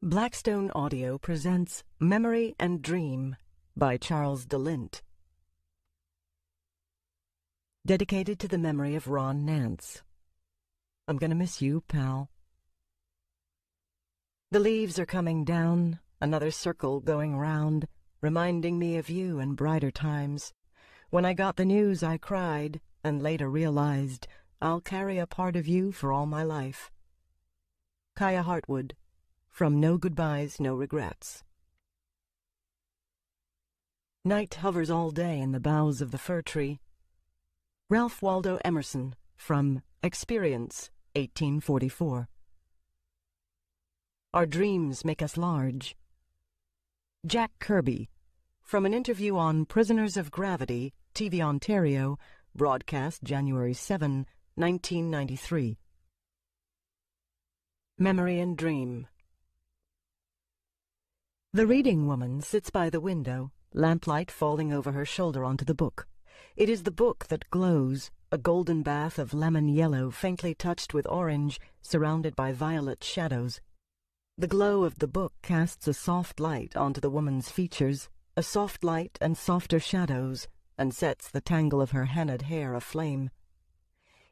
Blackstone Audio presents Memory and Dream by Charles DeLint. Dedicated to the memory of Ron Nance. I'm gonna miss you, pal. The leaves are coming down, another circle going round, reminding me of you in brighter times. When I got the news, I cried, and later realized I'll carry a part of you for all my life. Kaya Hartwood, from No Goodbyes, No Regrets. Night hovers all day in the boughs of the fir tree. Ralph Waldo Emerson, from Experience, 1844. Our dreams make us large. Jack Kirby, from an interview on Prisoners of Gravity, TV Ontario, broadcast January 7, 1993. Memory and Dream. The reading woman sits by the window, lamplight falling over her shoulder onto the book. It is the book that glows, a golden bath of lemon yellow faintly touched with orange, surrounded by violet shadows. The glow of the book casts a soft light onto the woman's features, a soft light and softer shadows, and sets the tangle of her henna'd hair aflame.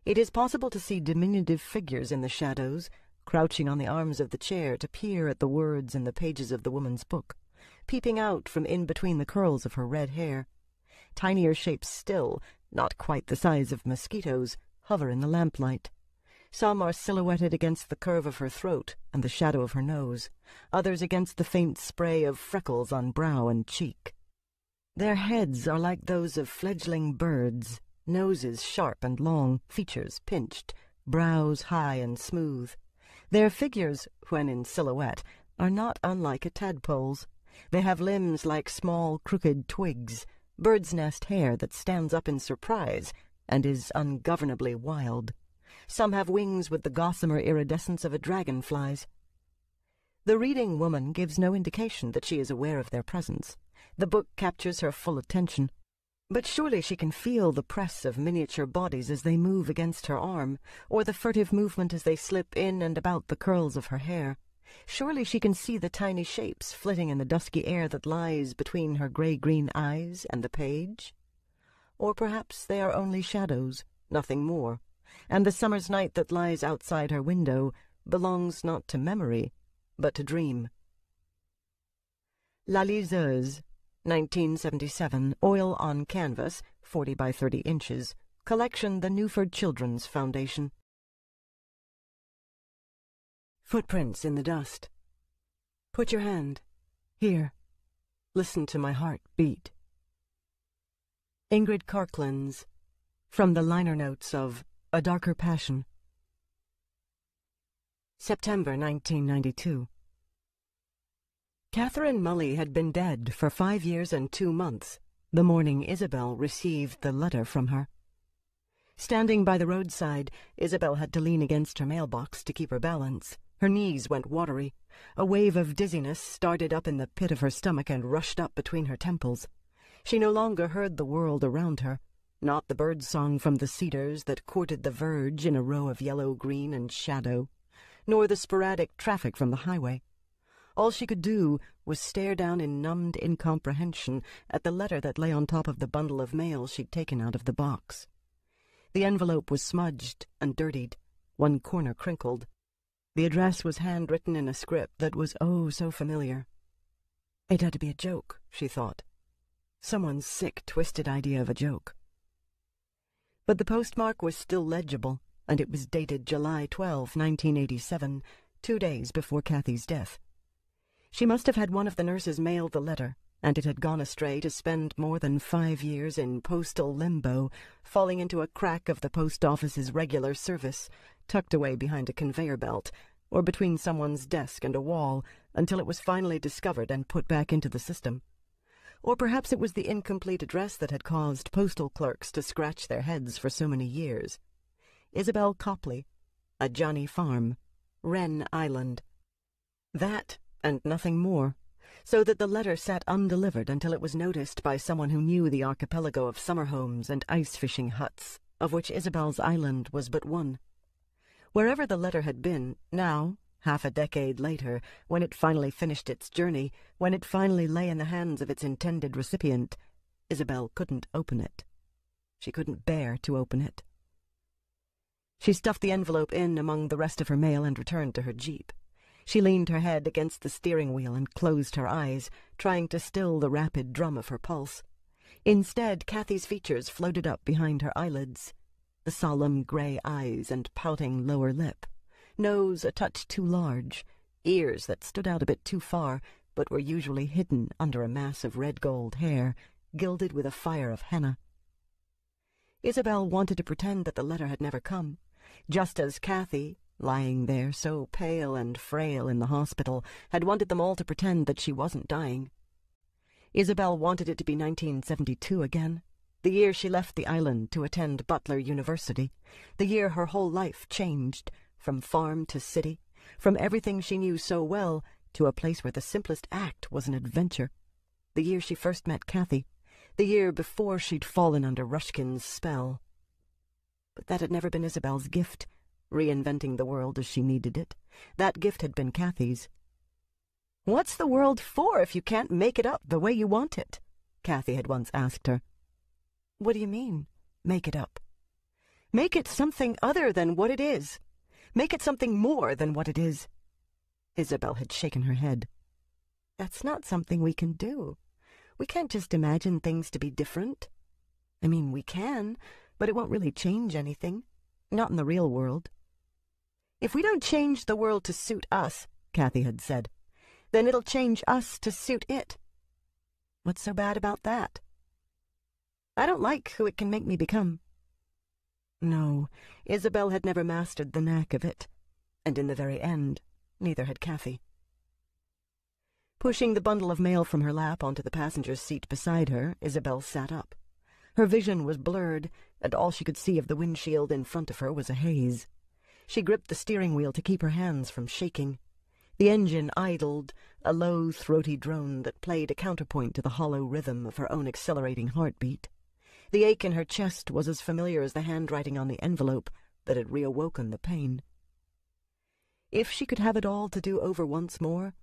It is possible to see diminutive figures in the shadows, crouching on the arms of the chair to peer at the words in the pages of the woman's book, peeping out from in between the curls of her red hair. Tinier shapes still, not quite the size of mosquitoes, hover in the lamplight. Some are silhouetted against the curve of her throat and the shadow of her nose, others against the faint spray of freckles on brow and cheek. Their heads are like those of fledgling birds, noses sharp and long, features pinched, brows high and smooth. Their figures, when in silhouette, are not unlike a tadpole's. They have limbs like small, crooked twigs, bird's nest hair that stands up in surprise and is ungovernably wild. Some have wings with the gossamer iridescence of a dragonfly's. The reading woman gives no indication that she is aware of their presence. The book captures her full attention. But surely she can feel the press of miniature bodies as they move against her arm, or the furtive movement as they slip in and about the curls of her hair. Surely she can see the tiny shapes flitting in the dusky air that lies between her gray-green eyes and the page. Or perhaps they are only shadows, nothing more, and the summer's night that lies outside her window belongs not to memory, but to dream. La Liseuse, 1977, oil on canvas, 40 by 30 inches, collection The Newford Children's Foundation. Footprints in the dust. Put your hand. Here. Listen to my heart beat. Ingrid Carklands, from the liner notes of A Darker Passion. September 1992. Catherine Mully had been dead for 5 years and 2 months, the morning Isabel received the letter from her. Standing by the roadside, Isabel had to lean against her mailbox to keep her balance. Her knees went watery. A wave of dizziness started up in the pit of her stomach and rushed up between her temples. She no longer heard the world around her, not the birdsong from the cedars that courted the verge in a row of yellow, green, and shadow, nor the sporadic traffic from the highway. All she could do was stare down in numbed incomprehension at the letter that lay on top of the bundle of mail she'd taken out of the box. The envelope was smudged and dirtied, one corner crinkled. The address was handwritten in a script that was oh so familiar. It had to be a joke, she thought. Someone's sick, twisted idea of a joke. But the postmark was still legible, and it was dated July 12, 1987, 2 days before Kathy's death. She must have had one of the nurses mail the letter, and it had gone astray to spend more than 5 years in postal limbo, falling into a crack of the post office's regular service, tucked away behind a conveyor belt, or between someone's desk and a wall, until it was finally discovered and put back into the system. Or perhaps it was the incomplete address that had caused postal clerks to scratch their heads for so many years. Isabel Copley, a Johnny Farm, Wren Island. That and nothing more, so that the letter sat undelivered until it was noticed by someone who knew the archipelago of summer homes and ice-fishing huts, of which Isabel's island was but one. Wherever the letter had been, now, Half a decade later, when it finally finished its journey, when it finally lay in the hands of its intended recipient, Isabel couldn't open it. She couldn't bear to open it. She stuffed the envelope in among the rest of her mail and returned to her jeep. She leaned her head against the steering wheel and closed her eyes, trying to still the rapid drum of her pulse. Instead, Kathy's features floated up behind her eyelids, the solemn gray eyes and pouting lower lip, nose a touch too large, ears that stood out a bit too far, but were usually hidden under a mass of red-gold hair, gilded with a fire of henna. Isabel wanted to pretend that the letter had never come, just as Kathy, lying there so pale and frail in the hospital, had wanted them all to pretend that she wasn't dying. Isabel wanted it to be 1972 again, the year she left the island to attend Butler University, the year her whole life changed, from farm to city, from everything she knew so well to a place where the simplest act was an adventure, the year she first met Kathy, the year before she'd fallen under Rushkin's spell. But that had never been Isabel's gift, reinventing the world as she needed it. That gift had been Kathy's. "What's the world for if you can't make it up the way you want it?" Kathy had once asked her. "What do you mean, make it up?" "Make it something other than what it is. Make it something more than what it is." Isabel had shaken her head. "That's not something we can do. We can't just imagine things to be different. I mean, we can, but it won't really change anything. Not in the real world." "If we don't change the world to suit us," Kathy had said, "then it'll change us to suit it. What's so bad about that? I don't like who it can make me become." No, Isabel had never mastered the knack of it, and in the very end, neither had Kathy. Pushing the bundle of mail from her lap onto the passenger's seat beside her, Isabel sat up. Her vision was blurred, and all she could see of the windshield in front of her was a haze. She gripped the steering wheel to keep her hands from shaking. The engine idled, a low, throaty drone that played a counterpoint to the hollow rhythm of her own accelerating heartbeat. The ache in her chest was as familiar as the handwriting on the envelope that had reawoken the pain. If she could have it all to do over once more,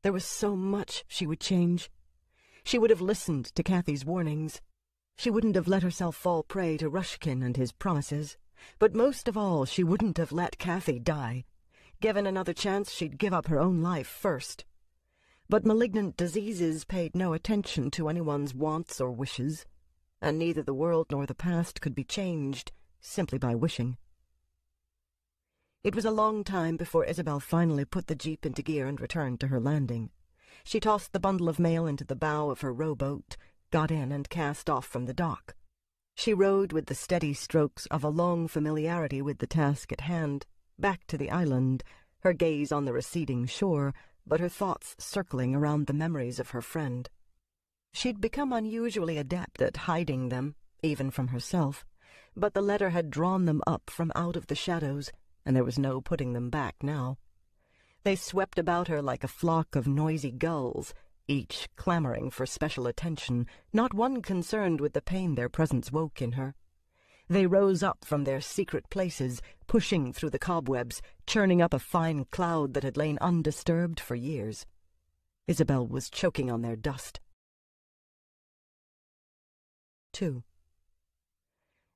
there was so much she would change. She would have listened to Kathy's warnings. She wouldn't have let herself fall prey to Rushkin and his promises. But most of all, she wouldn't have let Kathy die. Given another chance, she'd give up her own life first. But malignant diseases paid no attention to anyone's wants or wishes, and neither the world nor the past could be changed simply by wishing. It was a long time before Isabel finally put the jeep into gear and returned to her landing. She tossed the bundle of mail into the bow of her rowboat, got in, and cast off from the dock. She rowed with the steady strokes of a long familiarity with the task at hand, back to the island, her gaze on the receding shore, but her thoughts circling around the memories of her friend. She'd become unusually adept at hiding them, even from herself, but the letter had drawn them up from out of the shadows, and there was no putting them back now. They swept about her like a flock of noisy gulls, each clamoring for special attention, not one concerned with the pain their presence woke in her. They rose up from their secret places, pushing through the cobwebs, churning up a fine cloud that had lain undisturbed for years. Isabel was choking on their dust. 2.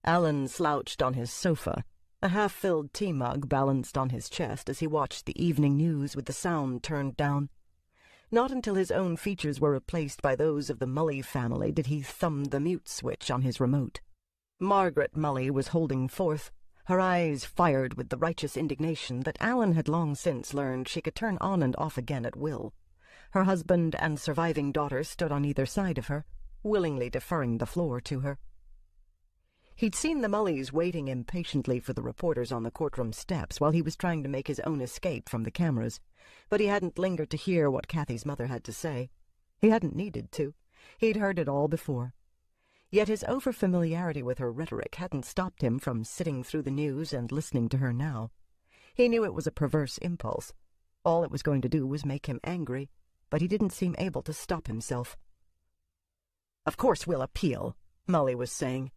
Alan slouched on his sofa, a half-filled tea mug balanced on his chest as he watched the evening news with the sound turned down. Not until his own features were replaced by those of the Mully family did he thumb the mute switch on his remote. Margaret Mully was holding forth, her eyes fired with the righteous indignation that Alan had long since learned she could turn on and off again at will. Her husband and surviving daughter stood on either side of her, willingly deferring the floor to her. He'd seen the Mullys waiting impatiently for the reporters on the courtroom steps while he was trying to make his own escape from the cameras, but he hadn't lingered to hear what Kathy's mother had to say. He hadn't needed to. He'd heard it all before. Yet his overfamiliarity with her rhetoric hadn't stopped him from sitting through the news and listening to her now. He knew it was a perverse impulse. All it was going to do was make him angry, but he didn't seem able to stop himself. "Of course we'll appeal," Mully was saying.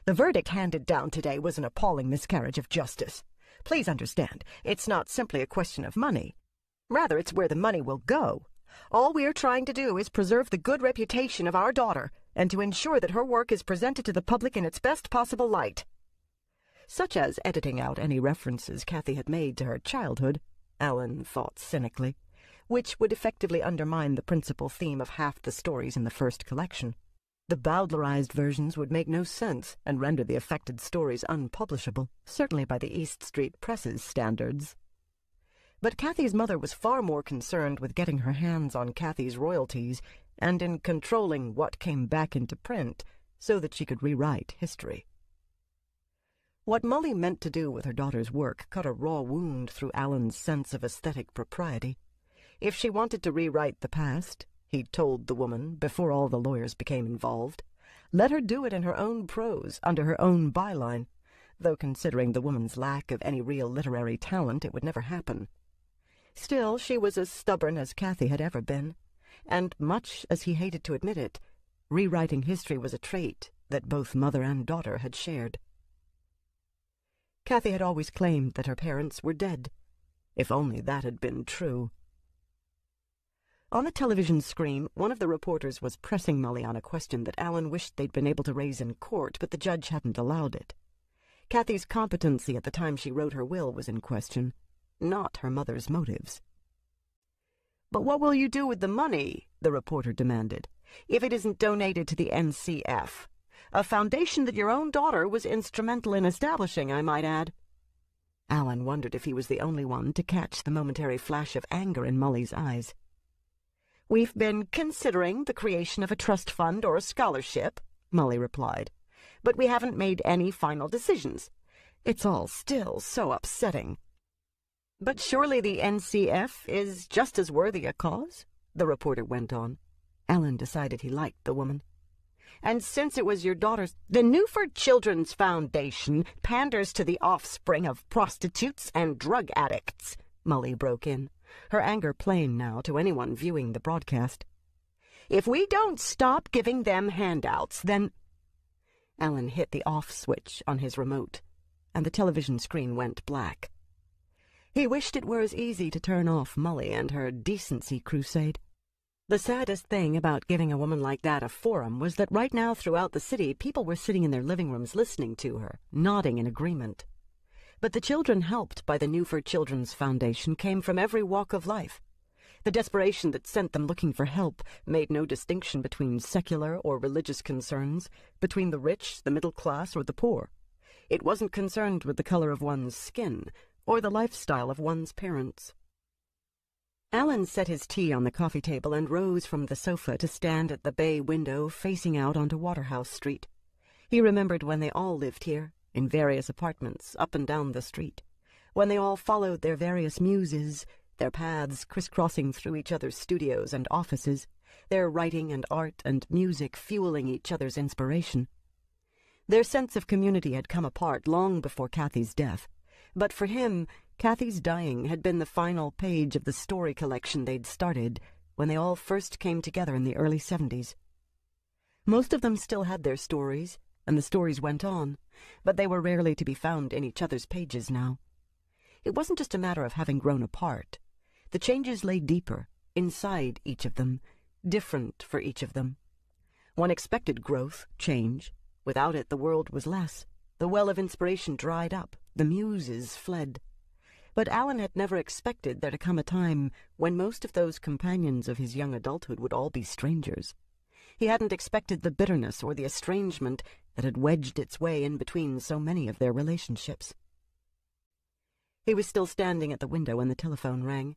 "The verdict handed down today was an appalling miscarriage of justice. Please understand, it's not simply a question of money. Rather, it's where the money will go. All we are trying to do is preserve the good reputation of our daughter and to ensure that her work is presented to the public in its best possible light. Such as editing out any references Kathy had made to her childhood, Alan thought cynically, which would effectively undermine the principal theme of half the stories in the first collection. The Bowdlerized versions would make no sense and render the affected stories unpublishable, certainly by the East Street Press's standards. But Kathy's mother was far more concerned with getting her hands on Kathy's royalties and in controlling what came back into print so that she could rewrite history. What Molly meant to do with her daughter's work cut a raw wound through Alan's sense of aesthetic propriety. If she wanted to rewrite the past, he'd told the woman before all the lawyers became involved, let her do it in her own prose, under her own byline, though considering the woman's lack of any real literary talent, it would never happen. Still, she was as stubborn as Kathy had ever been, and much as he hated to admit it, rewriting history was a trait that both mother and daughter had shared. Kathy had always claimed that her parents were dead. If only that had been true. On the television screen, one of the reporters was pressing Molly on a question that Alan wished they'd been able to raise in court, but the judge hadn't allowed it. Kathy's competency at the time she wrote her will was in question, not her mother's motives. "But what will you do with the money," the reporter demanded, "if it isn't donated to the NCF? A foundation that your own daughter was instrumental in establishing, I might add." Alan wondered if he was the only one to catch the momentary flash of anger in Molly's eyes. "We've been considering the creation of a trust fund or a scholarship," Molly replied, "but we haven't made any final decisions. It's all still so upsetting." "But surely the NCF is just as worthy a cause," the reporter went on. Alan decided he liked the woman. "And since it was your daughter's—" "The Newford Children's Foundation panders to the offspring of prostitutes and drug addicts," Molly broke in, her anger plain now to anyone viewing the broadcast. "If we don't stop giving them handouts, then—" Alan hit the off switch on his remote, and the television screen went black. He wished it were as easy to turn off Molly and her decency crusade. The saddest thing about giving a woman like that a forum was that right now throughout the city people were sitting in their living rooms listening to her, nodding in agreement. But the children helped by the Newford Children's Foundation came from every walk of life. The desperation that sent them looking for help made no distinction between secular or religious concerns, between the rich, the middle class, or the poor. It wasn't concerned with the color of one's skin or the lifestyle of one's parents. Alan set his tea on the coffee table and rose from the sofa to stand at the bay window facing out onto Waterhouse Street. He remembered when they all lived here, in various apartments up and down the street, when they all followed their various muses, their paths crisscrossing through each other's studios and offices, their writing and art and music fueling each other's inspiration. Their sense of community had come apart long before Kathy's death, but for him, Kathy's dying had been the final page of the story collection they'd started when they all first came together in the early 70s. Most of them still had their stories, and the stories went on, but they were rarely to be found in each other's pages now. It wasn't just a matter of having grown apart. The changes lay deeper, inside each of them, different for each of them. One expected growth, change. Without it, the world was less. The well of inspiration dried up. The muses fled. But Alan had never expected there to come a time when most of those companions of his young adulthood would all be strangers. He hadn't expected the bitterness or the estrangement that had wedged its way in between so many of their relationships. He was still standing at the window when the telephone rang.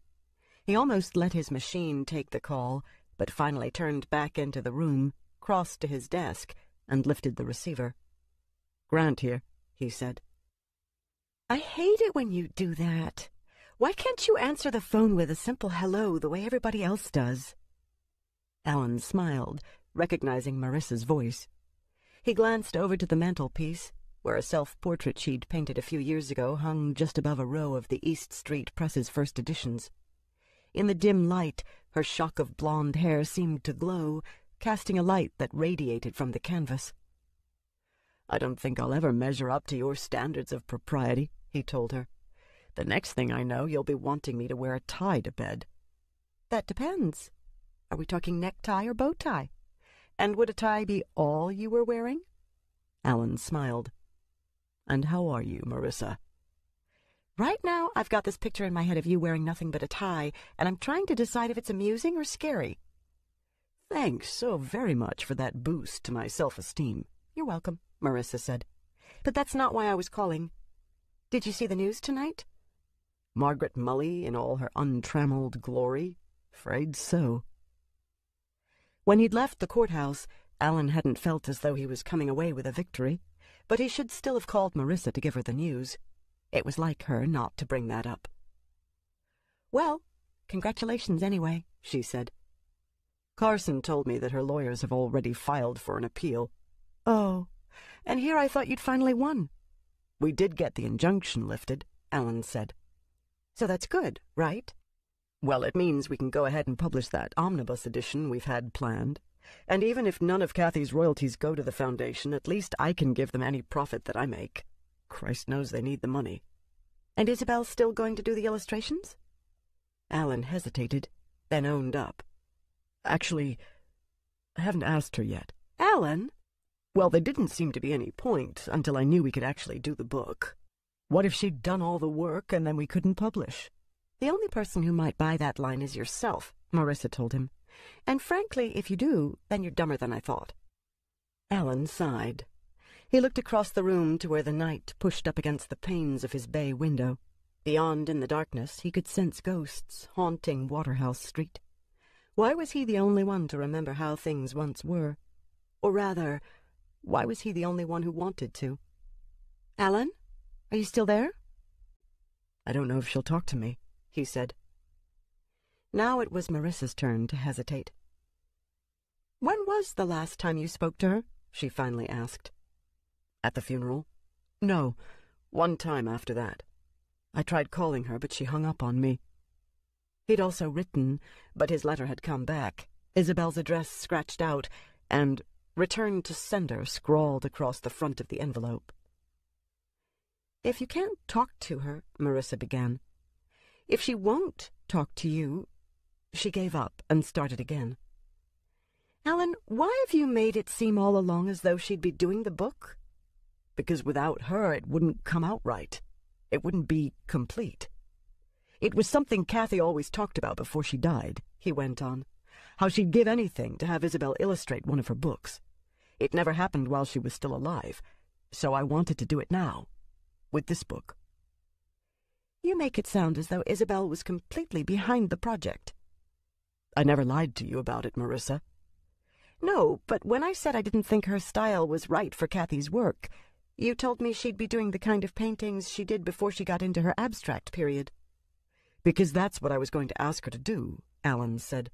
He almost let his machine take the call, but finally turned back into the room, crossed to his desk, and lifted the receiver. "Grant here," he said. "I hate it when you do that. Why can't you answer the phone with a simple hello the way everybody else does?" Alan smiled, recognizing Marissa's voice. He glanced over to the mantelpiece, where a self-portrait she'd painted a few years ago hung just above a row of the East Street Press's first editions. In the dim light, her shock of blonde hair seemed to glow, casting a light that radiated from the canvas. "I don't think I'll ever measure up to your standards of propriety," he told her. The next thing I know, you'll be wanting me to wear a tie to bed." "That depends. Are we talking necktie or bow tie? And would a tie be all you were wearing?" Alan smiled. "And how are you, Marissa?" "Right now, I've got this picture in my head of you wearing nothing but a tie, and I'm trying to decide if it's amusing or scary." "Thanks so very much for that boost to my self-esteem." "You're welcome," Marissa said. "But that's not why I was calling. Did you see the news tonight?" "Margaret Mully in all her untrammeled glory? Afraid so." When he'd left the courthouse, Alan hadn't felt as though he was coming away with a victory, but he should still have called Marissa to give her the news. It was like her not to bring that up. "Well, congratulations anyway," she said. "Carson told me that her lawyers have already filed for an appeal." "Oh, and here I thought you'd finally won." "We did get the injunction lifted," Alan said. "So that's good, right?" "Well, it means we can go ahead and publish that omnibus edition we've had planned. And even if none of Kathy's royalties go to the foundation, at least I can give them any profit that I make. Christ knows they need the money." "And Isabel's still going to do the illustrations?" Alan hesitated, then owned up. "Actually, I haven't asked her yet." "Alan?" "Well, there didn't seem to be any point until I knew we could actually do the book. What if she'd done all the work and then we couldn't publish?" "The only person who might buy that line is yourself," Marissa told him. "And frankly, if you do, then you're dumber than I thought." Alan sighed. He looked across the room to where the night pushed up against the panes of his bay window. Beyond, in the darkness, he could sense ghosts haunting Waterhouse Street. Why was he the only one to remember how things once were? Or rather, why was he the only one who wanted to? "Alan, are you still there?" "I don't know if she'll talk to me," he said. Now it was Marissa's turn to hesitate. "When was the last time you spoke to her?" she finally asked. "At the funeral?" "No, one time after that. I tried calling her, but she hung up on me." He'd also written, but his letter had come back, Isabel's address scratched out, and "Return to sender" scrawled across the front of the envelope. "If you can't talk to her," Marissa began. "If she won't talk to you—" She gave up and started again. "Alan, why have you made it seem all along as though she'd be doing the book?" "Because without her it wouldn't come out right. It wouldn't be complete. It was something Kathy always talked about before she died," he went on. "How she'd give anything to have Isabel illustrate one of her books. It never happened while she was still alive, so I wanted to do it now, with this book." "You make it sound as though Isabel was completely behind the project." "I never lied to you about it, Marissa." "No, but when I said I didn't think her style was right for Kathy's work, you told me she'd be doing the kind of paintings she did before she got into her abstract period." "Because that's what I was going to ask her to do," Alan said.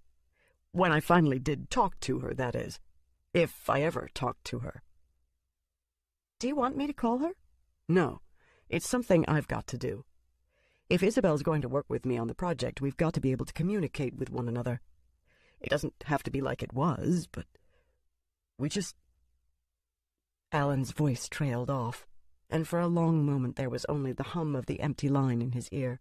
"When I finally did talk to her, that is. If I ever talked to her." "Do you want me to call her?" "No, it's something I've got to do. If Isabel's going to work with me on the project, we've got to be able to communicate with one another. It doesn't have to be like it was, but we just—" Alan's voice trailed off, and for a long moment there was only the hum of the empty line in his ear.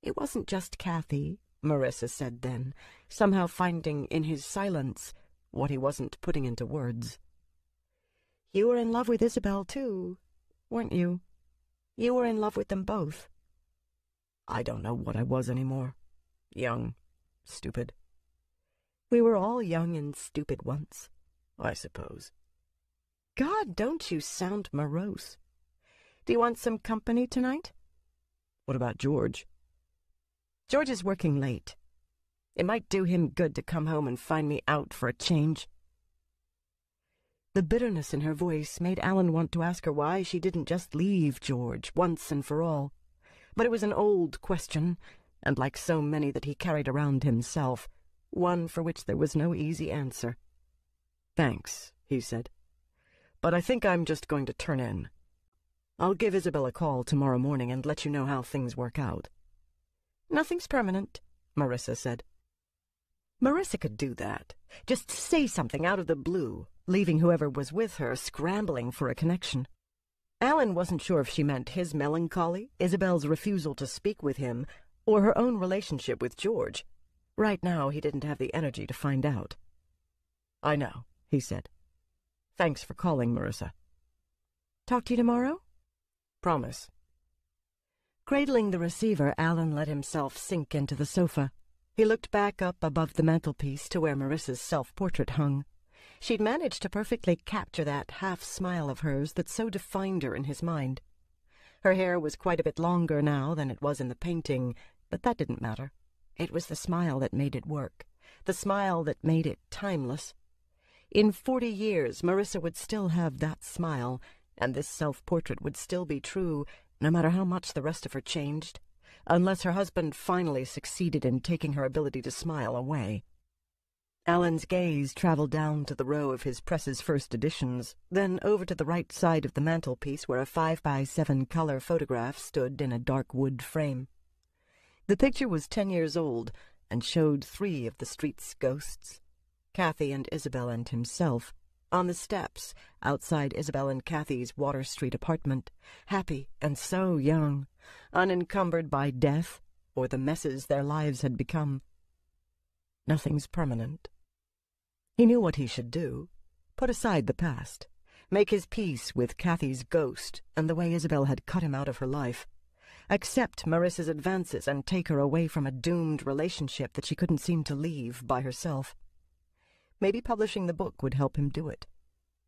"It wasn't just Kathy," Marissa said then, somehow finding in his silence what he wasn't putting into words. "You were in love with Isabel, too, weren't you? You were in love with them both." "I don't know what I was anymore. Young, stupid." "We were all young and stupid once." "I suppose." "God, don't you sound morose. Do you want some company tonight?" "What about George?" "George is working late. It might do him good to come home and find me out for a change." The bitterness in her voice made Alan want to ask her why she didn't just leave George once and for all. But it was an old question, and like so many that he carried around himself, one for which there was no easy answer. "Thanks," he said. "But I think I'm just going to turn in. I'll give Isabel a call tomorrow morning and let you know how things work out." "Nothing's permanent," Marissa said. Marissa could do that. Just say something out of the blue, leaving whoever was with her scrambling for a connection. Alan wasn't sure if she meant his melancholy, Isabel's refusal to speak with him, or her own relationship with George. Right now, he didn't have the energy to find out. "I know," he said. "Thanks for calling, Marissa." "Talk to you tomorrow?" "Promise." Cradling the receiver, Alan let himself sink into the sofa. He looked back up above the mantelpiece to where Marissa's self-portrait hung. She'd managed to perfectly capture that half-smile of hers that so defined her in his mind. Her hair was quite a bit longer now than it was in the painting, but that didn't matter. It was the smile that made it work, the smile that made it timeless. In 40 years, Marissa would still have that smile, and this self-portrait would still be true, no matter how much the rest of her changed, unless her husband finally succeeded in taking her ability to smile away. Alan's gaze traveled down to the row of his press's first editions, then over to the right side of the mantelpiece where a 5x7 color photograph stood in a dark wood frame. The picture was 10 years old and showed 3 of the street's ghosts, Kathy and Isabel and himself, on the steps outside Isabel and Kathy's Water Street apartment, happy and so young, unencumbered by death or the messes their lives had become. Nothing's permanent. He knew what he should do. Put aside the past. Make his peace with Kathy's ghost and the way Isabel had cut him out of her life. Accept Marissa's advances and take her away from a doomed relationship that she couldn't seem to leave by herself. Maybe publishing the book would help him do it.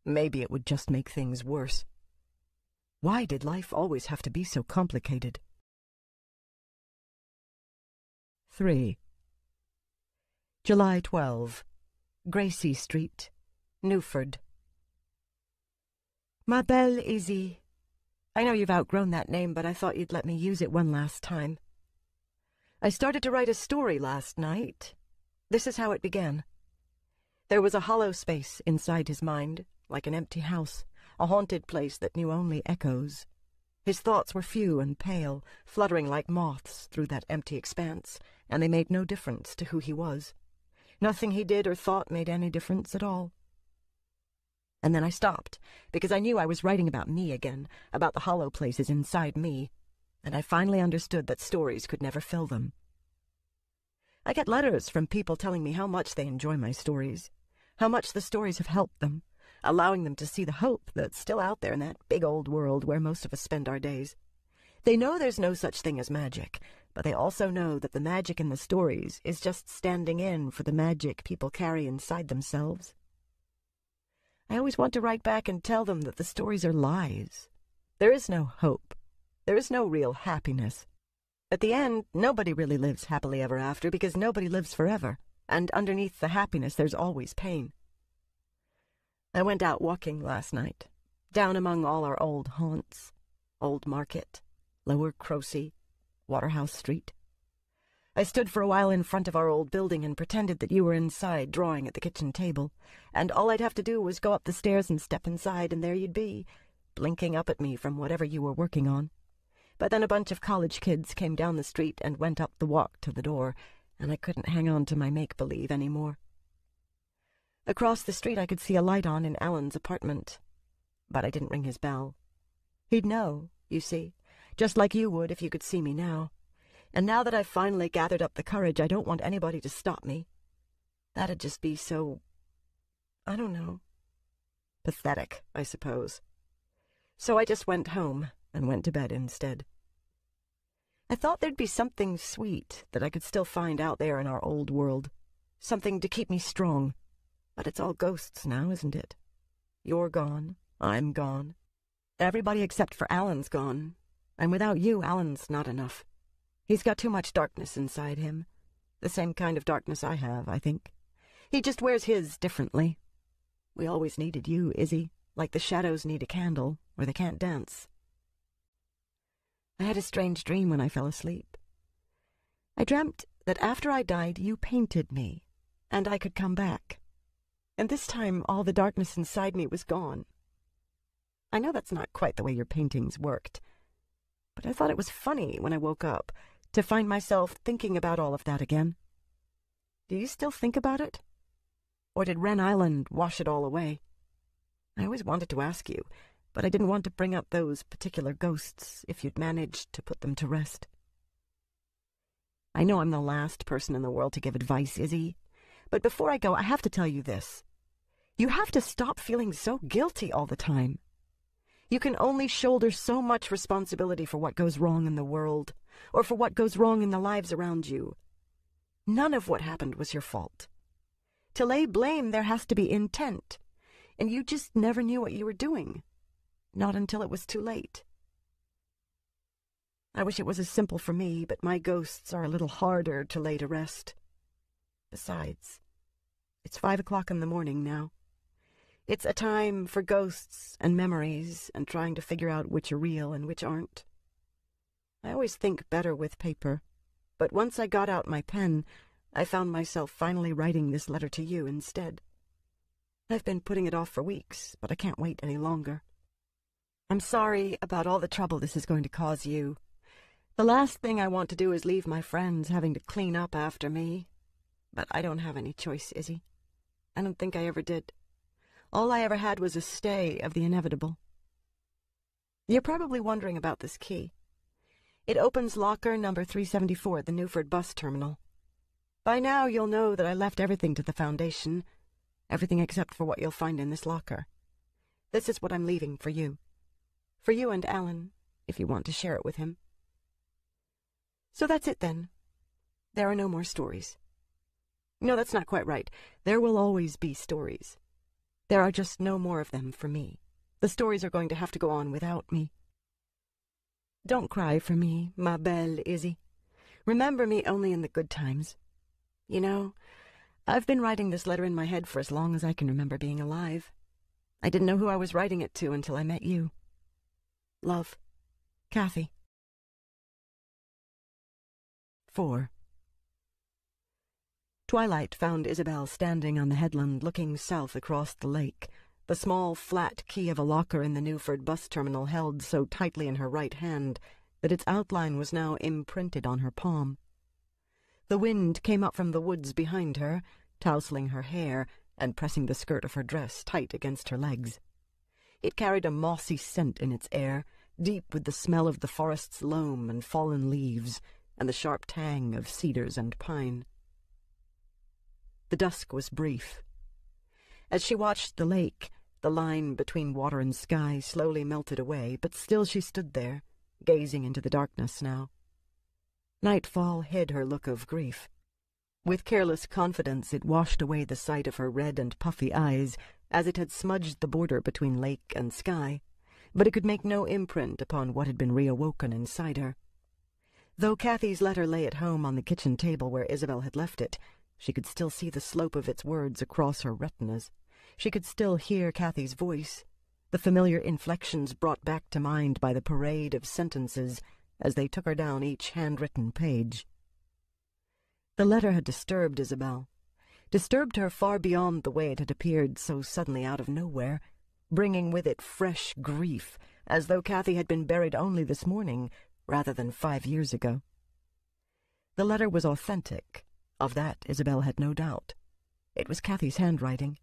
Maybe it would just make things worse. Why did life always have to be so complicated? 3. July 12. Gracie Street, Newford. Ma belle Izzy. I know you've outgrown that name, but I thought you'd let me use it one last time. I started to write a story last night. This is how it began. There was a hollow space inside his mind, like an empty house, a haunted place that knew only echoes. His thoughts were few and pale, fluttering like moths through that empty expanse, and they made no difference to who he was. Nothing he did or thought made any difference at all. And then I stopped, because I knew I was writing about me again, about the hollow places inside me, and I finally understood that stories could never fill them. I get letters from people telling me how much they enjoy my stories, how much the stories have helped them, allowing them to see the hope that's still out there in that big old world where most of us spend our days. They know there's no such thing as magic, but they also know that the magic in the stories is just standing in for the magic people carry inside themselves. I always want to write back and tell them that the stories are lies. There is no hope. There is no real happiness. At the end, nobody really lives happily ever after because nobody lives forever, and underneath the happiness there's always pain. I went out walking last night, down among all our old haunts, Old Market, Lower Crosey, Waterhouse Street. I stood for a while in front of our old building and pretended that you were inside drawing at the kitchen table, and all I'd have to do was go up the stairs and step inside, and there you'd be, blinking up at me from whatever you were working on. But then a bunch of college kids came down the street and went up the walk to the door, and I couldn't hang on to my make-believe anymore. Across the street I could see a light on in Alan's apartment, but I didn't ring his bell. He'd know, you see, just like you would if you could see me now. And now that I've finally gathered up the courage, I don't want anybody to stop me. That'd just be so, I don't know, pathetic, I suppose. So I just went home and went to bed instead. I thought there'd be something sweet that I could still find out there in our old world, something to keep me strong. But it's all ghosts now, isn't it? You're gone, I'm gone. Everybody except for Alan's gone, and without you, Alan's not enough. He's got too much darkness inside him, the same kind of darkness I have, I think. He just wears his differently. We always needed you, Izzy, like the shadows need a candle, or they can't dance. I had a strange dream when I fell asleep. I dreamt that after I died, you painted me, and I could come back. And this time, all the darkness inside me was gone. I know that's not quite the way your paintings worked, but I thought it was funny when I woke up to find myself thinking about all of that again. Do you still think about it? Or did Wren Island wash it all away? I always wanted to ask you, but I didn't want to bring up those particular ghosts if you'd managed to put them to rest. I know I'm the last person in the world to give advice, Izzy, but before I go, I have to tell you this. You have to stop feeling so guilty all the time. You can only shoulder so much responsibility for what goes wrong in the world, or for what goes wrong in the lives around you. None of what happened was your fault. To lay blame, there has to be intent, and you just never knew what you were doing. Not until it was too late. I wish it was as simple for me, but my ghosts are a little harder to lay to rest. Besides, it's 5 o'clock in the morning now. It's a time for ghosts and memories and trying to figure out which are real and which aren't. I always think better with paper, but once I got out my pen, I found myself finally writing this letter to you instead. I've been putting it off for weeks, but I can't wait any longer. I'm sorry about all the trouble this is going to cause you. The last thing I want to do is leave my friends having to clean up after me. But I don't have any choice, Izzy. I don't think I ever did. All I ever had was a stay of the inevitable. You're probably wondering about this key. It opens locker number 374 at the Newford bus terminal. By now you'll know that I left everything to the Foundation, everything except for what you'll find in this locker. This is what I'm leaving for you. For you and Alan, if you want to share it with him. So that's it then. There are no more stories. No, that's not quite right. There will always be stories. There are just no more of them for me. The stories are going to have to go on without me. Don't cry for me, ma belle Izzy. Remember me only in the good times. You know, I've been writing this letter in my head for as long as I can remember being alive. I didn't know who I was writing it to until I met you. Love, Kathy. 4. Twilight found Isabel standing on the headland looking south across the lake, the small flat key of a locker in the Newford bus terminal held so tightly in her right hand that its outline was now imprinted on her palm. The wind came up from the woods behind her, tousling her hair and pressing the skirt of her dress tight against her legs. It carried a mossy scent in its air, deep with the smell of the forest's loam and fallen leaves, and the sharp tang of cedars and pine. The dusk was brief. As she watched the lake, the line between water and sky slowly melted away, but still she stood there, gazing into the darkness now. Nightfall hid her look of grief. With careless confidence it washed away the sight of her red and puffy eyes, as it had smudged the border between lake and sky, but it could make no imprint upon what had been reawoken inside her. Though Kathy's letter lay at home on the kitchen table where Isabel had left it, she could still see the slope of its words across her retinas. She could still hear Kathy's voice, the familiar inflections brought back to mind by the parade of sentences as they took her down each handwritten page. The letter had disturbed Isabel, disturbed her far beyond the way it had appeared so suddenly out of nowhere, bringing with it fresh grief, as though Kathy had been buried only this morning rather than 5 years ago. The letter was authentic. Of that Isabel had no doubt. It was Kathy's handwriting.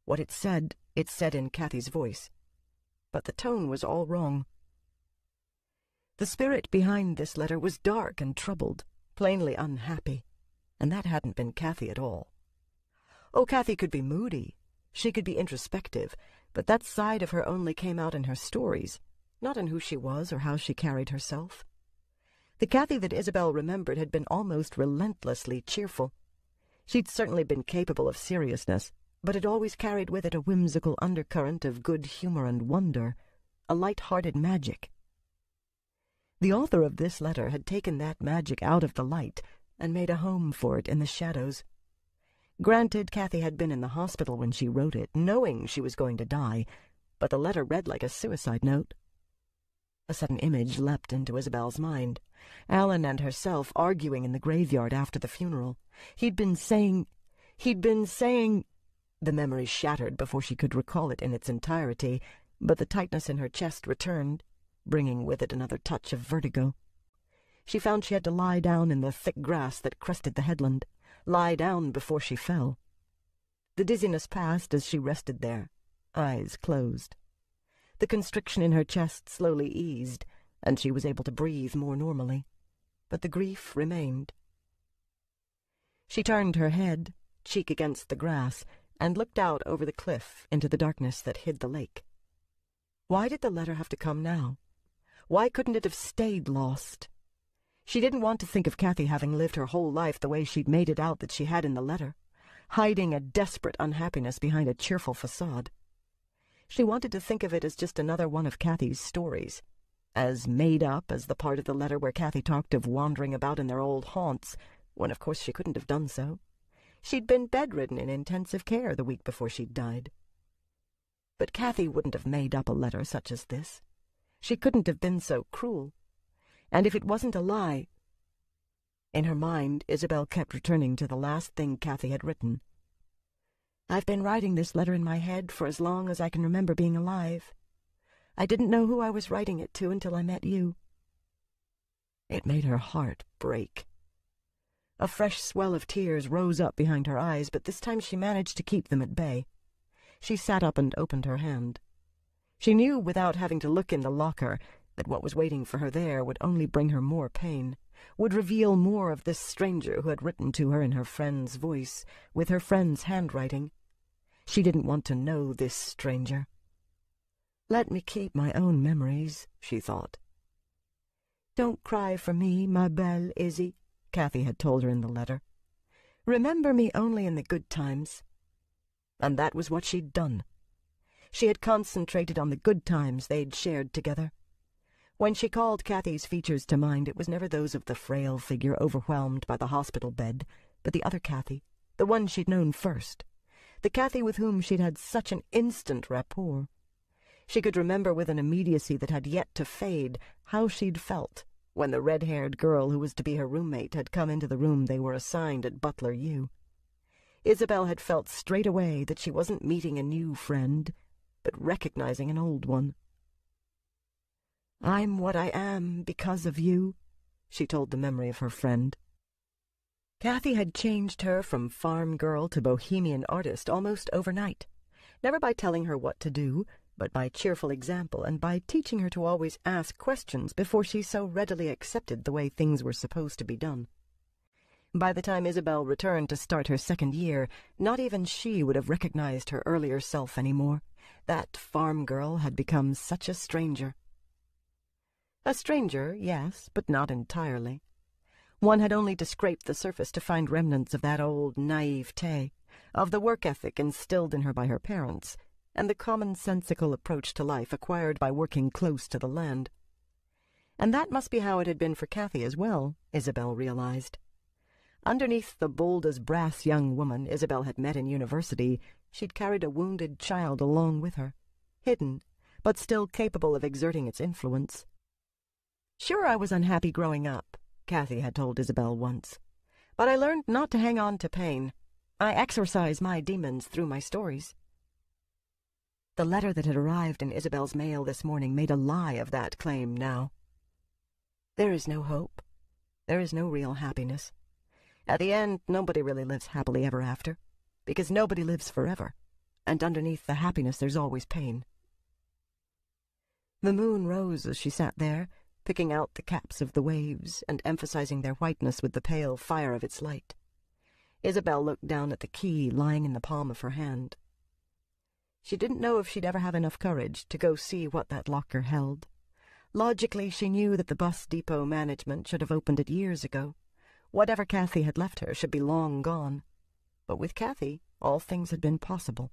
What it said in Kathy's voice. But the tone was all wrong. The spirit behind this letter was dark and troubled, plainly unhappy, and that hadn't been Kathy at all. Oh, Kathy could be moody. She could be introspective, but that side of her only came out in her stories, not in who she was or how she carried herself. The Kathy that Isabel remembered had been almost relentlessly cheerful. She'd certainly been capable of seriousness, but it always carried with it a whimsical undercurrent of good humor and wonder, a light-hearted magic. The author of this letter had taken that magic out of the light and made a home for it in the shadows. Granted, Kathy had been in the hospital when she wrote it, knowing she was going to die, but the letter read like a suicide note. A sudden image leapt into Isabel's mind. Alan and herself arguing in the graveyard after the funeral. He'd been saying... The memory shattered before she could recall it in its entirety, but the tightness in her chest returned, bringing with it another touch of vertigo. She found she had to lie down in the thick grass that crested the headland, lie down before she fell. The dizziness passed as she rested there, eyes closed. The constriction in her chest slowly eased, and she was able to breathe more normally. But the grief remained. She turned her head, cheek against the grass, and looked out over the cliff into the darkness that hid the lake. Why did the letter have to come now? Why couldn't it have stayed lost? She didn't want to think of Kathy having lived her whole life the way she'd made it out that she had in the letter, hiding a desperate unhappiness behind a cheerful facade. She wanted to think of it as just another one of Kathy's stories, as made up as the part of the letter where Kathy talked of wandering about in their old haunts, when of course she couldn't have done so. She'd been bedridden in intensive care the week before she'd died. But Kathy wouldn't have made up a letter such as this. She couldn't have been so cruel. And if it wasn't a lie— In her mind, Isabel kept returning to the last thing Kathy had written. "I've been writing this letter in my head for as long as I can remember being alive. I didn't know who I was writing it to until I met you." It made her heart break. A fresh swell of tears rose up behind her eyes, but this time she managed to keep them at bay. She sat up and opened her hand. She knew without having to look in the locker that what was waiting for her there would only bring her more pain, would reveal more of this stranger who had written to her in her friend's voice, with her friend's handwriting. She didn't want to know this stranger. "Let me keep my own memories," she thought. "Don't cry for me, ma belle Izzy," Kathy had told her in the letter. "Remember me only in the good times." And that was what she'd done. She had concentrated on the good times they'd shared together. When she called Kathy's features to mind, it was never those of the frail figure overwhelmed by the hospital bed, but the other Kathy, the one she'd known first, the Kathy with whom she'd had such an instant rapport. She could remember with an immediacy that had yet to fade how she'd felt when the red-haired girl who was to be her roommate had come into the room they were assigned at Butler U. Isabel had felt straight away that she wasn't meeting a new friend, but recognizing an old one. "I'm what I am because of you," she told the memory of her friend. Kathy had changed her from farm girl to bohemian artist almost overnight, never by telling her what to do, but by cheerful example and by teaching her to always ask questions before she so readily accepted the way things were supposed to be done. By the time Isabel returned to start her second year, not even she would have recognized her earlier self anymore. That farm girl had become such a stranger. A stranger, yes, but not entirely. One had only to scrape the surface to find remnants of that old naivete, of the work ethic instilled in her by her parents, and the commonsensical approach to life acquired by working close to the land. And that must be how it had been for Kathy as well, Isabel realized. Underneath the bold-as-brass young woman Isabel had met in university, she'd carried a wounded child along with her, hidden, but still capable of exerting its influence. "Sure, I was unhappy growing up," Kathy had told Isabel once, "but I learned not to hang on to pain. I exorcise my demons through my stories." The letter that had arrived in Isabel's mail this morning made a lie of that claim now. There is no hope. There is no real happiness. At the end, nobody really lives happily ever after, because nobody lives forever, and underneath the happiness there's always pain. The moon rose as she sat there, picking out the caps of the waves and emphasizing their whiteness with the pale fire of its light. Isabel looked down at the key lying in the palm of her hand. She didn't know if she'd ever have enough courage to go see what that locker held. Logically, she knew that the bus depot management should have opened it years ago. Whatever Kathy had left her should be long gone. But with Kathy, all things had been possible.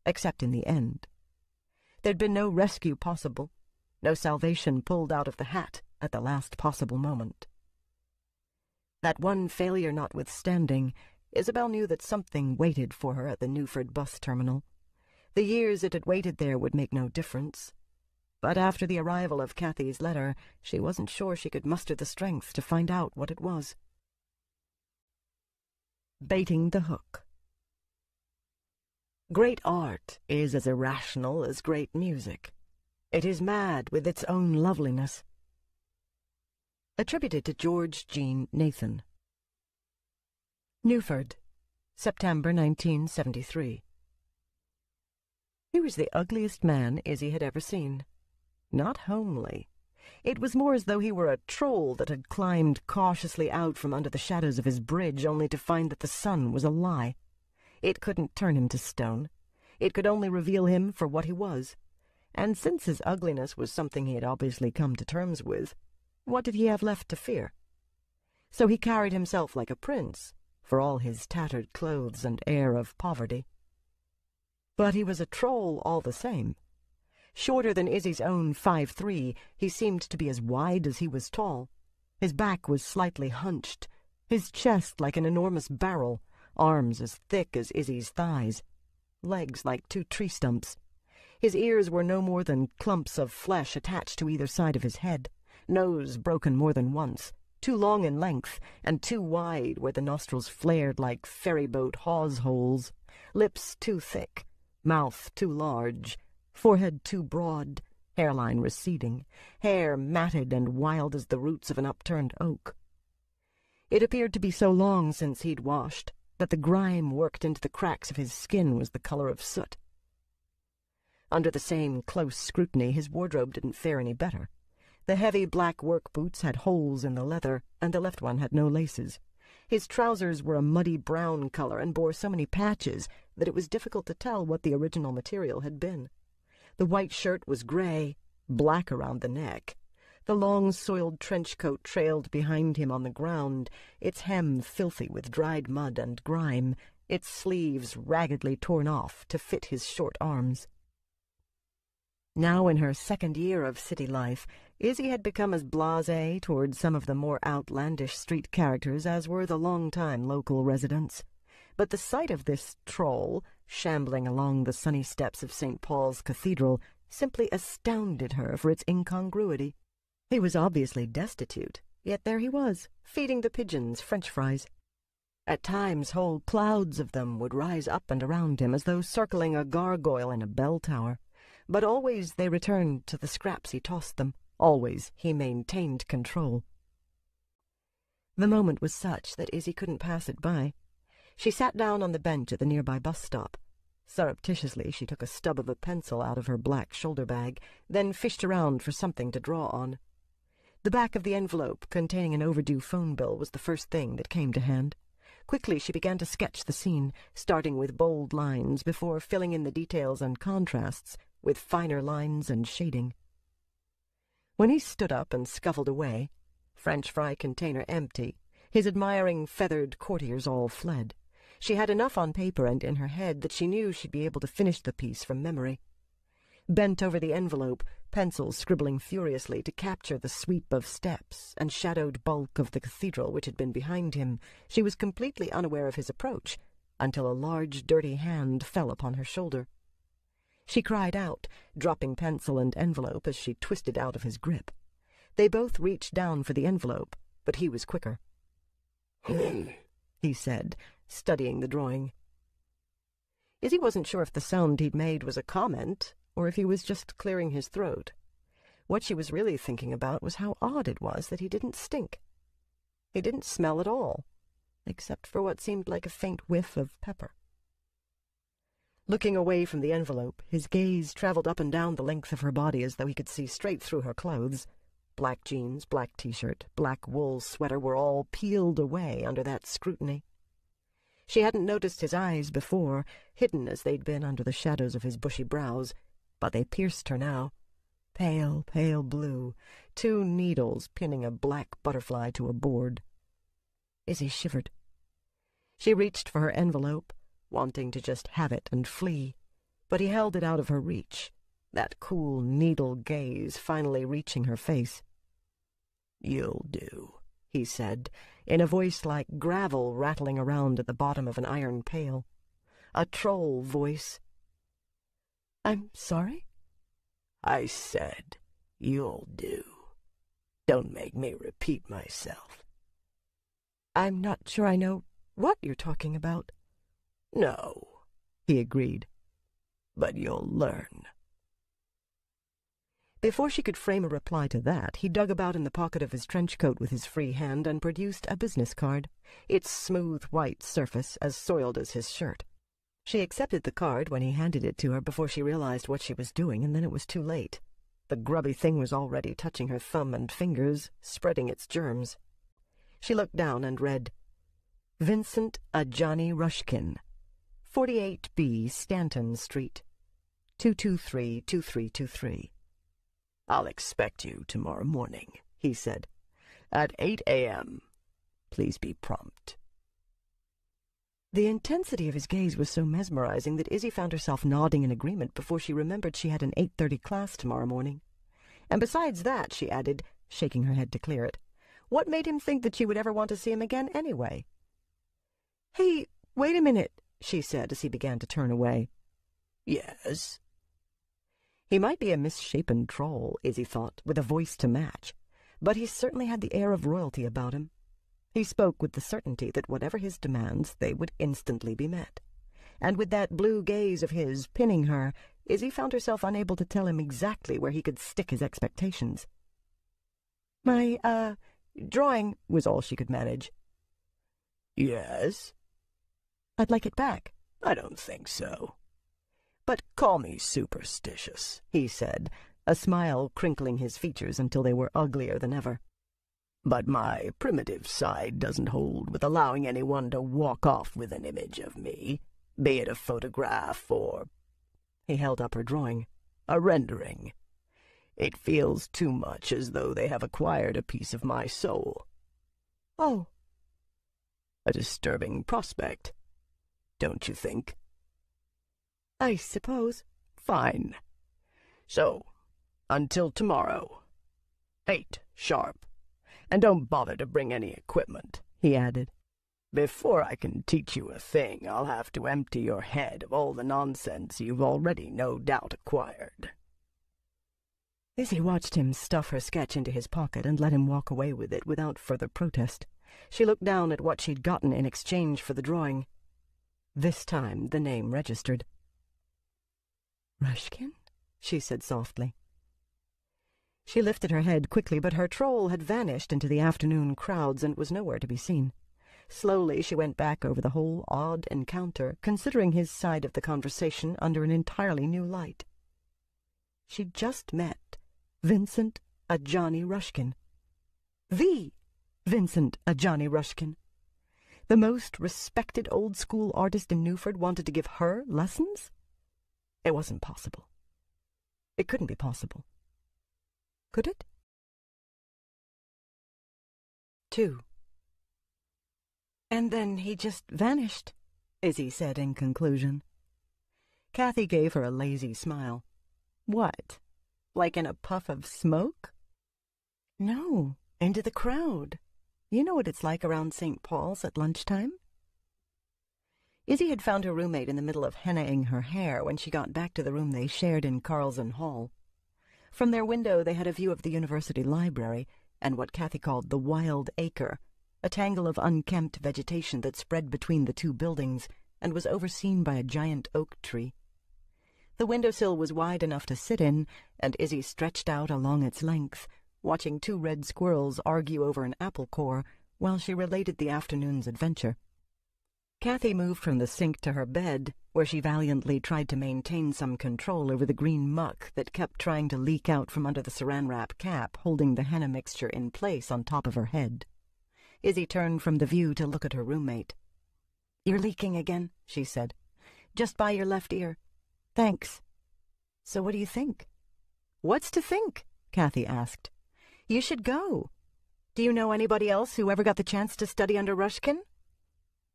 Except in the end. There'd been no rescue possible, no salvation pulled out of the hat at the last possible moment. That one failure notwithstanding, Isabel knew that something waited for her at the Newford bus terminal. The years it had waited there would make no difference. But after the arrival of Kathy's letter, she wasn't sure she could muster the strength to find out what it was. Baiting the hook. Great art is as irrational as great music. It is mad with its own loveliness. Attributed to George Jean Nathan. Newford, September 1973. He was the ugliest man Izzy had ever seen. Not homely. It was more as though he were a troll that had climbed cautiously out from under the shadows of his bridge only to find that the sun was a lie. It couldn't turn him to stone. It could only reveal him for what he was. And since his ugliness was something he had obviously come to terms with, what did he have left to fear? So he carried himself like a prince, for all his tattered clothes and air of poverty. But he was a troll all the same. Shorter than Izzy's own 5'3", he seemed to be as wide as he was tall. His back was slightly hunched, his chest like an enormous barrel, arms as thick as Izzy's thighs, legs like 2 tree stumps. His ears were no more than clumps of flesh attached to either side of his head, nose broken more than once, too long in length and too wide where the nostrils flared like ferryboat hawse holes, lips too thick, mouth too large, forehead too broad, hairline receding, hair matted and wild as the roots of an upturned oak. It appeared to be so long since he'd washed that the grime worked into the cracks of his skin was the color of soot. Under the same close scrutiny, his wardrobe didn't fare any better. The heavy black work boots had holes in the leather, and the left one had no laces. His trousers were a muddy brown color and bore so many patches that it was difficult to tell what the original material had been. The white shirt was gray, black around the neck. The long, soiled trench coat trailed behind him on the ground, its hem filthy with dried mud and grime, its sleeves raggedly torn off to fit his short arms. Now in her second year of city life, Izzy had become as blasé toward some of the more outlandish street characters as were the long-time local residents. But the sight of this troll, shambling along the sunny steps of St. Paul's Cathedral, simply astounded her for its incongruity. He was obviously destitute, yet there he was, feeding the pigeons French fries. At times whole clouds of them would rise up and around him as though circling a gargoyle in a bell tower. But always they returned to the scraps he tossed them. Always he maintained control. The moment was such that Izzy couldn't pass it by. She sat down on the bench at the nearby bus stop. Surreptitiously she took a stub of a pencil out of her black shoulder bag, then fished around for something to draw on. The back of the envelope containing an overdue phone bill was the first thing that came to hand. Quickly she began to sketch the scene, starting with bold lines before filling in the details and contrasts with finer lines and shading. When he stood up and scuffled away, French fry container empty, his admiring feathered courtiers all fled, she had enough on paper and in her head that she knew she'd be able to finish the piece from memory. Bent over the envelope, pencil scribbling furiously to capture the sweep of steps and shadowed bulk of the cathedral which had been behind him, she was completely unaware of his approach until a large dirty hand fell upon her shoulder. She cried out, dropping pencil and envelope as she twisted out of his grip. They both reached down for the envelope, but he was quicker. He said, studying the drawing. Izzy wasn't sure if the sound he'd made was a comment or if he was just clearing his throat. What she was really thinking about was how odd it was that he didn't stink. He didn't smell at all, except for what seemed like a faint whiff of pepper. Looking away from the envelope, his gaze traveled up and down the length of her body as though he could see straight through her clothes. Black jeans, black t-shirt, black wool sweater were all peeled away under that scrutiny. She hadn't noticed his eyes before, hidden as they'd been under the shadows of his bushy brows, but they pierced her now. Pale, pale blue, 2 needles pinning a black butterfly to a board. Izzy shivered. She reached for her envelope, wanting to just have it and flee, but he held it out of her reach, that cool needle gaze finally reaching her face. "You'll do," he said, in a voice like gravel rattling around at the bottom of an iron pail. A troll voice. "I'm sorry?" "I said, you'll do. Don't make me repeat myself." "I'm not sure I know what you're talking about." "No," he agreed, "but you'll learn." Before she could frame a reply to that, he dug about in the pocket of his trench coat with his free hand and produced a business card, its smooth white surface as soiled as his shirt. She accepted the card when he handed it to her before she realized what she was doing, and then it was too late. The grubby thing was already touching her thumb and fingers, spreading its germs. She looked down and read, Vincent Johnny Rushkin, 48B Stanton Street, 223-2323. "I'll expect you tomorrow morning," he said, "at 8 a.m. Please be prompt." The intensity of his gaze was so mesmerizing that Izzy found herself nodding in agreement before she remembered she had an 8:30 class tomorrow morning. And besides that, she added, shaking her head to clear it, what made him think that she would ever want to see him again anyway? "Hey, wait a minute," she said as he began to turn away. "Yes?" He might be a misshapen troll, Izzy thought, with a voice to match, but he certainly had the air of royalty about him. He spoke with the certainty that whatever his demands, they would instantly be met. And with that blue gaze of his pinning her, Izzy found herself unable to tell him exactly where he could stick his expectations. "My, drawing," was all she could manage. "Yes?" "I'd like it back." "I don't think so." "But call me superstitious," he said, a smile crinkling his features until they were uglier than ever. "But my primitive side doesn't hold with allowing anyone to walk off with an image of me, be it a photograph or—" he held up her drawing, "a rendering. It feels too much as though they have acquired a piece of my soul." "Oh." "A disturbing prospect, don't you think?" "I suppose." "Fine. So, until tomorrow, 8 sharp. And don't bother to bring any equipment," he added. "Before I can teach you a thing, I'll have to empty your head of all the nonsense you've already no doubt acquired." Izzy watched him stuff her sketch into his pocket and let him walk away with it without further protest. She looked down at what she'd gotten in exchange for the drawing. This time the name registered. "Rushkin?" she said softly. She lifted her head quickly, but her troll had vanished into the afternoon crowds and was nowhere to be seen. Slowly she went back over the whole odd encounter, considering his side of the conversation under an entirely new light. She'd just met Vincent Johnny Rushkin. The Vincent Johnny Rushkin. The most respected old-school artist in Newford wanted to give her lessons? It wasn't possible. It couldn't be possible. Could it? 2. "And then he just vanished," Izzy said in conclusion. Kathy gave her a lazy smile. "What? Like in a puff of smoke?" "No, into the crowd. You know what it's like around St. Paul's at lunchtime?" Izzy had found her roommate in the middle of hennaing her hair when she got back to the room they shared in Carlson Hall. From their window they had a view of the university library and what Kathy called the Wild Acre, a tangle of unkempt vegetation that spread between the two buildings and was overseen by a giant oak tree. The windowsill was wide enough to sit in, and Izzy stretched out along its length, watching 2 red squirrels argue over an apple core while she related the afternoon's adventure. Kathy moved from the sink to her bed, where she valiantly tried to maintain some control over the green muck that kept trying to leak out from under the saran wrap cap holding the henna mixture in place on top of her head. Izzy turned from the view to look at her roommate. "You're leaking again," she said. "Just by your left ear." "Thanks." "So what do you think?" "What's to think?" Kathy asked. "You should go. Do you know anybody else who ever got the chance to study under Rushkin?"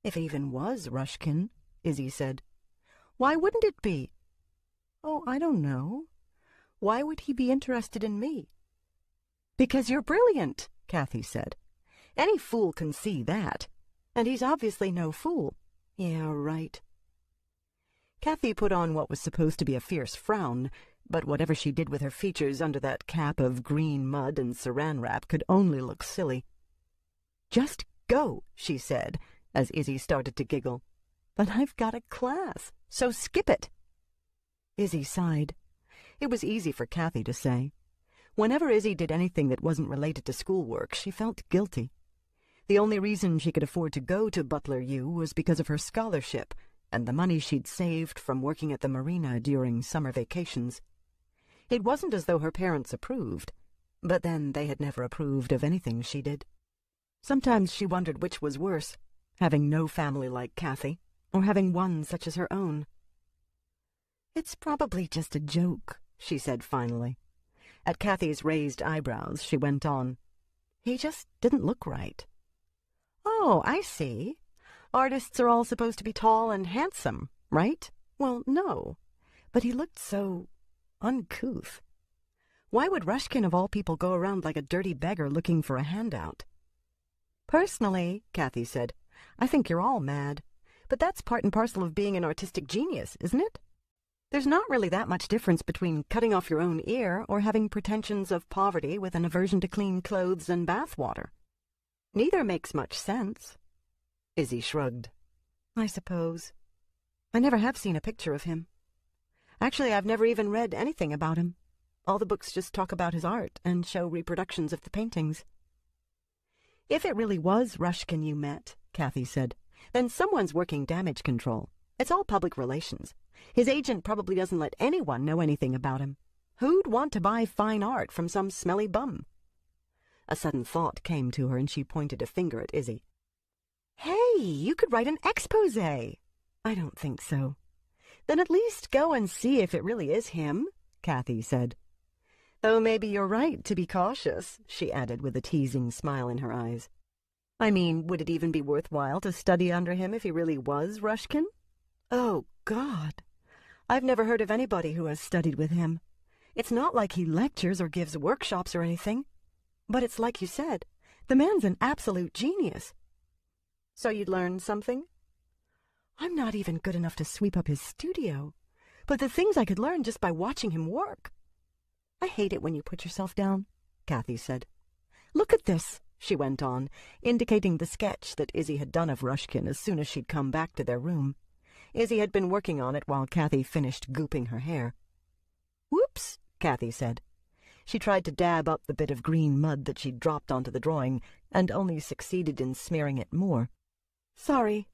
"If it even was Rushkin," Izzy said. "Why wouldn't it be?" "Oh, I don't know. Why would he be interested in me?" "Because you're brilliant," Kathy said. "Any fool can see that. And he's obviously no fool." "Yeah, right." Kathy put on what was supposed to be a fierce frown, but whatever she did with her features under that cap of green mud and saran wrap could only look silly. "Just go," she said, as Izzy started to giggle. "But I've got a class, so skip it." Izzy sighed. It was easy for Kathy to say. Whenever Izzy did anything that wasn't related to schoolwork, she felt guilty. The only reason she could afford to go to Butler U was because of her scholarship, and the money she'd saved from working at the marina during summer vacations. It wasn't as though her parents approved, but then they had never approved of anything she did. Sometimes she wondered which was worse, having no family like Kathy, or having one such as her own. "It's probably just a joke," she said finally. At Kathy's raised eyebrows, she went on, "He just didn't look right." "Oh, I see. Artists are all supposed to be tall and handsome, right?" "Well, no. But he looked so uncouth. Why would Rushkin of all people go around like a dirty beggar looking for a handout?" "Personally," Kathy said, "I think you're all mad. But that's part and parcel of being an artistic genius, isn't it? There's not really that much difference between cutting off your own ear or having pretensions of poverty with an aversion to clean clothes and bath water. Neither makes much sense." Izzy shrugged. "I suppose. I never have seen a picture of him. Actually, I've never even read anything about him. All the books just talk about his art and show reproductions of the paintings." "If it really was Rushkin you met," Kathy said, "then someone's working damage control. It's all public relations. His agent probably doesn't let anyone know anything about him. Who'd want to buy fine art from some smelly bum?" A sudden thought came to her, and she pointed a finger at Izzy. "Hey, you could write an expose." "I don't think so." "Then at least go and see if it really is him," Kathy said. "Though maybe you're right to be cautious," she added with a teasing smile in her eyes. "I mean, would it even be worthwhile to study under him if he really was Rushkin?" "Oh, God. I've never heard of anybody who has studied with him. It's not like he lectures or gives workshops or anything. But it's like you said, the man's an absolute genius." "So you'd learn something?" "I'm not even good enough to sweep up his studio, but the things I could learn just by watching him work." "I hate it when you put yourself down," Kathy said. "Look at this," she went on, indicating the sketch that Izzy had done of Rushkin as soon as she'd come back to their room. Izzy had been working on it while Kathy finished gooping her hair. "Whoops," Kathy said. She tried to dab up the bit of green mud that she'd dropped onto the drawing, and only succeeded in smearing it more. "Sorry."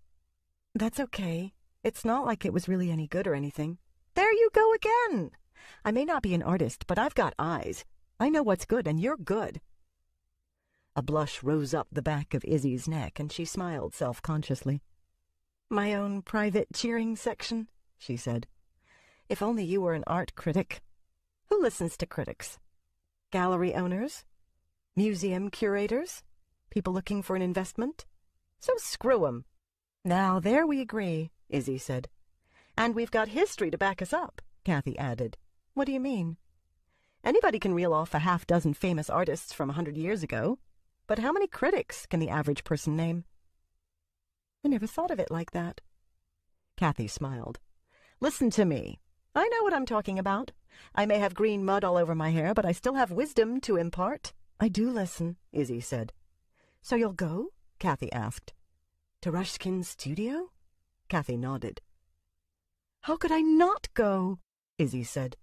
"That's okay. It's not like it was really any good or anything." "There you go again! I may not be an artist, but I've got eyes. I know what's good, and you're good." A blush rose up the back of Izzy's neck, and she smiled self-consciously. "My own private cheering section," she said. "If only you were an art critic. Who listens to critics? Gallery owners? Museum curators? People looking for an investment? So screw 'em." "Now, there we agree," Izzy said. "And we've got history to back us up," Kathy added. "What do you mean?" "Anybody can reel off a half-dozen famous artists from 100 years ago, but how many critics can the average person name?" "I never thought of it like that." Kathy smiled. "Listen to me. I know what I'm talking about. I may have green mud all over my hair, but I still have wisdom to impart." "I do listen," Izzy said. "So you'll go?" Kathy asked. "To Rushkin's studio?" Kathy nodded. "How could I not go?" Izzy said.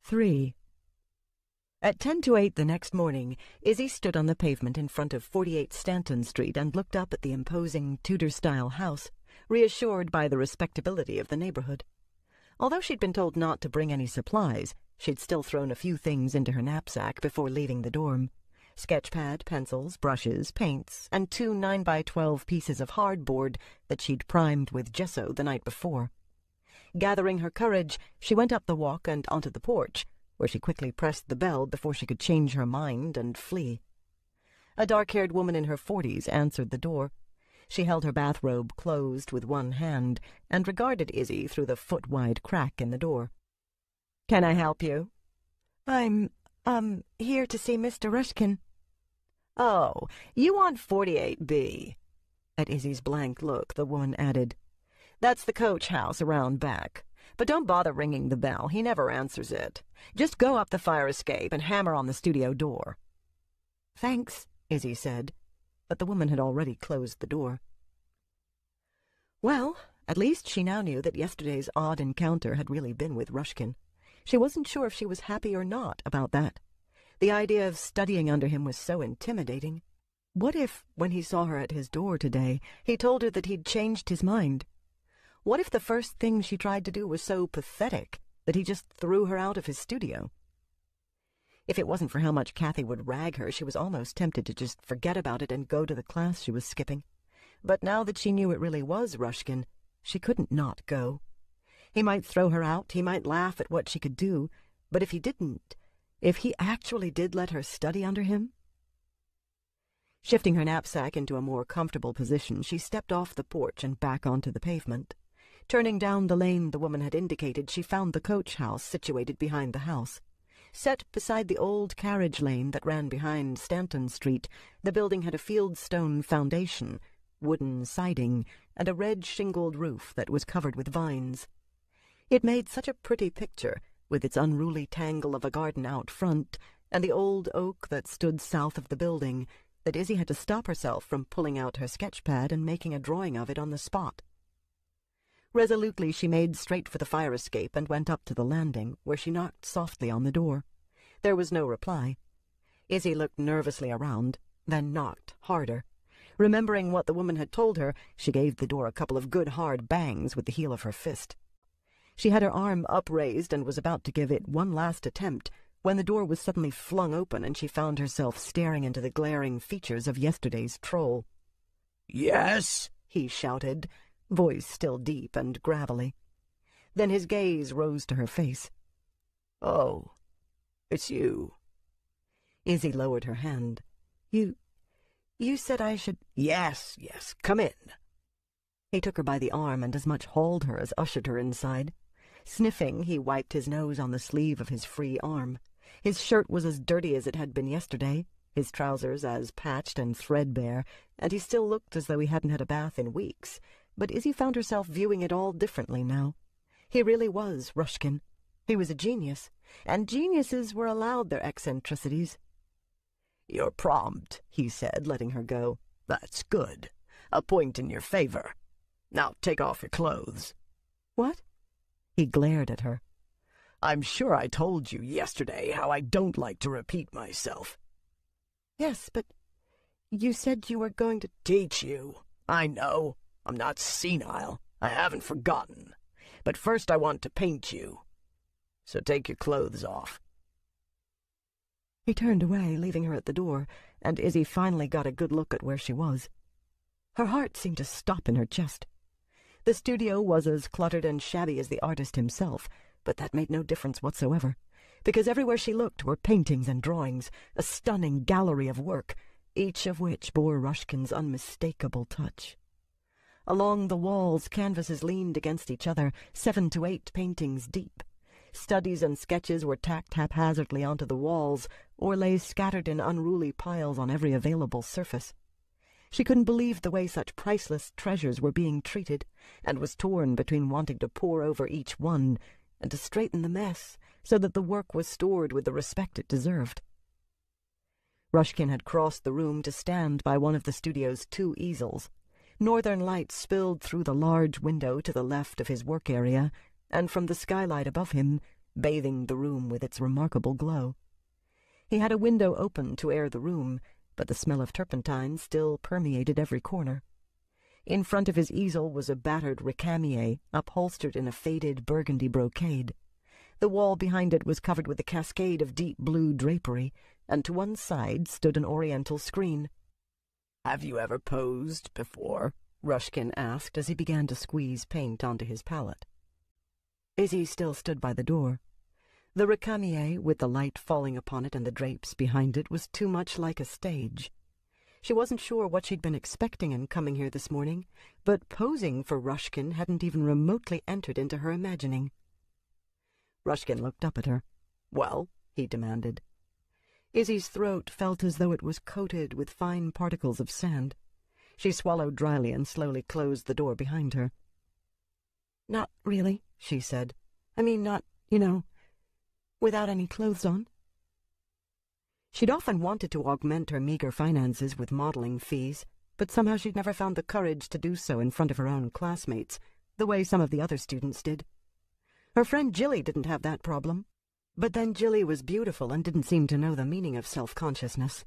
3. At 7:50 the next morning, Izzy stood on the pavement in front of 48 Stanton Street and looked up at the imposing Tudor-style house, reassured by the respectability of the neighborhood. Although she'd been told not to bring any supplies, she'd still thrown a few things into her knapsack before leaving the dorm. Sketchpad, pencils, brushes, paints, and 2 9x12 pieces of hardboard that she'd primed with gesso the night before. Gathering her courage, she went up the walk and onto the porch, where she quickly pressed the bell before she could change her mind and flee. A dark-haired woman in her 40s answered the door. She held her bathrobe closed with one hand and regarded Izzy through the foot-wide crack in the door. "Can I help you?" I'm here to see Mr. Rushkin." "Oh, you want 48B." At Izzy's blank look, the woman added, "That's the coach house around back. But don't bother ringing the bell. He never answers it. Just go up the fire escape and hammer on the studio door." "Thanks," Izzy said, but the woman had already closed the door. Well, at least she now knew that yesterday's odd encounter had really been with Rushkin. She wasn't sure if she was happy or not about that. The idea of studying under him was so intimidating. What if, when he saw her at his door today, he told her that he'd changed his mind? What if the first thing she tried to do was so pathetic that he just threw her out of his studio? If it wasn't for how much Kathy would rag her, she was almost tempted to just forget about it and go to the class she was skipping. But now that she knew it really was Rushkin, she couldn't not go. He might throw her out, he might laugh at what she could do, but if he didn't, if he actually did let her study under him? Shifting her knapsack into a more comfortable position, she stepped off the porch and back onto the pavement. Turning down the lane the woman had indicated, she found the coach house situated behind the house. Set beside the old carriage lane that ran behind Stanton Street, the building had a fieldstone foundation, wooden siding, and a red-shingled roof that was covered with vines. It made such a pretty picture, with its unruly tangle of a garden out front and the old oak that stood south of the building, that Izzy had to stop herself from pulling out her sketch-pad and making a drawing of it on the spot. Resolutely she made straight for the fire escape and went up to the landing, where she knocked softly on the door. There was no reply. Izzy looked nervously around, then knocked harder. Remembering what the woman had told her, she gave the door a couple of good hard bangs with the heel of her fist. She had her arm upraised and was about to give it one last attempt when the door was suddenly flung open and she found herself staring into the glaring features of yesterday's troll. "Yes?" he shouted, voice still deep and gravelly. Then his gaze rose to her face. "Oh, it's you." Izzy lowered her hand. You said I should—" Yes, come in." He took her by the arm and as much hauled her as ushered her inside. Sniffing, he wiped his nose on the sleeve of his free arm. His shirt was as dirty as it had been yesterday, his trousers as patched and threadbare, and he still looked as though he hadn't had a bath in weeks. But Izzy found herself viewing it all differently now. He really was Rushkin. He was a genius, and geniuses were allowed their eccentricities. "You're prompt," he said, letting her go. "That's good. A point in your favor. Now take off your clothes." "What?" He glared at her. "I'm sure I told you yesterday how I don't like to repeat myself." "Yes, but you said you were going to—" "Teach you. I know. I'm not senile. I haven't forgotten. But first I want to paint you. So take your clothes off." He turned away, leaving her at the door, and Izzy finally got a good look at where she was. Her heart seemed to stop in her chest. The studio was as cluttered and shabby as the artist himself, but that made no difference whatsoever, because everywhere she looked were paintings and drawings, a stunning gallery of work, each of which bore Rushkin's unmistakable touch. Along the walls, canvases leaned against each other, 7 to 8 paintings deep. Studies and sketches were tacked haphazardly onto the walls, or lay scattered in unruly piles on every available surface. She couldn't believe the way such priceless treasures were being treated, and was torn between wanting to pore over each one and to straighten the mess so that the work was stored with the respect it deserved. Rushkin had crossed the room to stand by one of the studio's 2 easels. Northern light spilled through the large window to the left of his work area, and from the skylight above him, bathing the room with its remarkable glow. He had a window open to air the room, but the smell of turpentine still permeated every corner. In front of his easel was a battered ricamier, upholstered in a faded burgundy brocade. The wall behind it was covered with a cascade of deep blue drapery, and to one side stood an oriental screen. "Have you ever posed before?" Rushkin asked as he began to squeeze paint onto his palette. Izzy still stood by the door. The ricamier, with the light falling upon it and the drapes behind it, was too much like a stage. She wasn't sure what she'd been expecting in coming here this morning, but posing for Rushkin hadn't even remotely entered into her imagining. Rushkin looked up at her. "Well?" he demanded. Izzy's throat felt as though it was coated with fine particles of sand. She swallowed dryly and slowly closed the door behind her. "Not really," she said. "I mean, not, without any clothes on." She'd often wanted to augment her meager finances with modeling fees, but somehow she'd never found the courage to do so in front of her own classmates, the way some of the other students did. Her friend Jilly didn't have that problem, but then Jilly was beautiful and didn't seem to know the meaning of self-consciousness.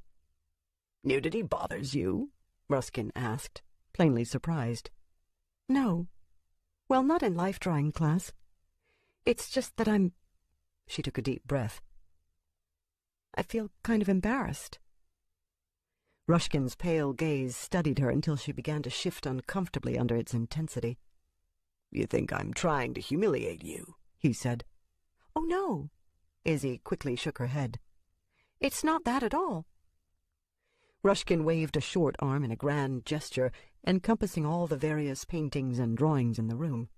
Nudity bothers you? Ruskin asked, plainly surprised. No. Well, not in life drawing class. It's just that She took a deep breath. I feel kind of embarrassed. Ruskin's pale gaze studied her until she began to shift uncomfortably under its intensity. You think I'm trying to humiliate you? He said. Oh, no. Izzy quickly shook her head. It's not that at all. Ruskin waved a short arm in a grand gesture, encompassing all the various paintings and drawings in the room.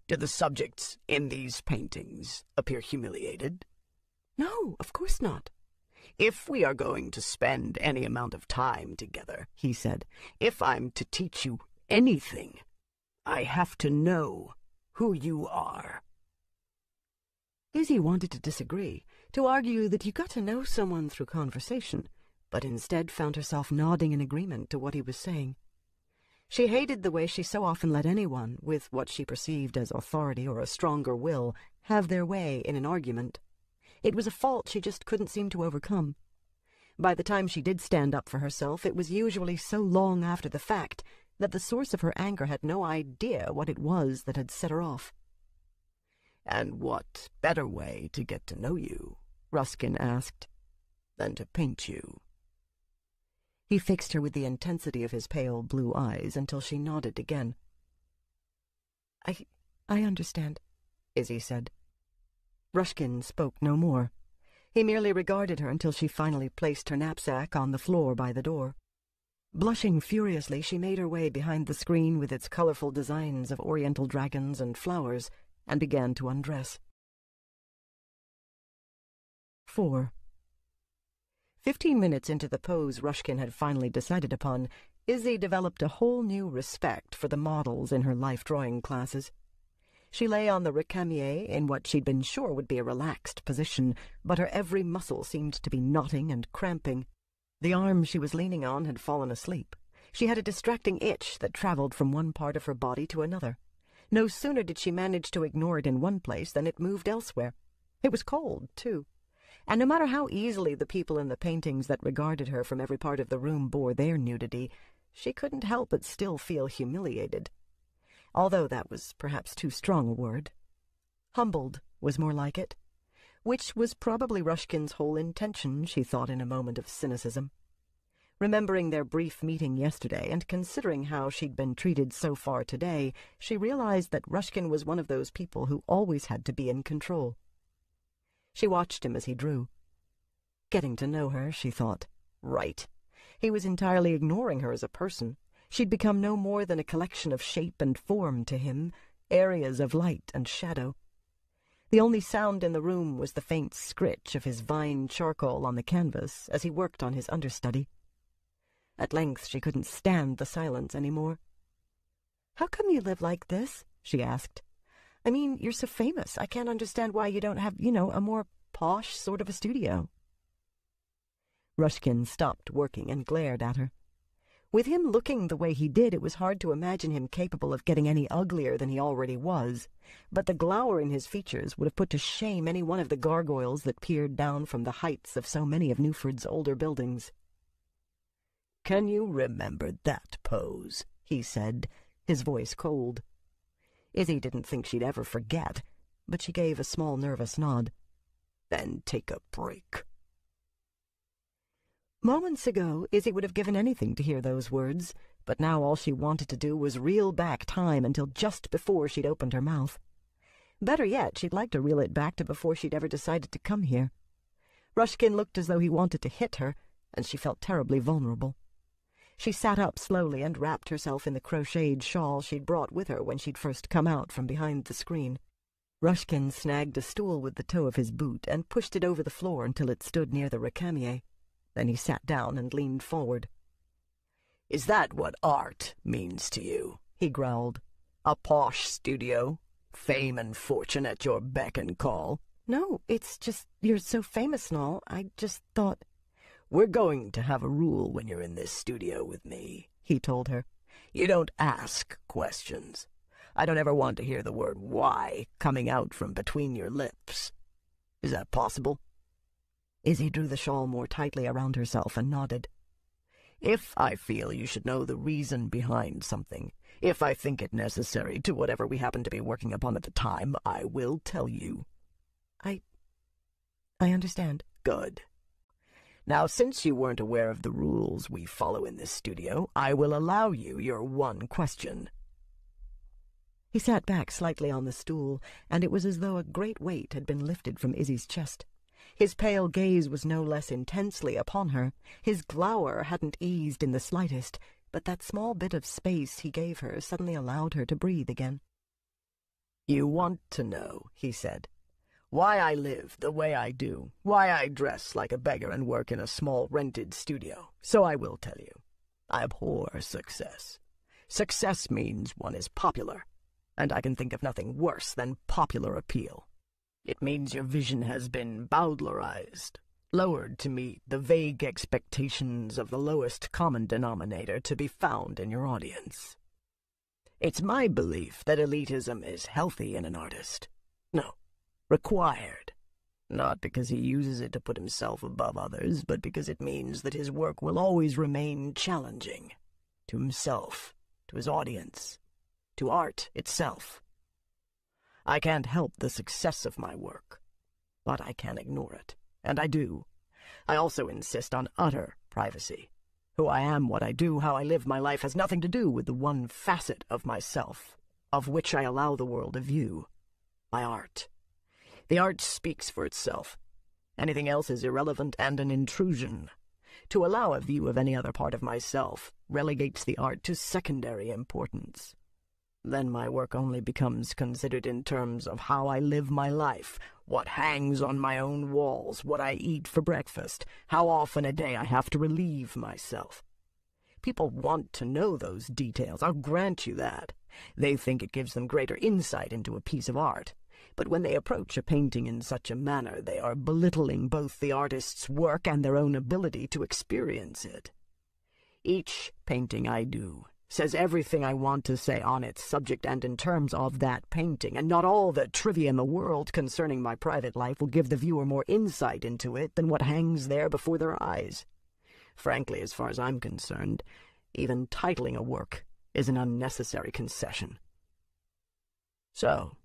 Do the subjects in these paintings appear humiliated? No, of course not. If we are going to spend any amount of time together, he said, if I'm to teach you anything, I have to know who you are. Izzy wanted to disagree, to argue that you got to know someone through conversation, but instead found herself nodding in agreement to what he was saying. She hated the way she so often let anyone, with what she perceived as authority or a stronger will, have their way in an argument. It was a fault she just couldn't seem to overcome. By the time she did stand up for herself, it was usually so long after the fact that the source of her anger had no idea what it was that had set her off. And what better way to get to know you, Ruskin asked, than to paint you? He fixed her with the intensity of his pale blue eyes until she nodded again. I understand, Izzy said. Ruskin spoke no more. He merely regarded her until she finally placed her knapsack on the floor by the door. Blushing furiously, she made her way behind the screen with its colorful designs of oriental dragons and flowers and began to undress. 4. 15 minutes into the pose Ruskin had finally decided upon, Izzy developed a whole new respect for the models in her life-drawing classes. She lay on the recamier in what she'd been sure would be a relaxed position, but her every muscle seemed to be knotting and cramping. The arm she was leaning on had fallen asleep. She had a distracting itch that traveled from one part of her body to another. No sooner did she manage to ignore it in one place than it moved elsewhere. It was cold, too. And no matter how easily the people in the paintings that regarded her from every part of the room bore their nudity, she couldn't help but still feel humiliated. Although that was perhaps too strong a word. Humbled was more like it, which was probably Ruskin's whole intention, she thought in a moment of cynicism. Remembering their brief meeting yesterday and considering how she'd been treated so far today, she realized that Ruskin was one of those people who always had to be in control. She watched him as he drew. Getting to know her, she thought. Right. He was entirely ignoring her as a person. She'd become no more than a collection of shape and form to him, areas of light and shadow. The only sound in the room was the faint scritch of his vine charcoal on the canvas as he worked on his understudy. At length she couldn't stand the silence any more. "How come you live like this?" she asked. "I mean, you're so famous. I can't understand why you don't have, a more posh sort of a studio." Ruskin stopped working and glared at her. With him looking the way he did, it was hard to imagine him capable of getting any uglier than he already was, but the glower in his features would have put to shame any one of the gargoyles that peered down from the heights of so many of Newford's older buildings. "Can you remember that pose?" he said, his voice cold. Izzy didn't think she'd ever forget, but she gave a small nervous nod. "Then take a break." Moments ago, Izzy would have given anything to hear those words, but now all she wanted to do was reel back time until just before she'd opened her mouth. Better yet, she'd like to reel it back to before she'd ever decided to come here. Ruskin looked as though he wanted to hit her, and she felt terribly vulnerable. She sat up slowly and wrapped herself in the crocheted shawl she'd brought with her when she'd first come out from behind the screen. Ruskin snagged a stool with the toe of his boot and pushed it over the floor until it stood near the recamier. Then he sat down and leaned forward. "Is that what art means to you?" he growled. "A posh studio? Fame and fortune at your beck and call?" "No, it's just you're so famous and all. I just thought—" "We're going to have a rule when you're in this studio with me," he told her. "You don't ask questions. I don't ever want to hear the word 'why' coming out from between your lips. Is that possible?" Izzy drew the shawl more tightly around herself and nodded. If I feel you should know the reason behind something, if I think it necessary to whatever we happen to be working upon at the time, I will tell you." I understand." "Good. Now, since you weren't aware of the rules we follow in this studio, I will allow you your one question." He sat back slightly on the stool, and it was as though a great weight had been lifted from Izzy's chest. His pale gaze was no less intensely upon her. His glower hadn't eased in the slightest, but that small bit of space he gave her suddenly allowed her to breathe again. "You want to know," he said, "why I live the way I do, why I dress like a beggar and work in a small rented studio. So I will tell you. I abhor success. Success means one is popular, and I can think of nothing worse than popular appeal. It means your vision has been bowdlerized, lowered to meet the vague expectations of the lowest common denominator to be found in your audience. It's my belief that elitism is healthy in an artist. No, required. Not because he uses it to put himself above others, but because it means that his work will always remain challenging. To himself, to his audience, to art itself. I can't help the success of my work, but I can ignore it, and I do. I also insist on utter privacy. Who I am, what I do, how I live my life has nothing to do with the one facet of myself, of which I allow the world a view. My art. The art speaks for itself. Anything else is irrelevant and an intrusion. To allow a view of any other part of myself relegates the art to secondary importance. Then my work only becomes considered in terms of how I live my life, what hangs on my own walls, what I eat for breakfast, how often a day I have to relieve myself. People want to know those details, I'll grant you that. They think it gives them greater insight into a piece of art. But when they approach a painting in such a manner, they are belittling both the artist's work and their own ability to experience it. Each painting I do says everything I want to say on its subject and in terms of that painting, and not all the trivia in the world concerning my private life will give the viewer more insight into it than what hangs there before their eyes. Frankly, as far as I'm concerned, even titling a work is an unnecessary concession. So,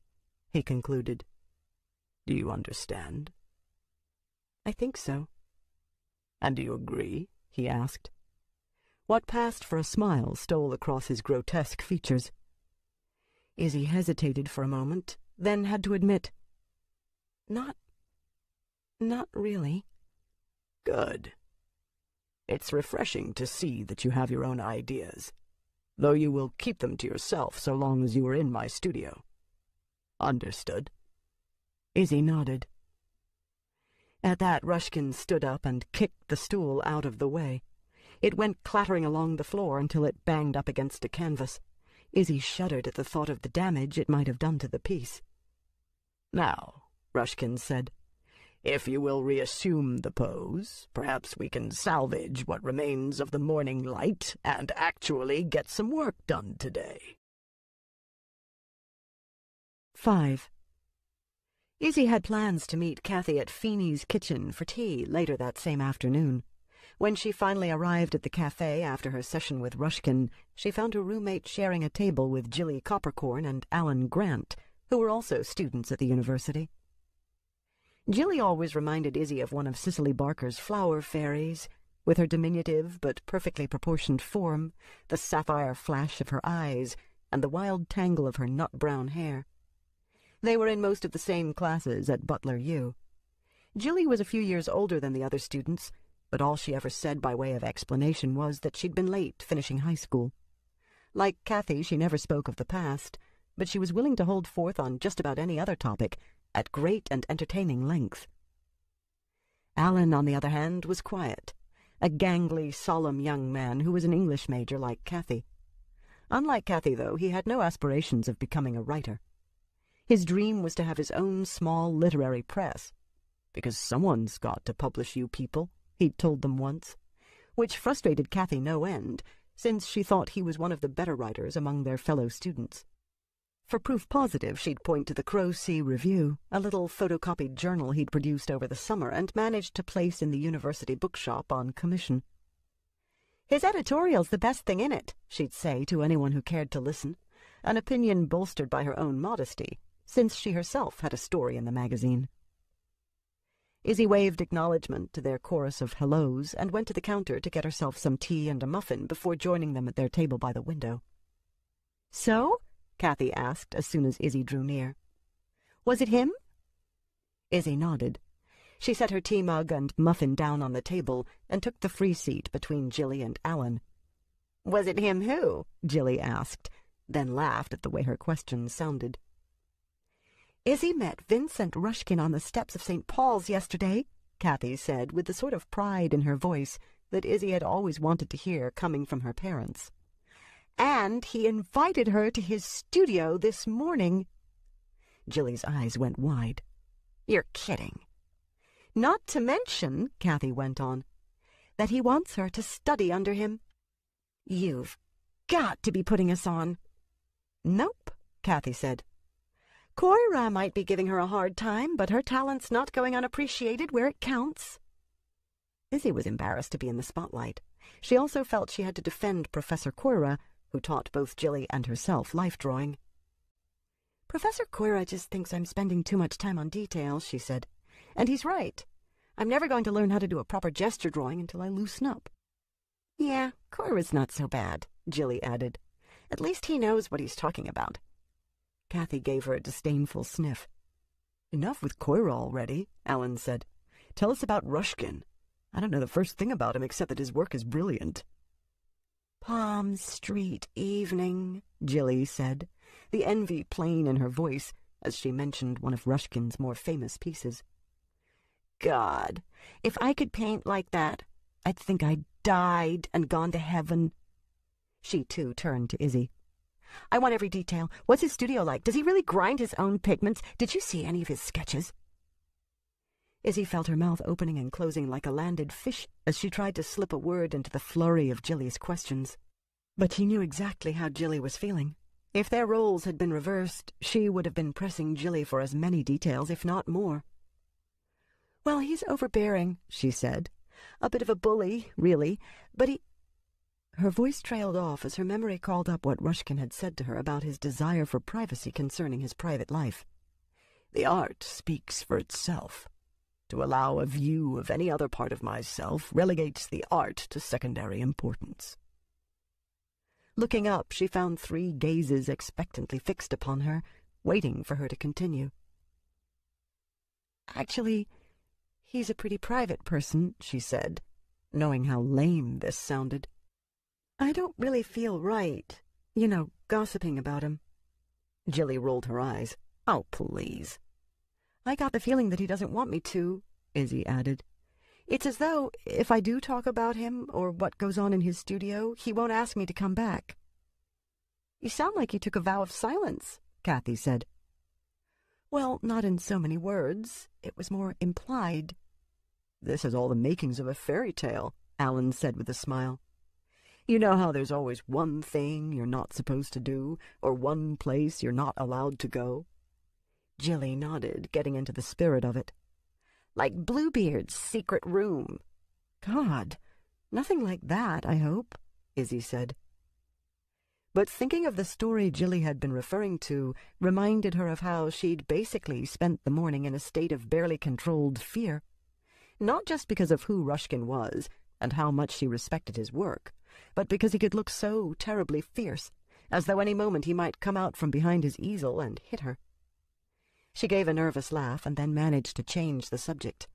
he concluded, do you understand? I think so. And do you agree? He asked. What passed for a smile stole across his grotesque features. Izzy hesitated for a moment, then had to admit, Not really. Good. It's refreshing to see that you have your own ideas, though you will keep them to yourself so long as you are in my studio. Understood? Izzy nodded. At that, Rushkin stood up and kicked the stool out of the way. It went clattering along the floor until it banged up against a canvas. Izzy shuddered at the thought of the damage it might have done to the piece. Now, Rushkin said, if you will reassume the pose, perhaps we can salvage what remains of the morning light and actually get some work done today. 5. Izzy had plans to meet Kathy at Feeney's kitchen for tea later that same afternoon. When she finally arrived at the cafe after her session with Rushkin, she found her roommate sharing a table with Jilly Coppercorn and Alan Grant, who were also students at the university. Jilly always reminded Izzy of one of Cicely Barker's flower fairies, with her diminutive but perfectly proportioned form, the sapphire flash of her eyes, and the wild tangle of her nut-brown hair. They were in most of the same classes at Butler U. Jilly was a few years older than the other students, but all she ever said by way of explanation was that she'd been late finishing high school. Like Kathy, she never spoke of the past, but she was willing to hold forth on just about any other topic at great and entertaining length. Alan, on the other hand, was quiet, a gangly, solemn young man who was an English major like Kathy. Unlike Kathy, though, he had no aspirations of becoming a writer. His dream was to have his own small literary press, because someone's got to publish you people, he'd told them once, which frustrated Kathy no end, since she thought he was one of the better writers among their fellow students. For proof positive, she'd point to the Crow Sea Review, a little photocopied journal he'd produced over the summer and managed to place in the university bookshop on commission. His editorial's the best thing in it, she'd say to anyone who cared to listen, an opinion bolstered by her own modesty, since she herself had a story in the magazine. Izzy waved acknowledgment to their chorus of hellos and went to the counter to get herself some tea and a muffin before joining them at their table by the window. "So?" Kathy asked as soon as Izzy drew near. "Was it him?" Izzy nodded. She set her tea mug and muffin down on the table and took the free seat between Jilly and Alan. "Was it him who?" Jilly asked, then laughed at the way her question sounded. "Izzy met Vincent Rushkin on the steps of St. Paul's yesterday," Kathy said, with the sort of pride in her voice that Izzy had always wanted to hear coming from her parents. "And he invited her to his studio this morning." Jilly's eyes went wide. "You're kidding." "Not to mention," Kathy went on, "that he wants her to study under him." "You've got to be putting us on." "Nope," Kathy said. "Koira might be giving her a hard time, but her talent's not going unappreciated where it counts." Izzy was embarrassed to be in the spotlight. She also felt she had to defend Professor Koira, who taught both Jilly and herself life drawing. "Professor Koira just thinks I'm spending too much time on details," she said. "And he's right. I'm never going to learn how to do a proper gesture drawing until I loosen up." "Yeah, Koira's not so bad," Jilly added. "At least he knows what he's talking about." Kathy gave her a disdainful sniff. "Enough with Koira already," Alan said. "Tell us about Rushkin. I don't know the first thing about him except that his work is brilliant." "Palm Street Evening," Jilly said, the envy plain in her voice as she mentioned one of Rushkin's more famous pieces. "God, if I could paint like that, I'd think I'd died and gone to heaven." She, too, turned to Izzy. "I want every detail. What's his studio like? Does he really grind his own pigments? Did you see any of his sketches?" Izzy felt her mouth opening and closing like a landed fish as she tried to slip a word into the flurry of Jilly's questions. But she knew exactly how Jilly was feeling. If their roles had been reversed, she would have been pressing Jilly for as many details, if not more. "Well, he's overbearing," she said. "A bit of a bully, really, but he—" Her voice trailed off as her memory called up what Rushkin had said to her about his desire for privacy concerning his private life. "The art speaks for itself. To allow a view of any other part of myself relegates the art to secondary importance." Looking up, she found 3 gazes expectantly fixed upon her, waiting for her to continue. "Actually, he's a pretty private person," she said, knowing how lame this sounded. "I don't really feel right, gossiping about him." Jilly rolled her eyes. "Oh, please." "I got the feeling that he doesn't want me to," Izzy added. "It's as though, if I do talk about him or what goes on in his studio, he won't ask me to come back." "You sound like you took a vow of silence," Kathy said. "Well, not in so many words. It was more implied." "This has all the makings of a fairy tale," Alan said with a smile. "You know how there's always one thing you're not supposed to do, or one place you're not allowed to go?" Jilly nodded, getting into the spirit of it. "Like Bluebeard's secret room." "God, nothing like that, I hope," Izzy said. But thinking of the story Jilly had been referring to reminded her of how she'd basically spent the morning in a state of barely controlled fear. Not just because of who Rushkin was and how much she respected his work, but because he could look so terribly fierce, as though any moment he might come out from behind his easel and hit her. She gave a nervous laugh and then managed to change the subject.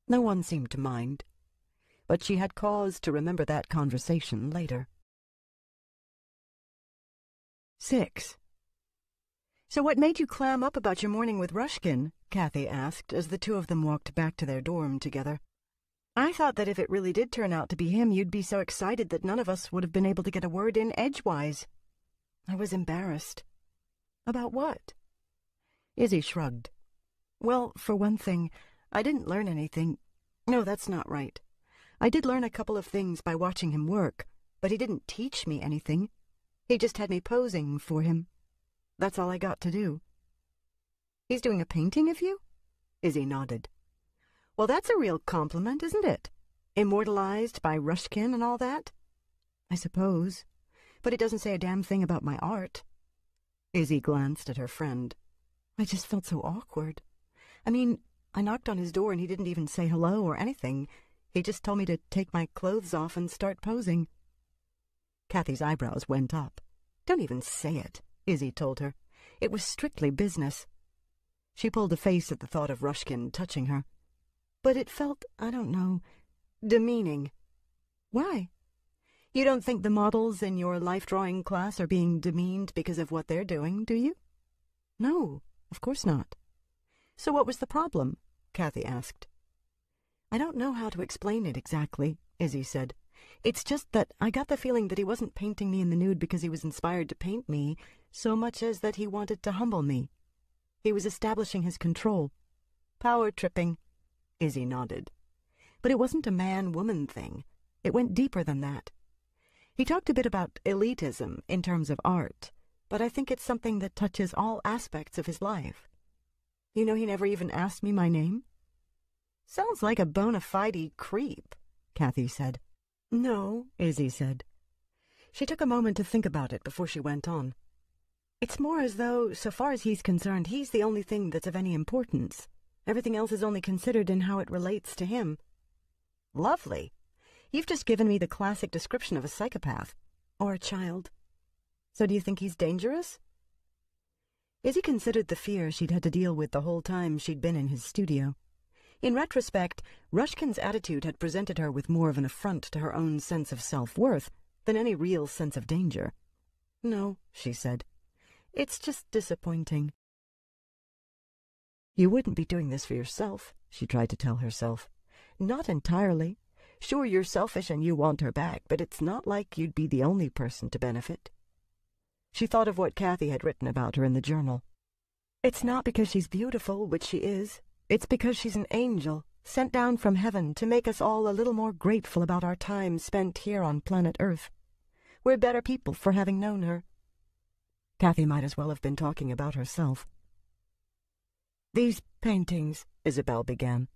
No one seemed to mind, but she had cause to remember that conversation later. 6. "So what made you clam up about your morning with Rushkin?" Kathy asked as the two of them walked back to their dorm together. "I thought that if it really did turn out to be him, you'd be so excited that none of us would have been able to get a word in edgewise." "I was embarrassed." "About what?" Izzy shrugged. "Well, for one thing, I didn't learn anything. No, that's not right. I did learn a couple of things by watching him work, but he didn't teach me anything. He just had me posing for him. That's all I got to do." "He's doing a painting of you?" Izzy nodded. "Well, that's a real compliment, isn't it? Immortalized by Rushkin and all that?" I suppose. But it doesn't say a damn thing about my art. Izzy glanced at her friend. I just felt so awkward. I mean, I knocked on his door and he didn't even say hello or anything. He just told me to take my clothes off and start posing. Kathy's eyebrows went up. Don't even say it, Izzy told her. It was strictly business. She pulled a face at the thought of Rushkin touching her. But it felt, I don't know, demeaning. Why? You don't think the models in your life-drawing class are being demeaned because of what they're doing, do you? No, of course not. So what was the problem? Kathy asked. I don't know how to explain it exactly, Izzy said. It's just that I got the feeling that he wasn't painting me in the nude because he was inspired to paint me, so much as that he wanted to humble me. He was establishing his control. Power tripping. Izzy nodded. But it wasn't a man-woman thing. It went deeper than that. He talked a bit about elitism in terms of art, but I think it's something that touches all aspects of his life. You know, he never even asked me my name. Sounds like a bona fide creep, Kathy said. No, Izzy said. She took a moment to think about it before she went on. It's more as though, so far as he's concerned, he's the only thing that's of any importance. Everything else is only considered in how it relates to him. Lovely. You've just given me the classic description of a psychopath. Or a child. So do you think he's dangerous? Izzy considered the fear she'd had to deal with the whole time she'd been in his studio. In retrospect, Rushkin's attitude had presented her with more of an affront to her own sense of self-worth than any real sense of danger. No, she said. It's just disappointing. You wouldn't be doing this for yourself, she tried to tell herself. Not entirely. Sure, you're selfish and you want her back, but it's not like you'd be the only person to benefit. She thought of what Kathy had written about her in the journal. It's not because she's beautiful, which she is. It's because she's an angel, sent down from heaven to make us all a little more grateful about our time spent here on planet Earth. We're better people for having known her. Kathy might as well have been talking about herself. These paintings, Isabel began.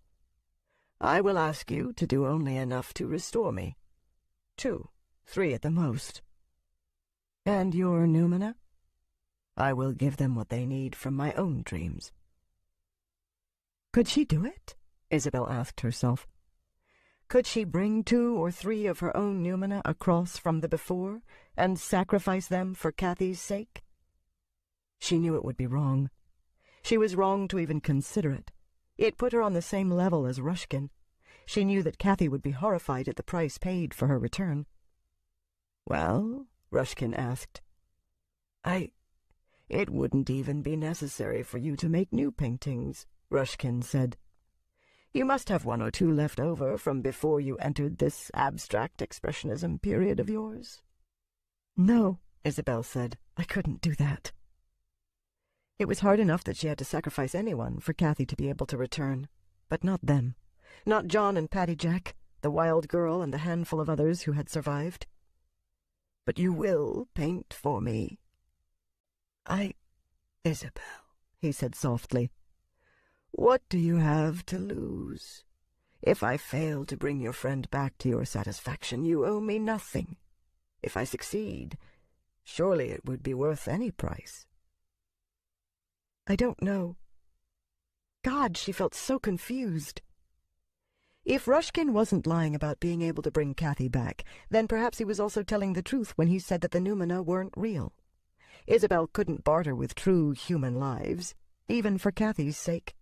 I will ask you to do only enough to restore me. 2, 3 at the most. And your noumena? I will give them what they need from my own dreams. Could she do it? Isabel asked herself. Could she bring 2 or 3 of her own noumena across from the before and sacrifice them for Kathy's sake? She knew it would be wrong. She was wrong to even consider it. It put her on the same level as Rushkin. She knew that Kathy would be horrified at the price paid for her return. Well, Rushkin asked. It wouldn't even be necessary for you to make new paintings, Rushkin said. You must have 1 or 2 left over from before you entered this abstract expressionism period of yours. No, Isabel said. I couldn't do that. It was hard enough that she had to sacrifice anyone for Kathy to be able to return, but not them. Not John and Patty Jack, the wild girl and the handful of others who had survived. But you will paint for me. Isabel, he said softly, what do you have to lose? If I fail to bring your friend back to your satisfaction, you owe me nothing. If I succeed, surely it would be worth any price. I don't know. God, she felt so confused. If Rushkin wasn't lying about being able to bring Kathy back, then perhaps he was also telling the truth when he said that the noumena weren't real. Isabel couldn't barter with true human lives, even for Kathy's sake.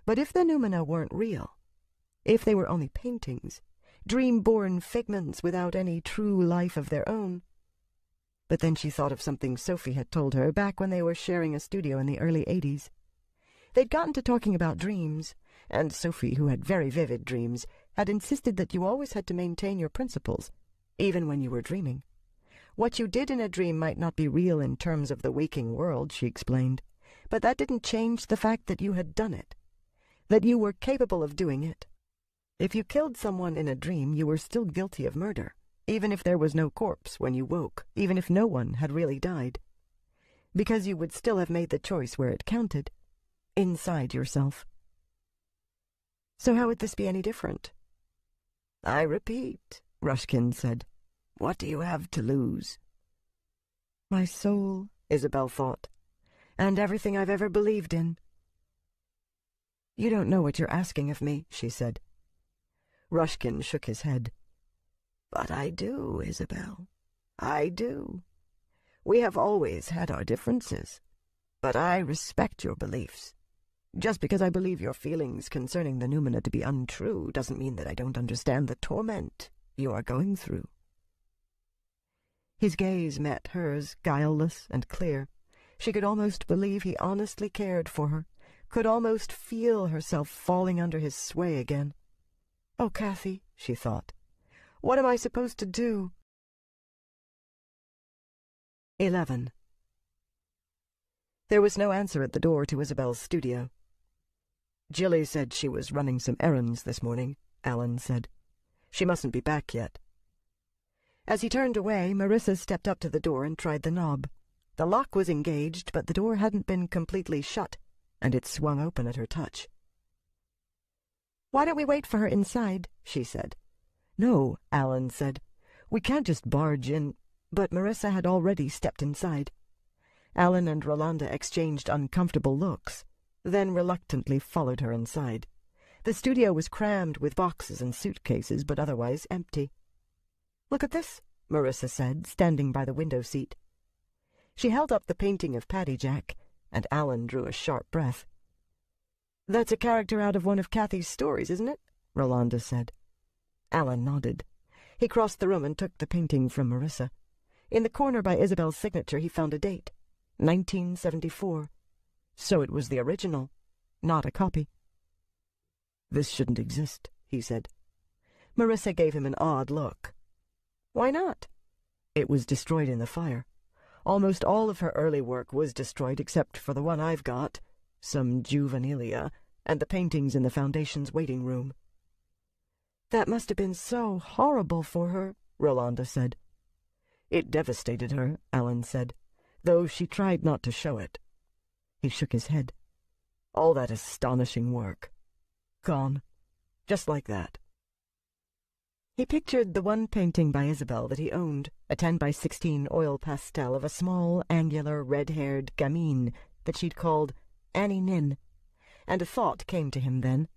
But if the noumena weren't real, if they were only paintings, dream-born figments without any true life of their own. But then she thought of something Sophie had told her back when they were sharing a studio in the early 80s. They'd gotten to talking about dreams, and Sophie, who had very vivid dreams, had insisted that you always had to maintain your principles, even when you were dreaming. What you did in a dream might not be real in terms of the waking world, she explained, but that didn't change the fact that you had done it, that you were capable of doing it. If you killed someone in a dream, you were still guilty of murder, even if there was no corpse when you woke, even if no one had really died, because you would still have made the choice where it counted, inside yourself. So how would this be any different? I repeat, Rushkin said, What do you have to lose? My soul, Isabel thought, and everything I've ever believed in. You don't know what you're asking of me, she said. Rushkin shook his head. But I do, Isabel. I do. We have always had our differences, but I respect your beliefs. Just because I believe your feelings concerning the Numina to be untrue doesn't mean that I don't understand the torment you are going through. His gaze met hers, guileless and clear. She could almost believe he honestly cared for her, could almost feel herself falling under his sway again. Oh, Kathy, she thought, what am I supposed to do? 11. There was no answer at the door to Isabel's studio. Jilly said she was running some errands this morning, Alan said. She mustn't be back yet. As he turned away, Marissa stepped up to the door and tried the knob. The lock was engaged, but the door hadn't been completely shut, and it swung open at her touch. "Why don't we wait for her inside?" she said. "No," Alan said. "We can't just barge in." But Marissa had already stepped inside. Alan and Rolanda exchanged uncomfortable looks, then reluctantly followed her inside. The studio was crammed with boxes and suitcases, but otherwise empty. "Look at this," Marissa said, standing by the window seat. She held up the painting of Paddy Jack, and Alan drew a sharp breath. "That's a character out of one of Kathy's stories, isn't it?" Rolanda said. Alan nodded. He crossed the room and took the painting from Marissa. In the corner by Isabel's signature he found a date, 1974. So it was the original, not a copy. "This shouldn't exist," he said. Marissa gave him an odd look. "Why not?" "It was destroyed in the fire. Almost all of her early work was destroyed except for the one I've got, some juvenilia, and the paintings in the Foundation's waiting room." "That must have been so horrible for her," Rolanda said. "It devastated her," Alan said, "though she tried not to show it." He shook his head. "All that astonishing work. Gone. Just like that." He pictured the one painting by Isabel that he owned, a 10x16 oil pastel of a small, angular, red-haired gamine that she'd called Annie Nin, and a thought came to him then.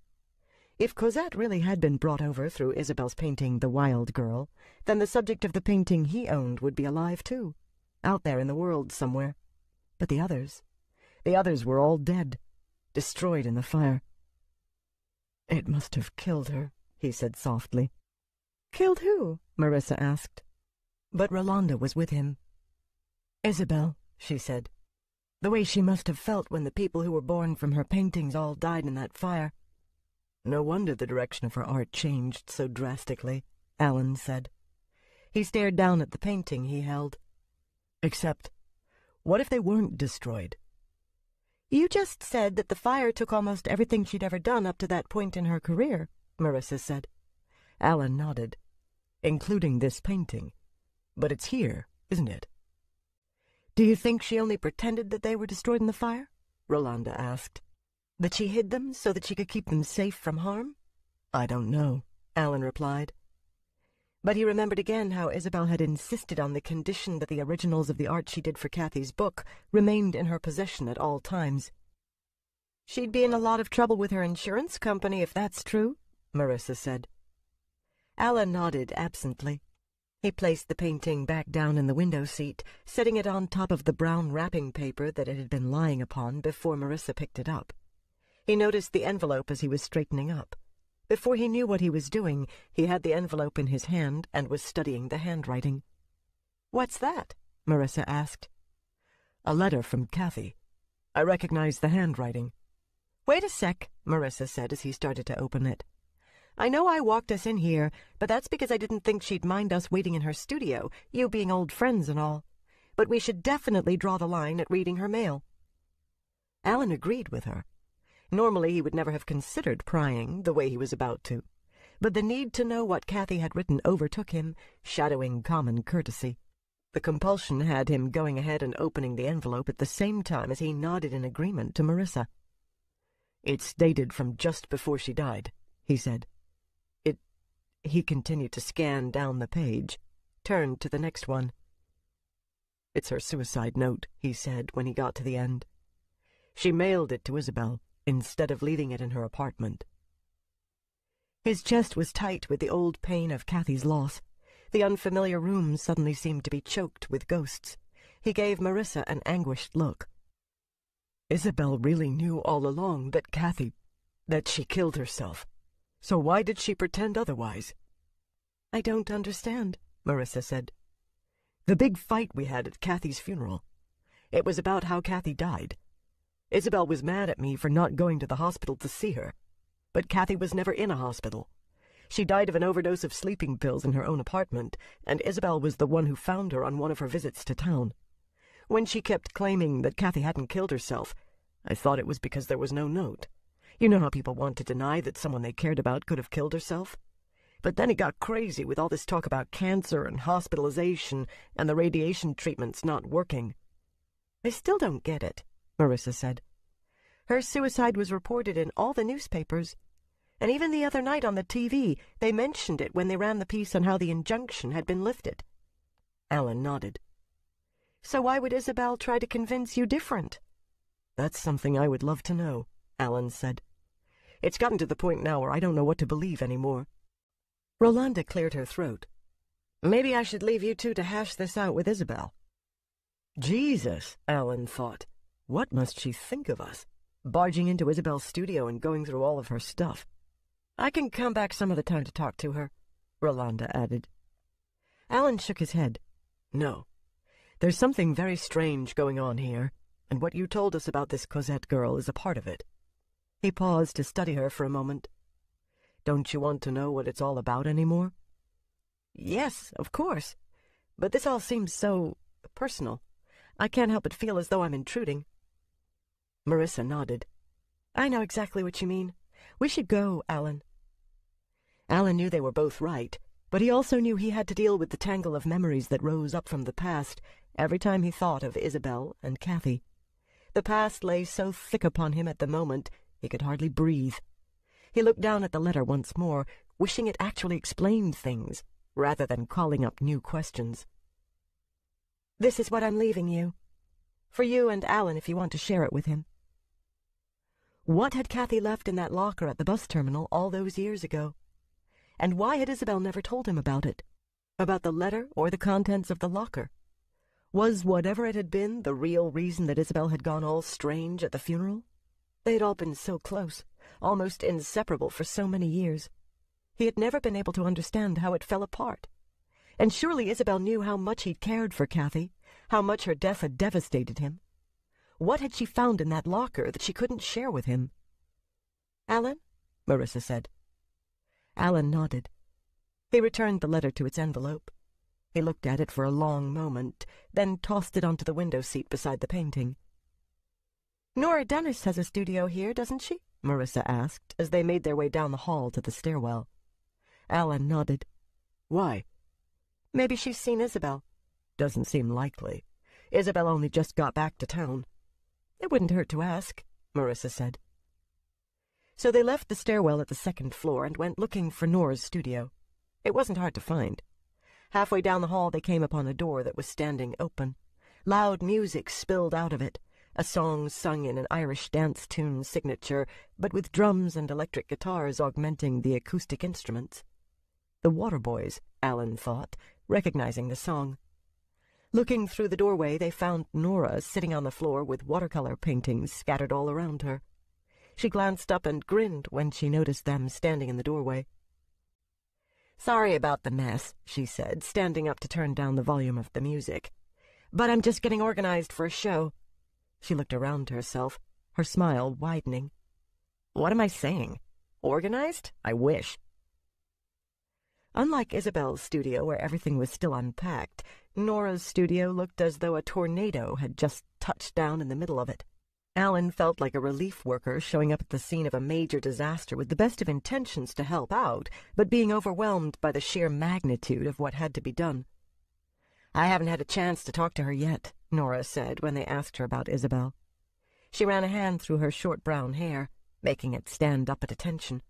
If Cosette really had been brought over through Isabel's painting The Wild Girl, then the subject of the painting he owned would be alive too, out there in the world somewhere. But the others were all dead, destroyed in the fire. "It must have killed her," he said softly. "Killed who?" Marissa asked. But Rolanda was with him. "Isabel," she said, "the way she must have felt when the people who were born from her paintings all died in that fire." "No wonder the direction of her art changed so drastically," Alan said. He stared down at the painting he held. "Except, what if they weren't destroyed?" "You just said that the fire took almost everything she'd ever done up to that point in her career," Marissa said. Alan nodded. "Including this painting. But it's here, isn't it?" "Do you think she only pretended that they were destroyed in the fire?" Rolanda asked. "That she hid them so that she could keep them safe from harm?" "I don't know," Alan replied. But he remembered again how Isabel had insisted on the condition that the originals of the art she did for Kathy's book remained in her possession at all times. "She'd be in a lot of trouble with her insurance company if that's true," Marissa said. Alan nodded absently. He placed the painting back down in the window seat, setting it on top of the brown wrapping paper that it had been lying upon before Marissa picked it up. He noticed the envelope as he was straightening up. Before he knew what he was doing, he had the envelope in his hand and was studying the handwriting. "What's that?" Marissa asked. "A letter from Kathy. I recognize the handwriting." "Wait a sec," Marissa said as he started to open it. "I know I walked us in here, but that's because I didn't think she'd mind us waiting in her studio, you being old friends and all. But we should definitely draw the line at reading her mail." Alan agreed with her. Normally he would never have considered prying the way he was about to, but the need to know what Kathy had written overtook him, shadowing common courtesy. The compulsion had him going ahead and opening the envelope at the same time as he nodded in agreement to Marissa. "It's dated from just before she died," he said. He continued to scan down the page. turned to the next one. "It's her suicide note," he said when he got to the end. "She mailed it to Isabel instead of leaving it in her apartment." His chest was tight with the old pain of Kathy's loss. The unfamiliar room suddenly seemed to be choked with ghosts. He gave Marissa an anguished look. "Isabel really knew all along that she killed herself. So why did she pretend otherwise?" "I don't understand," Marissa said. "The big fight we had at Kathy's funeral. It was about how Kathy died. Isabel was mad at me for not going to the hospital to see her. But Kathy was never in a hospital. She died of an overdose of sleeping pills in her own apartment, and Isabel was the one who found her on one of her visits to town. When she kept claiming that Kathy hadn't killed herself, I thought it was because there was no note. You know how people want to deny that someone they cared about could have killed herself? But then it got crazy with all this talk about cancer and hospitalization and the radiation treatments not working." "I still don't get it," Marissa said. "Her suicide was reported in all the newspapers. And even the other night on the TV, they mentioned it when they ran the piece on how the injunction had been lifted." Alan nodded. "So why would Isabel try to convince you different?" "That's something I would love to know," Alan said. "It's gotten to the point now where I don't know what to believe anymore." Rolanda cleared her throat. "Maybe I should leave you two to hash this out with Isabel." Jesus, Alan thought. What must she think of us? Barging into Isabel's studio and going through all of her stuff. "I can come back some other time to talk to her," Rolanda added. Alan shook his head. "No. There's something very strange going on here, and what you told us about this Cosette girl is a part of it." He paused to study her for a moment. "Don't you want to know what it's all about anymore?" "Yes, of course. But this all seems so personal. I can't help but feel as though I'm intruding." Marissa nodded. "I know exactly what you mean. We should go, Alan." Alan knew they were both right, but he also knew he had to deal with the tangle of memories that rose up from the past every time he thought of Isabel and Kathy. The past lay so thick upon him at the moment he could hardly breathe. He looked down at the letter once more, wishing it actually explained things, rather than calling up new questions. "This is what I'm leaving you. For you and Alan if you want to share it with him." What had Kathy left in that locker at the bus terminal all those years ago? And why had Isabel never told him about it? About the letter or the contents of the locker? Was whatever it had been the real reason that Isabel had gone all strange at the funeral? They had all been so close, almost inseparable for so many years. He had never been able to understand how it fell apart. And surely Isabel knew how much he'd cared for Kathy, how much her death had devastated him. What had she found in that locker that she couldn't share with him? "Alan?" Marissa said. Alan nodded. He returned the letter to its envelope. He looked at it for a long moment, then tossed it onto the window seat beside the painting. "Nora Dennis has a studio here, doesn't she?" Marissa asked as they made their way down the hall to the stairwell. Alan nodded. "Why?" "Maybe she's seen Isabel." "Doesn't seem likely. Isabel only just got back to town." "It wouldn't hurt to ask," Marissa said. So they left the stairwell at the second floor and went looking for Nora's studio. It wasn't hard to find. Halfway down the hall they came upon a door that was standing open. Loud music spilled out of it, a song sung in an Irish dance tune signature, but with drums and electric guitars augmenting the acoustic instruments. The Waterboys, Alan thought, recognizing the song. Looking through the doorway, they found Nora sitting on the floor with watercolor paintings scattered all around her. She glanced up and grinned when she noticed them standing in the doorway. "Sorry about the mess," she said, standing up to turn down the volume of the music. "But I'm just getting organized for a show." She looked around herself, her smile widening. "What am I saying? Organized? I wish." Unlike Isabel's studio, where everything was still unpacked, Nora's studio looked as though a tornado had just touched down in the middle of it. Alan felt like a relief worker showing up at the scene of a major disaster with the best of intentions to help out, but being overwhelmed by the sheer magnitude of what had to be done. "I haven't had a chance to talk to her yet," Nora said when they asked her about Isabel. She ran a hand through her short brown hair, making it stand up at attention.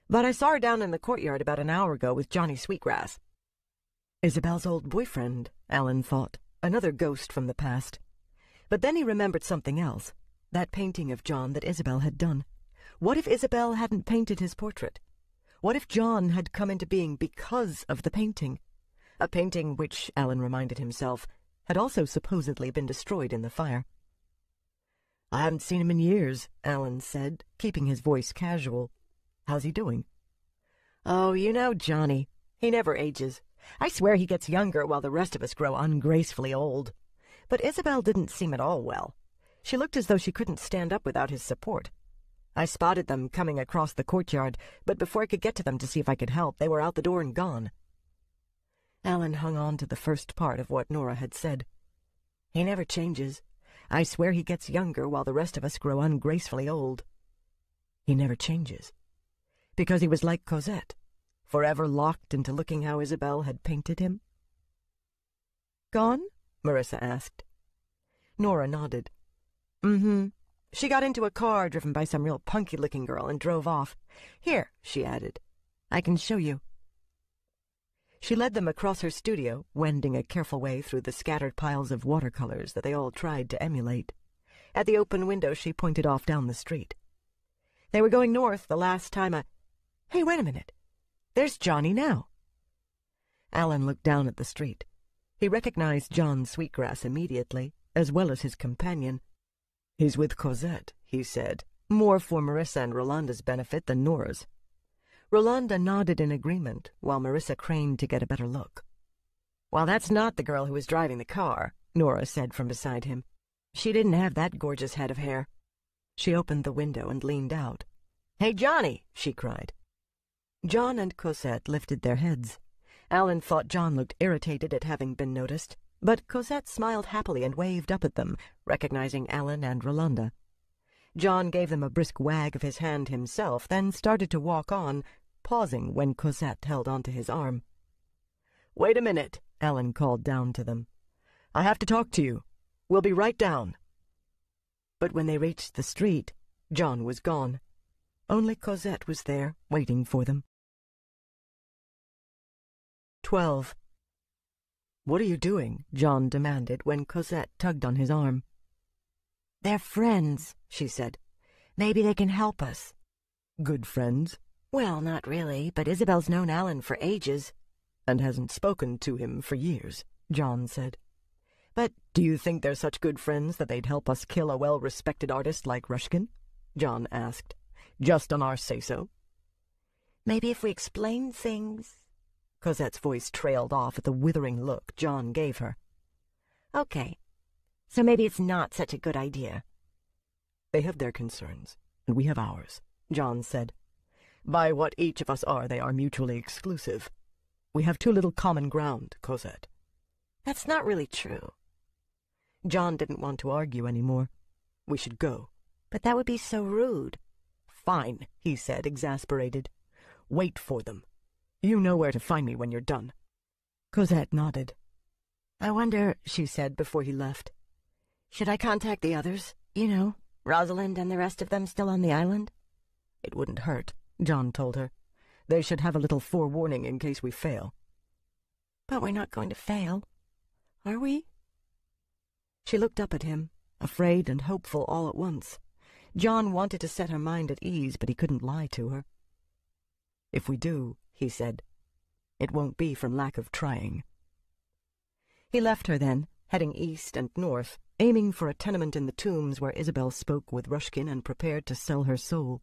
"But I saw her down in the courtyard about an hour ago with Johnny Sweetgrass." Isabel's old boyfriend, Alan thought, another ghost from the past. But then he remembered something else, that painting of John that Isabel had done. What if Isabel hadn't painted his portrait? What if John had come into being because of the painting? A painting which, Alan reminded himself, had also supposedly been destroyed in the fire. "I haven't seen him in years," Alan said, keeping his voice casual. "How's he doing?" "Oh, you know Johnny. He never ages. I swear he gets younger while the rest of us grow ungracefully old." But Isabel didn't seem at all well. She looked as though she couldn't stand up without his support. I spotted them coming across the courtyard, but before I could get to them to see if I could help, they were out the door and gone. Alan hung on to the first part of what Nora had said. "He never changes. I swear he gets younger while the rest of us grow ungracefully old." He never changes. Because he was like Cosette, forever locked into looking how Isabel had painted him. "Gone?" Marissa asked. Nora nodded. "Mm-hmm. She got into a car driven by some real punky-looking girl and drove off. Here," she added. "I can show you." She led them across her studio, wending a careful way through the scattered piles of watercolors that they all tried to emulate. At the open window, she pointed off down the street. "They were going north the last time Hey, wait a minute. There's Johnny now." Alan looked down at the street. He recognized John Sweetgrass immediately, as well as his companion. "He's with Cosette," he said, more for Marissa and Rolanda's benefit than Nora's. Rolanda nodded in agreement, while Marissa craned to get a better look. "Well, that's not the girl who was driving the car," Nora said from beside him. "She didn't have that gorgeous head of hair." She opened the window and leaned out. "Hey, Johnny!" she cried. John and Cosette lifted their heads. Alan thought John looked irritated at having been noticed, but Cosette smiled happily and waved up at them, recognizing Alan and Rolanda. John gave them a brisk wag of his hand himself, then started to walk on, pausing when Cosette held onto his arm. "Wait a minute," Alan called down to them. "I have to talk to you. We'll be right down." But when they reached the street, John was gone. Only Cosette was there, waiting for them. 12. "What are you doing?" John demanded when Cosette tugged on his arm. "They're friends," she said. "Maybe they can help us." "Good friends?" "Well, not really, but Isabel's known Alan for ages." "And hasn't spoken to him for years," John said. "But do you think they're such good friends that they'd help us kill a well-respected artist like Ruskin?" John asked. "Just on our say-so?" "Maybe if we explain things—" Cosette's voice trailed off at the withering look John gave her. "Okay, so maybe it's not such a good idea." "They have their concerns, and we have ours," John said. "By what each of us are, they are mutually exclusive. We have too little common ground, Cosette." "That's not really true." John didn't want to argue anymore. "We should go." "But that would be so rude." "Fine," he said, exasperated. "Wait for them. You know where to find me when you're done." Cosette nodded. "I wonder," she said before he left. "Should I contact the others? You know, Rosalind and the rest of them still on the island?" "It wouldn't hurt," John told her. "They should have a little forewarning in case we fail." "But we're not going to fail, are we?" She looked up at him, afraid and hopeful all at once. John wanted to set her mind at ease, but he couldn't lie to her. "If we do," he said, "it won't be from lack of trying." He left her then, heading east and north, aiming for a tenement in the Tombs where Isabel spoke with Ruskin and prepared to sell her soul.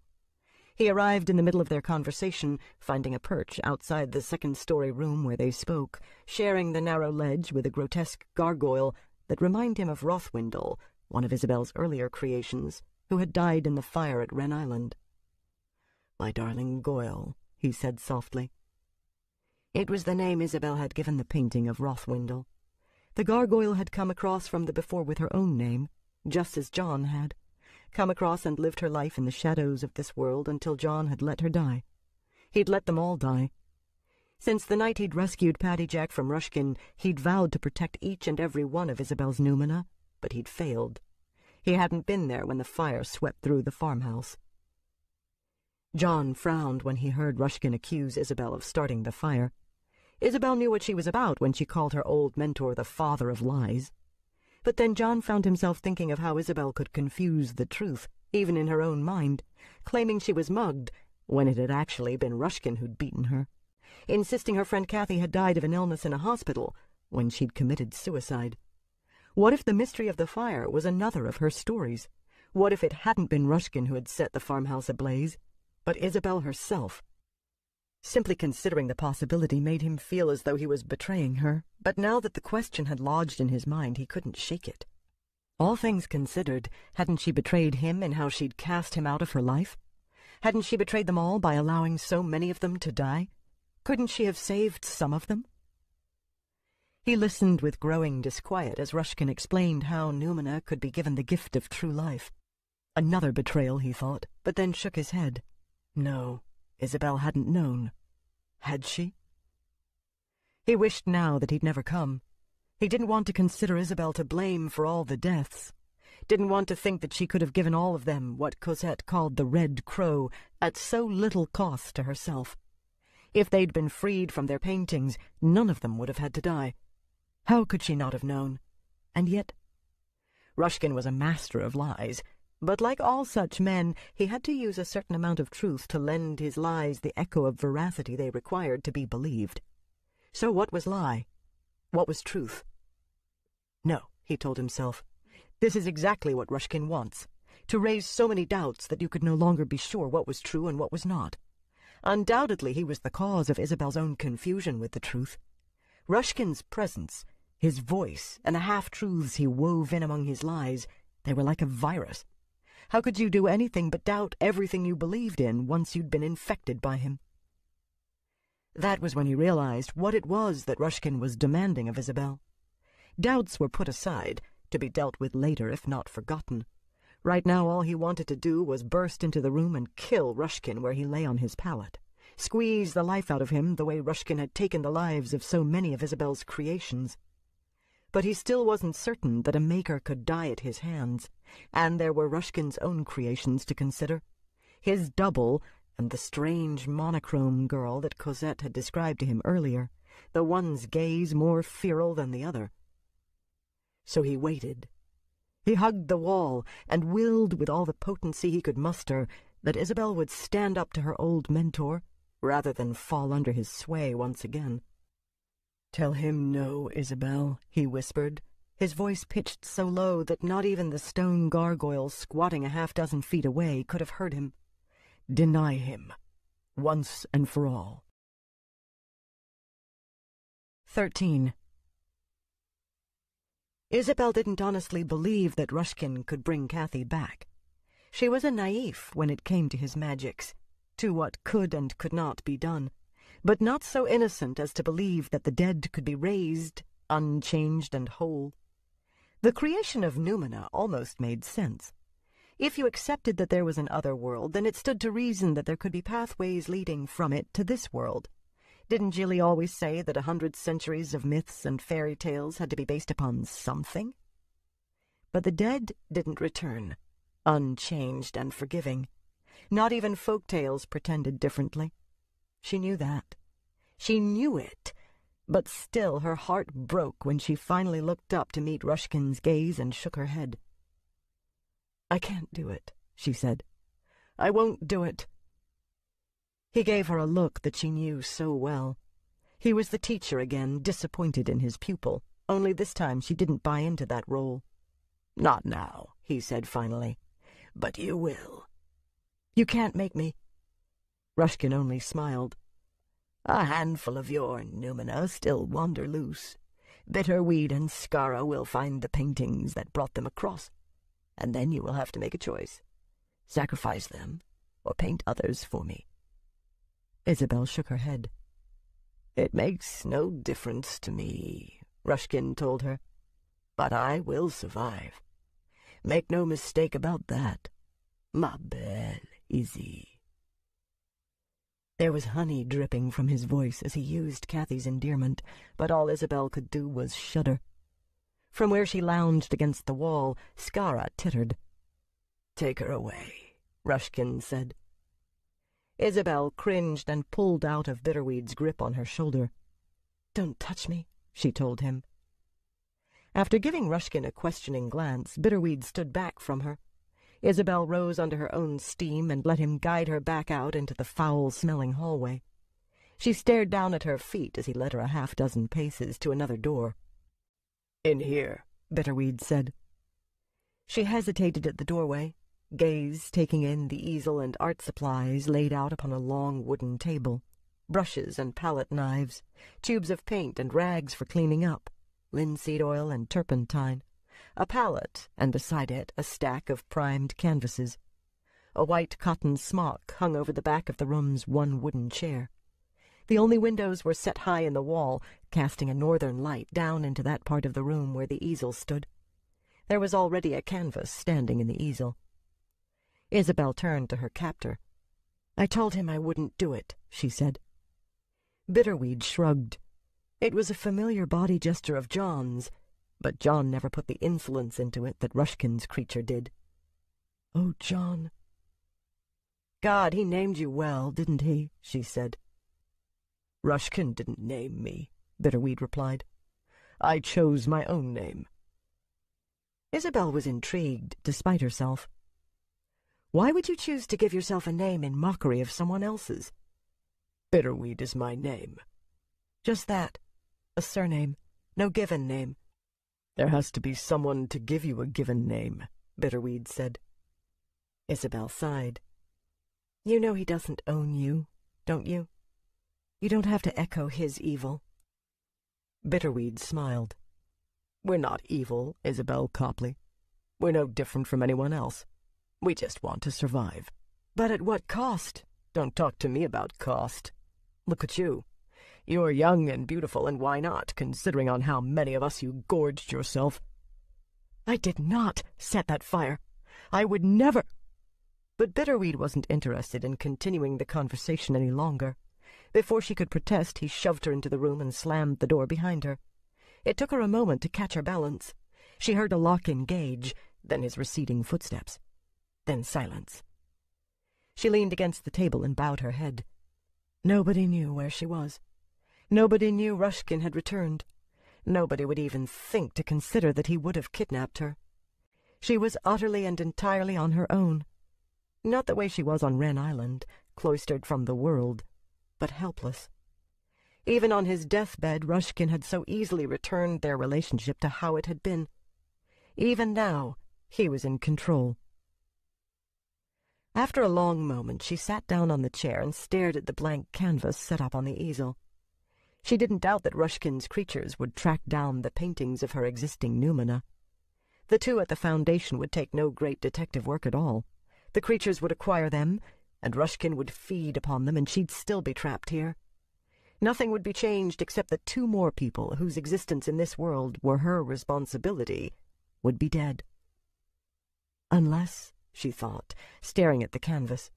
He arrived in the middle of their conversation, finding a perch outside the second-story room where they spoke, sharing the narrow ledge with a grotesque gargoyle that reminded him of Rothwindle, one of Isabel's earlier creations, who had died in the fire at Wren Island. "My darling Goyle," he said softly. It was the name Isabel had given the painting of Rothwindle. The gargoyle had come across from the before with her own name, just as John had, come across and lived her life in the shadows of this world until John had let her die. He'd let them all die. Since the night he'd rescued Paddy Jack from Ruskin, he'd vowed to protect each and every one of Isabel's noumena, but he'd failed. He hadn't been there when the fire swept through the farmhouse. John frowned when he heard Ruskin accuse Isabel of starting the fire. Isabel knew what she was about when she called her old mentor the father of lies. But then John found himself thinking of how Isabel could confuse the truth, even in her own mind, claiming she was mugged when it had actually been Rushkin who'd beaten her, insisting her friend Kathy had died of an illness in a hospital when she'd committed suicide. What if the mystery of the fire was another of her stories? What if it hadn't been Rushkin who had set the farmhouse ablaze, but Isabel herself? Simply considering the possibility made him feel as though he was betraying her, but now that the question had lodged in his mind, he couldn't shake it. All things considered, hadn't she betrayed him in how she'd cast him out of her life? Hadn't she betrayed them all by allowing so many of them to die? Couldn't she have saved some of them? He listened with growing disquiet as Rushkin explained how Numina could be given the gift of true life. Another betrayal, he thought, but then shook his head. No, Isabel hadn't known. Had she? He wished now that he'd never come. He didn't want to consider Isabel to blame for all the deaths. Didn't want to think that she could have given all of them what Cosette called the Red Crow at so little cost to herself. If they'd been freed from their paintings, none of them would have had to die. How could she not have known? And yet, Rushkin was a master of lies, but like all such men, he had to use a certain amount of truth to lend his lies the echo of veracity they required to be believed. So what was lie? What was truth? No, he told himself. This is exactly what Rushkin wants, to raise so many doubts that you could no longer be sure what was true and what was not. Undoubtedly he was the cause of Isabel's own confusion with the truth. Rushkin's presence, his voice, and the half-truths he wove in among his lies, they were like a virus. How could you do anything but doubt everything you believed in once you'd been infected by him? That was when he realized what it was that Rushkin was demanding of Isabel. Doubts were put aside, to be dealt with later if not forgotten. Right now all he wanted to do was burst into the room and kill Rushkin where he lay on his pallet, squeeze the life out of him the way Rushkin had taken the lives of so many of Isabel's creations. But he still wasn't certain that a maker could die at his hands, and there were Rushkin's own creations to consider. His double and the strange monochrome girl that Cosette had described to him earlier, the one's gaze more feral than the other. So he waited. He hugged the wall and willed with all the potency he could muster that Isabel would stand up to her old mentor rather than fall under his sway once again. "Tell him no, Isabel," he whispered, his voice pitched so low that not even the stone gargoyle squatting a half-dozen feet away could have heard him. "Deny him, once and for all." 13. Isabel didn't honestly believe that Rushkin could bring Kathy back. She was a naïf when it came to his magics, to what could and could not be done, but not so innocent as to believe that the dead could be raised, unchanged and whole. The creation of Numina almost made sense. If you accepted that there was an other world, then it stood to reason that there could be pathways leading from it to this world. Didn't Jilly always say that 100 centuries of myths and fairy tales had to be based upon something? But the dead didn't return, unchanged and forgiving. Not even folk tales pretended differently. She knew that. She knew it. But still her heart broke when she finally looked up to meet Rushkin's gaze and shook her head. "I can't do it," she said. "I won't do it." He gave her a look that she knew so well. He was the teacher again, disappointed in his pupil, only this time she didn't buy into that role. "Not now," he said finally, "but you will." "You can't make me." Rushkin only smiled. "A handful of your Numina still wander loose. Bitterweed and Skara will find the paintings that brought them across, and then you will have to make a choice. Sacrifice them, or paint others for me." Isabel shook her head. "It makes no difference to me," Rushkin told her. "But I will survive. Make no mistake about that. Ma belle Izzy." There was honey dripping from his voice as he used Kathy's endearment, but all Isabel could do was shudder. From where she lounged against the wall, Skara tittered. "Take her away," Rushkin said. Isabel cringed and pulled out of Bitterweed's grip on her shoulder. "Don't touch me," she told him. After giving Rushkin a questioning glance, Bitterweed stood back from her. Isabel rose under her own steam and let him guide her back out into the foul-smelling hallway. She stared down at her feet as he led her a half-dozen paces to another door. "In here," Bitterweed said. She hesitated at the doorway, gaze taking in the easel and art supplies laid out upon a long wooden table, brushes and palette knives, tubes of paint and rags for cleaning up, linseed oil and turpentine, a palette, and beside it a stack of primed canvases. A white cotton smock hung over the back of the room's one wooden chair. The only windows were set high in the wall, casting a northern light down into that part of the room where the easel stood. There was already a canvas standing in the easel. Isabel turned to her captor. "I told him I wouldn't do it," she said. Bitterweed shrugged. It was a familiar body gesture of John's, but John never put the insolence into it that Rushkin's creature did. "Oh, John." "God, he named you well, didn't he?" she said. "Rushkin didn't name me," Bitterweed replied. "I chose my own name." Isabel was intrigued, despite herself. "Why would you choose to give yourself a name in mockery of someone else's?" "Bitterweed is my name." "Just that? A surname? No given name?" "There has to be someone to give you a given name," Bitterweed said. Isabel sighed. "You know he doesn't own you, don't you? You don't have to echo his evil." Bitterweed smiled. "We're not evil, Isabel Copley. We're no different from anyone else. We just want to survive." "But at what cost?" "Don't talk to me about cost. Look at you. You're young and beautiful, and why not, considering on how many of us you gorged yourself?" "I did not set that fire. I would never—" But Bitterweed wasn't interested in continuing the conversation any longer. Before she could protest, he shoved her into the room and slammed the door behind her. It took her a moment to catch her balance. She heard a lock engage, then his receding footsteps. Then silence. She leaned against the table and bowed her head. Nobody knew where she was. Nobody knew Rushkin had returned. Nobody would even think to consider that he would have kidnapped her. She was utterly and entirely on her own. Not the way she was on Wren Island, cloistered from the world, but helpless. Even on his deathbed, Rushkin had so easily returned their relationship to how it had been. Even now, he was in control. After a long moment, she sat down on the chair and stared at the blank canvas set up on the easel. She didn't doubt that Rushkin's creatures would track down the paintings of her existing noumena. The two at the foundation would take no great detective work at all. The creatures would acquire them, and Rushkin would feed upon them, and she'd still be trapped here. Nothing would be changed except that two more people whose existence in this world were her responsibility would be dead. Unless, she thought, staring at the canvas.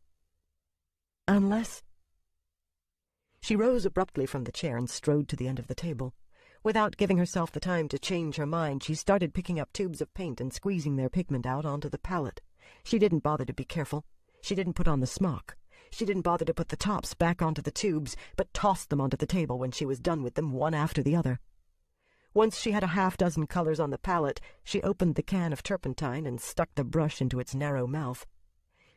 Unless... She rose abruptly from the chair and strode to the end of the table. Without giving herself the time to change her mind, she started picking up tubes of paint and squeezing their pigment out onto the palette. She didn't bother to be careful. She didn't put on the smock. She didn't bother to put the tops back onto the tubes, but tossed them onto the table when she was done with them, one after the other. Once she had a half-dozen colors on the palette, she opened the can of turpentine and stuck the brush into its narrow mouth.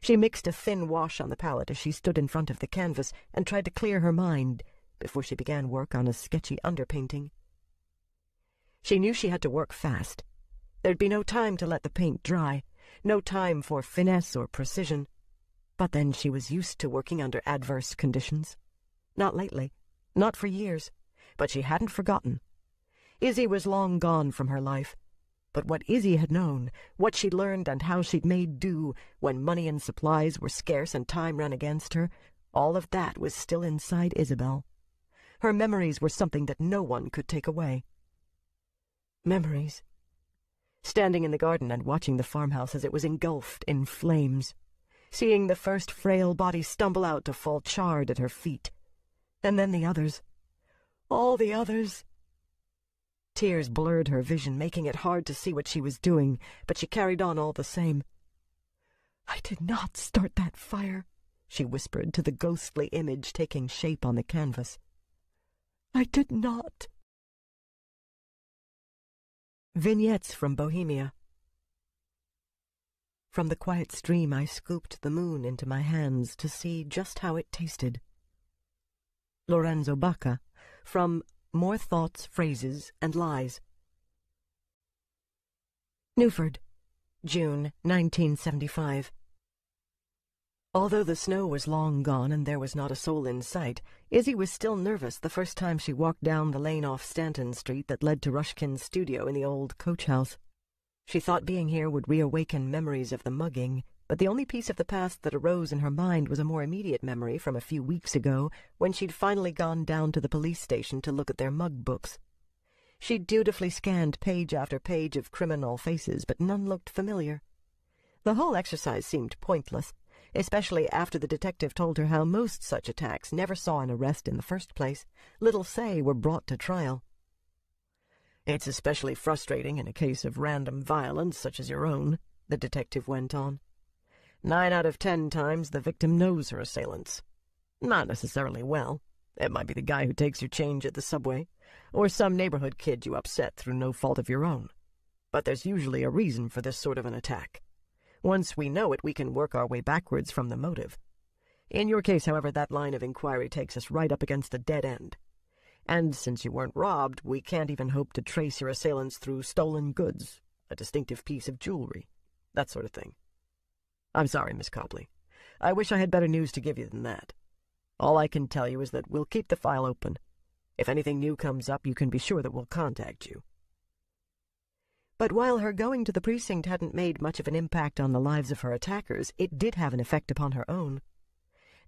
She mixed a thin wash on the palette as she stood in front of the canvas and tried to clear her mind before she began work on a sketchy underpainting. She knew she had to work fast. There'd be no time to let the paint dry, no time for finesse or precision. But then she was used to working under adverse conditions. Not lately, not for years, but she hadn't forgotten. Izzy was long gone from her life, but what Izzy had known, what she'd learned and how she'd made do when money and supplies were scarce and time ran against her, all of that was still inside Isabel. Her memories were something that no one could take away. Memories. Standing in the garden and watching the farmhouse as it was engulfed in flames. Seeing the first frail body stumble out to fall charred at her feet. And then the others. All the others. Tears blurred her vision, making it hard to see what she was doing, but she carried on all the same. "I did not start that fire," she whispered to the ghostly image taking shape on the canvas. "I did not." Vignettes from Bohemia. From the quiet stream I scooped the moon into my hands to see just how it tasted. Lorenzo Bacca, from More Thoughts, Phrases, and Lies. Newford, June 1975. Although the snow was long gone and there was not a soul in sight, Izzy was still nervous the first time she walked down the lane off Stanton Street that led to Rushkin's studio in the old coach house. She thought being here would reawaken memories of the mugging, but the only piece of the past that arose in her mind was a more immediate memory from a few weeks ago when she'd finally gone down to the police station to look at their mug books. She'd dutifully scanned page after page of criminal faces, but none looked familiar. The whole exercise seemed pointless, especially after the detective told her how most such attacks never saw an arrest in the first place, little say were brought to trial. "It's especially frustrating in a case of random violence such as your own," the detective went on. 9 out of 10 times the victim knows her assailants. Not necessarily well. It might be the guy who takes your change at the subway, or some neighborhood kid you upset through no fault of your own. But there's usually a reason for this sort of an attack. Once we know it, we can work our way backwards from the motive. In your case, however, that line of inquiry takes us right up against a dead end. And since you weren't robbed, we can't even hope to trace your assailants through stolen goods, a distinctive piece of jewelry, that sort of thing. I'm sorry, Miss Copley. I wish I had better news to give you than that. All I can tell you is that we'll keep the file open. If anything new comes up, you can be sure that we'll contact you." But while her going to the precinct hadn't made much of an impact on the lives of her attackers, it did have an effect upon her own.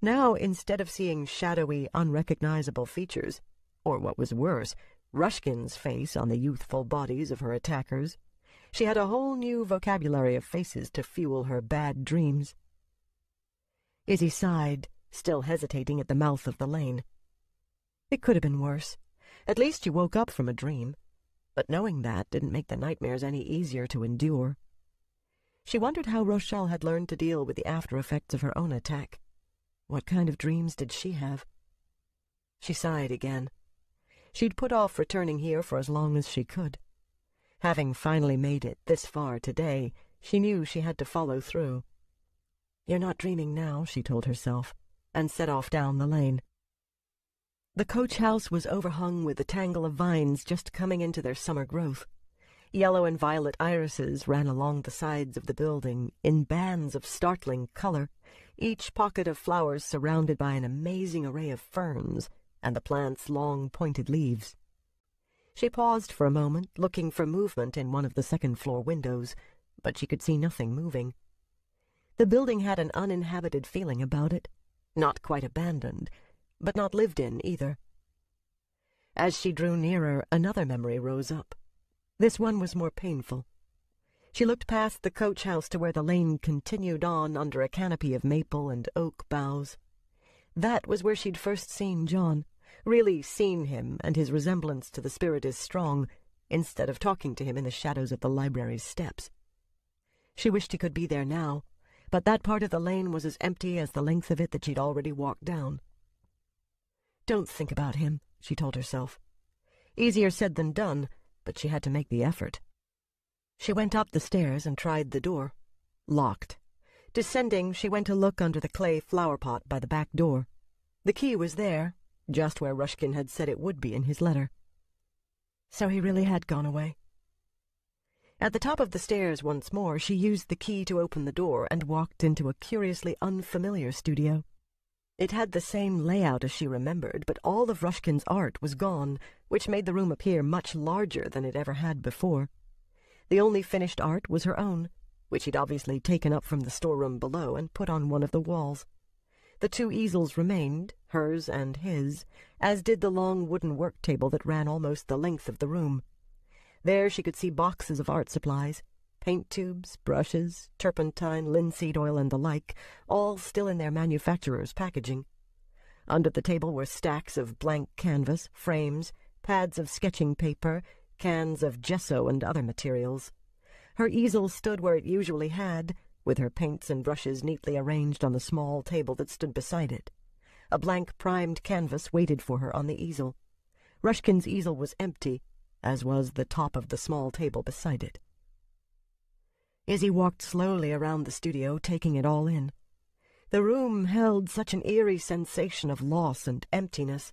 Now, instead of seeing shadowy, unrecognizable features, or what was worse, Rushkin's face on the youthful bodies of her attackers, she had a whole new vocabulary of faces to fuel her bad dreams. Izzy sighed, still hesitating at the mouth of the lane. It could have been worse. At least you woke up from a dream. But knowing that didn't make the nightmares any easier to endure. She wondered how Rochelle had learned to deal with the after-effects of her own attack. What kind of dreams did she have? She sighed again. She'd put off returning here for as long as she could. Having finally made it this far today, she knew she had to follow through. "You're not dreaming now," she told herself, and set off down the lane. The coach house was overhung with a tangle of vines just coming into their summer growth. Yellow and violet irises ran along the sides of the building in bands of startling color, each pocket of flowers surrounded by an amazing array of ferns and the plant's long pointed leaves. She paused for a moment, looking for movement in one of the second-floor windows, but she could see nothing moving. The building had an uninhabited feeling about it, not quite abandoned, but not lived in either. As she drew nearer, another memory rose up. This one was more painful. She looked past the coach house to where the lane continued on under a canopy of maple and oak boughs. That was where she'd first seen John, really seen him and his resemblance to the spirit is strong, instead of talking to him in the shadows of the library's steps. She wished he could be there now, but that part of the lane was as empty as the length of it that she'd already walked down. "Don't think about him," she told herself. Easier said than done, but she had to make the effort. She went up the stairs and tried the door. Locked. Descending, she went to look under the clay flower pot by the back door. The key was there, just where Rushkin had said it would be in his letter. So he really had gone away. At the top of the stairs once more, she used the key to open the door and walked into a curiously unfamiliar studio. It had the same layout as she remembered, but all of Rushkin's art was gone, which made the room appear much larger than it ever had before. The only finished art was her own, which he'd obviously taken up from the storeroom below and put on one of the walls. The 2 easels remained, hers and his, as did the long wooden work table that ran almost the length of the room. There she could see boxes of art supplies, paint tubes, brushes, turpentine, linseed oil, and the like, all still in their manufacturer's packaging. Under the table were stacks of blank canvas, frames, pads of sketching paper, cans of gesso and other materials. Her easel stood where it usually had, with her paints and brushes neatly arranged on the small table that stood beside it. A blank primed canvas waited for her on the easel. Rushkin's easel was empty, as was the top of the small table beside it. Izzy walked slowly around the studio, taking it all in. The room held such an eerie sensation of loss and emptiness.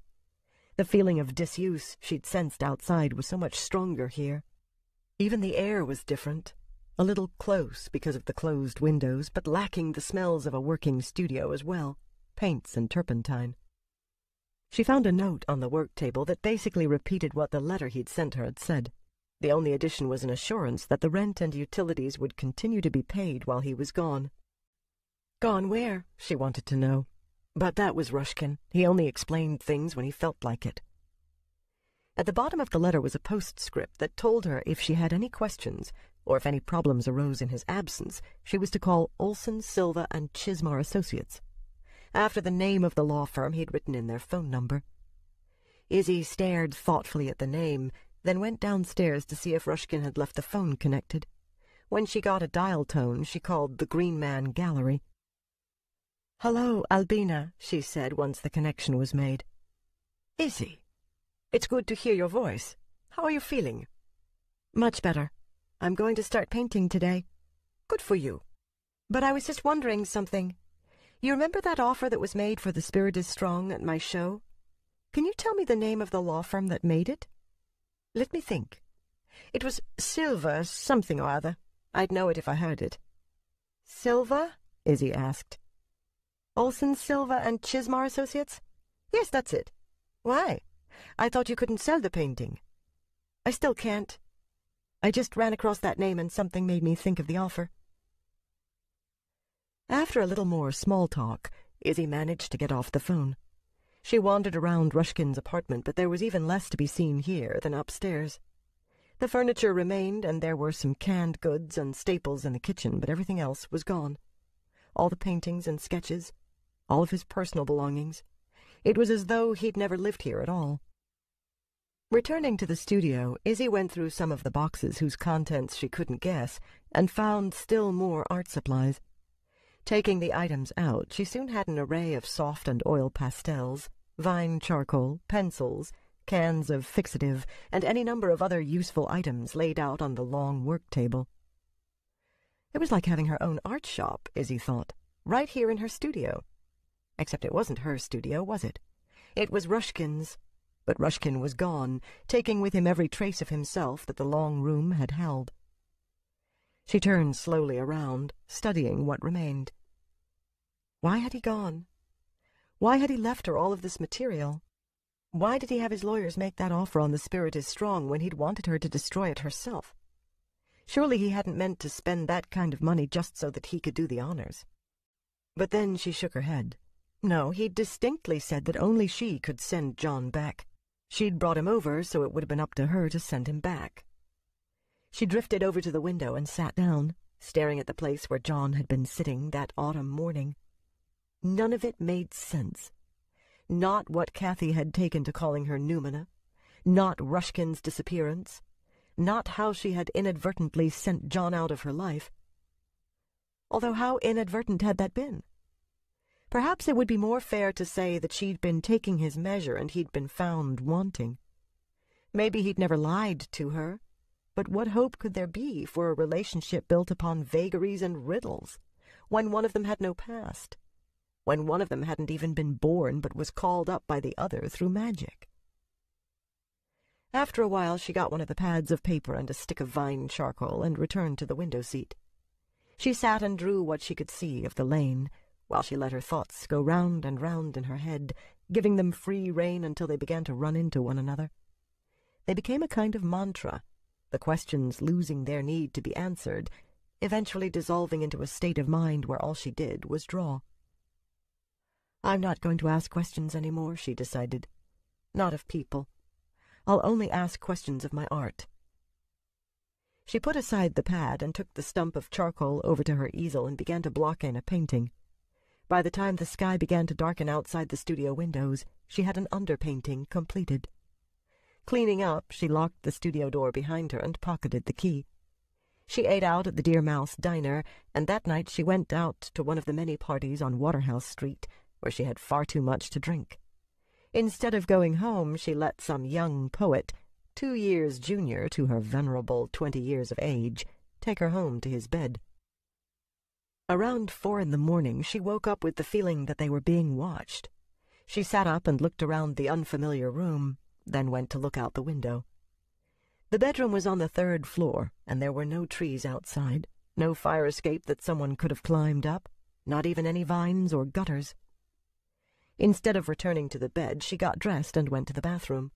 The feeling of disuse she'd sensed outside was so much stronger here. Even the air was different, a little close because of the closed windows, but lacking the smells of a working studio as well, paints and turpentine. She found a note on the work table that basically repeated what the letter he'd sent her had said. The only addition was an assurance that the rent and utilities would continue to be paid while he was gone. Gone where? She wanted to know. But that was Rushkin. He only explained things when he felt like it. At the bottom of the letter was a postscript that told her if she had any questions, or if any problems arose in his absence, she was to call Olson, Silva, and Chismar Associates, after the name of the law firm he'd written in their phone number. Izzy stared thoughtfully at the name, then went downstairs to see if Rushkin had left the phone connected. When she got a dial tone, she called the Green Man Gallery. "Hello, Albina," she said once the connection was made. "Izzy, it's good to hear your voice. How are you feeling?" "Much better. I'm going to start painting today." "Good for you. But I was just wondering something. You remember that offer that was made for The Spirit is Strong at my show? Can you tell me the name of the law firm that made it?" "Let me think. It was Silva something or other. I'd know it if I heard it." "Silva?" Izzy asked. "Olson, Silva, and Chismar Associates?" "Yes, that's it." "Why? I thought you couldn't sell the painting." "I still can't. I just ran across that name and something made me think of the offer." After a little more small talk, Izzy managed to get off the phone. She wandered around Rushkin's apartment, but there was even less to be seen here than upstairs. The furniture remained, and there were some canned goods and staples in the kitchen, but everything else was gone. All the paintings and sketches, all of his personal belongings. It was as though he'd never lived here at all. Returning to the studio, Izzy went through some of the boxes whose contents she couldn't guess, and found still more art supplies. Taking the items out, she soon had an array of soft and oil pastels, vine charcoal, pencils, cans of fixative, and any number of other useful items laid out on the long work table. It was like having her own art shop, Izzy thought, right here in her studio. Except it wasn't her studio, was it? It was Rushkin's, but Rushkin was gone, taking with him every trace of himself that the long room had held. She turned slowly around, studying what remained. Why had he gone? Why had he left her all of this material? Why did he have his lawyers make that offer on The Spirit is Strong when he'd wanted her to destroy it herself? Surely he hadn't meant to spend that kind of money just so that he could do the honors. But then she shook her head. No, he'd distinctly said that only she could send John back. She'd brought him over, so it would have been up to her to send him back. She drifted over to the window and sat down, staring at the place where John had been sitting that autumn morning. None of it made sense. Not what Kathy had taken to calling her Numina, not Rushkin's disappearance, not how she had inadvertently sent John out of her life. Although how inadvertent had that been? Perhaps it would be more fair to say that she'd been taking his measure and he'd been found wanting. Maybe he'd never lied to her. But what hope could there be for a relationship built upon vagaries and riddles, when one of them had no past, when one of them hadn't even been born but was called up by the other through magic? After a while she got one of the pads of paper and a stick of vine charcoal and returned to the window seat. She sat and drew what she could see of the lane, while she let her thoughts go round and round in her head, giving them free rein until they began to run into one another. They became a kind of mantra, the questions losing their need to be answered, eventually dissolving into a state of mind where all she did was draw. "I'm not going to ask questions any more," she decided. "Not of people. I'll only ask questions of my art." She put aside the pad and took the stump of charcoal over to her easel and began to block in a painting. By the time the sky began to darken outside the studio windows, she had an underpainting completed. Cleaning up, she locked the studio door behind her and pocketed the key. She ate out at the Deer Mouse Diner, and that night she went out to one of the many parties on Waterhouse Street, where she had far too much to drink. Instead of going home, she let some young poet, 2 years junior to her venerable 20 years of age, take her home to his bed. Around 4 in the morning, she woke up with the feeling that they were being watched. She sat up and looked around the unfamiliar room, then went to look out the window. The bedroom was on the 3rd floor, and there were no trees outside, no fire escape that someone could have climbed up, not even any vines or gutters. Instead of returning to the bed, she got dressed and went to the bathroom.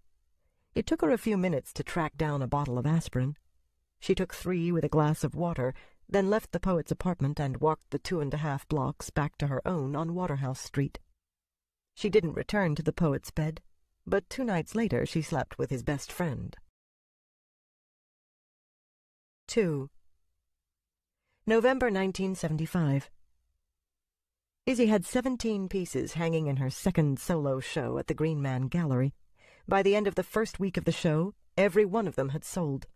It took her a few minutes to track down a bottle of aspirin. She took 3 with a glass of water, then left the poet's apartment and walked the 2.5 blocks back to her own on Waterhouse Street. She didn't return to the poet's bed, but 2 nights later she slept with his best friend. 2. November 1975. Izzy had 17 pieces hanging in her second solo show at the Green Man Gallery. By the end of the first week of the show, every one of them had sold.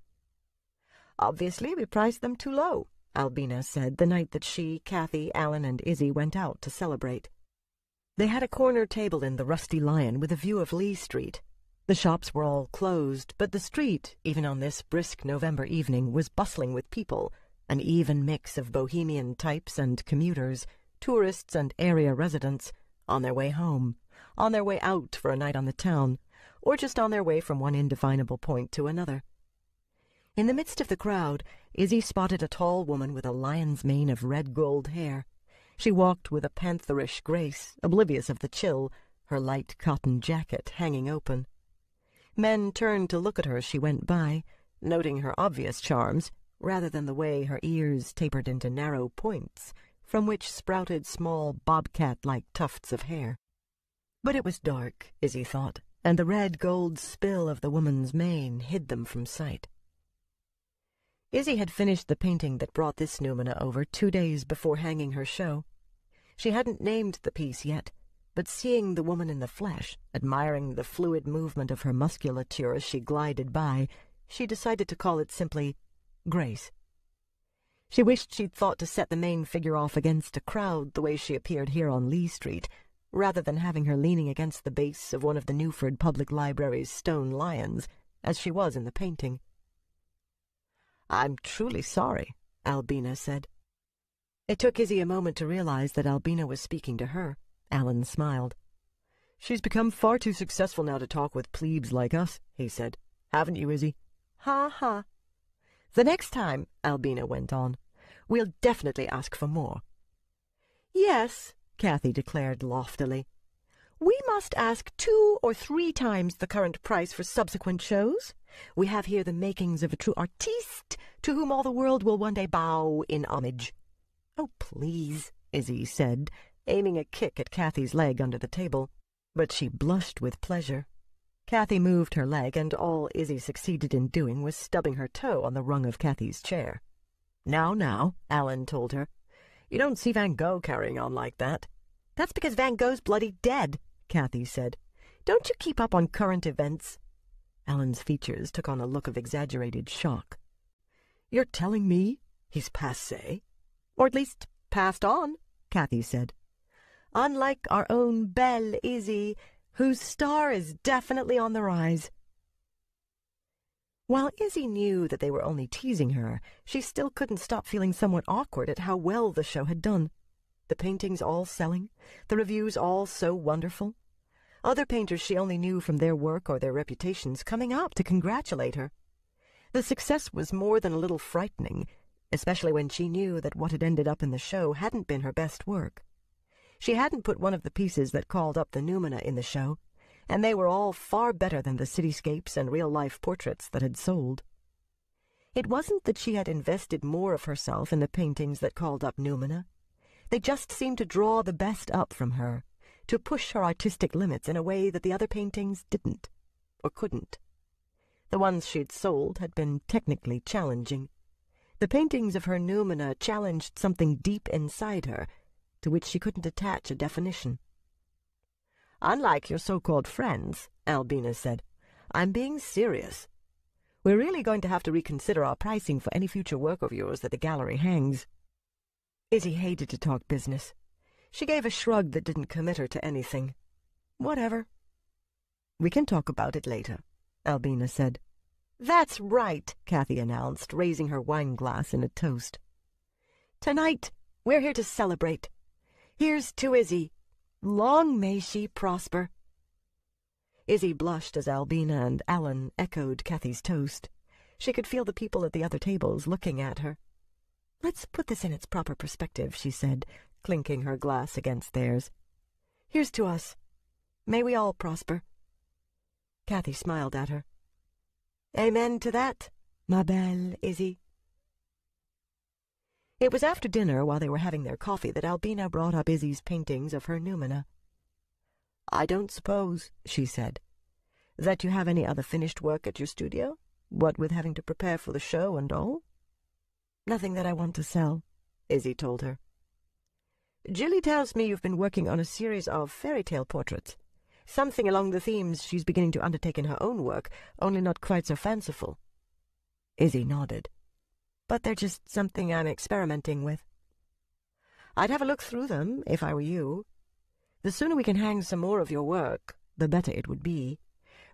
"Obviously, we priced them too low," Albina said the night that she, Kathy, Alan, and Izzy went out to celebrate. They had a corner table in the Rusty Lion with a view of Lee Street. The shops were all closed, but the street, even on this brisk November evening, was bustling with people, an even mix of bohemian types and commuters, tourists and area residents, on their way home, on their way out for a night on the town, or just on their way from one indefinable point to another. In the midst of the crowd, Izzy spotted a tall woman with a lion's mane of red-gold hair. She walked with a pantherish grace, oblivious of the chill, her light cotton jacket hanging open. Men turned to look at her as she went by, noting her obvious charms, rather than the way her ears tapered into narrow points, from which sprouted small bobcat-like tufts of hair. But it was dark, Izzy thought, and the red-gold spill of the woman's mane hid them from sight. Izzy had finished the painting that brought this Numina over 2 days before hanging her show. She hadn't named the piece yet, but seeing the woman in the flesh, admiring the fluid movement of her musculature as she glided by, she decided to call it simply Grace. She wished she'd thought to set the main figure off against a crowd the way she appeared here on Lee Street, rather than having her leaning against the base of one of the Newford Public Library's stone lions, as she was in the painting. "I'm truly sorry," Albina said. It took Izzy a moment to realize that Albina was speaking to her. Alan smiled. "She's become far too successful now to talk with plebes like us," he said. "Haven't you, Izzy?" "Ha ha." "The next time," Albina went on, "we'll definitely ask for more." "Yes," Kathy declared loftily. "We must ask 2 or 3 times the current price for subsequent shows. We have here the makings of a true artiste to whom all the world will one day bow in homage." "Oh, please," Izzy said, aiming a kick at Kathy's leg under the table. But she blushed with pleasure. Kathy moved her leg, and all Izzy succeeded in doing was stubbing her toe on the rung of Kathy's chair. Now, Alan told her. "You don't see Van Gogh carrying on like that." "That's because Van Gogh's bloody dead," Kathy said. "Don't you keep up on current events?" Alan's features took on a look of exaggerated shock. "You're telling me he's passé?" "Or at least passed on," Kathy said. "Unlike our own Belle Izzy, whose star is definitely on the rise." While Izzy knew that they were only teasing her, she still couldn't stop feeling somewhat awkward at how well the show had done. The paintings all selling, the reviews all so wonderful. Other painters she only knew from their work or their reputations coming up to congratulate her. The success was more than a little frightening, especially when she knew that what had ended up in the show hadn't been her best work. She hadn't put one of the pieces that called up the Numina in the show, and they were all far better than the cityscapes and real-life portraits that had sold. It wasn't that she had invested more of herself in the paintings that called up Numina. They just seemed to draw the best up from her, to push her artistic limits in a way that the other paintings didn't, or couldn't. The ones she'd sold had been technically challenging. The paintings of her Numina challenged something deep inside her, to which she couldn't attach a definition. "Unlike your so-called friends," Albina said, "I'm being serious. We're really going to have to reconsider our pricing for any future work of yours that the gallery hangs." Izzy hated to talk business. She gave a shrug that didn't commit her to anything. "Whatever." "We can talk about it later," Albina said. "That's right," Kathy announced, raising her wine glass in a toast. "Tonight, we're here to celebrate. Here's to Izzy. Long may she prosper." Izzy blushed as Albina and Alan echoed Kathy's toast. She could feel the people at the other tables looking at her. "Let's put this in its proper perspective," she said, clinking her glass against theirs. "Here's to us. May we all prosper." Kathy smiled at her. "Amen to that, ma belle Izzy." It was after dinner, while they were having their coffee, that Albina brought up Izzy's paintings of her Numina. "I don't suppose," she said, "that you have any other finished work at your studio, what with having to prepare for the show and all?" "Nothing that I want to sell," Izzy told her. "Julie tells me you've been working on a series of fairy tale portraits, something along the themes she's beginning to undertake in her own work, only not quite so fanciful." Izzy nodded. "But they're just something I'm experimenting with." "I'd have a look through them, if I were you. The sooner we can hang some more of your work, the better it would be.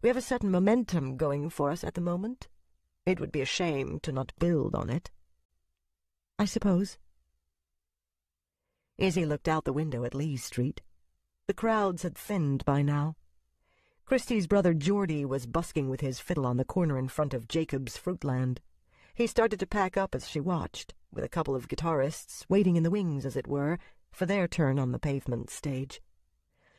We have a certain momentum going for us at the moment. It would be a shame to not build on it." "I suppose." Izzy looked out the window at Lee Street. The crowds had thinned by now. Christie's brother Geordie was busking with his fiddle on the corner in front of Jacob's Fruitland. He started to pack up as she watched, with a couple of guitarists waiting in the wings, as it were, for their turn on the pavement stage.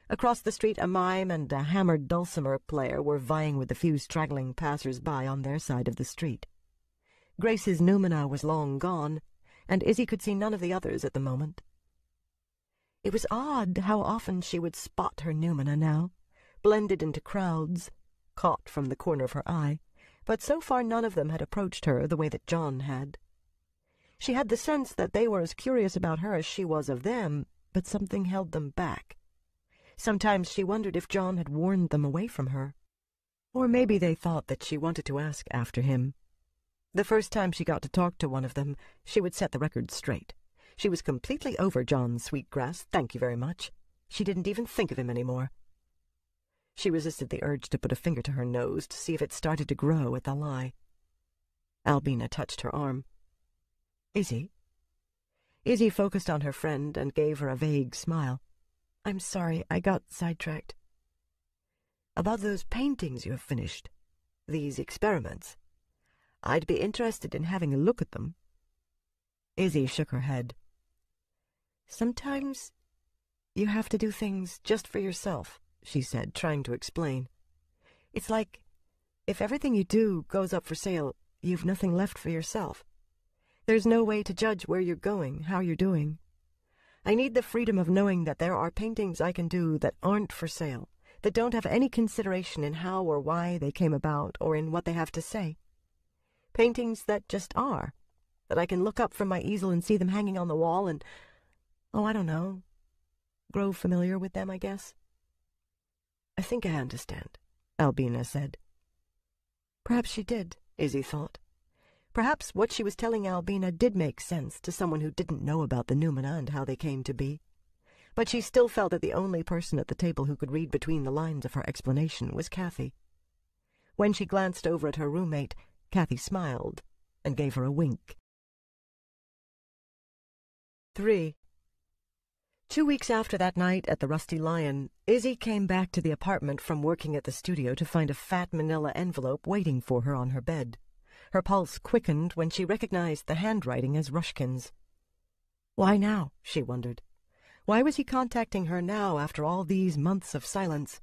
Across the street a mime and a hammered dulcimer player were vying with the few straggling passers-by on their side of the street. Grace's Numina was long gone, and Izzy could see none of the others at the moment. It was odd how often she would spot her Numina now, blended into crowds, caught from the corner of her eye, but so far none of them had approached her the way that John had. She had the sense that they were as curious about her as she was of them, but something held them back. Sometimes she wondered if John had warned them away from her. Or maybe they thought that she wanted to ask after him. The first time she got to talk to one of them, she would set the record straight. She was completely over John Sweetgrass, thank you very much. She didn't even think of him anymore. She resisted the urge to put a finger to her nose to see if it started to grow at the lie. Albina touched her arm. "Izzy?" Izzy focused on her friend and gave her a vague smile. "I'm sorry, I got sidetracked." "About those paintings you have finished, these experiments. I'd be interested in having a look at them." Izzy shook her head. "Sometimes you have to do things just for yourself," she said, trying to explain. "It's like if everything you do goes up for sale, you've nothing left for yourself. There's no way to judge where you're going, how you're doing. I need the freedom of knowing that there are paintings I can do that aren't for sale, that don't have any consideration in how or why they came about or in what they have to say. Paintings that just are, that I can look up from my easel and see them hanging on the wall and, I don't know, grow familiar with them, I guess." "I think I understand," Albina said. Perhaps she did, Izzy thought. Perhaps what she was telling Albina did make sense to someone who didn't know about the Numina and how they came to be. But she still felt that the only person at the table who could read between the lines of her explanation was Kathy. When she glanced over at her roommate, Kathy smiled and gave her a wink. 3. 2 weeks after that night at the Rusty Lion, Izzy came back to the apartment from working at the studio to find a fat manila envelope waiting for her on her bed. Her pulse quickened when she recognized the handwriting as Rushkin's. Why now, she wondered. Why was he contacting her now after all these months of silence?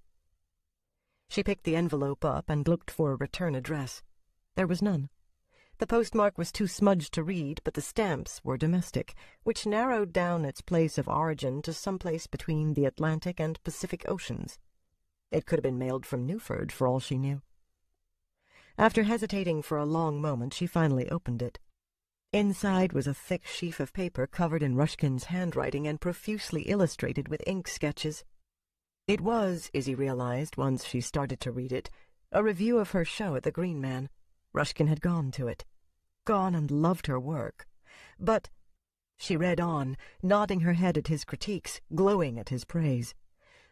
She picked the envelope up and looked for a return address. There was none. The postmark was too smudged to read, but the stamps were domestic, which narrowed down its place of origin to some place between the Atlantic and Pacific Oceans. It could have been mailed from Newford, for all she knew. After hesitating for a long moment, she finally opened it. Inside was a thick sheaf of paper covered in Rushkin's handwriting and profusely illustrated with ink sketches. It was, Izzy realized once she started to read it, a review of her show at the Green Man. Rushkin had gone to it. Gone and loved her work. But she read on, nodding her head at his critiques, glowing at his praise.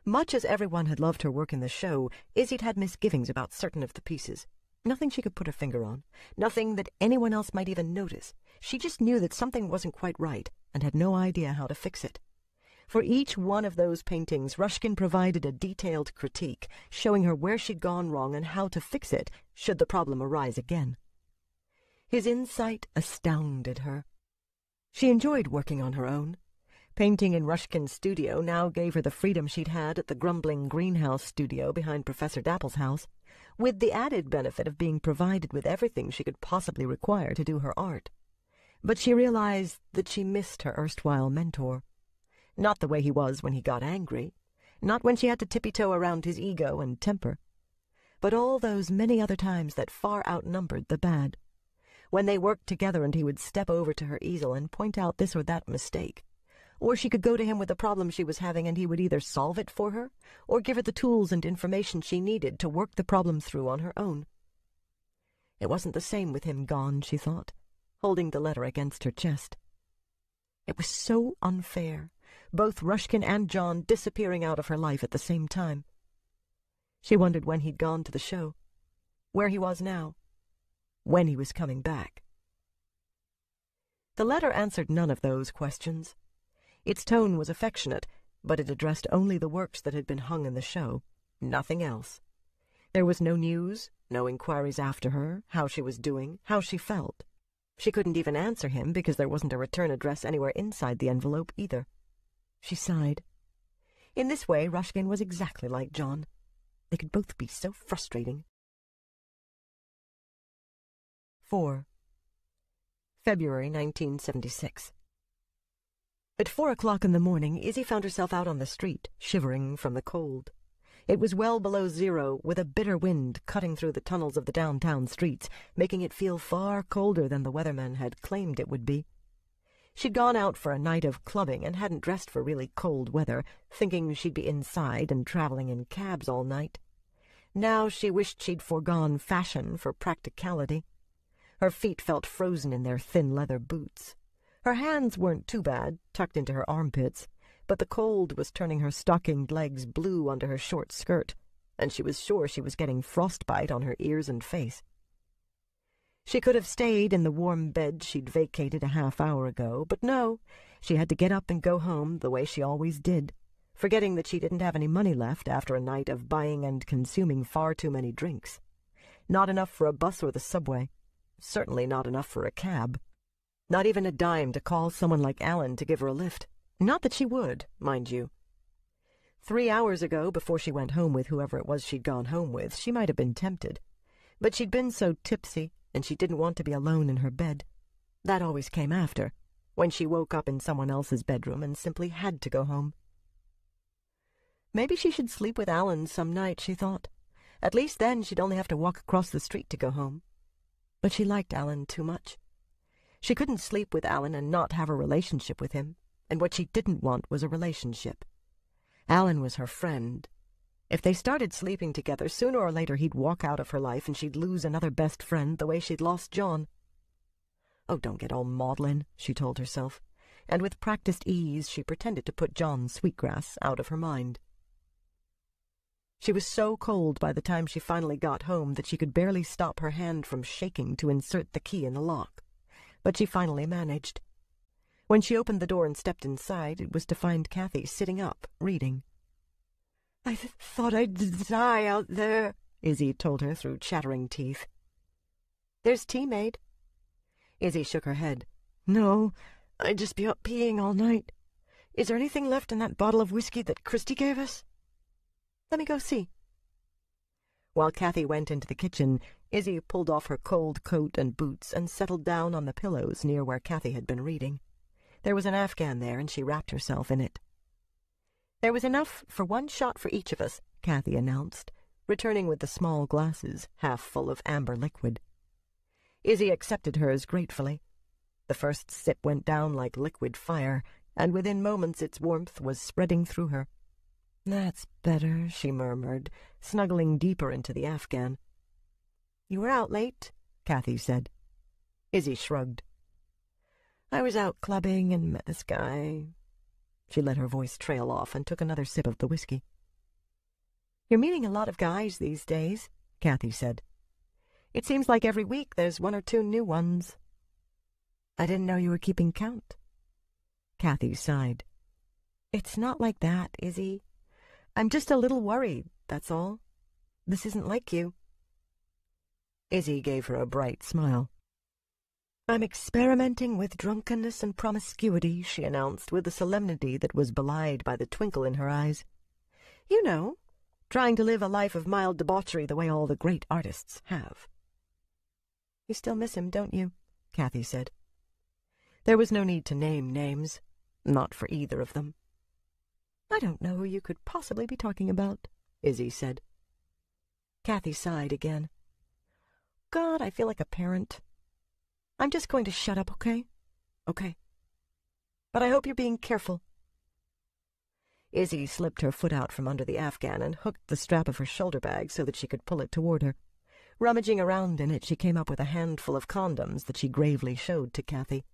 Much as everyone had loved her work in the show, Izzy'd had misgivings about certain of the pieces. Nothing she could put her finger on, nothing that anyone else might even notice. She just knew that something wasn't quite right and had no idea how to fix it. For each one of those paintings, Ruskin provided a detailed critique, showing her where she'd gone wrong and how to fix it should the problem arise again. His insight astounded her. She enjoyed working on her own. Painting in Ruskin's studio now gave her the freedom she'd had at the grumbling greenhouse studio behind Professor Dapple's house, with the added benefit of being provided with everything she could possibly require to do her art. But she realized that she missed her erstwhile mentor. Not the way he was when he got angry, not when she had to tippy-toe around his ego and temper, but all those many other times that far outnumbered the bad, when they worked together and he would step over to her easel and point out this or that mistake, or she could go to him with the problem she was having and he would either solve it for her or give her the tools and information she needed to work the problem through on her own. It wasn't the same with him gone, she thought, holding the letter against her chest. It was so unfair, both Ruskin and John disappearing out of her life at the same time. She wondered when he'd gone to the show, where he was now, when he was coming back. The letter answered none of those questions. Its tone was affectionate, but it addressed only the works that had been hung in the show, nothing else. There was no news, no inquiries after her, how she was doing, how she felt. She couldn't even answer him because there wasn't a return address anywhere inside the envelope either. She sighed. In this way, Ruskin was exactly like John. They could both be so frustrating. 4. February 1976. At 4 o'clock in the morning, Izzy found herself out on the street, shivering from the cold. It was well below zero, with a bitter wind cutting through the tunnels of the downtown streets, making it feel far colder than the weathermen had claimed it would be. She'd gone out for a night of clubbing and hadn't dressed for really cold weather, thinking she'd be inside and traveling in cabs all night. Now she wished she'd foregone fashion for practicality. Her feet felt frozen in their thin leather boots. Her hands weren't too bad, tucked into her armpits, but the cold was turning her stockinged legs blue under her short skirt, and she was sure she was getting frostbite on her ears and face. She could have stayed in the warm bed she'd vacated a half-hour ago, but no, she had to get up and go home the way she always did, forgetting that she didn't have any money left after a night of buying and consuming far too many drinks. Not enough for a bus or the subway, certainly not enough for a cab. Not even a dime to call someone like Alan to give her a lift. Not that she would, mind you. 3 hours ago, before she went home with whoever it was she'd gone home with, she might have been tempted. But she'd been so tipsy, and she didn't want to be alone in her bed. That always came after, when she woke up in someone else's bedroom and simply had to go home. Maybe she should sleep with Alan some night, she thought. At least then she'd only have to walk across the street to go home. But she liked Alan too much. She couldn't sleep with Alan and not have a relationship with him, and what she didn't want was a relationship. Alan was her friend. If they started sleeping together, sooner or later he'd walk out of her life and she'd lose another best friend the way she'd lost John. Oh, don't get all maudlin, she told herself, and with practiced ease she pretended to put John Sweetgrass out of her mind. She was so cold by the time she finally got home that she could barely stop her hand from shaking to insert the key in the lock. But she finally managed. When she opened the door and stepped inside, it was to find Kathy sitting up, reading. "I thought I'd die out there," Izzy told her through chattering teeth. "There's tea made." Izzy shook her head. "No, I'd just be up peeing all night. Is there anything left in that bottle of whiskey that Christy gave us?" "Let me go see." While Kathy went into the kitchen, Izzy pulled off her cold coat and boots and settled down on the pillows near where Kathy had been reading. There was an Afghan there, and she wrapped herself in it. "There was enough for one shot for each of us," Kathy announced, returning with the small glasses, half full of amber liquid. Izzy accepted hers gratefully. The first sip went down like liquid fire, and within moments its warmth was spreading through her. "That's better," she murmured, snuggling deeper into the Afghan. "You were out late," Kathy said. Izzy shrugged. "I was out clubbing and met this guy." She let her voice trail off and took another sip of the whiskey. "You're meeting a lot of guys these days," Kathy said. It seems like every week there's 1 or 2 new ones." "I didn't know you were keeping count." Kathy sighed. "It's not like that, Izzy. I'm just a little worried, that's all. This isn't like you." Izzy gave her a bright smile. "I'm experimenting with drunkenness and promiscuity," she announced with a solemnity that was belied by the twinkle in her eyes. "You know, trying to live a life of mild debauchery the way all the great artists have." "You still miss him, don't you?" Kathy said. There was no need to name names, not for either of them. "I don't know who you could possibly be talking about," Izzy said. Kathy sighed again. "God, I feel like a parent. I'm just going to shut up, okay? Okay. But I hope you're being careful." Izzy slipped her foot out from under the afghan and hooked the strap of her shoulder bag so that she could pull it toward her. Rummaging around in it, she came up with a handful of condoms that she gravely showed to Kathy.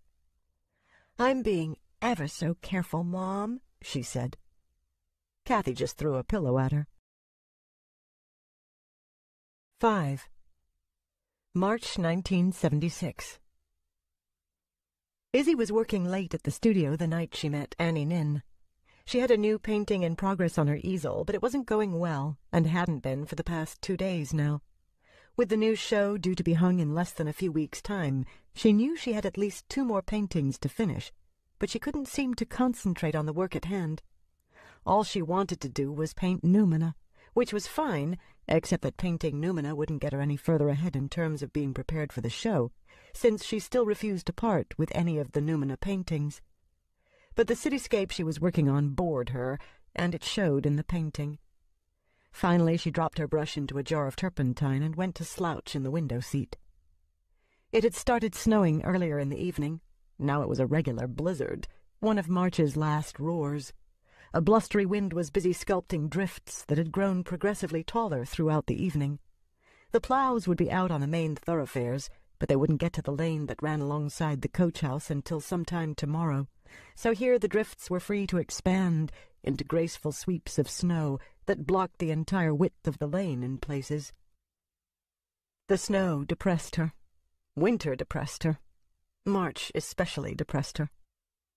"I'm being ever so careful, Mom," she said. Kathy just threw a pillow at her. 5. March 1976. Izzy was working late at the studio the night she met Annie Nin. She had a new painting in progress on her easel, but it wasn't going well, and hadn't been for the past 2 days now. With the new show due to be hung in less than a few weeks' time, she knew she had at least 2 more paintings to finish, but she couldn't seem to concentrate on the work at hand. All she wanted to do was paint Numina, which was fine, except that painting Numina wouldn't get her any further ahead in terms of being prepared for the show, since she still refused to part with any of the Numina paintings. But the cityscape she was working on bored her, and it showed in the painting. Finally, she dropped her brush into a jar of turpentine and went to slouch in the window seat. It had started snowing earlier in the evening. Now it was a regular blizzard, one of March's last roars. A blustery wind was busy sculpting drifts that had grown progressively taller throughout the evening. The plows would be out on the main thoroughfares, but they wouldn't get to the lane that ran alongside the coach house until sometime tomorrow, so here the drifts were free to expand into graceful sweeps of snow that blocked the entire width of the lane in places. The snow depressed her. Winter depressed her. March especially depressed her.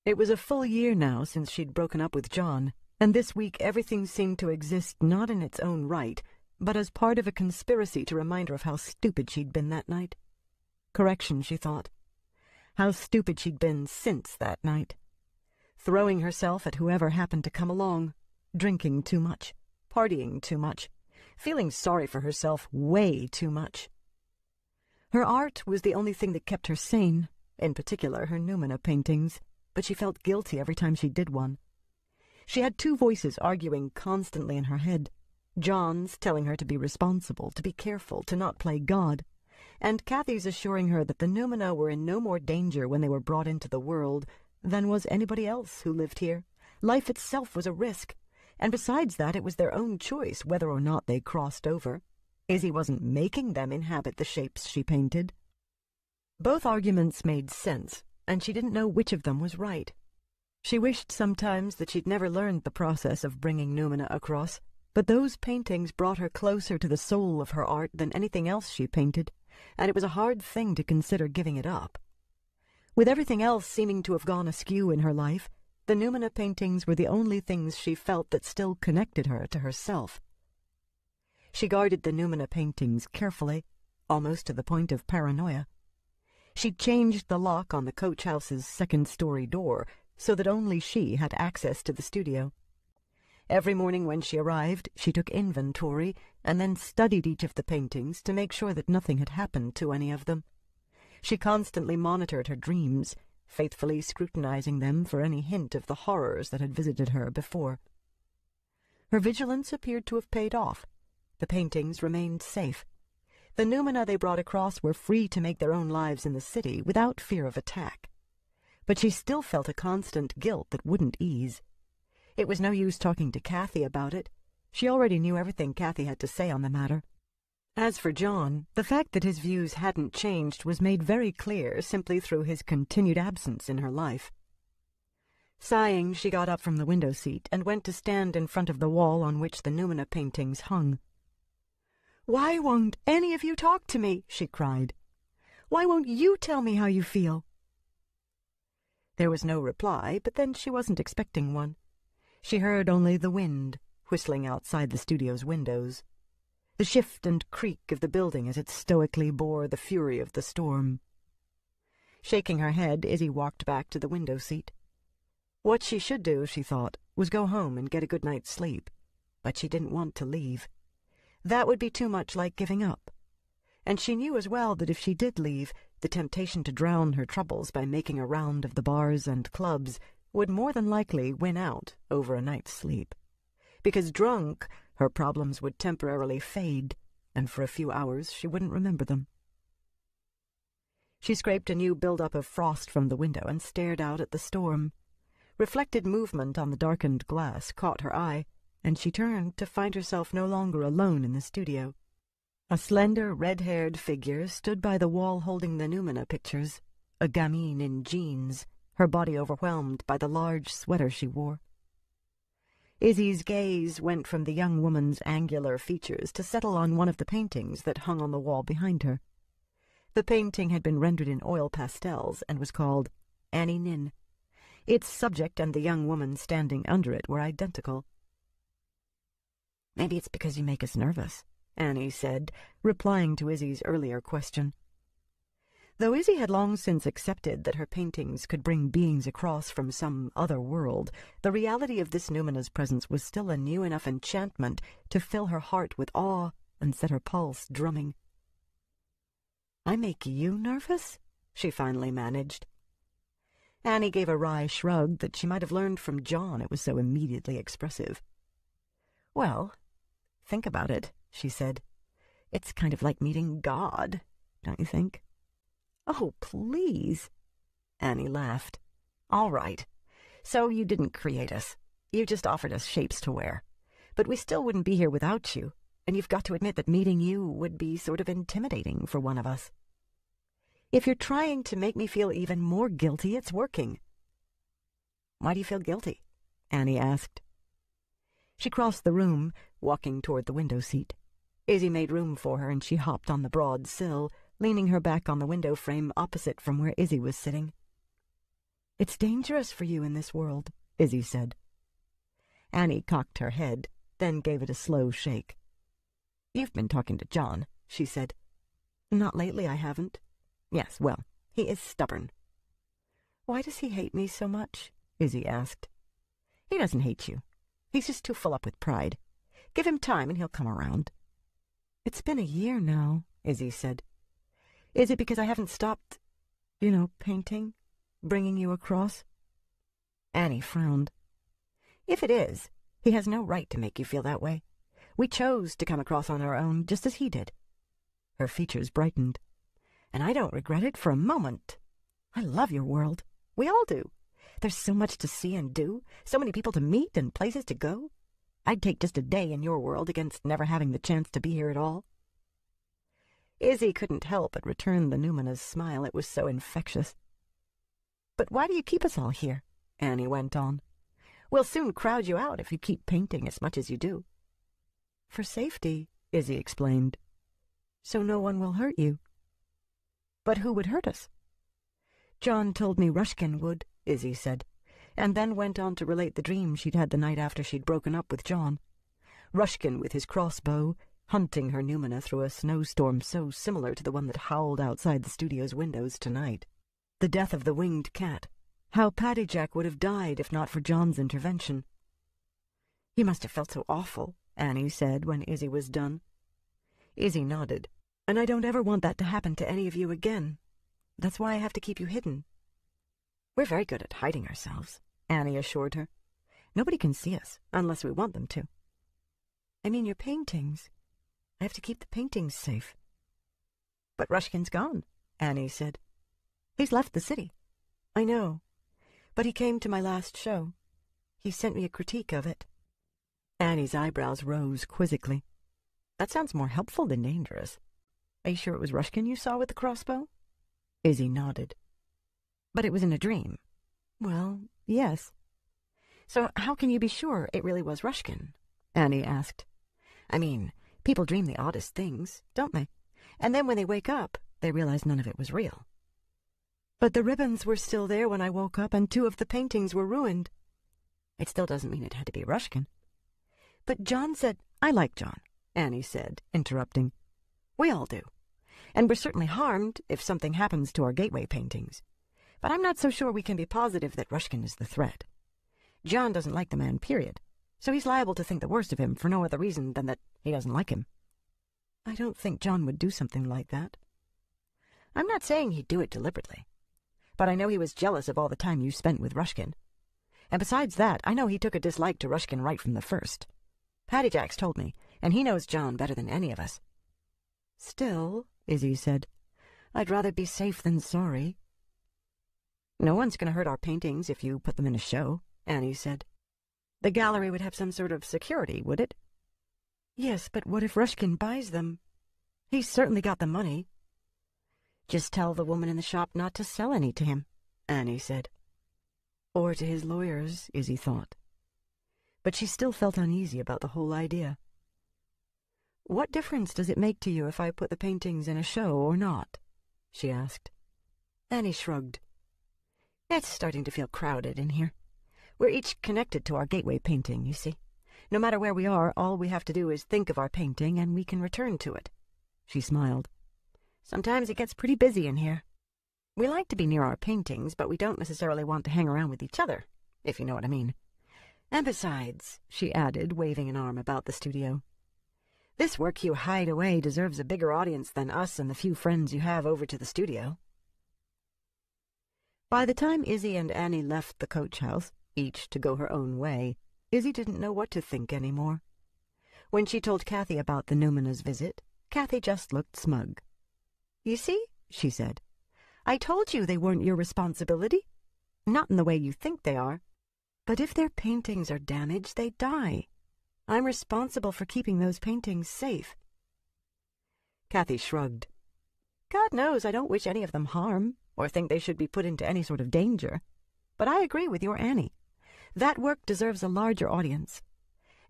It was a full year now since she'd broken up with John, and this week everything seemed to exist not in its own right, but as part of a conspiracy to remind her of how stupid she'd been that night. Correction, she thought. How stupid she'd been since that night. Throwing herself at whoever happened to come along, drinking too much, partying too much, feeling sorry for herself way too much. Her art was the only thing that kept her sane, in particular her Numina paintings, but she felt guilty every time she did one. She had 2 voices arguing constantly in her head, John's telling her to be responsible, to be careful, to not play God, and Kathy's assuring her that the Numina were in no more danger when they were brought into the world than was anybody else who lived here. Life itself was a risk, and besides that it was their own choice whether or not they crossed over. Izzy wasn't making them inhabit the shapes she painted. Both arguments made sense, and she didn't know which of them was right. She wished sometimes that she'd never learned the process of bringing Numina across, but those paintings brought her closer to the soul of her art than anything else she painted, and it was a hard thing to consider giving it up. With everything else seeming to have gone askew in her life, the Numina paintings were the only things she felt that still connected her to herself. She guarded the Numina paintings carefully, almost to the point of paranoia. She'd changed the lock on the coach house's second-story door so that only she had access to the studio. Every morning when she arrived, she took inventory and then studied each of the paintings to make sure that nothing had happened to any of them. She constantly monitored her dreams, faithfully scrutinizing them for any hint of the horrors that had visited her before. Her vigilance appeared to have paid off. The paintings remained safe. The Numina they brought across were free to make their own lives in the city without fear of attack. But she still felt a constant guilt that wouldn't ease. It was no use talking to Kathy about it. She already knew everything Kathy had to say on the matter. As for John, the fact that his views hadn't changed was made very clear simply through his continued absence in her life. Sighing, she got up from the window seat and went to stand in front of the wall on which the Numina paintings hung. "Why won't any of you talk to me?" she cried. "Why won't you tell me how you feel?" There was no reply, but then she wasn't expecting one. She heard only the wind whistling outside the studio's windows, the shift and creak of the building as it stoically bore the fury of the storm. Shaking her head, Izzy walked back to the window seat. What she should do, she thought, was go home and get a good night's sleep. But she didn't want to leave. That would be too much like giving up. And she knew as well that if she did leave, the temptation to drown her troubles by making a round of the bars and clubs would more than likely win out over a night's sleep. Because drunk, her problems would temporarily fade, and for a few hours she wouldn't remember them. She scraped a new build-up of frost from the window and stared out at the storm. Reflected movement on the darkened glass caught her eye, and she turned to find herself no longer alone in the studio. A slender, red-haired figure stood by the wall holding the Numina pictures, a gamine in jeans, her body overwhelmed by the large sweater she wore. Izzy's gaze went from the young woman's angular features to settle on one of the paintings that hung on the wall behind her. The painting had been rendered in oil pastels and was called Annie Nin. Its subject and the young woman standing under it were identical. "Maybe it's because you make us nervous," Annie said, replying to Izzy's earlier question. Though Izzy had long since accepted that her paintings could bring beings across from some other world, the reality of this Numina's presence was still a new enough enchantment to fill her heart with awe and set her pulse drumming. "I make you nervous?" she finally managed. Annie gave a wry shrug that she might have learned from John, it was so immediately expressive. "Well, think about it," she said. "It's kind of like meeting God, don't you think?" "Oh, please." Annie laughed. "All right. So you didn't create us. You just offered us shapes to wear. But we still wouldn't be here without you, and you've got to admit that meeting you would be sort of intimidating for one of us. If you're trying to make me feel even more guilty, it's working." "Why do you feel guilty?" Annie asked. She crossed the room, walking toward the window seat. Izzy made room for her, and she hopped on the broad sill, leaning her back on the window frame opposite from where Izzy was sitting. "It's dangerous for you in this world," Izzy said. Annie cocked her head, then gave it a slow shake. "You've been talking to John," she said. "Not lately, I haven't." "Yes, well, he is stubborn." "Why does he hate me so much?" Izzy asked. "He doesn't hate you. He's just too full up with pride. Give him time and he'll come around." "It's been a year now," Izzy said. "Is it because I haven't stopped, painting, bringing you across?" Annie frowned. "If it is, he has no right to make you feel that way. We chose to come across on our own, just as he did." Her features brightened. "And I don't regret it for a moment. I love your world. We all do. There's so much to see and do, so many people to meet and places to go. I'd take just a day in your world against never having the chance to be here at all." Izzy couldn't help but return the Numina's smile. It was so infectious. "But why do you keep us all here?" Annie went on. "We'll soon crowd you out if you keep painting as much as you do." "For safety," Izzy explained. "So no one will hurt you." "But who would hurt us?" "John told me Rushkin would," Izzy said, and then went on to relate the dream she'd had the night after she'd broken up with John. Rushkin with his crossbow, hunting her Numina through a snowstorm so similar to the one that howled outside the studio's windows tonight. The death of the winged cat. How Paddy Jack would have died if not for John's intervention. "You must have felt so awful," Annie said when Izzy was done. Izzy nodded. "And I don't ever want that to happen to any of you again. That's why I have to keep you hidden." "We're very good at hiding ourselves," Annie assured her. "Nobody can see us, unless we want them to." "I mean your paintings. I have to keep the paintings safe." "But Rushkin's gone," Annie said. "He's left the city." "I know. But he came to my last show. He sent me a critique of it." Annie's eyebrows rose quizzically. "That sounds more helpful than dangerous. Are you sure it was Rushkin you saw with the crossbow?" Izzy nodded. "But it was in a dream." "Well, yes." "So how can you be sure it really was Rushkin?" Annie asked. "I mean, People dream the oddest things, don't they? And then when they wake up, they realize none of it was real. But the ribbons were still there when I woke up, and 2 of the paintings were ruined. It still doesn't mean it had to be Ruskin. But John said— I like John, Annie said, interrupting. We all do. And we're certainly harmed if something happens to our gateway paintings. But I'm not so sure we can be positive that Ruskin is the threat. John doesn't like the man, period. So he's liable to think the worst of him for no other reason than that he doesn't like him. I don't think John would do something like that. I'm not saying he'd do it deliberately. But I know he was jealous of all the time you spent with Ruskin. And besides that, I know he took a dislike to Ruskin right from the first. Patty Jacks told me, and he knows John better than any of us. Still, Izzy said, I'd rather be safe than sorry. No one's going to hurt our paintings if you put them in a show, Annie said. The gallery would have some sort of security, would it? Yes, but what if Ruskin buys them? He's certainly got the money. Just tell the woman in the shop not to sell any to him, Annie said. Or to his lawyers, Izzy thought. But she still felt uneasy about the whole idea. What difference does it make to you if I put the paintings in a show or not? She asked. Annie shrugged. It's starting to feel crowded in here. We're each connected to our gateway painting, you see. No matter where we are, all we have to do is think of our painting, and we can return to it. She smiled. Sometimes it gets pretty busy in here. We like to be near our paintings, but we don't necessarily want to hang around with each other, if you know what I mean. And besides, she added, waving an arm about the studio, this work you hide away deserves a bigger audience than us and the few friends you have over to the studio. By the time Izzy and Annie left the coach house, each to go her own way, Izzy didn't know what to think anymore. When she told Kathy about the Noumena's visit, Kathy just looked smug. You see, she said, I told you they weren't your responsibility. Not in the way you think they are. But if their paintings are damaged, they die. I'm responsible for keeping those paintings safe. Kathy shrugged. God knows I don't wish any of them harm, or think they should be put into any sort of danger. But I agree with your Annie. That work deserves a larger audience.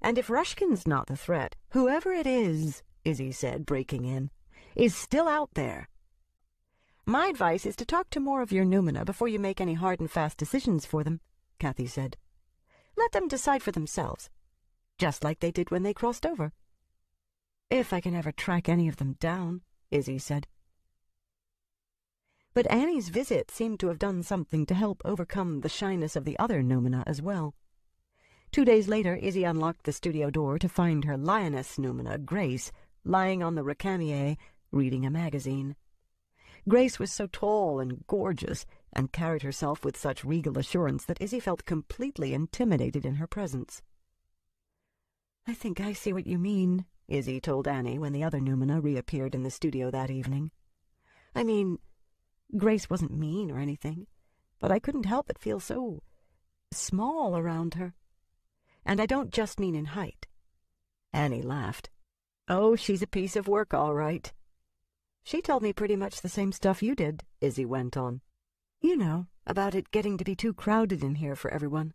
And if Ruskin's not the threat, whoever it is, Izzy said, breaking in, is still out there. My advice is to talk to more of your Noumena before you make any hard and fast decisions for them, Kathy said. Let them decide for themselves, just like they did when they crossed over. If I can ever track any of them down, Izzy said. But Annie's visit seemed to have done something to help overcome the shyness of the other Noumena as well. 2 days later, Izzy unlocked the studio door to find her lioness Noumena, Grace, lying on the recamier, reading a magazine. Grace was so tall and gorgeous, and carried herself with such regal assurance that Izzy felt completely intimidated in her presence. I think I see what you mean, Izzy told Annie when the other Noumena reappeared in the studio that evening. I mean, Grace wasn't mean or anything, but I couldn't help but feel so small around her. And I don't just mean in height. Annie laughed. Oh, she's a piece of work, all right. She told me pretty much the same stuff you did, Izzy went on. You know, about it getting to be too crowded in here for everyone.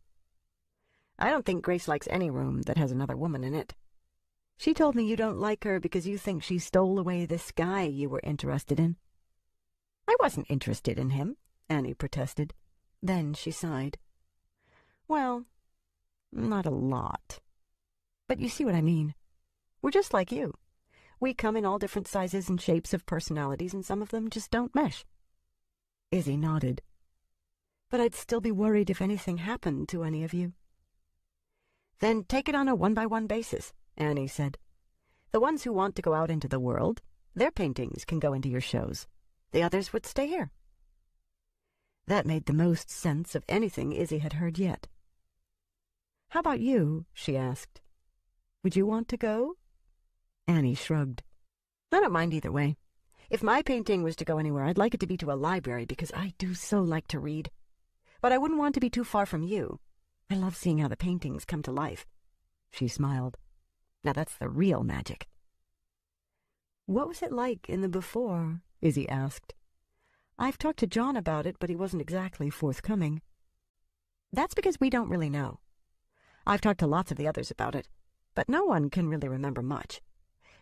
I don't think Grace likes any room that has another woman in it. She told me you don't like her because you think she stole away this guy you were interested in. I wasn't interested in him, Annie protested. Then she sighed. Well, not a lot. But you see what I mean. We're just like you. We come in all different sizes and shapes of personalities, and some of them just don't mesh. Izzy nodded. But I'd still be worried if anything happened to any of you. Then take it on a one-by-one basis, Annie said. The ones who want to go out into the world, their paintings can go into your shows. The others would stay here. That made the most sense of anything Izzy had heard yet. How about you? She asked. Would you want to go? Annie shrugged. I don't mind either way. If my painting was to go anywhere, I'd like it to be to a library because I do so like to read. But I wouldn't want to be too far from you. I love seeing how the paintings come to life. She smiled. Now that's the real magic. What was it like in the before? Izzy asked. I've talked to John about it, but he wasn't exactly forthcoming. That's because we don't really know. I've talked to lots of the others about it, but no one can really remember much.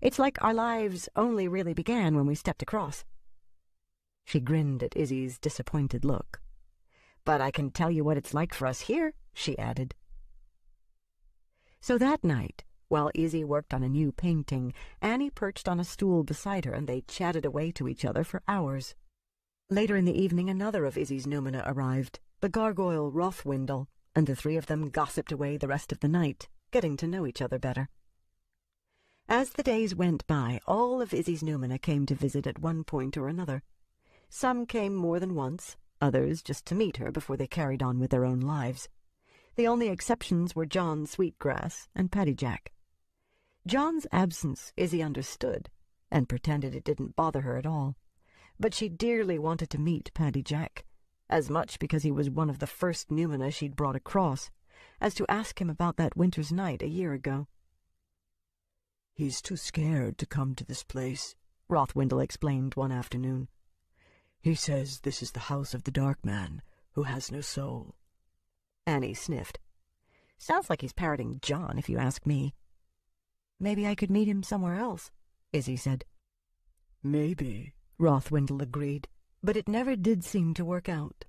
It's like our lives only really began when we stepped across." She grinned at Izzy's disappointed look. "But I can tell you what it's like for us here," she added. So that night, while Izzy worked on a new painting, Annie perched on a stool beside her and they chatted away to each other for hours. Later in the evening, another of Izzy's noumena arrived, the gargoyle Rothwindle, and the three of them gossiped away the rest of the night, getting to know each other better. As the days went by, all of Izzy's noumena came to visit at one point or another. Some came more than once, others just to meet her before they carried on with their own lives. The only exceptions were John Sweetgrass and Paddy Jack. John's absence Izzy understood, and pretended it didn't bother her at all. But she dearly wanted to meet Paddy Jack, as much because he was one of the first noumena she'd brought across, as to ask him about that winter's night a year ago. "He's too scared to come to this place," Rothwindle explained one afternoon. "He says this is the house of the Dark Man, who has no soul." Annie sniffed. "Sounds like he's parroting John, if you ask me." "Maybe I could meet him somewhere else," Izzy said. "Maybe," Rothwindle agreed, but it never did seem to work out.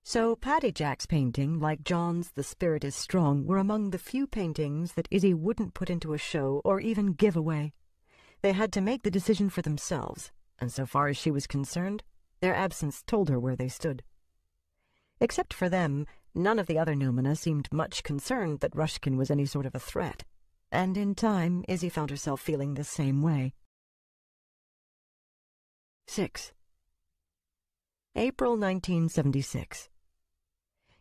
So Paddy Jack's painting, like John's The Spirit is Strong, were among the few paintings that Izzy wouldn't put into a show or even give away. They had to make the decision for themselves, and so far as she was concerned, their absence told her where they stood. Except for them, none of the other noumena seemed much concerned that Rushkin was any sort of a threat, and in time Izzy found herself feeling the same way. 6. April 1976.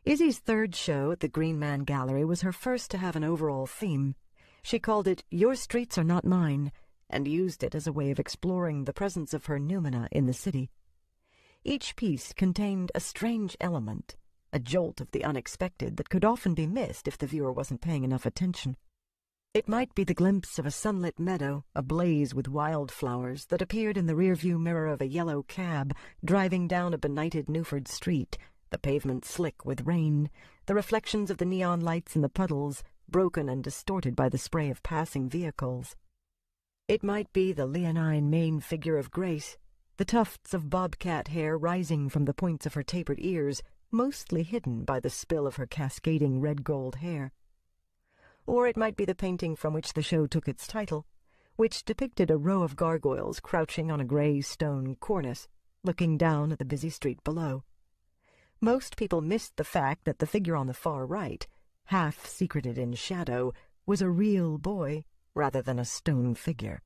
Izzy's third show at the Green Man Gallery was her first to have an overall theme. She called it "Your Streets Are Not Mine," and used it as a way of exploring the presence of her noumena in the city. Each piece contained a strange element, a jolt of the unexpected that could often be missed if the viewer wasn't paying enough attention. It might be the glimpse of a sunlit meadow, ablaze with wildflowers, that appeared in the rearview mirror of a yellow cab driving down a benighted Newford street, the pavement slick with rain, the reflections of the neon lights in the puddles, broken and distorted by the spray of passing vehicles. It might be the leonine main figure of Grace, the tufts of bobcat hair rising from the points of her tapered ears, mostly hidden by the spill of her cascading red-gold hair. Or it might be the painting from which the show took its title, which depicted a row of gargoyles crouching on a gray stone cornice, looking down at the busy street below. Most people missed the fact that the figure on the far right, half secreted in shadow, was a real boy rather than a stone figure.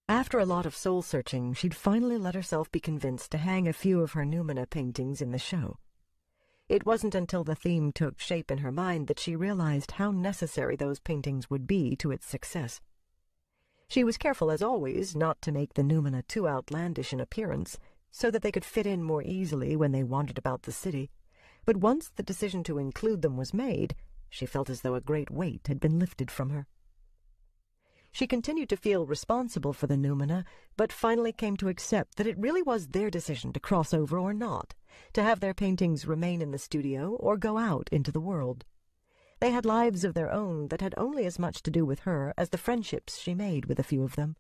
After a lot of soul-searching, she'd finally let herself be convinced to hang a few of her noumena paintings in the show. It wasn't until the theme took shape in her mind that she realized how necessary those paintings would be to its success. She was careful, as always, not to make the noumena too outlandish in appearance, so that they could fit in more easily when they wandered about the city, but once the decision to include them was made, she felt as though a great weight had been lifted from her. She continued to feel responsible for the noumena, but finally came to accept that it really was their decision to cross over or not, to have their paintings remain in the studio or go out into the world. They had lives of their own that had only as much to do with her as the friendships she made with a few of them,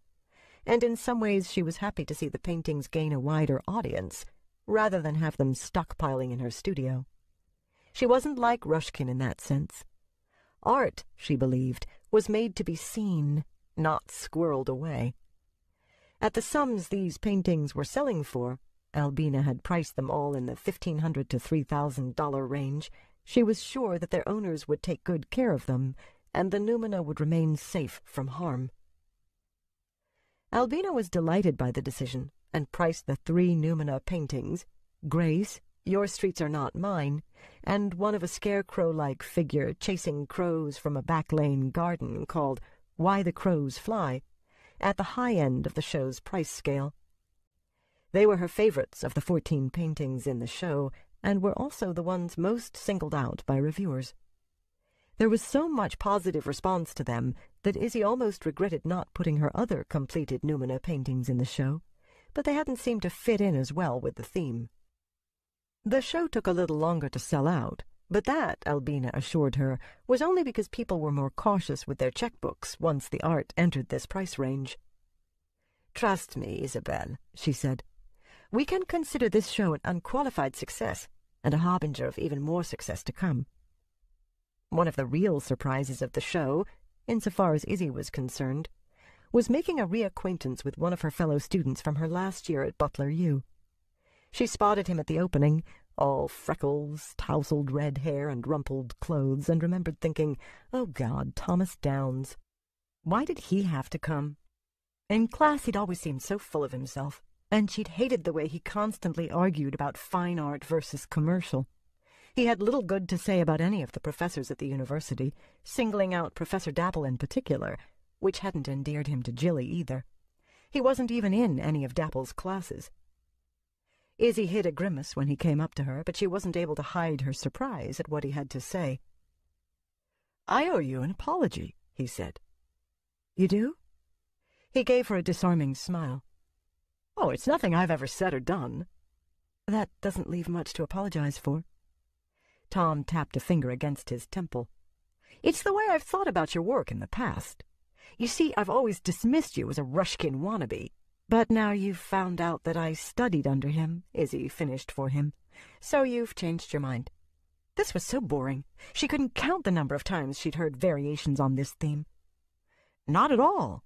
and in some ways she was happy to see the paintings gain a wider audience, rather than have them stockpiling in her studio. She wasn't like Rushkin in that sense. Art, she believed, was made to be seen, not squirreled away. At the sums these paintings were selling for, Albina had priced them all in the $1,500 to $3,000 range, she was sure that their owners would take good care of them, and the noumena would remain safe from harm. Albina was delighted by the decision, and priced the 3 noumena paintings, Grace, Your Streets Are Not Mine, and one of a scarecrow-like figure chasing crows from a back-lane garden called Why the Crows Fly, at the high end of the show's price scale. They were her favorites of the 14 paintings in the show, and were also the ones most singled out by reviewers. There was so much positive response to them that Izzy almost regretted not putting her other completed noumena paintings in the show, but they hadn't seemed to fit in as well with the theme. The show took a little longer to sell out, But that, Albina assured her, was only because people were more cautious with their checkbooks once the art entered this price range. "Trust me, Isabel," she said. "We can consider this show an unqualified success, and a harbinger of even more success to come." One of the real surprises of the show, insofar as Izzy was concerned, was making a reacquaintance with one of her fellow students from her last year at Butler U. She spotted him at the opening, all freckles, tousled red hair, and rumpled clothes, and remembered thinking, "Oh, God, Thomas Downs. Why did he have to come?" In class he'd always seemed so full of himself, and she'd hated the way he constantly argued about fine art versus commercial. He had little good to say about any of the professors at the university, singling out Professor Dapple in particular, which hadn't endeared him to Jilly either. He wasn't even in any of Dapple's classes. Izzy hid a grimace when he came up to her, but she wasn't able to hide her surprise at what he had to say. "I owe you an apology," he said. "You do?" He gave her a disarming smile. "Oh, it's nothing I've ever said or done." "That doesn't leave much to apologize for." Tom tapped a finger against his temple. "It's the way I've thought about your work in the past. You see, I've always dismissed you as a Rushkin wannabe. But now you've found out that I studied under him," Izzy finished for him. "So you've changed your mind." This was so boring. She couldn't count the number of times she'd heard variations on this theme. "Not at all."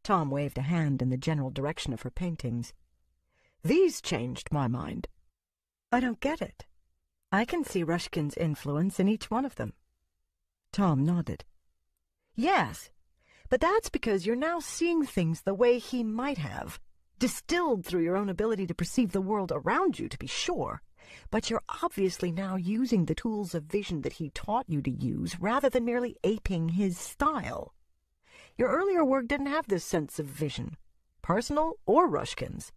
Tom waved a hand in the general direction of her paintings. "These changed my mind." "I don't get it. I can see Rushkin's influence in each one of them." Tom nodded. "Yes, but that's because you're now seeing things the way he might have, distilled through your own ability to perceive the world around you, to be sure. But you're obviously now using the tools of vision that he taught you to use, rather than merely aping his style. Your earlier work didn't have this sense of vision, personal or Rushkin's."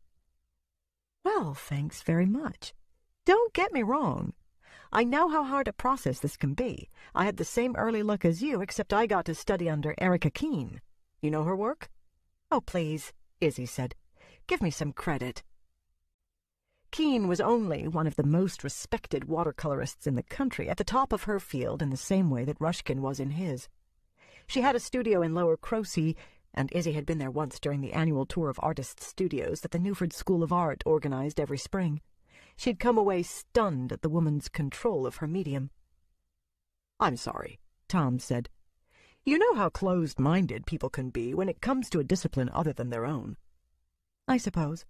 "Well, thanks very much. Don't get me wrong. I know how hard a process this can be. I had the same early look as you, except I got to study under Erica Keene. You know her work?" "Oh, please," Izzy said. "Give me some credit." Keene was only one of the most respected watercolorists in the country, at the top of her field in the same way that Rushkin was in his. She had a studio in Lower Crosey, and Izzy had been there once during the annual tour of artists' studios that the Newford School of Art organized every spring. She'd come away stunned at the woman's control of her medium. "I'm sorry," Tom said. "You know how closed-minded people can be when it comes to a discipline other than their own." "I suppose.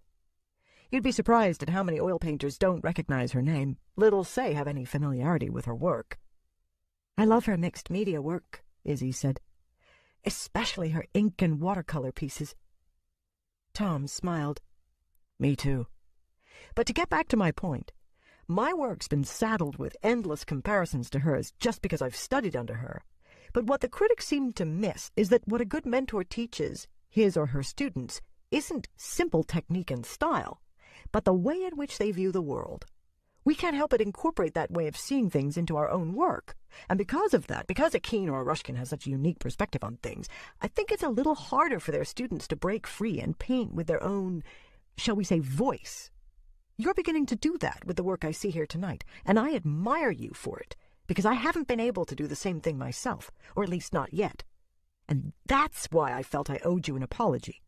You'd be surprised at how many oil painters don't recognize her name, little say have any familiarity with her work." "I love her mixed media work," Izzy said. "Especially her ink and watercolor pieces." Tom smiled. "Me too. But to get back to my point, my work's been saddled with endless comparisons to hers just because I've studied under her. But what the critics seem to miss is that what a good mentor teaches his or her students isn't simple technique and style, but the way in which they view the world. We can't help but incorporate that way of seeing things into our own work. And because of that, because a Keene or a Rushkin has such a unique perspective on things, I think it's a little harder for their students to break free and paint with their own, shall we say, voice. You're beginning to do that with the work I see here tonight, and I admire you for it, because I haven't been able to do the same thing myself, or at least not yet. And that's why I felt I owed you an apology.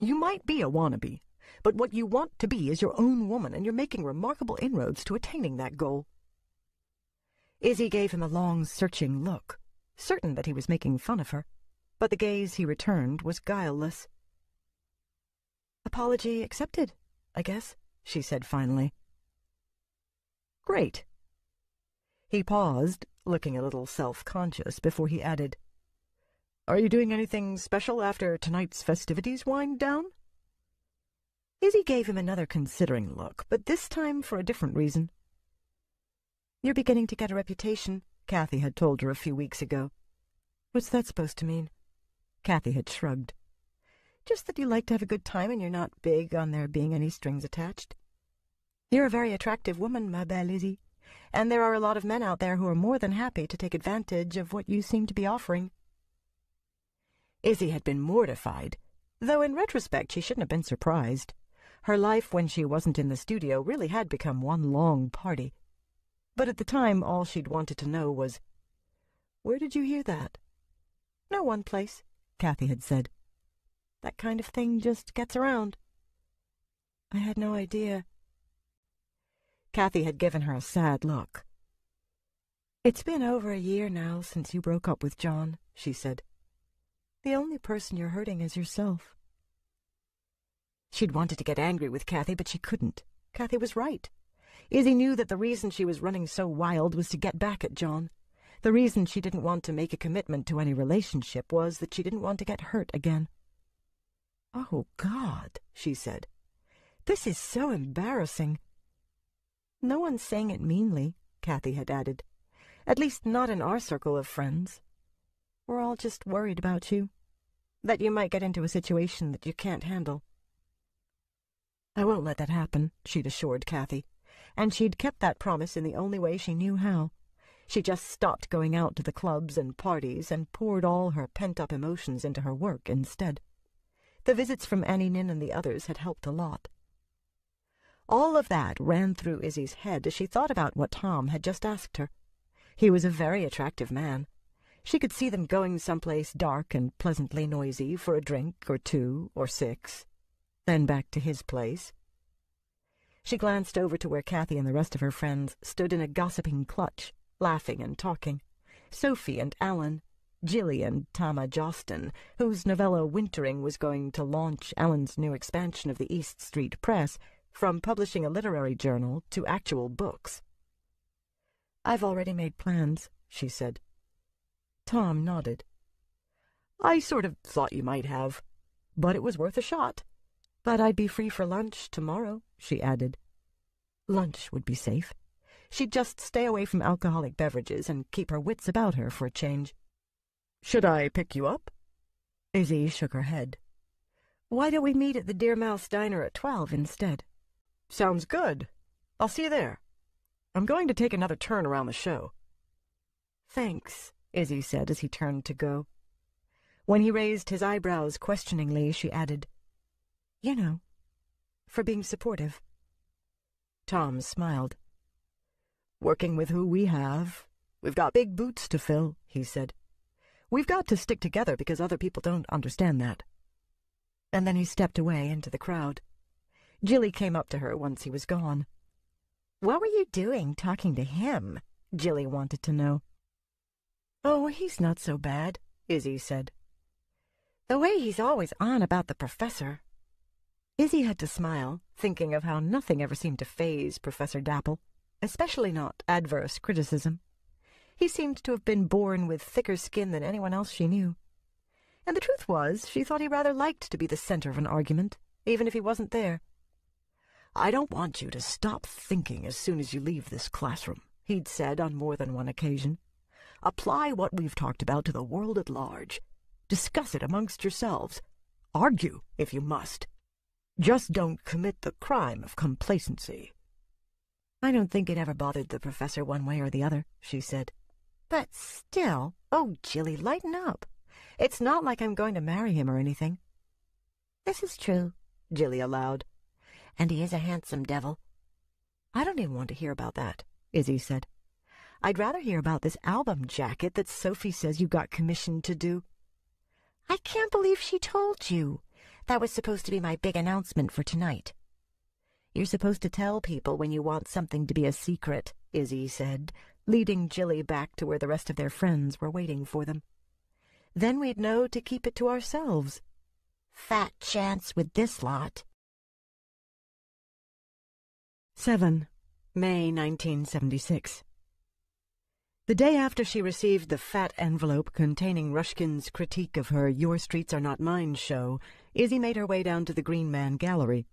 You might be a wannabe, but what you want to be is your own woman, and you're making remarkable inroads to attaining that goal." Izzy gave him a long, searching look, certain that he was making fun of her, but the gaze he returned was guileless. "Apology accepted, I guess," she said finally. "Great." He paused, looking a little self-conscious, before he added, "Are you doing anything special after tonight's festivities wind down?" Izzy gave him another considering look, but this time for a different reason. "You're beginning to get a reputation," Kathy had told her a few weeks ago. "What's that supposed to mean?" Kathy had shrugged. "Just that you like to have a good time and you're not big on there being any strings attached. You're a very attractive woman, ma belle Izzy, and there are a lot of men out there who are more than happy to take advantage of what you seem to be offering." Izzy had been mortified, though in retrospect she shouldn't have been surprised. Her life when she wasn't in the studio really had become one long party. But at the time, all she'd wanted to know was, "Where did you hear that?" "No one place," Kathy had said. "That kind of thing just gets around." "I had no idea." Kathy had given her a sad look. "It's been over a year now since you broke up with John," she said. "The only person you're hurting is yourself." She'd wanted to get angry with Kathy, but she couldn't. Kathy was right. Izzy knew that the reason she was running so wild was to get back at John. The reason she didn't want to make a commitment to any relationship was that she didn't want to get hurt again. "Oh, God," she said. "This is so embarrassing." "No one's saying it meanly," Kathy had added. "At least not in our circle of friends. We're all just worried about you, that you might get into a situation that you can't handle." "I won't let that happen," she'd assured Kathy, and she'd kept that promise in the only way she knew how. She just stopped going out to the clubs and parties and poured all her pent-up emotions into her work instead. The visits from Annie Nin and the others had helped a lot. All of that ran through Izzy's head as she thought about what Tom had just asked her. He was a very attractive man. She could see them going someplace dark and pleasantly noisy for a drink or 2 or 6, then back to his place. She glanced over to where Kathy and the rest of her friends stood in a gossiping clutch, laughing and talking. Sophie and Alan, Jilly and Tama Jostin, whose novella Wintering was going to launch Alan's new expansion of the East Street Press from publishing a literary journal to actual books. "I've already made plans," she said. Tom nodded. "I sort of thought you might have, but it was worth a shot. But I'd be free for lunch tomorrow," she added. Lunch would be safe. She'd just stay away from alcoholic beverages and keep her wits about her for a change. "Should I pick you up?" Izzy shook her head. "Why don't we meet at the Deer Mouse Diner at 12 instead?" "Sounds good. I'll see you there. I'm going to take another turn around the show." "Thanks," Izzy said as he turned to go. When he raised his eyebrows questioningly, she added, "You know, for being supportive." Tom smiled. "Working with who we have, we've got big boots to fill," he said. "We've got to stick together because other people don't understand that." And then he stepped away into the crowd. Jilly came up to her once he was gone. "What were you doing talking to him?" Jilly wanted to know. "Oh, he's not so bad," Izzy said. "The way he's always on about the professor." Izzy had to smile, thinking of how nothing ever seemed to faze Professor Dapple, especially not adverse criticism. He seemed to have been born with thicker skin than anyone else she knew. And the truth was, she thought he rather liked to be the center of an argument, even if he wasn't there. "I don't want you to stop thinking as soon as you leave this classroom," he'd said on more than one occasion. "Apply what we've talked about to the world at large. Discuss it amongst yourselves. Argue, if you must. Just don't commit the crime of complacency." "I don't think it ever bothered the professor one way or the other," she said. "But still, oh, Jilly, lighten up. It's not like I'm going to marry him or anything." "This is true," Jilly allowed. "And he is a handsome devil." "I don't even want to hear about that," Izzy said. "I'd rather hear about this album jacket that Sophie says you got commissioned to do." "I can't believe she told you. That was supposed to be my big announcement for tonight." "You're supposed to tell people when you want something to be a secret," Izzy said, leading Jilly back to where the rest of their friends were waiting for them. "Then we'd know to keep it to ourselves." "Fat chance with this lot." 7. May 1976. The day after she received the fat envelope containing Rushkin's critique of her Your Streets Are Not Mine show, Izzy made her way down to the Green Man Gallery.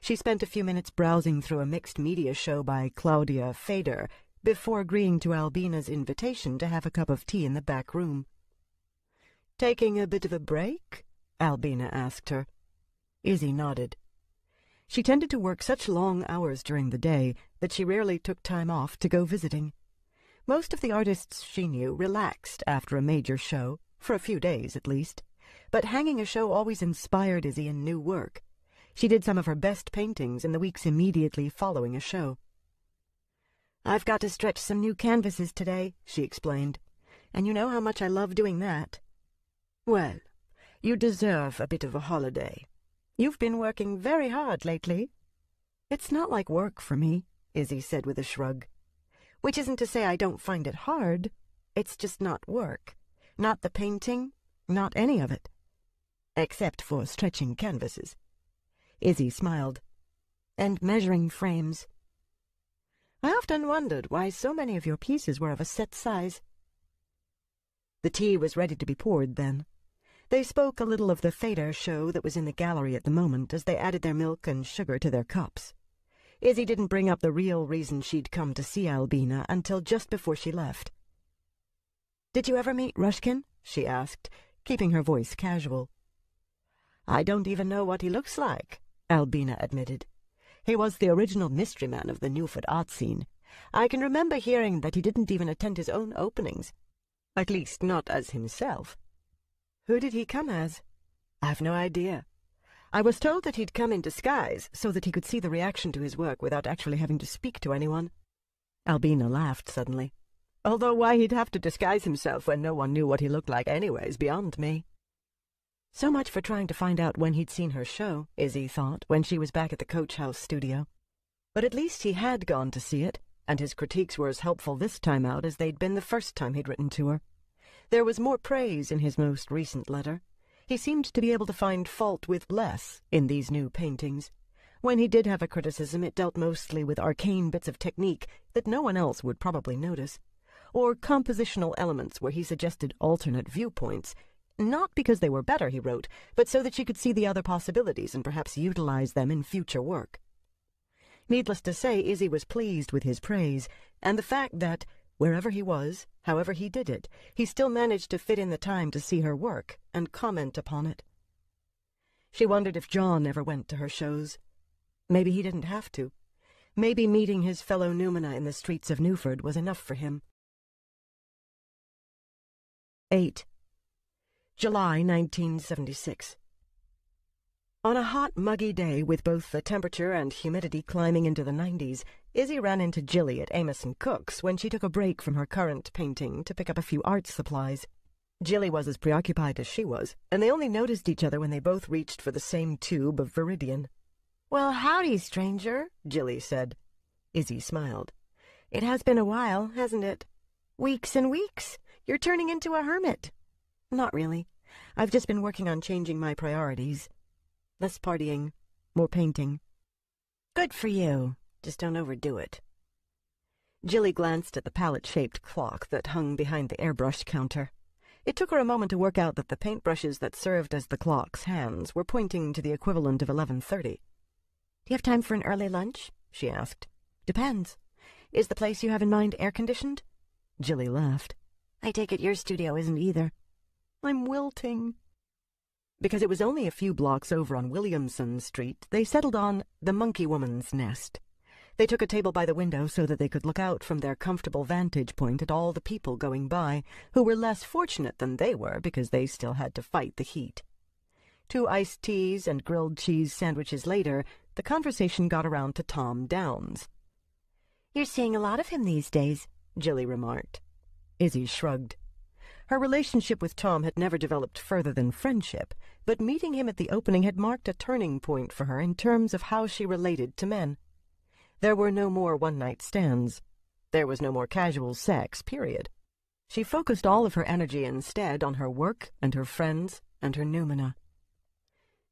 She spent a few minutes browsing through a mixed media show by Claudia Fader before agreeing to Albina's invitation to have a cup of tea in the back room. "Taking a bit of a break?" Albina asked her. Izzy nodded. She tended to work such long hours during the day that she rarely took time off to go visiting. Most of the artists she knew relaxed after a major show, for a few days at least, but hanging a show always inspired Izzy in new work. She did some of her best paintings in the weeks immediately following a show. "I've got to stretch some new canvases today," she explained, "and you know how much I love doing that." "Well, you deserve a bit of a holiday. You've been working very hard lately." "It's not like work for me," Izzy said with a shrug. "Which isn't to say I don't find it hard. It's just not work. Not the painting, not any of it. Except for stretching canvases." Izzy smiled. "And measuring frames. I often wondered why so many of your pieces were of a set size." The tea was ready to be poured then. They spoke a little of the theater show that was in the gallery at the moment as they added their milk and sugar to their cups. Izzy didn't bring up the real reason she'd come to see Albina until just before she left. "Did you ever meet Rushkin?" she asked, keeping her voice casual. "I don't even know what he looks like," Albina admitted. "He was the original mystery man of the Newford art scene. I can remember hearing that he didn't even attend his own openings. At least not as himself." "Who did he come as?" "I've no idea. I was told that he'd come in disguise so that he could see the reaction to his work without actually having to speak to anyone." Albina laughed suddenly. "Although why he'd have to disguise himself when no one knew what he looked like anyway is beyond me." So much for trying to find out when he'd seen her show, Izzy thought, when she was back at the Coach House studio. But at least he had gone to see it, and his critiques were as helpful this time out as they'd been the first time he'd written to her. There was more praise in his most recent letter. He seemed to be able to find fault with less in these new paintings. When he did have a criticism, it dealt mostly with arcane bits of technique that no one else would probably notice, or compositional elements where he suggested alternate viewpoints, not because they were better, he wrote, but so that she could see the other possibilities and perhaps utilize them in future work. Needless to say, Izzy was pleased with his praise, and the fact that, wherever he was, however he did it, he still managed to fit in the time to see her work and comment upon it. She wondered if John ever went to her shows. Maybe he didn't have to. Maybe meeting his fellow Numina in the streets of Newford was enough for him. 8. July 1976. On a hot, muggy day with both the temperature and humidity climbing into the 90s, Izzy ran into Jilly at Amos & Cook's when she took a break from her current painting to pick up a few art supplies. Jilly was as preoccupied as she was, and they only noticed each other when they both reached for the same tube of Viridian. "Well, howdy, stranger," Jilly said. Izzy smiled. "It has been a while, hasn't it? Weeks and weeks. You're turning into a hermit." "Not really. I've just been working on changing my priorities. Less partying, more painting." "Good for you. Just don't overdo it." Jilly glanced at the palette-shaped clock that hung behind the airbrush counter. It took her a moment to work out that the paintbrushes that served as the clock's hands were pointing to the equivalent of 11:30. "Do you have time for an early lunch?" she asked. "Depends. Is the place you have in mind air-conditioned?" Jilly laughed. "I take it your studio isn't either." "I'm wilting." Because it was only a few blocks over on Williamson Street, they settled on the Monkey Woman's Nest. They took a table by the window so that they could look out from their comfortable vantage point at all the people going by, who were less fortunate than they were because they still had to fight the heat. 2 iced teas and grilled cheese sandwiches later, the conversation got around to Tom Downs. "You're seeing a lot of him these days," Jilly remarked. Izzy shrugged. Her relationship with Tom had never developed further than friendship, but meeting him at the opening had marked a turning point for her in terms of how she related to men. There were no more one-night stands. There was no more casual sex, period. She focused all of her energy instead on her work and her friends and her Numina.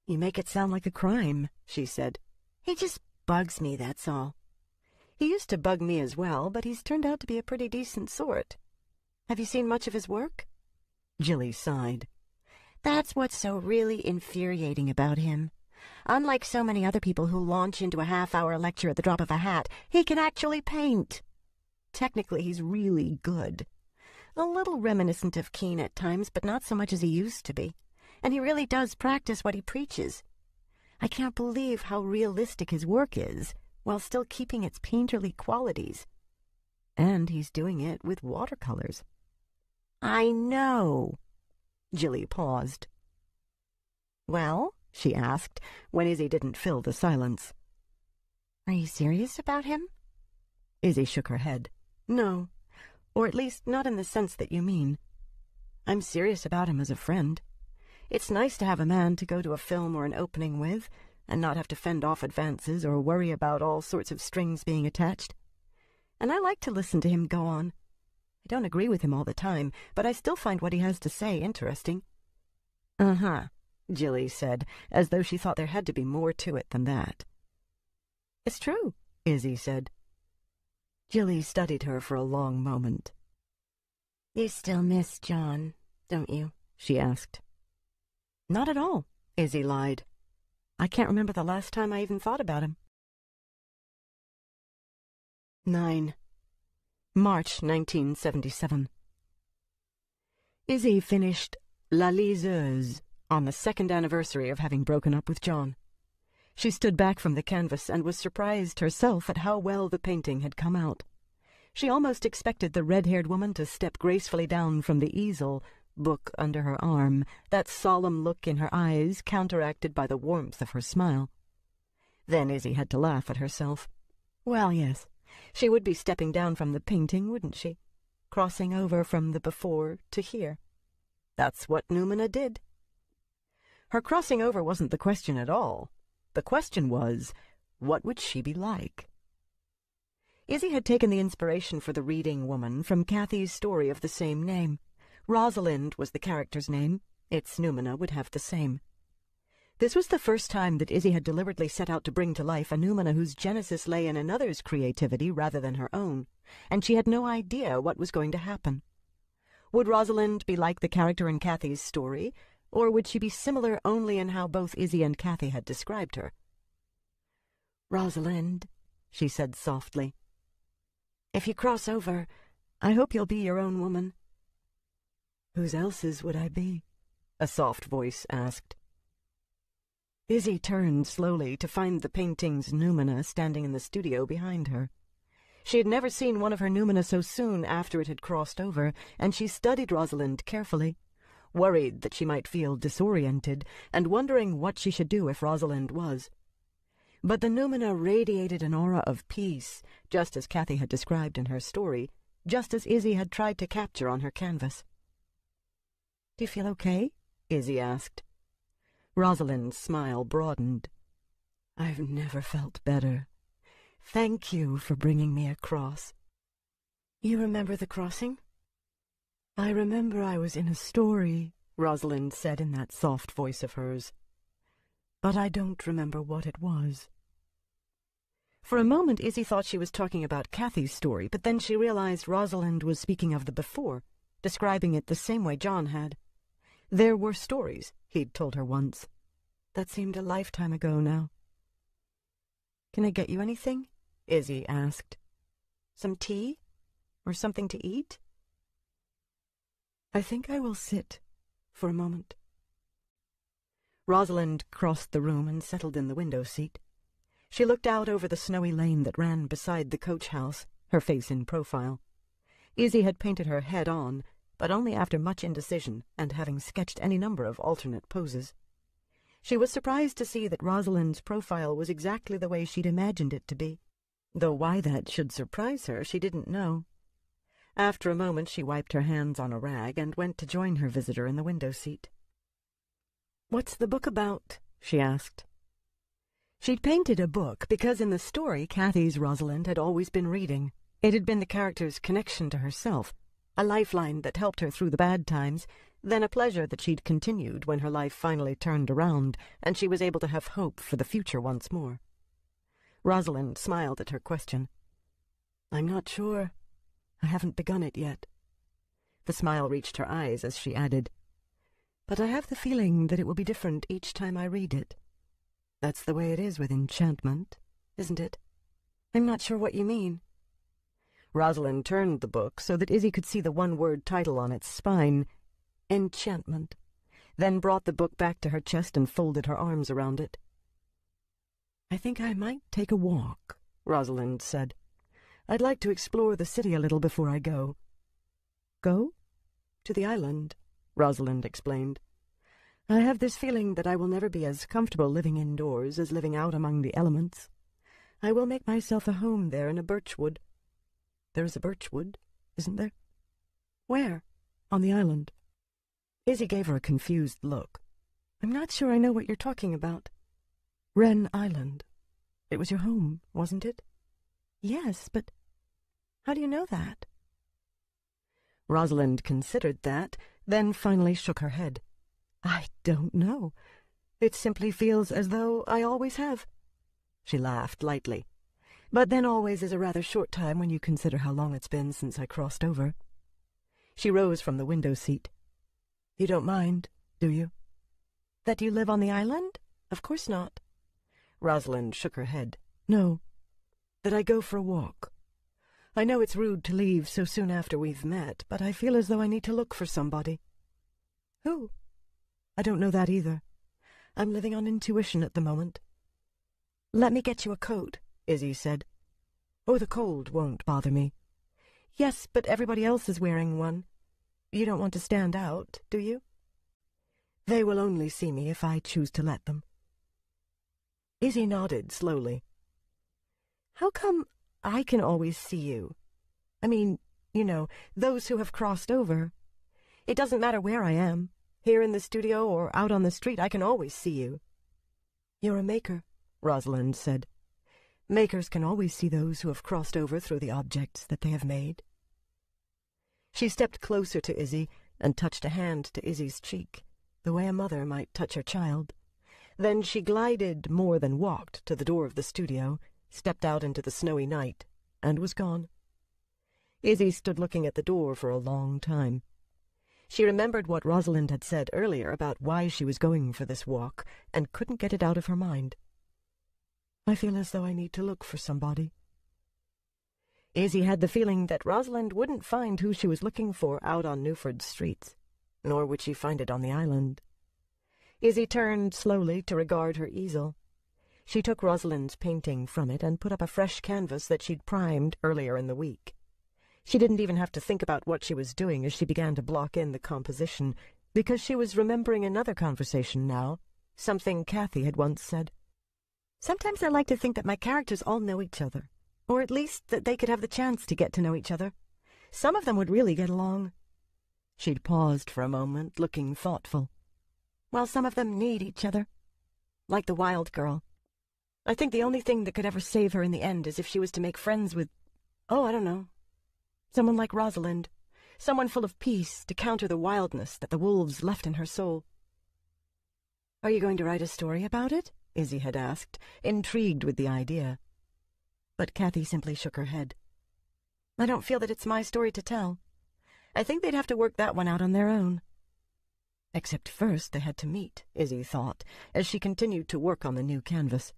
"You make it sound like a crime," she said. "He just bugs me, that's all." "He used to bug me as well, but he's turned out to be a pretty decent sort. Have you seen much of his work?" Jilly sighed. "That's what's so really infuriating about him. Unlike so many other people who launch into a half-hour lecture at the drop of a hat, he can actually paint. Technically, he's really good. A little reminiscent of Keane at times, but not so much as he used to be. And he really does practice what he preaches. I can't believe how realistic his work is, while still keeping its painterly qualities. And he's doing it with watercolors." "I know." Jilly paused. "Well?" she asked, when Izzy didn't fill the silence. "Are you serious about him?" Izzy shook her head. No, or at least not in the sense that you mean. I'm serious about him as a friend. It's nice to have a man to go to a film or an opening with, and not have to fend off advances or worry about all sorts of strings being attached. And I like to listen to him go on. I don't agree with him all the time, but I still find what he has to say interesting. Uh-huh, Jilly said, as though she thought there had to be more to it than that. It's true, Izzy said. Jilly studied her for a long moment. You still miss John, don't you? She asked. Not at all, Izzy lied. I can't remember the last time I even thought about him. 9. March 1977. Izzy finished La Liseuse on the 2nd anniversary of having broken up with John. She stood back from the canvas and was surprised herself at how well the painting had come out. She almost expected the red-haired woman to step gracefully down from the easel, book under her arm, that solemn look in her eyes counteracted by the warmth of her smile. Then Izzy had to laugh at herself. Well, yes, she would be stepping down from the painting, wouldn't she? Crossing over from the before to here. That's what Numina did. Her crossing over wasn't the question at all. The question was, what would she be like? Izzy had taken the inspiration for the reading woman from Cathy's story of the same name. Rosalind was the character's name. Its Numina would have the same. This was the first time that Izzy had deliberately set out to bring to life a Numina whose genesis lay in another's creativity rather than her own, and she had no idea what was going to happen. Would Rosalind be like the character in Cathy's story, or would she be similar only in how both Izzy and Cathy had described her? Rosalind, she said softly, if you cross over, I hope you'll be your own woman. Whose else's would I be? A soft voice asked. Izzy turned slowly to find the painting's Numina standing in the studio behind her. She had never seen one of her Numina so soon after it had crossed over, and she studied Rosalind carefully, worried that she might feel disoriented, and wondering what she should do if Rosalind was. But the Numina radiated an aura of peace, just as Cathy had described in her story, just as Izzy had tried to capture on her canvas. Do you feel okay? Izzy asked. Rosalind's smile broadened. I've never felt better. Thank you for bringing me across. You remember the crossing? I remember I was in a story, Rosalind said in that soft voice of hers. But I don't remember what it was. For a moment, Izzy thought she was talking about Cathy's story, but then she realized Rosalind was speaking of the before, describing it the same way John had. There were stories, he'd told her once. That seemed a lifetime ago now. Can I get you anything? Izzy asked. Some tea? Or something to eat? I think I will sit for a moment. Rosalind crossed the room and settled in the window seat. She looked out over the snowy lane that ran beside the coach house, her face in profile. Izzy had painted her head on, but only after much indecision and having sketched any number of alternate poses. She was surprised to see that Rosalind's profile was exactly the way she'd imagined it to be, though why that should surprise her she didn't know. After a moment she wiped her hands on a rag and went to join her visitor in the window seat. "What's the book about?" she asked. She'd painted a book because in the story Cathy's Rosalind had always been reading. It had been the character's connection to herself, a lifeline that helped her through the bad times, then a pleasure that she'd continued when her life finally turned around and she was able to have hope for the future once more. Rosalind smiled at her question. "I'm not sure. I haven't begun it yet." The smile reached her eyes as she added, "But I have the feeling that it will be different each time I read it. That's the way it is with enchantment, isn't it?" "I'm not sure what you mean." Rosalind turned the book so that Izzy could see the one-word title on its spine, Enchantment, then brought the book back to her chest and folded her arms around it. "I think I might take a walk," Rosalind said. "I'd like to explore the city a little before I go." "Go?" "To the island," Rosalind explained. "I have this feeling that I will never be as comfortable living indoors as living out among the elements. I will make myself a home there in a birchwood. There is a birch wood, isn't there? Where? On the island. Izzy gave her a confused look. I'm not sure I know what you're talking about. Wren Island. It was your home, wasn't it? Yes, but how do you know that? Rosalind considered that, then finally shook her head. I don't know. It simply feels as though I always have. She laughed lightly. But then always is a rather short time when you consider how long it's been since I crossed over. She rose from the window seat. You don't mind, do you? That you live on the island? Of course not. Rosalind shook her head. No. That I go for a walk. I know it's rude to leave so soon after we've met, but I feel as though I need to look for somebody. Who? I don't know that either. I'm living on intuition at the moment. Let me get you a coat, Izzy said. Oh, the cold won't bother me. Yes, but everybody else is wearing one. You don't want to stand out, do you? They will only see me if I choose to let them. Izzy nodded slowly. How come I can always see you? I mean, you know, those who have crossed over. It doesn't matter where I am. Here in the studio or out on the street, I can always see you. You're a maker, Rosalind said. Makers can always see those who have crossed over through the objects that they have made. She stepped closer to Izzy and touched a hand to Izzy's cheek, the way a mother might touch her child. Then she glided more than walked to the door of the studio, stepped out into the snowy night, and was gone. Izzy stood looking at the door for a long time. She remembered what Rosalind had said earlier about why she was going for this walk, and couldn't get it out of her mind. I feel as though I need to look for somebody. Izzy had the feeling that Rosalind wouldn't find who she was looking for out on Newford's streets, nor would she find it on the island. Izzy turned slowly to regard her easel. She took Rosalind's painting from it and put up a fresh canvas that she'd primed earlier in the week. She didn't even have to think about what she was doing as she began to block in the composition, because she was remembering another conversation now, something Kathy had once said. Sometimes I like to think that my characters all know each other, or at least that they could have the chance to get to know each other. Some of them would really get along. She'd paused for a moment, looking thoughtful. Well, some of them need each other. Like the wild girl. I think the only thing that could ever save her in the end is if she was to make friends with, I don't know, someone like Rosalind, someone full of peace to counter the wildness that the wolves left in her soul. Are you going to write a story about it? Izzy had asked, intrigued with the idea. But Kathy simply shook her head. I don't feel that it's my story to tell. I think they'd have to work that one out on their own. Except first they had to meet, Izzy thought, as she continued to work on the new canvas.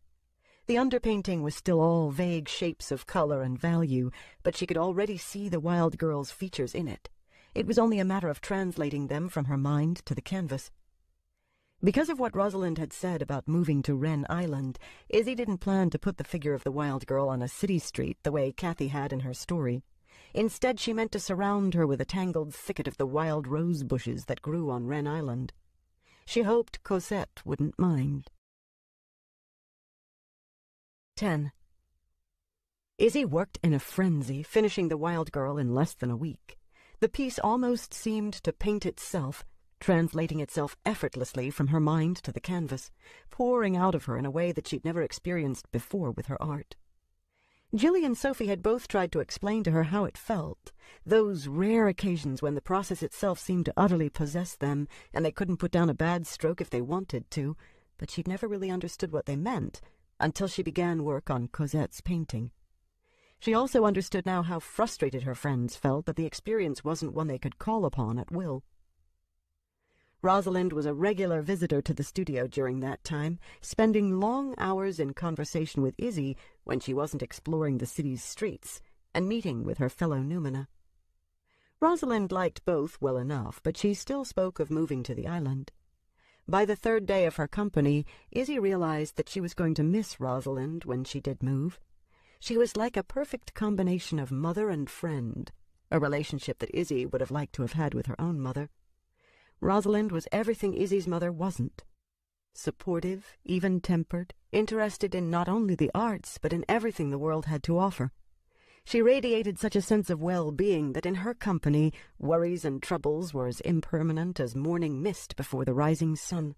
The underpainting was still all vague shapes of color and value, but she could already see the wild girl's features in it. It was only a matter of translating them from her mind to the canvas. Because of what Rosalind had said about moving to Wren Island, Izzy didn't plan to put the figure of the wild girl on a city street the way Kathy had in her story. Instead, she meant to surround her with a tangled thicket of the wild rose bushes that grew on Wren Island. She hoped Cosette wouldn't mind. 10. Izzy worked in a frenzy, finishing The Wild Girl in less than a week. The piece almost seemed to paint itself, translating itself effortlessly from her mind to the canvas, pouring out of her in a way that she'd never experienced before with her art. Jilly and Sophie had both tried to explain to her how it felt, those rare occasions when the process itself seemed to utterly possess them, and they couldn't put down a bad stroke if they wanted to, but she'd never really understood what they meant until she began work on Cosette's painting. She also understood now how frustrated her friends felt that the experience wasn't one they could call upon at will. Rosalind was a regular visitor to the studio during that time, spending long hours in conversation with Izzy when she wasn't exploring the city's streets, and meeting with her fellow Numina. Rosalind liked both well enough, but she still spoke of moving to the island. By the third day of her company, Izzy realized that she was going to miss Rosalind when she did move. She was like a perfect combination of mother and friend, a relationship that Izzy would have liked to have had with her own mother. Rosalind was everything Izzy's mother wasn't. Supportive, even-tempered, interested in not only the arts, but in everything the world had to offer. She radiated such a sense of well-being that in her company worries and troubles were as impermanent as morning mist before the rising sun.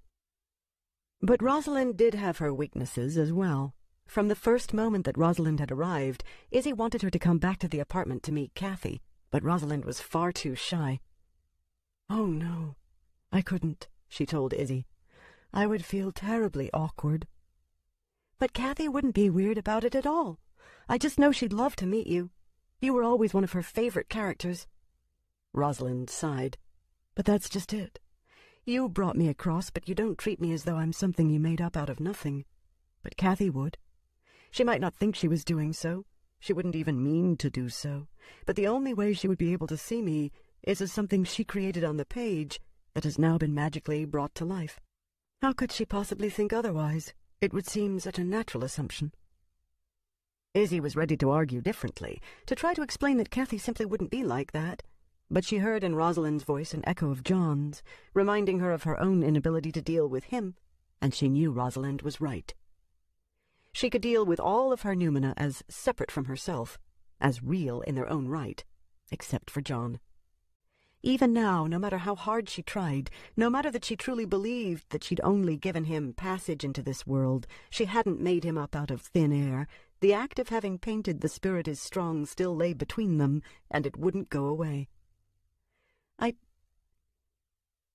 But Rosalind did have her weaknesses as well. From the first moment that Rosalind had arrived, Izzy wanted her to come back to the apartment to meet Kathy, but Rosalind was far too shy. "Oh, no, I couldn't," she told Izzy. "I would feel terribly awkward." "But Kathy wouldn't be weird about it at all. I just know she'd love to meet you. You were always one of her favorite characters." Rosalind sighed. "But that's just it. You brought me across, but you don't treat me as though I'm something you made up out of nothing. But Kathy would. She might not think she was doing so. She wouldn't even mean to do so. But the only way she would be able to see me is as something she created on the page that has now been magically brought to life. How could she possibly think otherwise? It would seem such a natural assumption." Izzy was ready to argue differently, to try to explain that Kathy simply wouldn't be like that, but she heard in Rosalind's voice an echo of John's, reminding her of her own inability to deal with him, and she knew Rosalind was right. She could deal with all of her noumena as separate from herself, as real in their own right, except for John. Even now, no matter how hard she tried, no matter that she truly believed that she'd only given him passage into this world, she hadn't made him up out of thin air, the act of having painted "The Spirit is Strong" still lay between them, and it wouldn't go away.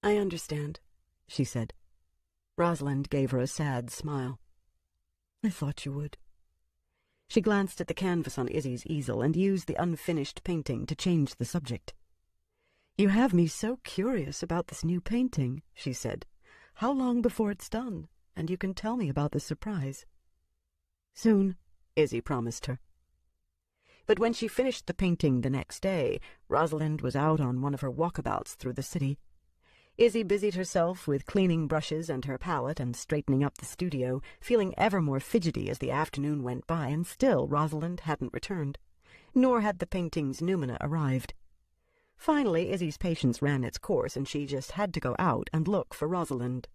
I understand," she said. Rosalind gave her a sad smile. "I thought you would." She glanced at the canvas on Izzy's easel and used the unfinished painting to change the subject. "You have me so curious about this new painting," she said. "How long before it's done? And you can tell me about the surprise." "Soon," Izzy promised her. But when she finished the painting the next day, Rosalind was out on one of her walkabouts through the city. Izzy busied herself with cleaning brushes and her palette and straightening up the studio, feeling ever more fidgety as the afternoon went by, and still Rosalind hadn't returned. Nor had the painting's noumena arrived. Finally, Izzy's patience ran its course, and she just had to go out and look for Rosalind.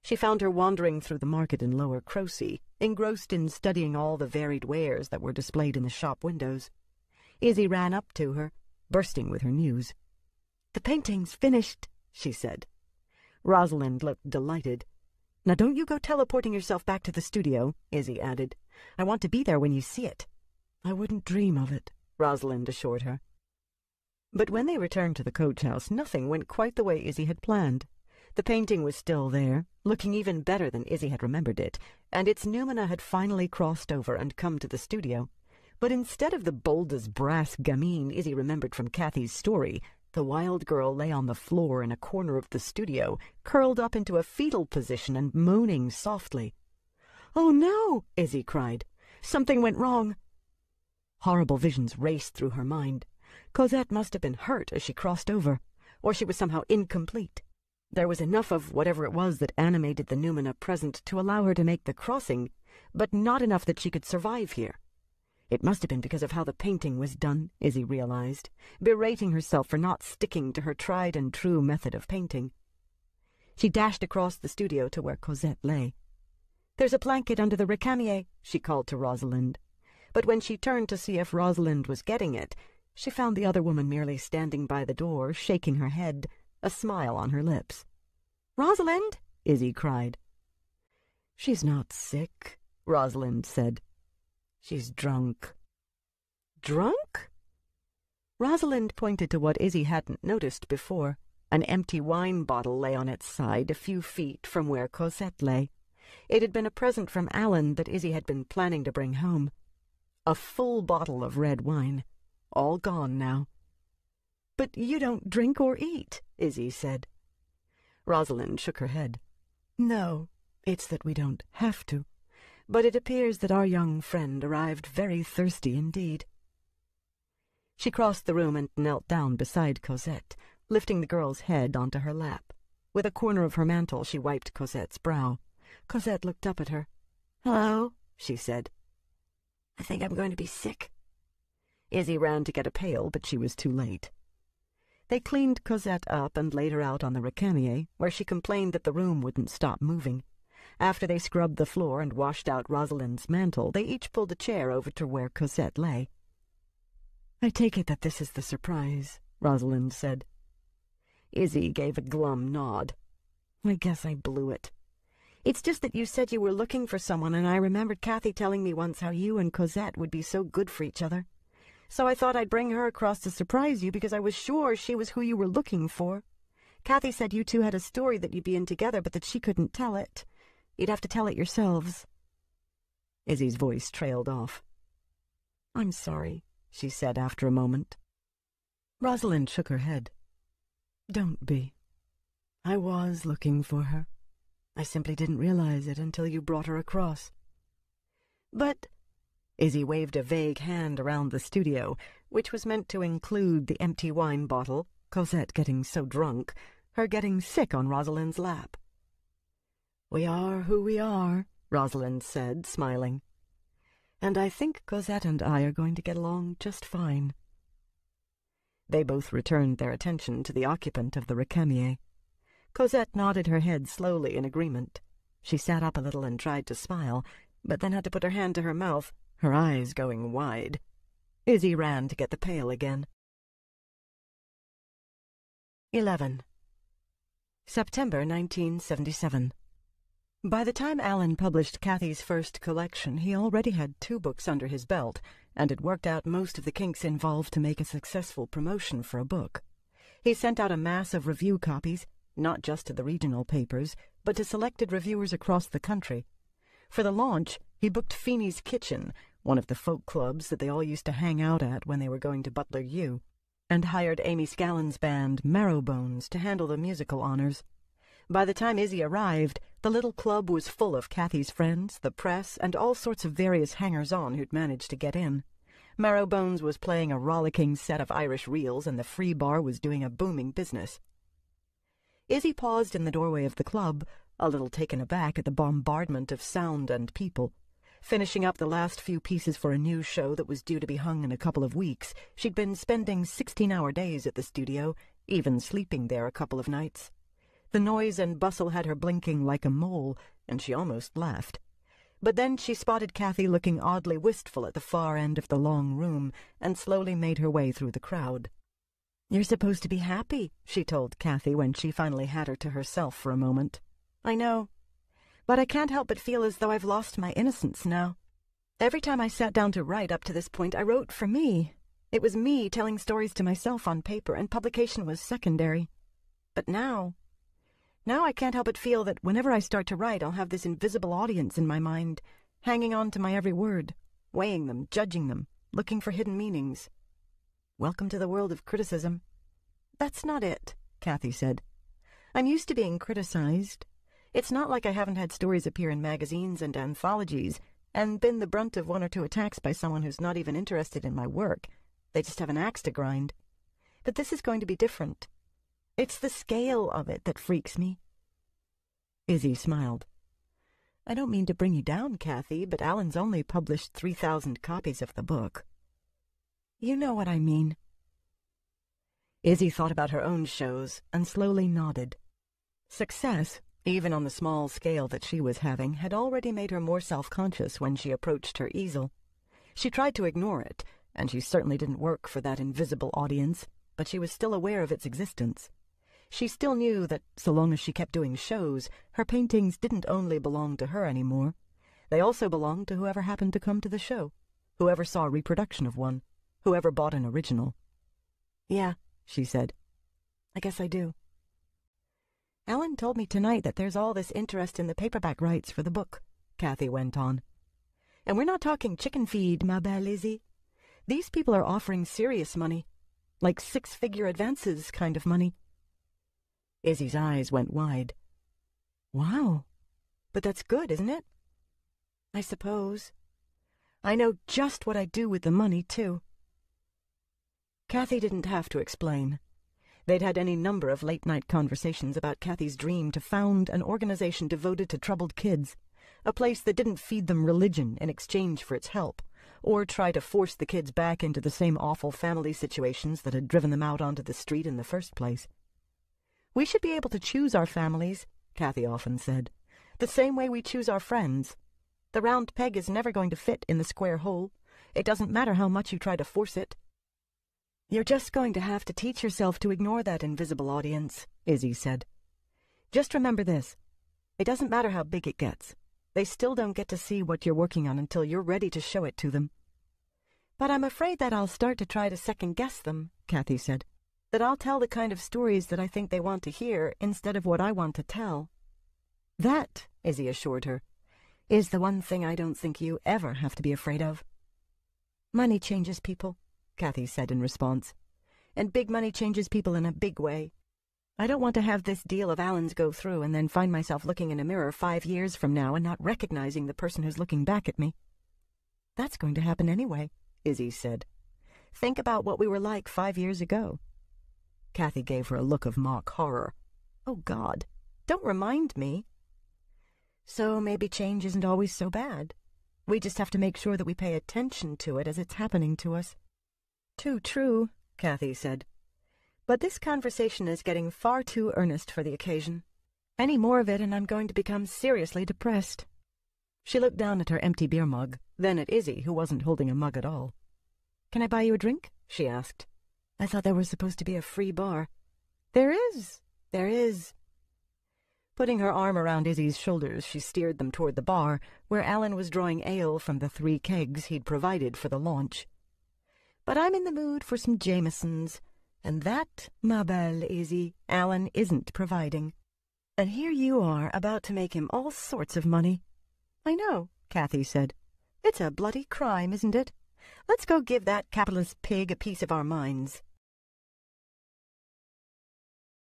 She found her wandering through the market in Lower Crosey, engrossed in studying all the varied wares that were displayed in the shop windows. Izzy ran up to her, bursting with her news. "The painting's finished," she said. Rosalind looked delighted. "Now don't you go teleporting yourself back to the studio," Izzy added. "I want to be there when you see it." "I wouldn't dream of it," Rosalind assured her. But when they returned to the coach house, nothing went quite the way Izzy had planned. The painting was still there, looking even better than Izzy had remembered it, and its noumena had finally crossed over and come to the studio. But instead of the bold-as-brass gamine Izzy remembered from Kathy's story, the wild girl lay on the floor in a corner of the studio, curled up into a fetal position and moaning softly. "Oh, no!" Izzy cried. "Something went wrong." Horrible visions raced through her mind. Cosette must have been hurt as she crossed over, or she was somehow incomplete. There was enough of whatever it was that animated the noumena present to allow her to make the crossing, but not enough that she could survive here. It must have been because of how the painting was done, Izzy realized, berating herself for not sticking to her tried-and-true method of painting. She dashed across the studio to where Cosette lay. "There's a blanket under the recamier," she called to Rosalind. But when she turned to see if Rosalind was getting it, she found the other woman merely standing by the door, shaking her head, a smile on her lips. "Rosalind!" Izzy cried. "She's not sick," Rosalind said. "She's drunk." "Drunk?" Rosalind pointed to what Izzy hadn't noticed before. An empty wine bottle lay on its side a few feet from where Cosette lay. It had been a present from Alan that Izzy had been planning to bring home. A full bottle of red wine, all gone now. "But you don't drink or eat," Izzy said. Rosalind shook her head. "No, it's that we don't have to. But it appears that our young friend arrived very thirsty indeed." She crossed the room and knelt down beside Cosette, lifting the girl's head onto her lap. With a corner of her mantle she wiped Cosette's brow. Cosette looked up at her. "Hello," she said. "I think I'm going to be sick." Izzy ran to get a pail, but she was too late. They cleaned Cosette up and laid her out on the recamier, where she complained that the room wouldn't stop moving. After they scrubbed the floor and washed out Rosalind's mantle, they each pulled a chair over to where Cosette lay. I take it that this is the surprise, Rosalind said. Izzy gave a glum nod. I guess I blew it. It's just that you said you were looking for someone, and I remembered Kathy telling me once how you and Cosette would be so good for each other. So I thought I'd bring her across to surprise you because I was sure she was who you were looking for. Kathy said you two had a story that you'd be in together, but that she couldn't tell it. You'd have to tell it yourselves. Izzy's voice trailed off. I'm sorry, she said after a moment. Rosalind shook her head. Don't be. I was looking for her. I simply didn't realize it until you brought her across. But... Izzy waved a vague hand around the studio, which was meant to include the empty wine bottle, Cosette getting so drunk, her getting sick on Rosalind's lap. We are who we are, Rosalind said, smiling. And I think Cosette and I are going to get along just fine. They both returned their attention to the occupant of the recamier. Cosette nodded her head slowly in agreement. She sat up a little and tried to smile, but then had to put her hand to her mouth, her eyes going wide. Izzy ran to get the pail again. 11. September 1977. By the time Alan published Kathy's first collection, he already had 2 books under his belt, and had worked out most of the kinks involved to make a successful promotion for a book. He sent out a mass of review copies, not just to the regional papers, but to selected reviewers across the country. For the launch, he booked Feeney's Kitchen, one of the folk clubs that they all used to hang out at when they were going to Butler U, and hired Amy Scallan's band, Marrowbones, to handle the musical honors. By the time Izzy arrived, the little club was full of Kathy's friends, the press, and all sorts of various hangers-on who'd managed to get in. Marrowbones was playing a rollicking set of Irish reels, and the free bar was doing a booming business. Izzy paused in the doorway of the club, a little taken aback at the bombardment of sound and people. Finishing up the last few pieces for a new show that was due to be hung in a couple of weeks, she'd been spending 16-hour days at the studio, even sleeping there a couple of nights. The noise and bustle had her blinking like a mole, and she almost laughed. But then she spotted Kathy looking oddly wistful at the far end of the long room, and slowly made her way through the crowd. "You're supposed to be happy," she told Kathy when she finally had her to herself for a moment. "I know. But I can't help but feel as though I've lost my innocence now. Every time I sat down to write up to this point, I wrote for me. It was me telling stories to myself on paper, and publication was secondary. But now I can't help but feel that whenever I start to write, I'll have this invisible audience in my mind, hanging on to my every word, weighing them, judging them, looking for hidden meanings. Welcome to the world of criticism." "That's not it," Kathy said. "I'm used to being criticized. It's not like I haven't had stories appear in magazines and anthologies, and been the brunt of 1 or 2 attacks by someone who's not even interested in my work. They just have an axe to grind. But this is going to be different. It's the scale of it that freaks me." Izzy smiled. "I don't mean to bring you down, Kathy, but Alan's only published 3,000 copies of the book." "You know what I mean." Izzy thought about her own shows and slowly nodded. Success, even on the small scale that she was having, had already made her more self-conscious when she approached her easel. She tried to ignore it, and she certainly didn't work for that invisible audience, but she was still aware of its existence. She still knew that, so long as she kept doing shows, her paintings didn't only belong to her anymore. They also belonged to whoever happened to come to the show, whoever saw a reproduction of one, whoever bought an original. "Yeah," she said. "I guess I do." "Alan told me tonight that there's all this interest in the paperback rights for the book," Kathy went on. "And we're not talking chicken feed, ma belle Izzy. These people are offering serious money, like 6-figure advances kind of money." Izzy's eyes went wide. "Wow. But that's good, isn't it?" "I suppose. I know just what I'd do with the money, too." Kathy didn't have to explain. They'd had any number of late-night conversations about Kathy's dream to found an organization devoted to troubled kids, a place that didn't feed them religion in exchange for its help, or try to force the kids back into the same awful family situations that had driven them out onto the street in the first place. "We should be able to choose our families," Kathy often said, "the same way we choose our friends. The round peg is never going to fit in the square hole. It doesn't matter how much you try to force it." "You're just going to have to teach yourself to ignore that invisible audience," Izzy said. "Just remember this. It doesn't matter how big it gets. They still don't get to see what you're working on until you're ready to show it to them." "But I'm afraid that I'll start to try to second-guess them," Kathy said. "That I'll tell the kind of stories that I think they want to hear instead of what I want to tell." "That," Izzy assured her, "is the one thing I don't think you ever have to be afraid of." "Money changes people," Kathy said in response. "And big money changes people in a big way. I don't want to have this deal of Alan's go through and then find myself looking in a mirror 5 years from now and not recognizing the person who's looking back at me." "That's going to happen anyway," Izzy said. "Think about what we were like 5 years ago." Kathy gave her a look of mock horror. "Oh, God, don't remind me." "So maybe change isn't always so bad. We just have to make sure that we pay attention to it as it's happening to us." "Too true," Kathy said. "But this conversation is getting far too earnest for the occasion. Any more of it and I'm going to become seriously depressed." She looked down at her empty beer mug, then at Izzy, who wasn't holding a mug at all. "Can I buy you a drink?" she asked. "I thought there was supposed to be a free bar." There is." Putting her arm around Izzy's shoulders, she steered them toward the bar, where Alan was drawing ale from the 3 kegs he'd provided for the launch. "But I'm in the mood for some Jamesons, and that, ma belle Izzy, Alan isn't providing. And here you are, about to make him all sorts of money." "I know," Kathy said. "It's a bloody crime, isn't it? Let's go give that capitalist pig a piece of our minds."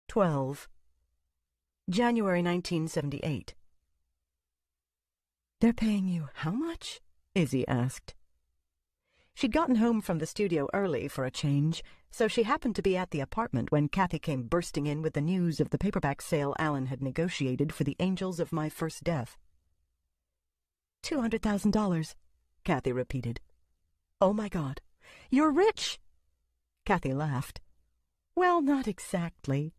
12. January 1978. "They're paying you how much?" Izzy asked. She'd gotten home from the studio early for a change, so she happened to be at the apartment when Kathy came bursting in with the news of the paperback sale Alan had negotiated for The Angels of My First Death. $200,000, Kathy repeated. "Oh, my God, you're rich!" Kathy laughed. "Well, not exactly.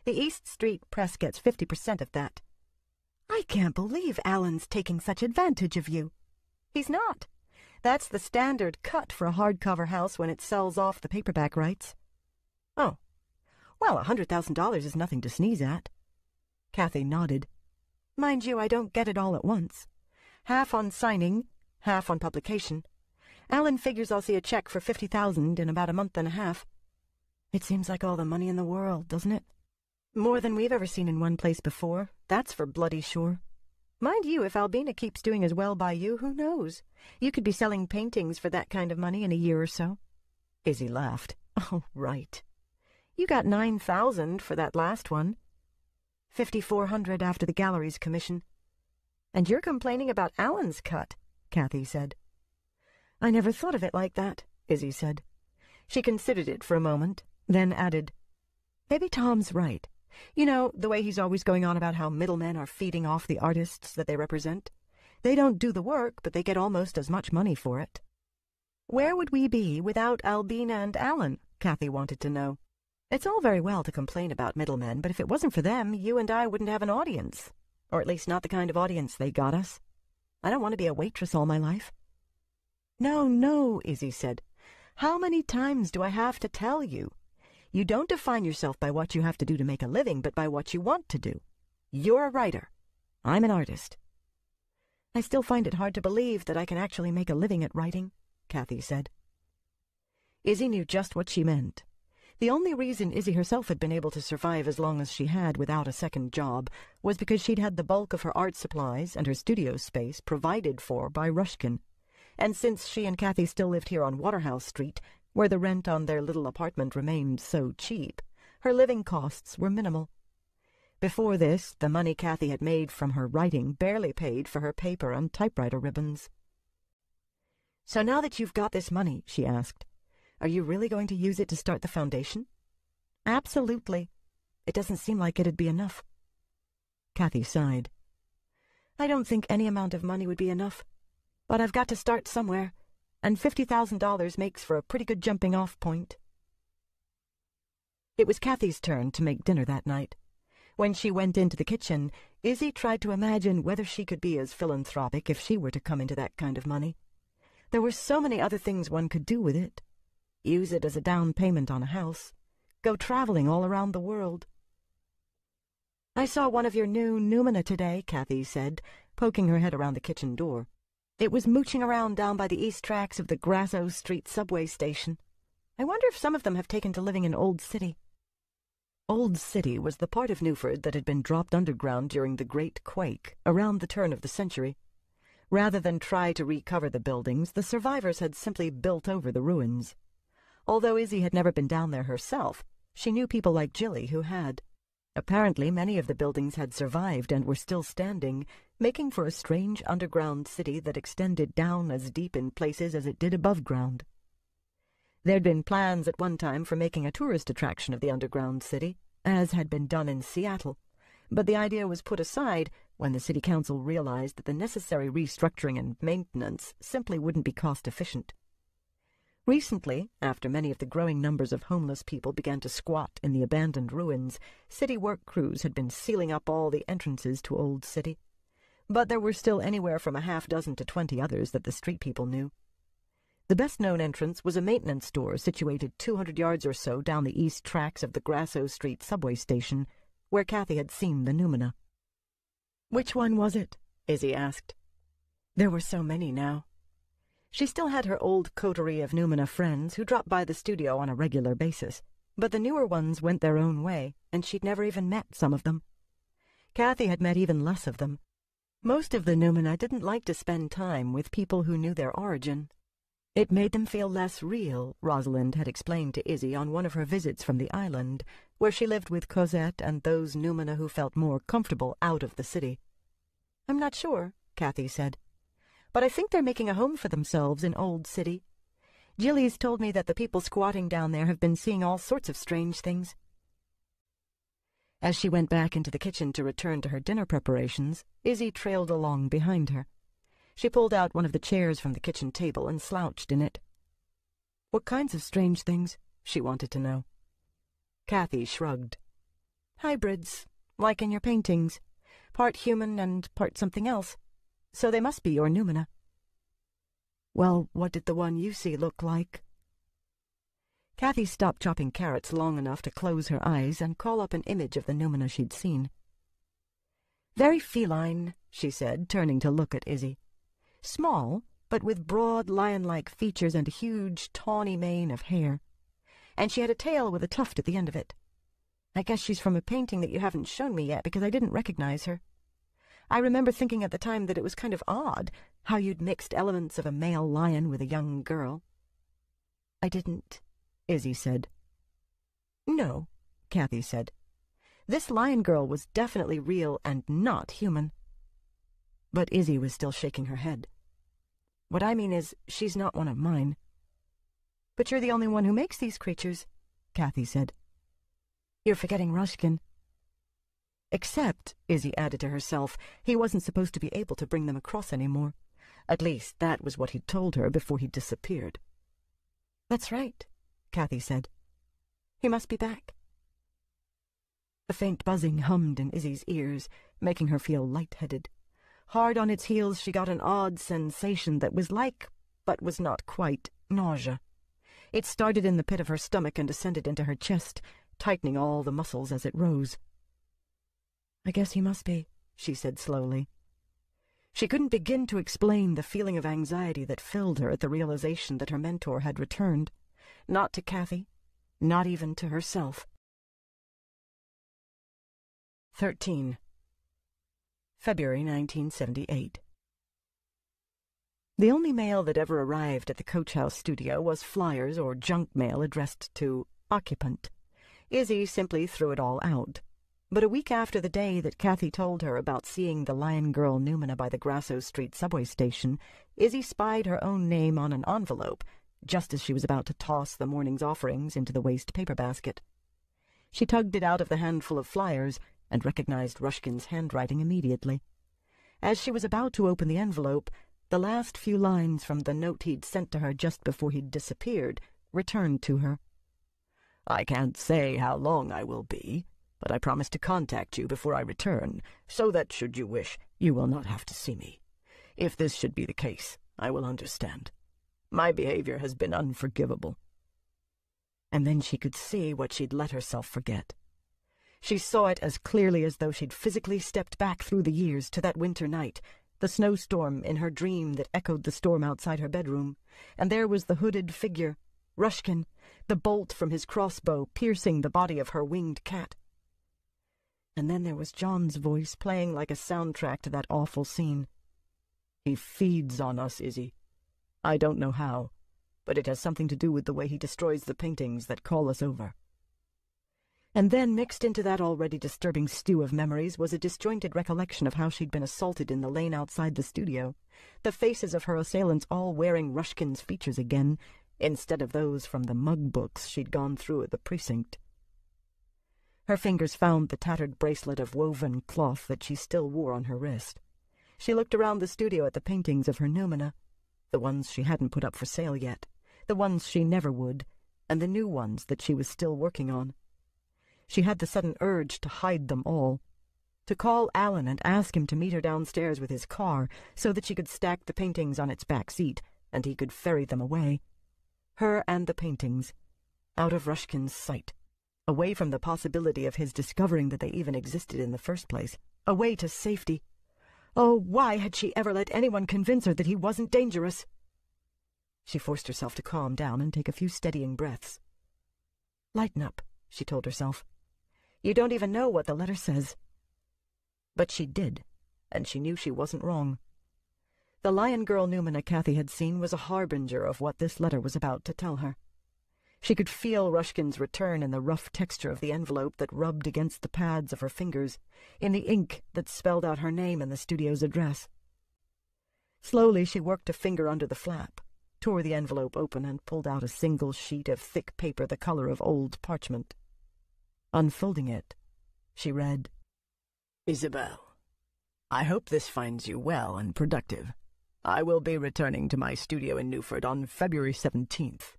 The East Street Press gets 50% of that." "I can't believe Alan's taking such advantage of you." "He's not. That's the standard cut for a hardcover house when it sells off the paperback rights." "Oh, well, $100,000 is nothing to sneeze at." Kathy nodded. "Mind you, I don't get it all at once. Half on signing, half on publication. Alan figures I'll see a check for $50,000 in about a month and a half." "It seems like all the money in the world, doesn't it?" "More than we've ever seen in one place before, that's for bloody sure. Mind you, if Albina keeps doing as well by you, who knows? You could be selling paintings for that kind of money in a year or so." Izzy laughed. "Oh, right. You got $9,000 for that last one. $5,400 after the gallery's commission. And you're complaining about Alan's cut," Kathy said. "I never thought of it like that," Izzy said. She considered it for a moment, then added, "Maybe Tom's right. You know, the way he's always going on about how middlemen are feeding off the artists that they represent. They don't do the work, but they get almost as much money for it." "Where would we be without Albina and Alan?" Kathy wanted to know. "It's all very well to complain about middlemen, but if it wasn't for them, you and I wouldn't have an audience. Or at least not the kind of audience they got us. I don't want to be a waitress all my life." No, Izzy said. "How many times do I have to tell you? You don't define yourself by what you have to do to make a living, but by what you want to do. You're a writer. I'm an artist." "I still find it hard to believe that I can actually make a living at writing," Kathy said. Izzy knew just what she meant. The only reason Izzy herself had been able to survive as long as she had without a second job was because she'd had the bulk of her art supplies and her studio space provided for by Rushkin. And since she and Kathy still lived here on Waterhouse Street, where the rent on their little apartment remained so cheap, her living costs were minimal. Before this, the money Kathy had made from her writing barely paid for her paper and typewriter ribbons. "So now that you've got this money," she asked, "are you really going to use it to start the foundation?" "Absolutely. It doesn't seem like it'd be enough." Kathy sighed. "I don't think any amount of money would be enough, but I've got to start somewhere, and $50,000 makes for a pretty good jumping-off point." It was Kathy's turn to make dinner that night. When she went into the kitchen, Izzy tried to imagine whether she could be as philanthropic if she were to come into that kind of money. There were so many other things one could do with it. Use it as a down payment on a house. Go traveling all around the world. "I saw one of your new Numina today," Kathy said, poking her head around the kitchen door. "It was mooching around down by the east tracks of the Grasso Street subway station. I wonder if some of them have taken to living in Old City." Old City was the part of Newford that had been dropped underground during the Great Quake, around the turn of the century. Rather than try to recover the buildings, the survivors had simply built over the ruins. Although Izzy had never been down there herself, she knew people like Jilly who had. Apparently, many of the buildings had survived and were still standing, making for a strange underground city that extended down as deep in places as it did above ground. There'd been plans at one time for making a tourist attraction of the underground city, as had been done in Seattle, but the idea was put aside when the city council realized that the necessary restructuring and maintenance simply wouldn't be cost-efficient. Recently, after many of the growing numbers of homeless people began to squat in the abandoned ruins, city work crews had been sealing up all the entrances to Old City. But there were still anywhere from a half-dozen to 20 others that the street people knew. The best-known entrance was a maintenance store situated 200 yards or so down the east tracks of the Grasso Street subway station, where Kathy had seen the Numina. "Which one was it?" Izzy asked. There were so many now. She still had her old coterie of Numina friends who dropped by the studio on a regular basis, but the newer ones went their own way, and she'd never even met some of them. Kathy had met even less of them. Most of the Numina didn't like to spend time with people who knew their origin. It made them feel less real, Rosalind had explained to Izzy on one of her visits from the island, where she lived with Cosette and those Numina who felt more comfortable out of the city. "I'm not sure," Kathy said, "but I think they're making a home for themselves in Old City. Jilly's told me that the people squatting down there have been seeing all sorts of strange things." As she went back into the kitchen to return to her dinner preparations, Izzy trailed along behind her. She pulled out one of the chairs from the kitchen table and slouched in it. "What kinds of strange things?" she wanted to know. Kathy shrugged. "Hybrids, like in your paintings. Part human and part something else. So they must be your Numina." "Well, what did the one you see look like?" Kathy stopped chopping carrots long enough to close her eyes and call up an image of the Numina she'd seen. "Very feline," she said, turning to look at Izzy. "Small, but with broad lion-like features and a huge, tawny mane of hair. And she had a tail with a tuft at the end of it. I guess she's from a painting that you haven't shown me yet because I didn't recognize her. I remember thinking at the time that it was kind of odd how you'd mixed elements of a male lion with a young girl." "I didn't," Izzy said. "No," Kathy said. "This lion girl was definitely real and not human." But Izzy was still shaking her head. "What I mean is, she's not one of mine." "But you're the only one who makes these creatures," Kathy said. "You're forgetting Rushkin." Except, Izzy added to herself, he wasn't supposed to be able to bring them across anymore. At least that was what he'd told her before he disappeared. "That's right," Kathy said. "He must be back." A faint buzzing hummed in Izzy's ears, making her feel lightheaded. Hard on its heels she got an odd sensation that was like, but was not quite, nausea. It started in the pit of her stomach and descended into her chest, tightening all the muscles as it rose. "I guess he must be," she said slowly. She couldn't begin to explain the feeling of anxiety that filled her at the realization that her mentor had returned. Not to Kathy, not even to herself. 13. February 1978. The only mail that ever arrived at the Coach House studio was flyers or junk mail addressed to occupant. Izzy simply threw it all out. But a week after the day that Kathy told her about seeing the lion girl Numina by the Grasso Street subway station, Izzy spied her own name on an envelope, just as she was about to toss the morning's offerings into the waste paper basket. She tugged it out of the handful of flyers and recognized Rushkin's handwriting immediately. As she was about to open the envelope, the last few lines from the note he'd sent to her just before he'd disappeared returned to her. "I can't say how long I will be, but I promise to contact you before I return, so that, should you wish, you will not have to see me. If this should be the case, I will understand. My behavior has been unforgivable." And then she could see what she'd let herself forget. She saw it as clearly as though she'd physically stepped back through the years to that winter night, the snowstorm in her dream that echoed the storm outside her bedroom, and there was the hooded figure, Rushkin, the bolt from his crossbow piercing the body of her winged cat. And then there was John's voice playing like a soundtrack to that awful scene. "He feeds on us, Izzy. I don't know how, but it has something to do with the way he destroys the paintings that call us over." And then, mixed into that already disturbing stew of memories, was a disjointed recollection of how she'd been assaulted in the lane outside the studio, the faces of her assailants all wearing Rushkin's features again, instead of those from the mug books she'd gone through at the precinct. Her fingers found the tattered bracelet of woven cloth that she still wore on her wrist. She looked around the studio at the paintings of her noumena, the ones she hadn't put up for sale yet, the ones she never would, and the new ones that she was still working on. She had the sudden urge to hide them all, to call Alan and ask him to meet her downstairs with his car so that she could stack the paintings on its back seat and he could ferry them away. Her and the paintings, out of Rushkin's sight, away from the possibility of his discovering that they even existed in the first place, away to safety. Oh, why had she ever let anyone convince her that he wasn't dangerous? She forced herself to calm down and take a few steadying breaths. "Lighten up," she told herself. "You don't even know what the letter says." But she did, and she knew she wasn't wrong. The lion girl noumena Kathy had seen was a harbinger of what this letter was about to tell her. She could feel Rushkin's return in the rough texture of the envelope that rubbed against the pads of her fingers, in the ink that spelled out her name and the studio's address. Slowly she worked a finger under the flap, tore the envelope open, and pulled out a single sheet of thick paper the color of old parchment. Unfolding it, she read, "Isabel, I hope this finds you well and productive. I will be returning to my studio in Newford on February 17th.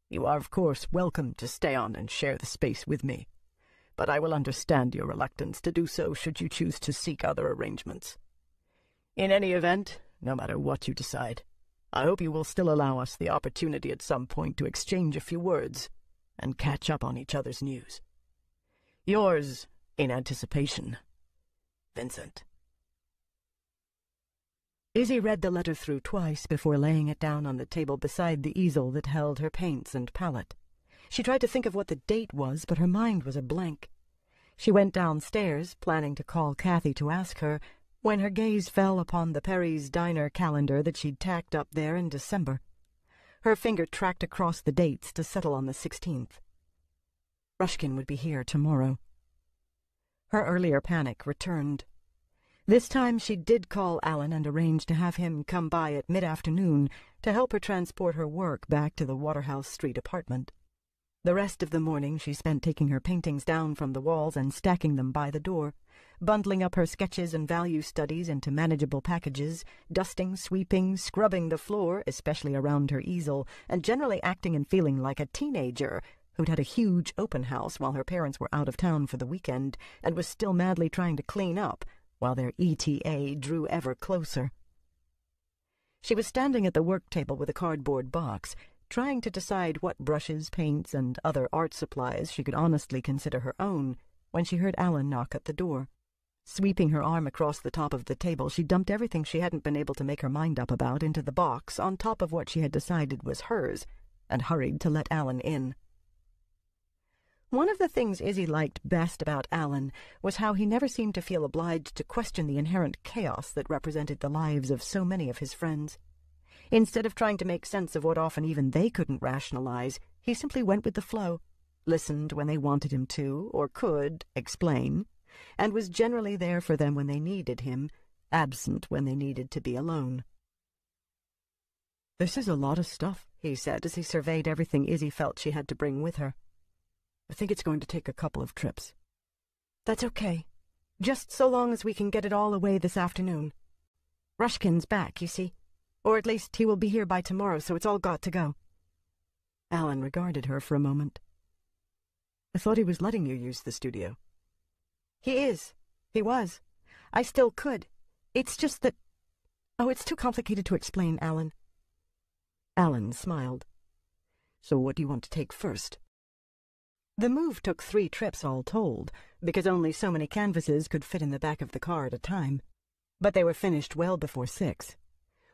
You are, of course, welcome to stay on and share the space with me, but I will understand your reluctance to do so should you choose to seek other arrangements. In any event, no matter what you decide, I hope you will still allow us the opportunity at some point to exchange a few words and catch up on each other's news. Yours, in anticipation, Vincent." Izzy read the letter through twice before laying it down on the table beside the easel that held her paints and palette. She tried to think of what the date was, but her mind was a blank. She went downstairs, planning to call Kathy to ask her, when her gaze fell upon the Perry's Diner calendar that she'd tacked up there in December. Her finger tracked across the dates to settle on the 16th. Rushkin would be here tomorrow. Her earlier panic returned. This time she did call Alan and arrange to have him come by at mid-afternoon to help her transport her work back to the Waterhouse Street apartment. The rest of the morning she spent taking her paintings down from the walls and stacking them by the door, bundling up her sketches and value studies into manageable packages, dusting, sweeping, scrubbing the floor, especially around her easel, and generally acting and feeling like a teenager who'd had a huge open house while her parents were out of town for the weekend and was still madly trying to clean up while their ETA drew ever closer. She was standing at the work table with a cardboard box, trying to decide what brushes, paints, and other art supplies she could honestly consider her own, when she heard Alan knock at the door. Sweeping her arm across the top of the table, she dumped everything she hadn't been able to make her mind up about into the box on top of what she had decided was hers, and hurried to let Alan in. One of the things Izzy liked best about Alan was how he never seemed to feel obliged to question the inherent chaos that represented the lives of so many of his friends. Instead of trying to make sense of what often even they couldn't rationalize, he simply went with the flow, listened when they wanted him to, or could, explain, and was generally there for them when they needed him, absent when they needed to be alone. "This is a lot of stuff," he said as he surveyed everything Izzy felt she had to bring with her. "I think it's going to take a couple of trips." "That's okay. Just so long as we can get it all away this afternoon. Rushkin's back, you see. Or at least he will be here by tomorrow, so it's all got to go." Alan regarded her for a moment. "I thought he was letting you use the studio." "He is. He was. I still could. It's just that... Oh, it's too complicated to explain, Alan." Alan smiled. "So what do you want to take first?" The move took 3 trips all told, because only so many canvases could fit in the back of the car at a time. But they were finished well before 6.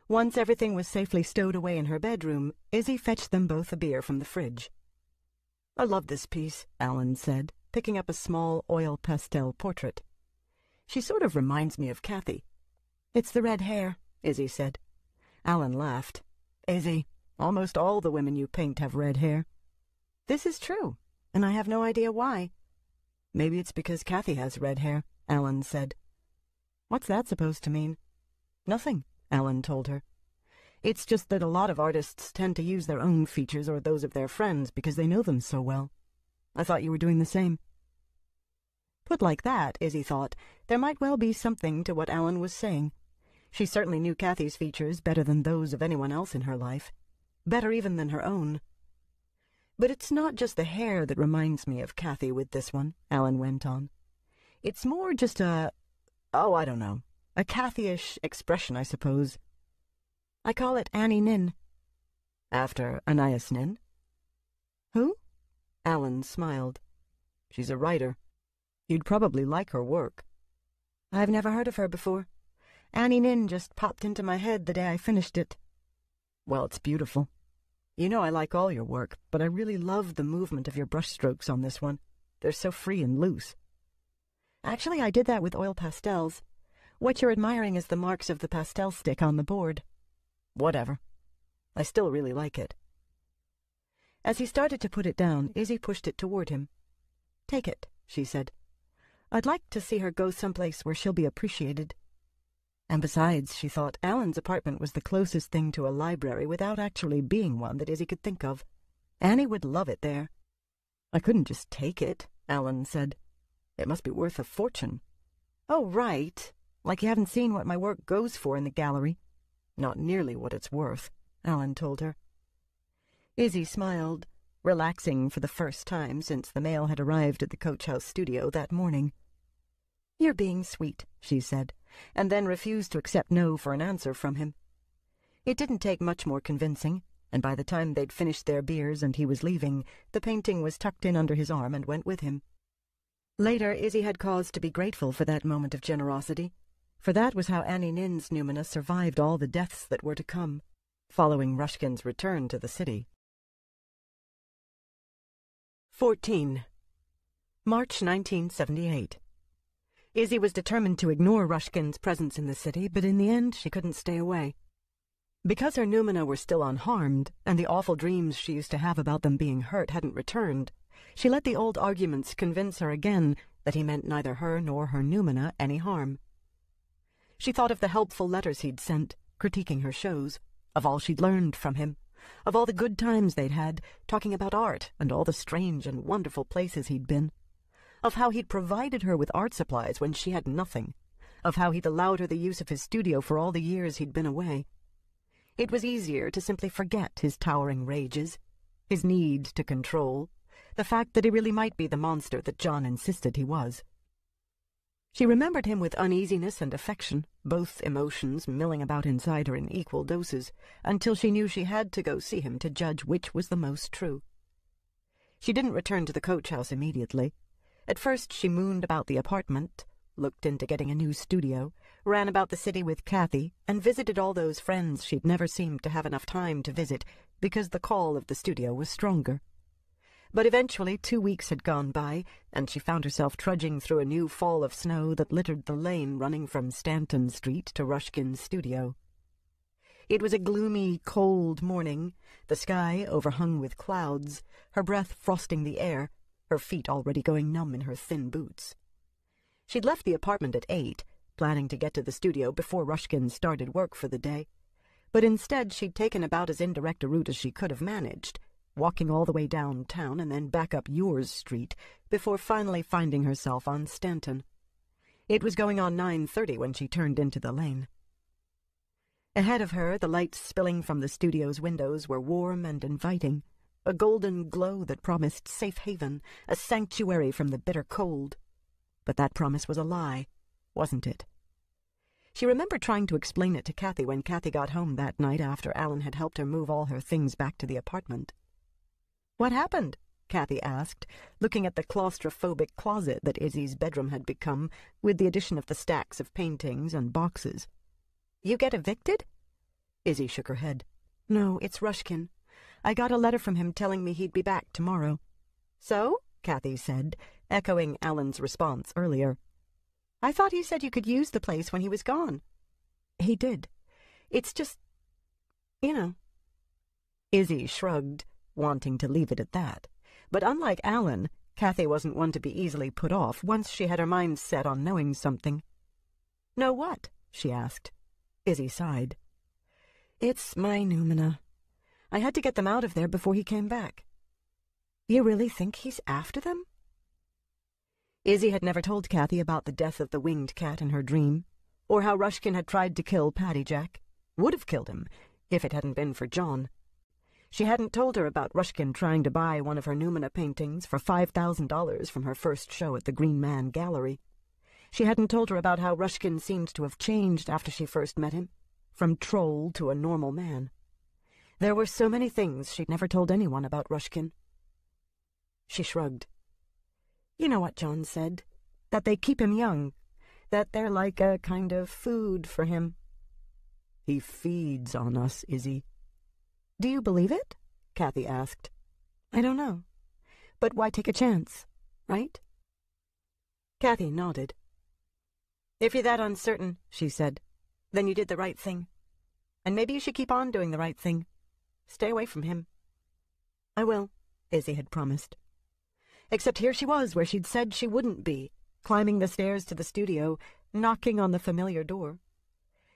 Once everything was safely stowed away in her bedroom, Izzy fetched them both a beer from the fridge. "I love this piece," Alan said, picking up a small oil pastel portrait. "She sort of reminds me of Kathy." "It's the red hair," Izzy said. Alan laughed. "Izzy, almost all the women you paint have red hair." "This is true, and I have no idea why." "Maybe it's because Kathy has red hair," Alan said. "What's that supposed to mean?" "Nothing," Alan told her. "It's just that a lot of artists tend to use their own features or those of their friends because they know them so well. I thought you were doing the same." Put like that, Izzy thought, there might well be something to what Alan was saying. She certainly knew Kathy's features better than those of anyone else in her life. Better even than her own. "But it's not just the hair that reminds me of Kathy with this one," Alan went on. "It's more just a I don't know, a Kathy-ish expression, I suppose. I call it Annie Nin." "After Anais Nin?" "Who?" Alan smiled. "She's a writer. You'd probably like her work." "I've never heard of her before. Annie Nin just popped into my head the day I finished it." "Well, it's beautiful. You know I like all your work, but I really love the movement of your brushstrokes on this one. They're so free and loose." "Actually, I did that with oil pastels. What you're admiring is the marks of the pastel stick on the board." "Whatever. I still really like it." As he started to put it down, Izzy pushed it toward him. "Take it," she said. "I'd like to see her go someplace where she'll be appreciated." And besides, she thought, Alan's apartment was the closest thing to a library without actually being one that Izzy could think of. Annie would love it there. "I couldn't just take it," Alan said. "It must be worth a fortune." "Oh, right. Like you haven't seen what my work goes for in the gallery." "Not nearly what it's worth," Alan told her. Izzy smiled, relaxing for the first time since the mail had arrived at the Coach House studio that morning. "You're being sweet," she said, and then refused to accept no for an answer from him. It didn't take much more convincing, and by the time they'd finished their beers and he was leaving, the painting was tucked in under his arm and went with him. Later, Izzy had cause to be grateful for that moment of generosity, for that was how Annie Nin's Numina survived all the deaths that were to come, following Rushkin's return to the city. 14. March 1978. Izzy was determined to ignore Rushkin's presence in the city, but in the end she couldn't stay away. Because her Numina were still unharmed, and the awful dreams she used to have about them being hurt hadn't returned, she let the old arguments convince her again that he meant neither her nor her Numina any harm. She thought of the helpful letters he'd sent, critiquing her shows, of all she'd learned from him, of all the good times they'd had, talking about art and all the strange and wonderful places he'd been, of how he'd provided her with art supplies when she had nothing, of how he'd allowed her the use of his studio for all the years he'd been away. It was easier to simply forget his towering rages, his need to control, the fact that he really might be the monster that John insisted he was. She remembered him with uneasiness and affection, both emotions milling about inside her in equal doses, until she knew she had to go see him to judge which was the most true. She didn't return to the Coach House immediately. At first she mooned about the apartment, looked into getting a new studio, ran about the city with Kathy, and visited all those friends she'd never seemed to have enough time to visit because the call of the studio was stronger. But eventually 2 weeks had gone by, and she found herself trudging through a new fall of snow that littered the lane running from Stanton Street to Rushkin's studio. It was a gloomy, cold morning, the sky overhung with clouds, her breath frosting the air, her feet already going numb in her thin boots. She'd left the apartment at 8, planning to get to the studio before Rushkin started work for the day, but instead she'd taken about as indirect a route as she could have managed, walking all the way downtown and then back up Yours Street before finally finding herself on Stanton. It was going on 9:30 when she turned into the lane. Ahead of her, the lights spilling from the studio's windows were warm and inviting, a golden glow that promised safe haven, a sanctuary from the bitter cold. But that promise was a lie, wasn't it? She remembered trying to explain it to Kathy when Kathy got home that night after Alan had helped her move all her things back to the apartment. "What happened?" Kathy asked, looking at the claustrophobic closet that Izzy's bedroom had become, with the addition of the stacks of paintings and boxes. "You get evicted?" Izzy shook her head. "No, it's Rushkin. I got a letter from him telling me he'd be back tomorrow." "So?" Kathy said, echoing Alan's response earlier. "I thought he said you could use the place when he was gone." "He did. It's just, you know." Izzy shrugged, wanting to leave it at that. But unlike Alan, Kathy wasn't one to be easily put off once she had her mind set on knowing something. "Know what?" she asked. Izzy sighed. "It's my Numina. I had to get them out of there before he came back." "You really think he's after them?" Izzy had never told Kathy about the death of the winged cat in her dream, or how Rushkin had tried to kill Paddy Jack. Would have killed him, if it hadn't been for John. She hadn't told her about Rushkin trying to buy one of her Numina paintings for $5,000 from her first show at the Green Man Gallery. She hadn't told her about how Rushkin seemed to have changed after she first met him, from troll to a normal man. There were so many things she'd never told anyone about Rushkin. She shrugged. "You know what John said, that they keep him young, that they're like a kind of food for him." "He feeds on us, Izzy." "Do you believe it?" Kathy asked. "I don't know. But why take a chance, right?" Kathy nodded. "If you're that uncertain," she said, "then you did the right thing. And maybe you should keep on doing the right thing. Stay away from him." "I will," Izzy had promised. Except here she was where she'd said she wouldn't be, climbing the stairs to the studio, knocking on the familiar door.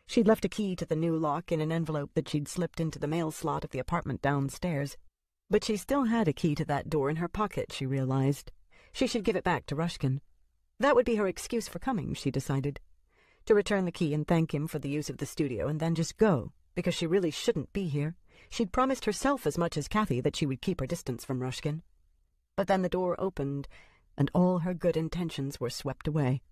She'd left a key to the new lock in an envelope that she'd slipped into the mail slot of the apartment downstairs. But she still had a key to that door in her pocket, she realized. She should give it back to Rushkin. That would be her excuse for coming, she decided. To return the key and thank him for the use of the studio and then just go, because she really shouldn't be here. She'd promised herself as much as Kathy that she would keep her distance from Rushkin. But then the door opened, and all her good intentions were swept away.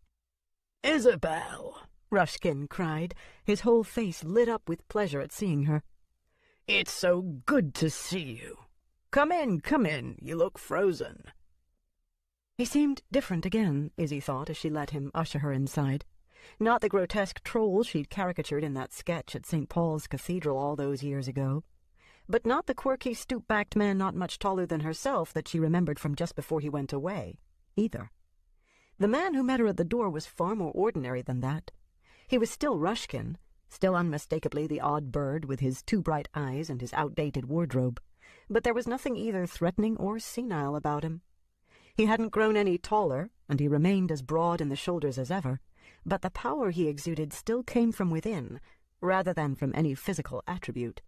"Isabel!" Rushkin cried, his whole face lit up with pleasure at seeing her. "It's so good to see you. Come in, you look frozen." He seemed different again, Izzy thought as she let him usher her inside. Not the grotesque troll she'd caricatured in that sketch at St. Paul's Cathedral all those years ago, but not the quirky, stoop-backed man not much taller than herself that she remembered from just before he went away, either. The man who met her at the door was far more ordinary than that. He was still Rushkin, still unmistakably the odd bird with his too bright eyes and his outdated wardrobe, but there was nothing either threatening or senile about him. He hadn't grown any taller, and he remained as broad in the shoulders as ever, but the power he exuded still came from within, rather than from any physical attribute.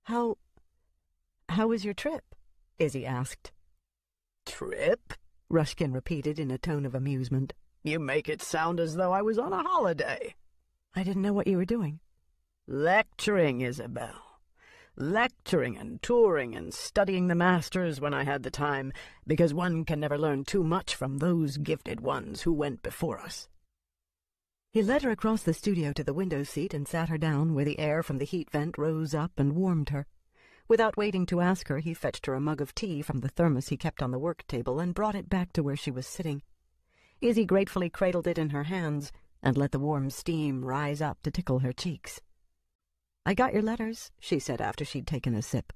How was your trip?" Izzy asked. "Trip?" Rushkin repeated in a tone of amusement. "You make it sound as though I was on a holiday." "I didn't know what you were doing." "Lecturing, Isabel. Lecturing and touring and studying the masters when I had the time, because one can never learn too much from those gifted ones who went before us." He led her across the studio to the window seat and sat her down where the air from the heat vent rose up and warmed her. Without waiting to ask her, he fetched her a mug of tea from the thermos he kept on the work table and brought it back to where she was sitting. Izzy gratefully cradled it in her hands and let the warm steam rise up to tickle her cheeks. "I got your letters," she said after she'd taken a sip.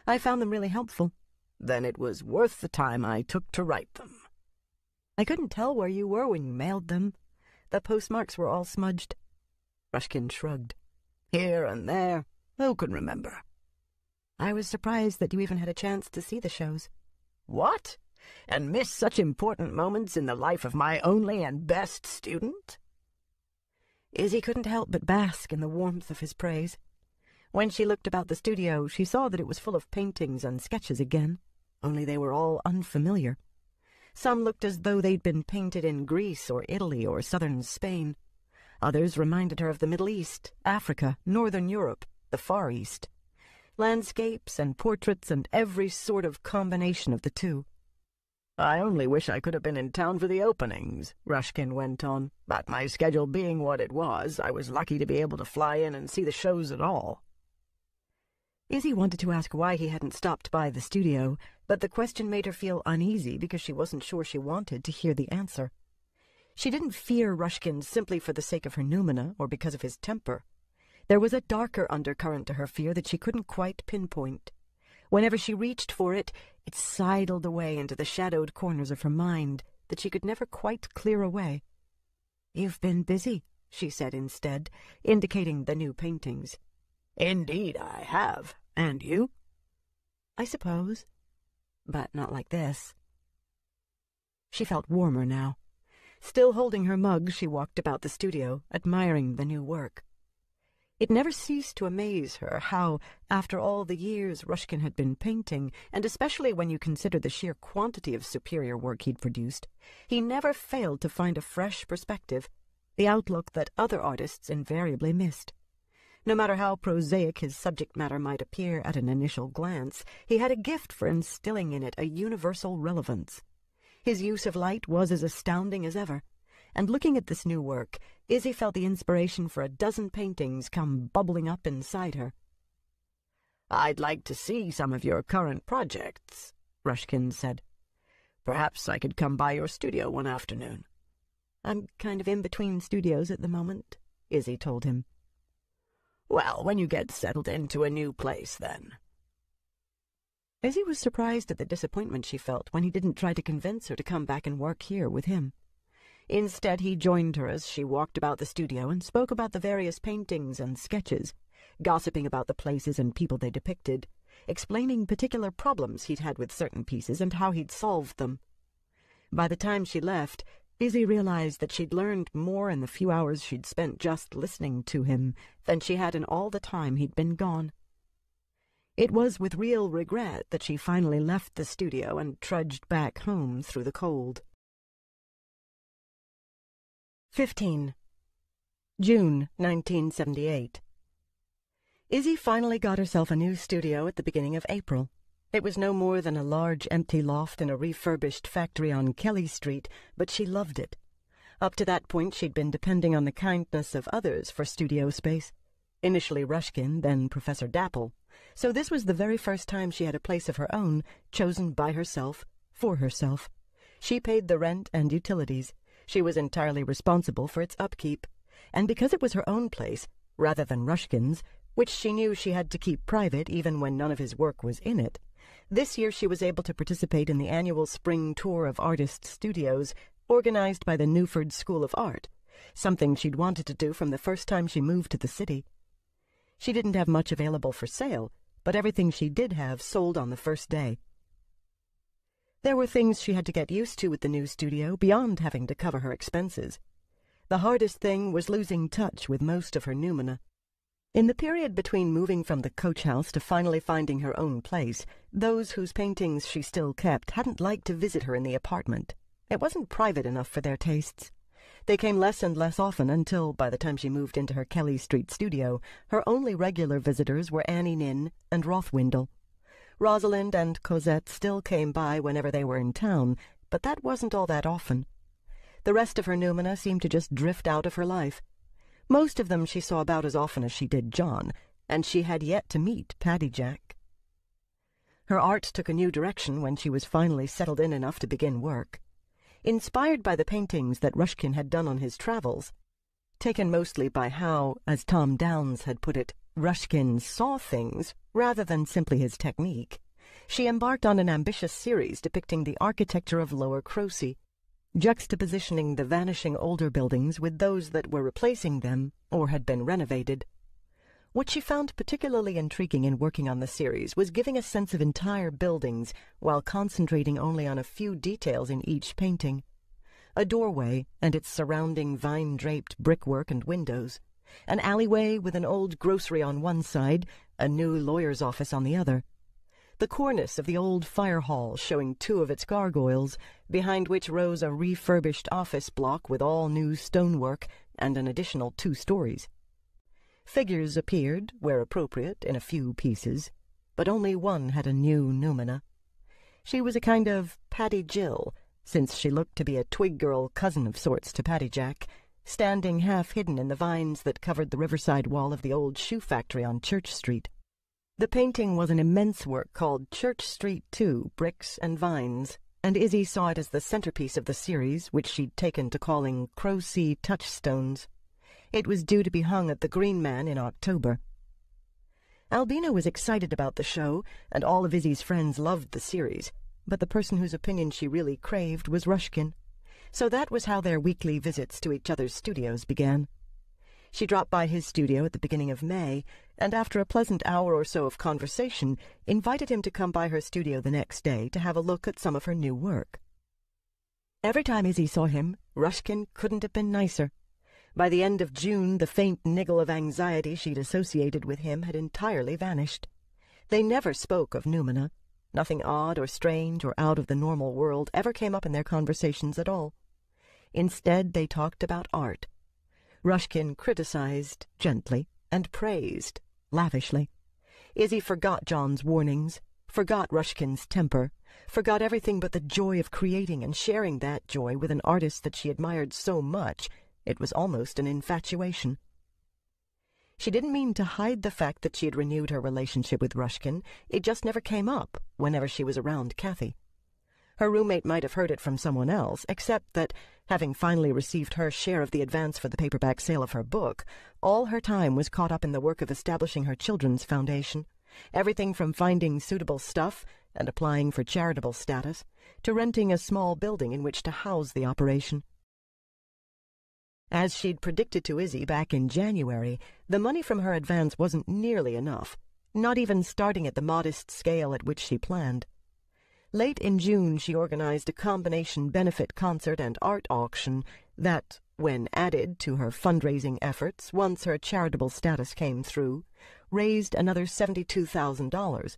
"I found them really helpful." "Then it was worth the time I took to write them." "I couldn't tell where you were when you mailed them. The postmarks were all smudged." Rushkin shrugged. "Here and there. Who can remember?" "I was surprised that you even had a chance to see the shows." "What? And miss such important moments in the life of my only and best student?" Izzy couldn't help but bask in the warmth of his praise. When she looked about the studio, she saw that it was full of paintings and sketches again, only they were all unfamiliar. Some looked as though they'd been painted in Greece or Italy or southern Spain. Others reminded her of the Middle East, Africa, Northern Europe, the Far East. Landscapes and portraits and every sort of combination of the two. "I only wish I could have been in town for the openings," Rushkin went on. "But my schedule being what it was, I was lucky to be able to fly in and see the shows at all." Izzy wanted to ask why he hadn't stopped by the studio, but the question made her feel uneasy because she wasn't sure she wanted to hear the answer. She didn't fear Rushkin simply for the sake of her noumena or because of his temper. There was a darker undercurrent to her fear that she couldn't quite pinpoint. Whenever she reached for it, it sidled away into the shadowed corners of her mind that she could never quite clear away. "You've been busy," she said instead, indicating the new paintings. "Indeed I have. And you?" "I suppose. But not like this." She felt warmer now. Still holding her mug, she walked about the studio, admiring the new work. It never ceased to amaze her how, after all the years Rushkin had been painting, and especially when you consider the sheer quantity of superior work he'd produced, he never failed to find a fresh perspective, the outlook that other artists invariably missed. No matter how prosaic his subject matter might appear at an initial glance, he had a gift for instilling in it a universal relevance. His use of light was as astounding as ever, and looking at this new work, Izzy felt the inspiration for a dozen paintings come bubbling up inside her. "I'd like to see some of your current projects," Rushkin said. "Perhaps I could come by your studio one afternoon." "I'm kind of in between studios at the moment," Izzy told him. "Well, when you get settled into a new place, then." Izzy was surprised at the disappointment she felt when he didn't try to convince her to come back and work here with him. Instead, he joined her as she walked about the studio and spoke about the various paintings and sketches, gossiping about the places and people they depicted, explaining particular problems he'd had with certain pieces and how he'd solved them. By the time she left, Izzy realized that she'd learned more in the few hours she'd spent just listening to him than she had in all the time he'd been gone. It was with real regret that she finally left the studio and trudged back home through the cold. 15. June 1978. Izzy finally got herself a new studio at the beginning of April. It was no more than a large empty loft in a refurbished factory on Kelly Street, but she loved it. Up to that point she'd been depending on the kindness of others for studio space. Initially Rushkin, then Professor Dapple. So this was the very first time she had a place of her own, chosen by herself, for herself. She paid the rent and utilities. She was entirely responsible for its upkeep. And because it was her own place, rather than Rushkin's, which she knew she had to keep private even when none of his work was in it, this year she was able to participate in the annual spring tour of artist studios organized by the Newford School of Art, something she'd wanted to do from the first time she moved to the city. She didn't have much available for sale, but everything she did have sold on the first day. There were things she had to get used to with the new studio beyond having to cover her expenses. The hardest thing was losing touch with most of her noumena. In the period between moving from the coach house to finally finding her own place, those whose paintings she still kept hadn't liked to visit her in the apartment. It wasn't private enough for their tastes. They came less and less often until, by the time she moved into her Kelly Street studio, her only regular visitors were Annie Nin and Rothwindle. Rosalind and Cosette still came by whenever they were in town, but that wasn't all that often. The rest of her noumena seemed to just drift out of her life. Most of them she saw about as often as she did John, and she had yet to meet Paddy Jack. Her art took a new direction when she was finally settled in enough to begin work. Inspired by the paintings that Rushkin had done on his travels, taken mostly by how, as Tom Downes had put it, Rushkin saw things rather than simply his technique, she embarked on an ambitious series depicting the architecture of Lower Crosey, juxtapositioning the vanishing older buildings with those that were replacing them or had been renovated. What she found particularly intriguing in working on the series was giving a sense of entire buildings while concentrating only on a few details in each painting. A doorway and its surrounding vine-draped brickwork and windows, an alleyway with an old grocery on one side, a new lawyer's office on the other. The cornice of the old fire hall showing two of its gargoyles, behind which rose a refurbished office block with all new stonework and an additional 2 stories. Figures appeared, where appropriate, in a few pieces, but only one had a new noumena. She was a kind of Paddy Jill, since she looked to be a twig-girl cousin of sorts to Paddy Jack, standing half-hidden in the vines that covered the riverside wall of the old shoe factory on Church Street. The painting was an immense work called Church Street 2, Bricks and Vines, and Izzy saw it as the centerpiece of the series, which she'd taken to calling Crow-Sea Touchstones. It was due to be hung at the Green Man in October. Albina was excited about the show, and all of Izzy's friends loved the series, but the person whose opinion she really craved was Rushkin. So that was how their weekly visits to each other's studios began. She dropped by his studio at the beginning of May, and after a pleasant hour or so of conversation, invited him to come by her studio the next day to have a look at some of her new work. Every time Izzy saw him, Rushkin couldn't have been nicer. By the end of June, the faint niggle of anxiety she'd associated with him had entirely vanished. They never spoke of Numina. Nothing odd or strange or out of the normal world ever came up in their conversations at all. Instead, they talked about art. Rushkin criticized gently and praised lavishly. Izzy forgot John's warnings, forgot Rushkin's temper, forgot everything but the joy of creating and sharing that joy with an artist that she admired so much it was almost an infatuation. She didn't mean to hide the fact that she had renewed her relationship with Rushkin. It just never came up whenever she was around Kathy. Her roommate might have heard it from someone else, except that, having finally received her share of the advance for the paperback sale of her book, all her time was caught up in the work of establishing her children's foundation, everything from finding suitable stuff and applying for charitable status to renting a small building in which to house the operation. As she'd predicted to Izzy back in January, the money from her advance wasn't nearly enough, not even starting at the modest scale at which she planned. Late in June, she organized a combination benefit concert and art auction that, when added to her fundraising efforts once her charitable status came through, raised another $72,000.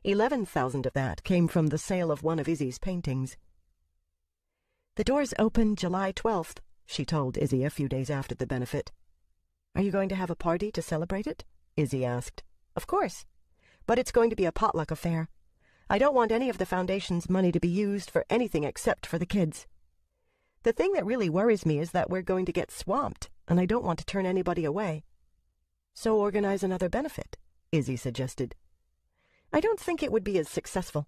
$11,000 of that came from the sale of one of Izzy's paintings. "The doors open July 12th, she told Izzy a few days after the benefit. "Are you going to have a party to celebrate it?" Izzy asked. "Of course. But it's going to be a potluck affair. I don't want any of the foundation's money to be used for anything except for the kids. The thing that really worries me is that we're going to get swamped, and I don't want to turn anybody away." "So organize another benefit," Izzy suggested. "I don't think it would be as successful.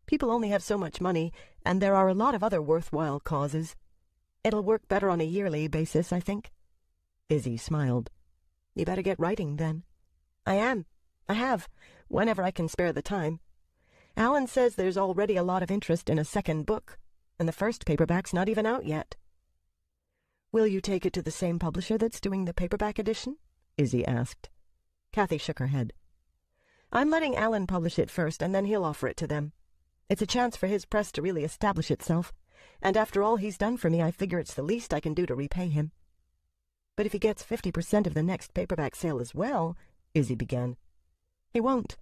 People only have so much money, and there are a lot of other worthwhile causes. It'll work better on a yearly basis, I think." Izzy smiled. "You better get writing, then." "I am. I have, whenever I can spare the time. Alan says there's already a lot of interest in a second book, and the first paperback's not even out yet." "Will you take it to the same publisher that's doing the paperback edition?" Izzy asked. Kathy shook her head. "I'm letting Alan publish it first, and then he'll offer it to them. It's a chance for his press to really establish itself, and after all he's done for me, I figure it's the least I can do to repay him." "But if he gets 50% of the next paperback sale as well," Izzy began. "He won't.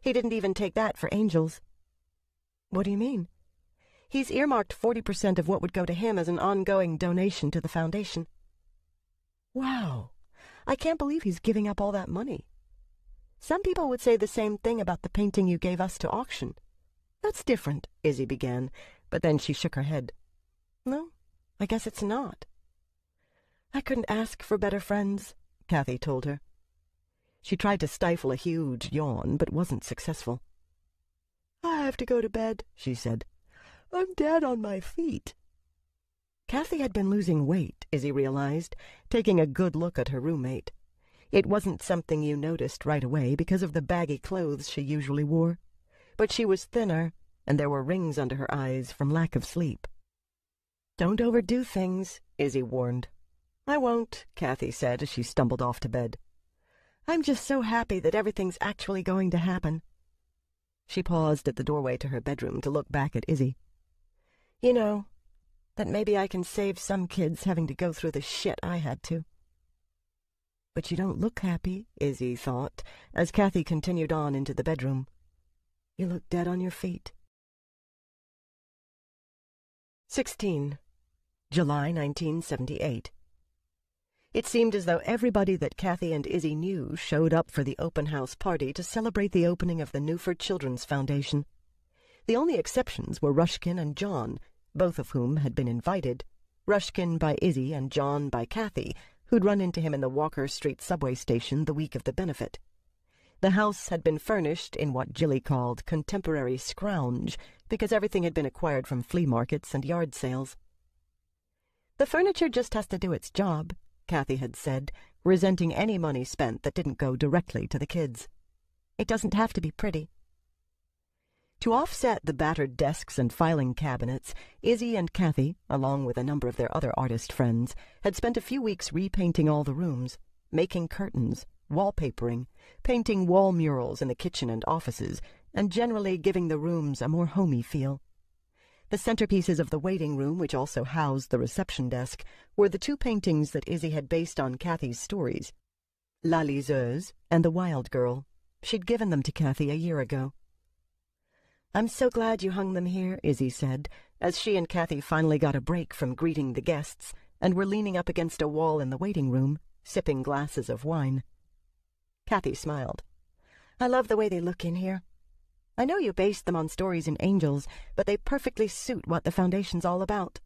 He didn't even take that for Angels." "What do you mean?" "He's earmarked 40% of what would go to him as an ongoing donation to the foundation." "Wow. I can't believe he's giving up all that money." "Some people would say the same thing about the painting you gave us to auction." "That's different," Izzy began, but then she shook her head. "No, I guess it's not." "I couldn't ask for better friends," Kathy told her. She tried to stifle a huge yawn, but wasn't successful. "I have to go to bed," she said. "I'm dead on my feet." Kathy had been losing weight, Izzy realized, taking a good look at her roommate. It wasn't something you noticed right away because of the baggy clothes she usually wore, but she was thinner, and there were rings under her eyes from lack of sleep. "Don't overdo things," Izzy warned. "I won't," Kathy said as she stumbled off to bed. "I'm just so happy that everything's actually going to happen." She paused at the doorway to her bedroom to look back at Izzy. "You know, that maybe I can save some kids having to go through the shit I had to." "But you don't look happy," Izzy thought, as Kathy continued on into the bedroom. "You look dead on your feet." 16. July 1978. It seemed as though everybody that Kathy and Izzy knew showed up for the open house party to celebrate the opening of the Newford Children's Foundation. The only exceptions were Rushkin and John, both of whom had been invited, Rushkin by Izzy and John by Kathy, who'd run into him in the Walker Street subway station the week of the benefit. The house had been furnished in what Jilly called contemporary scrounge, because everything had been acquired from flea markets and yard sales. "The furniture just has to do its job," Kathy had said, resenting any money spent that didn't go directly to the kids. "It doesn't have to be pretty." To offset the battered desks and filing cabinets, Izzy and Kathy, along with a number of their other artist friends, had spent a few weeks repainting all the rooms, making curtains, wallpapering, painting wall murals in the kitchen and offices, and generally giving the rooms a more homey feel. The centerpieces of the waiting room, which also housed the reception desk, were the two paintings that Izzy had based on Kathy's stories, La Liseuse and The Wild Girl. She'd given them to Kathy a year ago. "I'm so glad you hung them here," Izzy said, as she and Kathy finally got a break from greeting the guests and were leaning up against a wall in the waiting room, sipping glasses of wine. Kathy smiled. "I love the way they look in here. I know you based them on stories in Angels, but they perfectly suit what the Foundation's all about.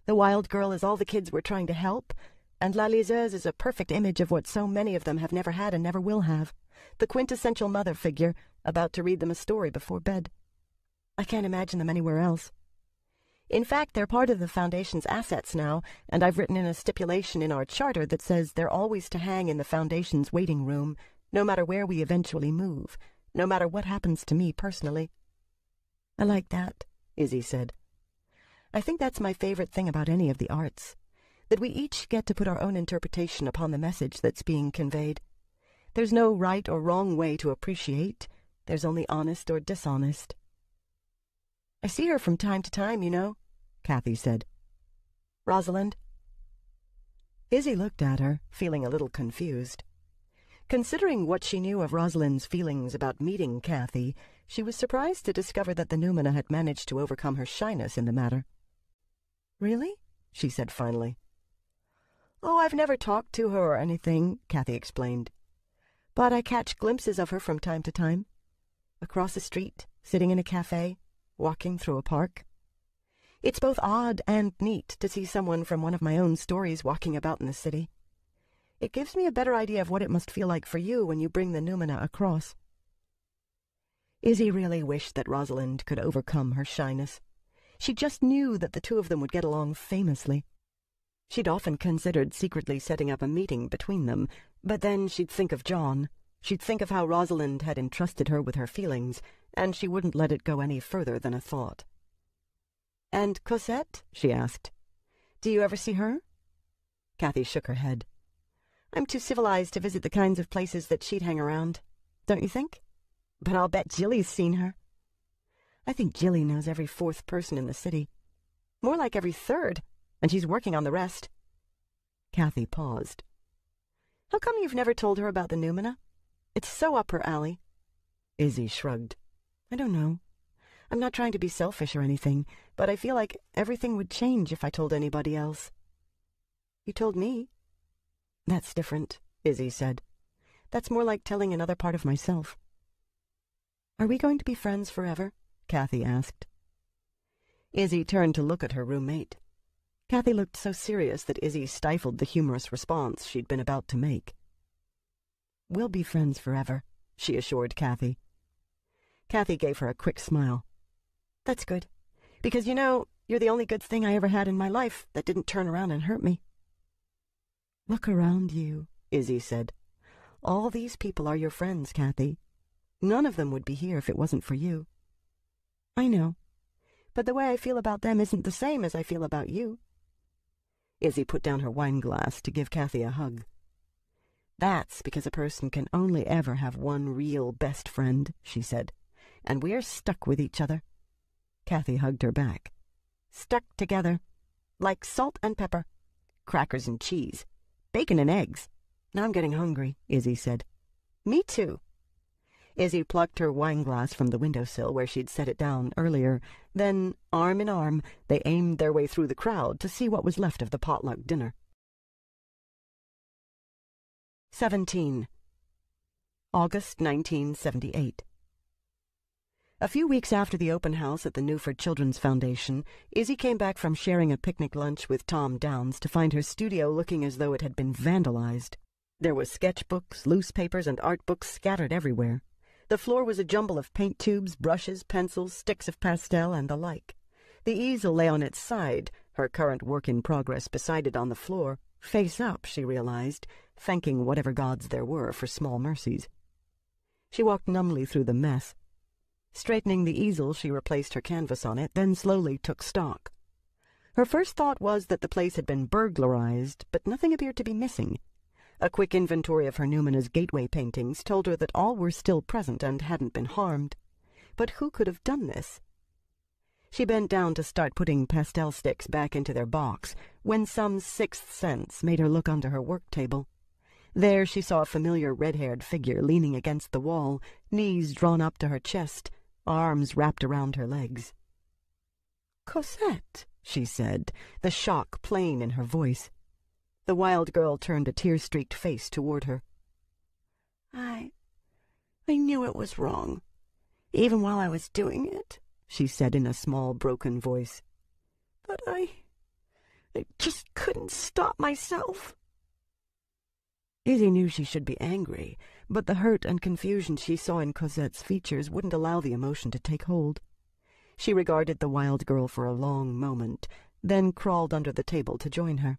The Wild Girl is all the kids we're trying to help, and La Liseuse is a perfect image of what so many of them have never had and never will have, the quintessential mother figure about to read them a story before bed. I can't imagine them anywhere else. In fact, they're part of the Foundation's assets now, and I've written in a stipulation in our charter that says they're always to hang in the Foundation's waiting room, no matter where we eventually move, no matter what happens to me personally." "I like that," Izzy said. "I think that's my favorite thing about any of the arts, that we each get to put our own interpretation upon the message that's being conveyed. There's no right or wrong way to appreciate. There's only honest or dishonest." "I see her from time to time, you know," Kathy said. "Rosalind?" Izzy looked at her, feeling a little confused. Considering what she knew of Rosalind's feelings about meeting Kathy, she was surprised to discover that the Numina had managed to overcome her shyness in the matter. "Really?" she said finally. "Oh, I've never talked to her or anything," Kathy explained. "But I catch glimpses of her from time to time. Across the street, sitting in a cafe, walking through a park. It's both odd and neat to see someone from one of my own stories walking about in the city. It gives me a better idea of what it must feel like for you when you bring the Numina across." Izzy really wished that Rosalind could overcome her shyness. She just knew that the two of them would get along famously. She'd often considered secretly setting up a meeting between them, but then she'd think of John. She'd think of how Rosalind had entrusted her with her feelings, and she wouldn't let it go any further than a thought. "And Cosette?" she asked. "Do you ever see her?" Kathy shook her head. "I'm too civilized to visit the kinds of places that she'd hang around, don't you think? But I'll bet Jilly's seen her. I think Jilly knows every fourth person in the city. More like every third, and she's working on the rest." Kathy paused. "How come you've never told her about the Numina? It's so up her alley." Izzy shrugged. "I don't know. I'm not trying to be selfish or anything, but I feel like everything would change if I told anybody else." "You told me." "That's different," Izzy said. "That's more like telling another part of myself." "Are we going to be friends forever?" Kathy asked. Izzy turned to look at her roommate. Kathy looked so serious that Izzy stifled the humorous response she'd been about to make. "We'll be friends forever," she assured Kathy. Kathy gave her a quick smile. "That's good, because, you know, you're the only good thing I ever had in my life that didn't turn around and hurt me." "Look around you," Izzy said. "All these people are your friends, Kathy. None of them would be here if it wasn't for you." "I know, but the way I feel about them isn't the same as I feel about you." Izzy put down her wine glass to give Kathy a hug. "That's because a person can only ever have one real best friend," she said, "and we're stuck with each other." Kathy hugged her back. "Stuck together, like salt and pepper, crackers and cheese, bacon and eggs. Now I'm getting hungry," Izzy said. "Me too." Izzy plucked her wineglass from the windowsill where she'd set it down earlier. Then, arm in arm, they aimed their way through the crowd to see what was left of the potluck dinner. 17. August 1978. A few weeks after the open house at the Newford Children's Foundation, Izzy came back from sharing a picnic lunch with Tom Downs to find her studio looking as though it had been vandalized. There were sketchbooks, loose papers, and art books scattered everywhere. The floor was a jumble of paint tubes, brushes, pencils, sticks of pastel, and the like. The easel lay on its side, her current work in progress beside it on the floor, face up, she realized, thanking whatever gods there were for small mercies. She walked numbly through the mess. Straightening the easel, she replaced her canvas on it, then slowly took stock. Her first thought was that the place had been burglarized, but nothing appeared to be missing. A quick inventory of her Numena's gateway paintings told her that all were still present and hadn't been harmed. But who could have done this? She bent down to start putting pastel sticks back into their box, when some sixth sense made her look under her work table. There she saw a familiar red-haired figure leaning against the wall, knees drawn up to her chest, arms wrapped around her legs. "Cosette," she said, the shock plain in her voice. The wild girl turned a tear-streaked face toward her. I knew it was wrong, even while I was doing it," she said in a small, broken voice. "But I just couldn't stop myself." Izzy knew she should be angry, but the hurt and confusion she saw in Cosette's features wouldn't allow the emotion to take hold. She regarded the wild girl for a long moment, then crawled under the table to join her.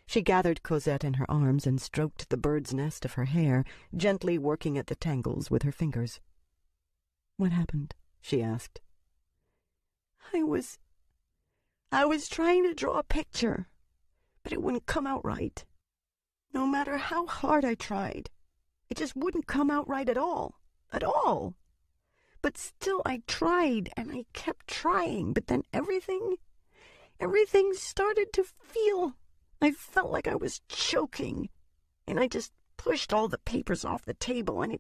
She gathered Cosette in her arms and stroked the bird's nest of her hair, gently working at the tangles with her fingers. "What happened?" she asked. I was trying to draw a picture, but it wouldn't come out right. No matter how hard I tried, it just wouldn't come out right at all. At all. But still I tried, and I kept trying, but then everything started to feel... I felt like I was choking, and I just pushed all the papers off the table, and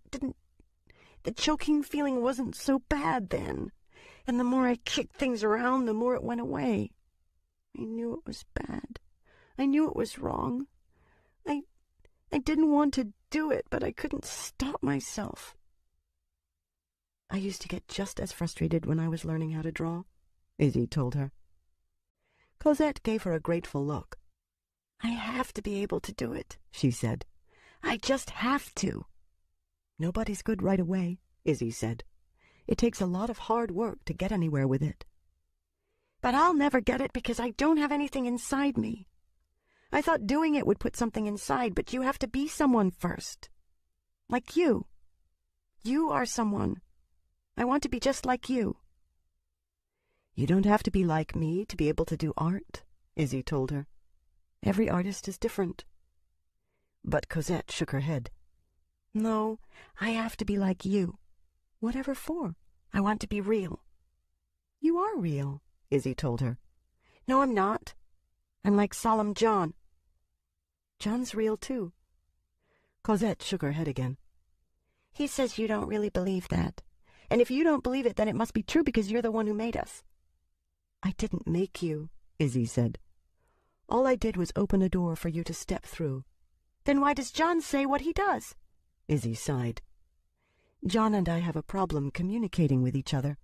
the choking feeling wasn't so bad then, and the more I kicked things around, the more it went away. I knew it was bad. I knew it was wrong. I didn't want to do it, but I couldn't stop myself. I used to get just as frustrated when I was learning how to draw, Izzy told her. Cosette gave her a grateful look. I have to be able to do it, she said. I just have to. Nobody's good right away, Izzy said. It takes a lot of hard work to get anywhere with it. But I'll never get it because I don't have anything inside me. I thought doing it would put something inside, but you have to be someone first. Like you. You are someone. I want to be just like you. You don't have to be like me to be able to do art, Izzy told her. Every artist is different. But Cosette shook her head. No, I have to be like you. Whatever for? I want to be real. You are real, Izzy told her. No, I'm not. I'm like Solemn John. John's real, too. Cosette shook her head again. He says you don't really believe that. And if you don't believe it, then it must be true because you're the one who made us. I didn't make you, Izzy said. All I did was open a door for you to step through. Then why does John say what he does? Izzy sighed. John and I have a problem communicating with each other.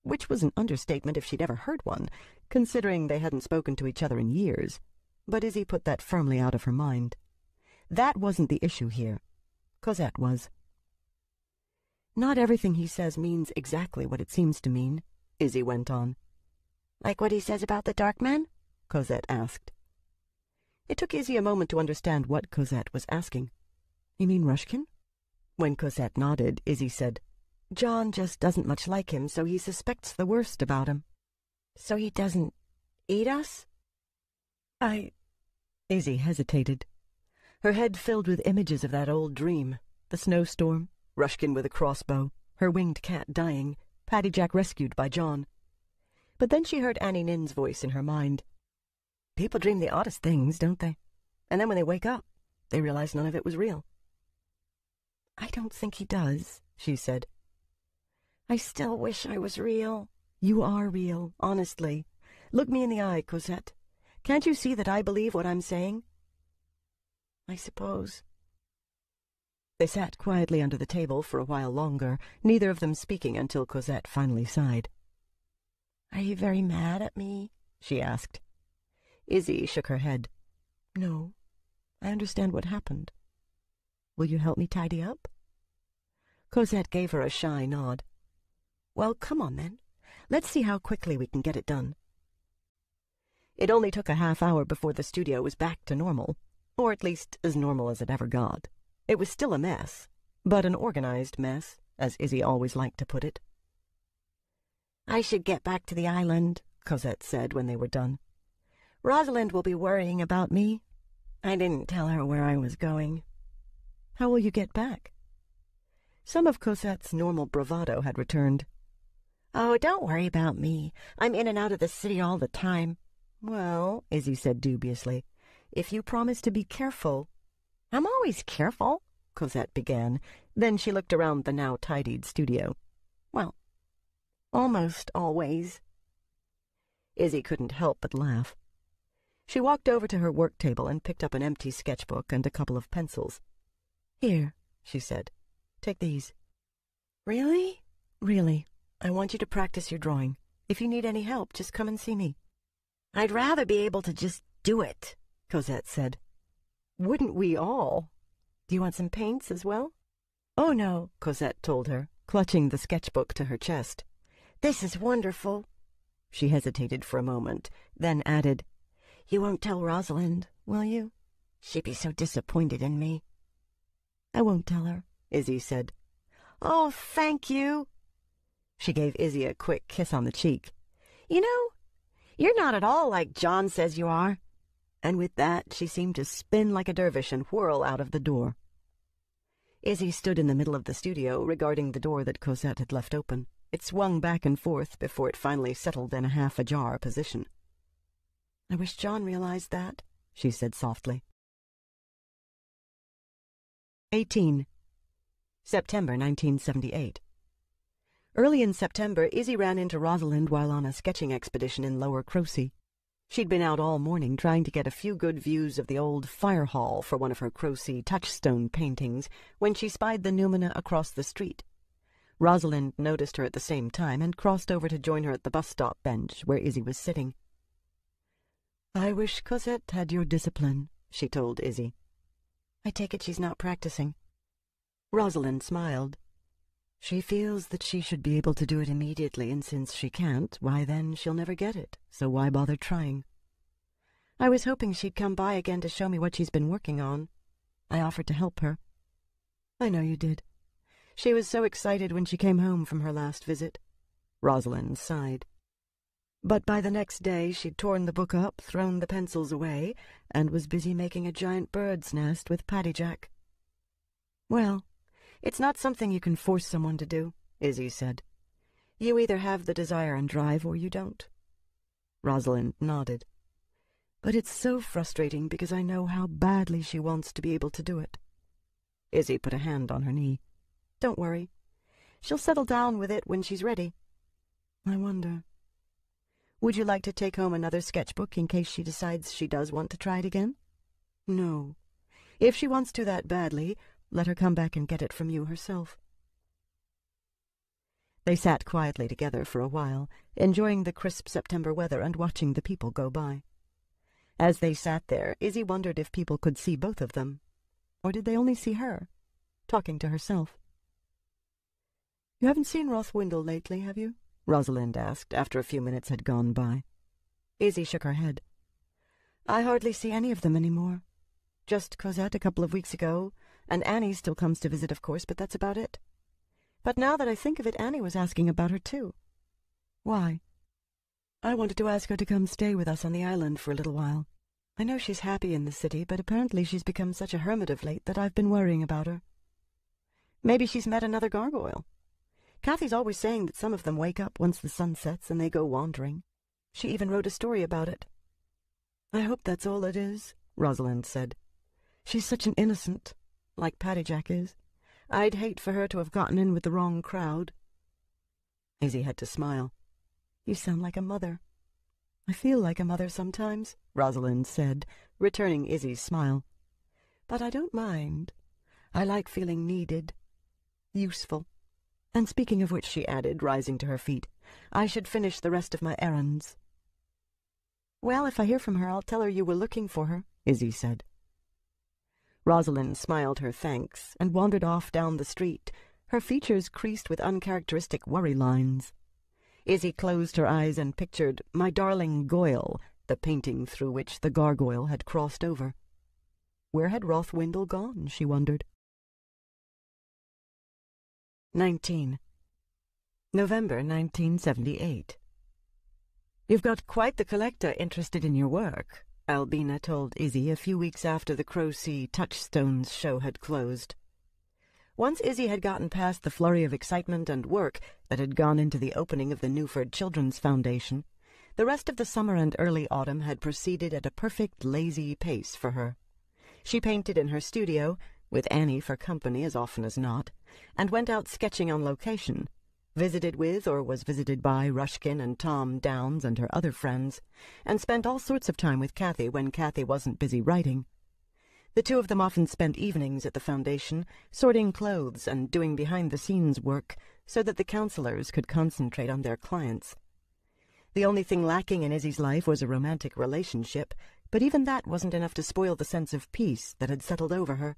Which was an understatement if she'd ever heard one, considering they hadn't spoken to each other in years. But Izzy put that firmly out of her mind. That wasn't the issue here. Cosette was. Not everything he says means exactly what it seems to mean, Izzy went on. Like what he says about the dark man? Cosette asked. It took Izzy a moment to understand what Cosette was asking. You mean Rushkin? When Cosette nodded, Izzy said, John just doesn't much like him, so he suspects the worst about him. So he doesn't eat us? Izzy hesitated. Her head filled with images of that old dream. The snowstorm, Rushkin with a crossbow, her winged cat dying, Paddy Jack rescued by John. But then she heard Annie Nin's voice in her mind. People dream the oddest things, don't they? And then when they wake up, they realize none of it was real. I don't think he does, she said. I still wish I was real. You are real, honestly. Look me in the eye, Cosette. Can't you see that I believe what I'm saying? I suppose. They sat quietly under the table for a while longer, neither of them speaking until Cosette finally sighed. Are you very mad at me? She asked. Izzy shook her head. No, I understand what happened. Will you help me tidy up?" Cosette gave her a shy nod. "Well, come on then. Let's see how quickly we can get it done." It only took a half-hour before the studio was back to normal, or at least as normal as it ever got. It was still a mess, but an organized mess, as Izzy always liked to put it. "I should get back to the island," Cosette said when they were done. "Rosalind will be worrying about me. I didn't tell her where I was going." "How will you get back?" Some of Cosette's normal bravado had returned. "Oh, don't worry about me. I'm in and out of the city all the time." "Well," Izzy said dubiously, "if you promise to be careful—" "I'm always careful," Cosette began. Then she looked around the now tidied studio. "Well, almost always." Izzy couldn't help but laugh. She walked over to her work table and picked up an empty sketchbook and a couple of pencils. "Here," she said. "Take these." "Really?" "Really. I want you to practice your drawing. If you need any help, just come and see me." "I'd rather be able to just do it," Cosette said. "Wouldn't we all? Do you want some paints as well?" "Oh, no," Cosette told her, clutching the sketchbook to her chest. "This is wonderful." She hesitated for a moment, then added, "You won't tell Rosalind, will you? She'd be so disappointed in me." "I won't tell her," Izzy said. "Oh, thank you." She gave Izzy a quick kiss on the cheek. "You know, you're not at all like John says you are." And with that, she seemed to spin like a dervish and whirl out of the door. Izzy stood in the middle of the studio, regarding the door that Cosette had left open. It swung back and forth before it finally settled in a half-ajar position. "I wish John realized that," she said softly. 18. September 1978. Early in September, Izzy ran into Rosalind while on a sketching expedition in Lower Crosey. She'd been out all morning trying to get a few good views of the old fire hall for one of her Crosey touchstone paintings when she spied the Numina across the street. Rosalind noticed her at the same time and crossed over to join her at the bus-stop bench where Izzy was sitting. "I wish Cosette had your discipline," she told Izzy. "I take it she's not practicing." Rosalind smiled. "She feels that she should be able to do it immediately, and since she can't, why then she'll never get it, so why bother trying? I was hoping she'd come by again to show me what she's been working on. I offered to help her." "I know you did. She was so excited when she came home from her last visit." Rosalind sighed. "But by the next day she'd torn the book up, thrown the pencils away, and was busy making a giant bird's nest with Paddy Jack." "Well, it's not something you can force someone to do," Izzy said. "You either have the desire and drive or you don't." Rosalind nodded. "But it's so frustrating because I know how badly she wants to be able to do it." Izzy put a hand on her knee. "Don't worry. She'll settle down with it when she's ready." "I wonder. Would you like to take home another sketchbook in case she decides she does want to try it again?" "No. If she wants to that badly, let her come back and get it from you herself." They sat quietly together for a while, enjoying the crisp September weather and watching the people go by. As they sat there, Izzy wondered if people could see both of them, or did they only see her, talking to herself. "You haven't seen Roth Windle lately, have you?" Rosalind asked after a few minutes had gone by. Izzy shook her head. "I hardly see any of them anymore. Just Cosette a couple of weeks ago, and Annie still comes to visit, of course, but that's about it. But now that I think of it, Annie was asking about her, too." "Why?" "I wanted to ask her to come stay with us on the island for a little while. I know she's happy in the city, but apparently she's become such a hermit of late that I've been worrying about her. Maybe she's met another gargoyle. Kathy's always saying that some of them wake up once the sun sets and they go wandering. She even wrote a story about it." "I hope that's all it is," Rosalind said. "She's such an innocent, like Paddy Jack is. I'd hate for her to have gotten in with the wrong crowd." Izzy had to smile. "You sound like a mother." "I feel like a mother sometimes," Rosalind said, returning Izzy's smile. "But I don't mind. I like feeling needed, useful. And speaking of which," she added, rising to her feet, "I should finish the rest of my errands." "Well, if I hear from her, I'll tell her you were looking for her," Izzy said. Rosalind smiled her thanks and wandered off down the street, her features creased with uncharacteristic worry lines. Izzy closed her eyes and pictured My Darling Goyle, the painting through which the gargoyle had crossed over. Where had Rothwindle gone, she wondered. 19. November 1978. "You've got quite the collector interested in your work," Albina told Izzy a few weeks after the Crow-Sea Touchstones show had closed. Once Izzy had gotten past the flurry of excitement and work that had gone into the opening of the Newford Children's Foundation, the rest of the summer and early autumn had proceeded at a perfect lazy pace for her. She painted in her studio, with Annie for company as often as not, and went out sketching on location, visited with or was visited by Rushkin and Tom Downs and her other friends, and spent all sorts of time with Kathy when Kathy wasn't busy writing. The two of them often spent evenings at the foundation, sorting clothes and doing behind-the-scenes work so that the counselors could concentrate on their clients. The only thing lacking in Izzy's life was a romantic relationship, but even that wasn't enough to spoil the sense of peace that had settled over her.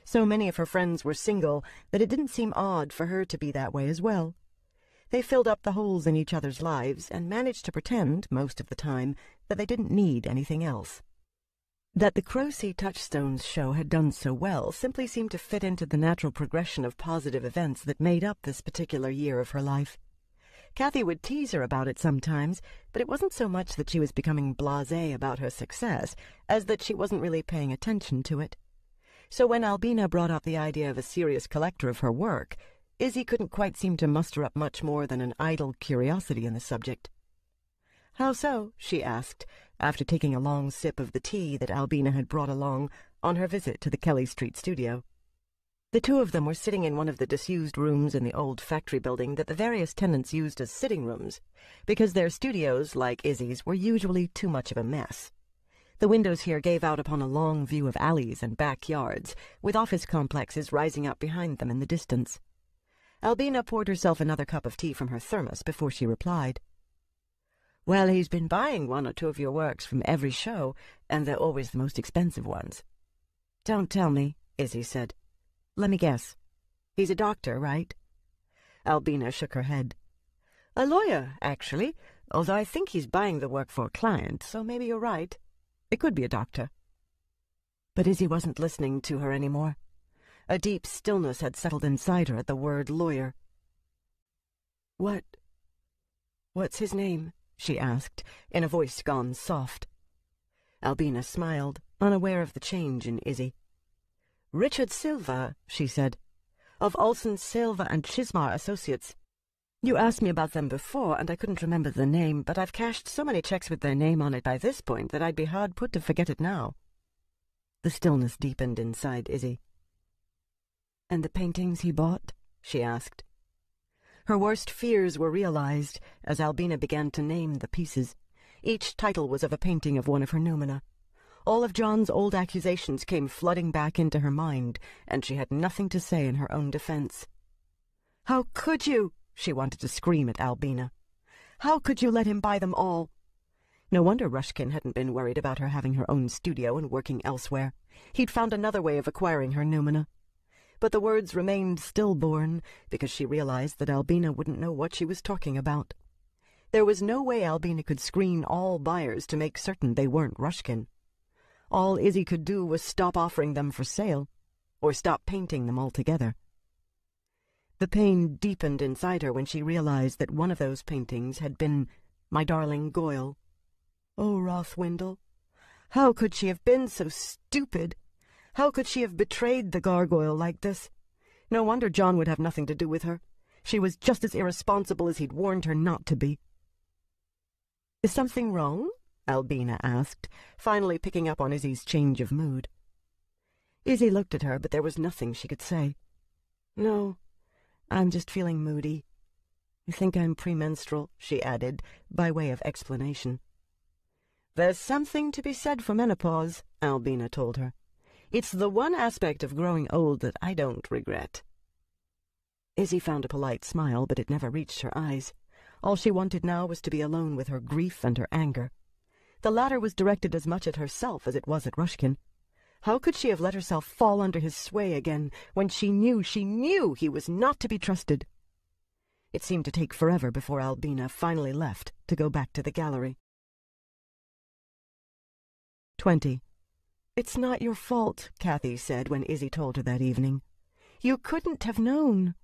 So many of her friends were single that it didn't seem odd for her to be that way as well. They filled up the holes in each other's lives and managed to pretend, most of the time, that they didn't need anything else. That the Crow-Sea Touchstones show had done so well simply seemed to fit into the natural progression of positive events that made up this particular year of her life. Kathy would tease her about it sometimes, but it wasn't so much that she was becoming blasé about her success as that she wasn't really paying attention to it. So when Albina brought up the idea of a serious collector of her work, Izzy couldn't quite seem to muster up much more than an idle curiosity in the subject. "How so?" she asked, after taking a long sip of the tea that Albina had brought along on her visit to the Kelly Street studio. The two of them were sitting in one of the disused rooms in the old factory building that the various tenants used as sitting rooms, because their studios, like Izzy's, were usually too much of a mess. The windows here gave out upon a long view of alleys and backyards, with office complexes rising up behind them in the distance. Albina poured herself another cup of tea from her thermos before she replied. "Well, he's been buying one or two of your works from every show, and they're always the most expensive ones." "Don't tell me," Izzy said. "Let me guess. He's a doctor, right?" Albina shook her head. "A lawyer, actually, although I think he's buying the work for a client, so maybe you're right. It could be a doctor." But Izzy wasn't listening to her anymore. A deep stillness had settled inside her at the word lawyer. What's his name?" she asked, in a voice gone soft. Albina smiled, unaware of the change in Izzy. "Richard Silva," she said, "of Olson, Silva and Chismar Associates. You asked me about them before, and I couldn't remember the name, but I've cashed so many checks with their name on it by this point that I'd be hard put to forget it now." The stillness deepened inside Izzy. "And the paintings he bought?" she asked. Her worst fears were realized as Albina began to name the pieces. Each title was of a painting of one of her noumena. All of John's old accusations came flooding back into her mind, and she had nothing to say in her own defense. "How could you?" she wanted to scream at Albina. "How could you let him buy them all?" No wonder Rushkin hadn't been worried about her having her own studio and working elsewhere. He'd found another way of acquiring her noumena. But the words remained stillborn because she realized that Albina wouldn't know what she was talking about. There was no way Albina could screen all buyers to make certain they weren't Rushkin. All Izzy could do was stop offering them for sale, or stop painting them altogether. The pain deepened inside her when she realized that one of those paintings had been My Darling Goyle. Oh, Rothwindle, how could she have been so stupid? How could she have betrayed the gargoyle like this? No wonder John would have nothing to do with her. She was just as irresponsible as he'd warned her not to be. "Is something wrong?" Albina asked, finally picking up on Izzy's change of mood. Izzy looked at her, but there was nothing she could say. "No, I'm just feeling moody. I think I'm premenstrual," she added, by way of explanation. "There's something to be said for menopause," Albina told her. "It's the one aspect of growing old that I don't regret." Izzy found a polite smile, but it never reached her eyes. All she wanted now was to be alone with her grief and her anger. The latter was directed as much at herself as it was at Rushkin. How could she have let herself fall under his sway again when she knew he was not to be trusted? It seemed to take forever before Albina finally left to go back to the gallery. 20. "It's not your fault," Kathy said when Izzy told her that evening. "You couldn't have known."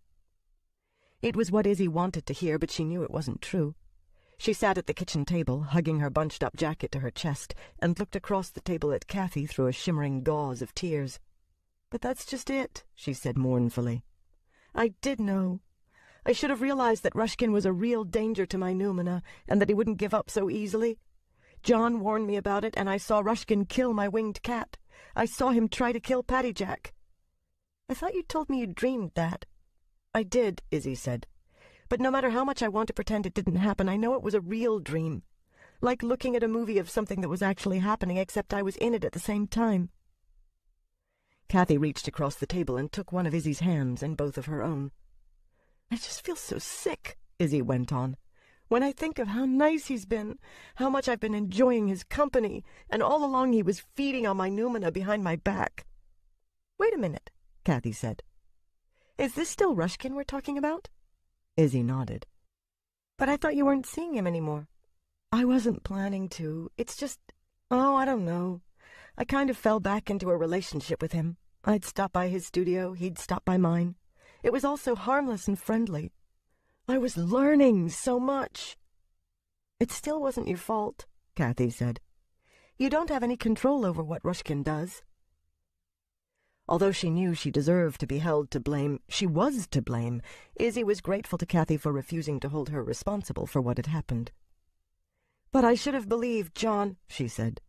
It was what Izzy wanted to hear, but she knew it wasn't true. She sat at the kitchen table, hugging her bunched-up jacket to her chest, and looked across the table at Kathy through a shimmering gauze of tears. "But that's just it," she said mournfully. "I did know. I should have realized that Rushkin was a real danger to my Numina, and that he wouldn't give up so easily. John warned me about it, and I saw Rushkin kill my winged cat. I saw him try to kill Patty Jack." "I thought you told me you dreamed that." "I did," Izzy said. "But no matter how much I want to pretend it didn't happen, I know it was a real dream. Like looking at a movie of something that was actually happening, except I was in it at the same time." Kathy reached across the table and took one of Izzy's hands in both of her own. "I just feel so sick," Izzy went on, "when I think of how nice he's been, how much I've been enjoying his company, and all along he was feeding on my Numina behind my back." "Wait a minute," Kathy said. "Is this still Rushkin we're talking about?" Izzy nodded. "But I thought you weren't seeing him anymore." "I wasn't planning to. It's just, I don't know. I kind of fell back into a relationship with him. I'd stop by his studio, he'd stop by mine. It was all so harmless and friendly. I was learning so much." "It still wasn't your fault," Kathy said. "You don't have any control over what Rushkin does." Although she knew she deserved to be held to blame, she was to blame. Izzy was grateful to Kathy for refusing to hold her responsible for what had happened. "But I should have believed John," she said.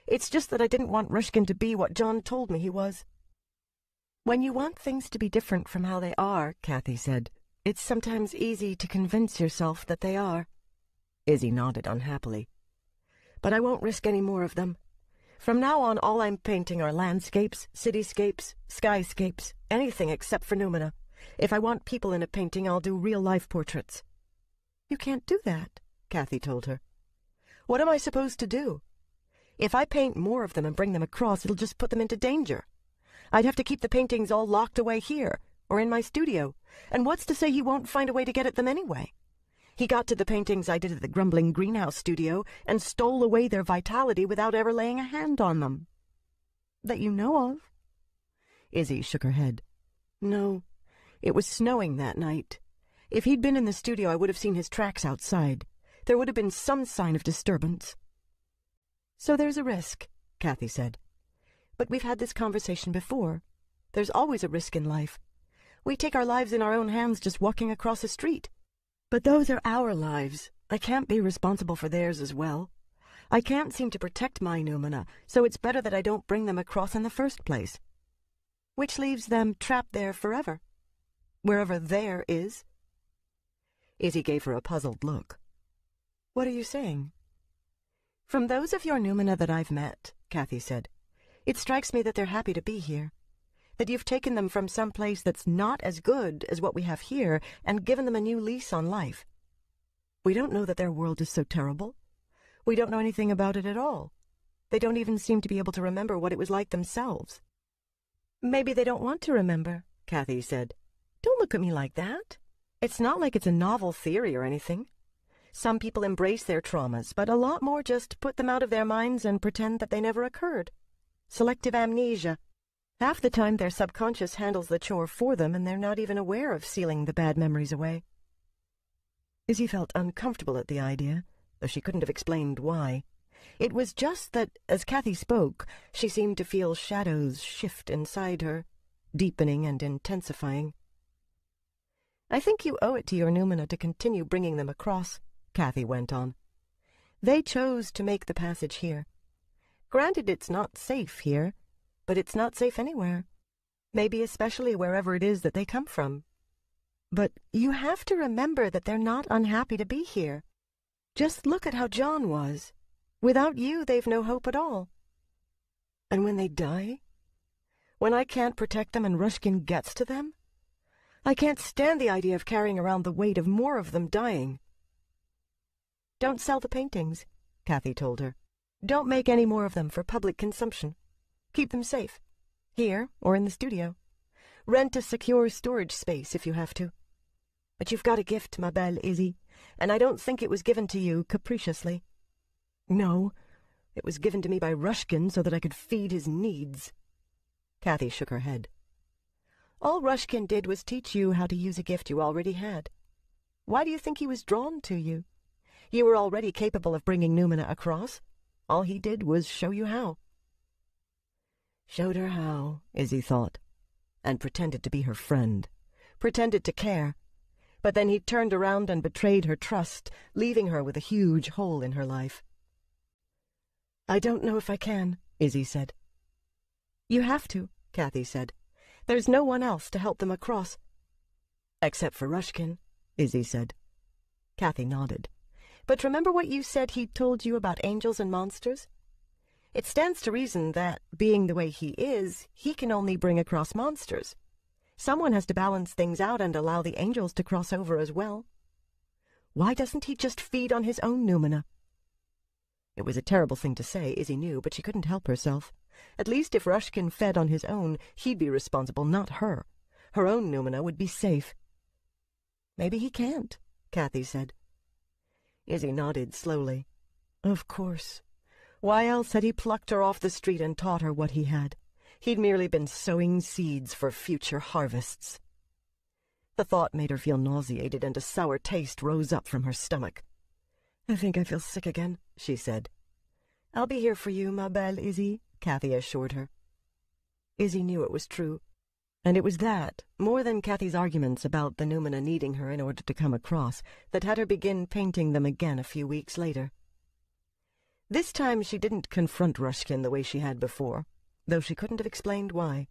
"It's just that I didn't want Rushkin to be what John told me he was." "When you want things to be different from how they are," Kathy said, "it's sometimes easy to convince yourself that they are." Izzy nodded unhappily. "But I won't risk any more of them. From now on, all I'm painting are landscapes, cityscapes, skyscapes, anything except for Numina. If I want people in a painting, I'll do real-life portraits." "You can't do that," Kathy told her. "What am I supposed to do? If I paint more of them and bring them across, it'll just put them into danger. I'd have to keep the paintings all locked away here, or in my studio, and what's to say he won't find a way to get at them anyway? He got to the paintings I did at the Grumbling Greenhouse studio and stole away their vitality without ever laying a hand on them." "That you know of?" Izzy shook her head. "No, it was snowing that night. If he'd been in the studio, I would have seen his tracks outside. There would have been some sign of disturbance." "So there's a risk," Kathy said. "But we've had this conversation before. There's always a risk in life. We take our lives in our own hands just walking across a street. But those are our lives. I can't be responsible for theirs as well. I can't seem to protect my Numina, so it's better that I don't bring them across in the first place. Which leaves them trapped there forever. Wherever there is." Izzy gave her a puzzled look. "What are you saying?" "From those of your Numina that I've met," Kathy said, "it strikes me that they're happy to be here. That you've taken them from some place that's not as good as what we have here and given them a new lease on life. We don't know that their world is so terrible. We don't know anything about it at all. They don't even seem to be able to remember what it was like themselves." "Maybe they don't want to remember," Kathy said. "Don't look at me like that. It's not like it's a novel theory or anything. Some people embrace their traumas, but a lot more just put them out of their minds and pretend that they never occurred. Selective amnesia. Half the time their subconscious handles the chore for them, and they're not even aware of sealing the bad memories away." Izzy felt uncomfortable at the idea, though she couldn't have explained why. It was just that, as Kathy spoke, she seemed to feel shadows shift inside her, deepening and intensifying. "I think you owe it to your Numina to continue bringing them across," Kathy went on. "They chose to make the passage here. Granted, it's not safe here, but it's not safe anywhere, maybe especially wherever it is that they come from. But you have to remember that they're not unhappy to be here. Just look at how John was. Without you, they've no hope at all. And when they die, when I can't protect them and Rushkin gets to them, I can't stand the idea of carrying around the weight of more of them dying." "Don't sell the paintings," Kathy told her. "Don't make any more of them for public consumption. Keep them safe, here or in the studio. Rent a secure storage space if you have to. But you've got a gift, ma belle Izzy, and I don't think it was given to you capriciously. No, it was given to me by Rushkin so that I could feed his needs. Kathy shook her head. All Rushkin did was teach you how to use a gift you already had. Why do you think he was drawn to you? You were already capable of bringing Numina across. All he did was show you how. Showed her how, Izzy thought, and pretended to be her friend, pretended to care. But then he turned around and betrayed her trust, leaving her with a huge hole in her life. I don't know if I can, Izzy said. You have to, Kathy said. There's no one else to help them across. Except for Rushkin, Izzy said. Kathy nodded. But remember what you said he'd told you about angels and monsters? It stands to reason that, being the way he is, he can only bring across monsters. Someone has to balance things out and allow the angels to cross over as well. Why doesn't he just feed on his own Numina? It was a terrible thing to say, Izzy knew, but she couldn't help herself. At least if Rushkin fed on his own, he'd be responsible, not her. Her own Numina would be safe. Maybe he can't, Kathy said. Izzy nodded slowly. Of course. Why else had he plucked her off the street and taught her what he had? He'd merely been sowing seeds for future harvests. The thought made her feel nauseated, and a sour taste rose up from her stomach. I think I feel sick again, she said. I'll be here for you, ma belle Izzy, Kathy assured her. Izzy knew it was true, and it was that, more than Kathy's arguments about the Numina needing her in order to come across, that had her begin painting them again a few weeks later. This time she didn't confront Rushkin the way she had before, though she couldn't have explained why.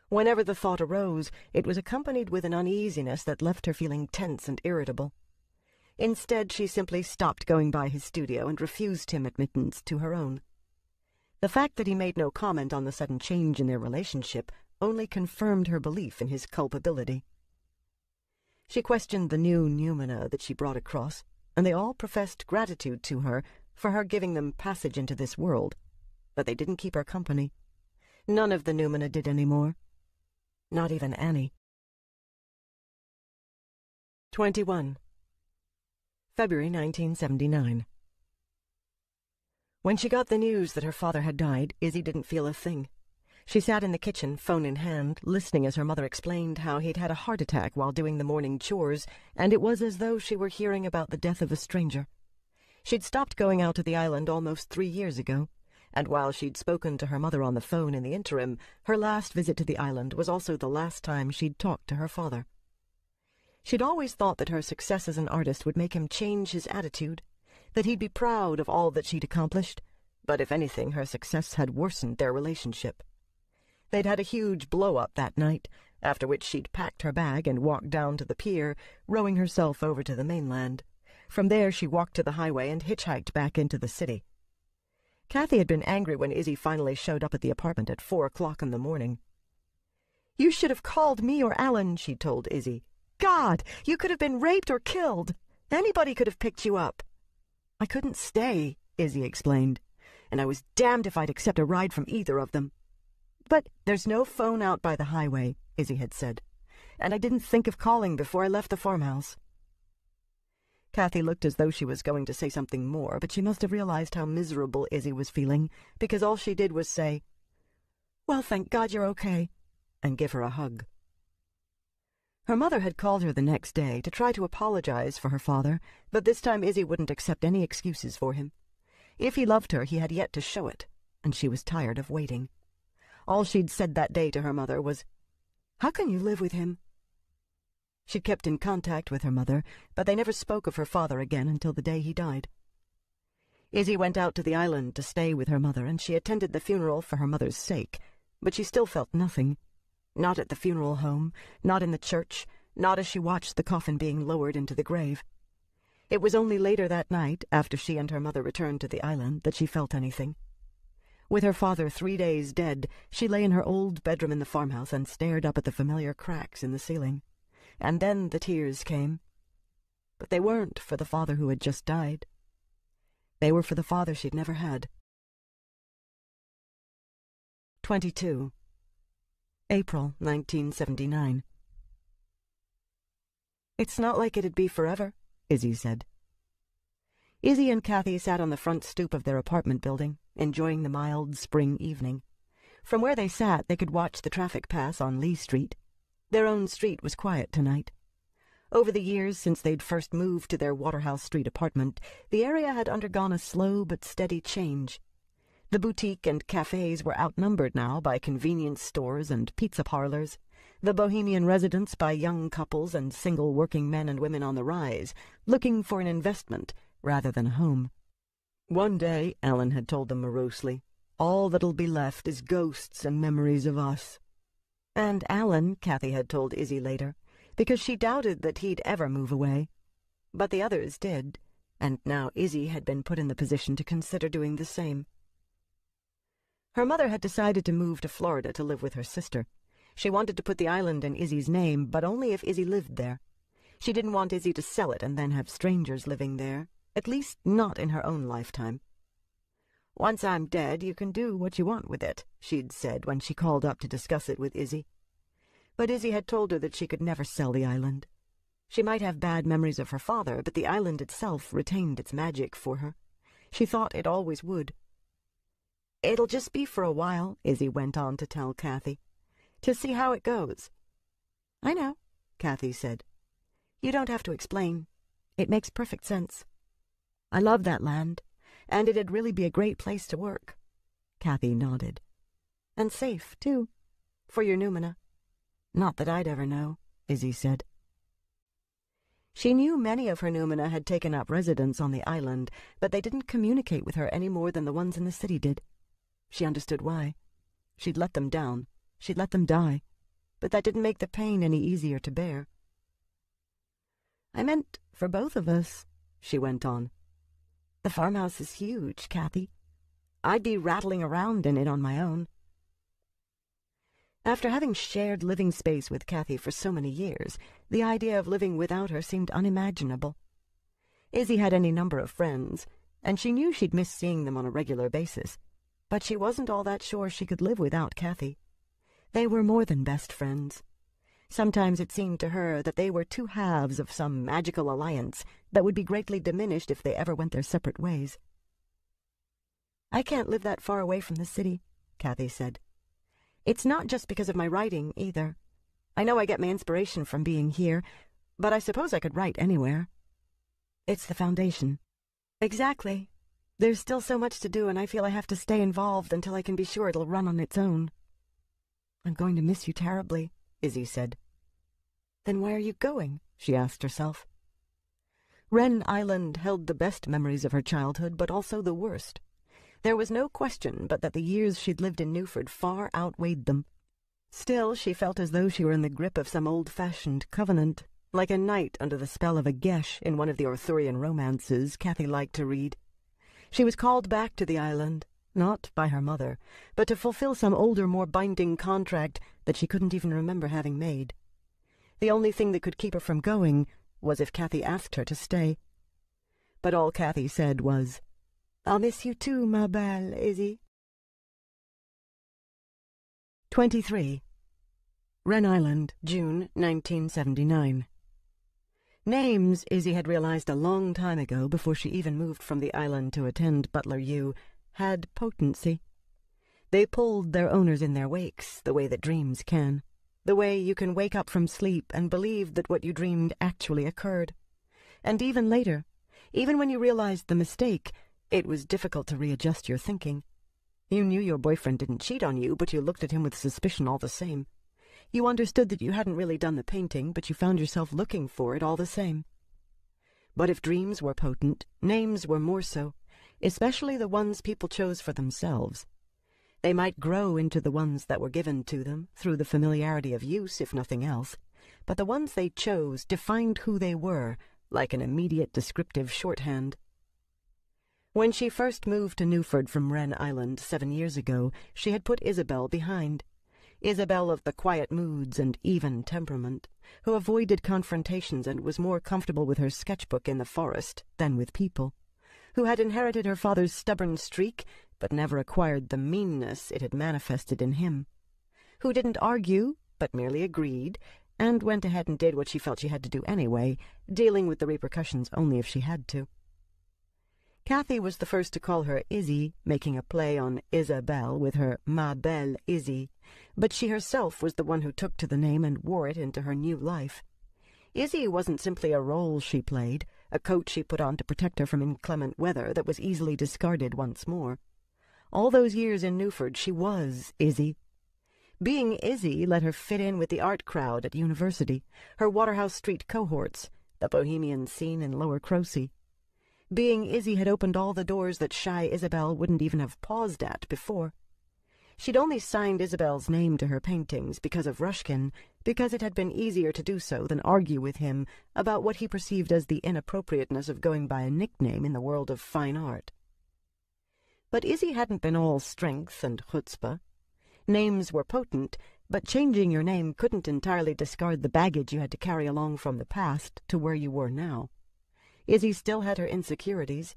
Whenever the thought arose, it was accompanied with an uneasiness that left her feeling tense and irritable. Instead, she simply stopped going by his studio and refused him admittance to her own. The fact that he made no comment on the sudden change in their relationship only confirmed her belief in his culpability. She questioned the new Numina that she brought across, and they all professed gratitude to her for her giving them passage into this world, but they didn't keep her company. None of the Numina did any more. Not even Annie. 21. February 1979. When she got the news that her father had died, Izzy didn't feel a thing. She sat in the kitchen, phone in hand, listening as her mother explained how he'd had a heart attack while doing the morning chores, and it was as though she were hearing about the death of a stranger. She'd stopped going out to the island almost 3 years ago, and while she'd spoken to her mother on the phone in the interim, her last visit to the island was also the last time she'd talked to her father. She'd always thought that her success as an artist would make him change his attitude, that he'd be proud of all that she'd accomplished, but if anything, her success had worsened their relationship. They'd had a huge blow-up that night, after which she'd packed her bag and walked down to the pier, rowing herself over to the mainland. From there she walked to the highway and hitchhiked back into the city. Kathy had been angry when Izzy finally showed up at the apartment at 4 o'clock in the morning. "You should have called me or Alan," she told Izzy. "God, you could have been raped or killed. Anybody could have picked you up." "I couldn't stay," Izzy explained, "and I was damned if I'd accept a ride from either of them." "But there's no phone out by the highway," Izzy had said, "and I didn't think of calling before I left the farmhouse." Kathy looked as though she was going to say something more, but she must have realized how miserable Izzy was feeling, because all she did was say, "Well, thank God you're okay," and give her a hug. Her mother had called her the next day to try to apologize for her father, but this time Izzy wouldn't accept any excuses for him. If he loved her, he had yet to show it, and she was tired of waiting. All she'd said that day to her mother was, "How can you live with him?" She'd kept in contact with her mother, but they never spoke of her father again until the day he died. Izzy went out to the island to stay with her mother, and she attended the funeral for her mother's sake, but she still felt nothing. Not at the funeral home, not in the church, not as she watched the coffin being lowered into the grave. It was only later that night, after she and her mother returned to the island, that she felt anything. With her father 3 days dead, she lay in her old bedroom in the farmhouse and stared up at the familiar cracks in the ceiling. And then the tears came. But they weren't for the father who had just died. They were for the father she'd never had. 22. April 1979. "It's not like it'd be forever," Izzy said. Izzy and Kathy sat on the front stoop of their apartment building, enjoying the mild spring evening. From where they sat, they could watch the traffic pass on Lee Street. Their own street was quiet tonight. Over the years since they'd first moved to their Waterhouse Street apartment, the area had undergone a slow but steady change. The boutique and cafes were outnumbered now by convenience stores and pizza parlors, the bohemian residents by young couples and single working men and women on the rise, looking for an investment rather than a home. "One day," Alan had told them morosely, "all that'll be left is ghosts and memories of us." And Alan, Kathy had told Izzy later, because she doubted that he'd ever move away. But the others did, and now Izzy had been put in the position to consider doing the same. Her mother had decided to move to Florida to live with her sister. She wanted to put the island in Izzy's name, but only if Izzy lived there. She didn't want Izzy to sell it and then have strangers living there, at least not in her own lifetime. "Once I'm dead, you can do what you want with it," she'd said when she called up to discuss it with Izzy. But Izzy had told her that she could never sell the island. She might have bad memories of her father, but the island itself retained its magic for her. She thought it always would. "It'll just be for a while," Izzy went on to tell Kathy, "to see how it goes." "I know," Kathy said. "You don't have to explain. It makes perfect sense. I love that land, and it'd really be a great place to work." Kathy nodded. "And safe, too, for your Numina." "Not that I'd ever know," Izzy said. She knew many of her Numina had taken up residence on the island, but they didn't communicate with her any more than the ones in the city did. She understood why. She'd let them down. She'd let them die. But that didn't make the pain any easier to bear. "I meant for both of us," she went on. "The farmhouse is huge, Kathy. I'd be rattling around in it on my own." After having shared living space with Kathy for so many years, the idea of living without her seemed unimaginable. Izzy had any number of friends, and she knew she'd miss seeing them on a regular basis, but she wasn't all that sure she could live without Kathy. They were more than best friends. Sometimes it seemed to her that they were two halves of some magical alliance that would be greatly diminished if they ever went their separate ways. "I can't live that far away from the city," Kathy said. "It's not just because of my writing, either. I know I get my inspiration from being here, but I suppose I could write anywhere. It's the foundation." "Exactly. There's still so much to do, and I feel I have to stay involved until I can be sure it'll run on its own." "I'm going to miss you terribly," Izzy said. "Then why are you going?" she asked herself. Wren Island held the best memories of her childhood, but also the worst. There was no question but that the years she'd lived in Newford far outweighed them. Still, she felt as though she were in the grip of some old-fashioned covenant, like a knight under the spell of a gesh in one of the Arthurian romances Kathy liked to read. She was called back to the island, not by her mother, but to fulfill some older, more binding contract that she couldn't even remember having made. The only thing that could keep her from going was if Kathy asked her to stay. But all Kathy said was, "I'll miss you too, ma belle, Izzy." 23. Wren Island, June 1979. Names, Izzy had realized a long time ago, before she even moved from the island to attend Butler U, had potency. They pulled their owners in their wakes, the way that dreams can, the way you can wake up from sleep and believe that what you dreamed actually occurred. And even later, even when you realized the mistake, it was difficult to readjust your thinking. You knew your boyfriend didn't cheat on you, but you looked at him with suspicion all the same. You understood that you hadn't really done the painting, but you found yourself looking for it all the same. But if dreams were potent, names were more so, especially the ones people chose for themselves. They might grow into the ones that were given to them, through the familiarity of use, if nothing else, but the ones they chose defined who they were, like an immediate descriptive shorthand. When she first moved to Newford from Wren Island 7 years ago, she had put Isabel behind. Isabel of the quiet moods and even temperament, who avoided confrontations and was more comfortable with her sketchbook in the forest than with people, who had inherited her father's stubborn streak but never acquired the meanness it had manifested in him, who didn't argue, but merely agreed, and went ahead and did what she felt she had to do anyway, dealing with the repercussions only if she had to. Kathy was the first to call her Izzy, making a play on Isabelle with her Ma Belle Izzy, but she herself was the one who took to the name and wore it into her new life. Izzy wasn't simply a role she played, a coat she put on to protect her from inclement weather that was easily discarded once more. All those years in Newford she was Izzy. Being Izzy let her fit in with the art crowd at university, her Waterhouse Street cohorts, the bohemian scene in Lower Crosey. Being Izzy had opened all the doors that shy Isabel wouldn't even have paused at before. She'd only signed Isabel's name to her paintings because of Rushkin, because it had been easier to do so than argue with him about what he perceived as the inappropriateness of going by a nickname in the world of fine art. But Izzy hadn't been all strength and chutzpah. Names were potent, but changing your name couldn't entirely discard the baggage you had to carry along from the past to where you were now. Izzy still had her insecurities.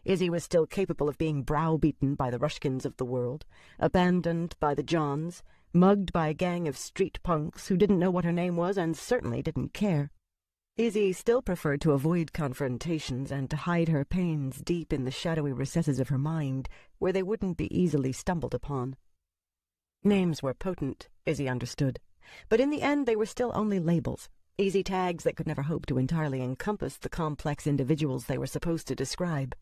Izzy was still capable of being browbeaten by the Rushkins of the world, abandoned by the Johns, mugged by a gang of street punks who didn't know what her name was and certainly didn't care. Izzy still preferred to avoid confrontations and to hide her pains deep in the shadowy recesses of her mind, where they wouldn't be easily stumbled upon. Names were potent, Izzy understood, but in the end they were still only labels, easy tags that could never hope to entirely encompass the complex individuals they were supposed to describe.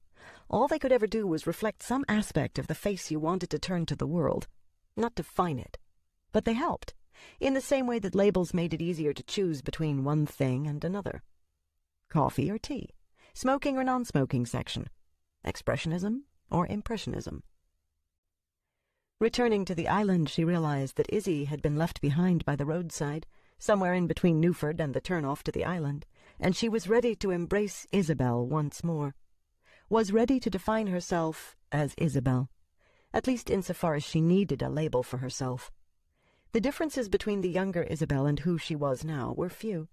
All they could ever do was reflect some aspect of the face you wanted to turn to the world, not define it. But they helped, in the same way that labels made it easier to choose between one thing and another. Coffee or tea, smoking or non-smoking section, expressionism or impressionism. Returning to the island, she realized that Izzy had been left behind by the roadside, somewhere in between Newford and the turn-off to the island, and she was ready to embrace Isabel once more. Was ready to define herself as Isabel, at least insofar as she needed a label for herself. The differences between the younger Isabel and who she was now were few.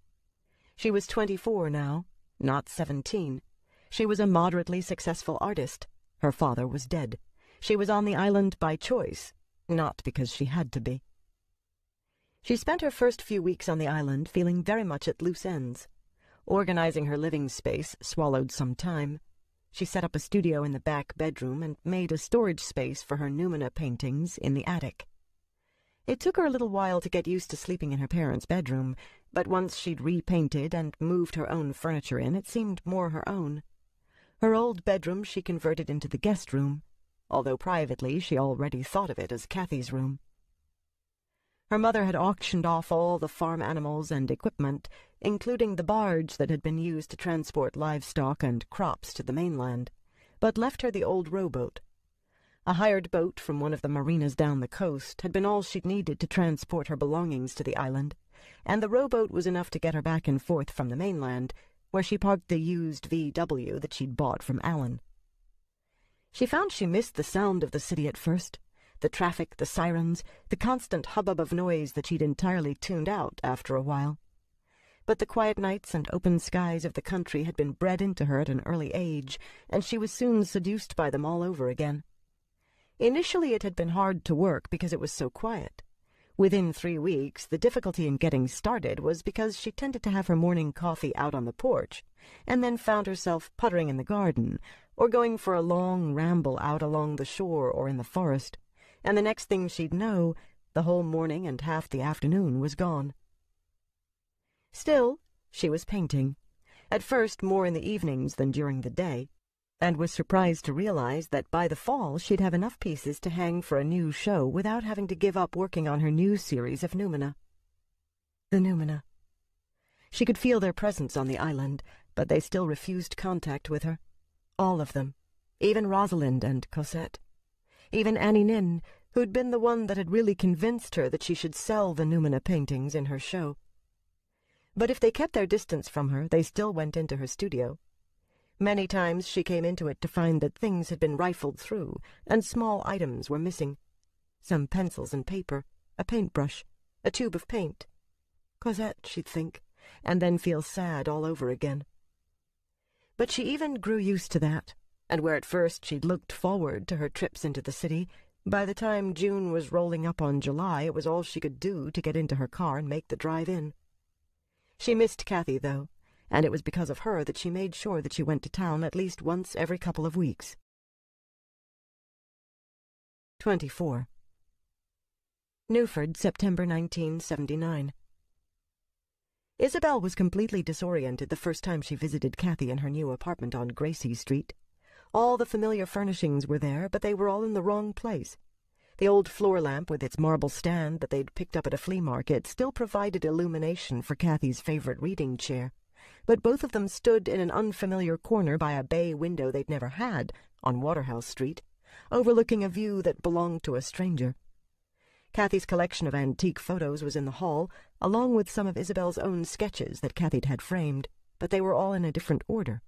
She was 24 now, not 17. She was a moderately successful artist. Her father was dead. She was on the island by choice, not because she had to be. She spent her first few weeks on the island feeling very much at loose ends. Organizing her living space swallowed some time. She set up a studio in the back bedroom and made a storage space for her Numina paintings in the attic. It took her a little while to get used to sleeping in her parents' bedroom, but once she'd repainted and moved her own furniture in, it seemed more her own. Her old bedroom she converted into the guest room, although privately she already thought of it as Kathy's room. Her mother had auctioned off all the farm animals and equipment, including the barge that had been used to transport livestock and crops to the mainland, but left her the old rowboat. A hired boat from one of the marinas down the coast had been all she'd needed to transport her belongings to the island, and the rowboat was enough to get her back and forth from the mainland, where she parked the used VW that she'd bought from Alan. She found she missed the sound of the city at first, the traffic, the sirens, the constant hubbub of noise that she'd entirely tuned out after a while. But the quiet nights and open skies of the country had been bred into her at an early age, and she was soon seduced by them all over again. Initially it had been hard to work because it was so quiet. Within 3 weeks, the difficulty in getting started was because she tended to have her morning coffee out on the porch, and then found herself puttering in the garden, or going for a long ramble out along the shore or in the forest, and the next thing she'd know, the whole morning and half the afternoon was gone. Still, she was painting, at first more in the evenings than during the day, and was surprised to realize that by the fall she'd have enough pieces to hang for a new show without having to give up working on her new series of Numina. The Numina. She could feel their presence on the island, but they still refused contact with her. All of them, even Rosalind and Cosette. Even Annie Nin, who'd been the one that had really convinced her that she should sell the Numina paintings in her show. But if they kept their distance from her, they still went into her studio. Many times she came into it to find that things had been rifled through, and small items were missing. Some pencils and paper, a paintbrush, a tube of paint. Cosette, she'd think, and then feel sad all over again. But she even grew used to that, and where at first she'd looked forward to her trips into the city, by the time June was rolling up on July, it was all she could do to get into her car and make the drive in. She missed Kathy, though, and it was because of her that she made sure that she went to town at least once every couple of weeks. 24. Newford, September 1979. Isabel was completely disoriented the first time she visited Kathy in her new apartment on Gracie Street. All the familiar furnishings were there, but they were all in the wrong place. The old floor lamp with its marble stand that they'd picked up at a flea market still provided illumination for Kathy's favorite reading chair, but both of them stood in an unfamiliar corner by a bay window they'd never had on Waterhouse Street, overlooking a view that belonged to a stranger. Kathy's collection of antique photos was in the hall, along with some of Isabel's own sketches that Kathy'd had framed, but they were all in a different order.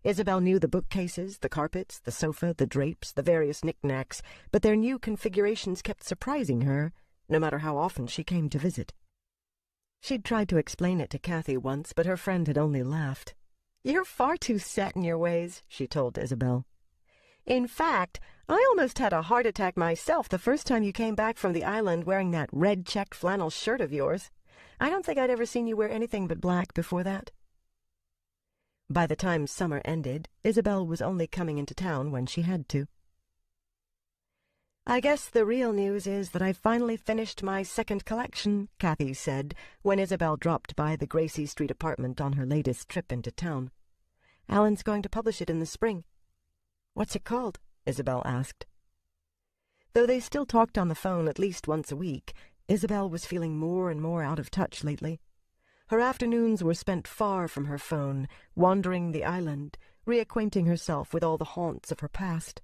Isabel knew the bookcases, the carpets, the sofa, the drapes, the various knickknacks, but their new configurations kept surprising her, no matter how often she came to visit. She'd tried to explain it to Kathy once, but her friend had only laughed. "You're far too set in your ways," she told Isabel. "In fact, I almost had a heart attack myself the first time you came back from the island wearing that red-checked flannel shirt of yours. I don't think I'd ever seen you wear anything but black before that." By the time summer ended, Isabel was only coming into town when she had to. "I guess the real news is that I finally finished my second collection," Kathy said, when Isabel dropped by the Gracie Street apartment on her latest trip into town. "Alan's going to publish it in the spring." "What's it called?" Isabel asked. Though they still talked on the phone at least once a week, Isabel was feeling more and more out of touch lately. Her afternoons were spent far from her phone, wandering the island, reacquainting herself with all the haunts of her past.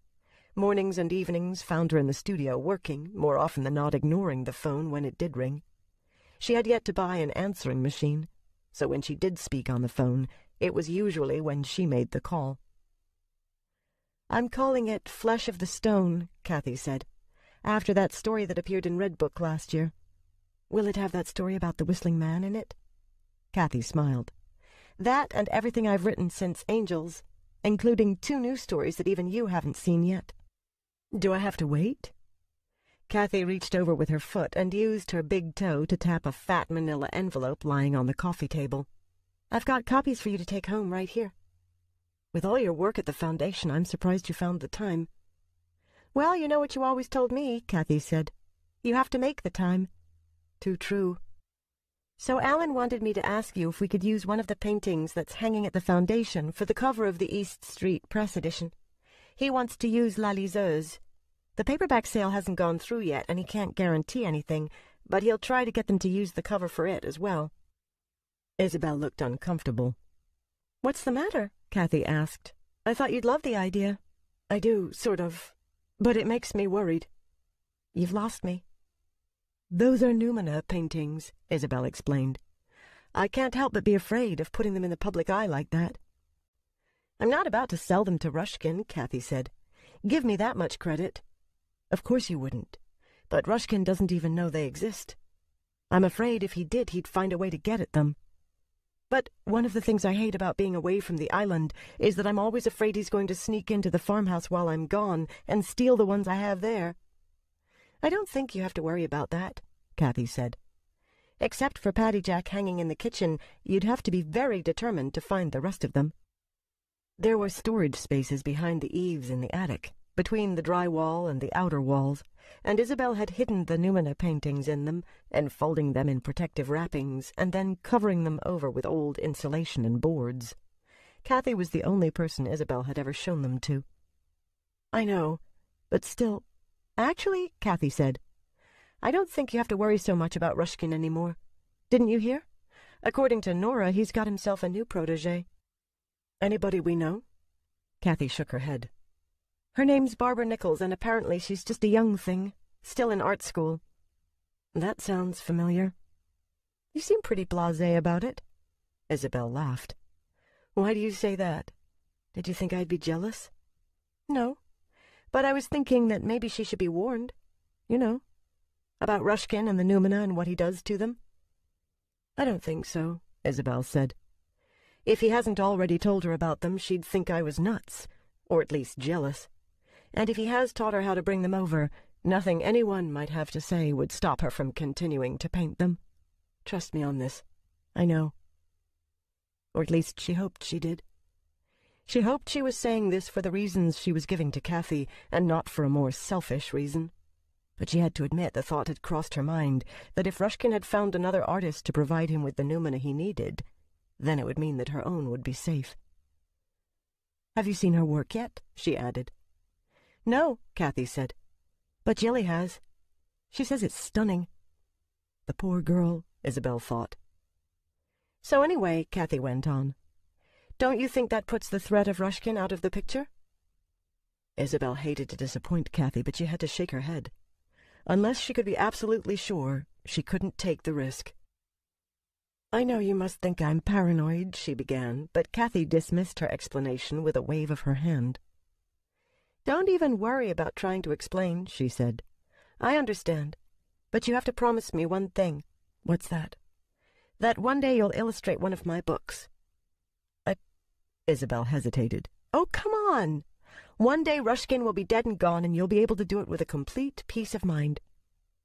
Mornings and evenings found her in the studio working, more often than not ignoring the phone when it did ring. She had yet to buy an answering machine, so when she did speak on the phone, it was usually when she made the call. "I'm calling it Flesh of the Stone," Kathy said, "after that story that appeared in Redbook last year. Will it have that story about the Whistling Man in it?" Kathy smiled. "That and everything I've written since Angels, including 2 new stories that even you haven't seen yet." "Do I have to wait?" Kathy reached over with her foot and used her big toe to tap a fat manila envelope lying on the coffee table. "I've got copies for you to take home right here." "With all your work at the foundation, I'm surprised you found the time." "Well, you know what you always told me," Kathy said. "You have to make the time." "Too true." "So Alan wanted me to ask you if we could use one of the paintings that's hanging at the foundation for the cover of the East Street Press edition. He wants to use La Liseuse. The paperback sale hasn't gone through yet, and he can't guarantee anything, but he'll try to get them to use the cover for it as well." Isabel looked uncomfortable. "What's the matter?" Kathy asked. "I thought you'd love the idea." "I do, sort of, but it makes me worried." "You've lost me." "Those are Numina paintings," Isabel explained. "I can't help but be afraid of putting them in the public eye like that." "I'm not about to sell them to Rushkin," Kathy said. "Give me that much credit." "Of course you wouldn't, but Rushkin doesn't even know they exist. I'm afraid if he did, he'd find a way to get at them. But one of the things I hate about being away from the island is that I'm always afraid he's going to sneak into the farmhouse while I'm gone and steal the ones I have there." "I don't think you have to worry about that," Kathy said. "Except for Patty Jack hanging in the kitchen, you'd have to be very determined to find the rest of them." There were storage spaces behind the eaves in the attic, between the dry wall and the outer walls, and Isabel had hidden the Numina paintings in them, enfolding them in protective wrappings, and then covering them over with old insulation and boards. Kathy was the only person Isabel had ever shown them to. "I know, but still—" "Actually," Kathy said, "I don't think you have to worry so much about Rushkin anymore. Didn't you hear? According to Nora, he's got himself a new protégé." "Anybody we know?" Kathy shook her head. "Her name's Barbara Nichols, and apparently she's just a young thing, still in art school." "That sounds familiar." "You seem pretty blasé about it." Isabel laughed. "Why do you say that? Did you think I'd be jealous?" "No. But I was thinking that maybe she should be warned. You know, about Rushkin and the Numina and what he does to them." "I don't think so," Isabel said. "If he hasn't already told her about them, she'd think I was nuts. or at least jealous. And if he has taught her how to bring them over, nothing anyone might have to say would stop her from continuing to paint them. Trust me on this. I know. Or at least she hoped she did. She hoped she was saying this for the reasons she was giving to Kathy, and not for a more selfish reason. But she had to admit the thought had crossed her mind that if Ruskin had found another artist to provide him with the noumena he needed, then it would mean that her own would be safe. "Have you seen her work yet?" she added. "No," Kathy said. "But Jilly has. She says it's stunning." The poor girl, Isabel thought. "So anyway," Kathy went on, "don't you think that puts the threat of Ruskin out of the picture?" Isabel hated to disappoint Kathy, but she had to shake her head. Unless she could be absolutely sure, she couldn't take the risk. "I know you must think I'm paranoid," she began, but Kathy dismissed her explanation with a wave of her hand. "Don't even worry about trying to explain," she said. "I understand. But you have to promise me one thing." "What's that?" "That one day you'll illustrate one of my books." Isabel hesitated. "Oh, come on! One day Ruskin will be dead and gone, and you'll be able to do it with a complete peace of mind."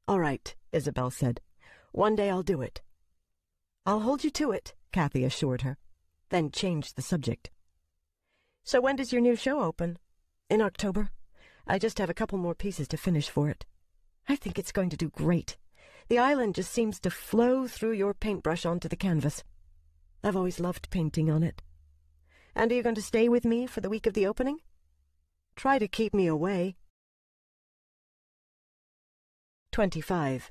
"All right," Isabel said. "One day I'll do it." "I'll hold you to it," Kathy assured her, then changed the subject. "So when does your new show open?" "In October. I just have a couple more pieces to finish for it. I think it's going to do great. The island just seems to flow through your paintbrush onto the canvas. I've always loved painting on it. And are you going to stay with me for the week of the opening? Try to keep me away." 25.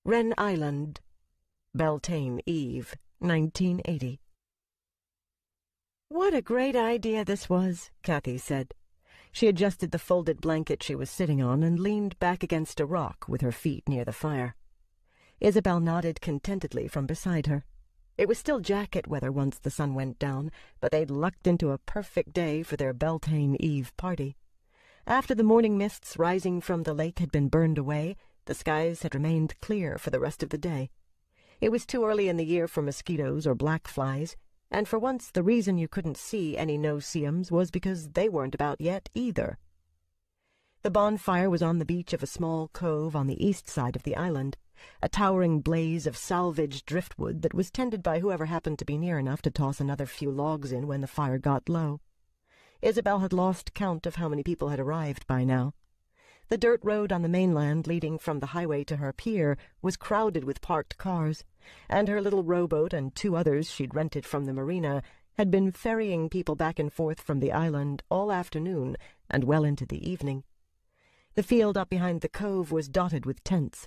Wren Island, Beltane Eve, 1980. "What a great idea this was," Kathy said. She adjusted the folded blanket she was sitting on and leaned back against a rock with her feet near the fire. Isabel nodded contentedly from beside her. It was still jacket weather once the sun went down, but they'd lucked into a perfect day for their Beltane Eve party. After the morning mists rising from the lake had been burned away, the skies had remained clear for the rest of the day. It was too early in the year for mosquitoes or black flies, and for once the reason you couldn't see any no-see-ums was because they weren't about yet either. The bonfire was on the beach of a small cove on the east side of the island, a towering blaze of salvaged driftwood that was tended by whoever happened to be near enough to toss another few logs in when the fire got low. Isabel had lost count of how many people had arrived by now. The dirt road on the mainland leading from the highway to her pier was crowded with parked cars, and her little rowboat and two others she'd rented from the marina had been ferrying people back and forth from the island all afternoon and well into the evening. The field up behind the cove was dotted with tents.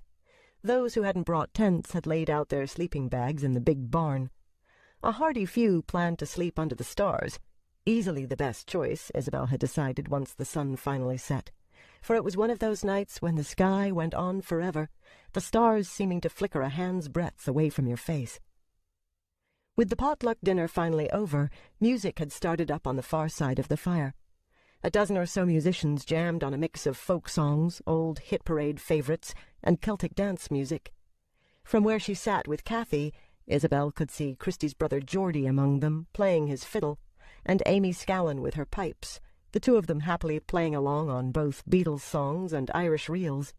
Those who hadn't brought tents had laid out their sleeping bags in the big barn. A hearty few planned to sleep under the stars, easily the best choice, Isabel had decided once the sun finally set, for it was one of those nights when the sky went on forever, the stars seeming to flicker a hand's breadth away from your face. With the potluck dinner finally over, music had started up on the far side of the fire. A dozen or so musicians jammed on a mix of folk songs, old hit parade favorites, and Celtic dance music. From where she sat with Kathy, Isabel could see Christy's brother Geordie among them, playing his fiddle, and Amy Scallon with her pipes, the two of them happily playing along on both Beatles songs and Irish reels.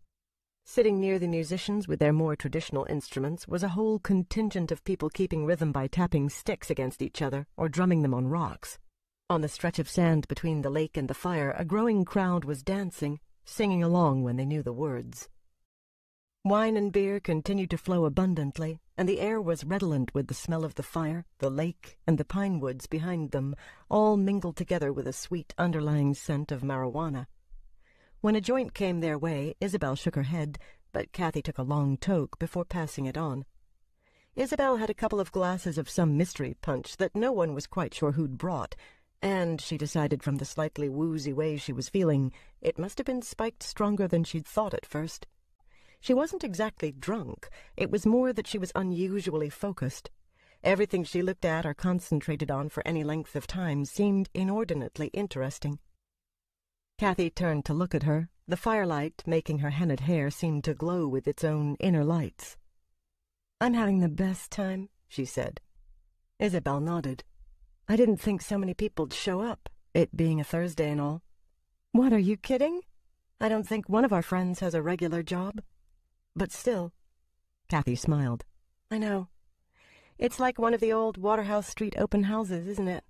Sitting near the musicians with their more traditional instruments was a whole contingent of people keeping rhythm by tapping sticks against each other or drumming them on rocks. On the stretch of sand between the lake and the fire, a growing crowd was dancing, singing along when they knew the words. Wine and beer continued to flow abundantly, and the air was redolent with the smell of the fire, the lake, and the pine woods behind them, all mingled together with a sweet underlying scent of marijuana. When a joint came their way, Isabel shook her head, but Kathy took a long toke before passing it on. Isabel had a couple of glasses of some mystery punch that no one was quite sure who'd brought, and she decided from the slightly woozy way she was feeling, it must have been spiked stronger than she'd thought at first. She wasn't exactly drunk. It was more that she was unusually focused. Everything she looked at or concentrated on for any length of time seemed inordinately interesting. Kathy turned to look at her. The firelight, making her henna'd hair, seemed to glow with its own inner lights. "I'm having the best time," she said. Isabel nodded. "I didn't think so many people'd show up," it being a Thursday and all. What, are you kidding? I don't think one of our friends has a regular job. But still. Kathy smiled. I know. It's like one of the old Waterhouse Street open houses, isn't it?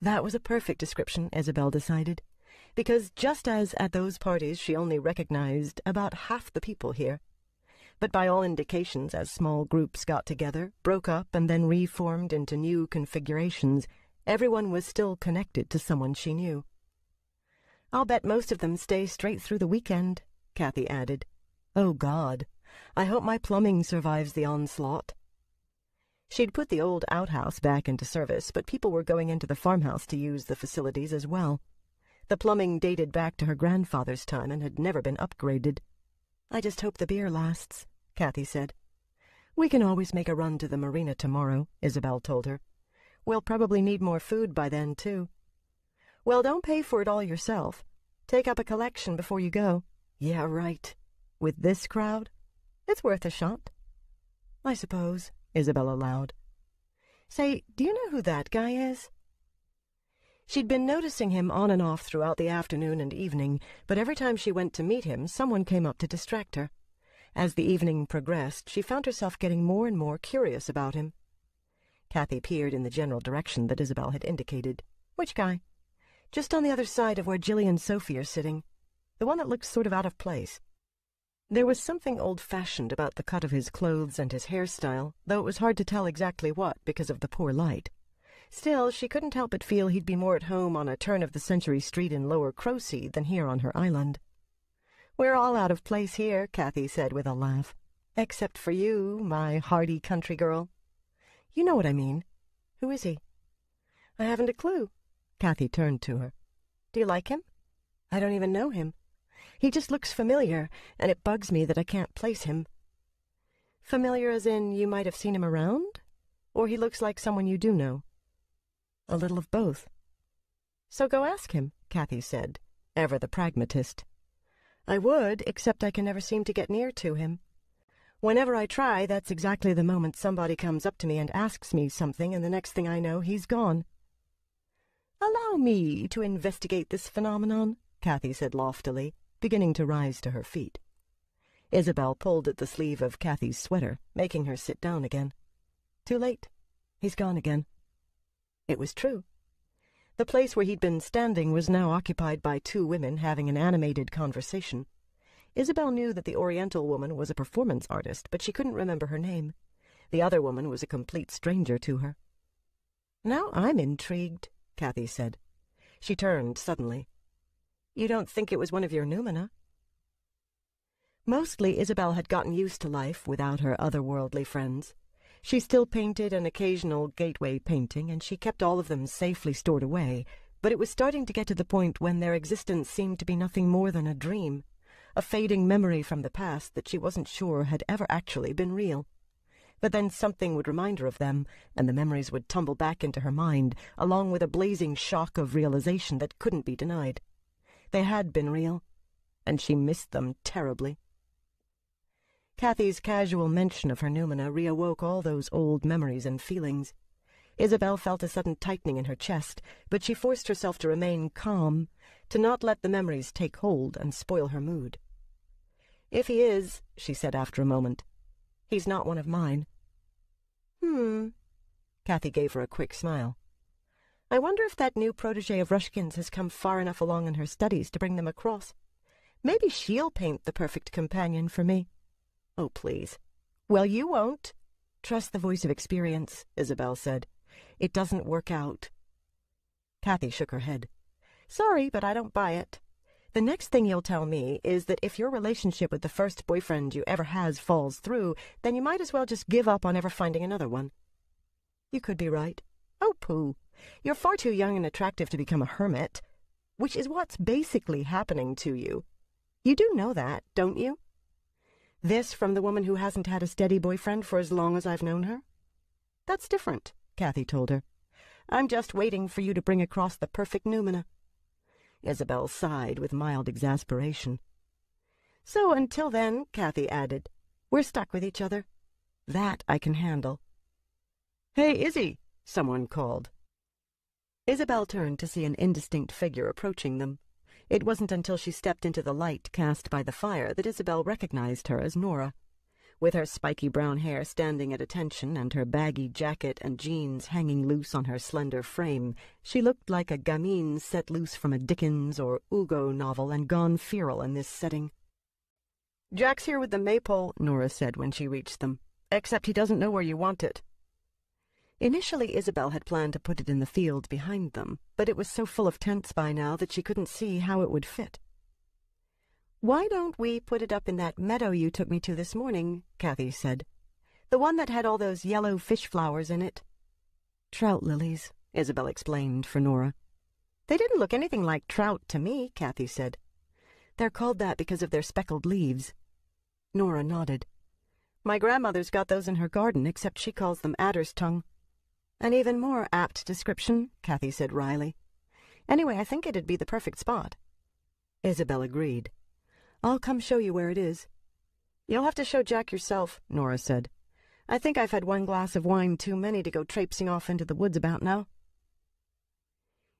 That was a perfect description, Isabel decided, because just as at those parties she only recognized about half the people here. But by all indications, as small groups got together, broke up, and then reformed into new configurations, everyone was still connected to someone she knew. I'll bet most of them stay straight through the weekend, Kathy added. Oh, God, I hope my plumbing survives the onslaught. She'd put the old outhouse back into service, but people were going into the farmhouse to use the facilities as well. The plumbing dated back to her grandfather's time and had never been upgraded. I just hope the beer lasts, Kathy said. We can always make a run to the marina tomorrow, Isabel told her. We'll probably need more food by then, too. Well, don't pay for it all yourself. Take up a collection before you go. Yeah, right. With this crowd, it's worth a shot. I suppose, Isabel allowed. Say, do you know who that guy is? She'd been noticing him on and off throughout the afternoon and evening, but every time she went to meet him, someone came up to distract her. As the evening progressed, she found herself getting more and more curious about him. Kathy peered in the general direction that Isabel had indicated. Which guy? Just on the other side of where Jilly and Sophie are sitting. The one that looks sort of out of place. There was something old-fashioned about the cut of his clothes and his hairstyle, though it was hard to tell exactly what because of the poor light. Still, she couldn't help but feel he'd be more at home on a turn-of-the-century street in Lower Crowseed than here on her island. We're all out of place here, Kathy said with a laugh. Except for you, my hardy country girl. You know what I mean. Who is he? I haven't a clue. Kathy turned to her. Do you like him? I don't even know him. He just looks familiar, and it bugs me that I can't place him. Familiar as in you might have seen him around? Or he looks like someone you do know? A little of both. So go ask him, Kathy said, ever the pragmatist. I would, except I can never seem to get near to him. Whenever I try, that's exactly the moment somebody comes up to me and asks me something, and the next thing I know, he's gone. Allow me to investigate this phenomenon, Kathy said loftily, beginning to rise to her feet. Isabel pulled at the sleeve of Kathy's sweater, making her sit down again. Too late. He's gone again. It was true. The place where he'd been standing was now occupied by two women having an animated conversation. Isabel knew that the Oriental woman was a performance artist, but she couldn't remember her name. The other woman was a complete stranger to her. Now I'm intrigued, Kathy said. She turned suddenly. You don't think it was one of your noumena? Mostly Isabel had gotten used to life without her otherworldly friends. She still painted an occasional gateway painting, and she kept all of them safely stored away, but it was starting to get to the point when their existence seemed to be nothing more than a dream, a fading memory from the past that she wasn't sure had ever actually been real. But then something would remind her of them, and the memories would tumble back into her mind, along with a blazing shock of realization that couldn't be denied. They had been real, and she missed them terribly. Kathy's casual mention of her noumena reawoke all those old memories and feelings. Isabel felt a sudden tightening in her chest, but she forced herself to remain calm, to not let the memories take hold and spoil her mood. If he is, she said after a moment, he's not one of mine. Kathy gave her a quick smile. I wonder if that new protégé of Rushkin's has come far enough along in her studies to bring them across. Maybe she'll paint the perfect companion for me. Oh, please. Well, you won't. Trust the voice of experience, Isabel said. It doesn't work out. Kathy shook her head. Sorry, but I don't buy it. The next thing you'll tell me is that if your relationship with the first boyfriend you ever has falls through, then you might as well just give up on ever finding another one. You could be right. Oh, pooh. You're far too young and attractive to become a hermit, which is what's basically happening to you. You do know that, don't you? This from the woman who hasn't had a steady boyfriend for as long as I've known her? That's different, Kathy told her. I'm just waiting for you to bring across the perfect noumena. Isabel sighed with mild exasperation. So until then, Kathy added, we're stuck with each other. That I can handle. Hey, Izzy, someone called. Isabel turned to see an indistinct figure approaching them. It wasn't until she stepped into the light cast by the fire that Isabel recognized her as Nora. With her spiky brown hair standing at attention and her baggy jacket and jeans hanging loose on her slender frame, she looked like a gamine set loose from a Dickens or Hugo novel and gone feral in this setting. "Jack's here with the maypole," Nora said when she reached them, "except he doesn't know where you want it." Initially, Isabel had planned to put it in the field behind them, but it was so full of tents by now that she couldn't see how it would fit. "Why don't we put it up in that meadow you took me to this morning?" Kathy said. "The one that had all those yellow fish flowers in it." "Trout lilies," Isabel explained for Nora. "They didn't look anything like trout to me," Kathy said. "They're called that because of their speckled leaves." Nora nodded. "My grandmother's got those in her garden, except she calls them adder's tongue." "An even more apt description," Kathy said wryly. "Anyway, I think it'd be the perfect spot." Isabel agreed. "I'll come show you where it is." "You'll have to show Jack yourself," Nora said. "I think I've had one glass of wine too many to go traipsing off into the woods about now."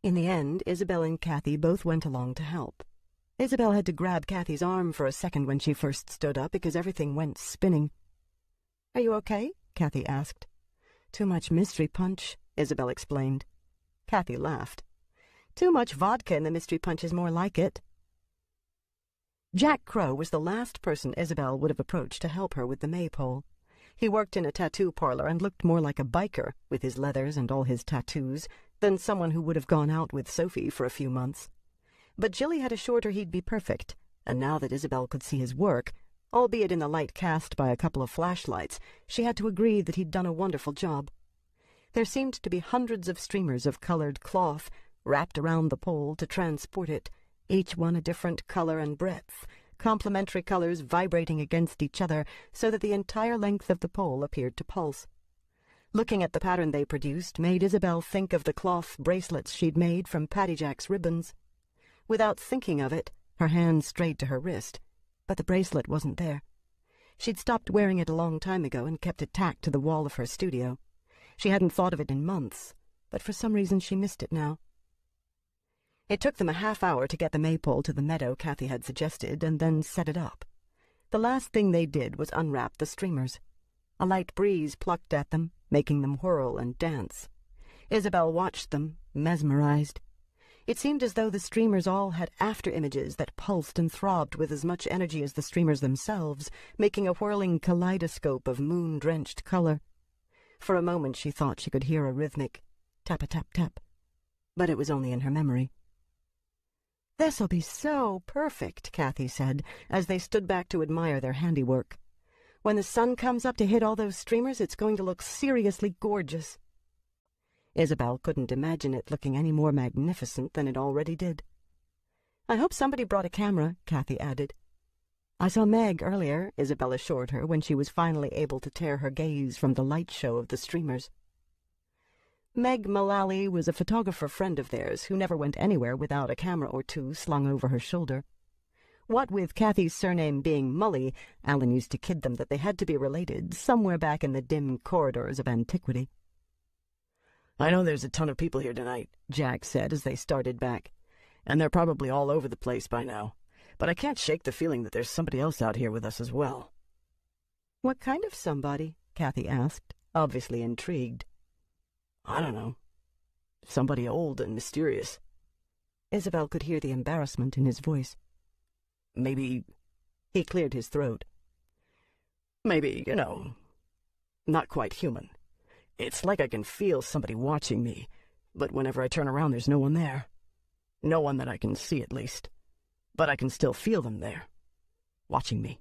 In the end, Isabel and Kathy both went along to help. Isabel had to grab Kathy's arm for a second when she first stood up because everything went spinning. "Are you okay?" Kathy asked. "Too much mystery punch," Isabel explained. Kathy laughed. "Too much vodka in the mystery punch is more like it." Jack Crow was the last person Isabel would have approached to help her with the maypole. He worked in a tattoo parlor and looked more like a biker, with his leathers and all his tattoos, than someone who would have gone out with Sophie for a few months. But Jilly had assured her he'd be perfect, and now that Isabel could see his work, albeit in the light cast by a couple of flashlights, she had to agree that he'd done a wonderful job. There seemed to be hundreds of streamers of colored cloth wrapped around the pole to transport it, each one a different color and breadth, complementary colors vibrating against each other so that the entire length of the pole appeared to pulse. Looking at the pattern they produced made Isabel think of the cloth bracelets she'd made from Patty Jack's ribbons. Without thinking of it, her hand strayed to her wrist, but the bracelet wasn't there. She'd stopped wearing it a long time ago and kept it tacked to the wall of her studio. She hadn't thought of it in months, but for some reason she missed it now. It took them a half-hour to get the maypole to the meadow Kathy had suggested and then set it up. The last thing they did was unwrap the streamers. A light breeze plucked at them, making them whirl and dance. Isabel watched them, mesmerized. It seemed as though the streamers all had after-images that pulsed and throbbed with as much energy as the streamers themselves, making a whirling kaleidoscope of moon-drenched color. For a moment she thought she could hear a rhythmic tap-a-tap-tap, but it was only in her memory. "This'll be so perfect," Kathy said, as they stood back to admire their handiwork. "When the sun comes up to hit all those streamers, it's going to look seriously gorgeous." Isabel couldn't imagine it looking any more magnificent than it already did. "I hope somebody brought a camera," Kathy added. "I saw Meg earlier," Isabel assured her when she was finally able to tear her gaze from the light show of the streamers. Meg Mullally was a photographer friend of theirs who never went anywhere without a camera or two slung over her shoulder. What with Kathy's surname being Mully, Alan used to kid them that they had to be related somewhere back in the dim corridors of antiquity. "I know there's a ton of people here tonight," Jack said as they started back, "and they're probably all over the place by now. But I can't shake the feeling that there's somebody else out here with us as well." "What kind of somebody?" Kathy asked, obviously intrigued. "I don't know. Somebody old and mysterious." Isabel could hear the embarrassment in his voice. Maybe... He cleared his throat. "Maybe, not quite human. It's like I can feel somebody watching me, but whenever I turn around there's no one there. No one that I can see, at least. But I can still feel them there, watching me."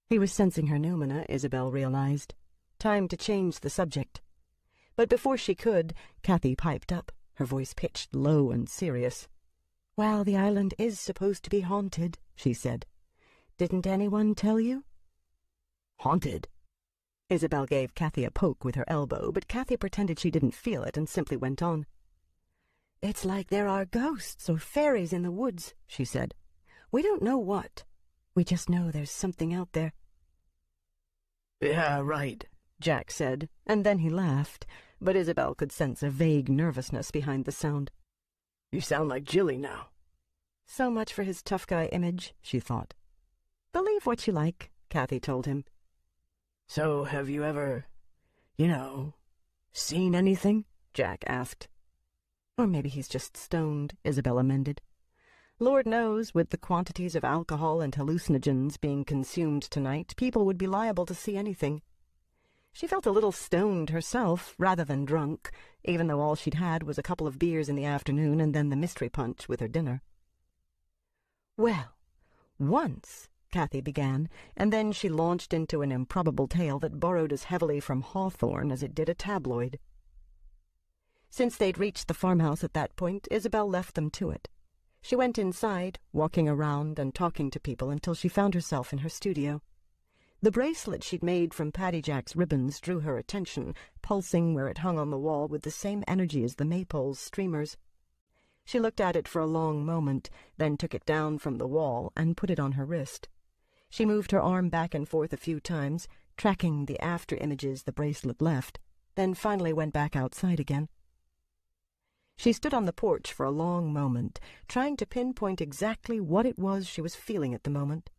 He was sensing her noumena, Isabel realized. Time to change the subject. But before she could, Kathy piped up, her voice pitched low and serious. "Well, the island is supposed to be haunted," she said. "Didn't anyone tell you?" "Haunted?" Isabel gave Kathy a poke with her elbow, but Kathy pretended she didn't feel it and simply went on. "It's like there are ghosts or fairies in the woods," she said. "We don't know what. We just know there's something out there." "Yeah, right," Jack said, and then he laughed, but Isabel could sense a vague nervousness behind the sound. You sound like Jilly now. So much for his tough guy image, she thought. Believe what you like, Kathy told him. So have you ever, seen anything? Jack asked. Or maybe he's just stoned, Isabel amended. Lord knows, with the quantities of alcohol and hallucinogens being consumed tonight, people would be liable to see anything. She felt a little stoned herself, rather than drunk, even though all she'd had was a couple of beers in the afternoon and then the mystery punch with her dinner. Well, once, Kathy began, and then she launched into an improbable tale that borrowed as heavily from Hawthorne as it did a tabloid. Since they'd reached the farmhouse at that point, Isabel left them to it. She went inside, walking around and talking to people until she found herself in her studio. The bracelet she'd made from Paddy Jack's ribbons drew her attention, pulsing where it hung on the wall with the same energy as the maypole's streamers. She looked at it for a long moment, then took it down from the wall and put it on her wrist. She moved her arm back and forth a few times, tracking the after-images the bracelet left, then finally went back outside again. She stood on the porch for a long moment, trying to pinpoint exactly what it was she was feeling at the moment.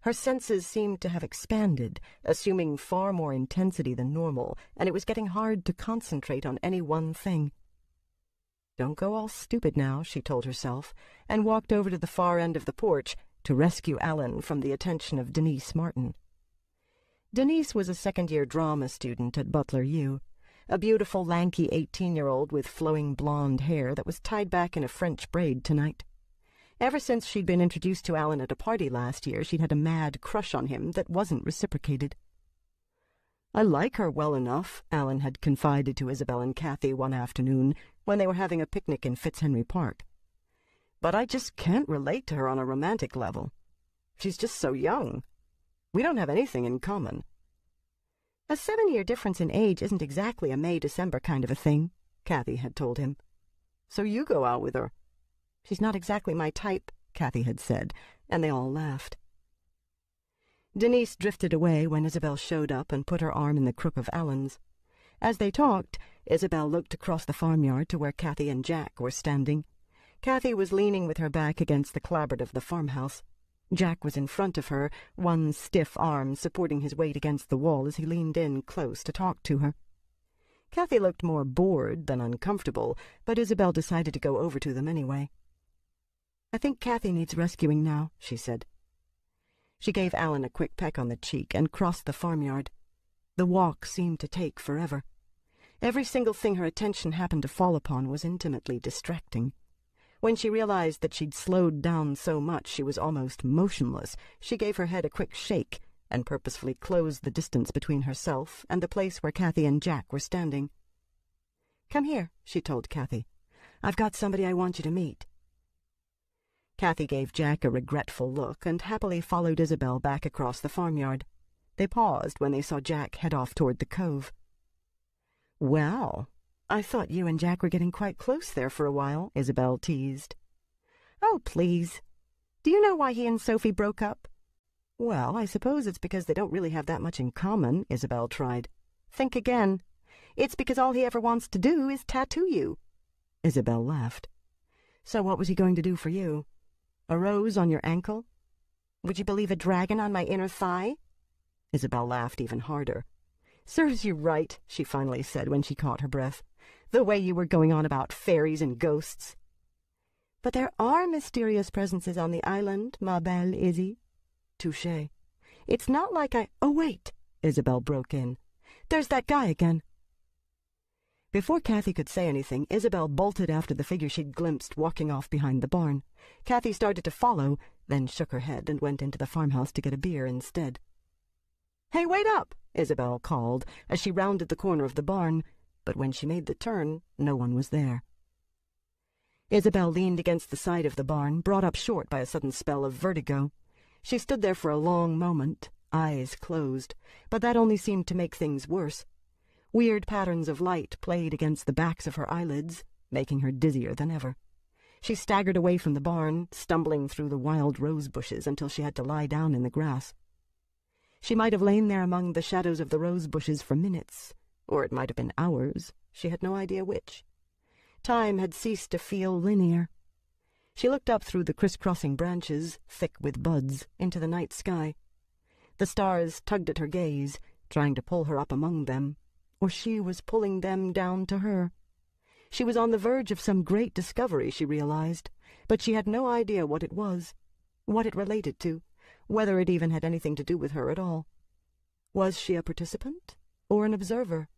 Her senses seemed to have expanded, assuming far more intensity than normal, and it was getting hard to concentrate on any one thing. Don't go all stupid now, she told herself, and walked over to the far end of the porch to rescue Alan from the attention of Denise Martin. Denise was a second-year drama student at Butler U, a beautiful, lanky 18-year-old with flowing blonde hair that was tied back in a French braid tonight. Ever since she'd been introduced to Alan at a party last year, she'd had a mad crush on him that wasn't reciprocated. I like her well enough, Alan had confided to Isabel and Kathy one afternoon when they were having a picnic in Fitzhenry Park. But I just can't relate to her on a romantic level. She's just so young. We don't have anything in common. A 7-year difference in age isn't exactly a May-December kind of a thing, Kathy had told him. So you go out with her. She's not exactly my type, Kathy had said, and they all laughed. Denise drifted away when Isabel showed up and put her arm in the crook of Alan's. As they talked, Isabel looked across the farmyard to where Kathy and Jack were standing. Kathy was leaning with her back against the clapboard of the farmhouse. Jack was in front of her, one stiff arm supporting his weight against the wall as he leaned in close to talk to her. Kathy looked more bored than uncomfortable, but Isabel decided to go over to them anyway. I think Kathy needs rescuing now, she said. She gave Alan a quick peck on the cheek and crossed the farmyard. The walk seemed to take forever. Every single thing her attention happened to fall upon was intimately distracting. When she realized that she'd slowed down so much she was almost motionless, she gave her head a quick shake and purposefully closed the distance between herself and the place where Kathy and Jack were standing. Come here, she told Kathy. I've got somebody I want you to meet. Kathy gave Jack a regretful look and happily followed Isabel back across the farmyard. They paused when they saw Jack head off toward the cove. Well, I thought you and Jack were getting quite close there for a while, Isabel teased. Oh, please. Do you know why he and Sophie broke up? Well, I suppose it's because they don't really have that much in common, Isabel tried. Think again. It's because all he ever wants to do is tattoo you. Isabel laughed. So what was he going to do for you? A rose on your ankle? Would you believe a dragon on my inner thigh? Isabel laughed even harder. Serves you right, she finally said when she caught her breath. The way you were going on about fairies and ghosts. But there are mysterious presences on the island, ma belle Izzy. Touché. It's not like I— Oh, wait, Isabel broke in. There's that guy again. Before Kathy could say anything, Isabel bolted after the figure she'd glimpsed walking off behind the barn. Kathy started to follow, then shook her head and went into the farmhouse to get a beer instead. Hey, wait up, Isabel called as she rounded the corner of the barn, but when she made the turn, no one was there. Isabel leaned against the side of the barn, brought up short by a sudden spell of vertigo. She stood there for a long moment, eyes closed, but that only seemed to make things worse. Weird patterns of light played against the backs of her eyelids, making her dizzier than ever. She staggered away from the barn, stumbling through the wild rose bushes until she had to lie down in the grass. She might have lain there among the shadows of the rose bushes for minutes, or it might have been hours. She had no idea which. Time had ceased to feel linear. She looked up through the crisscrossing branches, thick with buds, into the night sky. The stars tugged at her gaze, trying to pull her up among them, or she was pulling them down to her. She was on the verge of some great discovery, she realized, but she had no idea what it was, what it related to, whether it even had anything to do with her at all. Was she a participant or an observer?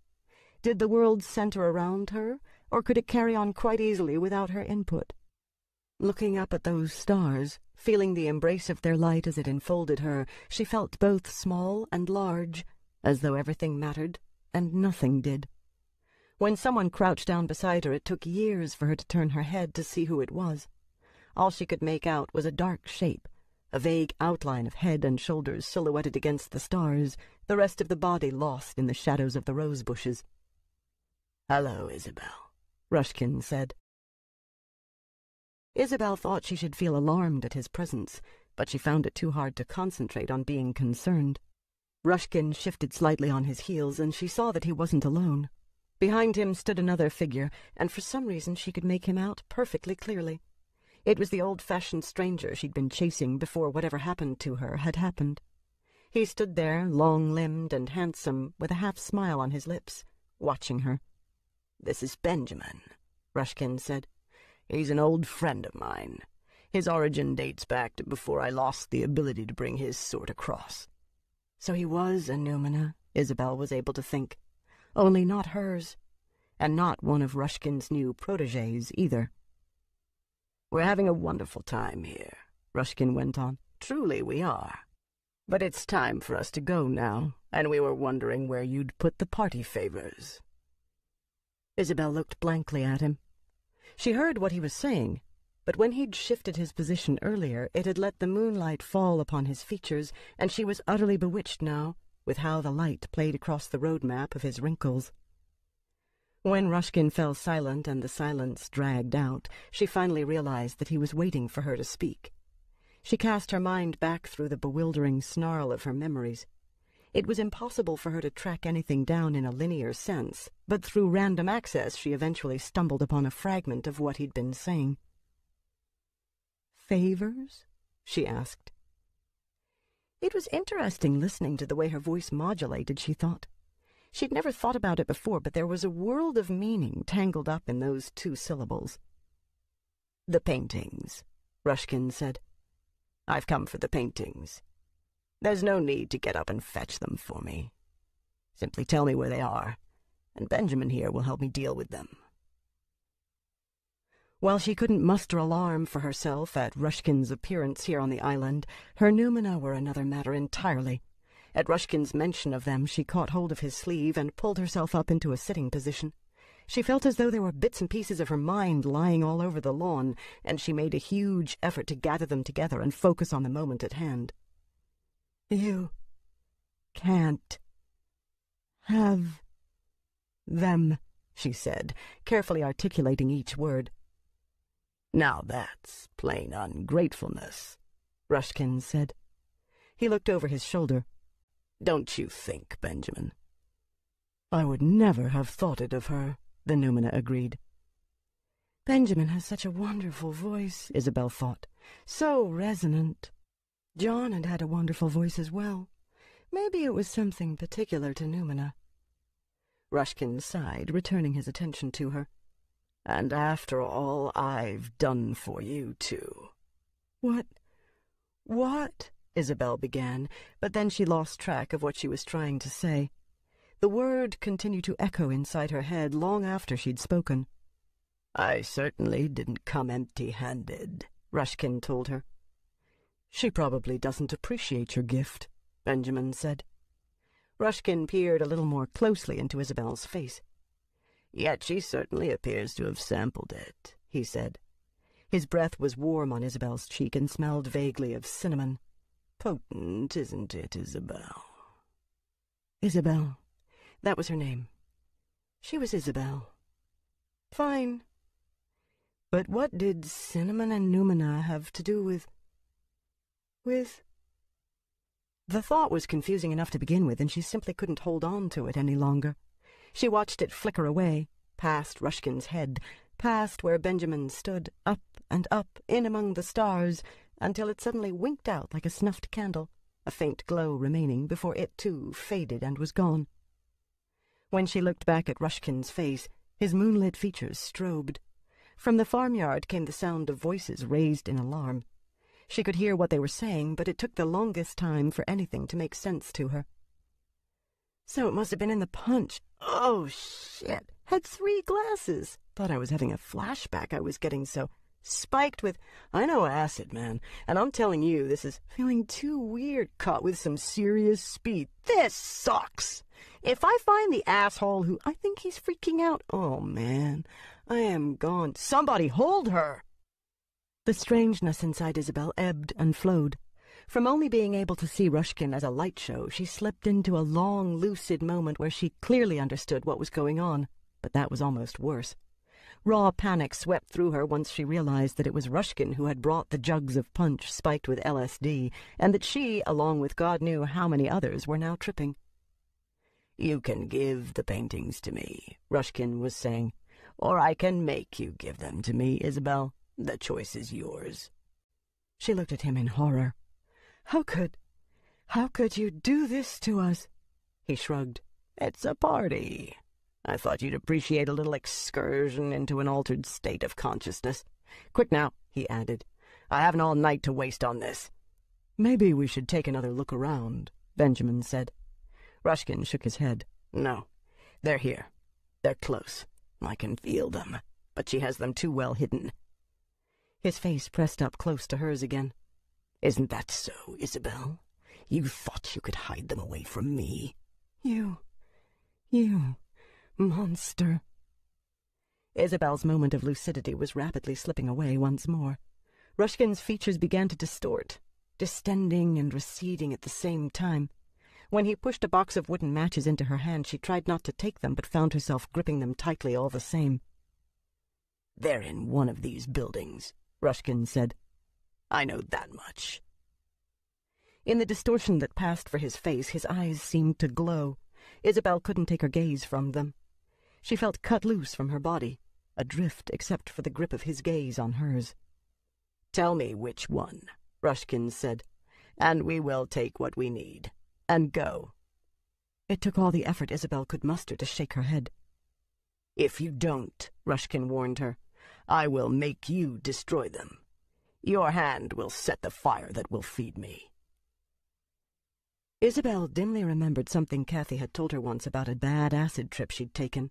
Did the world center around her, or could it carry on quite easily without her input? Looking up at those stars, feeling the embrace of their light as it enfolded her, she felt both small and large, as though everything mattered and nothing did. When someone crouched down beside her, it took years for her to turn her head to see who it was. All she could make out was a dark shape, a vague outline of head and shoulders silhouetted against the stars, the rest of the body lost in the shadows of the rose bushes. "Hello, Isabel," Rushkin said. Isabel thought she should feel alarmed at his presence, but she found it too hard to concentrate on being concerned. Rushkin shifted slightly on his heels, and she saw that he wasn't alone. Behind him stood another figure, and for some reason she could make him out perfectly clearly. It was the old-fashioned stranger she'd been chasing before whatever happened to her had happened. He stood there, long-limbed and handsome, with a half-smile on his lips, watching her. "This is Benjamin," Rushkin said. "He's an old friend of mine. His origin dates back to before I lost the ability to bring his sort across." So he was a Numina, Isabel was able to think. Only not hers, and not one of Rushkin's new protégés either. "We're having a wonderful time here," Rushkin went on. "Truly we are. But it's time for us to go now, and we were wondering where you'd put the party favors." Isabel looked blankly at him. She heard what he was saying, but when he'd shifted his position earlier, it had let the moonlight fall upon his features, and she was utterly bewitched now with how the light played across the road map of his wrinkles. When Rushkin fell silent and the silence dragged out, she finally realized that he was waiting for her to speak. She cast her mind back through the bewildering snarl of her memories. It was impossible for her to track anything down in a linear sense, but through random access she eventually stumbled upon a fragment of what he'd been saying. "Favors?" she asked. It was interesting listening to the way her voice modulated, she thought. She'd never thought about it before, but there was a world of meaning tangled up in those two syllables. "The paintings," Rushkin said. "I've come for the paintings. There's no need to get up and fetch them for me. Simply tell me where they are, and Benjamin here will help me deal with them." While she couldn't muster alarm for herself at Rushkin's appearance here on the island, her Numina were another matter entirely. At Rushkin's mention of them, she caught hold of his sleeve and pulled herself up into a sitting position. She felt as though there were bits and pieces of her mind lying all over the lawn, and she made a huge effort to gather them together and focus on the moment at hand. "You can't have them," she said, carefully articulating each word. "Now that's plain ungratefulness," Rushkin said. He looked over his shoulder. "Don't you think, Benjamin?" "I would never have thought it of her," the Numina agreed. "Benjamin has such a wonderful voice," Isabel thought. "So resonant. John had had a wonderful voice as well. Maybe it was something particular to Numina." Rushkin sighed, returning his attention to her. "And after all I've done for you, too." What? Isabel began, but then she lost track of what she was trying to say. The word continued to echo inside her head long after she'd spoken. "I certainly didn't come empty-handed," Rushkin told her. "She probably doesn't appreciate your gift," Benjamin said. Rushkin peered a little more closely into Isabel's face. "Yet she certainly appears to have sampled it," he said. His breath was warm on Isabel's cheek and smelled vaguely of cinnamon. "Potent, isn't it, Isabel?" Isabel. That was her name. She was Isabel. Fine. But what did cinnamon and Numina have to do with... The thought was confusing enough to begin with, and she simply couldn't hold on to it any longer. She watched it flicker away, past Rushkin's head, past where Benjamin stood, up and up, in among the stars, until it suddenly winked out like a snuffed candle, a faint glow remaining before it, too, faded and was gone. When she looked back at Rushkin's face, his moonlit features strobed. From the farmyard came the sound of voices raised in alarm. She could hear what they were saying, but it took the longest time for anything to make sense to her. So it must have been in the punch. Oh, shit. Had 3 glasses. Thought I was having a flashback. I was getting so spiked with, I know acid, man, and I'm telling you, this is feeling too weird, caught with some serious speed. This sucks. If I find the asshole who I think he's freaking out, oh, man, I am gone. Somebody hold her. The strangeness inside Isabel ebbed and flowed. From only being able to see Rushkin as a light show, she slipped into a long, lucid moment where she clearly understood what was going on, but that was almost worse. Raw panic swept through her once she realized that it was Rushkin who had brought the jugs of punch spiked with LSD, and that she, along with God knew how many others, were now tripping. "You can give the paintings to me," Rushkin was saying, "or I can make you give them to me, Isabel. The choice is yours." She looked at him in horror. How could you do this to us?" He shrugged. "It's a party. I thought you'd appreciate a little excursion into an altered state of consciousness. Quick now," he added. "I haven't all night to waste on this." "Maybe we should take another look around," Benjamin said. Rushkin shook his head. "No, they're here. They're close. I can feel them, but she has them too well hidden." His face pressed up close to hers again. "Isn't that so, Isabel? You thought you could hide them away from me?" You, monster." Isabel's moment of lucidity was rapidly slipping away once more. Rushkin's features began to distort, distending and receding at the same time. When he pushed a box of wooden matches into her hand, she tried not to take them, but found herself gripping them tightly all the same. "They're in one of these buildings," Rushkin said. "I know that much." In the distortion that passed for his face, his eyes seemed to glow. Isabel couldn't take her gaze from them. She felt cut loose from her body, adrift except for the grip of his gaze on hers. "Tell me which one," Rushkin said, "and we will take what we need. And go." It took all the effort Isabel could muster to shake her head. "If you don't," Rushkin warned her, "I will make you destroy them. Your hand will set the fire that will feed me." Isabel dimly remembered something Kathy had told her once about a bad acid trip she'd taken.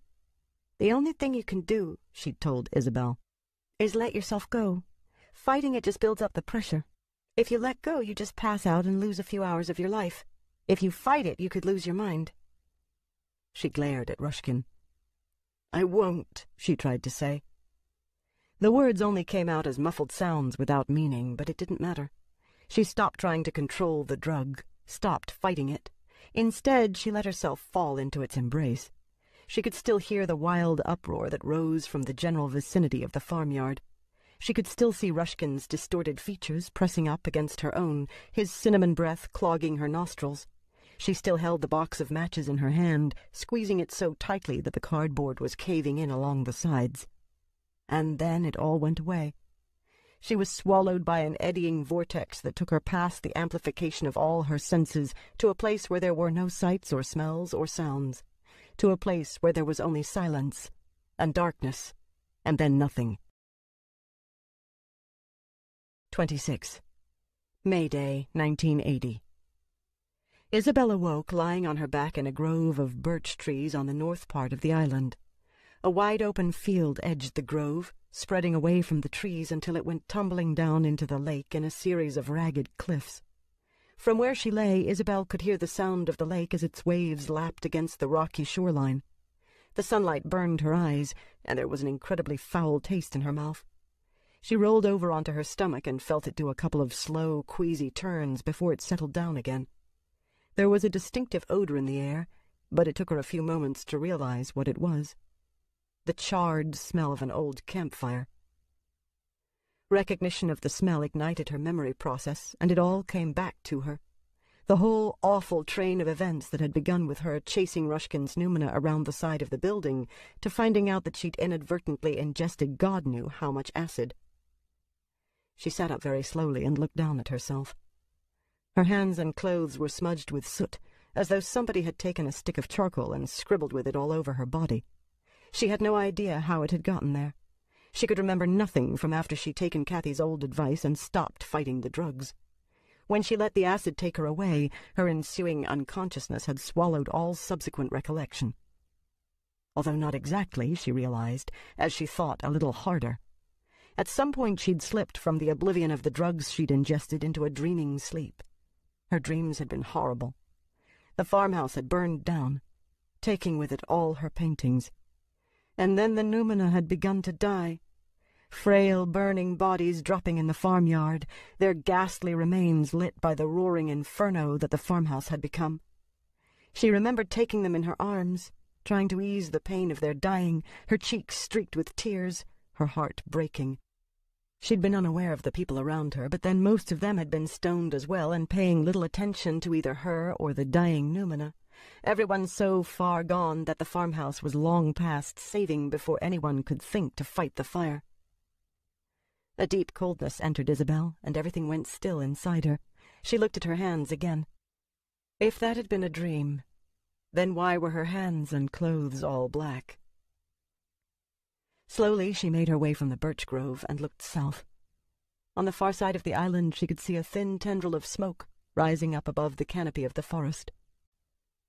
"The only thing you can do," she'd told Isabel, "is let yourself go. Fighting it just builds up the pressure. If you let go, you just pass out and lose a few hours of your life. If you fight it, you could lose your mind." She glared at Rushkin. "I won't," she tried to say. The words only came out as muffled sounds without meaning, but it didn't matter. She stopped trying to control the drug, stopped fighting it. Instead, she let herself fall into its embrace. She could still hear the wild uproar that rose from the general vicinity of the farmyard. She could still see Rushkin's distorted features pressing up against her own, his cinnamon breath clogging her nostrils. She still held the box of matches in her hand, squeezing it so tightly that the cardboard was caving in along the sides. And then it all went away. She was swallowed by an eddying vortex that took her past the amplification of all her senses to a place where there were no sights or smells or sounds, to a place where there was only silence and darkness, and then nothing. 26. May Day, 1980. Isabel awoke lying on her back in a grove of birch trees on the north part of the island. A wide-open field edged the grove, spreading away from the trees until it went tumbling down into the lake in a series of ragged cliffs. From where she lay, Isabel could hear the sound of the lake as its waves lapped against the rocky shoreline. The sunlight burned her eyes, and there was an incredibly foul taste in her mouth. She rolled over onto her stomach and felt it do a couple of slow, queasy turns before it settled down again. There was a distinctive odor in the air, but it took her a few moments to realize what it was. The charred smell of an old campfire. Recognition of the smell ignited her memory process, and it all came back to her. The whole awful train of events that had begun with her chasing Rushkin's Numina around the side of the building to finding out that she'd inadvertently ingested God knew how much acid. She sat up very slowly and looked down at herself. Her hands and clothes were smudged with soot, as though somebody had taken a stick of charcoal and scribbled with it all over her body. She had no idea how it had gotten there. She could remember nothing from after she'd taken Kathy's old advice and stopped fighting the drugs. When she let the acid take her away, her ensuing unconsciousness had swallowed all subsequent recollection. Although not exactly, she realized, as she thought a little harder. At some point she'd slipped from the oblivion of the drugs she'd ingested into a dreaming sleep. Her dreams had been horrible. The farmhouse had burned down, taking with it all her paintings. And then the Numina had begun to die. Frail, burning bodies dropping in the farmyard, their ghastly remains lit by the roaring inferno that the farmhouse had become. She remembered taking them in her arms, trying to ease the pain of their dying, her cheeks streaked with tears, her heart breaking. She'd been unaware of the people around her, but then most of them had been stoned as well and paying little attention to either her or the dying Numina. Everyone so far gone that the farmhouse was long past saving before anyone could think to fight the fire. A deep coldness entered Isabel, and everything went still inside her. She looked at her hands again. If that had been a dream, then why were her hands and clothes all black? Slowly she made her way from the birch grove and looked south. On the far side of the island she could see a thin tendril of smoke rising up above the canopy of the forest.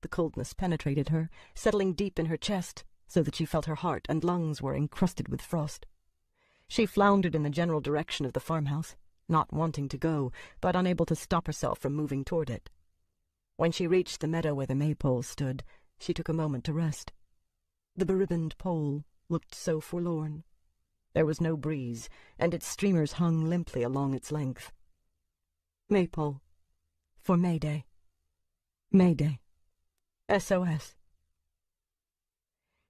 The coldness penetrated her, settling deep in her chest, so that she felt her heart and lungs were encrusted with frost. She floundered in the general direction of the farmhouse, not wanting to go, but unable to stop herself from moving toward it. When she reached the meadow where the maypole stood, she took a moment to rest. The beribboned pole looked so forlorn. There was no breeze, and its streamers hung limply along its length. Maypole. For Mayday. Mayday. SOS.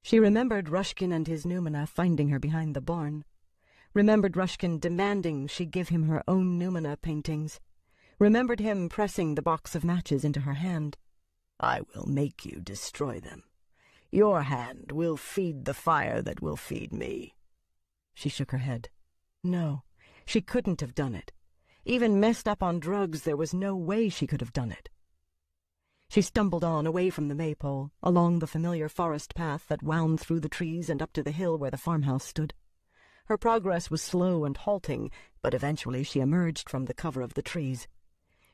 She remembered Rushkin and his Numina finding her behind the barn. Remembered Rushkin demanding she give him her own Numina paintings. Remembered him pressing the box of matches into her hand. I will make you destroy them. Your hand will feed the fire that will feed me. She shook her head. No, she couldn't have done it. Even messed up on drugs, there was no way she could have done it. She stumbled on, away from the maypole, along the familiar forest path that wound through the trees and up to the hill where the farmhouse stood. Her progress was slow and halting, but eventually she emerged from the cover of the trees.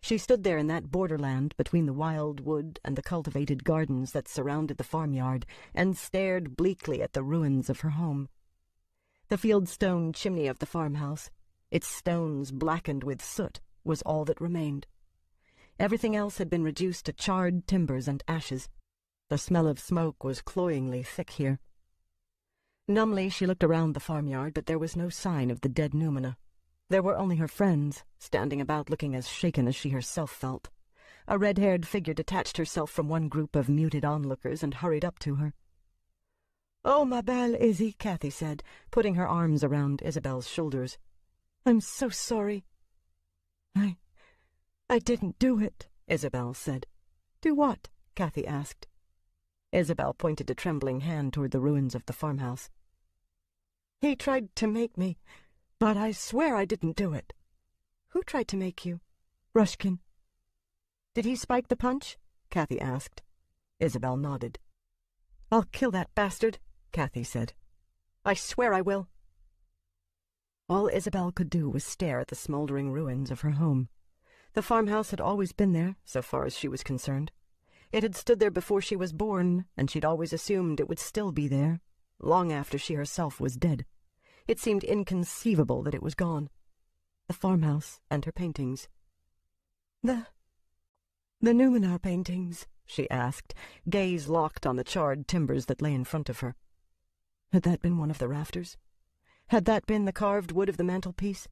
She stood there in that borderland between the wild wood and the cultivated gardens that surrounded the farmyard, and stared bleakly at the ruins of her home. The field-stone chimney of the farmhouse, its stones blackened with soot, was all that remained. Everything else had been reduced to charred timbers and ashes. The smell of smoke was cloyingly thick here. Numbly she looked around the farmyard, but there was no sign of the dead Numina. There were only her friends, standing about looking as shaken as she herself felt. A red-haired figure detached herself from one group of muted onlookers and hurried up to her. "Oh, ma belle Izzy," Kathy said, putting her arms around Isabel's shoulders. "I'm so sorry." I didn't do it," Isabel said. "Do what?" Kathy asked. Isabel pointed a trembling hand toward the ruins of the farmhouse. "He tried to make me, but I swear I didn't do it." "Who tried to make you?" "Rushkin." "Did he spike the punch?" Kathy asked. Isabel nodded. "I'll kill that bastard," Kathy said. "I swear I will." All Isabel could do was stare at the smoldering ruins of her home. The farmhouse had always been there, so far as she was concerned. It had stood there before she was born, and she'd always assumed it would still be there, long after she herself was dead. It seemed inconceivable that it was gone. The farmhouse and her paintings. The Numina paintings?" she asked, gaze locked on the charred timbers that lay in front of her. Had that been one of the rafters? Had that been the carved wood of the mantelpiece?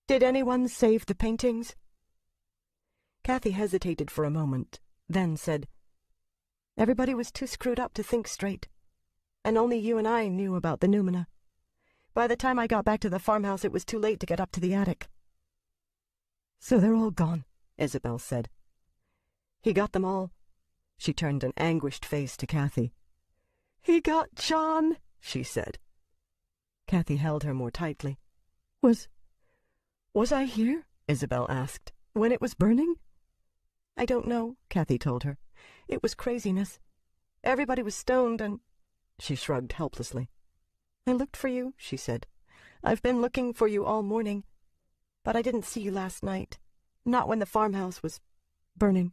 "Did anyone save the paintings?" Kathy hesitated for a moment, then said, "Everybody was too screwed up to think straight, and only you and I knew about the Numina. By the time I got back to the farmhouse, it was too late to get up to the attic." "So they're all gone," Isabel said. He got them all. She turned an anguished face to Kathy. "He got John," she said. Kathy held her more tightly. Was I here?" Isabel asked, "when it was burning?" "I don't know," Kathy told her. "It was craziness. Everybody was stoned and—" She shrugged helplessly. "I looked for you," she said. "I've been looking for you all morning. But I didn't see you last night. Not when the farmhouse was burning."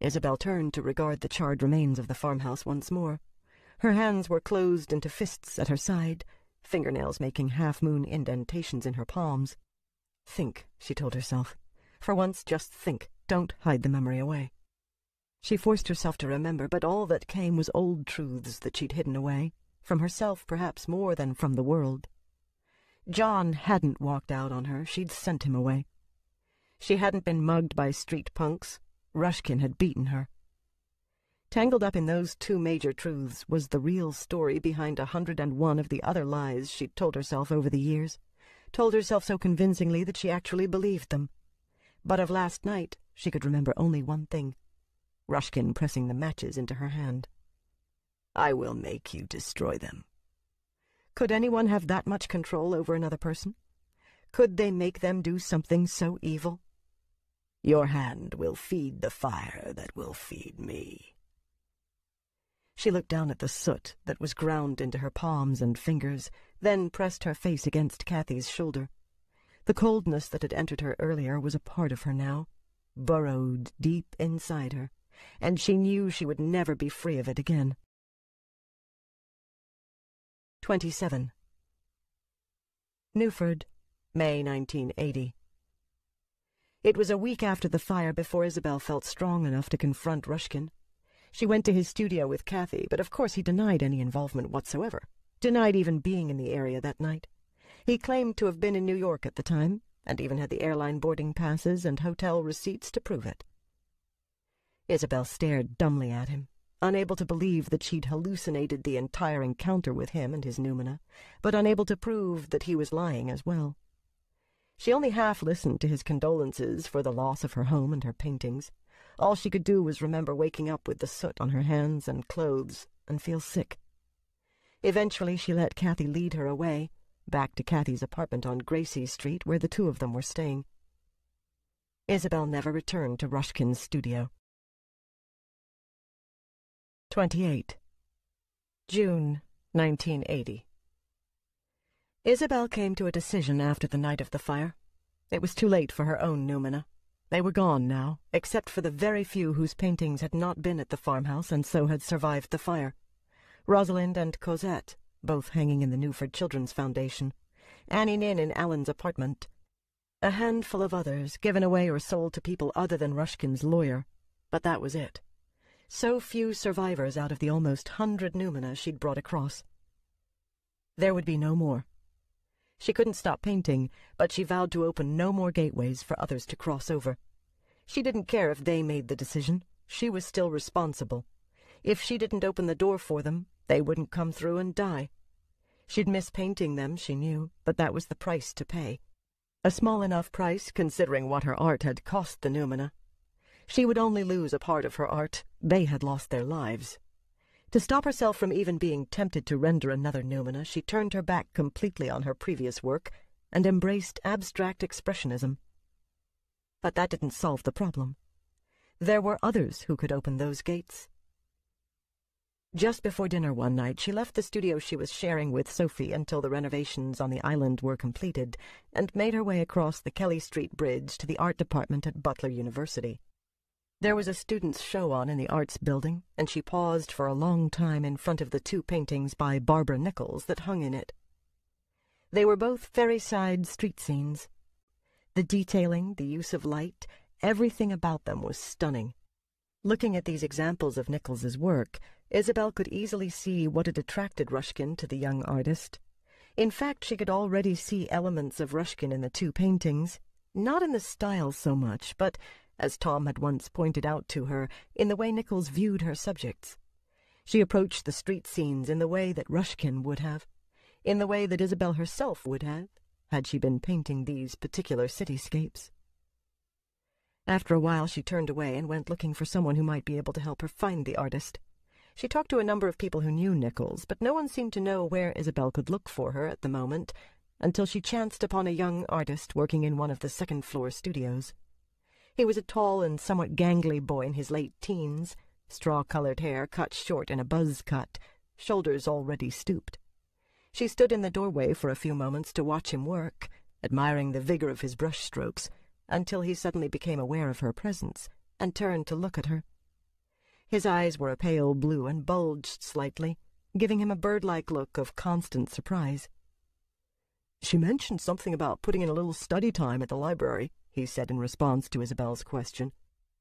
Isabel turned to regard the charred remains of the farmhouse once more. Her hands were closed into fists at her side, fingernails making half-moon indentations in her palms. "Think," she told herself. "For once, just think. Don't hide the memory away." She forced herself to remember, but all that came was old truths that she'd hidden away, from herself perhaps more than from the world. John hadn't walked out on her, she'd sent him away. She hadn't been mugged by street punks. Rushkin had beaten her. Tangled up in those two major truths was the real story behind 101 of the other lies she'd told herself over the years, told herself so convincingly that she actually believed them. But of last night she could remember only one thing: Rushkin pressing the matches into her hand. "I will make you destroy them." Could anyone have that much control over another person? Could they make them do something so evil? "Your hand will feed the fire that will feed me." She looked down at the soot that was ground into her palms and fingers, then pressed her face against Kathy's shoulder. The coldness that had entered her earlier was a part of her now, burrowed deep inside her, and she knew she would never be free of it again. 27. Newford, May 1980. It was a week after the fire before Isabel felt strong enough to confront Rushkin. She went to his studio with Kathy, but of course he denied any involvement whatsoever, denied even being in the area that night. He claimed to have been in New York at the time, and even had the airline boarding passes and hotel receipts to prove it. Isabel stared dumbly at him, unable to believe that she'd hallucinated the entire encounter with him and his noumena, but unable to prove that he was lying as well. She only half listened to his condolences for the loss of her home and her paintings. All she could do was remember waking up with the soot on her hands and clothes and feel sick. Eventually she let Kathy lead her away, back to Kathy's apartment on Gracie Street, where the two of them were staying. Isabel never returned to Rushkin's studio. 28. June 1980. Isabel came to a decision after the night of the fire. It was too late for her own noumena. They were gone now, except for the very few whose paintings had not been at the farmhouse and so had survived the fire. Rosalind and Cosette, both hanging in the Newford Children's Foundation. Annie Nin in Alan's apartment. A handful of others, given away or sold to people other than Rushkin's lawyer. But that was it. So few survivors out of the almost 100 noumena she'd brought across. There would be no more. She couldn't stop painting, but she vowed to open no more gateways for others to cross over. She didn't care if they made the decision. She was still responsible. If she didn't open the door for them, they wouldn't come through and die. She'd miss painting them, she knew, but that was the price to pay. A small enough price, considering what her art had cost the noumena. She would only lose a part of her art. They had lost their lives. To stop herself from even being tempted to render another noumena, she turned her back completely on her previous work and embraced abstract expressionism. But that didn't solve the problem. There were others who could open those gates. Just before dinner one night, she left the studio she was sharing with Sophie until the renovations on the island were completed, and made her way across the Kelly Street Bridge to the art department at Butler University. There was a students' show on in the Arts Building, and she paused for a long time in front of the two paintings by Barbara Nichols that hung in it. They were both ferry-side street scenes. The detailing, the use of light, everything about them was stunning. Looking at these examples of Nichols's work, Isabel could easily see what had attracted Rushkin to the young artist. In fact, she could already see elements of Rushkin in the two paintings, not in the style so much, but, as Tom had once pointed out to her, in the way Nichols viewed her subjects. She approached the street scenes in the way that Rushkin would have, in the way that Isabel herself would have, had she been painting these particular cityscapes. After a while, she turned away and went looking for someone who might be able to help her find the artist. She talked to a number of people who knew Nichols, but no one seemed to know where Isabel could look for her at the moment, until she chanced upon a young artist working in one of the second-floor studios. He was a tall and somewhat gangly boy in his late teens, straw-colored hair cut short in a buzz cut, shoulders already stooped. She stood in the doorway for a few moments to watch him work, admiring the vigor of his brush strokes, until he suddenly became aware of her presence and turned to look at her. His eyes were a pale blue and bulged slightly, giving him a bird-like look of constant surprise. "She mentioned something about putting in a little study time at the library," he said in response to Isabel's question.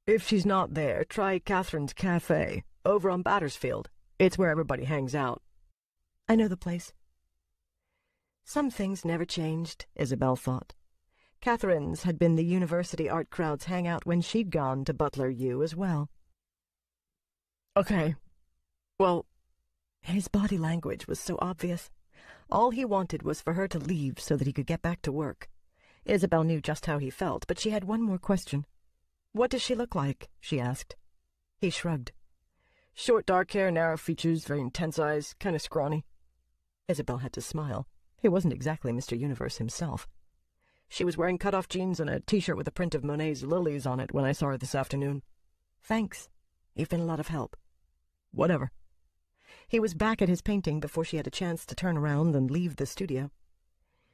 "If she's not there, try Catherine's Cafe, over on Battersfield. It's where everybody hangs out." "I know the place." Some things never changed, Isabel thought. Catherine's had been the university art crowd's hangout when she'd gone to Butler U as well. "Okay. Well," his body language was so obvious. All he wanted was for her to leave so that he could get back to work. Isabel knew just how he felt, but she had one more question. "What does she look like?" she asked. He shrugged. "Short dark hair, narrow features, very intense eyes, kind of scrawny." Isabel had to smile. He wasn't exactly Mr. Universe himself. "She was wearing cut-off jeans and a T-shirt with a print of Monet's lilies on it when I saw her this afternoon." "Thanks. You've been a lot of help." "Whatever." He was back at his painting before she had a chance to turn around and leave the studio.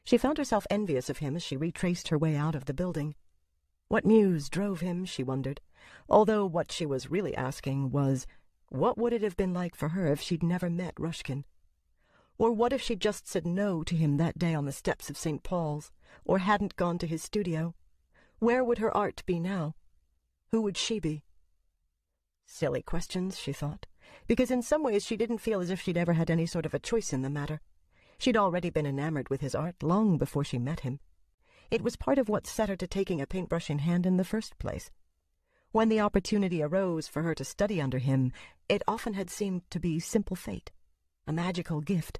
She found herself envious of him as she retraced her way out of the building. What muse drove him, she wondered, although what she was really asking was, what would it have been like for her if she'd never met Ruskin? Or what if she'd just said no to him that day on the steps of St. Paul's, or hadn't gone to his studio? Where would her art be now? Who would she be? Silly questions, she thought, because in some ways she didn't feel as if she'd ever had any sort of a choice in the matter. She'd already been enamored with his art long before she met him. It was part of what set her to taking a paintbrush in hand in the first place. When the opportunity arose for her to study under him, it often had seemed to be simple fate, a magical gift.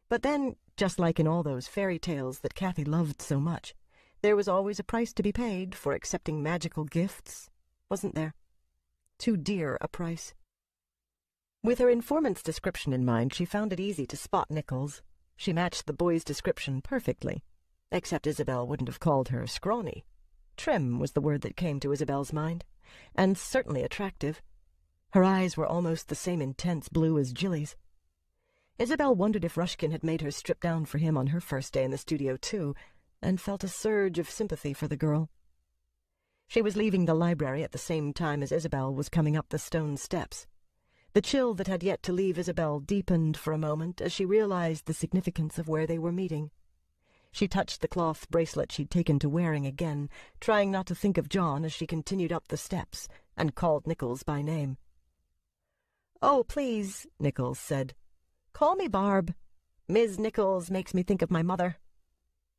But then, just like in all those fairy tales that Kathy loved so much, there was always a price to be paid for accepting magical gifts, wasn't there? Too dear a price. With her informant's description in mind, she found it easy to spot Nichols. She matched the boy's description perfectly, except Isabel wouldn't have called her scrawny. Trim was the word that came to Isabel's mind, and certainly attractive. Her eyes were almost the same intense blue as Jilly's. Isabel wondered if Ruskin had made her strip down for him on her first day in the studio, too, and felt a surge of sympathy for the girl. She was leaving the library at the same time as Isabel was coming up the stone steps. The chill that had yet to leave Isabel deepened for a moment as she realized the significance of where they were meeting. She touched the cloth bracelet she'd taken to wearing again, trying not to think of John as she continued up the steps, and called Nichols by name. "Oh, please," Nichols said. "Call me Barb. Ms. Nichols makes me think of my mother."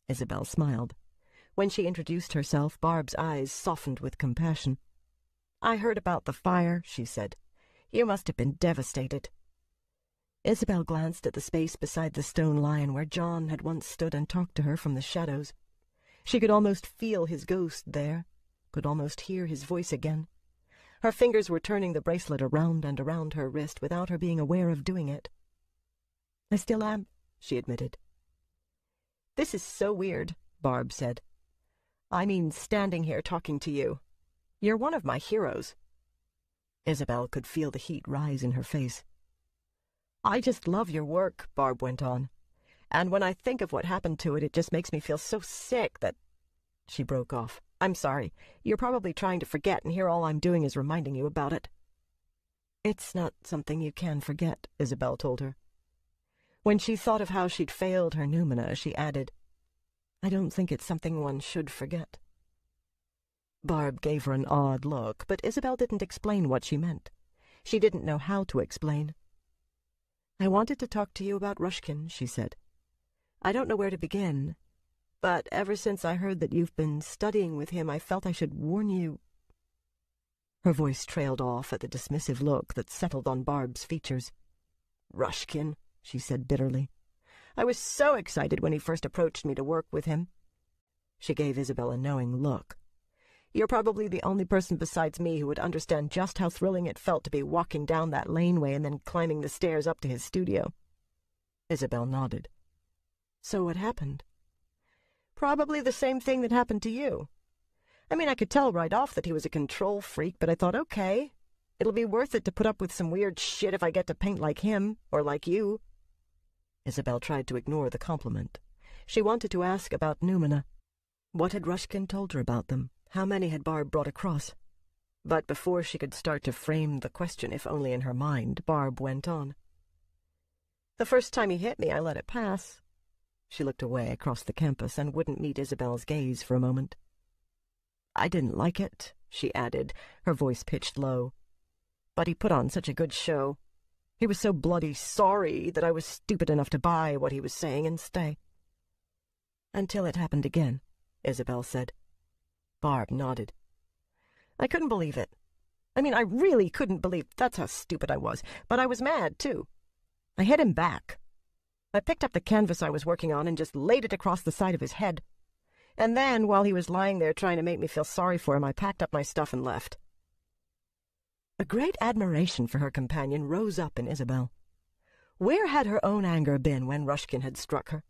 Isabel smiled. When she introduced herself, Barb's eyes softened with compassion. "I heard about the fire," she said. "You must have been devastated." Isabel glanced at the space beside the stone lion where John had once stood and talked to her from the shadows. She could almost feel his ghost there, could almost hear his voice again. Her fingers were turning the bracelet around and around her wrist without her being aware of doing it. "I still am," she admitted. "This is so weird," Barb said. "I mean, standing here talking to you. You're one of my heroes." Isabel could feel the heat rise in her face. "I just love your work," Barb went on. "And when I think of what happened to it, it just makes me feel so sick that—" She broke off. "I'm sorry. You're probably trying to forget, and here all I'm doing is reminding you about it." "It's not something you can forget," Isabel told her. When she thought of how she'd failed her noumena, she added, "I don't think it's something one should forget." Barb gave her an odd look, but Isabel didn't explain what she meant. She didn't know how to explain. "I wanted to talk to you about Ruskin," she said. "I don't know where to begin, but ever since I heard that you've been studying with him, I felt I should warn you—" Her voice trailed off at the dismissive look that settled on Barb's features. "Ruskin," she said bitterly. "I was so excited when he first approached me to work with him." She gave Isabel a knowing look. You're probably the only person besides me who would understand just how thrilling it felt to be walking down that laneway and then climbing the stairs up to his studio." Isabel nodded. "So what happened?" "Probably the same thing that happened to you. I mean, I could tell right off that he was a control freak, but I thought, okay, it'll be worth it to put up with some weird shit if I get to paint like him, or like you." Isabel tried to ignore the compliment. She wanted to ask about Numina. What had Rushkin told her about them? How many had Barb brought across? But before she could start to frame the question, if only in her mind, Barb went on. "The first time he hit me, I let it pass." She looked away across the campus and wouldn't meet Isabel's gaze for a moment. "I didn't like it," she added, her voice pitched low. "But he put on such a good show. He was so bloody sorry that I was stupid enough to buy what he was saying and stay." "Until it happened again," Isabel said. Barb nodded. "I couldn't believe it. I mean, I really couldn't believe that's how stupid I was. But I was mad, too. I hit him back. I picked up the canvas I was working on and just laid it across the side of his head. And then, while he was lying there trying to make me feel sorry for him, I packed up my stuff and left." A great admiration for her companion rose up in Isabel. Where had her own anger been when Rushkin had struck her?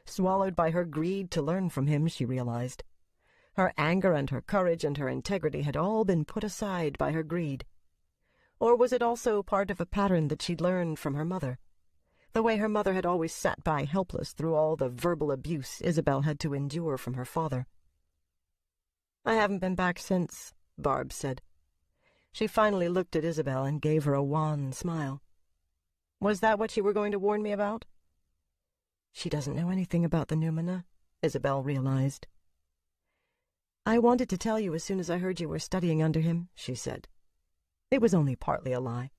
Swallowed by her greed to learn from him, she realized. Her anger and her courage and her integrity had all been put aside by her greed. Or was it also part of a pattern that she'd learned from her mother? The way her mother had always sat by helpless through all the verbal abuse Isabel had to endure from her father. "I haven't been back since," Barb said. She finally looked at Isabel and gave her a wan smile. "Was that what you were going to warn me about?" She doesn't know anything about the Numina, Isabel realized. "I wanted to tell you as soon as I heard you were studying under him," she said. It was only partly a lie.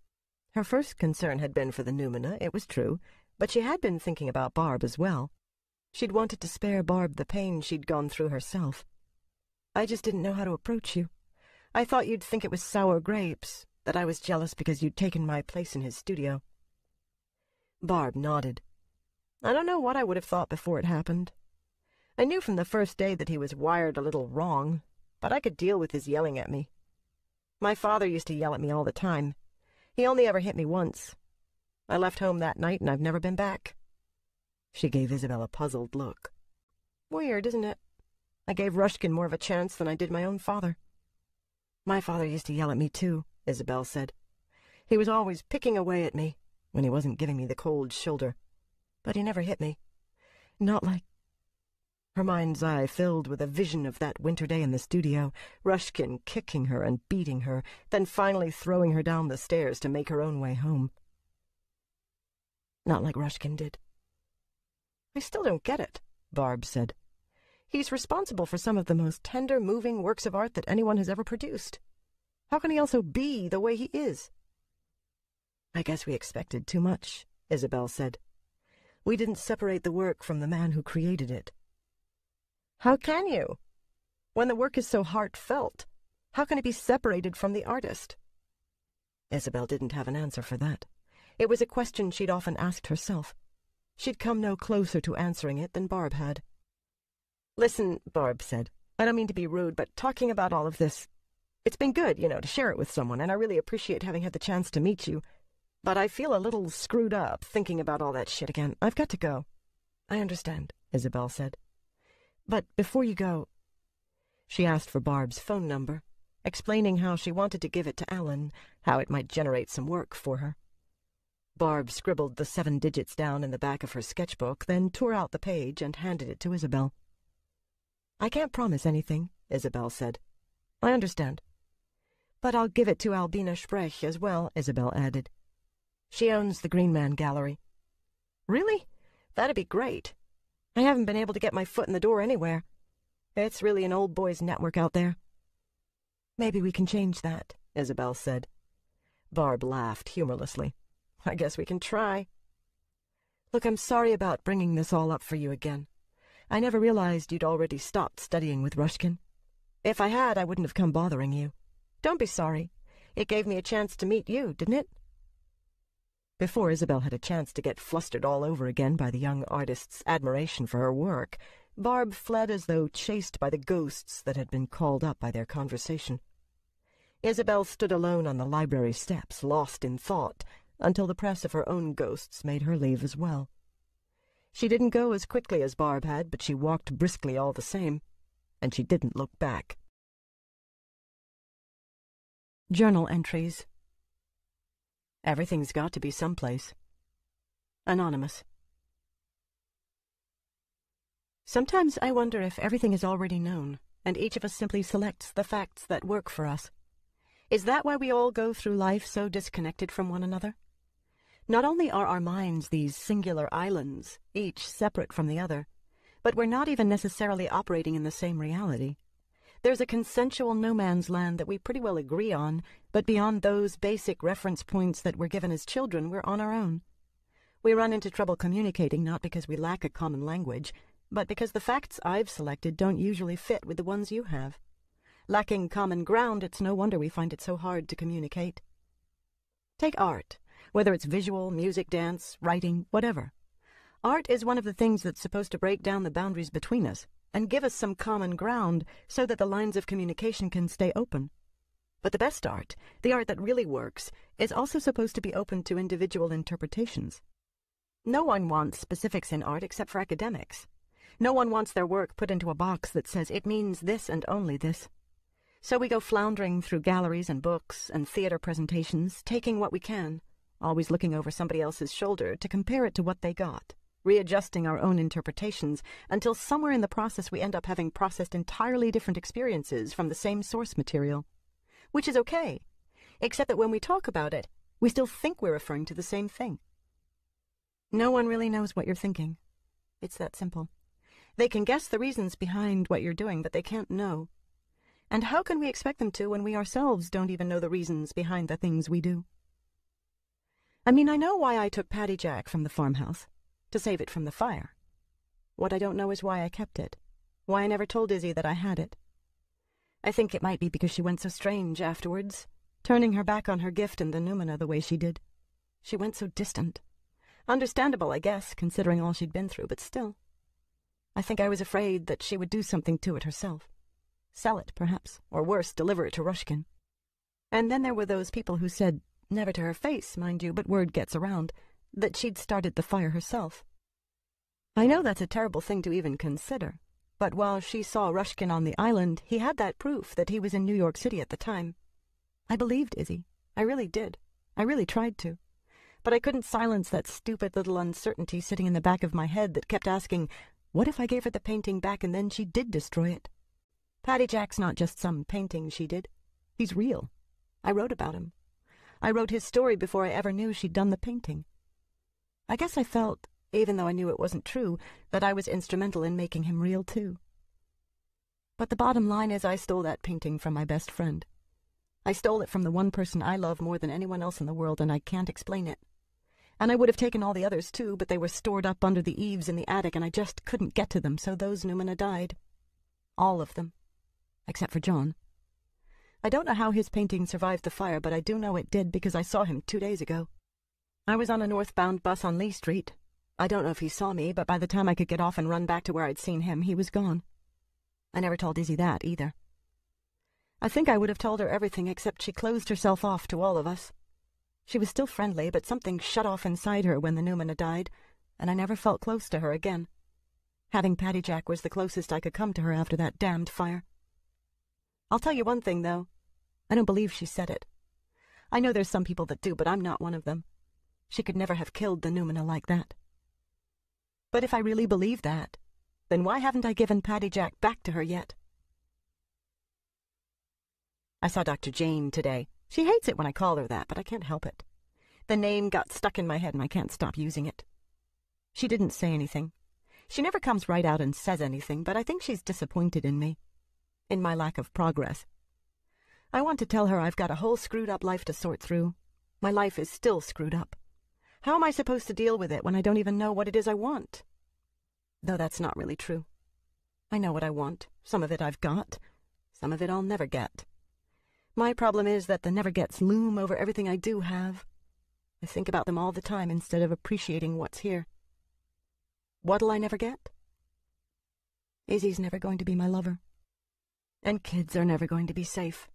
Her first concern had been for the Numina, it was true, but she had been thinking about Barb as well. She'd wanted to spare Barb the pain she'd gone through herself. "I just didn't know how to approach you. I thought you'd think it was sour grapes, that I was jealous because you'd taken my place in his studio." Barb nodded. "I don't know what I would have thought before it happened. I knew from the first day that he was wired a little wrong, but I could deal with his yelling at me. My father used to yell at me all the time. He only ever hit me once. I left home that night and I've never been back." She gave Isabel a puzzled look. "Weird, isn't it? I gave Rushkin more of a chance than I did my own father." "My father used to yell at me too," Isabel said. "He was always picking away at me when he wasn't giving me the cold shoulder. But he never hit me. Not like—" Her mind's eye filled with a vision of that winter day in the studio, Rushkin kicking her and beating her, then finally throwing her down the stairs to make her own way home. "Not like Rushkin did." "I still don't get it," Barb said. "He's responsible for some of the most tender, moving works of art that anyone has ever produced. How can he also be the way he is?" "I guess we expected too much," Isabel said. "We didn't separate the work from the man who created it." "How can you? When the work is so heartfelt, how can it be separated from the artist?" Isabel didn't have an answer for that. It was a question she'd often asked herself. She'd come no closer to answering it than Barb had. "Listen," Barb said, "I don't mean to be rude, but talking about all of this, it's been good, to share it with someone, and I really appreciate having had the chance to meet you. But I feel a little screwed up thinking about all that shit again. I've got to go." "I understand," Isabel said. "But before you go—" She asked for Barb's phone number, explaining how she wanted to give it to Alan, how it might generate some work for her. Barb scribbled the 7 digits down in the back of her sketchbook, then tore out the page and handed it to Isabel. "I can't promise anything," Isabel said. "I understand. But I'll give it to Albina Sprech as well," Isabel added. "She owns the Green Man Gallery." "Really? That'd be great. I haven't been able to get my foot in the door anywhere. It's really an old boys' network out there." "Maybe we can change that," Isabel said. Barb laughed humorlessly. "I guess we can try." "Look, I'm sorry about bringing this all up for you again. I never realized you'd already stopped studying with Rushkin. If I had, I wouldn't have come bothering you. Don't be sorry. It gave me a chance to meet you, didn't it?" Before Isabel had a chance to get flustered all over again by the young artist's admiration for her work, Barb fled as though chased by the ghosts that had been called up by their conversation. Isabel stood alone on the library steps, lost in thought, until the press of her own ghosts made her leave as well. She didn't go as quickly as Barb had, but she walked briskly all the same, and she didn't look back. Journal entries. Everything's got to be someplace. Anonymous. Sometimes I wonder if everything is already known, and each of us simply selects the facts that work for us. Is that why we all go through life so disconnected from one another? Not only are our minds these singular islands, each separate from the other, but we're not even necessarily operating in the same reality. There's a consensual no-man's land that we pretty well agree on, but beyond those basic reference points that were given as children, we're on our own. We run into trouble communicating not because we lack a common language, but because the facts I've selected don't usually fit with the ones you have. Lacking common ground, it's no wonder we find it so hard to communicate. Take art, whether it's visual, music, dance, writing, whatever. Art is one of the things that's supposed to break down the boundaries between us and give us some common ground so that the lines of communication can stay open. But the best art, the art that really works, is also supposed to be open to individual interpretations. No one wants specifics in art except for academics. No one wants their work put into a box that says it means this and only this. So we go floundering through galleries and books and theater presentations, taking what we can, always looking over somebody else's shoulder to compare it to what they got, readjusting our own interpretations until somewhere in the process we end up having processed entirely different experiences from the same source material. Which is okay, except that when we talk about it, we still think we're referring to the same thing. No one really knows what you're thinking. It's that simple. They can guess the reasons behind what you're doing, but they can't know. And how can we expect them to when we ourselves don't even know the reasons behind the things we do? I mean, I know why I took Paddy Jack from the farmhouse, to save it from the fire. What I don't know is why I kept it, why I never told Izzy that I had it. I think it might be because she went so strange afterwards, turning her back on her gift and the Numina the way she did. She went so distant. Understandable, I guess, considering all she'd been through, but still. I think I was afraid that she would do something to it herself. Sell it, perhaps, or worse, deliver it to Rushkin. And then there were those people who said, never to her face, mind you, but word gets around, that she'd started the fire herself. I know that's a terrible thing to even consider, but while she saw Rushkin on the island, he had that proof that he was in New York City at the time. I believed Izzy. I really did. I really tried to. But I couldn't silence that stupid little uncertainty sitting in the back of my head that kept asking, what if I gave her the painting back and then she did destroy it? Paddy Jack's not just some painting she did. He's real. I wrote about him. I wrote his story before I ever knew she'd done the painting. I guess I felt, even though I knew it wasn't true, that I was instrumental in making him real too. But the bottom line is I stole that painting from my best friend. I stole it from the one person I love more than anyone else in the world, and I can't explain it. And I would have taken all the others too, but they were stored up under the eaves in the attic, and I just couldn't get to them, so those Numina died. All of them. Except for John. I don't know how his painting survived the fire, but I do know it did because I saw him 2 days ago. I was on a northbound bus on Lee Street. I don't know if he saw me, but by the time I could get off and run back to where I'd seen him, he was gone. I never told Izzy that, either. I think I would have told her everything, except she closed herself off to all of us. She was still friendly, but something shut off inside her when the Numina died, and I never felt close to her again. Having Paddy Jack was the closest I could come to her after that damned fire. I'll tell you one thing, though. I don't believe she said it. I know there's some people that do, but I'm not one of them. She could never have killed the Numina like that. But if I really believe that, then why haven't I given Paddy Jack back to her yet? I saw Dr. Jane today. She hates it when I call her that, but I can't help it. The name got stuck in my head and I can't stop using it. She didn't say anything. She never comes right out and says anything, but I think she's disappointed in me. In my lack of progress. I want to tell her I've got a whole screwed-up life to sort through. My life is still screwed up. How am I supposed to deal with it when I don't even know what it is I want? Though that's not really true. I know what I want. Some of it I've got. Some of it I'll never get. My problem is that the never-gets loom over everything I do have. I think about them all the time instead of appreciating what's here. What'll I never get? Izzy's never going to be my lover. And kids are never going to be safe.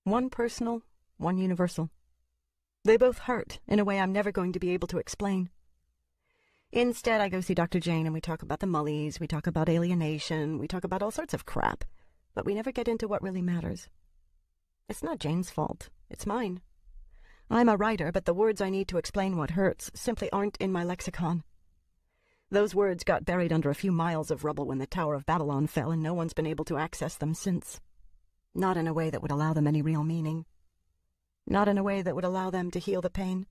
One personal, one universal. They both hurt in a way I'm never going to be able to explain. Instead, I go see Dr. Jane and we talk about the Mullies, we talk about alienation, we talk about all sorts of crap, but we never get into what really matters. It's not Jane's fault. It's mine. I'm a writer, but the words I need to explain what hurts simply aren't in my lexicon. Those words got buried under a few miles of rubble when the Tower of Babylon fell, and no one's been able to access them since. Not in a way that would allow them any real meaning. Not in a way that would allow them to heal the pain.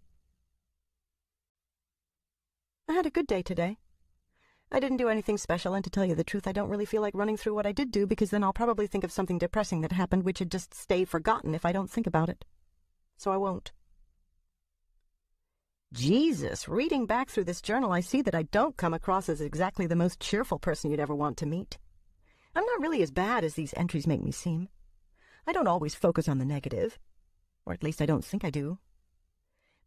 I had a good day today. I didn't do anything special, and to tell you the truth, I don't really feel like running through what I did do, because then I'll probably think of something depressing that happened which would just stay forgotten if I don't think about it. So I won't. Jesus, reading back through this journal, I see that I don't come across as exactly the most cheerful person you'd ever want to meet. I'm not really as bad as these entries make me seem. I don't always focus on the negative, or at least I don't think I do.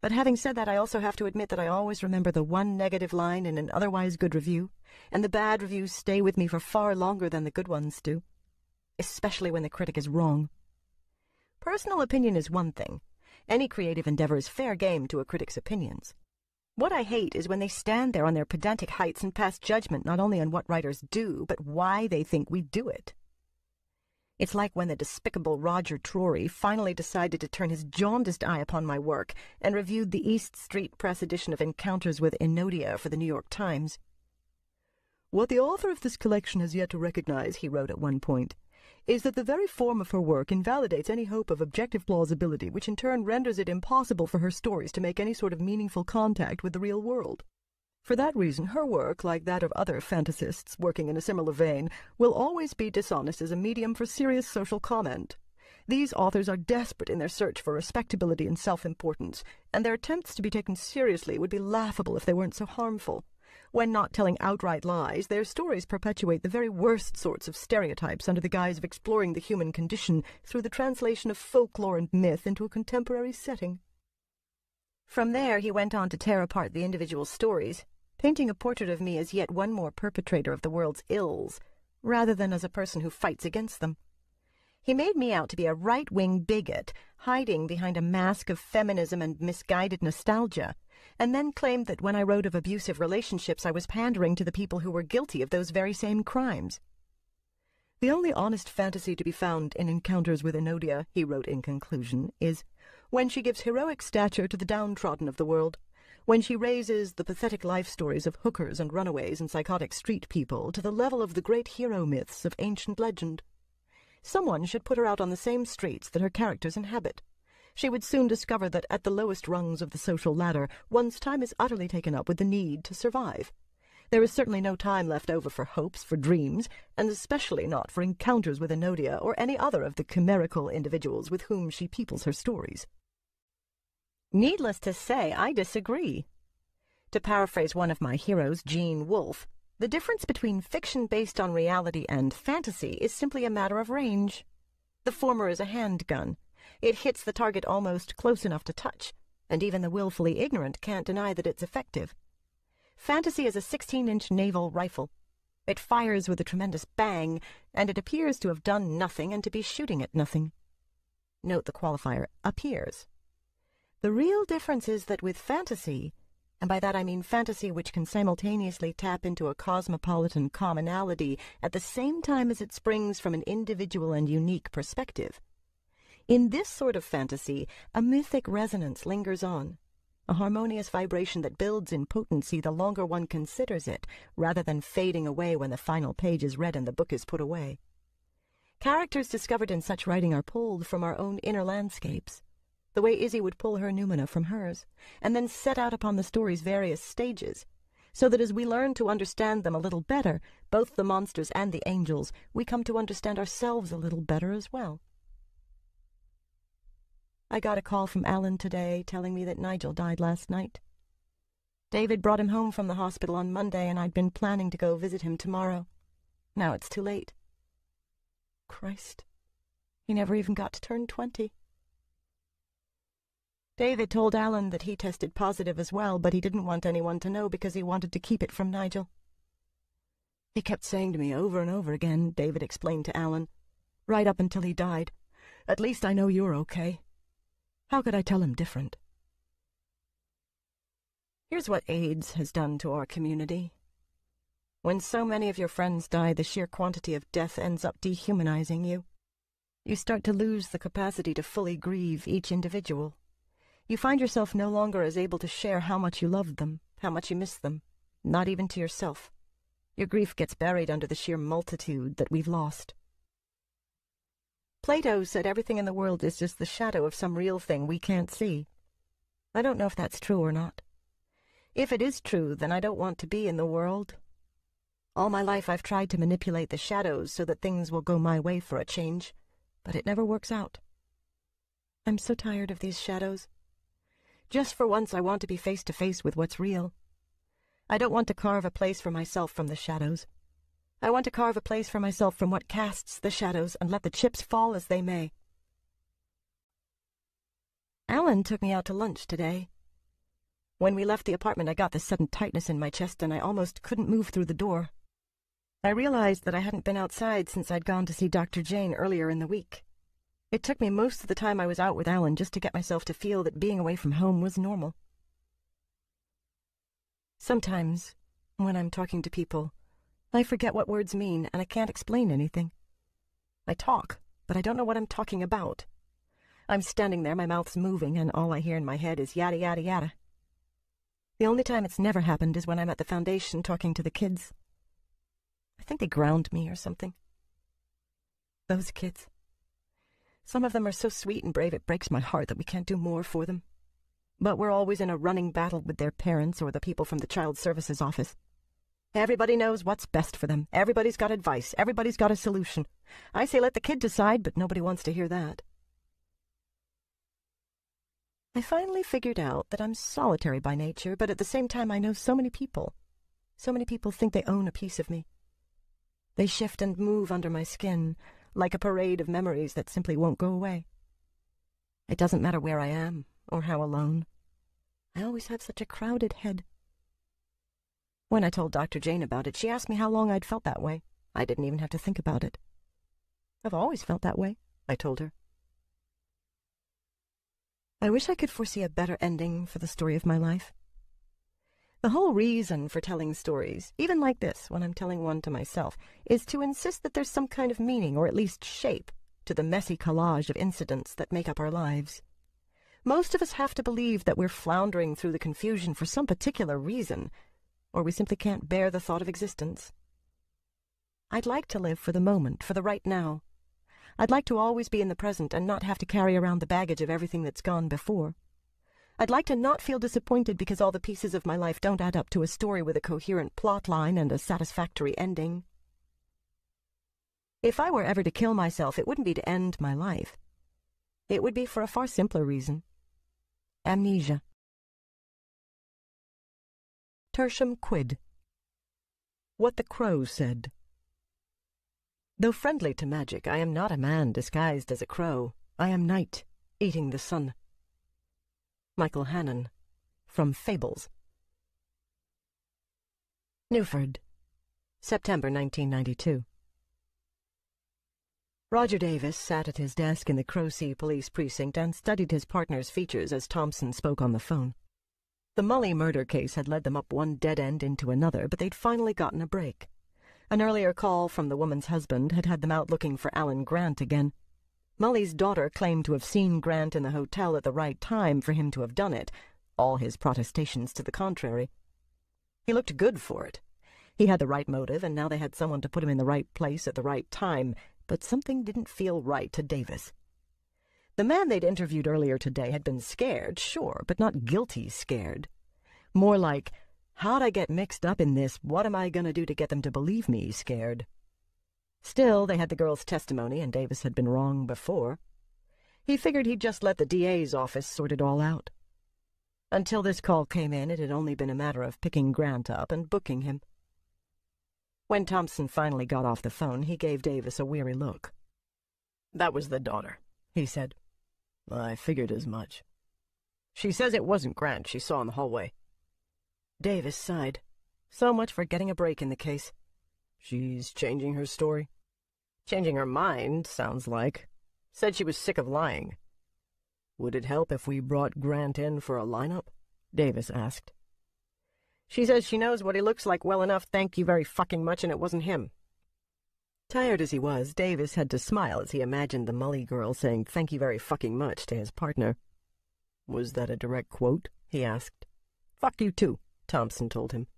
But having said that, I also have to admit that I always remember the one negative line in an otherwise good review, and the bad reviews stay with me for far longer than the good ones do, especially when the critic is wrong. Personal opinion is one thing. Any creative endeavor is fair game to a critic's opinions. What I hate is when they stand there on their pedantic heights and pass judgment not only on what writers do, but why they think we do it. It's like when the despicable Roger Trory finally decided to turn his jaundiced eye upon my work and reviewed the East Street Press edition of Encounters with Enodia for the New York Times. "What the author of this collection has yet to recognize," he wrote at one point, "is that the very form of her work invalidates any hope of objective plausibility, which in turn renders it impossible for her stories to make any sort of meaningful contact with the real world. For that reason, her work, like that of other fantasists working in a similar vein, will always be dishonest as a medium for serious social comment. These authors are desperate in their search for respectability and self-importance, and their attempts to be taken seriously would be laughable if they weren't so harmful. When not telling outright lies, their stories perpetuate the very worst sorts of stereotypes under the guise of exploring the human condition through the translation of folklore and myth into a contemporary setting." From there, he went on to tear apart the individual stories, painting a portrait of me as yet one more perpetrator of the world's ills, rather than as a person who fights against them. He made me out to be a right-wing bigot, hiding behind a mask of feminism and misguided nostalgia, and then claimed that when I wrote of abusive relationships, I was pandering to the people who were guilty of those very same crimes. "The only honest fantasy to be found in Encounters with Enodia," he wrote in conclusion, "is when she gives heroic stature to the downtrodden of the world, when she raises the pathetic life stories of hookers and runaways and psychotic street people to the level of the great hero myths of ancient legend. Someone should put her out on the same streets that her characters inhabit. She would soon discover that at the lowest rungs of the social ladder, one's time is utterly taken up with the need to survive. There is certainly no time left over for hopes, for dreams, and especially not for encounters with Enodia or any other of the chimerical individuals with whom she peoples her stories." Needless to say, I disagree. To paraphrase one of my heroes, Gene Wolfe, the difference between fiction based on reality and fantasy is simply a matter of range. The former is a handgun. It hits the target almost close enough to touch, and even the willfully ignorant can't deny that it's effective. Fantasy is a 16-inch naval rifle. It fires with a tremendous bang, and it appears to have done nothing and to be shooting at nothing. Note the qualifier, appears. The real difference is that with fantasy, and by that I mean fantasy which can simultaneously tap into a cosmopolitan commonality at the same time as it springs from an individual and unique perspective. In this sort of fantasy, a mythic resonance lingers on, a harmonious vibration that builds in potency the longer one considers it, rather than fading away when the final page is read and the book is put away. Characters discovered in such writing are pulled from our own inner landscapes, the way Izzy would pull her Numina from hers, and then set out upon the story's various stages, so that as we learn to understand them a little better, both the monsters and the angels, we come to understand ourselves a little better as well. I got a call from Alan today telling me that Nigel died last night. David brought him home from the hospital on Monday, and I'd been planning to go visit him tomorrow. Now it's too late. Christ, he never even got to turn 20. David told Alan that he tested positive as well, but he didn't want anyone to know because he wanted to keep it from Nigel. He kept saying to me over and over again, David explained to Alan, right up until he died, "At least I know you're okay." How could I tell him different? Here's what AIDS has done to our community. When so many of your friends die, the sheer quantity of death ends up dehumanizing you. You start to lose the capacity to fully grieve each individual. You find yourself no longer as able to share how much you love them, how much you miss them, not even to yourself. Your grief gets buried under the sheer multitude that we've lost. Plato said everything in the world is just the shadow of some real thing we can't see. I don't know if that's true or not. If it is true, then I don't want to be in the world. All my life I've tried to manipulate the shadows so that things will go my way for a change, but it never works out. I'm so tired of these shadows. Just for once I want to be face to face with what's real. I don't want to carve a place for myself from the shadows. I want to carve a place for myself from what casts the shadows and let the chips fall as they may. Alan took me out to lunch today. When we left the apartment, I got this sudden tightness in my chest and I almost couldn't move through the door. I realized that I hadn't been outside since I'd gone to see Dr. Jane earlier in the week. It took me most of the time I was out with Alan just to get myself to feel that being away from home was normal. Sometimes, when I'm talking to people, I forget what words mean and I can't explain anything. I talk, but I don't know what I'm talking about. I'm standing there, my mouth's moving, and all I hear in my head is yada yada yada. The only time it's never happened is when I'm at the foundation talking to the kids. I think they ground me or something. Those kids. Some of them are so sweet and brave it breaks my heart that we can't do more for them. But we're always in a running battle with their parents or the people from the Child Services Office. Everybody knows what's best for them. Everybody's got advice. Everybody's got a solution. I say let the kid decide, but nobody wants to hear that. I finally figured out that I'm solitary by nature, but at the same time I know so many people. So many people think they own a piece of me. They shift and move under my skin, like a parade of memories that simply won't go away. It doesn't matter where I am, or how alone. I always have such a crowded head. When I told Dr. Jane about it, she asked me how long I'd felt that way. I didn't even have to think about it. I've always felt that way, I told her. I wish I could foresee a better ending for the story of my life. The whole reason for telling stories, even like this, when I'm telling one to myself, is to insist that there's some kind of meaning, or at least shape, to the messy collage of incidents that make up our lives. Most of us have to believe that we're floundering through the confusion for some particular reason, or we simply can't bear the thought of existence. I'd like to live for the moment, for the right now. I'd like to always be in the present and not have to carry around the baggage of everything that's gone before. I'd like to not feel disappointed because all the pieces of my life don't add up to a story with a coherent plot line and a satisfactory ending. If I were ever to kill myself, it wouldn't be to end my life. It would be for a far simpler reason. Amnesia. Tertium quid. What the Crow Said. Though friendly to magic, I am not a man disguised as a crow. I am night, eating the sun. Michael Hannon, from Fables. Newford, September 1992. Roger Davis sat at his desk in the Crowsea police precinct and studied his partner's features as Thompson spoke on the phone. The Mully murder case had led them up one dead end into another, but they'd finally gotten a break. An earlier call from the woman's husband had had them out looking for Alan Grant again. Mully's daughter claimed to have seen Grant in the hotel at the right time for him to have done it, all his protestations to the contrary. He looked good for it. He had the right motive, and now they had someone to put him in the right place at the right time, but something didn't feel right to Davis. The man they'd interviewed earlier today had been scared, sure, but not guilty scared. More like, how'd I get mixed up in this, what am I going to do to get them to believe me scared? Still, they had the girl's testimony, and Davis had been wrong before. He figured he'd just let the DA's office sort it all out. Until this call came in, it had only been a matter of picking Grant up and booking him. When Thompson finally got off the phone, he gave Davis a weary look. "That was the daughter," he said. "I figured as much. She says it wasn't Grant she saw in the hallway." Davis sighed. So much for getting a break in the case. She's changing her story? Changing her mind, sounds like. Said she was sick of lying. Would it help if we brought Grant in for a lineup? Davis asked. She says she knows what he looks like well enough, thank you very fucking much, and it wasn't him. Tired as he was, Davis had to smile as he imagined the Mully girl saying thank you very fucking much to his partner. Was that a direct quote? He asked. Fuck you too, Thompson told him.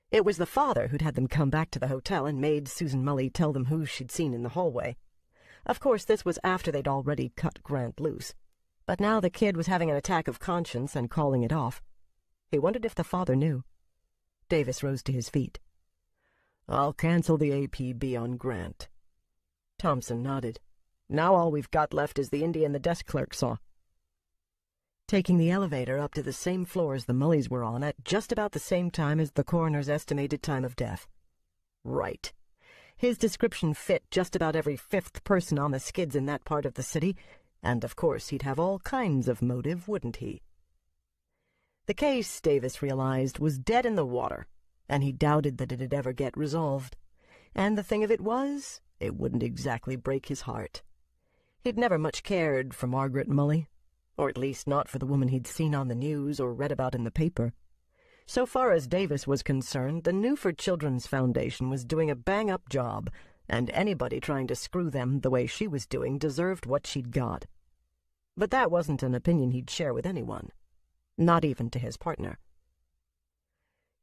It was the father who'd had them come back to the hotel and made Susan Mully tell them who she'd seen in the hallway. Of course, this was after they'd already cut Grant loose. But now the kid was having an attack of conscience and calling it off. He wondered if the father knew. Davis rose to his feet. I'll cancel the APB on Grant. Thompson nodded. Now all we've got left is the Indian the desk clerk saw. Taking the elevator up to the same floor as the Mullys were on at just about the same time as the coroner's estimated time of death. Right. His description fit just about every fifth person on the skids in that part of the city, and of course he'd have all kinds of motive, wouldn't he? The case, Davis realized, was dead in the water, and he doubted that it'd ever get resolved. And the thing of it was, it wouldn't exactly break his heart. He'd never much cared for Margaret Mully, or at least not for the woman he'd seen on the news or read about in the paper. So far as Davis was concerned, the Newford Children's Foundation was doing a bang-up job, and anybody trying to screw them the way she was doing deserved what she'd got. But that wasn't an opinion he'd share with anyone, not even to his partner.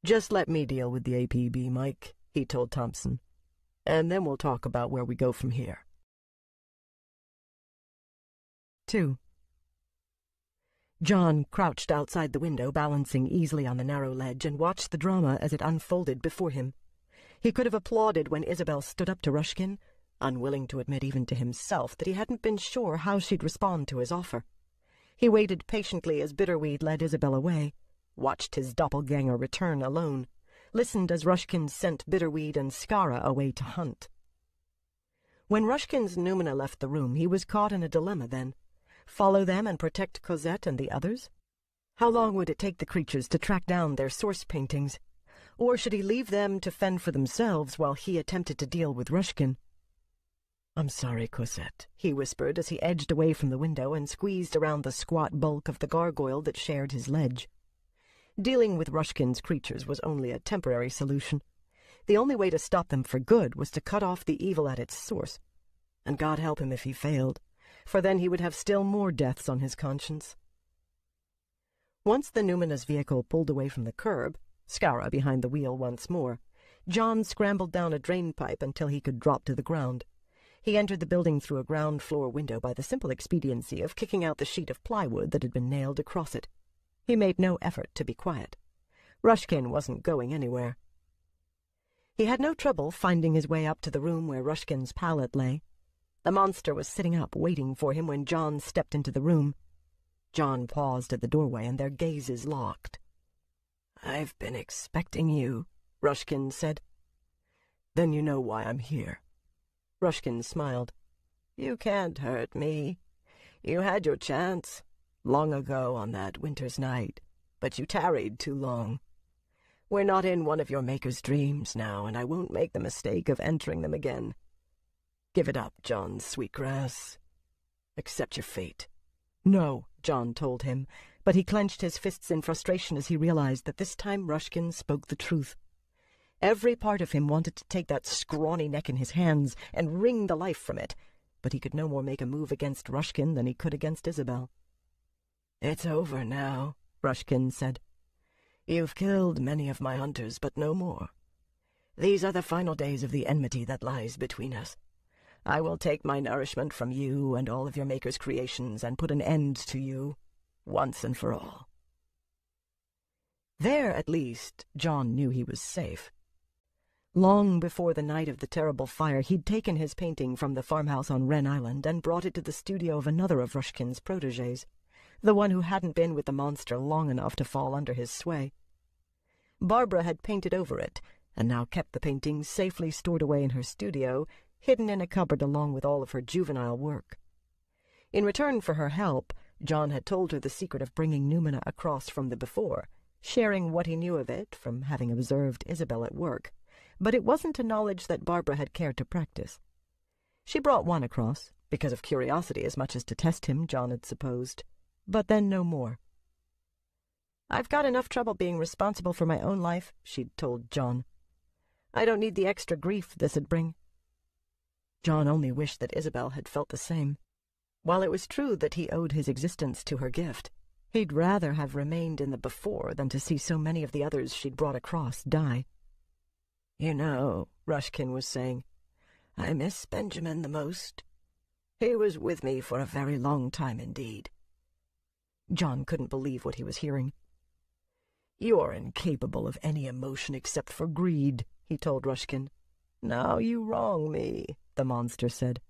Just let me deal with the APB, Mike, he told Thompson, and then we'll talk about where we go from here. 2. John crouched outside the window, balancing easily on the narrow ledge, and watched the drama as it unfolded before him. He could have applauded when Isabel stood up to Rushkin, unwilling to admit even to himself that he hadn't been sure how she'd respond to his offer. He waited patiently as Bitterweed led Isabel away, watched his doppelganger return alone, listened as Rushkin sent Bitterweed and Skara away to hunt. When Rushkin's Numina left the room, he was caught in a dilemma then. Follow them and protect Cosette and the others? How long would it take the creatures to track down their source paintings? Or should he leave them to fend for themselves while he attempted to deal with Rushkin? I'm sorry, Cosette, he whispered as he edged away from the window and squeezed around the squat bulk of the gargoyle that shared his ledge. Dealing with Rushkin's creatures was only a temporary solution. The only way to stop them for good was to cut off the evil at its source. And God help him if he failed, for then he would have still more deaths on his conscience. Once the Numina's vehicle pulled away from the curb, Skara behind the wheel once more, John scrambled down a drain pipe until he could drop to the ground. He entered the building through a ground-floor window by the simple expediency of kicking out the sheet of plywood that had been nailed across it. He made no effort to be quiet. Rushkin wasn't going anywhere. He had no trouble finding his way up to the room where Rushkin's pallet lay. The monster was sitting up, waiting for him when John stepped into the room. John paused at the doorway, and their gazes locked. "I've been expecting you," Rushkin said. "Then you know why I'm here." Rushkin smiled. "You can't hurt me. You had your chance, long ago on that winter's night, but you tarried too long. We're not in one of your maker's dreams now, and I won't make the mistake of entering them again. Give it up, John Sweetgrass. Accept your fate." "No," John told him, but he clenched his fists in frustration as he realized that this time Rushkin spoke the truth. Every part of him wanted to take that scrawny neck in his hands and wring the life from it, but he could no more make a move against Rushkin than he could against Isabel. "It's over now," Rushkin said. "You've killed many of my hunters, but no more. These are the final days of the enmity that lies between us. I will take my nourishment from you and all of your maker's creations and put an end to you, once and for all." There, at least, John knew he was safe. Long before the night of the terrible fire, he'd taken his painting from the farmhouse on Wren Island and brought it to the studio of another of Rushkin's protégés, the one who hadn't been with the monster long enough to fall under his sway. Barbara had painted over it, and now kept the painting safely stored away in her studio, hidden in a cupboard along with all of her juvenile work. In return for her help, John had told her the secret of bringing Numina across from the before, sharing what he knew of it from having observed Isabel at work, but it wasn't a knowledge that Barbara had cared to practice. She brought one across, because of curiosity as much as to test him, John had supposed, but then no more. "I've got enough trouble being responsible for my own life," she'd told John. "I don't need the extra grief this'd bring." John only wished that Isabel had felt the same. While it was true that he owed his existence to her gift, he'd rather have remained in the before than to see so many of the others she'd brought across die. "You know," Rushkin was saying, "I miss Benjamin the most. He was with me for a very long time indeed." John couldn't believe what he was hearing. "You're incapable of any emotion except for greed," he told Rushkin. "Now you wrong me," the monster said.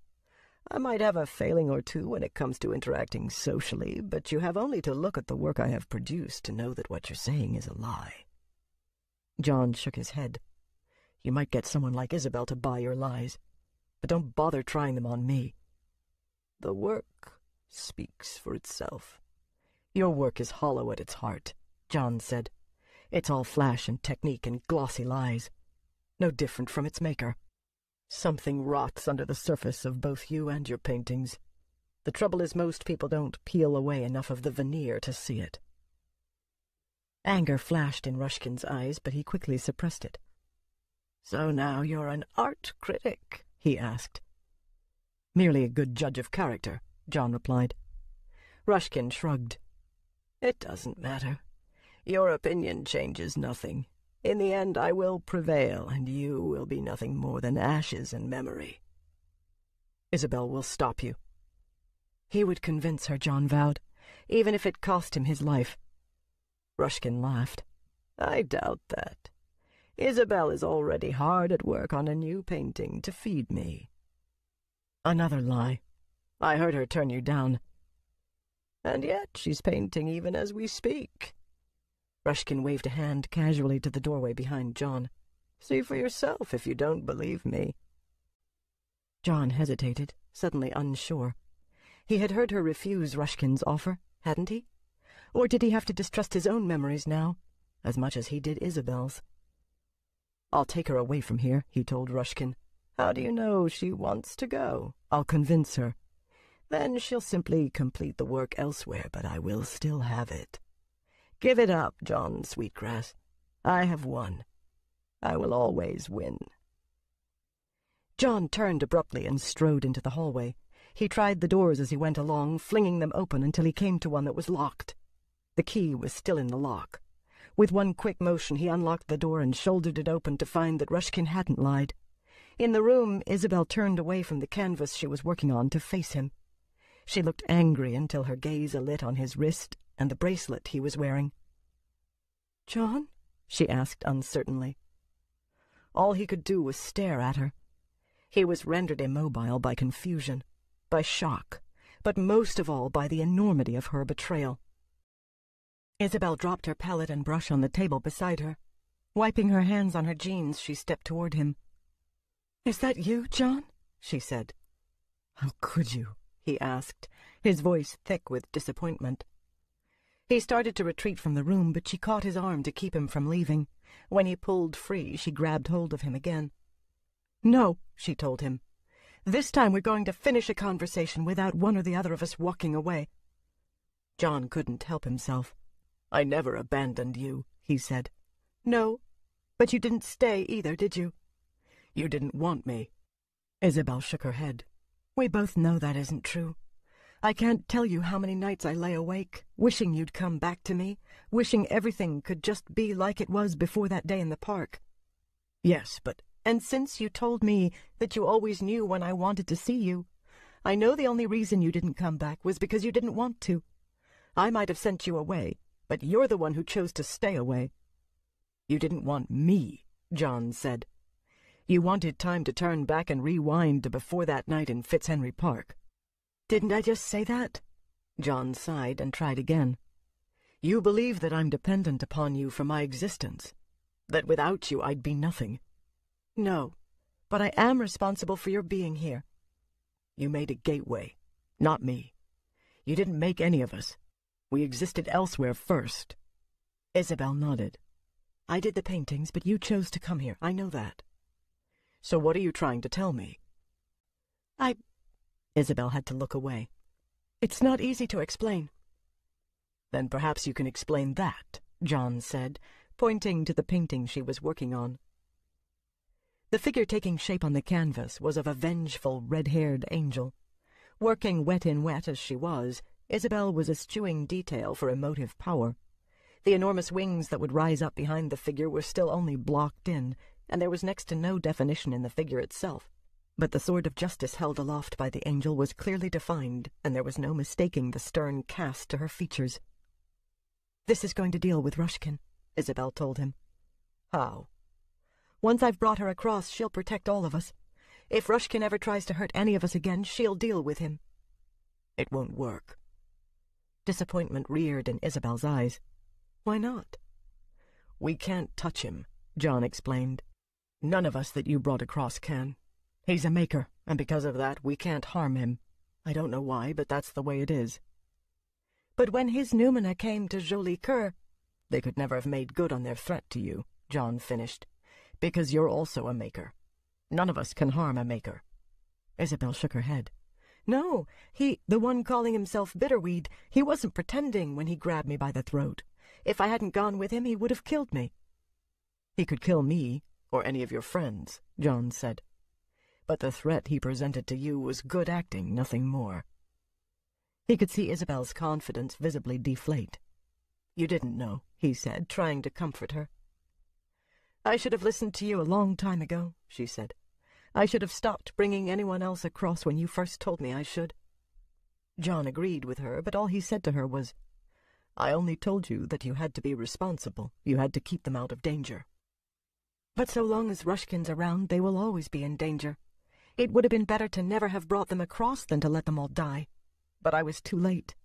"I might have a failing or two when it comes to interacting socially, but you have only to look at the work I have produced to know that what you're saying is a lie." John shook his head. "You might get someone like Isabel to buy your lies, but don't bother trying them on me. The work speaks for itself." "Your work is hollow at its heart," John said. "It's all flash and technique and glossy lies. No different from its maker. Something rots under the surface of both you and your paintings. The trouble is most people don't peel away enough of the veneer to see it." Anger flashed in Rushkin's eyes, but he quickly suppressed it. "So now you're an art critic?" he asked. "Merely a good judge of character," John replied. Rushkin shrugged. "It doesn't matter. Your opinion changes nothing. In the end, I will prevail, and you will be nothing more than ashes in memory." "Isabel will stop you." He would convince her, John vowed, even if it cost him his life. Rushkin laughed. "I doubt that. Isabel is already hard at work on a new painting to feed me." "Another lie. I heard her turn you down." "And yet she's painting even as we speak." Rushkin waved a hand casually to the doorway behind John. "See for yourself if you don't believe me." John hesitated, suddenly unsure. He had heard her refuse Rushkin's offer, hadn't he? Or did he have to distrust his own memories now, as much as he did Isabel's? "I'll take her away from here," he told Rushkin. "How do you know she wants to go?" "I'll convince her." "Then she'll simply complete the work elsewhere, but I will still have it. Give it up, John Sweetgrass. I have won. I will always win." John turned abruptly and strode into the hallway. He tried the doors as he went along, flinging them open until he came to one that was locked. The key was still in the lock. With one quick motion he unlocked the door and shouldered it open to find that Rushkin hadn't lied. In the room, Isabel turned away from the canvas she was working on to face him. She looked angry until her gaze alit on his wrist and the bracelet he was wearing. "John?" she asked uncertainly. All he could do was stare at her. He was rendered immobile by confusion, by shock, but most of all by the enormity of her betrayal. Isabel dropped her palette and brush on the table beside her. Wiping her hands on her jeans, she stepped toward him. "Is that you, John?" she said. "How could you?" he asked, his voice thick with disappointment. He started to retreat from the room, but she caught his arm to keep him from leaving. When he pulled free, she grabbed hold of him again. "No," she told him. "This time we're going to finish a conversation without one or the other of us walking away." John couldn't help himself. "I never abandoned you," he said. "No, but you didn't stay either, did you?" "You didn't want me." Isabel shook her head. "We both know that isn't true. I can't tell you how many nights I lay awake, wishing you'd come back to me, wishing everything could just be like it was before that day in the park." "Yes, but—" "And since you told me that you always knew when I wanted to see you, I know the only reason you didn't come back was because you didn't want to. I might have sent you away, but you're the one who chose to stay away." "You didn't want me," John said. "You wanted time to turn back and rewind to before that night in Fitzhenry Park." "Didn't I just say that?" John sighed and tried again. "You believe that I'm dependent upon you for my existence, that without you I'd be nothing." "No, but I am responsible for your being here." "You made a gateway, not me. You didn't make any of us. We existed elsewhere first." Isabel nodded. "I did the paintings, but you chose to come here. I know that." So what are you trying to tell me? Isabel had to look away. It's not easy to explain. Then perhaps you can explain that, John said, pointing to the painting she was working on. The figure taking shape on the canvas was of a vengeful, red-haired angel. Working wet in wet as she was, Isabel was eschewing detail for emotive power. The enormous wings that would rise up behind the figure were still only blocked in, and there was next to no definition in the figure itself. But the sword of justice held aloft by the angel was clearly defined, and there was no mistaking the stern cast to her features. "This is going to deal with Rushkin," Isabel told him. "How?" "Once I've brought her across, she'll protect all of us. If Rushkin ever tries to hurt any of us again, she'll deal with him." "It won't work." Disappointment reared in Isabel's eyes. "Why not?" "We can't touch him," John explained. "None of us that you brought across can. He's a maker, and because of that, we can't harm him. I don't know why, but that's the way it is." "But when his Numina came to Jolie Coeur—" "They could never have made good on their threat to you," John finished, "because you're also a maker. None of us can harm a maker." Isabel shook her head. "No, the one calling himself Bitterweed, he wasn't pretending when he grabbed me by the throat. If I hadn't gone with him, he would have killed me." "He could kill me, or any of your friends," John said. "But the threat he presented to you was good acting, nothing more." He could see Isabel's confidence visibly deflate. "You didn't know," he said, trying to comfort her. "I should have listened to you a long time ago," she said. "I should have stopped bringing anyone else across when you first told me I should." John agreed with her, but all he said to her was, "I only told you that you had to be responsible. You had to keep them out of danger." "But so long as Rushkin's around, they will always be in danger. It would have been better to never have brought them across than to let them all die. But I was too late."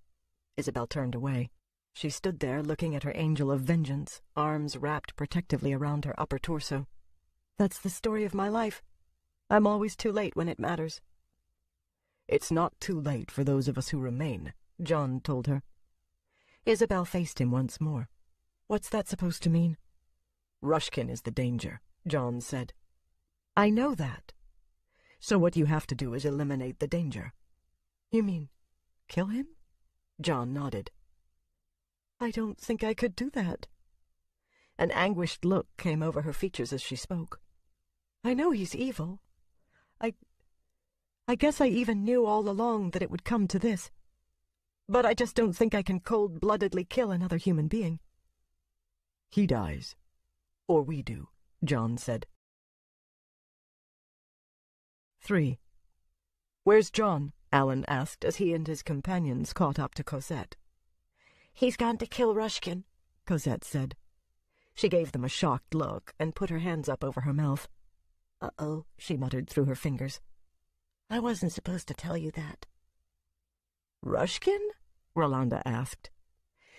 Isabel turned away. She stood there looking at her angel of vengeance, arms wrapped protectively around her upper torso. "That's the story of my life. I'm always too late when it matters." "It's not too late for those of us who remain," John told her. Isabel faced him once more. "What's that supposed to mean?" "Rushkin is the danger," John said. "I know that." "So what you have to do is eliminate the danger." "You mean kill him?" John nodded. "I don't think I could do that." An anguished look came over her features as she spoke. "I know he's evil. I guess I even knew all along that it would come to this. But I just don't think I can cold-bloodedly kill another human being." "He dies. Or we do," John said. 3. "Where's John?" Alan asked as he and his companions caught up to Cosette. "He's gone to kill Rushkin," Cosette said. She gave them a shocked look and put her hands up over her mouth. "Uh-oh," she muttered through her fingers. "I wasn't supposed to tell you that." "Rushkin?" Rolanda asked.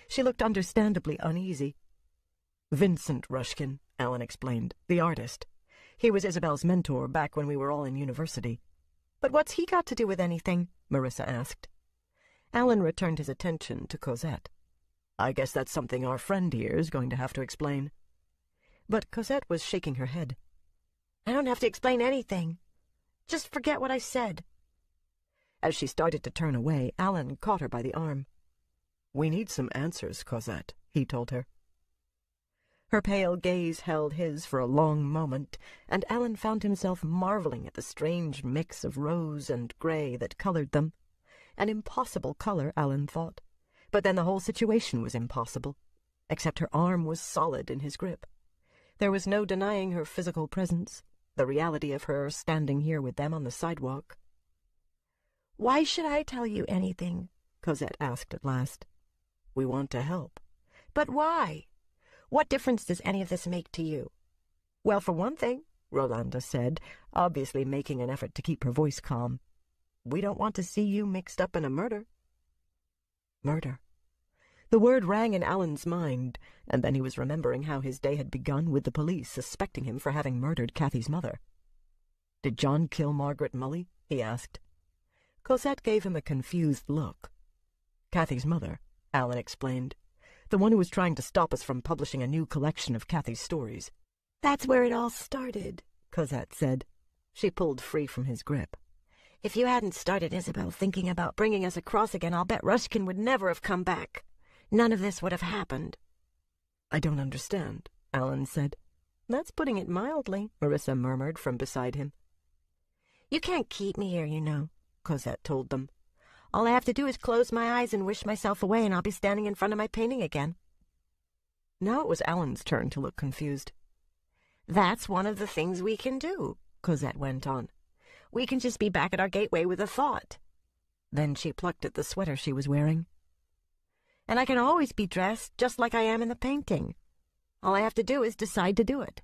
She looked understandably uneasy. "Vincent Rushkin," Alan explained, "the artist. He was Isabel's mentor back when we were all in university." "But what's he got to do with anything?" Marissa asked. Alan returned his attention to Cosette. "I guess that's something our friend here is going to have to explain." But Cosette was shaking her head. "I don't have to explain anything. Just forget what I said." As she started to turn away, Alan caught her by the arm. "We need some answers, Cosette," he told her. Her pale gaze held his for a long moment, and Alan found himself marveling at the strange mix of rose and gray that colored them. An impossible color, Alan thought. But then the whole situation was impossible, except her arm was solid in his grip. There was no denying her physical presence, the reality of her standing here with them on the sidewalk. "Why should I tell you anything?" Cosette asked at last. "We want to help." "But why? What difference does any of this make to you?" "Well, for one thing," Rolanda said, obviously making an effort to keep her voice calm, "we don't want to see you mixed up in a murder." Murder. The word rang in Alan's mind, and then he was remembering how his day had begun with the police suspecting him for having murdered Kathy's mother. "Did John kill Margaret Mully?" he asked. Cosette gave him a confused look. "Kathy's mother," Alan explained. "The one who was trying to stop us from publishing a new collection of Kathy's stories." "That's where it all started," Cosette said. She pulled free from his grip. If you hadn't started Isabel thinking about bringing us across again, I'll bet Rushkin would never have come back. None of this would have happened. I don't understand, Alan said. That's putting it mildly, Marissa murmured from beside him. You can't keep me here, you know, Cosette told them. All I have to do is close my eyes and wish myself away, and I'll be standing in front of my painting again. Now it was Alan's turn to look confused. That's one of the things we can do, Cosette went on. We can just be back at our gateway with a thought. Then she plucked at the sweater she was wearing. And I can always be dressed just like I am in the painting. All I have to do is decide to do it.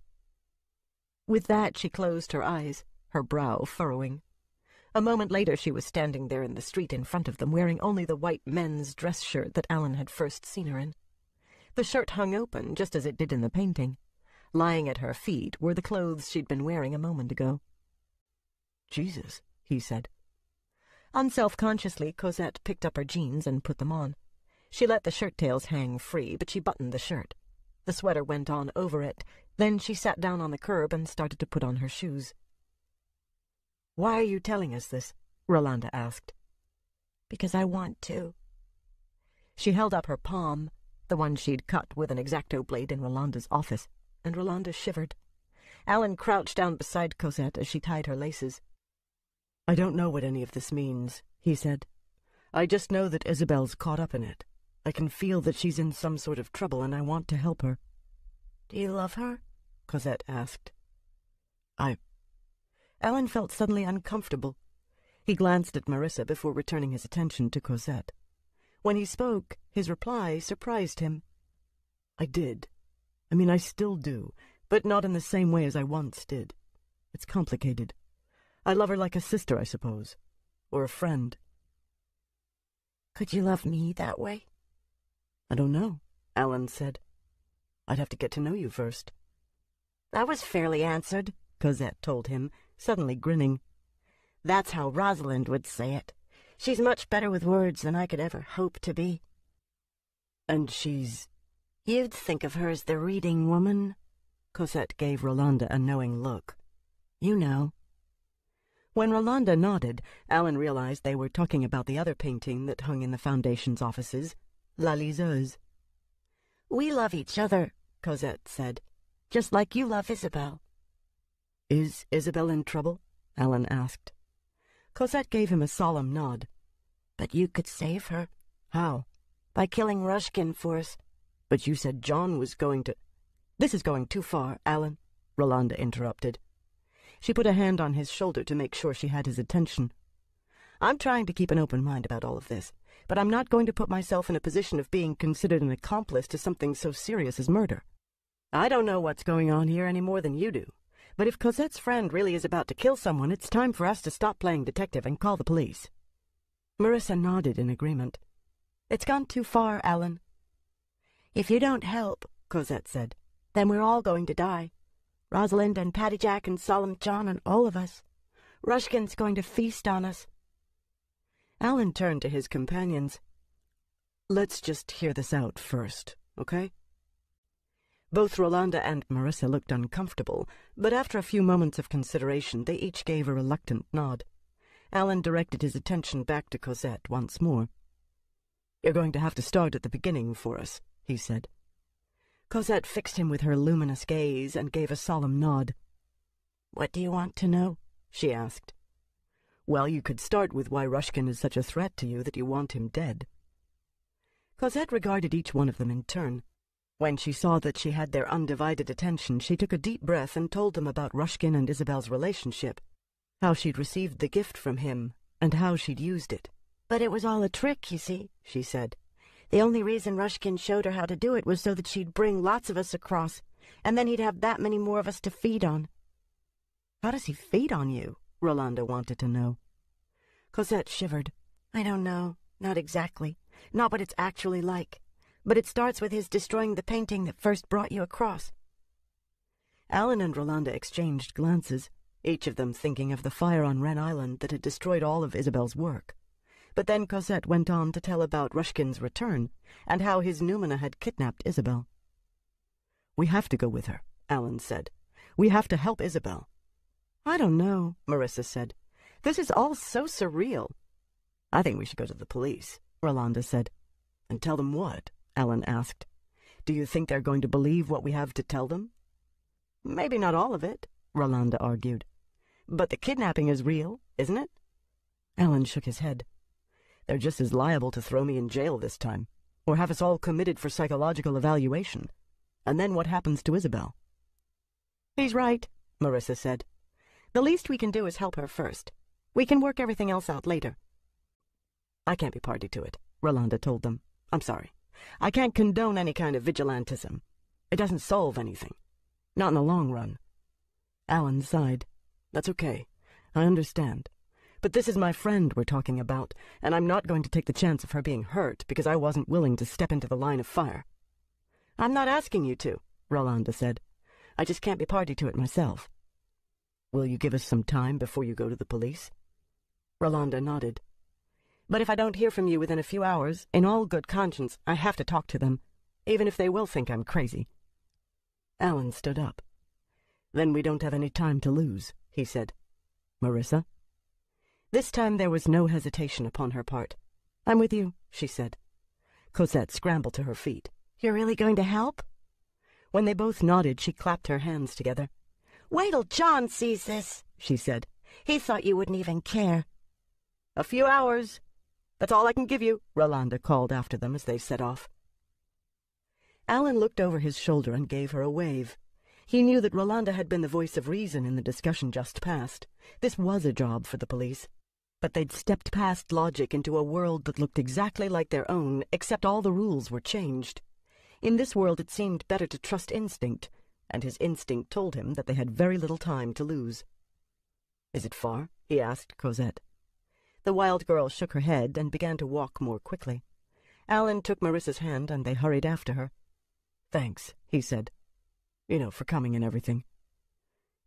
With that, she closed her eyes, her brow furrowing. A moment later, she was standing there in the street in front of them, wearing only the white men's dress shirt that Alan had first seen her in. The shirt hung open, just as it did in the painting. Lying at her feet were the clothes she'd been wearing a moment ago. Jesus, he said. Unselfconsciously, Cosette picked up her jeans and put them on. She let the shirt tails hang free, but she buttoned the shirt. The sweater went on over it. Then she sat down on the curb and started to put on her shoes. Why are you telling us this? Rolanda asked. Because I want to. She held up her palm, the one she'd cut with an X-Acto blade in Rolanda's office, and Rolanda shivered. Alan crouched down beside Cosette as she tied her laces. I don't know what any of this means, he said. I just know that Isabel's caught up in it. I can feel that she's in some sort of trouble, and I want to help her. Do you love her? Cosette asked. Alan felt suddenly uncomfortable. He glanced at Marissa before returning his attention to Cosette. When he spoke, his reply surprised him. I did. I mean, I still do, but not in the same way as I once did. It's complicated. I love her like a sister, I suppose, or a friend. Could you love me that way? I don't know, Alan said. I'd have to get to know you first. That was fairly answered, Cosette told him, suddenly grinning. That's how Rosalind would say it. She's much better with words than I could ever hope to be. And she's... You'd think of her as the reading woman. Cosette gave Rolanda a knowing look. You know. When Rolanda nodded, Alan realized they were talking about the other painting that hung in the Foundation's offices, La Liseuse. We love each other, Cosette said, just like you love Isabel. Is Isabel in trouble? Alan asked. Cosette gave him a solemn nod. But you could save her. How? By killing Rushkin for us. But you said John was going to... This is going too far, Alan, Rolanda interrupted. She put a hand on his shoulder to make sure she had his attention. I'm trying to keep an open mind about all of this, but I'm not going to put myself in a position of being considered an accomplice to something so serious as murder. I don't know what's going on here any more than you do, but if Cosette's friend really is about to kill someone, it's time for us to stop playing detective and call the police. Marissa nodded in agreement. It's gone too far, Alan. If you don't help, Cosette said, then we're all going to die. Rosalind and Patty Jack and Solemn John and all of us. Rushkin's going to feast on us. Alan turned to his companions. Let's just hear this out first, okay? Both Rolanda and Marissa looked uncomfortable, but after a few moments of consideration, they each gave a reluctant nod. Alan directed his attention back to Cosette once more. You're going to have to start at the beginning for us, he said. Cosette fixed him with her luminous gaze and gave a solemn nod. What do you want to know? She asked. Well, you could start with why Rushkin is such a threat to you that you want him dead. Cosette regarded each one of them in turn. When she saw that she had their undivided attention, she took a deep breath and told them about Rushkin and Isabel's relationship, how she'd received the gift from him, and how she'd used it. But it was all a trick, you see, she said. The only reason Rushkin showed her how to do it was so that she'd bring lots of us across, and then he'd have that many more of us to feed on. How does he feed on you? Rolanda wanted to know. Cosette shivered. I don't know. Not exactly. Not what it's actually like. But it starts with his destroying the painting that first brought you across. Alan and Rolanda exchanged glances, each of them thinking of the fire on Wren Island that had destroyed all of Isabel's work. But then Cosette went on to tell about Rushkin's return, and how his Numina had kidnapped Isabel. We have to go with her, Alan said. We have to help Isabel. I don't know, Marissa said. This is all so surreal. I think we should go to the police, Rolanda said. And tell them what? Alan asked. Do you think they're going to believe what we have to tell them? Maybe not all of it, Rolanda argued. But the kidnapping is real, isn't it? Alan shook his head. They're just as liable to throw me in jail this time, or have us all committed for psychological evaluation. And then what happens to Isabel? He's right, Marissa said. The least we can do is help her first. We can work everything else out later. I can't be party to it, Rolanda told them. I'm sorry. I can't condone any kind of vigilantism. It doesn't solve anything. Not in the long run. Alan sighed. That's okay. I understand. But this is my friend we're talking about, and I'm not going to take the chance of her being hurt because I wasn't willing to step into the line of fire. I'm not asking you to, Rolanda said. I just can't be party to it myself. Will you give us some time before you go to the police? Rolanda nodded. But if I don't hear from you within a few hours, in all good conscience, I have to talk to them, even if they will think I'm crazy. Alan stood up. Then we don't have any time to lose, he said. Marissa? This time there was no hesitation upon her part. I'm with you, she said. Cosette scrambled to her feet. You're really going to help? When they both nodded, she clapped her hands together. Wait till John sees this, she said. He thought you wouldn't even care. A few hours. That's all I can give you, Rolanda called after them as they set off. Alan looked over his shoulder and gave her a wave. He knew that Rolanda had been the voice of reason in the discussion just past. This was a job for the police. But they'd stepped past logic into a world that looked exactly like their own, except all the rules were changed. In this world it seemed better to trust instinct, and his instinct told him that they had very little time to lose. Is it far? He asked Cosette. The wild girl shook her head and began to walk more quickly. Alan took Marissa's hand and they hurried after her. Thanks, he said. You know, for coming and everything.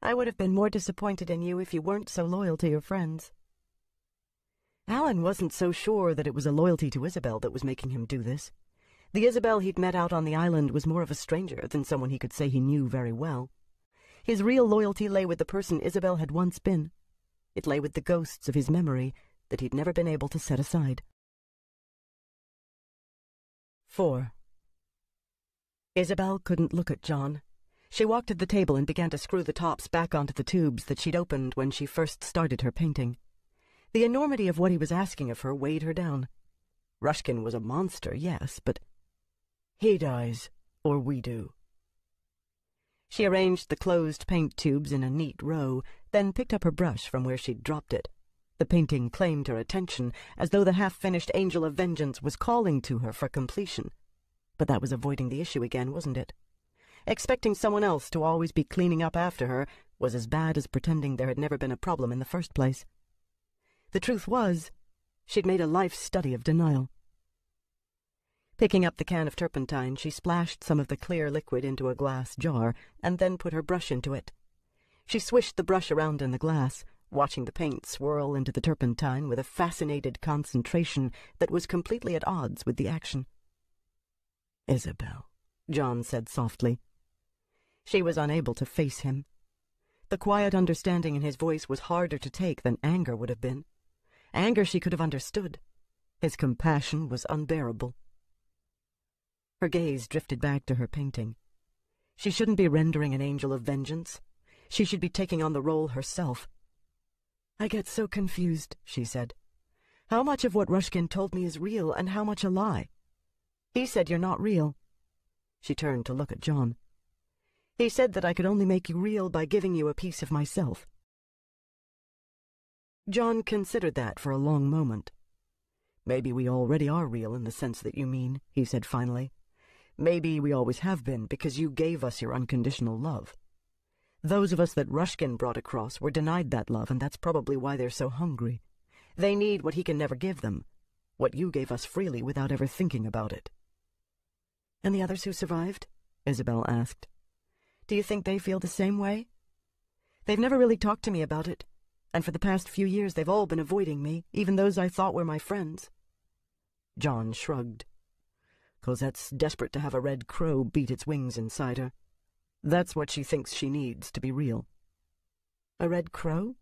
I would have been more disappointed in you if you weren't so loyal to your friends. Alan wasn't so sure that it was a loyalty to Isabel that was making him do this. The Isabel he'd met out on the island was more of a stranger than someone he could say he knew very well. His real loyalty lay with the person Isabel had once been. It lay with the ghosts of his memory that he'd never been able to set aside. 4. Isabel couldn't look at John. She walked to the table and began to screw the tops back onto the tubes that she'd opened when she first started her painting. The enormity of what he was asking of her weighed her down. Rushkin was a monster, yes, but he dies, or we do. She arranged the closed paint tubes in a neat row, then picked up her brush from where she'd dropped it. The painting claimed her attention, as though the half-finished Angel of Vengeance was calling to her for completion. But that was avoiding the issue again, wasn't it? Expecting someone else to always be cleaning up after her was as bad as pretending there had never been a problem in the first place. The truth was, she'd made a life study of denial. Picking up the can of turpentine, she splashed some of the clear liquid into a glass jar and then put her brush into it. She swished the brush around in the glass, watching the paint swirl into the turpentine with a fascinated concentration that was completely at odds with the action. Isabel, John said softly. She was unable to face him. The quiet understanding in his voice was harder to take than anger would have been. Anger she could have understood. His compassion was unbearable. Her gaze drifted back to her painting. She shouldn't be rendering an Angel of Vengeance. She should be taking on the role herself. I get so confused, she said. How much of what Rushkin told me is real and how much a lie? He said you're not real. She turned to look at John. He said that I could only make you real by giving you a piece of myself. John considered that for a long moment. Maybe we already are real in the sense that you mean, he said finally. Maybe we always have been because you gave us your unconditional love. Those of us that Rushkin brought across were denied that love, and that's probably why they're so hungry. They need what he can never give them, what you gave us freely without ever thinking about it. And the others who survived? Isabel asked. Do you think they feel the same way? They've never really talked to me about it, and for the past few years they've all been avoiding me, even those I thought were my friends. John shrugged. Cosette's desperate to have a red crow beat its wings inside her. That's what she thinks she needs to be real. A red crow?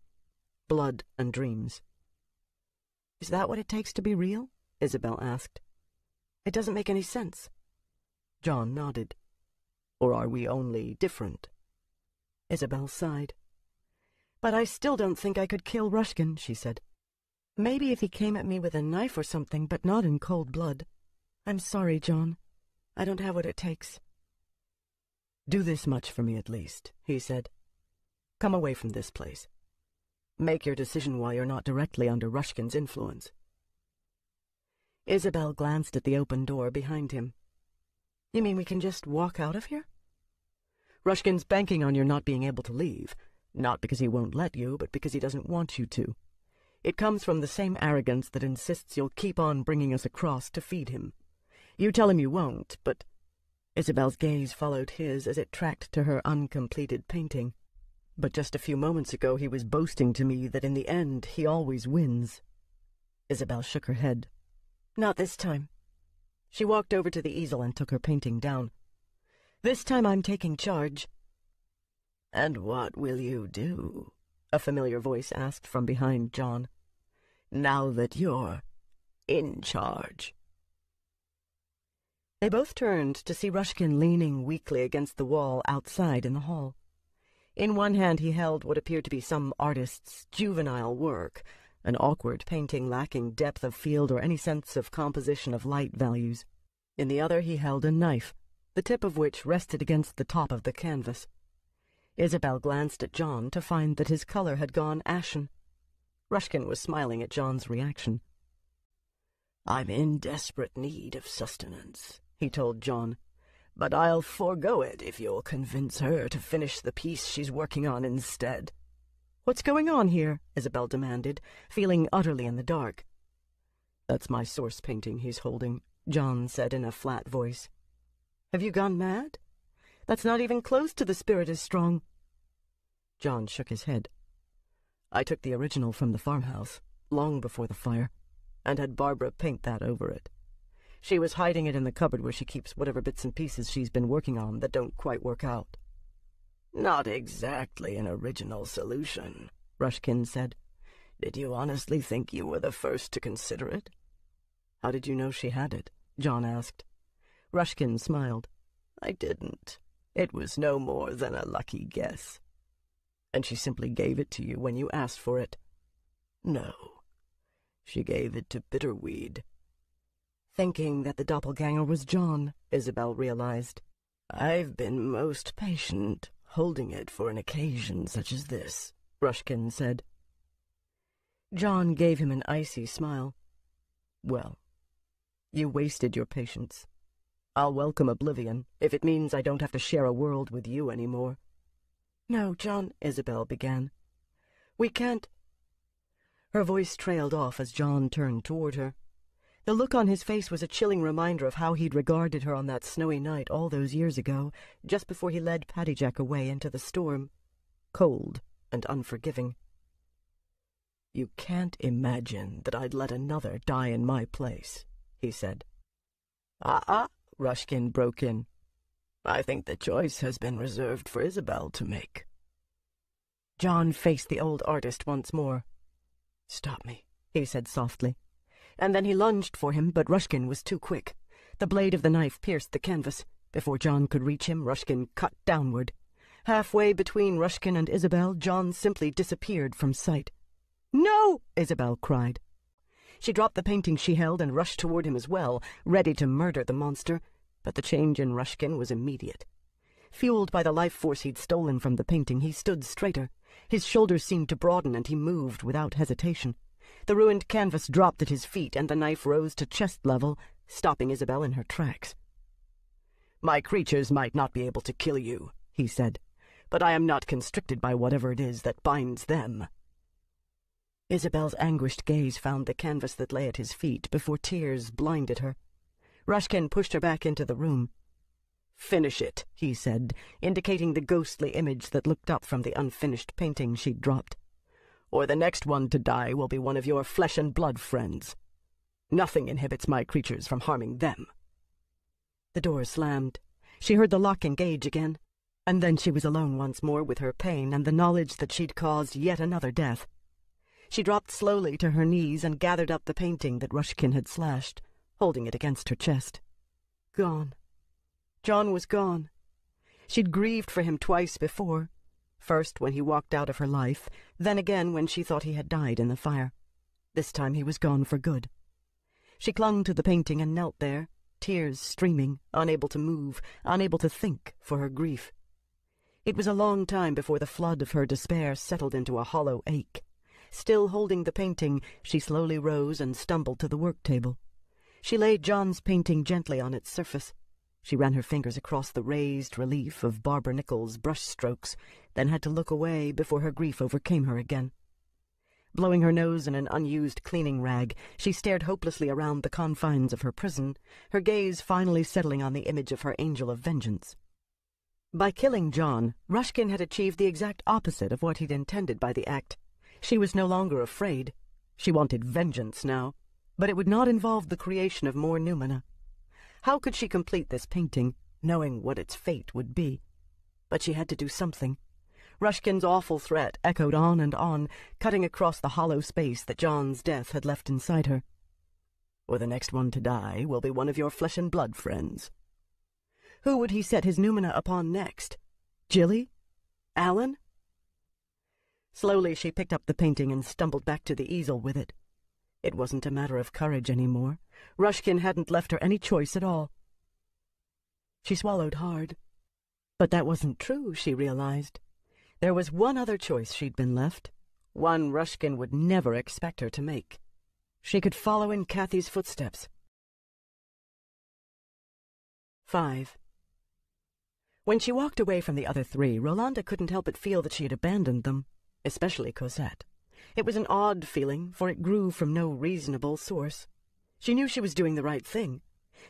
Blood and dreams. Is that what it takes to be real? Isabel asked. It doesn't make any sense. John nodded. Or are we only different? Isabel sighed. But I still don't think I could kill Rushkin, she said. Maybe if he came at me with a knife or something, but not in cold blood. I'm sorry, John. I don't have what it takes. Do this much for me at least, he said. Come away from this place. Make your decision while you're not directly under Rushkin's influence. Isabel glanced at the open door behind him. You mean we can just walk out of here? Rushkin's banking on your not being able to leave, not because he won't let you, but because he doesn't want you to. It comes from the same arrogance that insists you'll keep on bringing us across to feed him. You tell him you won't, but... Isabel's gaze followed his as it tracked to her uncompleted painting. But just a few moments ago he was boasting to me that in the end he always wins. Isabel shook her head. Not this time. She walked over to the easel and took her painting down. This time I'm taking charge. And what will you do? A familiar voice asked from behind John. Now that you're in charge. They both turned to see Rushkin leaning weakly against the wall outside in the hall. In one hand he held what appeared to be some artist's juvenile work, an awkward painting lacking depth of field or any sense of composition of light values. In the other he held a knife, the tip of which rested against the top of the canvas. Isabel glanced at John to find that his color had gone ashen. Rushkin was smiling at John's reaction. I'm in desperate need of sustenance, he told John, but I'll forego it if you'll convince her to finish the piece she's working on instead. What's going on here? Isabel demanded, feeling utterly in the dark. That's my source painting he's holding, John said in a flat voice. Have you gone mad? That's not even close to the spirit as strong. John shook his head. I took the original from the farmhouse, long before the fire, and had Barbara paint that over it. She was hiding it in the cupboard where she keeps whatever bits and pieces she's been working on that don't quite work out. Not exactly an original solution, Rushkin said. Did you honestly think you were the first to consider it? How did you know she had it? John asked. Rushkin smiled. I didn't. It was no more than a lucky guess. And she simply gave it to you when you asked for it? No. She gave it to Bitterweed. Thinking that the doppelganger was John, Isabel realized. I've been most patient, holding it for an occasion such as this, Rushkin said. John gave him an icy smile. Well, you wasted your patience. I'll welcome oblivion, if it means I don't have to share a world with you anymore. No, John, Isabel began. We can't... Her voice trailed off as John turned toward her. The look on his face was a chilling reminder of how he'd regarded her on that snowy night all those years ago, just before he led Paddy Jack away into the storm. Cold and unforgiving. You can't imagine that I'd let another die in my place, he said. Rushkin broke in. I think the choice has been reserved for Isabel to make. John faced the old artist once more. Stop me, he said softly. And then he lunged for him, but Rushkin was too quick. The blade of the knife pierced the canvas. Before John could reach him, Rushkin cut downward. Halfway between Rushkin and Isabel, John simply disappeared from sight. No! Isabel cried. She dropped the painting she held and rushed toward him as well, ready to murder the monster, but the change in Rushkin was immediate. Fueled by the life force he'd stolen from the painting, he stood straighter. His shoulders seemed to broaden, and he moved without hesitation. The ruined canvas dropped at his feet, and the knife rose to chest level, stopping Isabel in her tracks. My creatures might not be able to kill you, he said, but I am not constricted by whatever it is that binds them. Isabel's anguished gaze found the canvas that lay at his feet before tears blinded her. Rushkin pushed her back into the room. Finish it, he said, indicating the ghostly image that looked up from the unfinished painting she'd dropped. Or the next one to die will be one of your flesh-and-blood friends. Nothing inhibits my creatures from harming them. The door slammed. She heard the lock engage again. And then she was alone once more with her pain and the knowledge that she'd caused yet another death. She dropped slowly to her knees and gathered up the painting that Rushkin had slashed, holding it against her chest. Gone. John was gone. She'd grieved for him twice before, first when he walked out of her life, then again when she thought he had died in the fire. This time he was gone for good. She clung to the painting and knelt there, tears streaming, unable to move, unable to think for her grief. It was a long time before the flood of her despair settled into a hollow ache. Still holding the painting, she slowly rose and stumbled to the work table. She laid John's painting gently on its surface. She ran her fingers across the raised relief of Barbara Nichols' brushstrokes, then had to look away before her grief overcame her again. Blowing her nose in an unused cleaning rag, she stared hopelessly around the confines of her prison, her gaze finally settling on the image of her angel of vengeance. By killing John, Rushkin had achieved the exact opposite of what he'd intended by the act. She was no longer afraid. She wanted vengeance now, but it would not involve the creation of more noumena. How could she complete this painting, knowing what its fate would be? But she had to do something. Rushkin's awful threat echoed on, cutting across the hollow space that John's death had left inside her. "Or the next one to die will be one of your flesh-and-blood friends." Who would he set his noumena upon next? Jilly? Alan? Slowly she picked up the painting and stumbled back to the easel with it. It wasn't a matter of courage anymore. Rushkin hadn't left her any choice at all. She swallowed hard. But that wasn't true, she realized. There was one other choice she'd been left, one Rushkin would never expect her to make. She could follow in Kathy's footsteps. 5. When she walked away from the other three, Rolanda couldn't help but feel that she had abandoned them, especially Cosette. It was an odd feeling, for it grew from no reasonable source. She knew she was doing the right thing.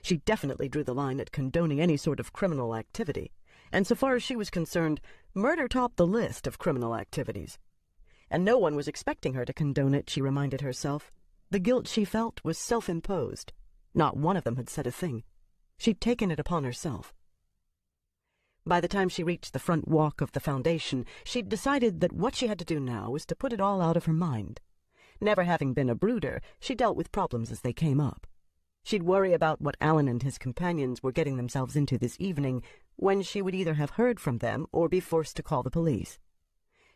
She definitely drew the line at condoning any sort of criminal activity, and so far as she was concerned, murder topped the list of criminal activities. And no one was expecting her to condone it, she reminded herself. The guilt she felt was self-imposed. Not one of them had said a thing. She'd taken it upon herself. By the time she reached the front walk of the foundation, she'd decided that what she had to do now was to put it all out of her mind. Never having been a brooder, she dealt with problems as they came up. She'd worry about what Alan and his companions were getting themselves into this evening, when she would either have heard from them or be forced to call the police.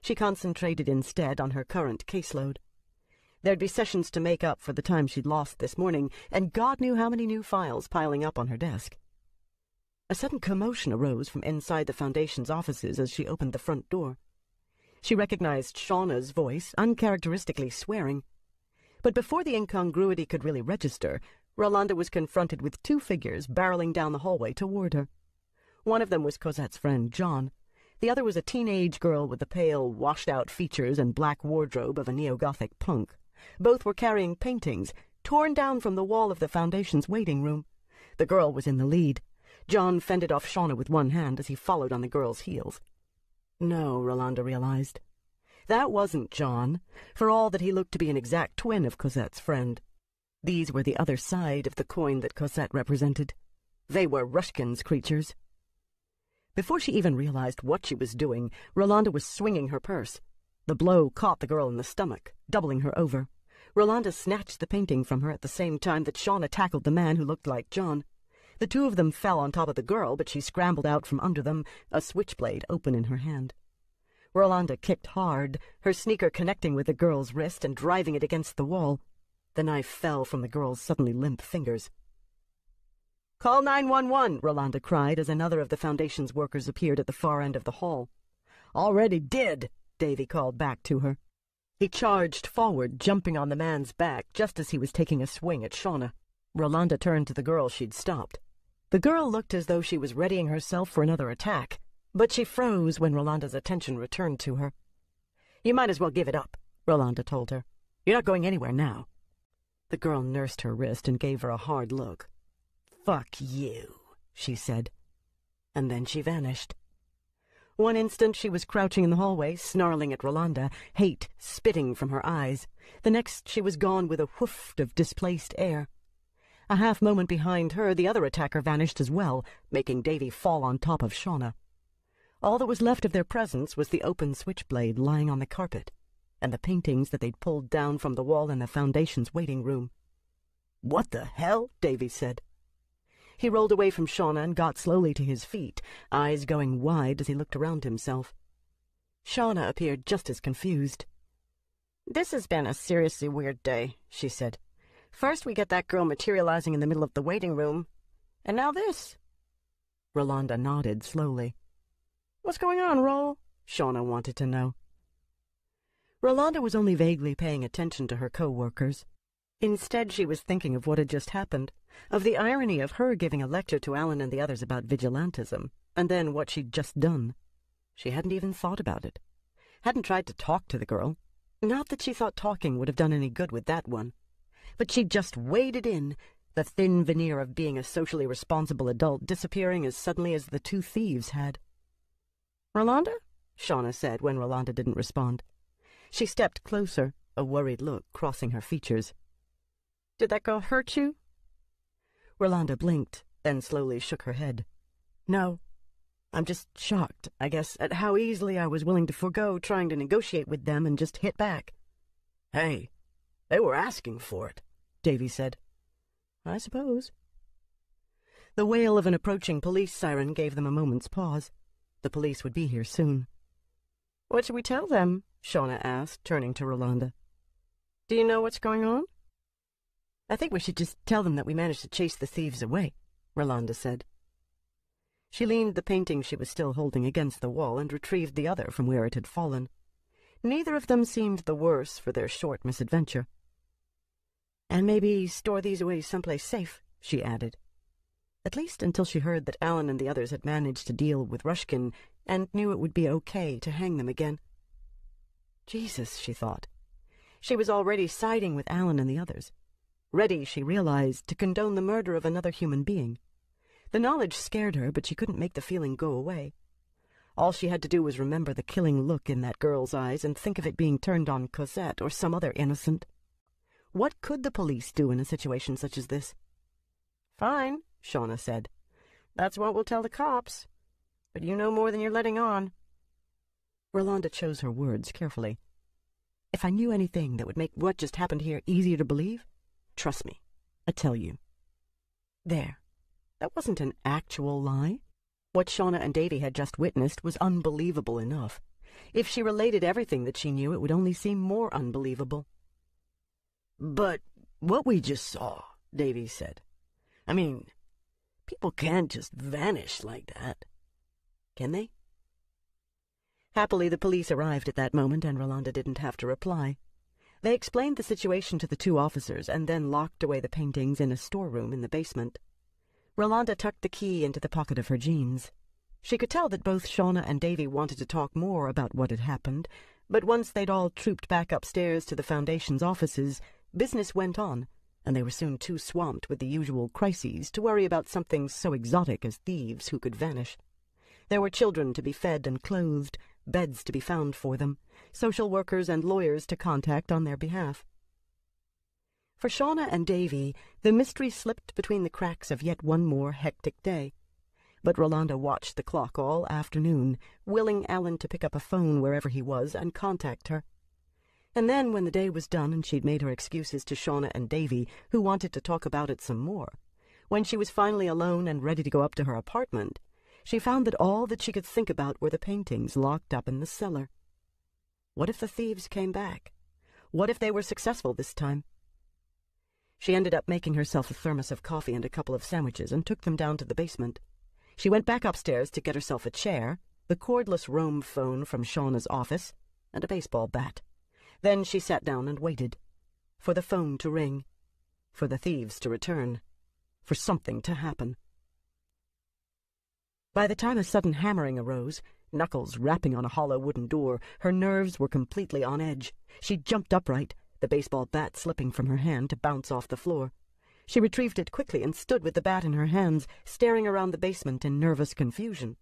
She concentrated instead on her current caseload. There'd be sessions to make up for the time she'd lost this morning, and God knew how many new files piling up on her desk. A sudden commotion arose from inside the Foundation's offices as she opened the front door. She recognized Shauna's voice, uncharacteristically swearing. But before the incongruity could really register, Rolanda was confronted with two figures barreling down the hallway toward her. One of them was Cosette's friend, John. The other was a teenage girl with the pale, washed-out features and black wardrobe of a neo-Gothic punk. Both were carrying paintings, torn down from the wall of the Foundation's waiting room. The girl was in the lead. John fended off Shauna with one hand as he followed on the girl's heels. No, Rolanda realized. That wasn't John, for all that he looked to be an exact twin of Cosette's friend. These were the other side of the coin that Cosette represented. They were Rushkin's creatures. Before she even realized what she was doing, Rolanda was swinging her purse. The blow caught the girl in the stomach, doubling her over. Rolanda snatched the painting from her at the same time that Shauna tackled the man who looked like John. The two of them fell on top of the girl, but she scrambled out from under them, a switchblade open in her hand. Rolanda kicked hard, her sneaker connecting with the girl's wrist and driving it against the wall. The knife fell from the girl's suddenly limp fingers. "Call 911, Rolanda cried as another of the Foundation's workers appeared at the far end of the hall. "Already did," Davy called back to her. He charged forward, jumping on the man's back just as he was taking a swing at Shauna. Rolanda turned to the girl she'd stopped. The girl looked as though she was readying herself for another attack, but she froze when Rolanda's attention returned to her. "You might as well give it up," Rolanda told her. "You're not going anywhere now." The girl nursed her wrist and gave her a hard look. "Fuck you," she said. And then she vanished. One instant she was crouching in the hallway, snarling at Rolanda, hate spitting from her eyes. The next she was gone with a whoof of displaced air. A half moment behind her, the other attacker vanished as well, making Davy fall on top of Shauna. All that was left of their presence was the open switchblade lying on the carpet, and the paintings that they'd pulled down from the wall in the Foundation's waiting room. "What the hell?" Davy said. He rolled away from Shauna and got slowly to his feet, eyes going wide as he looked around himself. Shauna appeared just as confused. "This has been a seriously weird day," she said. "First we get that girl materializing in the middle of the waiting room, and now this." Rolanda nodded slowly. "What's going on, Roll?" Shauna wanted to know. Rolanda was only vaguely paying attention to her co-workers. Instead, she was thinking of what had just happened, of the irony of her giving a lecture to Alan and the others about vigilantism, and then what she'd just done. She hadn't even thought about it. Hadn't tried to talk to the girl. Not that she thought talking would have done any good with that one. But she'd just waded in, the thin veneer of being a socially responsible adult disappearing as suddenly as the two thieves had. "Rolanda?" Shauna said when Rolanda didn't respond. She stepped closer, a worried look crossing her features. "Did that girl hurt you?" Rolanda blinked, then slowly shook her head. "No. I'm just shocked, I guess, at how easily I was willing to forego trying to negotiate with them and just hit back." "Hey, they were asking for it," Davy said. "I suppose." The wail of an approaching police siren gave them a moment's pause. The police would be here soon. "What should we tell them?" Shauna asked, turning to Rolanda. "Do you know what's going on?" "I think we should just tell them that we managed to chase the thieves away," Rolanda said. She leaned the painting she was still holding against the wall and retrieved the other from where it had fallen. Neither of them seemed the worse for their short misadventure. "And maybe store these away someplace safe," she added. At least until she heard that Alan and the others had managed to deal with Rushkin and knew it would be okay to hang them again. Jesus, she thought. She was already siding with Alan and the others. Ready, she realized, to condone the murder of another human being. The knowledge scared her, but she couldn't make the feeling go away. All she had to do was remember the killing look in that girl's eyes and think of it being turned on Cosette or some other innocent. What could the police do in a situation such as this? "Fine," Shauna said. "That's what we'll tell the cops. But you know more than you're letting on." Rolanda chose her words carefully. "If I knew anything that would make what just happened here easier to believe, trust me, I tell you." There. That wasn't an actual lie. What Shauna and Davy had just witnessed was unbelievable enough. If she related everything that she knew, it would only seem more unbelievable. "But what we just saw," Davy said. "I mean, people can't just vanish like that. Can they?" Happily, the police arrived at that moment, and Rolanda didn't have to reply. They explained the situation to the two officers and then locked away the paintings in a storeroom in the basement. Rolanda tucked the key into the pocket of her jeans. She could tell that both Shauna and Davy wanted to talk more about what had happened, but once they'd all trooped back upstairs to the Foundation's offices, business went on, and they were soon too swamped with the usual crises to worry about something so exotic as thieves who could vanish. There were children to be fed and clothed, beds to be found for them, social workers and lawyers to contact on their behalf. For Shauna and Davy, the mystery slipped between the cracks of yet one more hectic day. But Rolanda watched the clock all afternoon, willing Alan to pick up a phone wherever he was and contact her. And then, when the day was done and she'd made her excuses to Shauna and Davy, who wanted to talk about it some more, when she was finally alone and ready to go up to her apartment, she found that all that she could think about were the paintings locked up in the cellar. What if the thieves came back? What if they were successful this time? She ended up making herself a thermos of coffee and a couple of sandwiches and took them down to the basement. She went back upstairs to get herself a chair, the cordless roam phone from Shauna's office, and a baseball bat. Then she sat down and waited. For the phone to ring. For the thieves to return. For something to happen. By the time a sudden hammering arose, knuckles rapping on a hollow wooden door, her nerves were completely on edge. She jumped upright, the baseball bat slipping from her hand to bounce off the floor. She retrieved it quickly and stood with the bat in her hands, staring around the basement in nervous confusion.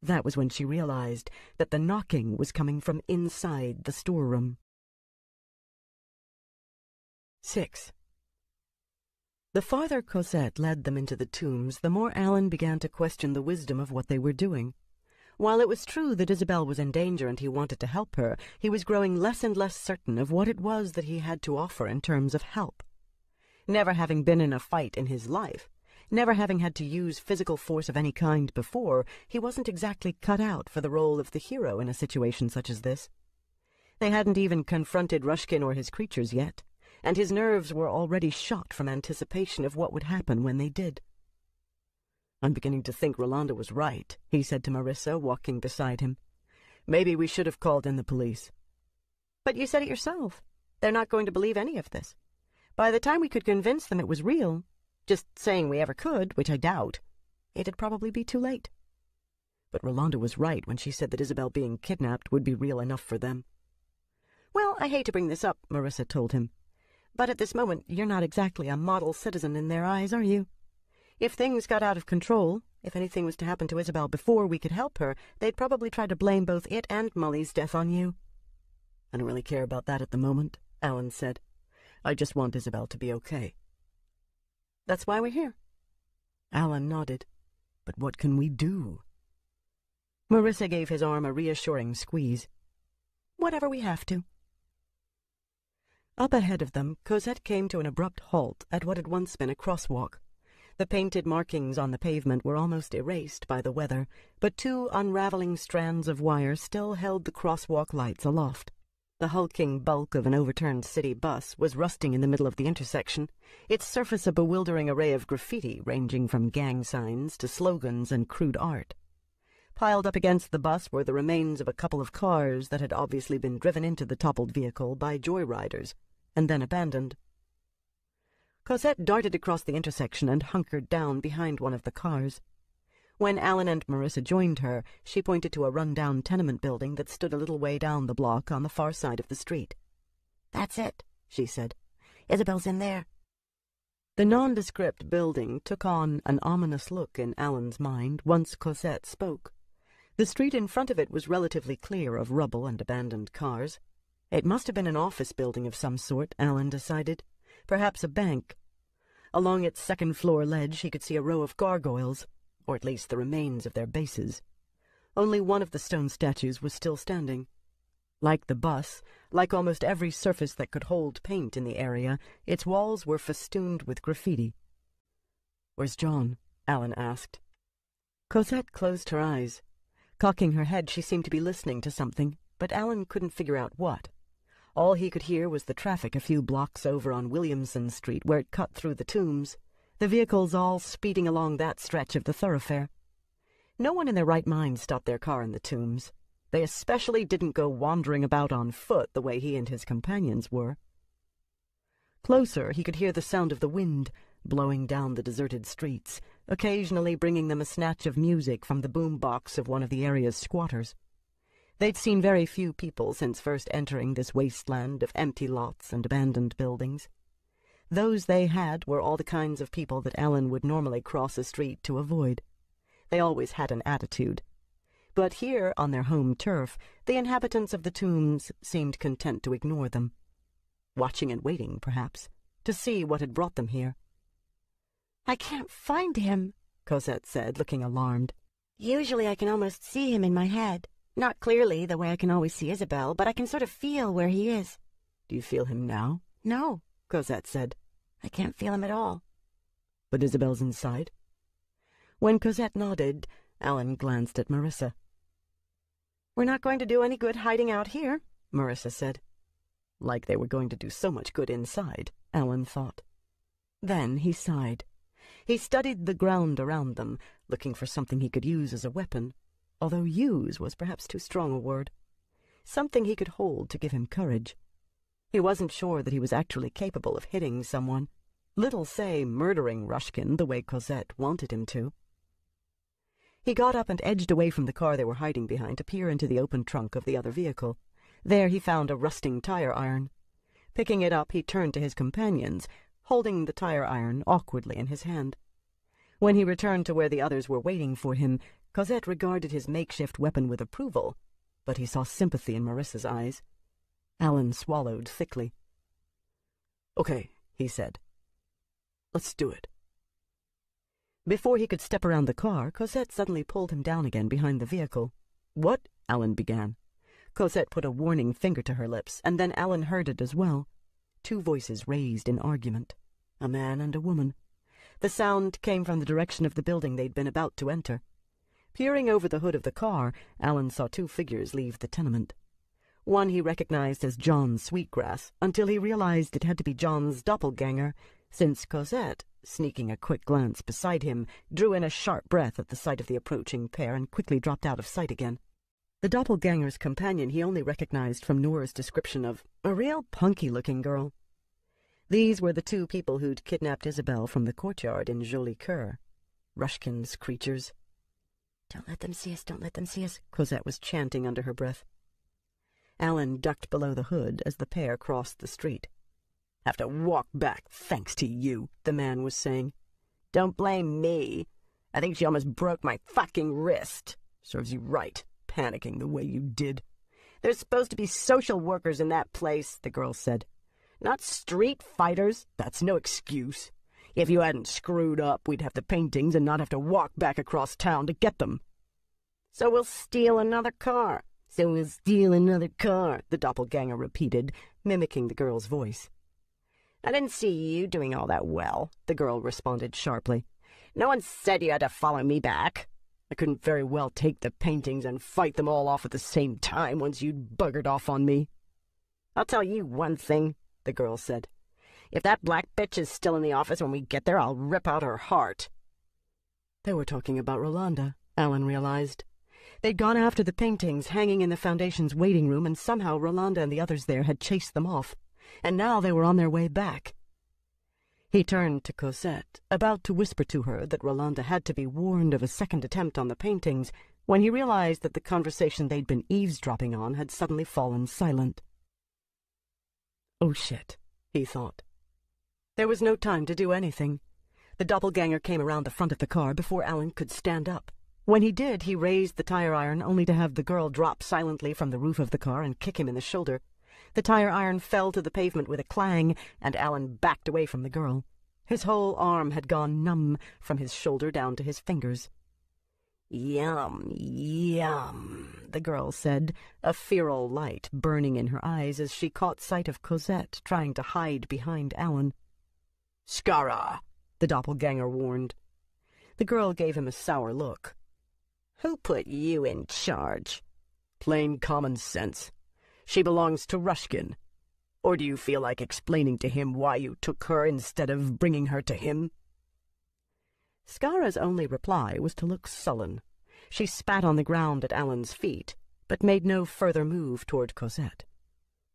That was when she realized that the knocking was coming from inside the storeroom. 6. The farther Cosette led them into the tombs, the more Alan began to question the wisdom of what they were doing. While it was true that Isabel was in danger and he wanted to help her, he was growing less and less certain of what it was that he had to offer in terms of help. Never having been in a fight in his life, never having had to use physical force of any kind before, he wasn't exactly cut out for the role of the hero in a situation such as this. They hadn't even confronted Rushkin or his creatures yet, and his nerves were already shot from anticipation of what would happen when they did. "I'm beginning to think Rolanda was right," he said to Marissa, walking beside him. "Maybe we should have called in the police." "But you said it yourself. They're not going to believe any of this. By the time we could convince them it was real, just saying we ever could, which I doubt, it'd probably be too late." But Rolanda was right when she said that Isabel being kidnapped would be real enough for them. "Well, I hate to bring this up," Marissa told him, "but at this moment you're not exactly a model citizen in their eyes, are you? If things got out of control, if anything was to happen to Isabel before we could help her, they'd probably try to blame both it and Molly's death on you." "I don't really care about that at the moment," Alan said. "I just want Isabel to be okay." "That's why we're here." Alan nodded. "But what can we do?" Marissa gave his arm a reassuring squeeze. "Whatever we have to." Up ahead of them, Cosette came to an abrupt halt at what had once been a crosswalk. The painted markings on the pavement were almost erased by the weather, but two unraveling strands of wire still held the crosswalk lights aloft. The hulking bulk of an overturned city bus was rusting in the middle of the intersection, its surface a bewildering array of graffiti ranging from gang signs to slogans and crude art. Piled up against the bus were the remains of a couple of cars that had obviously been driven into the toppled vehicle by joyriders and then abandoned. Cosette darted across the intersection and hunkered down behind one of the cars. When Alan and Marissa joined her, she pointed to a run-down tenement building that stood a little way down the block on the far side of the street. "That's it," she said. "Isabel's in there." The nondescript building took on an ominous look in Alan's mind once Cosette spoke. The street in front of it was relatively clear of rubble and abandoned cars. It must have been an office building of some sort, Alan decided. Perhaps a bank. Along its second-floor ledge he could see a row of gargoyles, or at least the remains of their bases. Only one of the stone statues was still standing. Like the bus, like almost every surface that could hold paint in the area, its walls were festooned with graffiti. "Where's John?" Alan asked. Cosette closed her eyes. Cocking her head, she seemed to be listening to something, but Alan couldn't figure out what. All he could hear was the traffic a few blocks over on Williamson Street, where it cut through the tombs, the vehicles all speeding along that stretch of the thoroughfare. No one in their right mind stopped their car in the tombs. They especially didn't go wandering about on foot the way he and his companions were. Closer, he could hear the sound of the wind blowing down the deserted streets, occasionally bringing them a snatch of music from the boom-box of one of the area's squatters. They'd seen very few people since first entering this wasteland of empty lots and abandoned buildings. Those they had were all the kinds of people that Alan would normally cross a street to avoid. They always had an attitude. But here, on their home turf, the inhabitants of the tombs seemed content to ignore them. Watching and waiting, perhaps, to see what had brought them here. "I can't find him," Cosette said, looking alarmed. "Usually I can almost see him in my head. Not clearly, the way I can always see Isabel, but I can sort of feel where he is." "Do you feel him now?" "No," Cosette said. "I can't feel him at all." "But Isabel's inside?" When Cosette nodded, Alan glanced at Marissa. "We're not going to do any good hiding out here," Marissa said. Like they were going to do so much good inside, Alan thought. Then he sighed. He studied the ground around them, looking for something he could use as a weapon, although use was perhaps too strong a word. Something he could hold to give him courage. He wasn't sure that he was actually capable of hitting someone, little say murdering Rushkin the way Cosette wanted him to. He got up and edged away from the car they were hiding behind to peer into the open trunk of the other vehicle. There he found a rusting tire iron. Picking it up, he turned to his companions, holding the tire iron awkwardly in his hand. When he returned to where the others were waiting for him, Cosette regarded his makeshift weapon with approval, but he saw sympathy in Marissa's eyes. Alan swallowed thickly. "Okay," he said. "Let's do it." Before he could step around the car, Cosette suddenly pulled him down again behind the vehicle. "What?" Alan began. Cosette put a warning finger to her lips, and then Alan heard it as well. Two voices raised in argument. A man and a woman. The sound came from the direction of the building they'd been about to enter. Peering over the hood of the car, Alan saw two figures leave the tenement. One he recognized as John Sweetgrass, until he realized it had to be John's doppelganger, since Cosette, sneaking a quick glance beside him, drew in a sharp breath at the sight of the approaching pair and quickly dropped out of sight again. The doppelganger's companion he only recognized from Nora's description of a real punky-looking girl. These were the two people who'd kidnapped Isabelle from the courtyard in Joli Coeur. Rushkin's creatures. "Don't let them see us, don't let them see us," Cosette was chanting under her breath. Alan ducked below the hood as the pair crossed the street. "Have to walk back, thanks to you," the man was saying. "Don't blame me. I think she almost broke my fucking wrist. Serves you right, panicking the way you did." "There's supposed to be social workers in that place," the girl said. "Not street fighters. That's no excuse. If you hadn't screwed up, we'd have the paintings and not have to walk back across town to get them." "So we'll steal another car." "So we'll steal another car," the doppelganger repeated, mimicking the girl's voice. "I didn't see you doing all that well," the girl responded sharply. "No one said you had to follow me back. I couldn't very well take the paintings and fight them all off at the same time once you'd buggered off on me." "I'll tell you one thing," the girl said. "If that black bitch is still in the office when we get there, I'll rip out her heart." They were talking about Rolanda, Alan realized. They'd gone after the paintings hanging in the Foundation's waiting room, and somehow Rolanda and the others there had chased them off, and now they were on their way back. He turned to Cosette, about to whisper to her that Rolanda had to be warned of a second attempt on the paintings, when he realized that the conversation they'd been eavesdropping on had suddenly fallen silent. "Oh, shit," he thought. There was no time to do anything. The doppelganger came around the front of the car before Alan could stand up. When he did, he raised the tire iron only to have the girl drop silently from the roof of the car and kick him in the shoulder. The tire iron fell to the pavement with a clang, and Alan backed away from the girl. His whole arm had gone numb from his shoulder down to his fingers. "Yum, yum," the girl said, a feral light burning in her eyes as she caught sight of Cosette trying to hide behind Alan. "Skara," the doppelganger warned. The girl gave him a sour look. "Who put you in charge?" "Plain common sense. She belongs to Rushkin. Or do you feel like explaining to him why you took her instead of bringing her to him?" Skara's only reply was to look sullen. She spat on the ground at Alan's feet, but made no further move toward Cosette.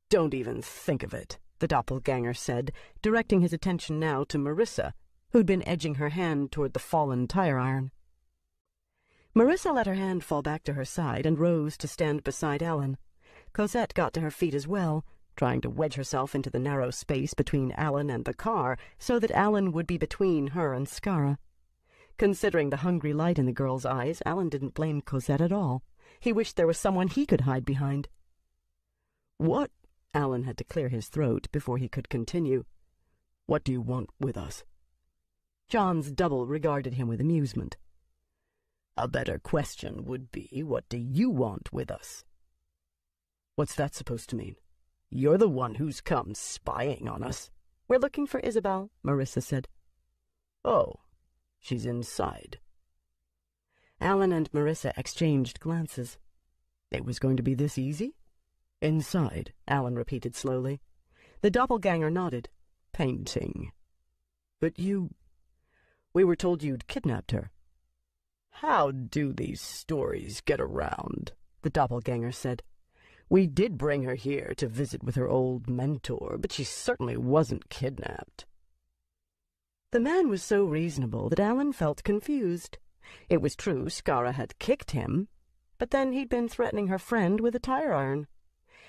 "Don't even think of it," the doppelganger said, directing his attention now to Marissa, who'd been edging her hand toward the fallen tire iron. Marissa let her hand fall back to her side and rose to stand beside Alan. Cosette got to her feet as well, trying to wedge herself into the narrow space between Alan and the car so that Alan would be between her and Skara. Considering the hungry light in the girl's eyes, Alan didn't blame Cosette at all. He wished there was someone he could hide behind. "What?" Alan had to clear his throat before he could continue. "What do you want with us?" John's double regarded him with amusement. "A better question would be, what do you want with us?" "What's that supposed to mean?" "You're the one who's come spying on us." "We're looking for Isabelle," Marissa said. "Oh, she's inside." Alan and Marissa exchanged glances. It was going to be this easy? "Inside," Alan repeated slowly. The doppelganger nodded. "Painting." "But we were told you'd kidnapped her." "How do these stories get around?" the doppelganger said. "We did bring her here to visit with her old mentor, but she certainly wasn't kidnapped." The man was so reasonable that Alan felt confused. It was true Skara had kicked him, but then he'd been threatening her friend with a tire iron.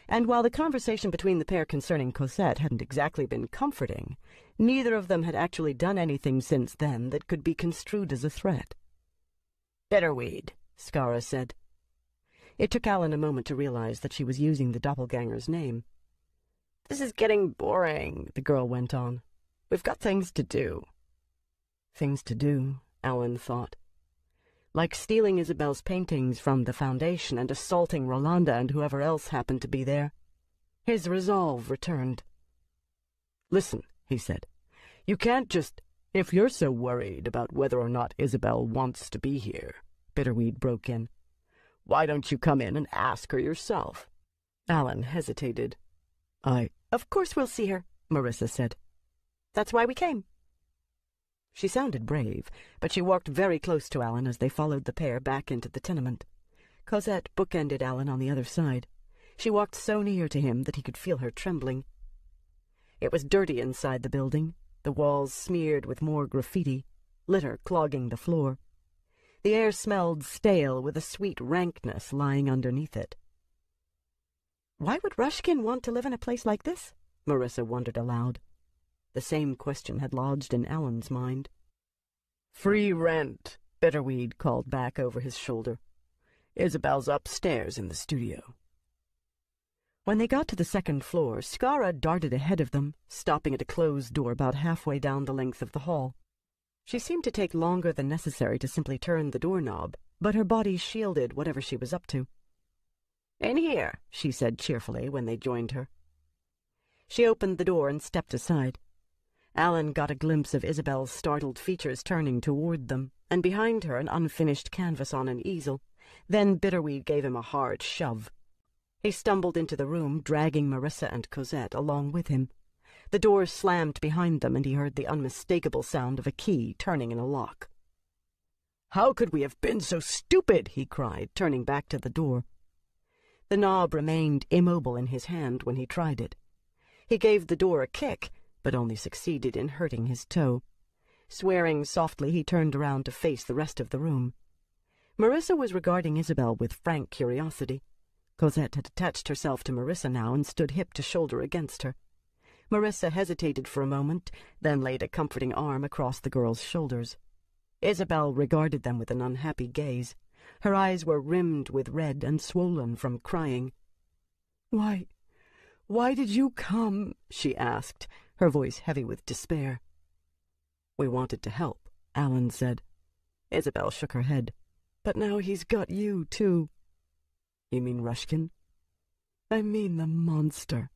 And while the conversation between the pair concerning Cosette hadn't exactly been comforting, neither of them had actually done anything since then that could be construed as a threat. "Bitterweed," Skara said. It took Alan a moment to realize that she was using the doppelganger's name. "This is getting boring," the girl went on. "We've got things to do." Things to do, Alan thought. like stealing Isabel's paintings from the foundation and assaulting Rolanda and whoever else happened to be there. His resolve returned. "Listen," he said, "you can't just—" "If you're so worried about whether or not Isabel wants to be here," Bitterweed broke in, "why don't you come in and ask her yourself?" Alan hesitated. Of course we'll see her," Marissa said. "That's why we came." She sounded brave, but she walked very close to Alan as they followed the pair back into the tenement. Cosette bookended Alan on the other side. She walked so near to him that he could feel her trembling. It was dirty inside the building, the walls smeared with more graffiti, litter clogging the floor. The air smelled stale with a sweet rankness lying underneath it. "Why would Rushkin want to live in a place like this?" Marissa wondered aloud. The same question had lodged in Alan's mind. "Free rent," Bitterweed called back over his shoulder. "Isabel's upstairs in the studio." When they got to the second floor, Skara darted ahead of them, stopping at a closed door about halfway down the length of the hall. She seemed to take longer than necessary to simply turn the doorknob, but her body shielded whatever she was up to. "In here," she said cheerfully when they joined her. She opened the door and stepped aside. Alan got a glimpse of Isabel's startled features turning toward them, and behind her an unfinished canvas on an easel. Then Bitterweed gave him a hard shove. He stumbled into the room, dragging Marissa and Cosette along with him. The door slammed behind them, and he heard the unmistakable sound of a key turning in a lock. "How could we have been so stupid?" he cried, turning back to the door. The knob remained immobile in his hand when he tried it. He gave the door a kick, but only succeeded in hurting his toe. Swearing softly, he turned around to face the rest of the room. Marissa was regarding Isabel with frank curiosity. Cosette had attached herself to Marissa now and stood hip to shoulder against her. Marissa hesitated for a moment, then laid a comforting arm across the girl's shoulders. Isabel regarded them with an unhappy gaze. Her eyes were rimmed with red and swollen from crying. Why did you come?" she asked, her voice heavy with despair. "We wanted to help," Alan said. Isabel shook her head. "But now he's got you, too." "You mean Rushkin?" "I mean the monster."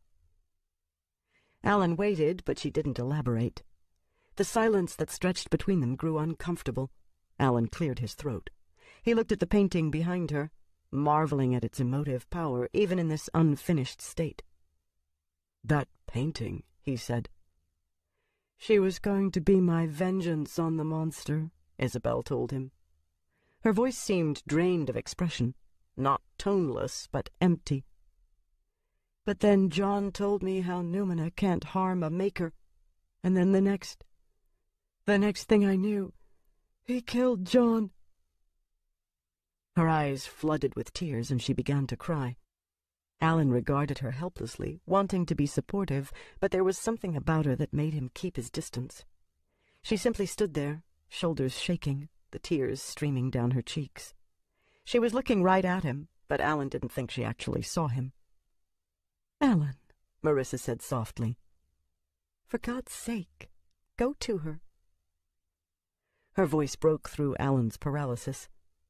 Alan waited, but she didn't elaborate. The silence that stretched between them grew uncomfortable. Alan cleared his throat. He looked at the painting behind her, marveling at its emotive power, even in this unfinished state. "That painting," he said. "She was going to be my vengeance on the monster," Isabel told him. Her voice seemed drained of expression, not toneless, but empty. "But then John told me how Numina can't harm a maker, and then the next thing I knew, he killed John." Her eyes flooded with tears, and she began to cry. Alan regarded her helplessly, wanting to be supportive, but there was something about her that made him keep his distance. She simply stood there, shoulders shaking, the tears streaming down her cheeks. She was looking right at him, but Alan didn't think she actually saw him. "Alan," Marissa said softly, "for God's sake, go to her." Her voice broke through Alan's paralysis.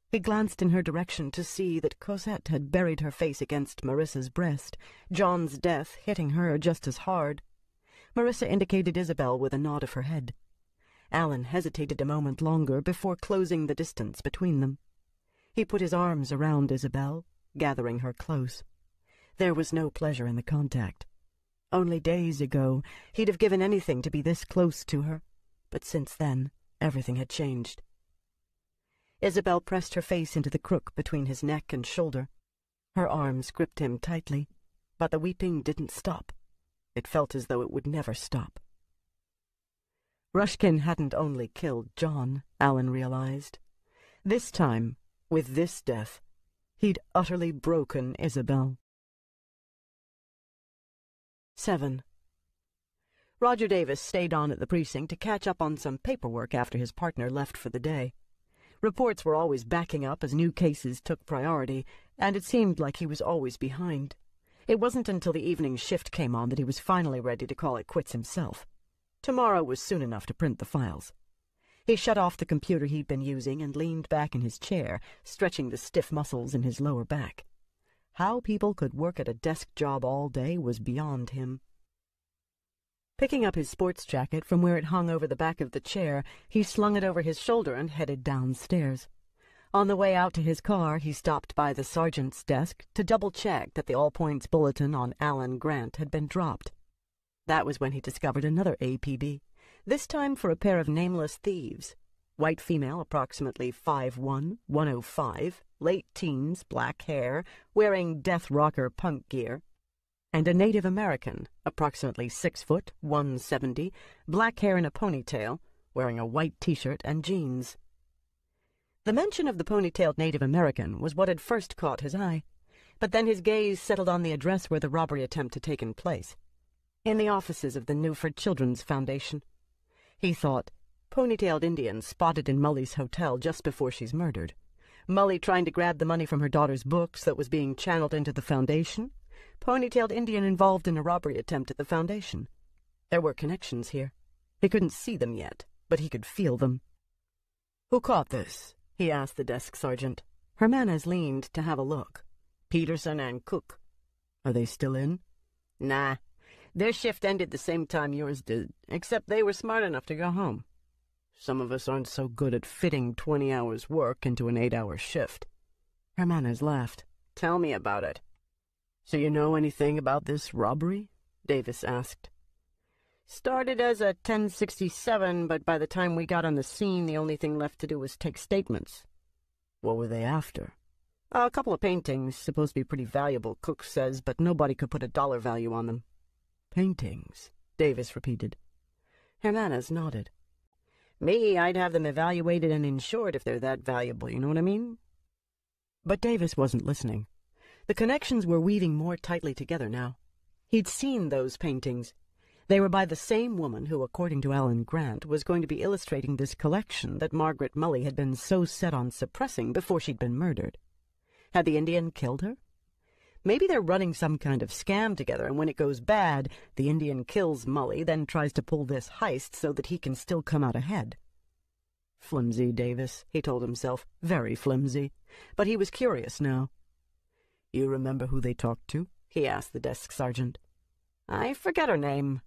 He glanced in her direction to see that Cosette had buried her face against Marissa's breast, John's death hitting her just as hard. Marissa indicated Isabel with a nod of her head. Alan hesitated a moment longer before closing the distance between them. He put his arms around Isabel, gathering her close. There was no pleasure in the contact. Only days ago he'd have given anything to be this close to her, but since then everything had changed. Isabel pressed her face into the crook between his neck and shoulder. Her arms gripped him tightly, but the weeping didn't stop. It felt as though it would never stop. Rushkin hadn't only killed John, Alan realized. This time, with this death, he'd utterly broken Isabel. 7. Roger Davis stayed on at the precinct to catch up on some paperwork after his partner left for the day. Reports were always backing up as new cases took priority, and it seemed like he was always behind. It wasn't until the evening shift came on that he was finally ready to call it quits himself. Tomorrow was soon enough to print the files. He shut off the computer he'd been using and leaned back in his chair, stretching the stiff muscles in his lower back. How people could work at a desk job all day was beyond him. Picking up his sports jacket from where it hung over the back of the chair, he slung it over his shoulder and headed downstairs. On the way out to his car, he stopped by the sergeant's desk to double-check that the all-points bulletin on Alan Grant had been dropped. That was when he discovered another APB, this time for a pair of nameless thieves. White female, approximately 5'1", 105, late teens, black hair, wearing death rocker punk gear, and a Native American, approximately 6 foot, 170, black hair in a ponytail, wearing a white T-shirt and jeans. The mention of the ponytailed Native American was what had first caught his eye, but then his gaze settled on the address where the robbery attempt had taken place, in the offices of the Newford Children's Foundation. He thought, ponytailed Indian spotted in Mully's hotel just before she's murdered. Mully trying to grab the money from her daughter's books that was being channeled into the foundation. Ponytailed Indian involved in a robbery attempt at the foundation. There were connections here. He couldn't see them yet, but he could feel them. "Who caught this?" he asked the desk sergeant. Hermanez leaned to have a look. "Peterson and Cook." "Are they still in?" "Nah. Their shift ended the same time yours did, except they were smart enough to go home. Some of us aren't so good at fitting 20 hours' work into an 8-hour shift." Hermanez laughed. "Tell me about it." "So you know anything about this robbery?" Davis asked. "Started as a 1067, but by the time we got on the scene, the only thing left to do was take statements." "What were they after?" "A couple of paintings, supposed to be pretty valuable, Cook says, but nobody could put a dollar value on them." "Paintings," Davis repeated. Hermanez nodded. "Me, I'd have them evaluated and insured if they're that valuable, you know what I mean?" But Davis wasn't listening. The connections were weaving more tightly together now. He'd seen those paintings. They were by the same woman who, according to Alan Grant, was going to be illustrating this collection that Margaret Mully had been so set on suppressing before she'd been murdered. Had the Indian killed her? Maybe they're running some kind of scam together, and when it goes bad, the Indian kills Mully, then tries to pull this heist so that he can still come out ahead. Flimsy, Davis, he told himself. Very flimsy. But he was curious now. "You remember who they talked to?" he asked the desk sergeant. "I forget her name.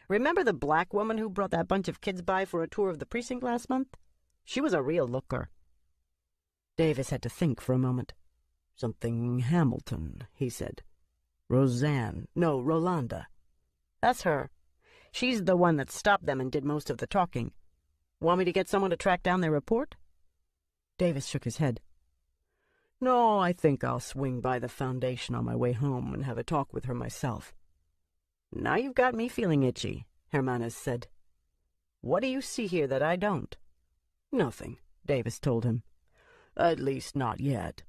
Remember the black woman who brought that bunch of kids by for a tour of the precinct last month? She was a real looker." Davis had to think for a moment. "Something Hamilton," he said. Rolanda." "That's her. She's the one that stopped them and did most of the talking. Want me to get someone to track down their report?" Davis shook his head. "No, I think I'll swing by the foundation on my way home and have a talk with her myself." "Now you've got me feeling itchy," Hermanez said. "What do you see here that I don't?" "Nothing," Davis told him. "At least not yet.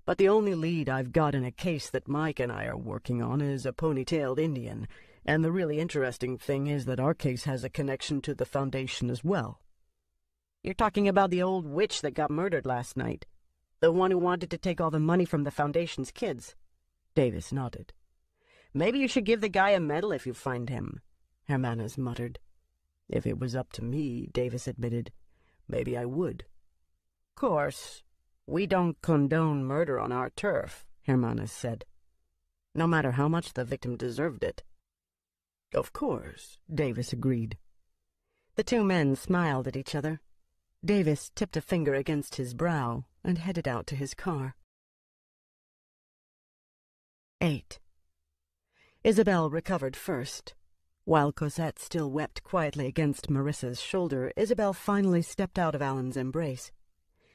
But the only lead I've got in a case that Mike and I are working on is a ponytailed Indian, and the really interesting thing is that our case has a connection to the foundation as well." "You're talking about the old witch that got murdered last night? The one who wanted to take all the money from the foundation's kids?" Davis nodded. "Maybe you should give the guy a medal if you find him," Hermanez muttered. "If it was up to me," Davis admitted, "maybe I would." "Course, we don't condone murder on our turf," Hermanez said. "No matter how much the victim deserved it." "Of course," Davis agreed. The two men smiled at each other. Davis tipped a finger against his brow and headed out to his car. 8. Isabel recovered first. While Cosette still wept quietly against Marissa's shoulder, Isabel finally stepped out of Alan's embrace.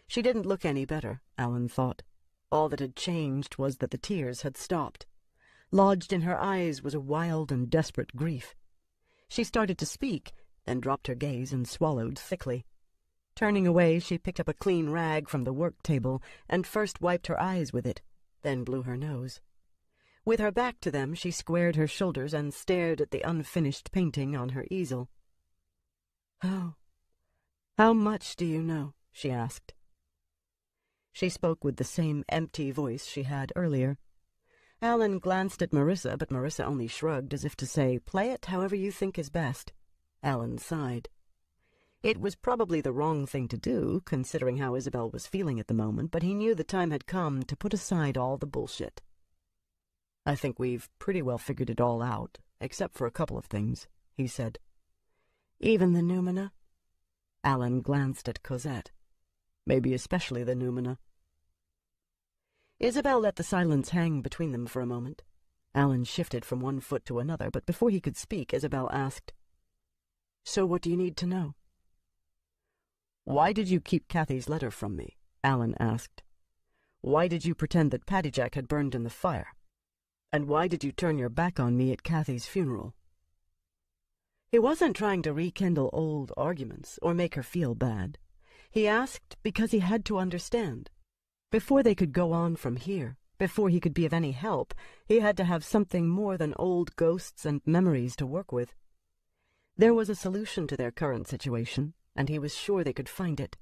She didn't look any better, Alan thought. All that had changed was that the tears had stopped. Lodged in her eyes was a wild and desperate grief. She started to speak, then dropped her gaze and swallowed thickly. Turning away, she picked up a clean rag from the work table and first wiped her eyes with it, then blew her nose. With her back to them, she squared her shoulders and stared at the unfinished painting on her easel. How much do you know?" she asked. She spoke with the same empty voice she had earlier. Alan glanced at Marissa, but Marissa only shrugged as if to say, "Play it however you think is best." Alan sighed. It was probably the wrong thing to do, considering how Isabel was feeling at the moment, but he knew the time had come to put aside all the bullshit. "I think we've pretty well figured it all out, except for a couple of things," he said. "Even the noumena?" Alan glanced at Cosette. "Maybe especially the noumena." Isabel let the silence hang between them for a moment. Alan shifted from one foot to another, but before he could speak, Isabel asked, "So what do you need to know?" "Why did you keep Kathy's letter from me?" Alan asked. "Why did you pretend that Patty Jack had burned in the fire? And why did you turn your back on me at Kathy's funeral?" He wasn't trying to rekindle old arguments or make her feel bad. He asked because he had to understand. Before they could go on from here, before he could be of any help, he had to have something more than old ghosts and memories to work with. There was a solution to their current situation, and he was sure they could find it.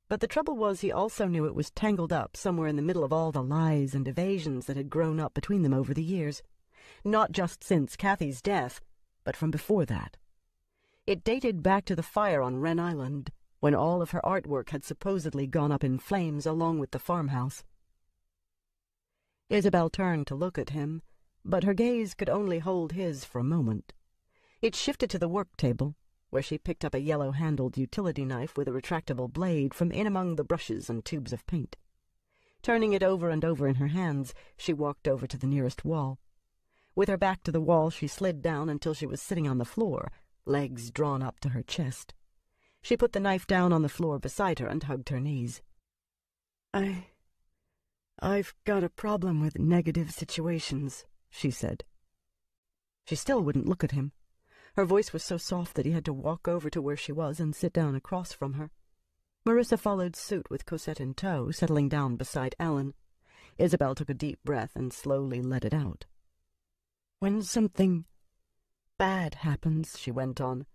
But the trouble was he also knew it was tangled up somewhere in the middle of all the lies and evasions that had grown up between them over the years. Not just since Kathy's death, but from before that. It dated back to the fire on Wren Island, when all of her artwork had supposedly gone up in flames along with the farmhouse. Isabel turned to look at him, but her gaze could only hold his for a moment. It shifted to the work table, where she picked up a yellow-handled utility knife with a retractable blade from in among the brushes and tubes of paint. Turning it over and over in her hands, she walked over to the nearest wall. With her back to the wall, she slid down until she was sitting on the floor, legs drawn up to her chest. She put the knife down on the floor beside her and hugged her knees. I've got a problem with negative situations," she said. She still wouldn't look at him. Her voice was so soft that he had to walk over to where she was and sit down across from her. Marissa followed suit with Cosette in tow, settling down beside Alan. Isabel took a deep breath and slowly let it out. "When something bad happens," she went on,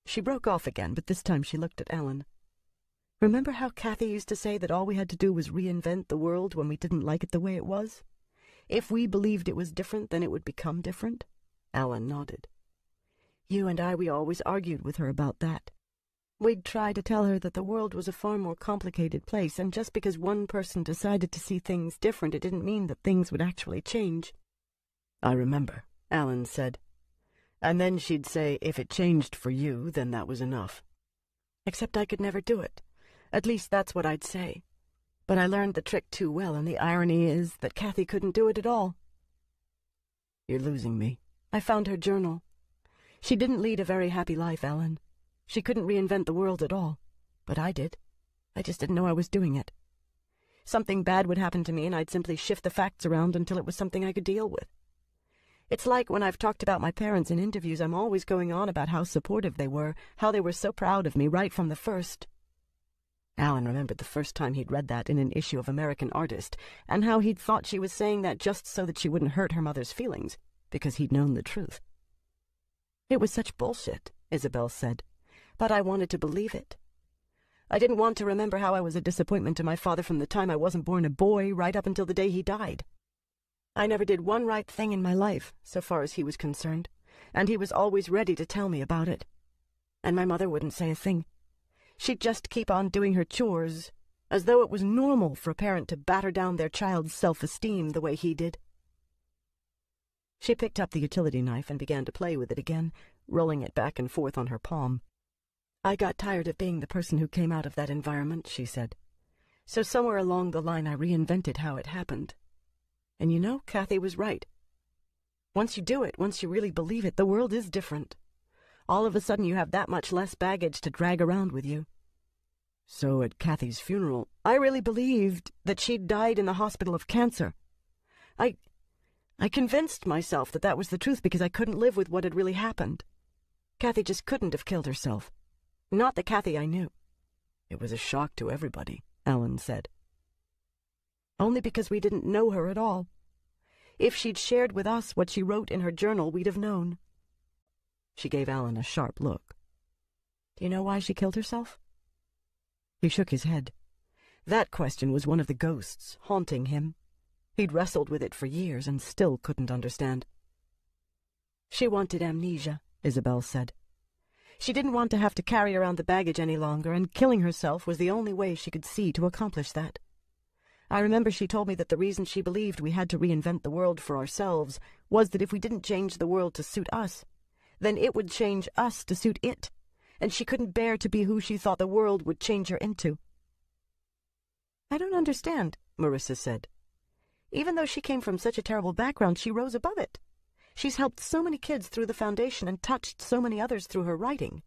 She broke off again, but this time she looked at Alan. "Remember how Kathy used to say that all we had to do was reinvent the world when we didn't like it the way it was? If we believed it was different, then it would become different?" Alan nodded. "You and we always argued with her about that. We'd try to tell her that the world was a far more complicated place, and just because one person decided to see things different, it didn't mean that things would actually change." "I remember," Alan said. "And then she'd say if it changed for you, then that was enough." "Except I could never do it. At least that's what I'd say. But I learned the trick too well, and the irony is that Kathy couldn't do it at all." "You're losing me." "I found her journal. She didn't lead a very happy life, Alan. She couldn't reinvent the world at all. But I did. I just didn't know I was doing it. Something bad would happen to me, and I'd simply shift the facts around until it was something I could deal with. It's like when I've talked about my parents in interviews, I'm always going on about how supportive they were, how they were so proud of me right from the first." Alan remembered the first time he'd read that in an issue of American Artist, and how he'd thought she was saying that just so that she wouldn't hurt her mother's feelings, because he'd known the truth. "It was such bullshit," Isabel said, "but I wanted to believe it. I didn't want to remember how I was a disappointment to my father from the time I wasn't born a boy right up until the day he died. I never did one right thing in my life, so far as he was concerned, and he was always ready to tell me about it. And my mother wouldn't say a thing. She'd just keep on doing her chores, as though it was normal for a parent to batter down their child's self-esteem the way he did." She picked up the utility knife and began to play with it again, rolling it back and forth on her palm. "I got tired of being the person who came out of that environment," she said. "So somewhere along the line I reinvented how it happened. And you know, Kathy was right. Once you do it, once you really believe it, the world is different. All of a sudden you have that much less baggage to drag around with you." "So at Kathy's funeral, I really believed that she'd died in the hospital of cancer. I convinced myself that that was the truth because I couldn't live with what had really happened. Kathy just couldn't have killed herself. Not the Kathy I knew." "It was a shock to everybody," Alan said. "Only because we didn't know her at all. If she'd shared with us what she wrote in her journal, we'd have known." She gave Alan a sharp look. "Do you know why she killed herself?" He shook his head. That question was one of the ghosts haunting him. He'd wrestled with it for years and still couldn't understand. "She wanted amnesia," Isabel said. She didn't want to have to carry around the baggage any longer, and killing herself was the only way she could see to accomplish that. I remember she told me that the reason she believed we had to reinvent the world for ourselves was that if we didn't change the world to suit us, then it would change us to suit it, and she couldn't bear to be who she thought the world would change her into. I don't understand, Marissa said. Even though she came from such a terrible background, she rose above it. She's helped so many kids through the foundation and touched so many others through her writing.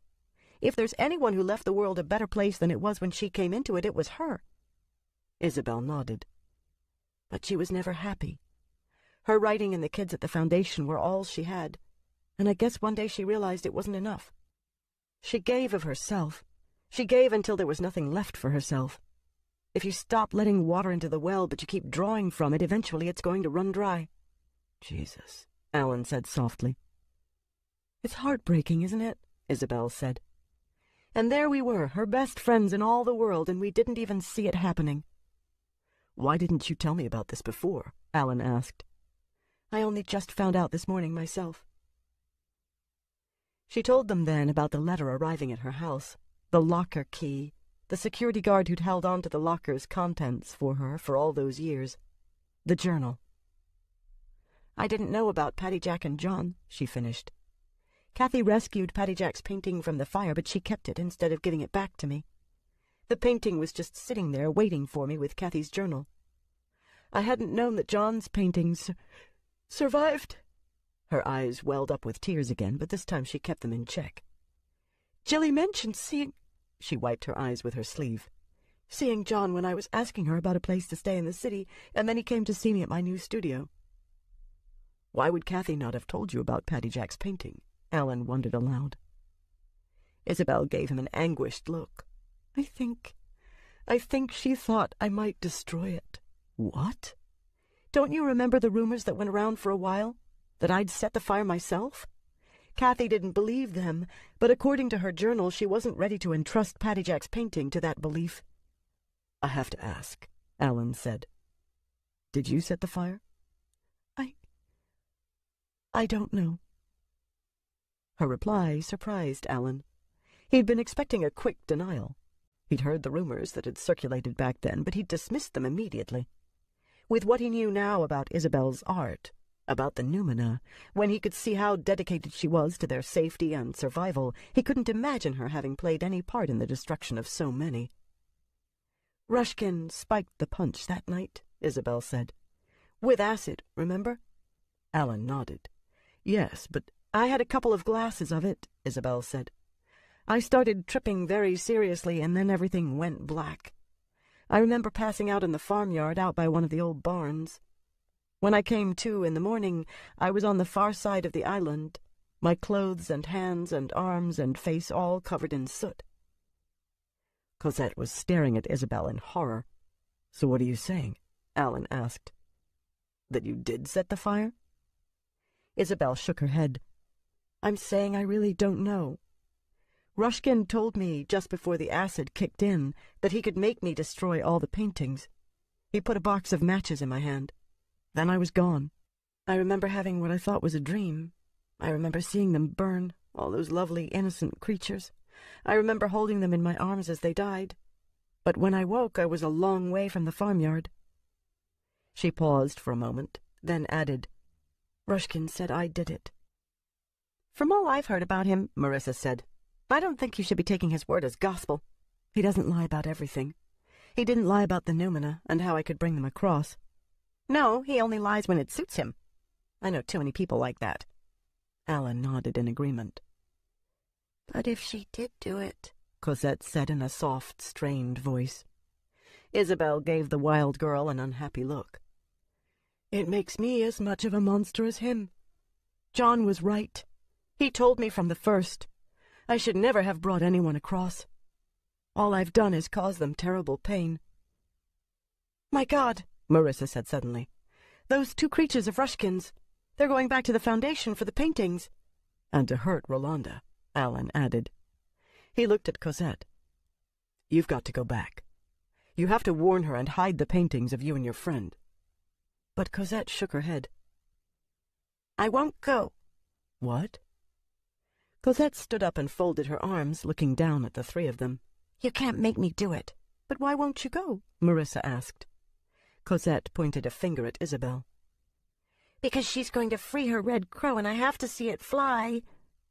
If there's anyone who left the world a better place than it was when she came into it, it was her. Isabel nodded. But she was never happy. Her writing and the kids at the foundation were all she had, and I guess one day she realized it wasn't enough. She gave of herself. She gave until there was nothing left for herself. If you stop letting water into the well but you keep drawing from it, eventually it's going to run dry. Jesus, Alan said softly. It's heartbreaking, isn't it? Isabel said. And there we were, her best friends in all the world, and we didn't even see it happening. Why didn't you tell me about this before? Alan asked. I only just found out this morning myself. She told them then about the letter arriving at her house, the locker key, the security guard who'd held on to the locker's contents for her for all those years, the journal. I didn't know about Patty Jack and John, she finished. Kathy rescued Patty Jack's painting from the fire, but she kept it instead of giving it back to me. The painting was just sitting there waiting for me with Kathy's journal. I hadn't known that John's paintings survived. Her eyes welled up with tears again, but this time she kept them in check. Jilly mentioned seeing... She wiped her eyes with her sleeve. Seeing John when I was asking her about a place to stay in the city, and then he came to see me at my new studio. Why would Kathy not have told you about Patty Jack's painting? Alan wondered aloud. Isabel gave him an anguished look. I think she thought I might destroy it. What? Don't you remember the rumors that went around for a while? That I'd set the fire myself? Kathy didn't believe them, but according to her journal, she wasn't ready to entrust Patty Jack's painting to that belief. I have to ask, Alan said. Did you set the fire? I don't know. Her reply surprised Alan. He'd been expecting a quick denial. He'd heard the rumors that had circulated back then, but he'd dismissed them immediately. With what he knew now about Isabel's art, about the Noumena, when he could see how dedicated she was to their safety and survival, he couldn't imagine her having played any part in the destruction of so many. Rushkin spiked the punch that night, Isabel said. With acid, remember? Alan nodded. Yes, but I had a couple of glasses of it, Isabel said. I started tripping very seriously, and then everything went black. I remember passing out in the farmyard out by one of the old barns. When I came to in the morning, I was on the far side of the island, my clothes and hands and arms and face all covered in soot. Cosette was staring at Isabel in horror. So what are you saying? Alan asked. That you did set the fire? Isabel shook her head. I'm saying I really don't know. Rushkin told me just before the acid kicked in that he could make me destroy all the paintings. He put a box of matches in my hand. Then I was gone. I remember having what I thought was a dream. I remember seeing them burn, all those lovely, innocent creatures. I remember holding them in my arms as they died. But when I woke, I was a long way from the farmyard. She paused for a moment, then added, Rushkin said I did it. From all I've heard about him, Marissa said, I don't think you should be taking his word as gospel. He doesn't lie about everything. He didn't lie about the Noumena and how I could bring them across. No, he only lies when it suits him. I know too many people like that. Alan nodded in agreement. But if she did do it, Cosette said in a soft, strained voice. Isabel gave the wild girl an unhappy look. It makes me as much of a monster as him. John was right. He told me from the first. I should never have brought anyone across. All I've done is cause them terrible pain. My God, Marissa said suddenly. Those two creatures of Rushkin's. They're going back to the foundation for the paintings. And to hurt Rolanda, Alan added. He looked at Cosette. You've got to go back. You have to warn her and hide the paintings of you and your friend. But Cosette shook her head. I won't go. What? Cosette stood up and folded her arms, looking down at the three of them. You can't make me do it. But why won't you go? Marissa asked. Cosette pointed a finger at Isabel. Because she's going to free her red crow, and I have to see it fly.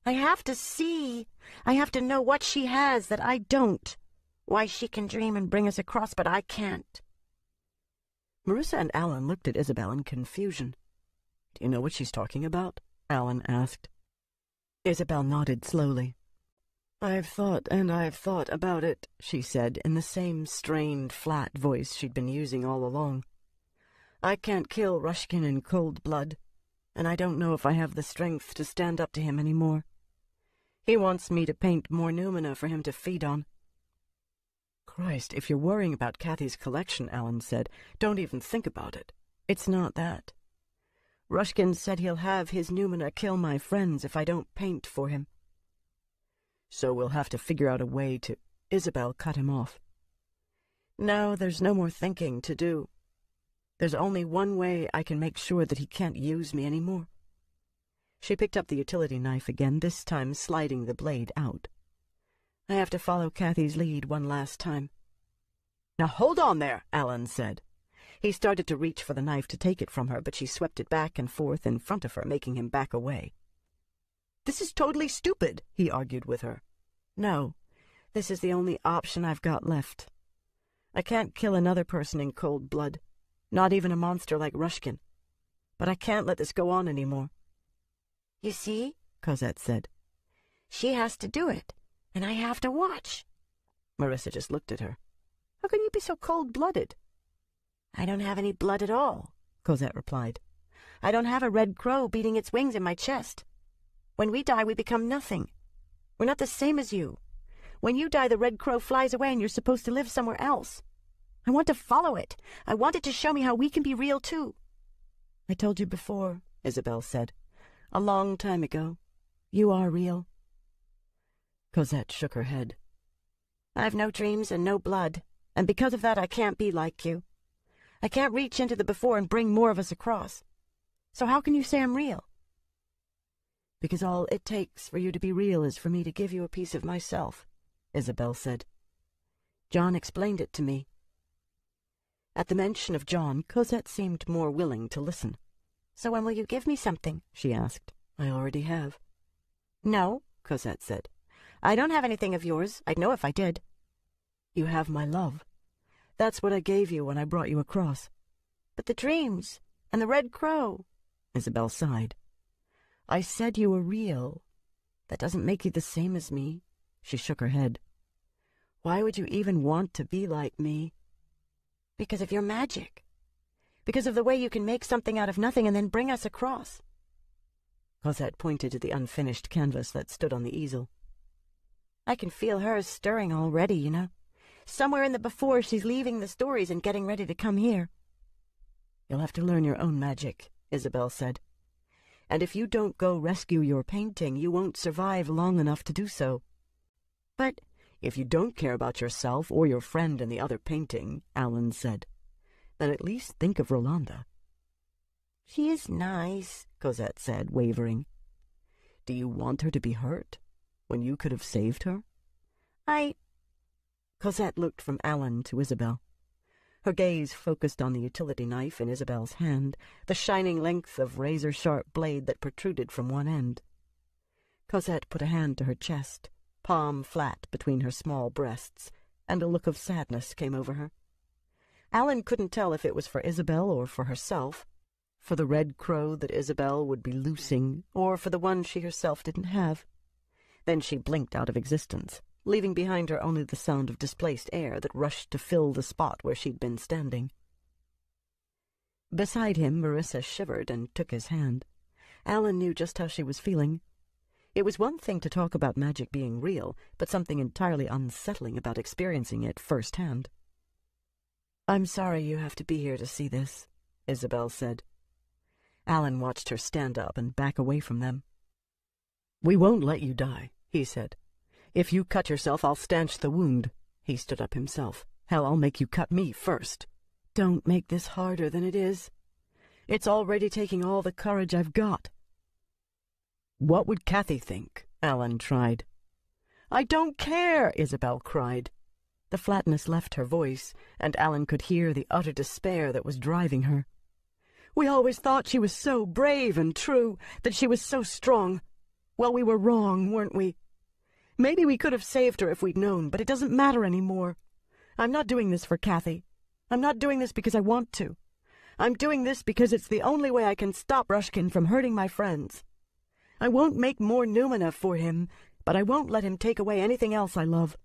I have to see. I have to know what she has that I don't. Why she can dream and bring us across, but I can't. Marissa and Alan looked at Isabel in confusion. Do you know what she's talking about? Alan asked. Isabel nodded slowly. I've thought and I've thought about it, she said in the same strained, flat voice she'd been using all along. I can't kill Rushkin in cold blood, and I don't know if I have the strength to stand up to him any more. He wants me to paint more Numina for him to feed on. Christ, if you're worrying about Kathy's collection, Alan said, don't even think about it. It's not that. Rushkin said he'll have his Numina kill my friends if I don't paint for him. So we'll have to figure out a way to... Isabel cut him off. No, there's no more thinking to do. There's only one way I can make sure that he can't use me anymore. She picked up the utility knife again, this time sliding the blade out. I have to follow Kathy's lead one last time. Now hold on there, Alan said. He started to reach for the knife to take it from her, but she swept it back and forth in front of her, making him back away. This is totally stupid, he argued with her. No, this is the only option I've got left. I can't kill another person in cold blood, not even a monster like Rushkin. But I can't let this go on anymore. You see, Cosette said. She has to do it, and I have to watch. Marissa just looked at her. How can you be so cold-blooded? I don't have any blood at all, Cosette replied. I don't have a red crow beating its wings in my chest. When we die, we become nothing. We're not the same as you. When you die, the red crow flies away and you're supposed to live somewhere else. I want to follow it. I want it to show me how we can be real, too. I told you before, Isabel said. A long time ago. You are real. Cosette shook her head. I've no dreams and no blood, and because of that I can't be like you. I can't reach into the before and bring more of us across. So how can you say I'm real? Because all it takes for you to be real is for me to give you a piece of myself, Isabel said. John explained it to me. At the mention of John, Cosette seemed more willing to listen. So when will you give me something? She asked. I already have. No, Cosette said. I don't have anything of yours. I'd know if I did. You have my love. That's what I gave you when I brought you across. But the dreams and the red crow, Isabel sighed. I said you were real. That doesn't make you the same as me. She shook her head. Why would you even want to be like me? Because of your magic. Because of the way you can make something out of nothing and then bring us across. Cosette pointed to the unfinished canvas that stood on the easel. I can feel hers stirring already, you know. Somewhere in the before, she's leaving the stories and getting ready to come here. You'll have to learn your own magic, Isabel said. And if you don't go rescue your painting, you won't survive long enough to do so. But if you don't care about yourself or your friend in the other painting, Alan said, then at least think of Rolanda. She is nice, Cosette said, wavering. Do you want her to be hurt, when you could have saved her? Cosette looked from Alan to Isabel. Her gaze focused on the utility knife in Isabel's hand, the shining length of razor-sharp blade that protruded from one end. Cosette put a hand to her chest, palm flat between her small breasts, and a look of sadness came over her. Alan couldn't tell if it was for Isabel or for herself, for the red crow that Isabel would be loosing, or for the one she herself didn't have. Then she blinked out of existence, leaving behind her only the sound of displaced air that rushed to fill the spot where she'd been standing. Beside him, Marissa shivered and took his hand. Alan knew just how she was feeling. It was one thing to talk about magic being real, but something entirely unsettling about experiencing it firsthand. I'm sorry you have to be here to see this, Isabel said. Alan watched her stand up and back away from them. We won't let you die, he said. If you cut yourself, I'll stanch the wound. He stood up himself. Hell, I'll make you cut me first. Don't make this harder than it is. It's already taking all the courage I've got. What would Kathy think? Alan tried. "I don't care," Isabel cried. The flatness left her voice, and Alan could hear the utter despair that was driving her. "We always thought she was so brave and true, that she was so strong. Well, we were wrong, weren't we? Maybe we could have saved her if we'd known, but it doesn't matter anymore. I'm not doing this for Kathy. I'm not doing this because I want to. I'm doing this because it's the only way I can stop Rushkin from hurting my friends. I won't make more Numina for him, but I won't let him take away anything else I love."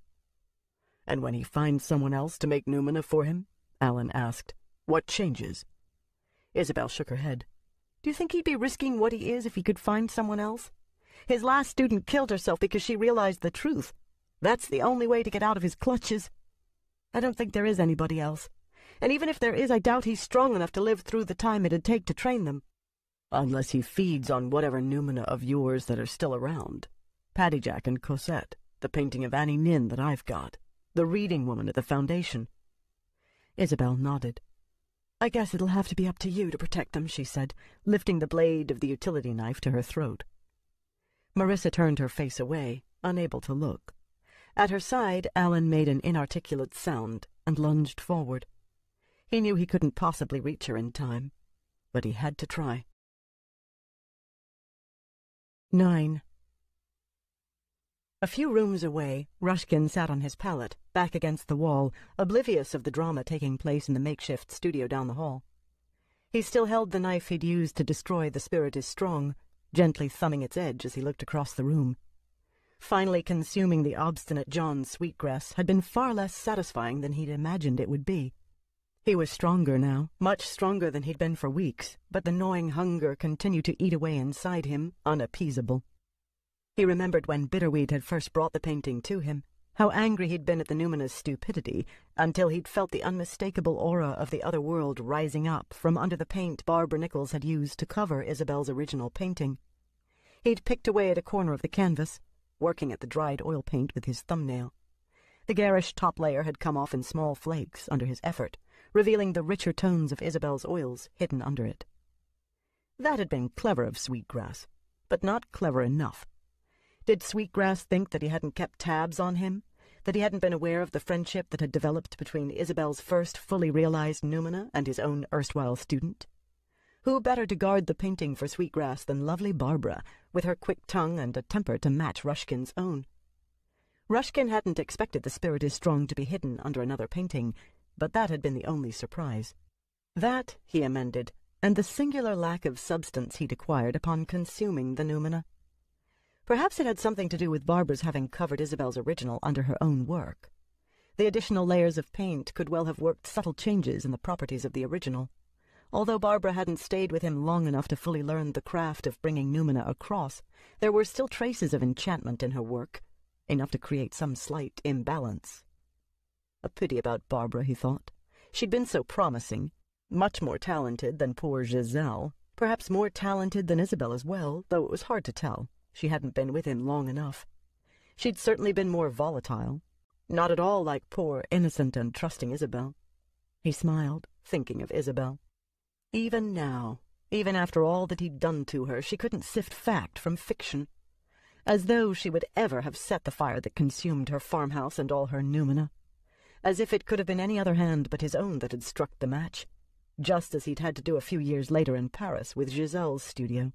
"And when he finds someone else to make Numina for him," Alan asked, "what changes?" Isabel shook her head. "Do you think he'd be risking what he is if he could find someone else? His last student killed herself because she realized the truth. That's the only way to get out of his clutches. I don't think there is anybody else. And even if there is, I doubt he's strong enough to live through the time it'd take to train them." "Unless he feeds on whatever Numina of yours that are still around. Paddyjack and Cosette, the painting of Annie Nin that I've got, the reading woman at the foundation." Isabel nodded. "I guess it'll have to be up to you to protect them," she said, lifting the blade of the utility knife to her throat. Marissa turned her face away, unable to look. At her side, Alan made an inarticulate sound and lunged forward. He knew he couldn't possibly reach her in time, but he had to try. 9. A few rooms away, Rushkin sat on his pallet, back against the wall, oblivious of the drama taking place in the makeshift studio down the hall. He still held the knife he'd used to destroy The Spirit is Strong, gently thumbing its edge as he looked across the room. Finally consuming the obstinate John Sweetgrass had been far less satisfying than he'd imagined it would be. He was stronger now, much stronger than he'd been for weeks, but the gnawing hunger continued to eat away inside him, unappeasable. He remembered when Bitterweed had first brought the painting to him, how angry he'd been at the Numina's stupidity, until he'd felt the unmistakable aura of the other world rising up from under the paint Barbara Nichols had used to cover Isabel's original painting. He'd picked away at a corner of the canvas, working at the dried oil paint with his thumbnail. The garish top layer had come off in small flakes under his effort, revealing the richer tones of Isabel's oils hidden under it. That had been clever of Sweetgrass, but not clever enough. Did Sweetgrass think that he hadn't kept tabs on him, that he hadn't been aware of the friendship that had developed between Isabel's first fully realized Numina and his own erstwhile student? Who better to guard the painting for Sweetgrass than lovely Barbara, with her quick tongue and a temper to match Rushkin's own? Rushkin hadn't expected The Spirit is Strong to be hidden under another painting, but that had been the only surprise. That, he amended, and the singular lack of substance he'd acquired upon consuming the Numina. Perhaps it had something to do with Barbara's having covered Isabel's original under her own work. The additional layers of paint could well have worked subtle changes in the properties of the original. Although Barbara hadn't stayed with him long enough to fully learn the craft of bringing Numina across, there were still traces of enchantment in her work, enough to create some slight imbalance. A pity about Barbara, he thought. She'd been so promising, much more talented than poor Giselle, perhaps more talented than Isabel as well, though it was hard to tell. She hadn't been with him long enough. She'd certainly been more volatile, not at all like poor, innocent and trusting Isabel. He smiled, thinking of Isabel. Even now, even after all that he'd done to her, she couldn't sift fact from fiction. As though she would ever have set the fire that consumed her farmhouse and all her Numina. As if it could have been any other hand but his own that had struck the match, just as he'd had to do a few years later in Paris with Giselle's studio.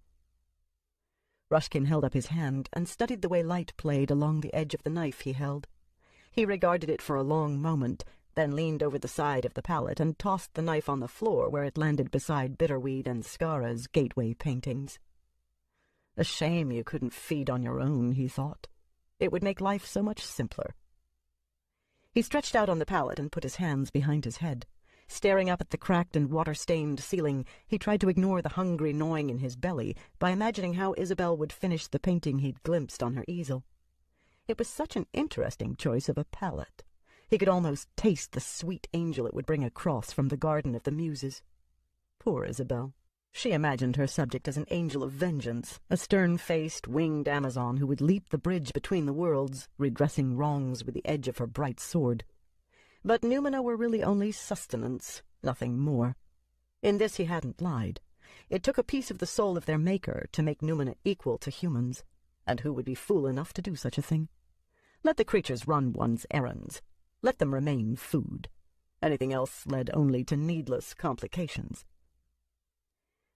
Rushkin held up his hand and studied the way light played along the edge of the knife he held. He regarded it for a long moment, then leaned over the side of the pallet and tossed the knife on the floor where it landed beside Bitterweed and Scara's gateway paintings. A shame you couldn't feed on your own, he thought. It would make life so much simpler. He stretched out on the pallet and put his hands behind his head. Staring up at the cracked and water-stained ceiling, he tried to ignore the hungry gnawing in his belly by imagining how Isabel would finish the painting he'd glimpsed on her easel. It was such an interesting choice of a palette. He could almost taste the sweet angel it would bring across from the Garden of the Muses. Poor Isabel. She imagined her subject as an angel of vengeance, a stern-faced, winged Amazon who would leap the bridge between the worlds, redressing wrongs with the edge of her bright sword. But Numina were really only sustenance, nothing more. In this he hadn't lied. It took a piece of the soul of their maker to make Numina equal to humans, And who would be fool enough to do such a thing? Let the creatures run one's errands. Let them remain food. Anything else led only to needless complications.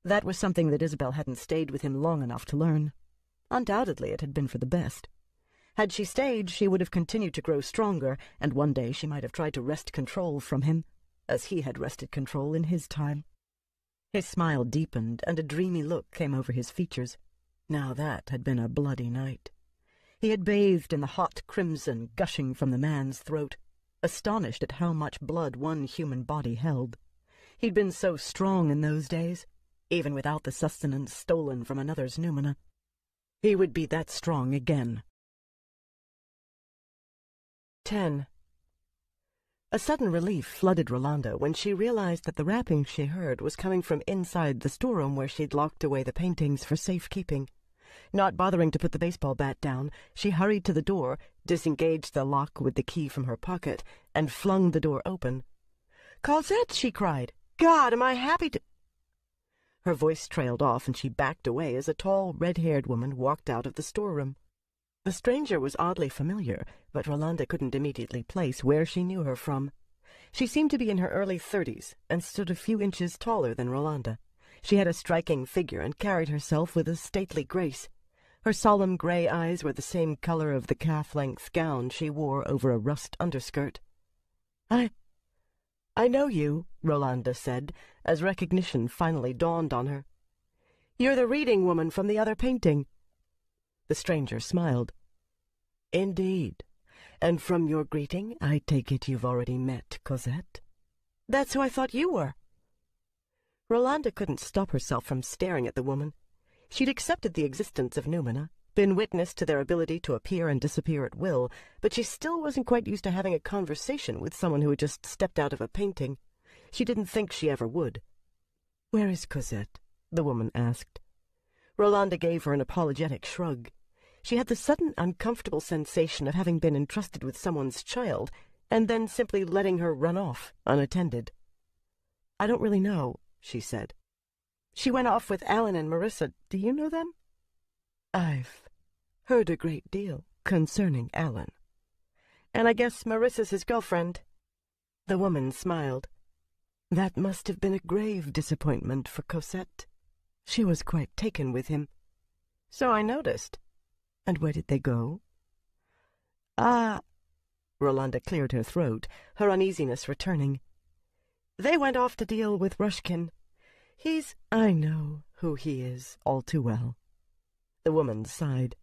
That was something that Isabel hadn't stayed with him long enough to learn. Undoubtedly it had been for the best. Had she stayed, she would have continued to grow stronger, and one day she might have tried to wrest control from him, as he had wrested control in his time. His smile deepened, and a dreamy look came over his features. Now that had been a bloody night. He had bathed in the hot crimson gushing from the man's throat, astonished at how much blood one human body held. He'd been so strong in those days, even without the sustenance stolen from another's noumena. He would be that strong again. 10. A sudden relief flooded Rolanda when she realized that the rapping she heard was coming from inside the storeroom where she'd locked away the paintings for safekeeping. Not bothering to put the baseball bat down, she hurried to the door, disengaged the lock with the key from her pocket, and flung the door open. "Cosette!" she cried. "God, am I happy to—" Her voice trailed off, and she backed away as a tall, red-haired woman walked out of the storeroom. The stranger was oddly familiar, but Rolanda couldn't immediately place where she knew her from. She seemed to be in her early 30s, and stood a few inches taller than Rolanda. She had a striking figure and carried herself with a stately grace. Her solemn gray eyes were the same color of the calf-length gown she wore over a rust underskirt. I know you," Rolanda said, as recognition finally dawned on her. "You're the reading woman from the other painting." The stranger smiled. "Indeed. And from your greeting, I take it you've already met Cosette?" "That's who I thought you were." Rolanda couldn't stop herself from staring at the woman. She'd accepted the existence of noumena, been witness to their ability to appear and disappear at will, but she still wasn't quite used to having a conversation with someone who had just stepped out of a painting. She didn't think she ever would. "Where is Cosette?" the woman asked. Rolanda gave her an apologetic shrug. She had the sudden uncomfortable sensation of having been entrusted with someone's child, and then simply letting her run off, unattended. "I don't really know," she said. "She went off with Alan and Marissa. Do you know them?" "I've heard a great deal concerning Alan." "And I guess Marissa's his girlfriend." The woman smiled. "That must have been a grave disappointment for Cosette. She was quite taken with him." "So I noticed." "And where did they go?" Rolanda cleared her throat, her uneasiness returning. "They went off to deal with Rushkin. I know who he is all too well." The woman sighed.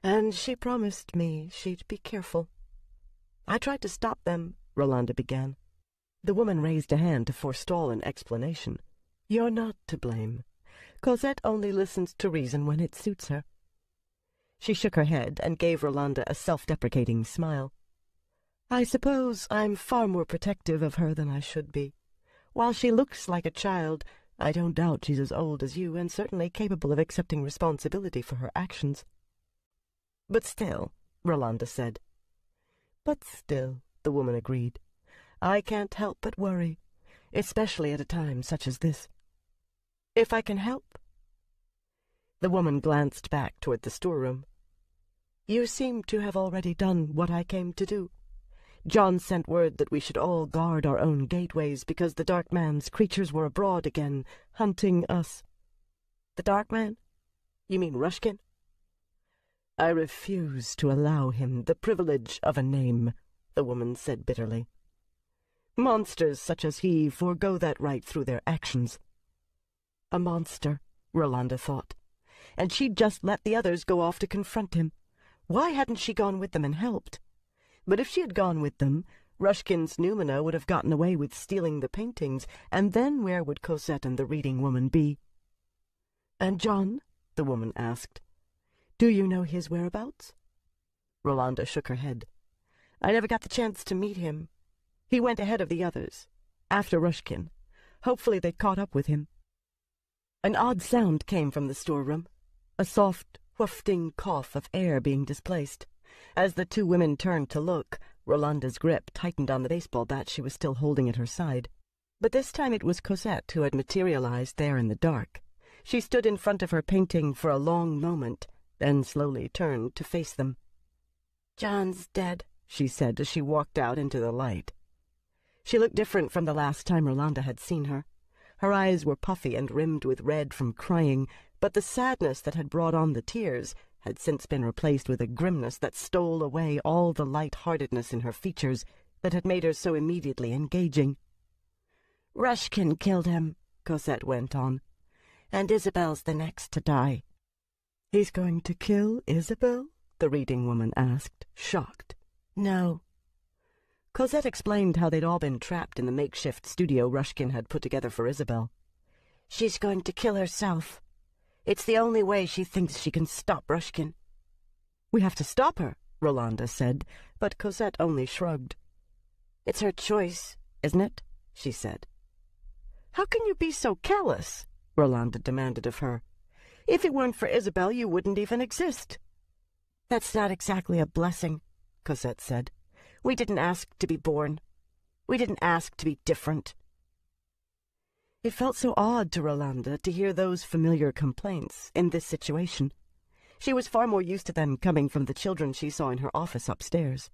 "And she promised me she'd be careful." "I tried to stop them," Rolanda began. The woman raised a hand to forestall an explanation. "You're not to blame. Cosette only listens to reason when it suits her." She shook her head and gave Rolanda a self-deprecating smile. "I suppose I'm far more protective of her than I should be. While she looks like a child, I don't doubt she's as old as you and certainly capable of accepting responsibility for her actions." "But still," Rolanda said. "But still," the woman agreed. "I can't help but worry, especially at a time such as this." "If I can help." The woman glanced back toward the storeroom. "You seem to have already done what I came to do. John sent word that we should all guard our own gateways because the Dark Man's creatures were abroad again, hunting us." "The Dark Man? You mean Rushkin?" "I refuse to allow him the privilege of a name," the woman said bitterly. "Monsters such as he forego that right through their actions." A monster, Rolanda thought. And she'd just let the others go off to confront him. Why hadn't she gone with them and helped? But if she had gone with them, Rushkin's noumena would have gotten away with stealing the paintings, and then where would Cosette and the reading woman be? "And John?" the woman asked. "Do you know his whereabouts?" Rolanda shook her head. "I never got the chance to meet him. He went ahead of the others, after Rushkin. Hopefully they caught up with him." An odd sound came from the storeroom, a soft, wafting cough of air being displaced. As the two women turned to look, Rolanda's grip tightened on the baseball bat she was still holding at her side. But this time it was Cosette who had materialized there in the dark. She stood in front of her painting for a long moment, then slowly turned to face them. "John's dead," she said as she walked out into the light. She looked different from the last time Rolanda had seen her. Her eyes were puffy and rimmed with red from crying, but the sadness that had brought on the tears had since been replaced with a grimness that stole away all the light-heartedness in her features that had made her so immediately engaging. "Rushkin killed him," Cosette went on, "and Isabel's the next to die." "He's going to kill Isabel?" the reading woman asked, shocked. "No." Cosette explained how they'd all been trapped in the makeshift studio Rushkin had put together for Isabel. "She's going to kill herself. It's the only way she thinks she can stop Rushkin." "We have to stop her," Rolanda said, but Cosette only shrugged. "It's her choice, isn't it?" she said. "How can you be so callous?" Rolanda demanded of her. "If it weren't for Isabel, you wouldn't even exist." "That's not exactly a blessing," Cosette said. "We didn't ask to be born. We didn't ask to be different." It felt so odd to Rolanda to hear those familiar complaints in this situation. She was far more used to them coming from the children she saw in her office upstairs.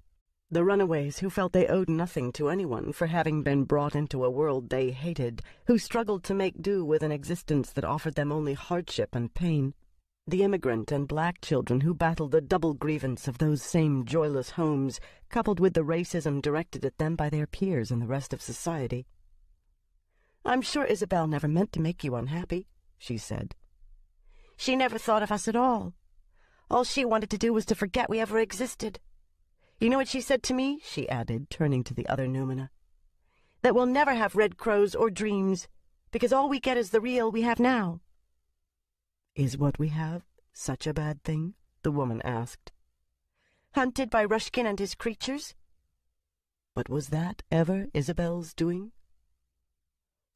The runaways who felt they owed nothing to anyone for having been brought into a world they hated, who struggled to make do with an existence that offered them only hardship and pain. The immigrant and black children who battled the double grievance of those same joyless homes, coupled with the racism directed at them by their peers and the rest of society. "I'm sure Isabel never meant to make you unhappy," she said. "She never thought of us at all. All she wanted to do was to forget we ever existed. You know what she said to me?" she added, turning to the other Numina. "That we'll never have red crows or dreams, because all we get is the real we have now." "Is what we have such a bad thing?" the woman asked. "Hunted by Rushkin and his creatures?" "But was that ever Isabel's doing?"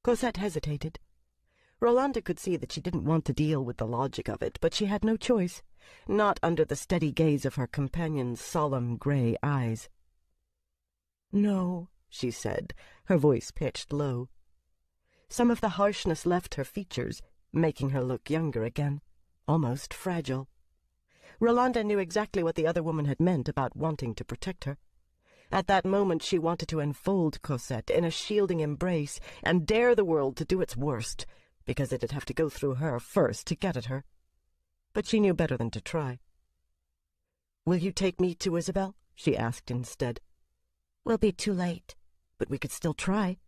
Cosette hesitated. Rolanda could see that she didn't want to deal with the logic of it, but she had no choice, not under the steady gaze of her companion's solemn gray eyes. "No," she said, her voice pitched low. Some of the harshness left her features, making her look younger again, almost fragile. Rolanda knew exactly what the other woman had meant about wanting to protect her. At that moment she wanted to enfold Cosette in a shielding embrace and dare the world to do its worst, because it'd have to go through her first to get at her. But she knew better than to try. "Will you take me to Isabel?" she asked instead. "We'll be too late." "But we could still try."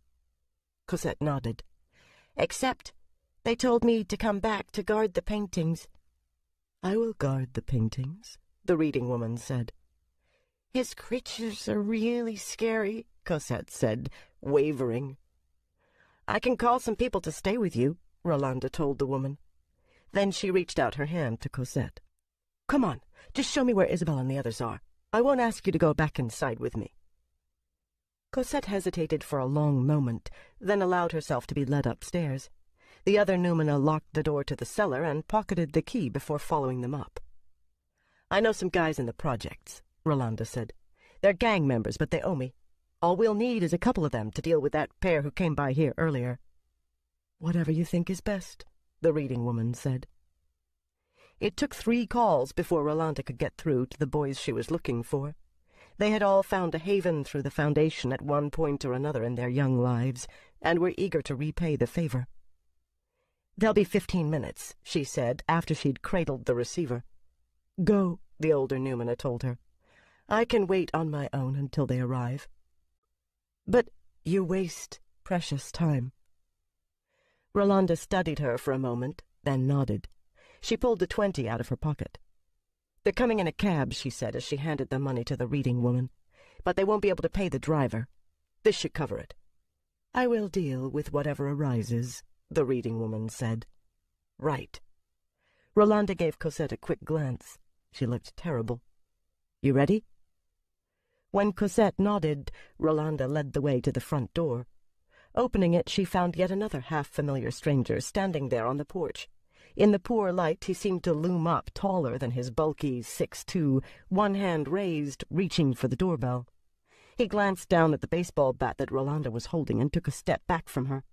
Cosette nodded. "Except they told me to come back to guard the paintings." "I will guard the paintings," the reading woman said. "His creatures are really scary," Cosette said, wavering. "I can call some people to stay with you," Rolanda told the woman. Then she reached out her hand to Cosette. "Come on, just show me where Isabel and the others are. I won't ask you to go back inside with me." Cosette hesitated for a long moment, then allowed herself to be led upstairs. The other Numina locked the door to the cellar and pocketed the key before following them up. "I know some guys in the projects," Rolanda said. "They're gang members, but they owe me. All we'll need is a couple of them to deal with that pair who came by here earlier." "Whatever you think is best," the reading woman said. It took 3 calls before Rolanda could get through to the boys she was looking for. They had all found a haven through the Foundation at one point or another in their young lives, and were eager to repay the favor. "They'll be 15 minutes, she said, after she'd cradled the receiver. "Go," the older Numina told her. "I can wait on my own until they arrive." "But you waste precious time." Rolanda studied her for a moment, then nodded. She pulled the 20 out of her pocket. "They're coming in a cab," she said as she handed the money to the reading woman. "But they won't be able to pay the driver. This should cover it." "I will deal with whatever arises," the reading woman said. "Right." Rolanda gave Cosette a quick glance. She looked terrible. "You ready?" When Cosette nodded, Rolanda led the way to the front door. Opening it, she found yet another half-familiar stranger standing there on the porch. In the poor light, he seemed to loom up taller than his bulky 6'2", one hand raised, reaching for the doorbell. He glanced down at the baseball bat that Rolanda was holding and took a step back from her.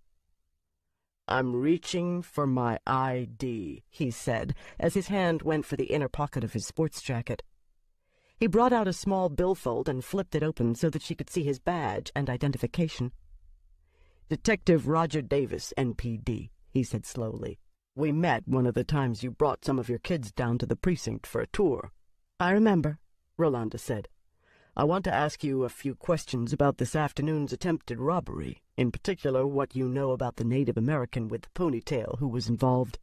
"I'm reaching for my ID," he said, as his hand went for the inner pocket of his sports jacket. He brought out a small billfold and flipped it open so that she could see his badge and identification. "Detective Roger Davis, NPD," he said slowly. "We met one of the times you brought some of your kids down to the precinct for a tour." "I remember," Rolanda said. "I want to ask you a few questions about this afternoon's attempted robbery, in particular what you know about the Native American with the ponytail who was involved."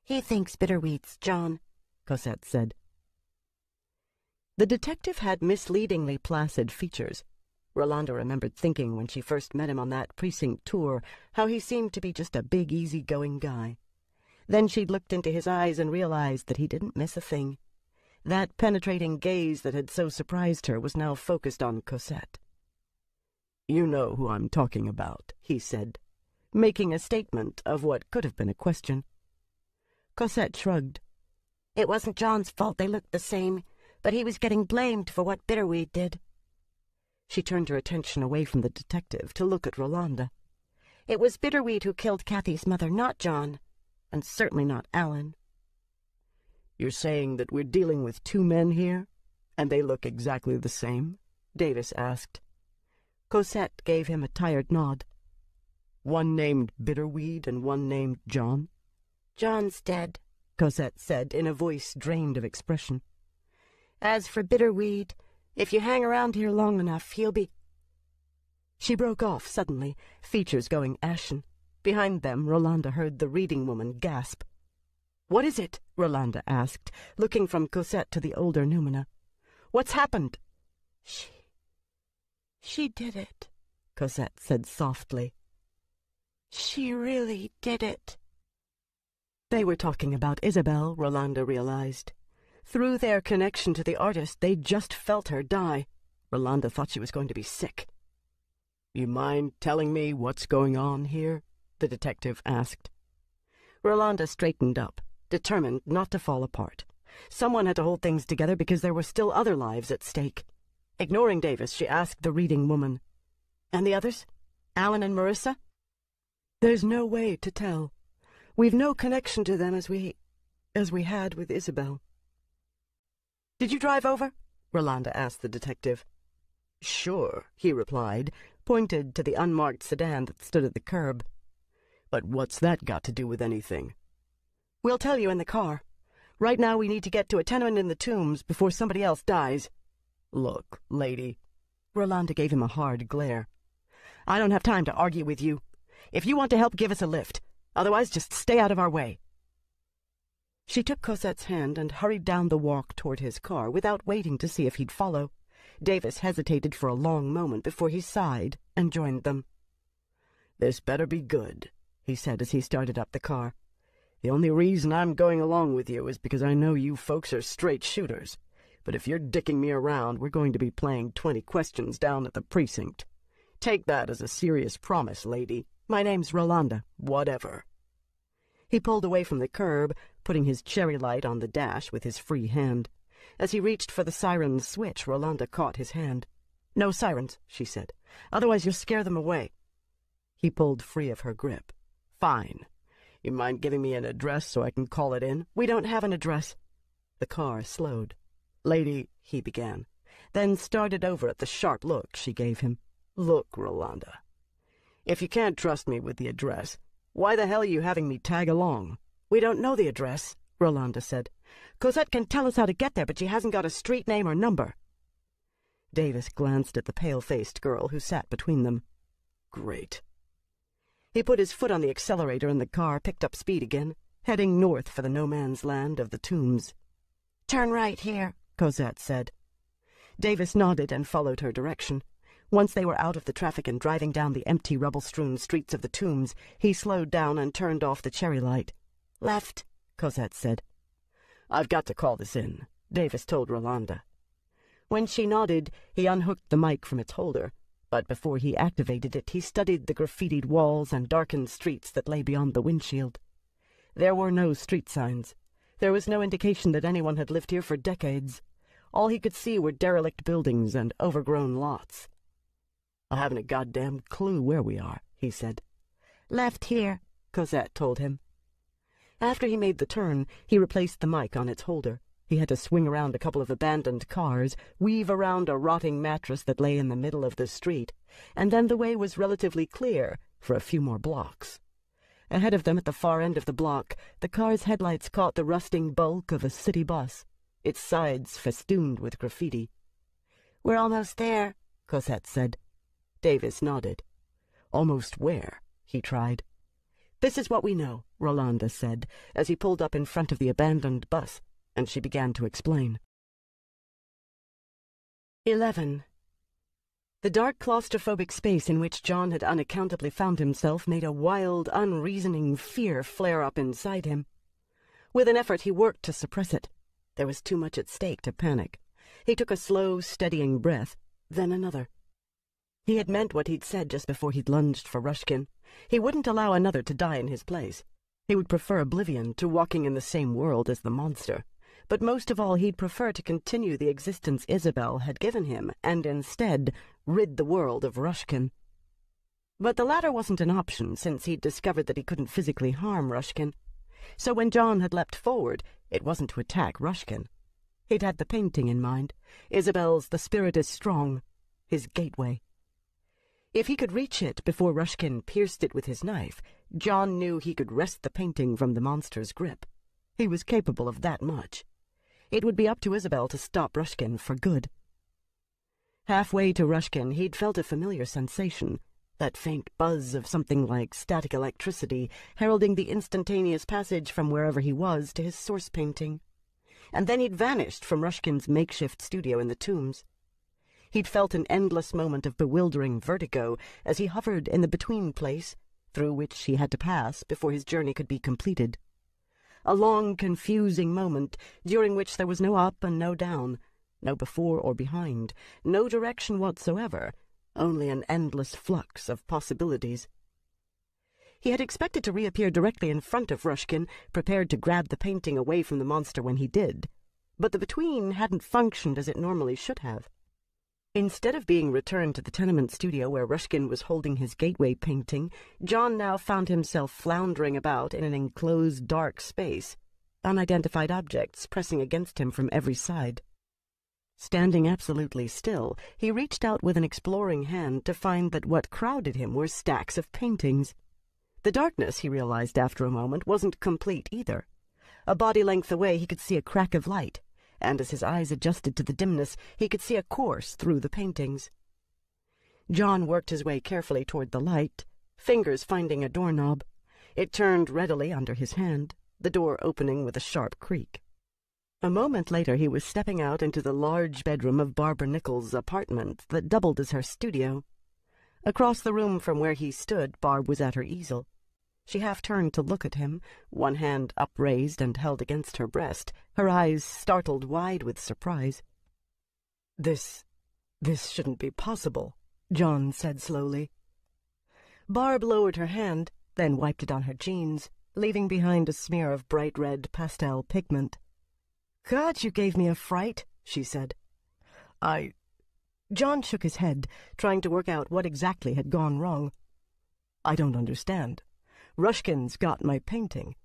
"He thinks Bitterweed's John," Cosette said. The detective had misleadingly placid features. Rolanda remembered thinking when she first met him on that precinct tour how he seemed to be just a big, easy-going guy. Then she'd looked into his eyes and realized that he didn't miss a thing. That penetrating gaze that had so surprised her was now focused on Cosette. "You know who I'm talking about," he said, making a statement of what could have been a question. Cosette shrugged. "It wasn't John's fault they looked the same, but he was getting blamed for what Bitterweed did." She turned her attention away from the detective to look at Rolanda. "It was Bitterweed who killed Kathy's mother, not John, and certainly not Alan." "You're saying that we're dealing with two men here, and they look exactly the same?" Davis asked. Cosette gave him a tired nod. "One named Bitterweed and one named John?" "John's dead," Cosette said in a voice drained of expression. "As for Bitterweed, if you hang around here long enough, he'll be—" She broke off suddenly, features going ashen. Behind them, Rolanda heard the reading woman gasp. "What is it?" Rolanda asked, looking from Cosette to the older Numina. "What's happened?" She did it," Cosette said softly. "She really did it." They were talking about Isabel, Rolanda realized. Through their connection to the artist, they'd just felt her die. Rolanda thought she was going to be sick. "You mind telling me what's going on here?" the detective asked. Rolanda straightened up, determined not to fall apart. Someone had to hold things together because there were still other lives at stake. Ignoring Davis, she asked the reading woman, "And the others? Alan and Marissa?" "There's no way to tell. We've no connection to them as we had with Isabel." "Did you drive over?" Rolanda asked the detective. "Sure," he replied, pointed to the unmarked sedan that stood at the curb. "But what's that got to do with anything?" "We'll tell you in the car. Right now we need to get to a tenement in the Tombs before somebody else dies." "Look, lady." Rolanda gave him a hard glare. "I don't have time to argue with you. If you want to help, give us a lift. Otherwise, just stay out of our way." She took Cosette's hand and hurried down the walk toward his car without waiting to see if he'd follow. Davis hesitated for a long moment before he sighed and joined them. "This better be good," he said as he started up the car. "The only reason I'm going along with you is because I know you folks are straight shooters. But if you're dicking me around, we're going to be playing 20 questions down at the precinct. Take that as a serious promise, lady." "My name's Rolanda." "Whatever." He pulled away from the curb, putting his cherry light on the dash with his free hand. As he reached for the siren's switch, Rolanda caught his hand. "No sirens," she said. "Otherwise you'll scare them away." He pulled free of her grip. "Fine. You mind giving me an address so I can call it in?" "We don't have an address." The car slowed. "Lady," he began, then started over at the sharp look she gave him. "Look, Rolanda, if you can't trust me with the address, why the hell are you having me tag along?" "We don't know the address," Rolanda said. "Cosette can tell us how to get there, but she hasn't got a street name or number." Davis glanced at the pale-faced girl who sat between them. "Great." He put his foot on the accelerator and the car picked up speed again, heading north for the no-man's land of the Tombs. "Turn right here," Cosette said. Davis nodded and followed her direction. Once they were out of the traffic and driving down the empty, rubble-strewn streets of the Tombs, he slowed down and turned off the cherry light. "Left," Cosette said. "I've got to call this in," Davis told Rolanda. When she nodded, he unhooked the mic from its holder, but before he activated it, he studied the graffitied walls and darkened streets that lay beyond the windshield. There were no street signs. There was no indication that anyone had lived here for decades. All he could see were derelict buildings and overgrown lots. "I haven't a goddamn clue where we are," he said. "Left here," Cosette told him. After he made the turn, he replaced the mic on its holder. He had to swing around a couple of abandoned cars, weave around a rotting mattress that lay in the middle of the street, and then the way was relatively clear for a few more blocks. Ahead of them at the far end of the block, the car's headlights caught the rusting bulk of a city bus, its sides festooned with graffiti. "We're almost there," Cosette said. Davis nodded. "Almost where?" he tried. "This is what we know," Rolanda said, as he pulled up in front of the abandoned bus, and she began to explain. 11. The dark claustrophobic space in which John had unaccountably found himself made a wild, unreasoning fear flare up inside him. With an effort he worked to suppress it. There was too much at stake to panic. He took a slow, steadying breath, then another. He had meant what he'd said just before he'd lunged for Rushkin. He wouldn't allow another to die in his place. He would prefer oblivion to walking in the same world as the monster. But most of all, he'd prefer to continue the existence Isabel had given him, and instead rid the world of Rushkin. But the latter wasn't an option, since he'd discovered that he couldn't physically harm Rushkin. So when John had leapt forward, it wasn't to attack Rushkin. He'd had the painting in mind. Isabel's "The Spirit is Strong," his gateway. If he could reach it before Rushkin pierced it with his knife, John knew he could wrest the painting from the monster's grip. He was capable of that much. It would be up to Isabel to stop Rushkin for good. Halfway to Rushkin, he'd felt a familiar sensation, that faint buzz of something like static electricity, heralding the instantaneous passage from wherever he was to his source painting. And then he'd vanished from Rushkin's makeshift studio in the Tombs. He'd felt an endless moment of bewildering vertigo as he hovered in the between place, through which he had to pass before his journey could be completed. A long, confusing moment, during which there was no up and no down, no before or behind, no direction whatsoever, only an endless flux of possibilities. He had expected to reappear directly in front of Rushkin, prepared to grab the painting away from the monster when he did. But the between hadn't functioned as it normally should have. Instead of being returned to the tenement studio where Rushkin was holding his gateway painting, John now found himself floundering about in an enclosed dark space, unidentified objects pressing against him from every side. Standing absolutely still, he reached out with an exploring hand to find that what crowded him were stacks of paintings. The darkness, he realized after a moment, wasn't complete either. A body length away he could see a crack of light, and as his eyes adjusted to the dimness, he could see a course through the paintings. John worked his way carefully toward the light, fingers finding a doorknob. It turned readily under his hand, the door opening with a sharp creak. A moment later he was stepping out into the large bedroom of Barbara Nichols' apartment that doubled as her studio. Across the room from where he stood, Barb was at her easel. She half-turned to look at him, one hand upraised and held against her breast, her eyes startled wide with surprise. This shouldn't be possible," John said slowly. Barb lowered her hand, then wiped it on her jeans, leaving behind a smear of bright red pastel pigment. "God, you gave me a fright," she said. John shook his head, trying to work out what exactly had gone wrong. "I don't understand. Rushkin's got my painting.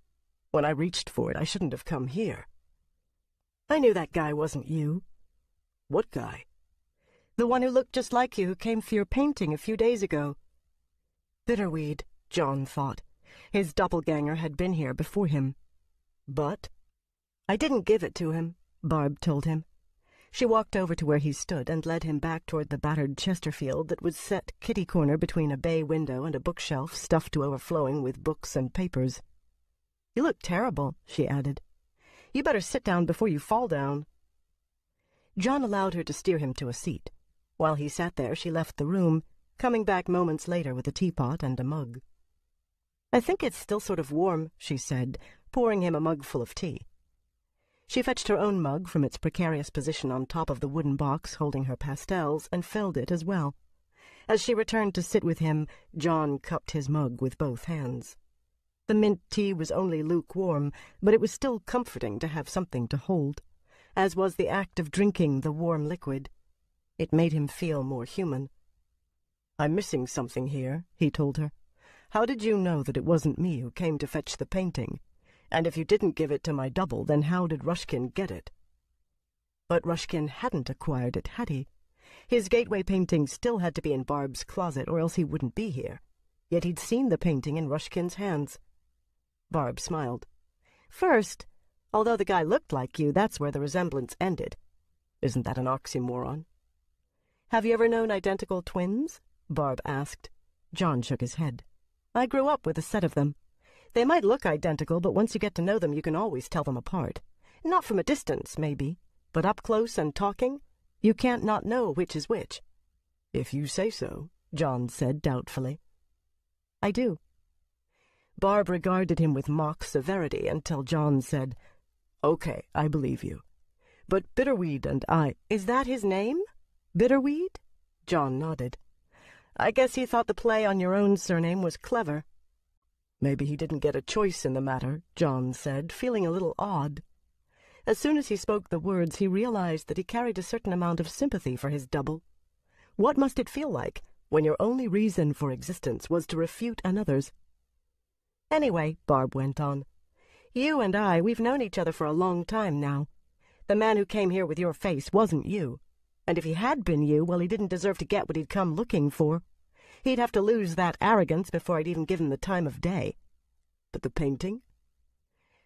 When I reached for it, I shouldn't have come here." "I knew that guy wasn't you." "What guy?" "The one who looked just like you, who came for your painting a few days ago." Bitterweed, John thought. His doppelganger had been here before him. "But?" "I didn't give it to him," Barb told him. She walked over to where he stood and led him back toward the battered Chesterfield that was set kitty-corner between a bay window and a bookshelf stuffed to overflowing with books and papers. "You look terrible," she added. "You better sit down before you fall down." John allowed her to steer him to a seat. While he sat there, she left the room, coming back moments later with a teapot and a mug. "I think it's still sort of warm," she said, pouring him a mug full of tea. She fetched her own mug from its precarious position on top of the wooden box holding her pastels and filled it as well. As she returned to sit with him, John cupped his mug with both hands. The mint tea was only lukewarm, but it was still comforting to have something to hold, as was the act of drinking the warm liquid. It made him feel more human. "I'm missing something here," he told her. How did you know that it wasn't me who came to fetch the painting? And if you didn't give it to my double, then how did Rushkin get it? But Rushkin hadn't acquired it, had he? His gateway painting still had to be in Barb's closet, or else he wouldn't be here. Yet he'd seen the painting in Rushkin's hands. Barb smiled. First, although the guy looked like you, that's where the resemblance ended. Isn't that an oxymoron? Have you ever known identical twins? Barb asked. John shook his head. I grew up with a set of them. They might look identical, but once you get to know them, you can always tell them apart. Not from a distance, maybe, but up close and talking, you can't not know which is which. If you say so, John said doubtfully. I do. Barb regarded him with mock severity until John said, Okay, I believe you. But Bitterweed and I— Is that his name? Bitterweed? John nodded. I guess he thought the play on your own surname was clever. Maybe he didn't get a choice in the matter, John said, feeling a little odd. As soon as he spoke the words, he realized that he carried a certain amount of sympathy for his double. What must it feel like when your only reason for existence was to refute another's? Anyway, Barb went on, you and we've known each other for a long time now. The man who came here with your face wasn't you. And if he had been you, well, he didn't deserve to get what he'd come looking for. He'd have to lose that arrogance before I'd even give him the time of day. But the painting?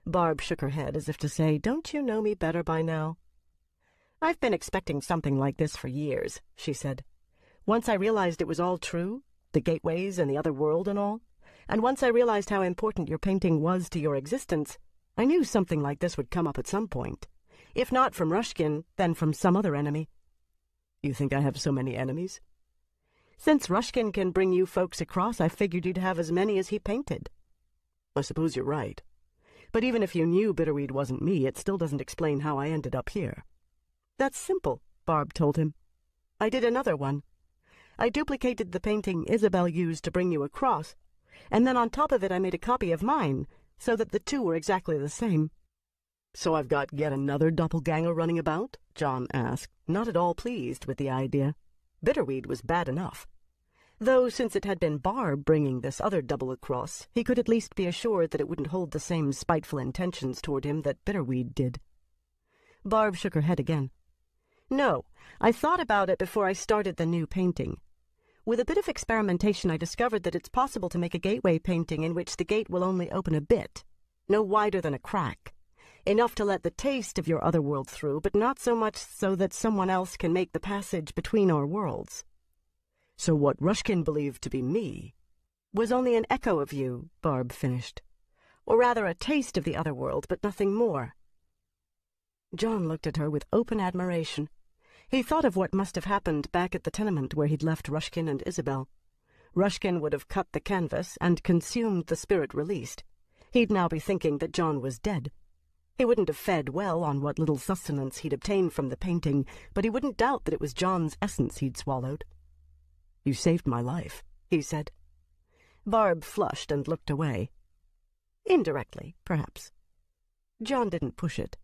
Barb shook her head as if to say, Don't you know me better by now? I've been expecting something like this for years, she said. Once I realized it was all true, the gateways and the other world and all, and once I realized how important your painting was to your existence, I knew something like this would come up at some point. If not from Rushkin, then from some other enemy. You think I have so many enemies? Since Rushkin can bring you folks across, I figured you'd have as many as he painted. I suppose you're right. But even if you knew Bitterweed wasn't me, it still doesn't explain how I ended up here. That's simple, Barb told him. I did another one. I duplicated the painting Isabel used to bring you across, and then on top of it I made a copy of mine, so that the two were exactly the same. So I've got yet another doppelganger running about? John asked, not at all pleased with the idea. Bitterweed was bad enough. Though, since it had been Barb bringing this other double across, he could at least be assured that it wouldn't hold the same spiteful intentions toward him that Bitterweed did. Barb shook her head again. No, I thought about it before I started the new painting. With a bit of experimentation, I discovered that it's possible to make a gateway painting in which the gate will only open a bit, no wider than a crack. Enough to let the taste of your other world through, but not so much so that someone else can make the passage between our worlds. So what Rushkin believed to be me was only an echo of you, Barb finished. Or rather a taste of the other world, but nothing more. John looked at her with open admiration. He thought of what must have happened back at the tenement where he'd left Rushkin and Isabel. Rushkin would have cut the canvas and consumed the spirit released. He'd now be thinking that John was dead. He wouldn't have fed well on what little sustenance he'd obtained from the painting, but he wouldn't doubt that it was John's essence he'd swallowed. You saved my life, he said. Barb flushed and looked away. Indirectly, perhaps. John didn't push it.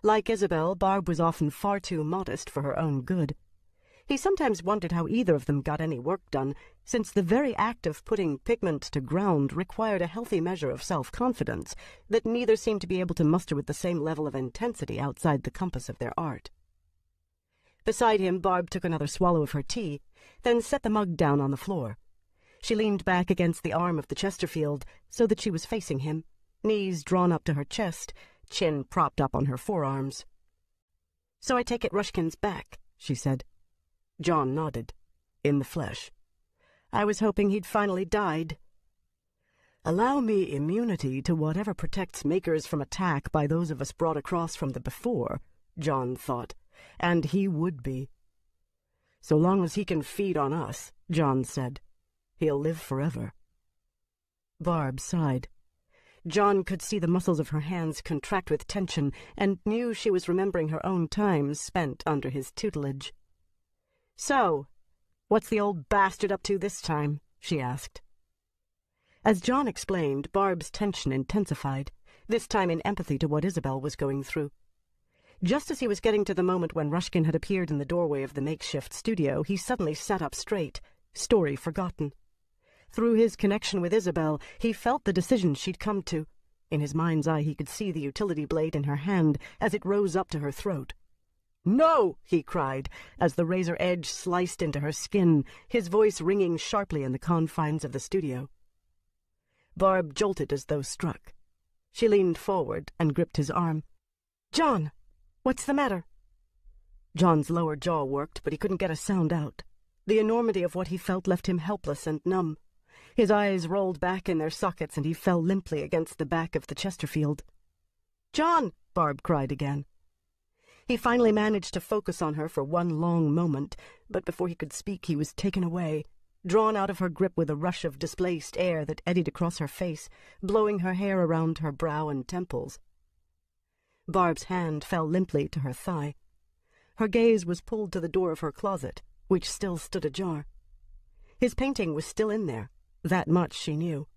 Like Isabel, Barb was often far too modest for her own good. He sometimes wondered how either of them got any work done, since the very act of putting pigment to ground required a healthy measure of self-confidence that neither seemed to be able to muster with the same level of intensity outside the compass of their art. Beside him, Barb took another swallow of her tea, then set the mug down on the floor. She leaned back against the arm of the Chesterfield so that she was facing him, knees drawn up to her chest, chin propped up on her forearms. So I take it Rushkin's back, she said. John nodded. In the flesh. I was hoping he'd finally died. Allow me immunity to whatever protects makers from attack by those of us brought across from the before, John thought, and he would be. So long as he can feed on us, John said, he'll live forever. Barb sighed. John could see the muscles of her hands contract with tension and knew she was remembering her own time spent under his tutelage. So, what's the old bastard up to this time? She asked. As John explained, Barb's tension intensified, this time in empathy to what Isabel was going through. Just as he was getting to the moment when Rushkin had appeared in the doorway of the makeshift studio, he suddenly sat up straight, story forgotten. Through his connection with Isabel, he felt the decision she'd come to. In his mind's eye, he could see the utility blade in her hand as it rose up to her throat. "No!" he cried, as the razor edge sliced into her skin, his voice ringing sharply in the confines of the studio. Barb jolted as though struck. She leaned forward and gripped his arm. "John, what's the matter?" John's lower jaw worked, but he couldn't get a sound out. The enormity of what he felt left him helpless and numb. His eyes rolled back in their sockets, and he fell limply against the back of the Chesterfield. "John!" Barb cried again. He finally managed to focus on her for one long moment, but before he could speak he was taken away, drawn out of her grip with a rush of displaced air that eddied across her face, blowing her hair around her brow and temples. Barb's hand fell limply to her thigh. Her gaze was pulled to the door of her closet, which still stood ajar. His painting was still in there, that much she knew.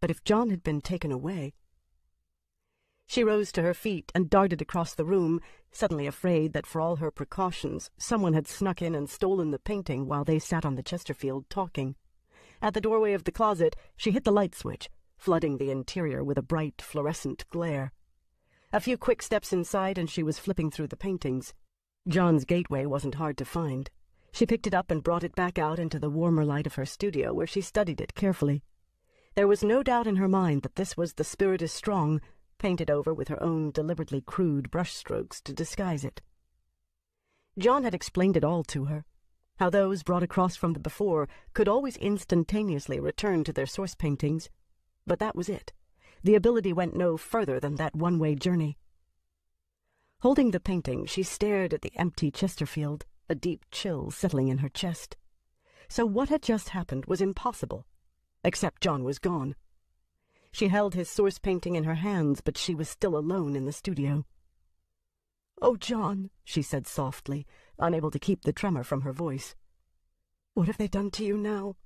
But if John had been taken away... She rose to her feet and darted across the room, suddenly afraid that for all her precautions someone had snuck in and stolen the painting while they sat on the Chesterfield talking. At the doorway of the closet she hit the light switch, flooding the interior with a bright fluorescent glare. A few quick steps inside and she was flipping through the paintings. John's gateway wasn't hard to find. She picked it up and brought it back out into the warmer light of her studio, where she studied it carefully. There was no doubt in her mind that this was The Spirit is Strong, painted over with her own deliberately crude brushstrokes to disguise it. John had explained it all to her, how those brought across from the before could always instantaneously return to their source paintings, but that was it. The ability went no further than that one-way journey. Holding the painting, she stared at the empty Chesterfield, a deep chill settling in her chest. So what had just happened was impossible, except John was gone. She held his source painting in her hands, but she was still alone in the studio. "Oh, John," she said softly, unable to keep the tremor from her voice. "What have they done to you now?"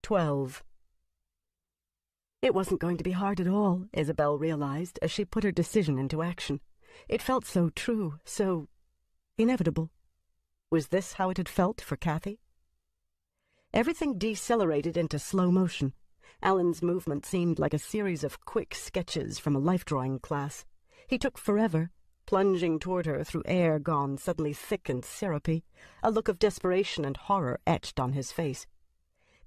12. It wasn't going to be hard at all, Isabel realized, as she put her decision into action. It felt so true, so inevitable. Was this how it had felt for Kathy? Everything decelerated into slow motion. Alan's movement seemed like a series of quick sketches from a life-drawing class. He took forever, plunging toward her through air gone suddenly thick and syrupy, a look of desperation and horror etched on his face.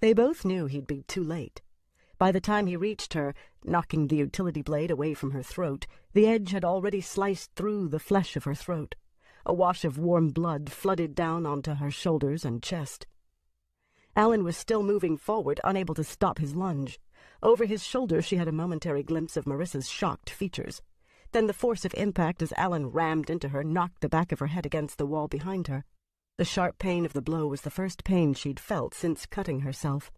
They both knew he'd be too late. By the time he reached her, knocking the utility blade away from her throat, the edge had already sliced through the flesh of her throat. A wash of warm blood flooded down onto her shoulders and chest. Alan was still moving forward, unable to stop his lunge. Over his shoulder she had a momentary glimpse of Marissa's shocked features. Then the force of impact as Alan rammed into her knocked the back of her head against the wall behind her. The sharp pain of the blow was the first pain she'd felt since cutting herself.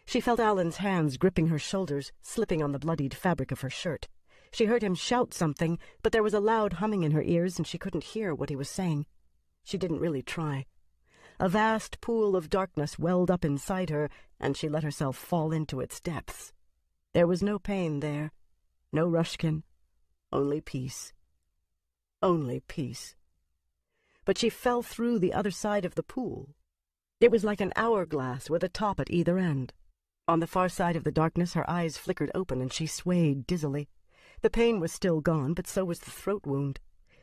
She felt Alan's hands gripping her shoulders, slipping on the bloodied fabric of her shirt. She heard him shout something, but there was a loud humming in her ears and she couldn't hear what he was saying. She didn't really try. A vast pool of darkness welled up inside her, and she let herself fall into its depths. There was no pain there, no Rushkin, only peace. Only peace. But she fell through the other side of the pool. It was like an hourglass with a top at either end. On the far side of the darkness her eyes flickered open and she swayed dizzily. The pain was still gone, but so was the throat wound.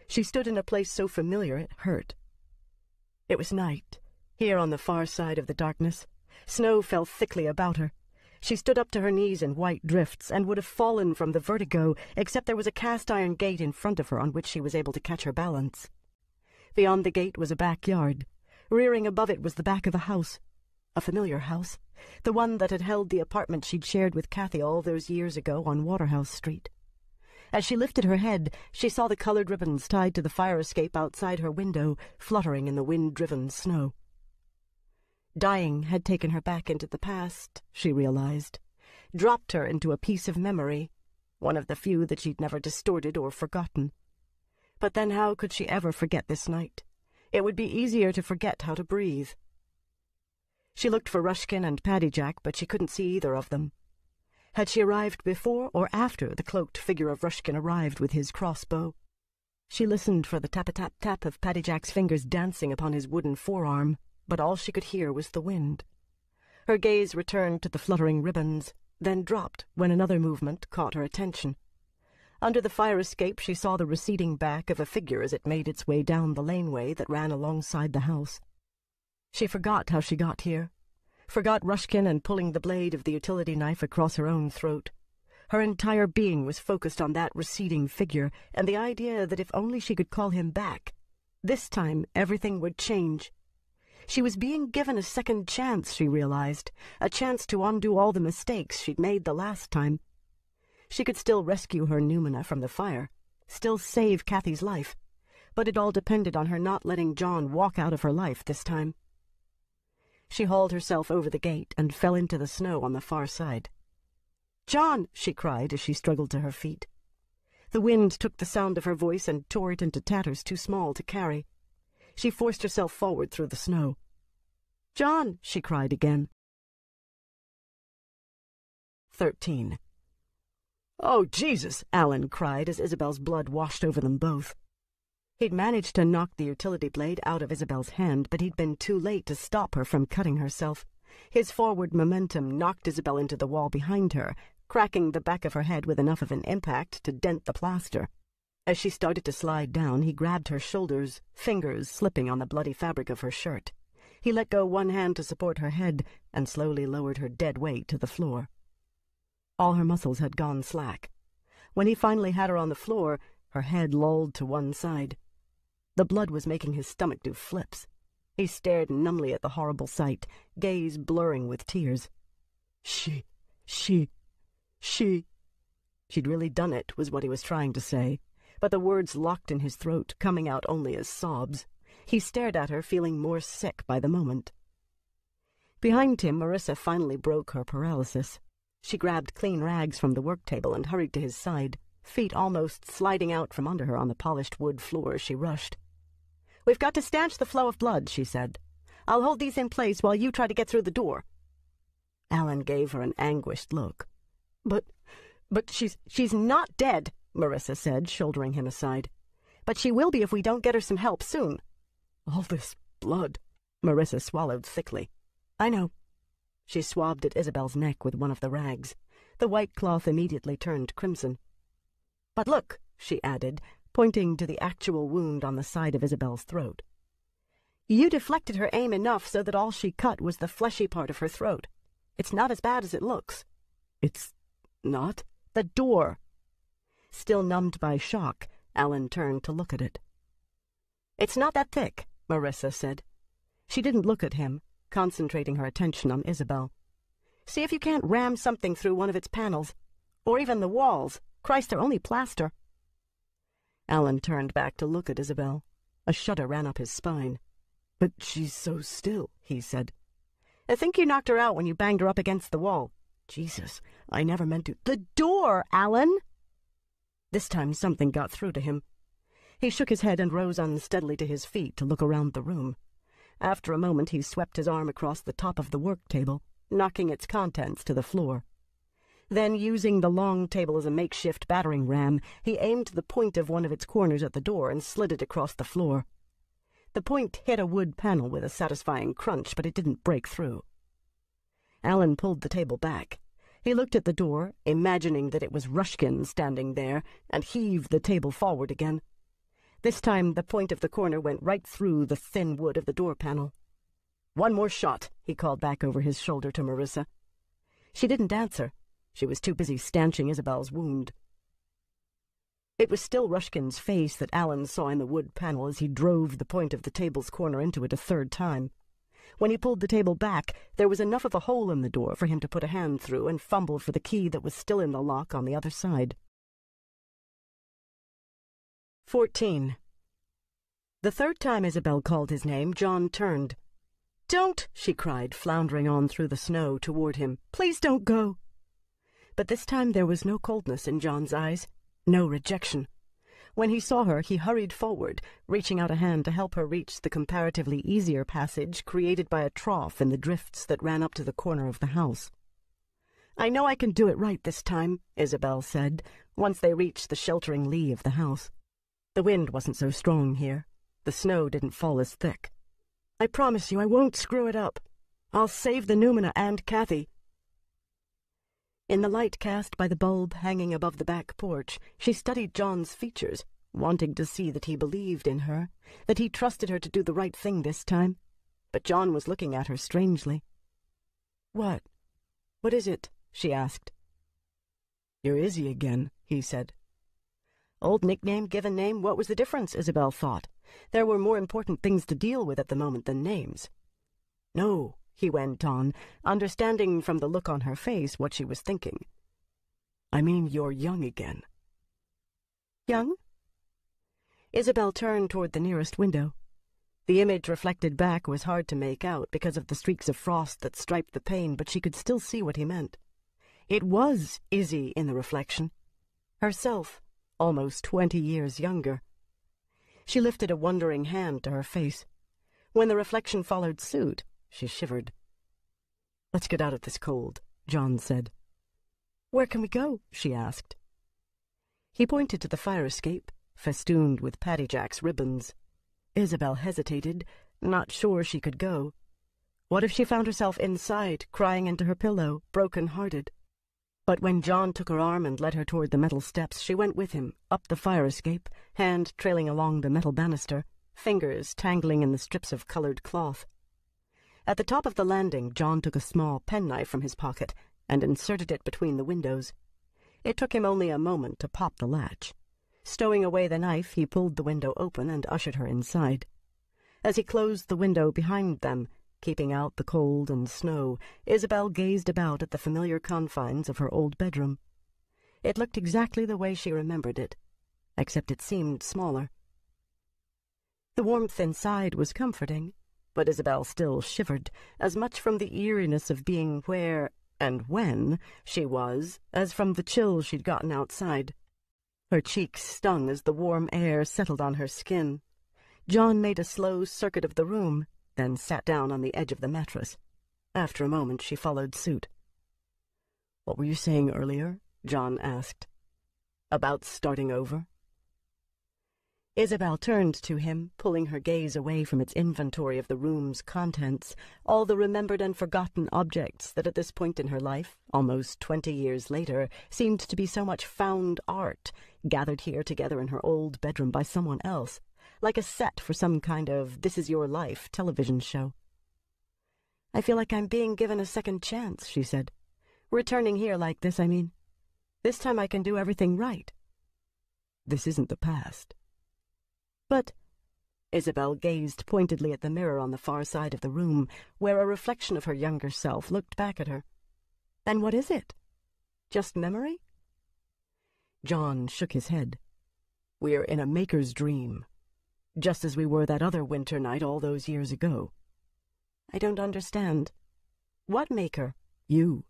She stood in a place so familiar it hurt. It was night, here on the far side of the darkness. Snow fell thickly about her. She stood up to her knees in white drifts and would have fallen from the vertigo, except there was a cast-iron gate in front of her on which she was able to catch her balance. Beyond the gate was a backyard. Rearing above it was the back of a house. A familiar house. The one that had held the apartment she'd shared with Kathy all those years ago on Waterhouse Street. As she lifted her head, she saw the colored ribbons tied to the fire escape outside her window, fluttering in the wind-driven snow. Dying had taken her back into the past, she realized, dropped her into a piece of memory, one of the few that she'd never distorted or forgotten. But then how could she ever forget this night? It would be easier to forget how to breathe. She looked for Rushkin and Paddy Jack, but she couldn't see either of them. Had she arrived before or after the cloaked figure of Rushkin arrived with his crossbow? She listened for the tap-a-tap-tap of Paddy Jack's fingers dancing upon his wooden forearm, but all she could hear was the wind. Her gaze returned to the fluttering ribbons, then dropped when another movement caught her attention. Under the fire escape she saw the receding back of a figure as it made its way down the laneway that ran alongside the house. She forgot how she got here, forgot Rushkin and pulling the blade of the utility knife across her own throat. Her entire being was focused on that receding figure and the idea that if only she could call him back, this time everything would change. She was being given a second chance, she realized, a chance to undo all the mistakes she'd made the last time. She could still rescue her Numina from the fire, still save Kathy's life, but it all depended on her not letting John walk out of her life this time. She hauled herself over the gate and fell into the snow on the far side. "John!" she cried as she struggled to her feet. The wind took the sound of her voice and tore it into tatters too small to carry. She forced herself forward through the snow. "John!" she cried again. 13. "Oh, Jesus!" Alan cried as Isabel's blood washed over them both. He'd managed to knock the utility blade out of Isabel's hand, but he'd been too late to stop her from cutting herself. His forward momentum knocked Isabel into the wall behind her, cracking the back of her head with enough of an impact to dent the plaster. As she started to slide down, he grabbed her shoulders, fingers slipping on the bloody fabric of her shirt. He let go one hand to support her head and slowly lowered her dead weight to the floor. All her muscles had gone slack. When he finally had her on the floor, her head lolled to one side. The blood was making his stomach do flips. He stared numbly at the horrible sight, gaze blurring with tears. She'd really done it, was what he was trying to say, but the words locked in his throat, coming out only as sobs. He stared at her, feeling more sick by the moment. Behind him, Marissa finally broke her paralysis. She grabbed clean rags from the work table and hurried to his side, feet almost sliding out from under her on the polished wood floor as she rushed. "We've got to stanch the flow of blood," she said. "I'll hold these in place while you try to get through the door." Alan gave her an anguished look. But she's not dead," Marissa said, shouldering him aside. "But she will be if we don't get her some help soon." "All this blood," Marissa swallowed thickly. "I know." She swabbed at Isabel's neck with one of the rags. The white cloth immediately turned crimson. "But look," she added, pointing to the actual wound on the side of Isabel's throat. "You deflected her aim enough so that all she cut was the fleshy part of her throat. It's not as bad as it looks." "It's not?" "The door." Still numbed by shock, Alan turned to look at it. "It's not that thick," Marissa said. She didn't look at him, concentrating her attention on Isabel. "See if you can't ram something through one of its panels. Or even the walls. Christ, they're only plaster." Alan turned back to look at Isabel. A shudder ran up his spine. "But she's so still," he said. "I think you knocked her out when you banged her up against the wall." "Jesus, I never meant to—" "The door, Alan!" This time something got through to him. He shook his head and rose unsteadily to his feet to look around the room. After a moment he swept his arm across the top of the work table, knocking its contents to the floor. Then, using the long table as a makeshift battering ram, he aimed the point of one of its corners at the door and slid it across the floor. The point hit a wood panel with a satisfying crunch, but it didn't break through. Alan pulled the table back. He looked at the door, imagining that it was Rushkin standing there, and heaved the table forward again. This time the point of the corner went right through the thin wood of the door panel. "One more shot," he called back over his shoulder to Marissa. She didn't answer. She was too busy stanching Isabel's wound. It was still Rushkin's face that Alan saw in the wood panel as he drove the point of the table's corner into it a third time. When he pulled the table back, there was enough of a hole in the door for him to put a hand through and fumble for the key that was still in the lock on the other side. 14. The third time Isabel called his name, John turned. "Don't!" she cried, floundering on through the snow toward him. "Please don't go!" But this time there was no coldness in John's eyes, no rejection. When he saw her, he hurried forward, reaching out a hand to help her reach the comparatively easier passage created by a trough in the drifts that ran up to the corner of the house. "I know I can do it right this time," Isabel said, once they reached the sheltering lee of the house. The wind wasn't so strong here. The snow didn't fall as thick. I promise you I won't screw it up. I'll save the Numina and Kathy." In the light cast by the bulb hanging above the back porch, she studied John's features, wanting to see that he believed in her, that he trusted her to do the right thing this time. But John was looking at her strangely. "What? What is it?" she asked. "You're Izzy again," he said. Old nickname, given name, what was the difference, Isabel thought. There were more important things to deal with at the moment than names. "No," he went on, understanding from the look on her face what she was thinking. "I mean, you're young again." "Young?" Isabel turned toward the nearest window. The image reflected back was hard to make out because of the streaks of frost that striped the pane, but she could still see what he meant. It was Izzy in the reflection. Herself, almost 20 years younger. She lifted a wondering hand to her face. When the reflection followed suit, she shivered. "Let's get out of this cold," John said. "Where can we go?" she asked. He pointed to the fire escape, festooned with Patty Jack's ribbons. Isabel hesitated, not sure she could go. What if she found herself inside, crying into her pillow, broken-hearted? But when John took her arm and led her toward the metal steps, she went with him, up the fire escape, hand trailing along the metal banister, fingers tangling in the strips of colored cloth. At the top of the landing, John took a small penknife from his pocket and inserted it between the windows. It took him only a moment to pop the latch. Stowing away the knife, he pulled the window open and ushered her inside. As he closed the window behind them, keeping out the cold and snow, Isabel gazed about at the familiar confines of her old bedroom. It looked exactly the way she remembered it, except it seemed smaller. The warmth inside was comforting, but Isabel still shivered, as much from the eeriness of being where and when she was as from the chill she'd gotten outside. Her cheeks stung as the warm air settled on her skin. John made a slow circuit of the room, then sat down on the edge of the mattress. After a moment, she followed suit. "What were you saying earlier?" John asked. "About starting over?" Isabel turned to him, pulling her gaze away from its inventory of the room's contents, all the remembered and forgotten objects that at this point in her life, almost 20 years later, seemed to be so much found art, gathered here together in her old bedroom by someone else, like a set for some kind of This Is Your Life television show. "I feel like I'm being given a second chance," she said. "Returning here like this, I mean. This time I can do everything right." "This isn't the past." "But—" Isabel gazed pointedly at the mirror on the far side of the room, where a reflection of her younger self looked back at her. "Then what is it? Just memory?" John shook his head. "We're in a maker's dream, just as we were that other winter night all those years ago." "I don't understand. What maker?" "You.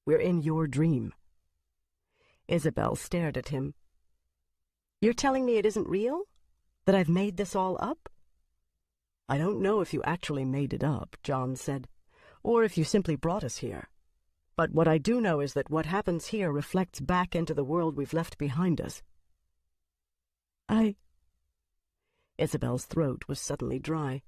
We're in your dream." Isabel stared at him. "You're telling me it isn't real? That I've made this all up?" "I don't know if you actually made it up," John said, "or if you simply brought us here. But what I do know is that what happens here reflects back into the world we've left behind us." Isabel's throat was suddenly dry.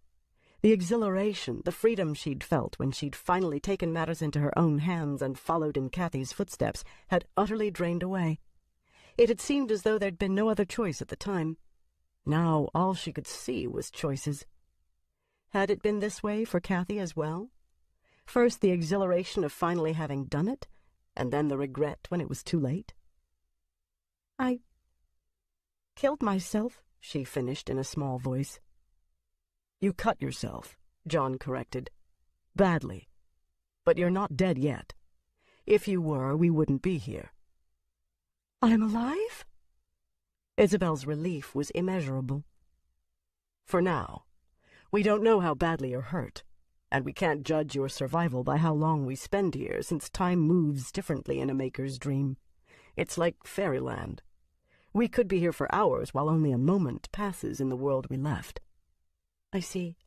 The exhilaration, the freedom she'd felt when she'd finally taken matters into her own hands and followed in Kathy's footsteps had utterly drained away. It had seemed as though there'd been no other choice at the time. Now all she could see was choices. Had it been this way for Kathy as well? First the exhilaration of finally having done it, and then the regret when it was too late. "I killed myself," she finished in a small voice. "You cut yourself," John corrected. "Badly. But you're not dead yet. If you were, we wouldn't be here." "I'm alive?" Isabel's relief was immeasurable. "For now. We don't know how badly you're hurt, and we can't judge your survival by how long we spend here, since time moves differently in a maker's dream. It's like fairyland. We could be here for hours while only a moment passes in the world we left." "I see."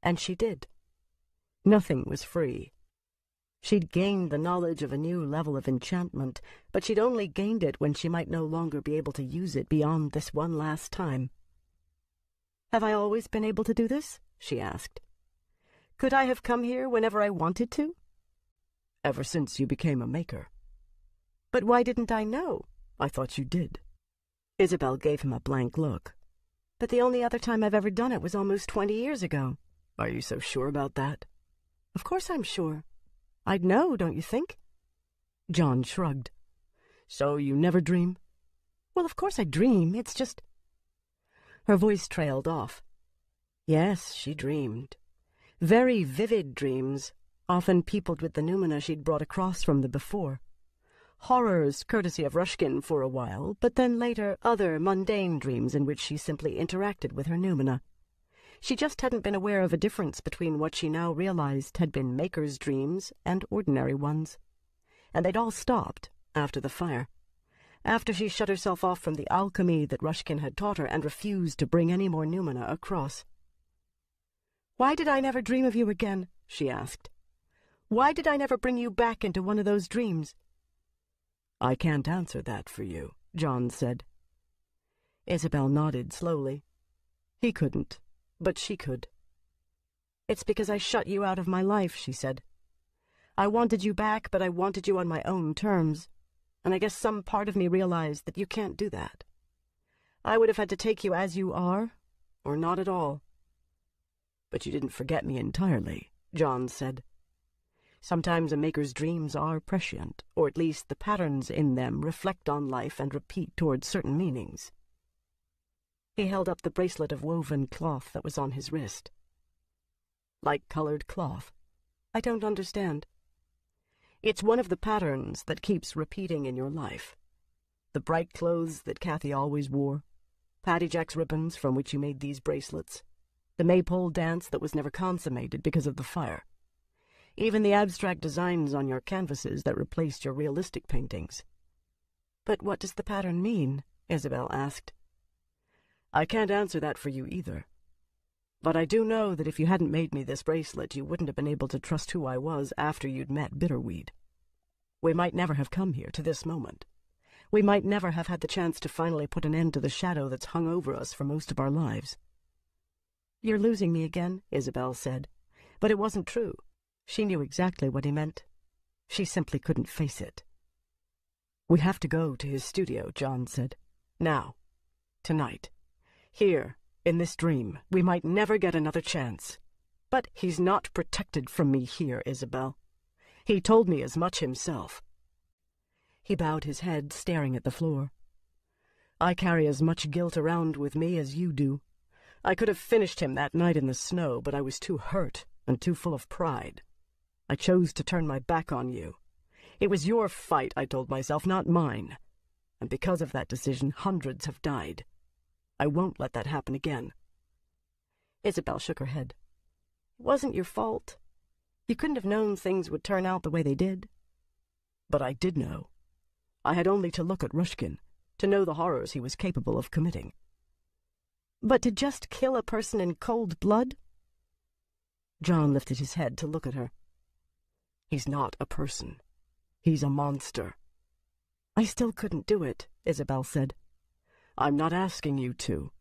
And she did. Nothing was free. She'd gained the knowledge of a new level of enchantment, but she'd only gained it when she might no longer be able to use it beyond this one last time. "Have I always been able to do this?" she asked. "Could I have come here whenever I wanted to?" "Ever since you became a maker." "But why didn't I know?" "I thought you did." Isabel gave him a blank look. "But the only other time I've ever done it was almost 20 years ago." "Are you so sure about that?" "Of course I'm sure. I'd know, don't you think?" John shrugged. "So you never dream?" "Well, of course I dream. It's just—" Her voice trailed off. Yes, she dreamed. Very vivid dreams, often peopled with the noumena she'd brought across from the before. Horrors, courtesy of Rushkin for a while, but then later other mundane dreams in which she simply interacted with her noumena. She just hadn't been aware of a difference between what she now realized had been Maker's dreams and ordinary ones. And they'd all stopped after the fire, after she shut herself off from the alchemy that Rushkin had taught her and refused to bring any more noumena across. "Why did I never dream of you again?" she asked. "Why did I never bring you back into one of those dreams?" "I can't answer that for you," John said. Isabel nodded slowly. He couldn't, but she could. "It's because I shut you out of my life," she said. "I wanted you back, but I wanted you on my own terms, and I guess some part of me realized that you can't do that. I would have had to take you as you are, or not at all." "But you didn't forget me entirely," John said. "Sometimes a maker's dreams are prescient, or at least the patterns in them reflect on life and repeat towards certain meanings." He held up the bracelet of woven cloth that was on his wrist. "Light-colored cloth?" "I don't understand." "It's one of the patterns that keeps repeating in your life. The bright clothes that Kathy always wore, Patty Jack's ribbons from which you made these bracelets, the maypole dance that was never consummated because of the fire, even the abstract designs on your canvases that replaced your realistic paintings." "But what does the pattern mean?" Isabel asked. "I can't answer that for you either. But I do know that if you hadn't made me this bracelet, you wouldn't have been able to trust who I was after you'd met Bitterweed. We might never have come here to this moment. We might never have had the chance to finally put an end to the shadow that's hung over us for most of our lives." "You're losing me again," Isabel said. But it wasn't true. She knew exactly what he meant. She simply couldn't face it. "We have to go to his studio," John said. "Now. Tonight. Here, in this dream. We might never get another chance. But he's not protected from me here, Isabel. He told me as much himself." He bowed his head, staring at the floor. "I carry as much guilt around with me as you do. I could have finished him that night in the snow, but I was too hurt and too full of pride. I chose to turn my back on you. It was your fight, I told myself, not mine. And because of that decision, hundreds have died. I won't let that happen again." Isabel shook her head. "It wasn't your fault. You couldn't have known things would turn out the way they did." "But I did know. I had only to look at Rushkin, to know the horrors he was capable of committing." "But to just kill a person in cold blood?" John lifted his head to look at her. "He's not a person. He's a monster." "I still couldn't do it," Isabel said. "I'm not asking you to.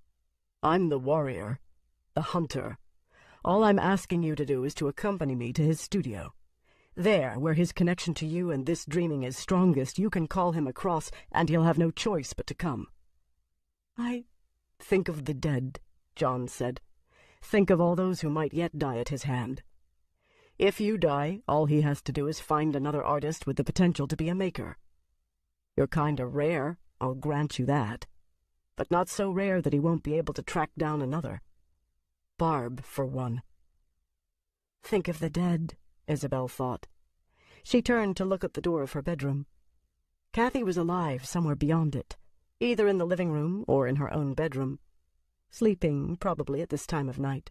I'm the warrior, the hunter. All I'm asking you to do is to accompany me to his studio. There, where his connection to you and this dreaming is strongest, you can call him across, and he'll have no choice but to come." "Think of the dead," John said. "Think of all those who might yet die at his hand. If you die, all he has to do is find another artist with the potential to be a maker. You're kinda rare, I'll grant you that, but not so rare that he won't be able to track down another. Barb, for one." "Think of the dead," Isabel thought. She turned to look at the door of her bedroom. Kathy was alive somewhere beyond it, either in the living room or in her own bedroom. Sleeping, probably, at this time of night,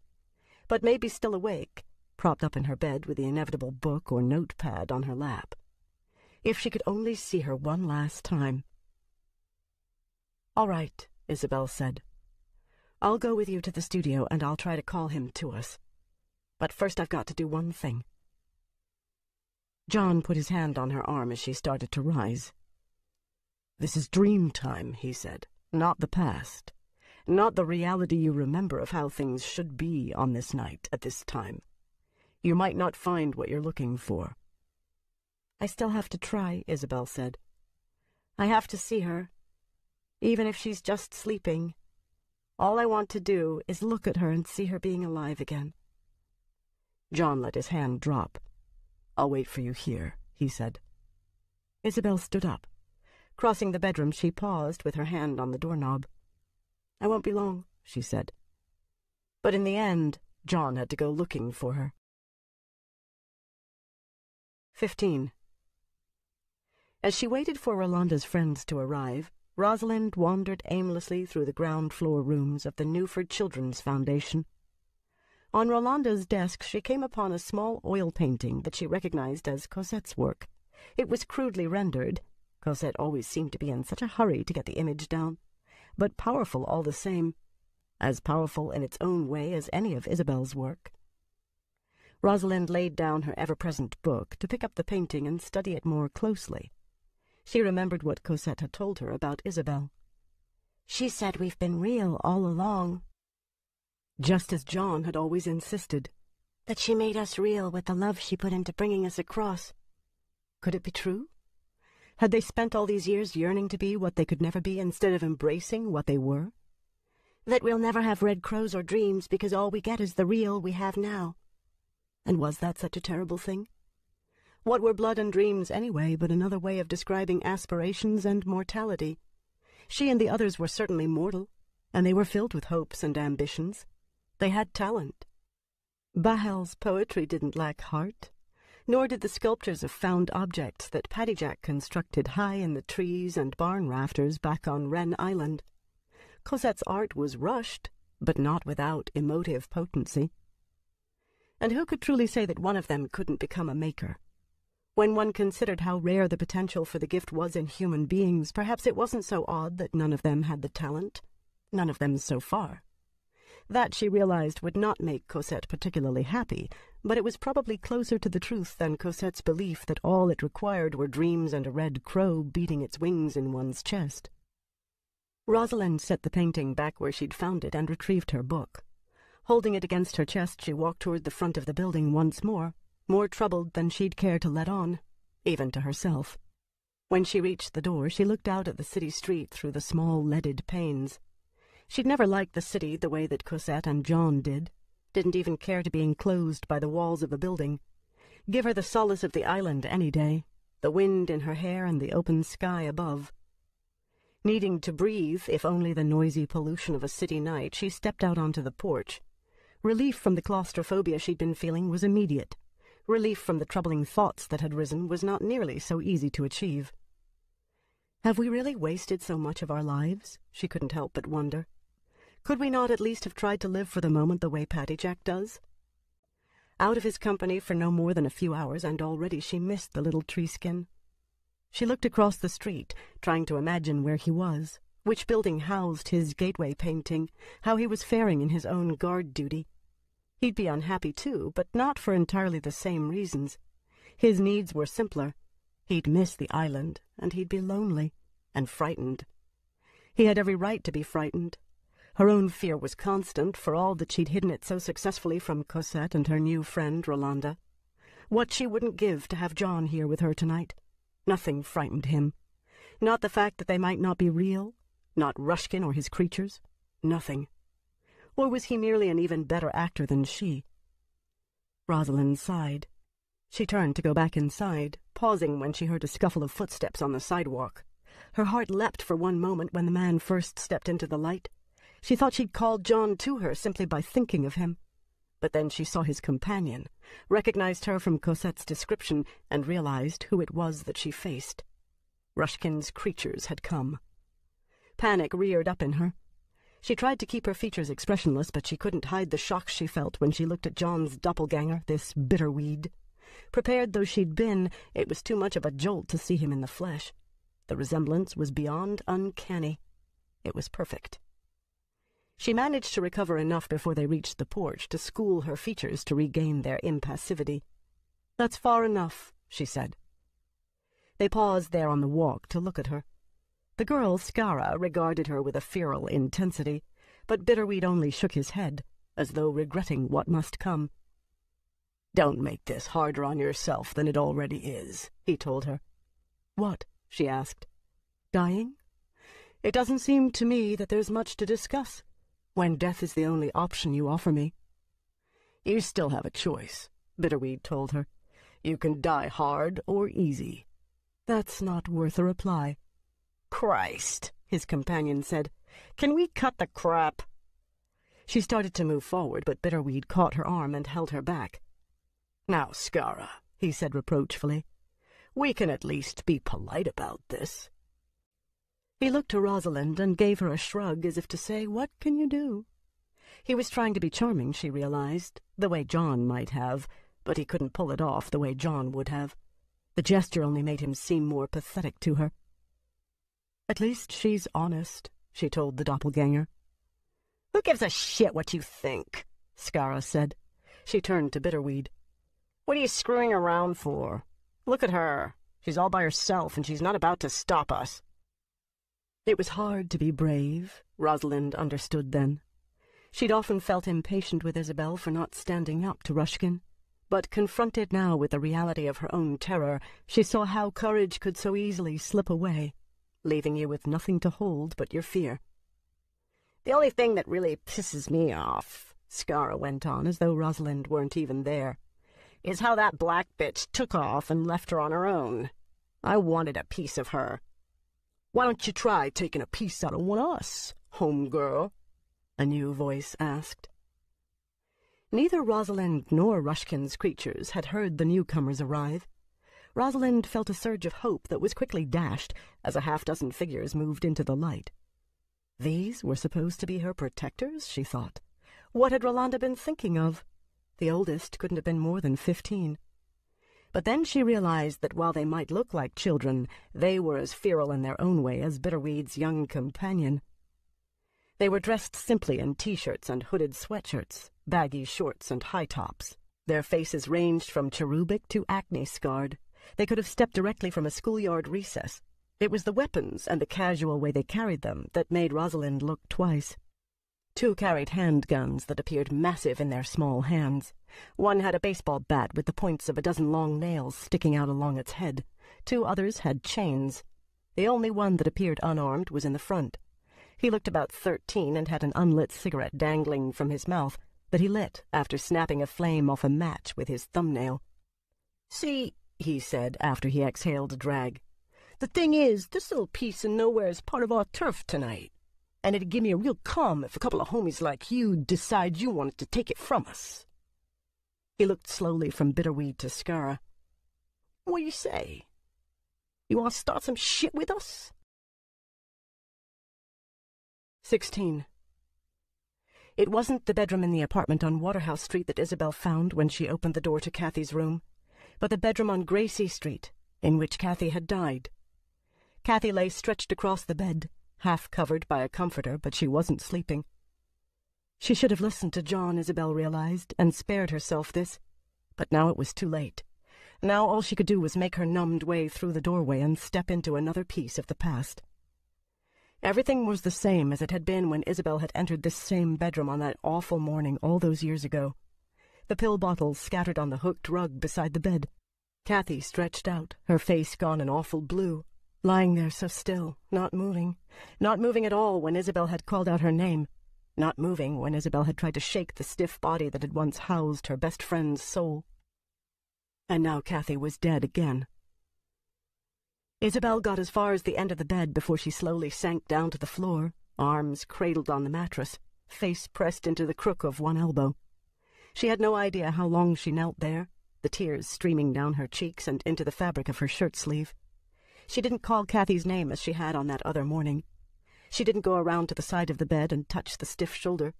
but maybe still awake, propped up in her bed with the inevitable book or notepad on her lap. If she could only see her one last time. "All right," Isabel said. "I'll go with you to the studio and I'll try to call him to us. But first I've got to do one thing." John put his hand on her arm as she started to rise. "This is dream time," he said, "not the past. Not the reality you remember of how things should be on this night at this time. You might not find what you're looking for. I still have to try, Isabel said. I have to see her, even if she's just sleeping. All I want to do is look at her and see her being alive again. John let his hand drop. I'll wait for you here, he said. Isabel stood up. Crossing the bedroom, she paused with her hand on the doorknob. I won't be long, she said. But in the end, John had to go looking for her. 15. As she waited for Rolanda's friends to arrive, Rosalind wandered aimlessly through the ground-floor rooms of the Newford Children's Foundation. On Rolanda's desk she came upon a small oil painting that she recognized as Cosette's work. It was crudely rendered. Cosette always seemed to be in such a hurry to get the image down, but powerful all the same, as powerful in its own way as any of Isabel's work. Rosalind laid down her ever-present book to pick up the painting and study it more closely. She remembered what Cosette had told her about Isabel. She said we've been real all along. Just as John had always insisted. That she made us real with the love she put into bringing us across. Could it be true? Had they spent all these years yearning to be what they could never be instead of embracing what they were? That we'll never have red crows or dreams because all we get is the real we have now. And was that such a terrible thing? What were blood and dreams anyway but another way of describing aspirations and mortality? She and the others were certainly mortal, and they were filled with hopes and ambitions. They had talent. Bahel's poetry didn't lack heart, nor did the sculptures of found objects that Paddy Jack constructed high in the trees and barn rafters back on Wren Island. Cosette's art was rushed, but not without emotive potency. And who could truly say that one of them couldn't become a maker? When one considered how rare the potential for the gift was in human beings, perhaps it wasn't so odd that none of them had the talent, none of them so far. That, she realized, would not make Cosette particularly happy, but it was probably closer to the truth than Cosette's belief that all it required were dreams and a red crow beating its wings in one's chest. Rosalind set the painting back where she'd found it and retrieved her book. Holding it against her chest, she walked toward the front of the building once more troubled than she'd care to let on, even to herself. When she reached the door, she looked out at the city street through the small leaded panes. She'd never liked the city the way that Cosette and John didn't even care to be enclosed by the walls of a building. Give her the solace of the island any day, the wind in her hair and the open sky above. Needing to breathe, if only the noisy pollution of a city night, she stepped out onto the porch. Relief from the claustrophobia she'd been feeling was immediate. Relief from the troubling thoughts that had risen was not nearly so easy to achieve. Have we really wasted so much of our lives? She couldn't help but wonder. Could we not at least have tried to live for the moment the way Paddy Jack does? Out of his company for no more than a few hours, and already she missed the little tree skin. She looked across the street, trying to imagine where he was, which building housed his gateway painting, how he was faring in his own guard duty. He'd be unhappy too, but not for entirely the same reasons. His needs were simpler. He'd miss the island, and he'd be lonely and frightened. He had every right to be frightened. Her own fear was constant, for all that she'd hidden it so successfully from Cosette and her new friend, Rolanda. What she wouldn't give to have John here with her tonight. Nothing frightened him. Not the fact that they might not be real, not Rushkin or his creatures. Nothing. Or was he merely an even better actor than she? Rosalind sighed. She turned to go back inside, pausing when she heard a scuffle of footsteps on the sidewalk. Her heart leapt for one moment when the man first stepped into the light. She thought she'd called John to her simply by thinking of him. But then she saw his companion, recognized her from Cosette's description, and realized who it was that she faced. Rushkin's creatures had come. Panic reared up in her. She tried to keep her features expressionless, but she couldn't hide the shock she felt when she looked at John's doppelganger, this bitterweed. Prepared though she'd been, it was too much of a jolt to see him in the flesh. The resemblance was beyond uncanny. It was perfect. She managed to recover enough before they reached the porch to school her features to regain their impassivity. "That's far enough," she said. They paused there on the walk to look at her. The girl, Skara, regarded her with a feral intensity, but Bitterweed only shook his head, as though regretting what must come. "Don't make this harder on yourself than it already is," he told her. "What?" she asked. "Dying? It doesn't seem to me that there's much to discuss, when death is the only option you offer me." "You still have a choice," Bitterweed told her. "You can die hard or easy." "That's not worth a reply." "Christ," his companion said. "Can we cut the crap?" She started to move forward, but Bitterweed caught her arm and held her back. "Now, Skara," he said reproachfully, "we can at least be polite about this." He looked to Rosalind and gave her a shrug as if to say, "What can you do?" He was trying to be charming, she realized, the way John might have, but he couldn't pull it off the way John would have. The gesture only made him seem more pathetic to her. "At least she's honest," she told the doppelganger. "Who gives a shit what you think?" Skara said. She turned to Bitterweed. "What are you screwing around for? Look at her. She's all by herself, and she's not about to stop us." It was hard to be brave, Rosalind understood then. She'd often felt impatient with Isabel for not standing up to Rushkin, but confronted now with the reality of her own terror, she saw how courage could so easily slip away, leaving you with nothing to hold but your fear. "The only thing that really pisses me off," Skara went on, as though Rosalind weren't even there, "is how that black bitch took off and left her on her own. I wanted a piece of her." "Why don't you try taking a piece out of one of us, homegirl?" a new voice asked. Neither Rosalind nor Rushkin's creatures had heard the newcomers arrive. Rosalind felt a surge of hope that was quickly dashed as a half-dozen figures moved into the light. These were supposed to be her protectors, she thought. What had Rolanda been thinking of? The oldest couldn't have been more than 15. But then she realized that while they might look like children, they were as feral in their own way as Bitterweed's young companion. They were dressed simply in T-shirts and hooded sweatshirts, baggy shorts and high tops. Their faces ranged from cherubic to acne-scarred. They could have stepped directly from a schoolyard recess. It was the weapons and the casual way they carried them that made Rosalind look twice. 2 carried handguns that appeared massive in their small hands. One had a baseball bat with the points of a dozen long nails sticking out along its head. 2 others had chains. The only one that appeared unarmed was in the front. He looked about 13 and had an unlit cigarette dangling from his mouth that he lit after snapping a flame off a match with his thumbnail. "See," he said after he exhaled a drag, "the thing is, this little piece of nowhere is part of our turf tonight, and it'd give me a real calm if a couple of homies like you decide you wanted to take it from us." He looked slowly from Bitterweed to Skara. "What do you say? You want to start some shit with us?" 16. It wasn't the bedroom in the apartment on Waterhouse Street that Isabel found when she opened the door to Kathy's room, but the bedroom on Gracie Street, in which Kathy had died. Kathy lay stretched across the bed, half covered by a comforter, but she wasn't sleeping. She should have listened to John, Isabel realized, and spared herself this, but now it was too late. Now all she could do was make her numbed way through the doorway and step into another piece of the past. Everything was the same as it had been when Isabel had entered this same bedroom on that awful morning all those years ago. The pill bottles scattered on the hooked rug beside the bed. Kathy stretched out, her face gone an awful blue, lying there so still, not moving at all when Isabel had called out her name, not moving when Isabel had tried to shake the stiff body that had once housed her best friend's soul. And now Kathy was dead again. Isabel got as far as the end of the bed before she slowly sank down to the floor, arms cradled on the mattress, face pressed into the crook of one elbow. She had no idea how long she knelt there, the tears streaming down her cheeks and into the fabric of her shirt sleeve. She didn't call Kathy's name as she had on that other morning. She didn't go around to the side of the bed and touch the stiff shoulder.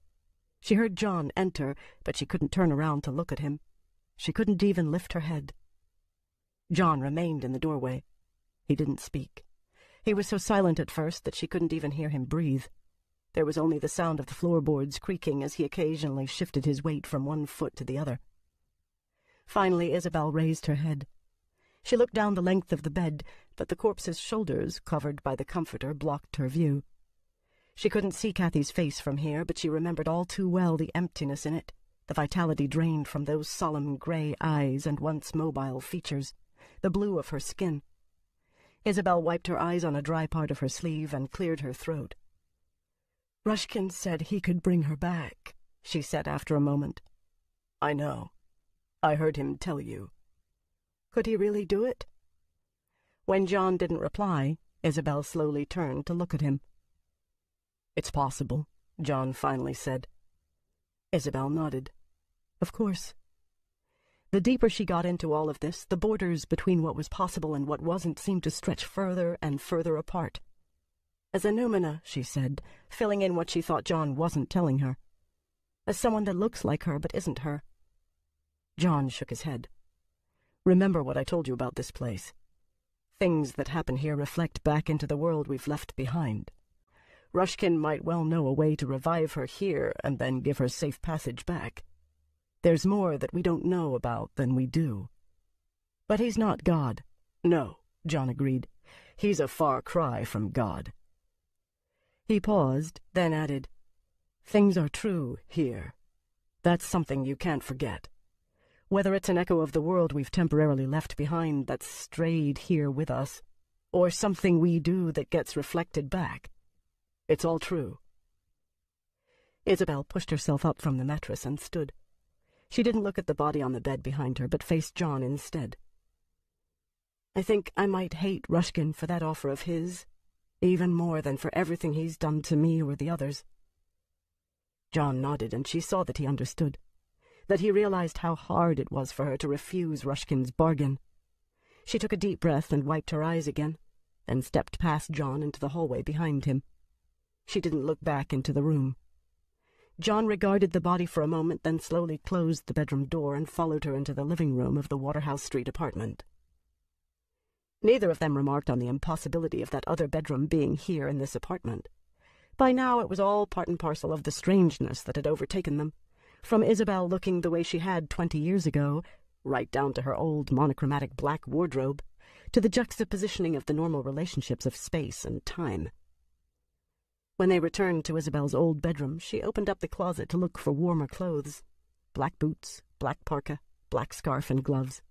She heard John enter, but she couldn't turn around to look at him. She couldn't even lift her head. John remained in the doorway. He didn't speak. He was so silent at first that she couldn't even hear him breathe. There was only the sound of the floorboards creaking as he occasionally shifted his weight from one foot to the other. Finally, Isabel raised her head. She looked down the length of the bed, but the corpse's shoulders, covered by the comforter, blocked her view. She couldn't see Kathy's face from here, but she remembered all too well the emptiness in it, the vitality drained from those solemn gray eyes and once mobile features, the blue of her skin. Isabel wiped her eyes on a dry part of her sleeve and cleared her throat. "Rushkin said he could bring her back," she said after a moment. "I know. I heard him tell you." "Could he really do it?" When John didn't reply, Isabel slowly turned to look at him. "It's possible," John finally said. Isabel nodded. Of course. The deeper she got into all of this, the borders between what was possible and what wasn't seemed to stretch further and further apart. "As a noumena," she said, filling in what she thought John wasn't telling her. "As someone that looks like her but isn't her." John shook his head. "Remember what I told you about this place. Things that happen here reflect back into the world we've left behind. Rushkin might well know a way to revive her here and then give her safe passage back. There's more that we don't know about than we do." "But he's not God." "No," John agreed. "He's a far cry from God." He paused, then added, "Things are true here. That's something you can't forget. Whether it's an echo of the world we've temporarily left behind that's strayed here with us, or something we do that gets reflected back, it's all true." Isabel pushed herself up from the mattress and stood. She didn't look at the body on the bed behind her, but faced John instead. "I think I might hate Rushkin for that offer of his, even more than for everything he's done to me or the others." John nodded, and she saw that he understood, that he realized how hard it was for her to refuse Rushkin's bargain. She took a deep breath and wiped her eyes again, then stepped past John into the hallway behind him. She didn't look back into the room. John regarded the body for a moment, then slowly closed the bedroom door and followed her into the living room of the Waterhouse Street apartment. Neither of them remarked on the impossibility of that other bedroom being here in this apartment. By now it was all part and parcel of the strangeness that had overtaken them, from Isabel looking the way she had 20 years ago, right down to her old monochromatic black wardrobe, to the juxtapositioning of the normal relationships of space and time. When they returned to Isabel's old bedroom, she opened up the closet to look for warmer clothes. Black boots, black parka, black scarf and gloves.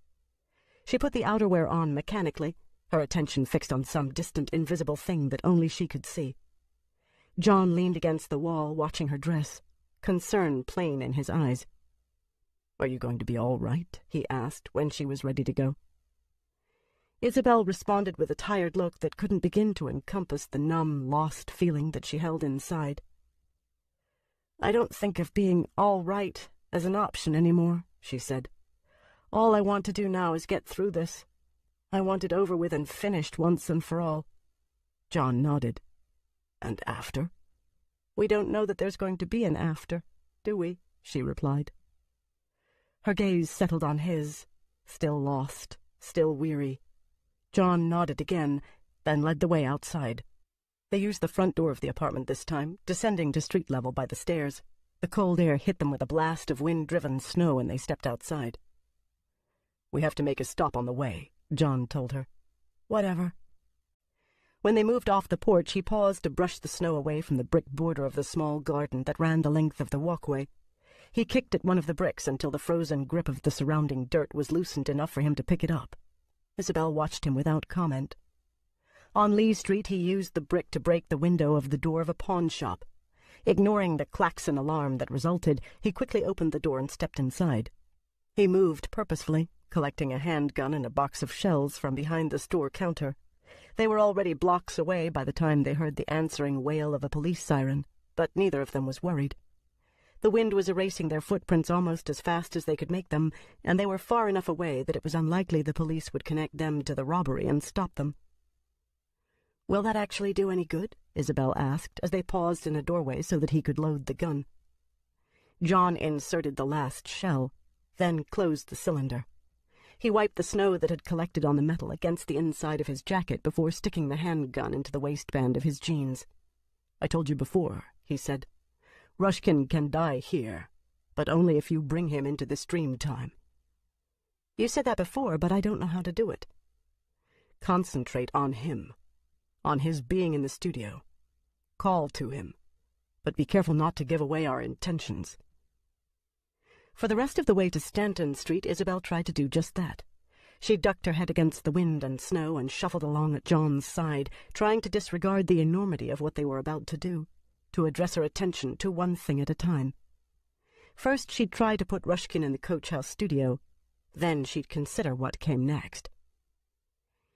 She put the outerwear on mechanically, her attention fixed on some distant invisible thing that only she could see. John leaned against the wall, watching her dress, concern plain in his eyes. "Are you going to be all right?" he asked when she was ready to go. Isabel responded with a tired look that couldn't begin to encompass the numb, lost feeling that she held inside. "I don't think of being all right as an option anymore," she said. "All I want to do now is get through this. I want it over with and finished once and for all." John nodded. "And after?" "We don't know that there's going to be an after, do we?" she replied. Her gaze settled on his, still lost, still weary. John nodded again, then led the way outside. They used the front door of the apartment this time, descending to street level by the stairs. The cold air hit them with a blast of wind-driven snow when they stepped outside. "We have to make a stop on the way," John told her. "Whatever." When they moved off the porch, he paused to brush the snow away from the brick border of the small garden that ran the length of the walkway. He kicked at one of the bricks until the frozen grip of the surrounding dirt was loosened enough for him to pick it up. Isabel watched him without comment. On Lee Street, he used the brick to break the window of the door of a pawn shop. Ignoring the klaxon alarm that resulted, he quickly opened the door and stepped inside. He moved purposefully, collecting a handgun and a box of shells from behind the store counter. They were already blocks away by the time they heard the answering wail of a police siren, but neither of them was worried. The wind was erasing their footprints almost as fast as they could make them, and they were far enough away that it was unlikely the police would connect them to the robbery and stop them. "Will that actually do any good?" Isabel asked, as they paused in a doorway so that he could load the gun. John inserted the last shell, then closed the cylinder. He wiped the snow that had collected on the metal against the inside of his jacket before sticking the handgun into the waistband of his jeans. "I told you before," he said. "Rushkin can die here, but only if you bring him into the stream time." "You said that before, but I don't know how to do it." "Concentrate on him, on his being in the studio. Call to him, but be careful not to give away our intentions." For the rest of the way to Stanton Street, Isabel tried to do just that. She ducked her head against the wind and snow and shuffled along at John's side, trying to disregard the enormity of what they were about to do, to address her attention to one thing at a time. First, she'd try to put Rushkin in the coach house studio. Then she'd consider what came next.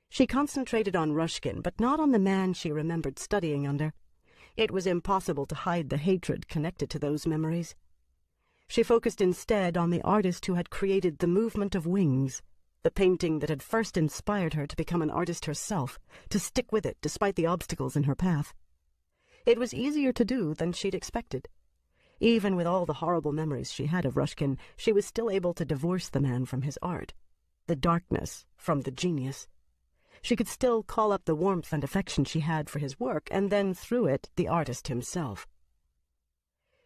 She concentrated on Rushkin, but not on the man she remembered studying under. It was impossible to hide the hatred connected to those memories. She focused instead on the artist who had created the movement of wings, the painting that had first inspired her to become an artist herself, to stick with it despite the obstacles in her path. It was easier to do than she'd expected. Even with all the horrible memories she had of Rushkin, she was still able to divorce the man from his art, the darkness from the genius. She could still call up the warmth and affection she had for his work, and then, through it, the artist himself.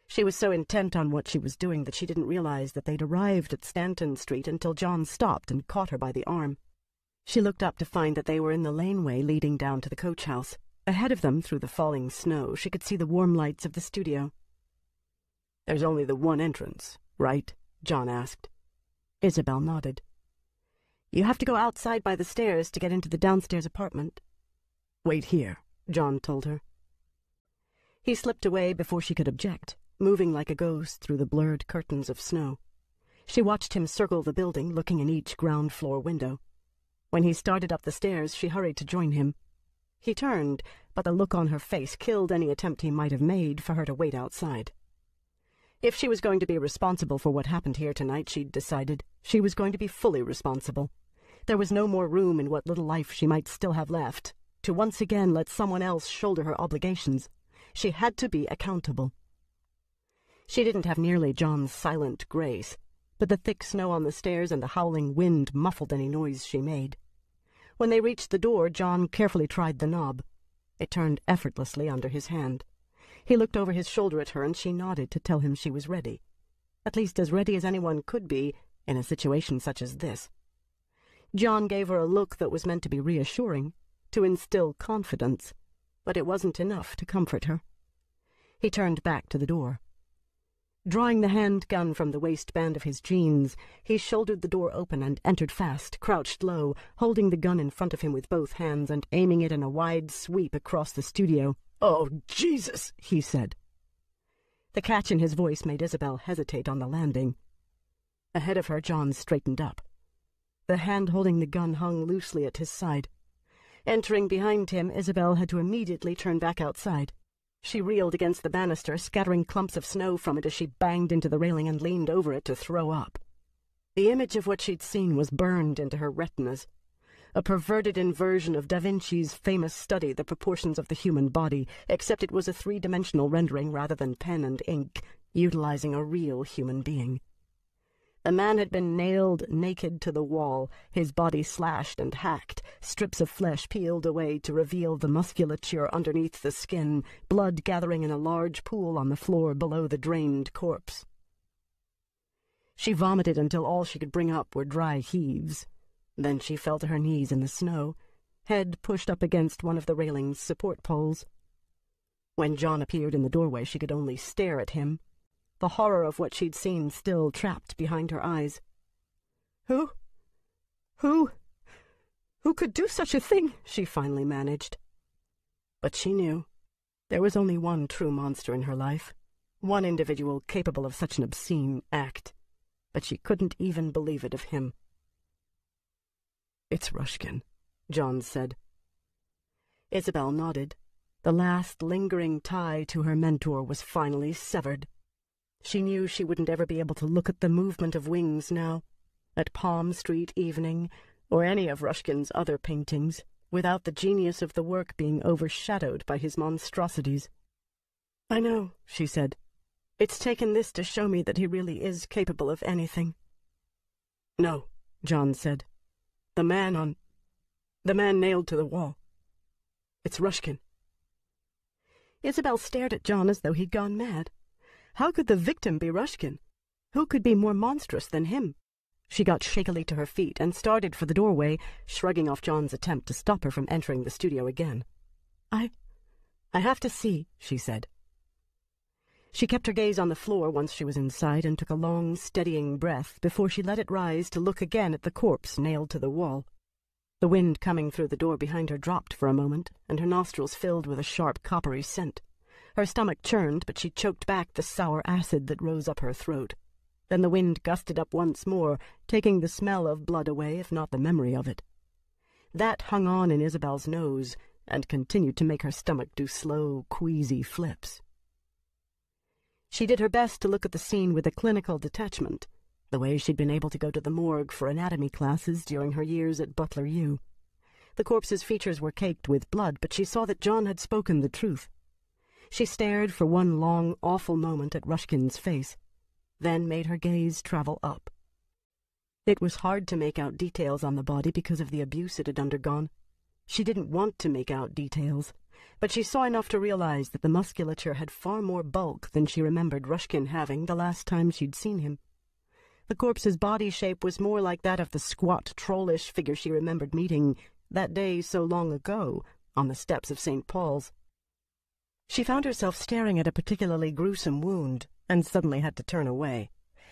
She was so intent on what she was doing that she didn't realize that they'd arrived at Stanton Street until John stopped and caught her by the arm. She looked up to find that they were in the laneway leading down to the coach house. Ahead of them, through the falling snow, she could see the warm lights of the studio. "There's only the one entrance, right?" John asked. Isabel nodded. "You have to go outside by the stairs to get into the downstairs apartment." "Wait here," John told her. He slipped away before she could object, moving like a ghost through the blurred curtains of snow. She watched him circle the building, looking in each ground-floor window. When he started up the stairs, she hurried to join him. He turned, but the look on her face killed any attempt he might have made for her to wait outside. If she was going to be responsible for what happened here tonight, she'd decided, she was going to be fully responsible. There was no more room in what little life she might still have left to once again let someone else shoulder her obligations. She had to be accountable. She didn't have nearly John's silent grace, but the thick snow on the stairs and the howling wind muffled any noise she made. When they reached the door, John carefully tried the knob. It turned effortlessly under his hand. He looked over his shoulder at her, and she nodded to tell him she was ready. At least as ready as anyone could be in a situation such as this. John gave her a look that was meant to be reassuring, to instill confidence, but it wasn't enough to comfort her. He turned back to the door. Drawing the handgun from the waistband of his jeans, he shouldered the door open and entered fast, crouched low, holding the gun in front of him with both hands and aiming it in a wide sweep across the studio. "Oh, Jesus!" he said. The catch in his voice made Isabel hesitate on the landing. Ahead of her, John straightened up. The hand holding the gun hung loosely at his side. Entering behind him, Isabel had to immediately turn back outside. She reeled against the banister, scattering clumps of snow from it as she banged into the railing and leaned over it to throw up. The image of what she'd seen was burned into her retinas. A perverted inversion of Da Vinci's famous study, The Proportions of the Human Body, except it was a three-dimensional rendering rather than pen and ink, utilizing a real human being. The man had been nailed naked to the wall, his body slashed and hacked, strips of flesh peeled away to reveal the musculature underneath the skin, blood gathering in a large pool on the floor below the drained corpse. She vomited until all she could bring up were dry heaves. Then she fell to her knees in the snow, head pushed up against one of the railing's support poles. When John appeared in the doorway, she could only stare at him, the horror of what she'd seen still trapped behind her eyes. Who could do such a thing?" she finally managed. But she knew. There was only one true monster in her life, one individual capable of such an obscene act, but she couldn't even believe it of him. "It's Rushkin," John said. Isabel nodded. The last lingering tie to her mentor was finally severed. She knew she wouldn't ever be able to look at the movement of wings now, at Palm Street Evening, or any of Rushkin's other paintings, without the genius of the work being overshadowed by his monstrosities. "I know," she said. "It's taken this to show me that he really is capable of anything." "No," John said. The man nailed to the wall. It's Rushkin." Isabel stared at John as though he'd gone mad. How could the victim be Rushkin? Who could be more monstrous than him? She got shakily to her feet and started for the doorway, shrugging off John's attempt to stop her from entering the studio again. I have to see," she said. She kept her gaze on the floor once she was inside and took a long, steadying breath before she let it rise to look again at the corpse nailed to the wall. The wind coming through the door behind her dropped for a moment, and her nostrils filled with a sharp, coppery scent. Her stomach churned, but she choked back the sour acid that rose up her throat. Then the wind gusted up once more, taking the smell of blood away, if not the memory of it. That hung on in Isabel's nose, and continued to make her stomach do slow, queasy flips. She did her best to look at the scene with a clinical detachment, the way she'd been able to go to the morgue for anatomy classes during her years at Butler U. The corpse's features were caked with blood, but she saw that John had spoken the truth. She stared for one long, awful moment at Rushkin's face, then made her gaze travel up. It was hard to make out details on the body because of the abuse it had undergone. She didn't want to make out details, but she saw enough to realize that the musculature had far more bulk than she remembered Rushkin having the last time she'd seen him. The corpse's body shape was more like that of the squat, trollish figure she remembered meeting that day so long ago on the steps of St. Paul's. She found herself staring at a particularly gruesome wound and suddenly had to turn away.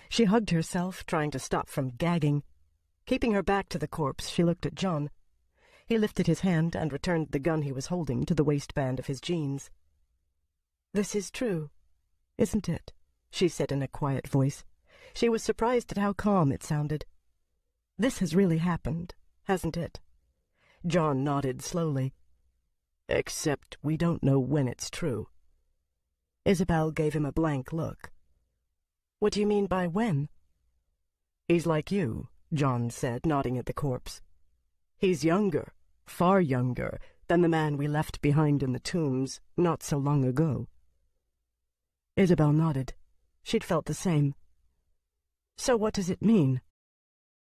She hugged herself, trying to stop from gagging. Keeping her back to the corpse, she looked at John. He lifted his hand and returned the gun he was holding to the waistband of his jeans. "This is true, isn't it?" she said in a quiet voice. She was surprised at how calm it sounded. "This has really happened, hasn't it?" John nodded slowly. "Except we don't know when it's true." Isabel gave him a blank look. "What do you mean by when?" "He's like you," John said, nodding at the corpse. "He's younger, far younger, than the man we left behind in the tombs not so long ago." Isabel nodded. She'd felt the same. "So what does it mean?"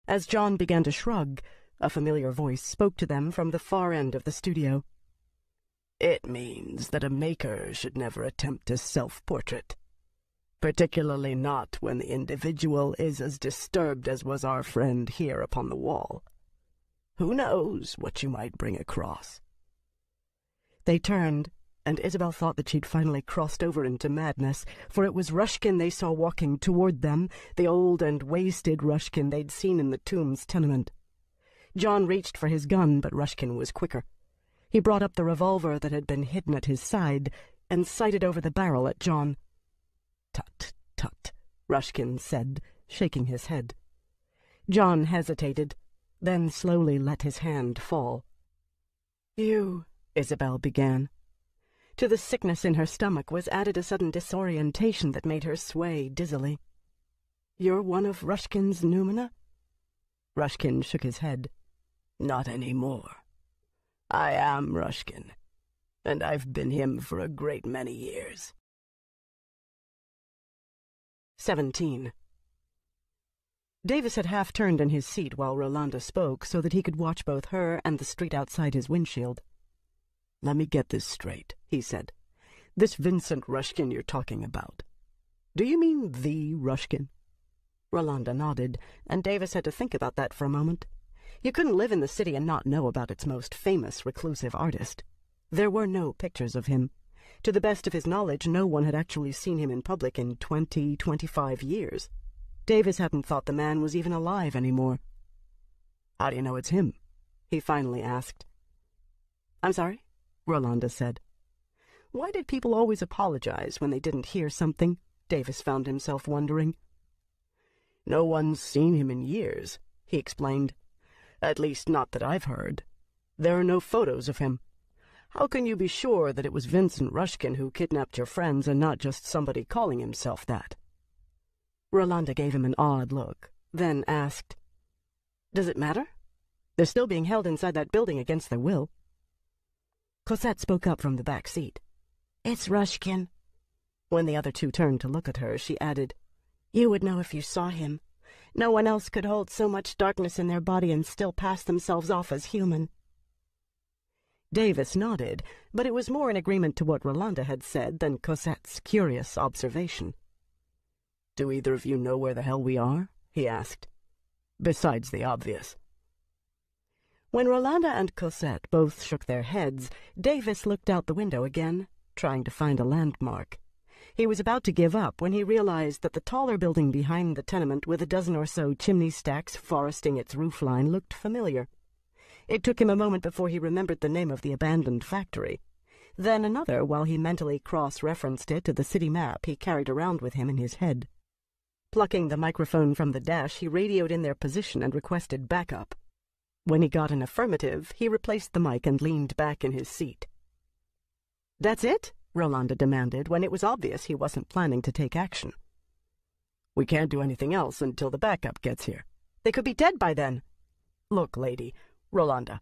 As John began to shrug, a familiar voice spoke to them from the far end of the studio. "It means that a maker should never attempt a self-portrait, particularly not when the individual is as disturbed as was our friend here upon the wall. Who knows what you might bring across?" They turned, and Isabel thought that she'd finally crossed over into madness, for it was Rushkin they saw walking toward them, the old and wasted Rushkin they'd seen in the tomb's tenement. John reached for his gun, but Rushkin was quicker. He brought up the revolver that had been hidden at his side and sighted over the barrel at John. "Tut, tut," Rushkin said, shaking his head. John hesitated, then slowly let his hand fall. "You," Isabel began. To the sickness in her stomach was added a sudden disorientation that made her sway dizzily. "You're one of Rushkin's noumena?" Rushkin shook his head. "Not anymore. I am Rushkin, and I've been him for a great many years." 17. Davis had half-turned in his seat while Rolanda spoke so that he could watch both her and the street outside his windshield. "Let me get this straight," he said. "This Vincent Rushkin you're talking about, do you mean the Rushkin?" Rolanda nodded, and Davis had to think about that for a moment. You couldn't live in the city and not know about its most famous reclusive artist. There were no pictures of him. To the best of his knowledge, no one had actually seen him in public in 25 years. Davis hadn't thought the man was even alive anymore. "How do you know it's him?" he finally asked. "I'm sorry?" Rolanda said. Why did people always apologize when they didn't hear something? Davis found himself wondering. "No one's seen him in years," he explained. "At least not that I've heard. There are no photos of him. How can you be sure that it was Vincent Rushkin who kidnapped your friends and not just somebody calling himself that?" Rolanda gave him an odd look, then asked, "Does it matter? They're still being held inside that building against their will." Cosette spoke up from the back seat. "It's Rushkin." When the other two turned to look at her, she added, "You would know if you saw him. No one else could hold so much darkness in their body and still pass themselves off as human." Davis nodded, but it was more in agreement to what Rolanda had said than Cosette's curious observation. "Do either of you know where the hell we are?" he asked. "Besides the obvious." When Rolanda and Cosette both shook their heads, Davis looked out the window again, trying to find a landmark. He was about to give up when he realized that the taller building behind the tenement with a dozen or so chimney stacks foresting its roofline looked familiar. It took him a moment before he remembered the name of the abandoned factory. Then another while he mentally cross-referenced it to the city map he carried around with him in his head. Plucking the microphone from the dash, he radioed in their position and requested backup. When he got an affirmative, he replaced the mic and leaned back in his seat. "That's it?" Rolanda demanded, when it was obvious he wasn't planning to take action. "We can't do anything else until the backup gets here." "They could be dead by then." "Look, lady, Rolanda,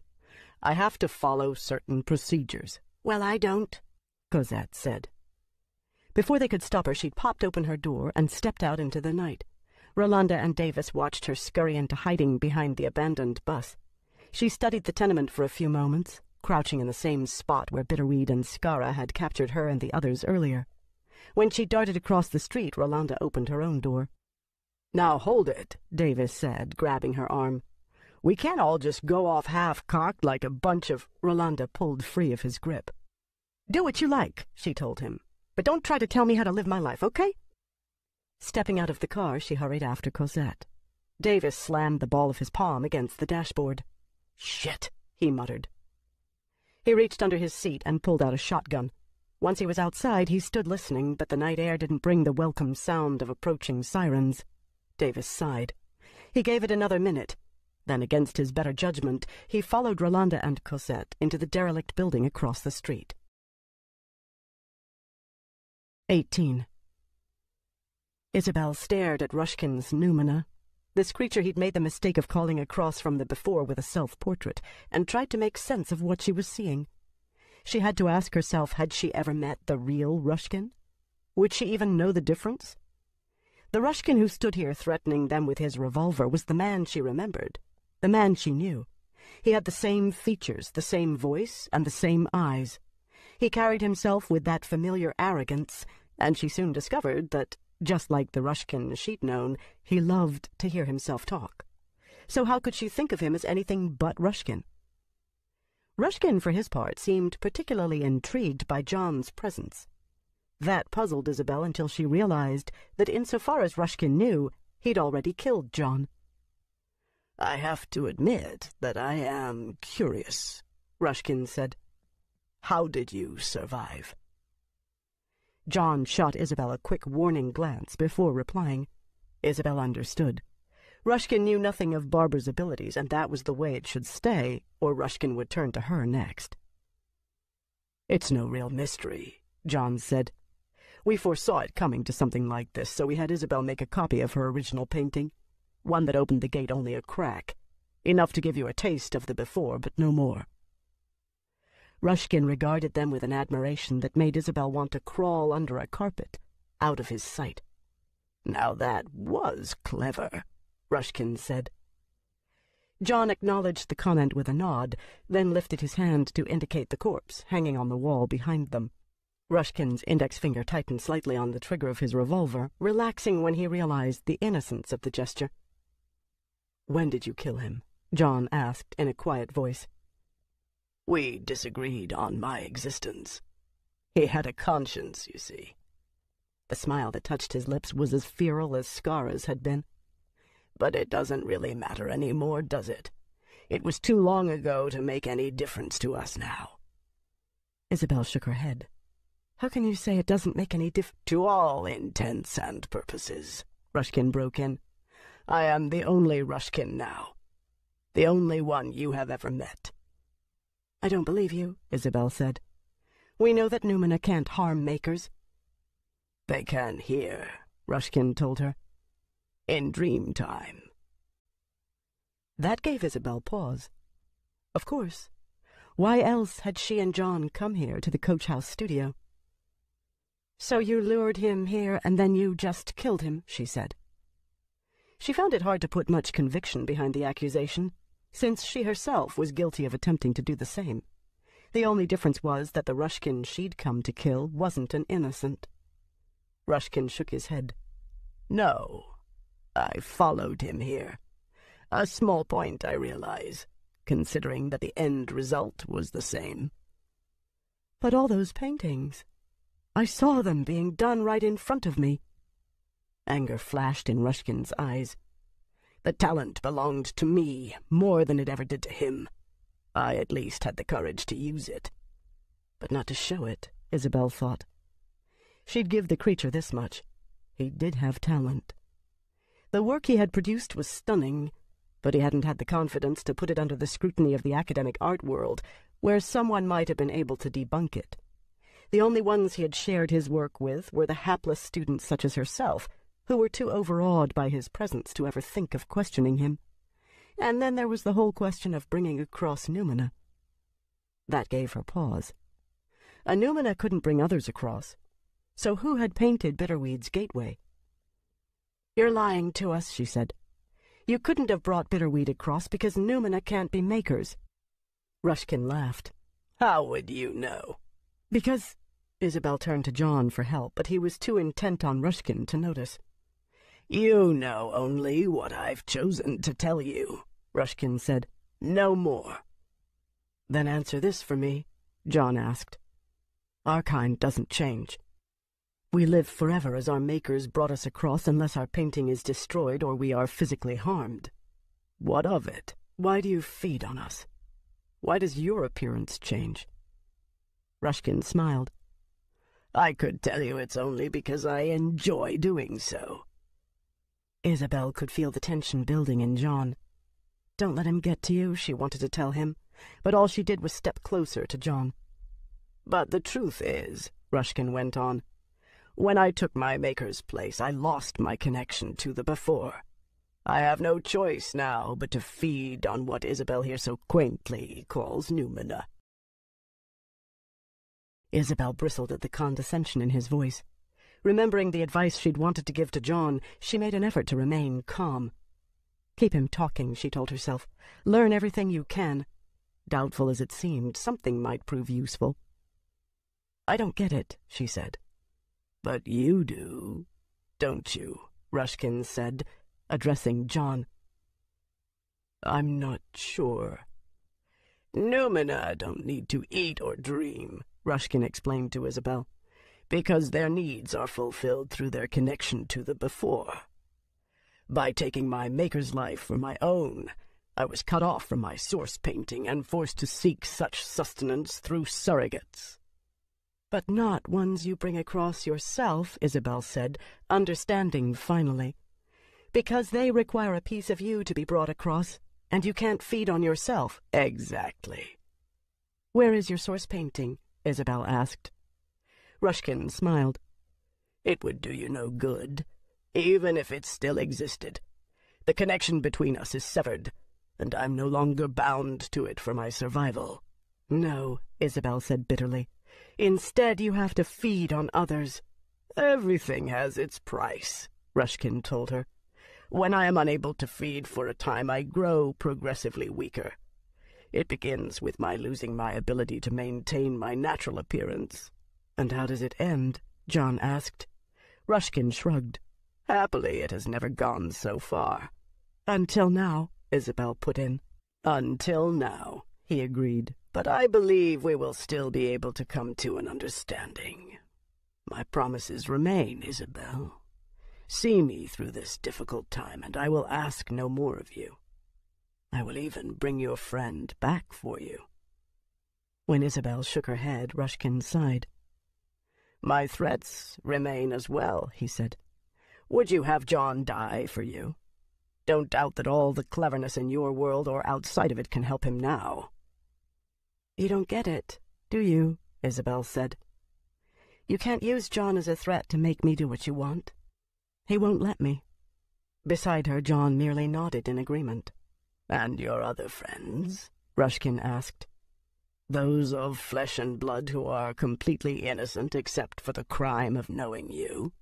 I have to follow certain procedures." "Well, I don't," Cosette said. Before they could stop her, she'd popped open her door and stepped out into the night. Rolanda and Davis watched her scurry into hiding behind the abandoned bus. She studied the tenement for a few moments, crouching in the same spot where Bitterweed and Skara had captured her and the others earlier. When she darted across the street, Rolanda opened her own door. "Now hold it," Davis said, grabbing her arm. "We can't all just go off half-cocked like a bunch of—" Rolanda pulled free of his grip. "Do what you like," she told him, "but don't try to tell me how to live my life, okay?" Stepping out of the car, she hurried after Cosette. Davis slammed the ball of his palm against the dashboard. "Shit," he muttered. He reached under his seat and pulled out a shotgun. Once he was outside, he stood listening, but the night air didn't bring the welcome sound of approaching sirens. Davis sighed. He gave it another minute. Then, against his better judgment, he followed Rolanda and Cosette into the derelict building across the street. 18. Isabel stared at Rushkin's Noumena, this creature he'd made the mistake of calling across from the before with a self-portrait, and tried to make sense of what she was seeing. She had to ask herself, had she ever met the real Rushkin? Would she even know the difference? The Rushkin who stood here threatening them with his revolver was the man she remembered, the man she knew. He had the same features, the same voice, and the same eyes. He carried himself with that familiar arrogance, and she soon discovered that, just like the Rushkin she'd known, he loved to hear himself talk. So how could she think of him as anything but Rushkin? Rushkin, for his part, seemed particularly intrigued by John's presence. That puzzled Isabel until she realized that insofar as Rushkin knew, he'd already killed John. "I have to admit that I am curious," Rushkin said. "How did you survive?" John shot Isabel a quick warning glance before replying. Isabel understood. Rushkin knew nothing of Barbara's abilities, and that was the way it should stay, or Rushkin would turn to her next. "It's no real mystery," John said. "We foresaw it coming to something like this, so we had Isabel make a copy of her original painting, one that opened the gate only a crack, enough to give you a taste of the before, but no more." Rushkin regarded them with an admiration that made Isabel want to crawl under a carpet, out of his sight. "Now that was clever," Rushkin said. John acknowledged the comment with a nod, then lifted his hand to indicate the corpse hanging on the wall behind them. Rushkin's index finger tightened slightly on the trigger of his revolver, relaxing when he realized the innocence of the gesture. "When did you kill him?" John asked in a quiet voice. "We disagreed on my existence. He had a conscience, you see." The smile that touched his lips was as feral as Skara's had been. "But it doesn't really matter any more, does it? It was too long ago to make any difference to us now." Isabel shook her head. "How can you say it doesn't make any "To all intents and purposes," Rushkin broke in. "I am the only Rushkin now. The only one you have ever met." "I don't believe you," Isabel said. "We know that Noumena can't harm makers." "They can here," Rushkin told her. "In dream time." That gave Isabel pause. Of course. Why else had she and John come here to the coach house studio? "So you lured him here and then you just killed him," she said. She found it hard to put much conviction behind the accusation, since she herself was guilty of attempting to do the same. The only difference was that the Rushkin she'd come to kill wasn't an innocent. Rushkin shook his head. "No, I followed him here. A small point, I realize, considering that the end result was the same." "But all those paintings. I saw them being done right in front of me. Anger flashed in Rushkin's eyes. The talent belonged to me more than it ever did to him. I at least had the courage to use it. But not to show it, Isabel thought. She'd give the creature this much. He did have talent. The work he had produced was stunning, but he hadn't had the confidence to put it under the scrutiny of the academic art world, where someone might have been able to debunk it. The only ones he had shared his work with were the hapless students such as herself, who were too overawed by his presence to ever think of questioning him. And then there was the whole question of bringing across Numina. That gave her pause. A Numina couldn't bring others across. So who had painted Bitterweed's gateway? "You're lying to us," she said. "You couldn't have brought Bitterweed across because Numina can't be makers." Rushkin laughed. "How would you know?" "Because—" Isabel turned to John for help, but he was too intent on Rushkin to notice. "You know only what I've chosen to tell you," Rushkin said. "No more." "Then answer this for me," John asked. "Our kind doesn't change. We live forever as our makers brought us across unless our painting is destroyed or we are physically harmed. What of it? Why do you feed on us? Why does your appearance change?" Rushkin smiled. "I could tell you it's only because I enjoy doing so." Isabel could feel the tension building in John. "Don't let him get to you," she wanted to tell him, but all she did was step closer to John. "But the truth is," Rushkin went on, "when I took my maker's place, I lost my connection to the before. I have no choice now but to feed on what Isabel here so quaintly calls Numina." Isabel bristled at the condescension in his voice. Remembering the advice she'd wanted to give to John, she made an effort to remain calm. "Keep him talking," she told herself. "Learn everything you can. Doubtful as it seemed, something might prove useful." "I don't get it," she said. "But you do, don't you?" Rushkin said, addressing John. "I'm not sure." "Numina don't need to eat or dream," Rushkin explained to Isabel, "because their needs are fulfilled through their connection to the before. By taking my maker's life for my own, I was cut off from my source painting and forced to seek such sustenance through surrogates." "But not ones you bring across yourself," Isabel said, understanding finally. "Because they require a piece of you to be brought across, and you can't feed on yourself." "Exactly." "Where is your source painting?" Isabel asked. Rushkin smiled. "It would do you no good, even if it still existed. The connection between us is severed, and I'm no longer bound to it for my survival." "No," Isabel said bitterly. "Instead, you have to feed on others." "Everything has its price," Rushkin told her. "When I am unable to feed for a time, I grow progressively weaker. It begins with my losing my ability to maintain my natural appearance." "And how does it end?" John asked. Rushkin shrugged. "Happily, it has never gone so far." "Until now," Isabel put in. "Until now," he agreed. "But I believe we will still be able to come to an understanding. My promises remain, Isabel. See me through this difficult time, and I will ask no more of you. I will even bring your friend back for you." When Isabel shook her head, Rushkin sighed. "My threats remain as well," he said. "Would you have John die for you? Don't doubt that all the cleverness in your world or outside of it can help him now." "You don't get it, do you?" Isabel said. "You can't use John as a threat to make me do what you want. He won't let me." Beside her, John merely nodded in agreement. "And your other friends?" Rushkin asked. "Those of flesh and blood who are completely innocent except for the crime of knowing you?"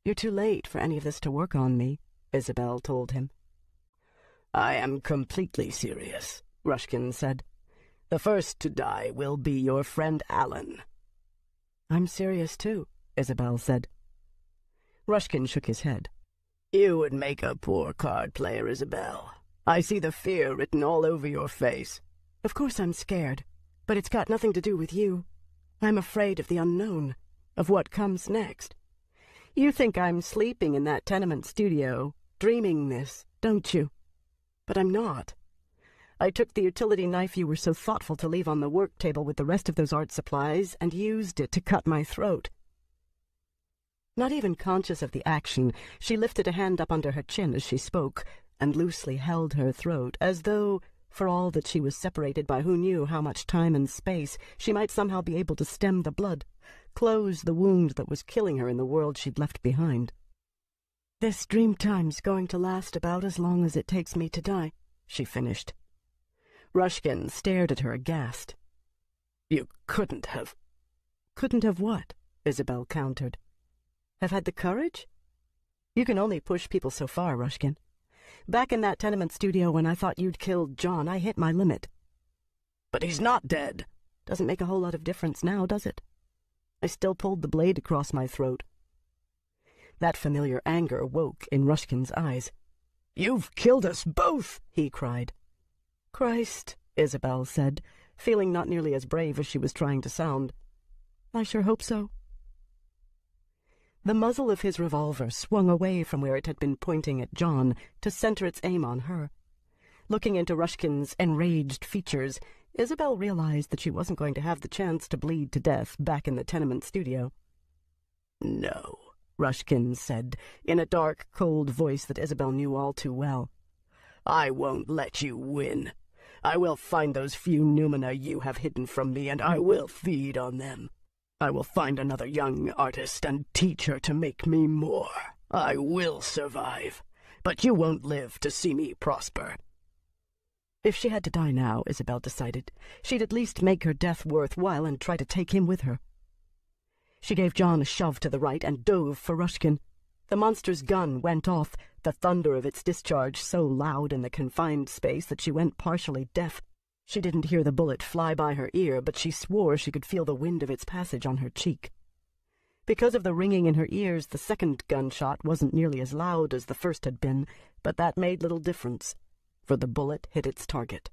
"You're too late for any of this to work on me," Isabel told him. "I am completely serious," Rushkin said. "The first to die will be your friend Alan." "I'm serious too," Isabel said. Rushkin shook his head. "You would make a poor card player, Isabel. I see the fear written all over your face." "Of course I'm scared, but it's got nothing to do with you. I'm afraid of the unknown." of what comes next. You think I'm sleeping in that tenement studio, dreaming this, don't you? But I'm not. I took the utility knife you were so thoughtful to leave on the work table with the rest of those art supplies and used it to cut my throat. Not even conscious of the action, she lifted a hand up under her chin as she spoke and loosely held her throat, as though, for all that she was separated by who knew how much time and space, she might somehow be able to stem the blood, close the wound that was killing her in the world she'd left behind. "This dream time's going to last about as long as it takes me to die," she finished. Rushkin stared at her aghast. "You couldn't have—" "Couldn't have what?" Isabel countered. "Have had the courage? You can only push people so far, Rushkin. Back in that tenement studio when I thought you'd killed John, I hit my limit." "But he's not dead." "Doesn't make a whole lot of difference now, does it? I still pulled the blade across my throat." That familiar anger woke in Rushkin's eyes. "You've killed us both!" he cried. "Christ," Isabel said, feeling not nearly as brave as she was trying to sound. "I sure hope so." The muzzle of his revolver swung away from where it had been pointing at John to center its aim on her. Looking into Rushkin's enraged features, Isabel realized that she wasn't going to have the chance to bleed to death back in the tenement studio. "No," Rushkin said, in a dark, cold voice that Isabel knew all too well. "I won't let you win. I will find those few noumena you have hidden from me, and I will feed on them. I will find another young artist and teach her to make me more. I will survive, but you won't live to see me prosper." If she had to die now, Isabel decided, she'd at least make her death worthwhile and try to take him with her. She gave John a shove to the right and dove for Rushkin. The monster's gun went off, the thunder of its discharge so loud in the confined space that she went partially deaf. She didn't hear the bullet fly by her ear, but she swore she could feel the wind of its passage on her cheek. Because of the ringing in her ears, the second gunshot wasn't nearly as loud as the first had been, but that made little difference, for the bullet hit its target.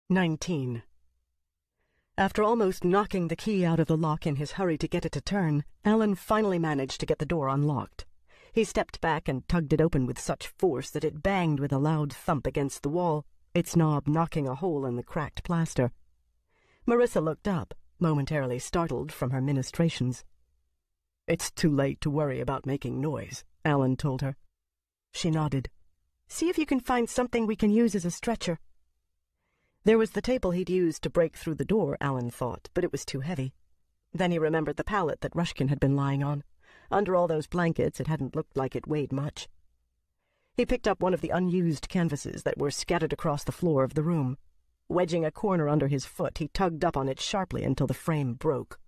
19. After almost knocking the key out of the lock in his hurry to get it to turn, Alan finally managed to get the door unlocked. He stepped back and tugged it open with such force that it banged with a loud thump against the wall, its knob knocking a hole in the cracked plaster. Marissa looked up, momentarily startled from her ministrations. "It's too late to worry about making noise," Alan told her. She nodded. "See if you can find something we can use as a stretcher." There was the table he'd used to break through the door, Alan thought, but it was too heavy. Then he remembered the pallet that Rushkin had been lying on. Under all those blankets, it hadn't looked like it weighed much. He picked up one of the unused canvases that were scattered across the floor of the room. Wedging a corner under his foot, he tugged up on it sharply until the frame broke.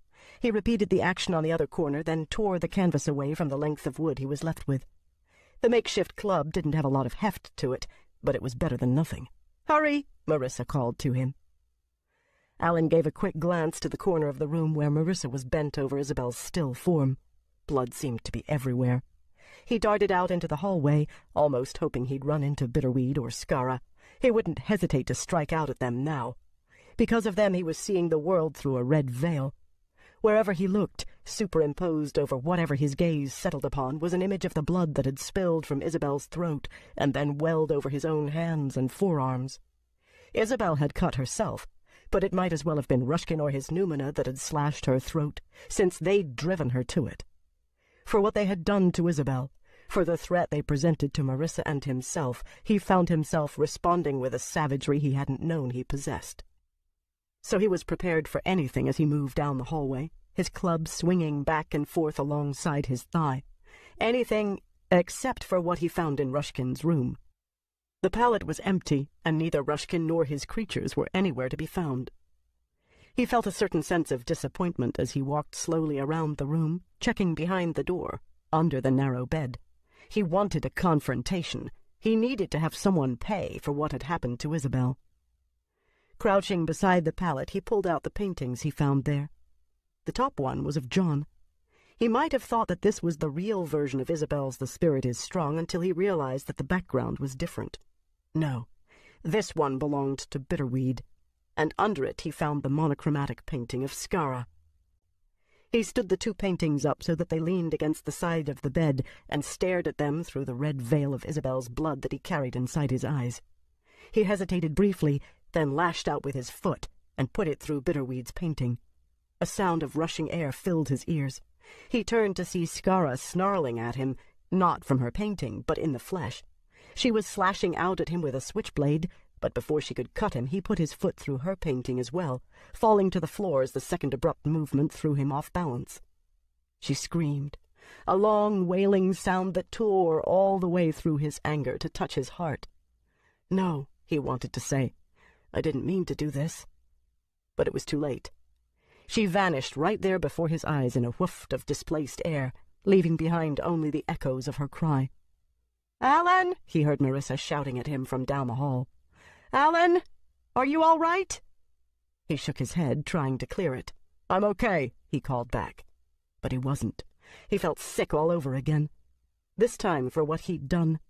He repeated the action on the other corner, then tore the canvas away from the length of wood he was left with. The makeshift club didn't have a lot of heft to it, but it was better than nothing. "Hurry!" Marissa called to him. Alan gave a quick glance to the corner of the room where Marissa was bent over Isabel's still form. Blood seemed to be everywhere. He darted out into the hallway, almost hoping he'd run into Bitterweed or Skara. He wouldn't hesitate to strike out at them now. Because of them, he was seeing the world through a red veil. Wherever he looked, superimposed over whatever his gaze settled upon, was an image of the blood that had spilled from Isabel's throat and then welled over his own hands and forearms. Isabel had cut herself, but it might as well have been Rushkin or his noumena that had slashed her throat, since they'd driven her to it. For what they had done to Isabel, for the threat they presented to Marissa and himself, he found himself responding with a savagery he hadn't known he possessed. So he was prepared for anything as he moved down the hallway, his club swinging back and forth alongside his thigh. Anything except for what he found in Rushkin's room. The pallet was empty, and neither Rushkin nor his creatures were anywhere to be found. He felt a certain sense of disappointment as he walked slowly around the room, checking behind the door, under the narrow bed. He wanted a confrontation. He needed to have someone pay for what had happened to Isabel. Crouching beside the pallet, he pulled out the paintings he found there. The top one was of John. He might have thought that this was the real version of Isabel's The Spirit is Strong until he realized that the background was different. No, this one belonged to Bitterweed, and under it he found the monochromatic painting of Skara. He stood the two paintings up so that they leaned against the side of the bed and stared at them through the red veil of Isabel's blood that he carried inside his eyes. He hesitated briefly, then lashed out with his foot and put it through Bitterweed's painting. A sound of rushing air filled his ears. He turned to see Skara snarling at him, not from her painting, but in the flesh. She was slashing out at him with a switchblade, but before she could cut him, he put his foot through her painting as well, falling to the floor as the second abrupt movement threw him off balance. She screamed, a long, wailing sound that tore all the way through his anger to touch his heart. "No," he wanted to say. "I didn't mean to do this." But it was too late. She vanished right there before his eyes in a whooft of displaced air, leaving behind only the echoes of her cry. "Alan!" he heard Marissa shouting at him from down the hall. "Alan! Are you all right?" He shook his head, trying to clear it. "I'm okay," he called back. But he wasn't. He felt sick all over again. This time for what he'd done,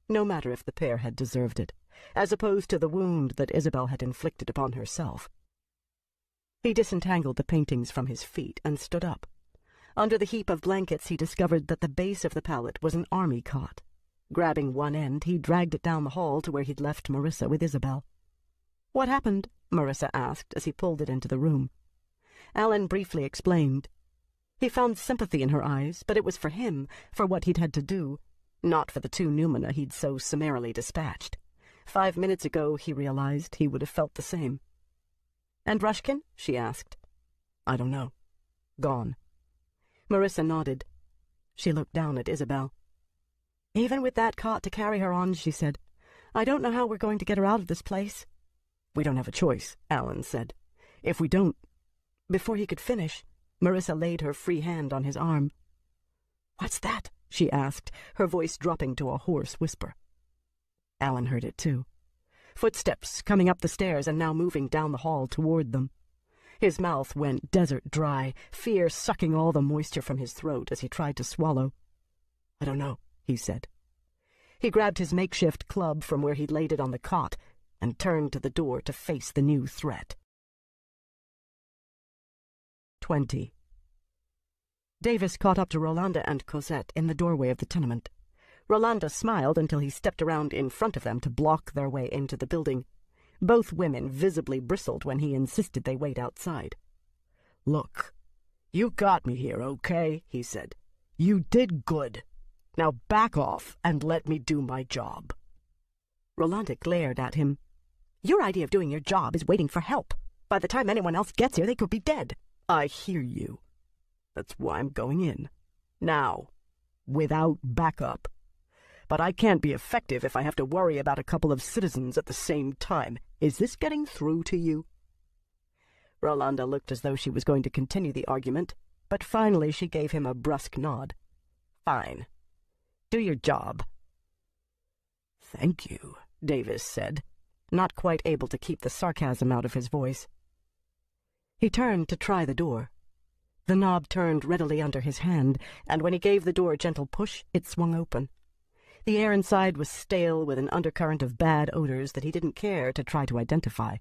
no matter if the pair had deserved it, as opposed to the wound that Isabel had inflicted upon herself. He disentangled the paintings from his feet and stood up. Under the heap of blankets he discovered that the base of the pallet was an army cot. Grabbing one end, he dragged it down the hall to where he'd left Marissa with Isabel. "What happened?" Marissa asked as he pulled it into the room. Alan briefly explained. He found sympathy in her eyes, but it was for him, for what he'd had to do, not for the two Numina he'd so summarily dispatched. 5 minutes ago, he realized, he would have felt the same. "And Rushkin?" she asked. "I don't know. Gone." Marissa nodded. She looked down at Isabel. "Even with that cot to carry her on," she said, "I don't know how we're going to get her out of this place." "We don't have a choice," Alan said. "If we don't—" Before he could finish, Marissa laid her free hand on his arm. "What's that?" she asked, her voice dropping to a hoarse whisper. Alan heard it too. Footsteps coming up the stairs and now moving down the hall toward them. His mouth went desert dry, fear sucking all the moisture from his throat as he tried to swallow. "I don't know," he said. He grabbed his makeshift club from where he'd laid it on the cot and turned to the door to face the new threat. 20. Davis caught up to Rolanda and Cosette in the doorway of the tenement. Rolanda smiled until he stepped around in front of them to block their way into the building. Both women visibly bristled when he insisted they wait outside. "Look, you got me here, okay?" he said. "You did good. Now back off and let me do my job." Rolanda glared at him. "Your idea of doing your job is waiting for help. By the time anyone else gets here, they could be dead." "I hear you. That's why I'm going in. Now. Without backup. But I can't be effective if I have to worry about a couple of citizens at the same time. Is this getting through to you?" Rolanda looked as though she was going to continue the argument, but finally she gave him a brusque nod. "Fine. Do your job." "Thank you," Davis said, not quite able to keep the sarcasm out of his voice. He turned to try the door. The knob turned readily under his hand, and when he gave the door a gentle push, it swung open. The air inside was stale with an undercurrent of bad odors that he didn't care to try to identify.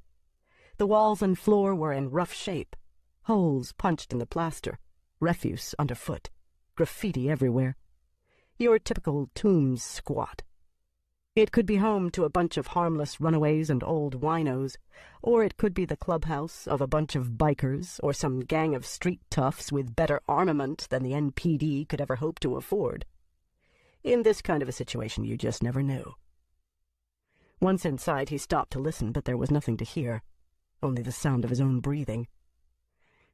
The walls and floor were in rough shape, holes punched in the plaster, refuse underfoot, graffiti everywhere. Your typical tombs squat. It could be home to a bunch of harmless runaways and old winos, or it could be the clubhouse of a bunch of bikers or some gang of street toughs with better armament than the NPD could ever hope to afford. In this kind of a situation, you just never knew. Once inside, he stopped to listen, but there was nothing to hear, only the sound of his own breathing.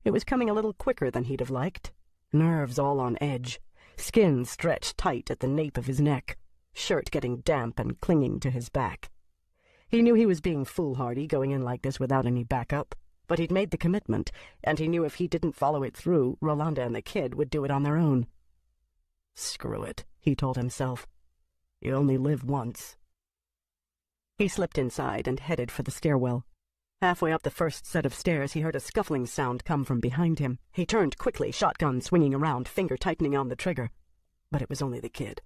It was coming a little quicker than he'd have liked, nerves all on edge, skin stretched tight at the nape of his neck, shirt getting damp and clinging to his back. He knew he was being foolhardy going in like this without any backup, but he'd made the commitment, and he knew if he didn't follow it through, Rolanda and the kid would do it on their own. Screw it, he told himself. You only live once. He slipped inside and headed for the stairwell. Halfway up the first set of stairs, he heard a scuffling sound come from behind him. He turned quickly, shotgun swinging around, finger tightening on the trigger. But it was only the kid.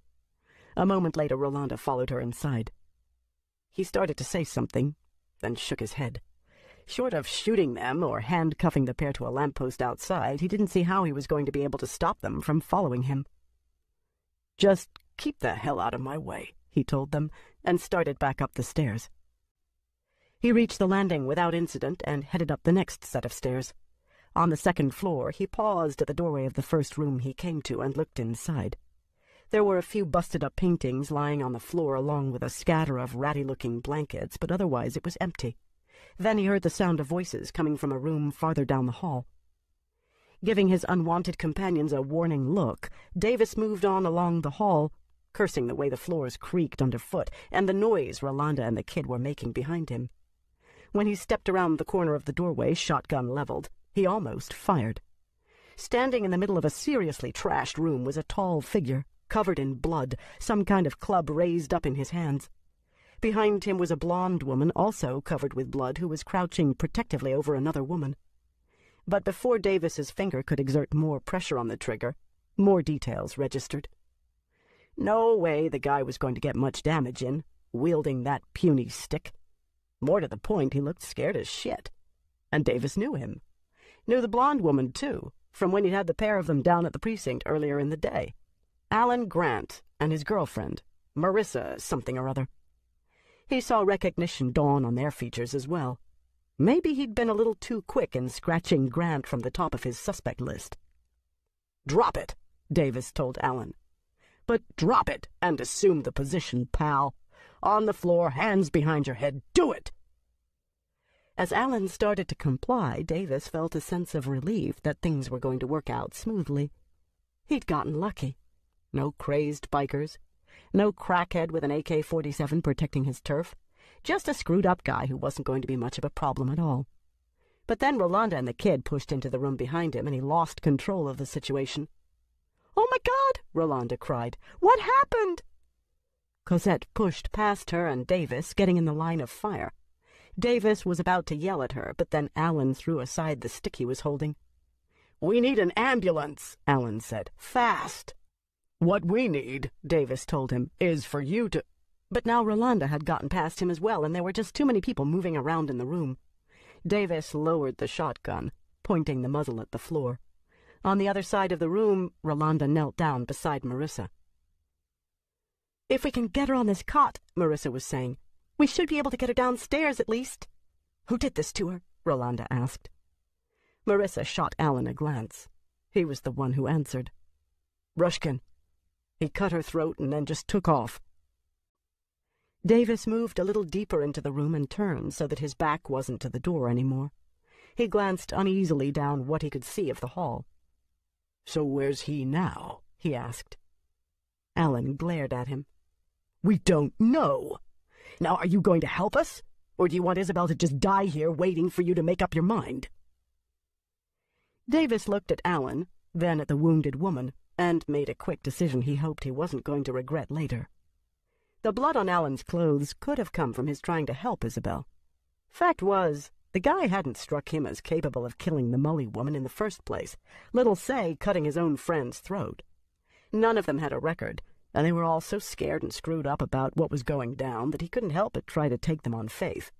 A moment later, Rolanda followed her inside. He started to say something, then shook his head. Short of shooting them or handcuffing the pair to a lamppost outside, he didn't see how he was going to be able to stop them from following him. "Just keep the hell out of my way," he told them, and started back up the stairs. He reached the landing without incident and headed up the next set of stairs. On the second floor, he paused at the doorway of the first room he came to and looked inside. There were a few busted-up paintings lying on the floor along with a scatter of ratty-looking blankets, but otherwise it was empty. Then he heard the sound of voices coming from a room farther down the hall. Giving his unwanted companions a warning look, Davis moved on along the hall, cursing the way the floors creaked underfoot and the noise Rolanda and the kid were making behind him. When he stepped around the corner of the doorway, shotgun leveled, he almost fired. Standing in the middle of a seriously trashed room was a tall figure, covered in blood, some kind of club raised up in his hands. Behind him was a blonde woman, also covered with blood, who was crouching protectively over another woman. But before Davis's finger could exert more pressure on the trigger, more details registered. No way the guy was going to get much damage in, wielding that puny stick. More to the point, he looked scared as shit. And Davis knew him. Knew the blonde woman, too, from when he'd had the pair of them down at the precinct earlier in the day. Alan Grant and his girlfriend, Marissa something or other. He saw recognition dawn on their features as well. Maybe he'd been a little too quick in scratching Grant from the top of his suspect list. "Drop it," Davis told Alan. "But drop it and assume the position, pal. On the floor, hands behind your head. Do it!" As Alan started to comply, Davis felt a sense of relief that things were going to work out smoothly. He'd gotten lucky. No crazed bikers. No crackhead with an AK-47 protecting his turf. Just a screwed-up guy who wasn't going to be much of a problem at all. But then Rolanda and the kid pushed into the room behind him, and he lost control of the situation. "Oh, my God!" Rolanda cried. "What happened?" Cosette pushed past her and Davis, getting in the line of fire. Davis was about to yell at her, but then Alan threw aside the stick he was holding. "We need an ambulance," Alan said. "Fast." "What we need," Davis told him, "is for you to—" But now Rolanda had gotten past him as well, and there were just too many people moving around in the room. Davis lowered the shotgun, pointing the muzzle at the floor. On the other side of the room, Rolanda knelt down beside Marissa. "If we can get her on this cot," Marissa was saying, "we should be able to get her downstairs at least." "Who did this to her?" Rolanda asked. Marissa shot Alan a glance. He was the one who answered. "Rushkin. He cut her throat and then just took off." Davis moved a little deeper into the room and turned so that his back wasn't to the door anymore. He glanced uneasily down what he could see of the hall. "So where's he now?" he asked. Alan glared at him. "We don't know. Now, are you going to help us? Or do you want Isabel to just die here waiting for you to make up your mind?" Davis looked at Alan, then at the wounded woman, and made a quick decision he hoped he wasn't going to regret later. The blood on Alan's clothes could have come from his trying to help Isabel. Fact was, the guy hadn't struck him as capable of killing the Mully woman in the first place, little say cutting his own friend's throat. None of them had a record, and they were all so scared and screwed up about what was going down that he couldn't help but try to take them on faith.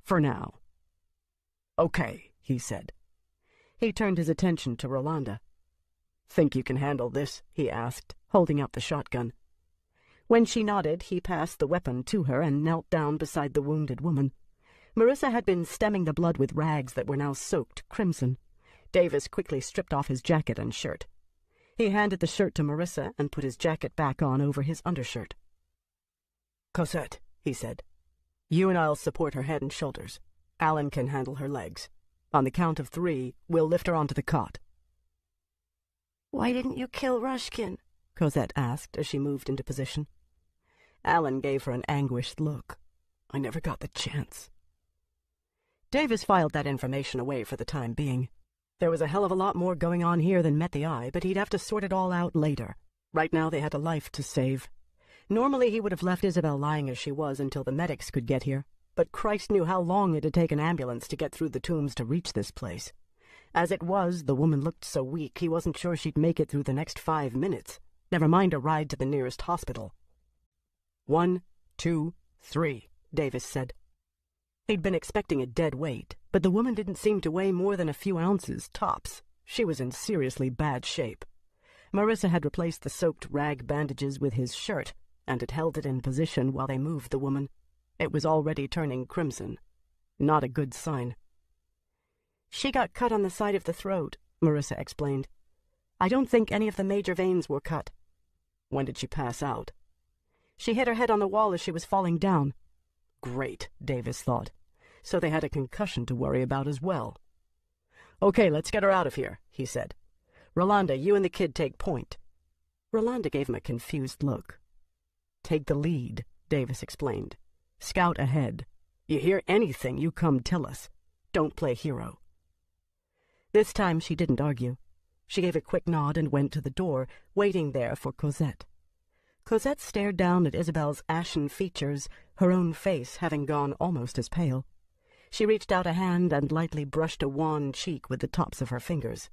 For now. "Okay," he said. He turned his attention to Rolanda. "Think you can handle this?" he asked, holding out the shotgun. When she nodded, he passed the weapon to her and knelt down beside the wounded woman. Marissa had been stemming the blood with rags that were now soaked crimson. Davis quickly stripped off his jacket and shirt. He handed the shirt to Marissa and put his jacket back on over his undershirt. "Cosette," he said, "you and I'll support her head and shoulders. Alan can handle her legs. On the count of 3, we'll lift her onto the cot." "Why didn't you kill Rushkin?" Cosette asked as she moved into position. Alan gave her an anguished look. "I never got the chance." Davis filed that information away for the time being. There was a hell of a lot more going on here than met the eye, but he'd have to sort it all out later. Right now they had a life to save. Normally he would have left Isabel lying as she was until the medics could get here, but Christ knew how long it'd take an ambulance to get through the tombs to reach this place. As it was, the woman looked so weak he wasn't sure she'd make it through the next 5 minutes, never mind a ride to the nearest hospital. 1, 2, 3, Davis said. He'd been expecting a dead weight, But the woman didn't seem to weigh more than a few ounces, tops. She was in seriously bad shape. Marissa had replaced the soaked rag bandages with his shirt, and had held it in position while they moved the woman. It was already turning crimson. Not a good sign. "She got cut on the side of the throat," Marissa explained. "I don't think any of the major veins were cut." "When did she pass out?" "She hit her head on the wall as she was falling down." Great, Davis thought. So they had a concussion to worry about as well. "Okay, let's get her out of here," he said. "Rolanda, you and the kid take point." Rolanda gave him a confused look. "Take the lead," Davis explained. "Scout ahead. You hear anything, you come tell us. Don't play hero." This time she didn't argue. She gave a quick nod and went to the door, waiting there for Cosette. Cosette stared down at Isabel's ashen features, her own face having gone almost as pale. She reached out a hand and lightly brushed a wan cheek with the tops of her fingers.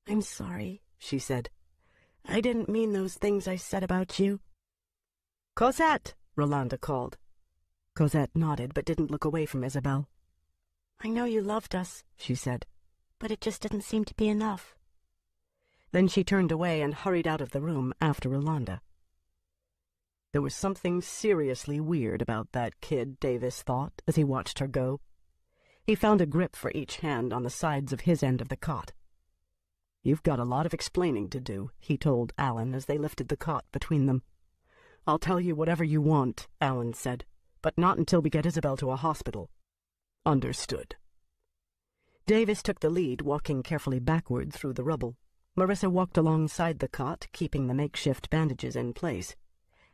"I'm sorry," she said. "I didn't mean those things I said about you." "Cosette!" Rolanda called. Cosette nodded but didn't look away from Isabel. "I know you loved us," she said, "but it just didn't seem to be enough." Then she turned away and hurried out of the room after Rolanda. There was something seriously weird about that kid, Davis thought, as he watched her go. He found a grip for each hand on the sides of his end of the cot. "You've got a lot of explaining to do," he told Alan as they lifted the cot between them. "I'll tell you whatever you want," Alan said, "but not until we get Isabel to a hospital." "Understood." Davis took the lead, walking carefully backward through the rubble. Marissa walked alongside the cot, keeping the makeshift bandages in place.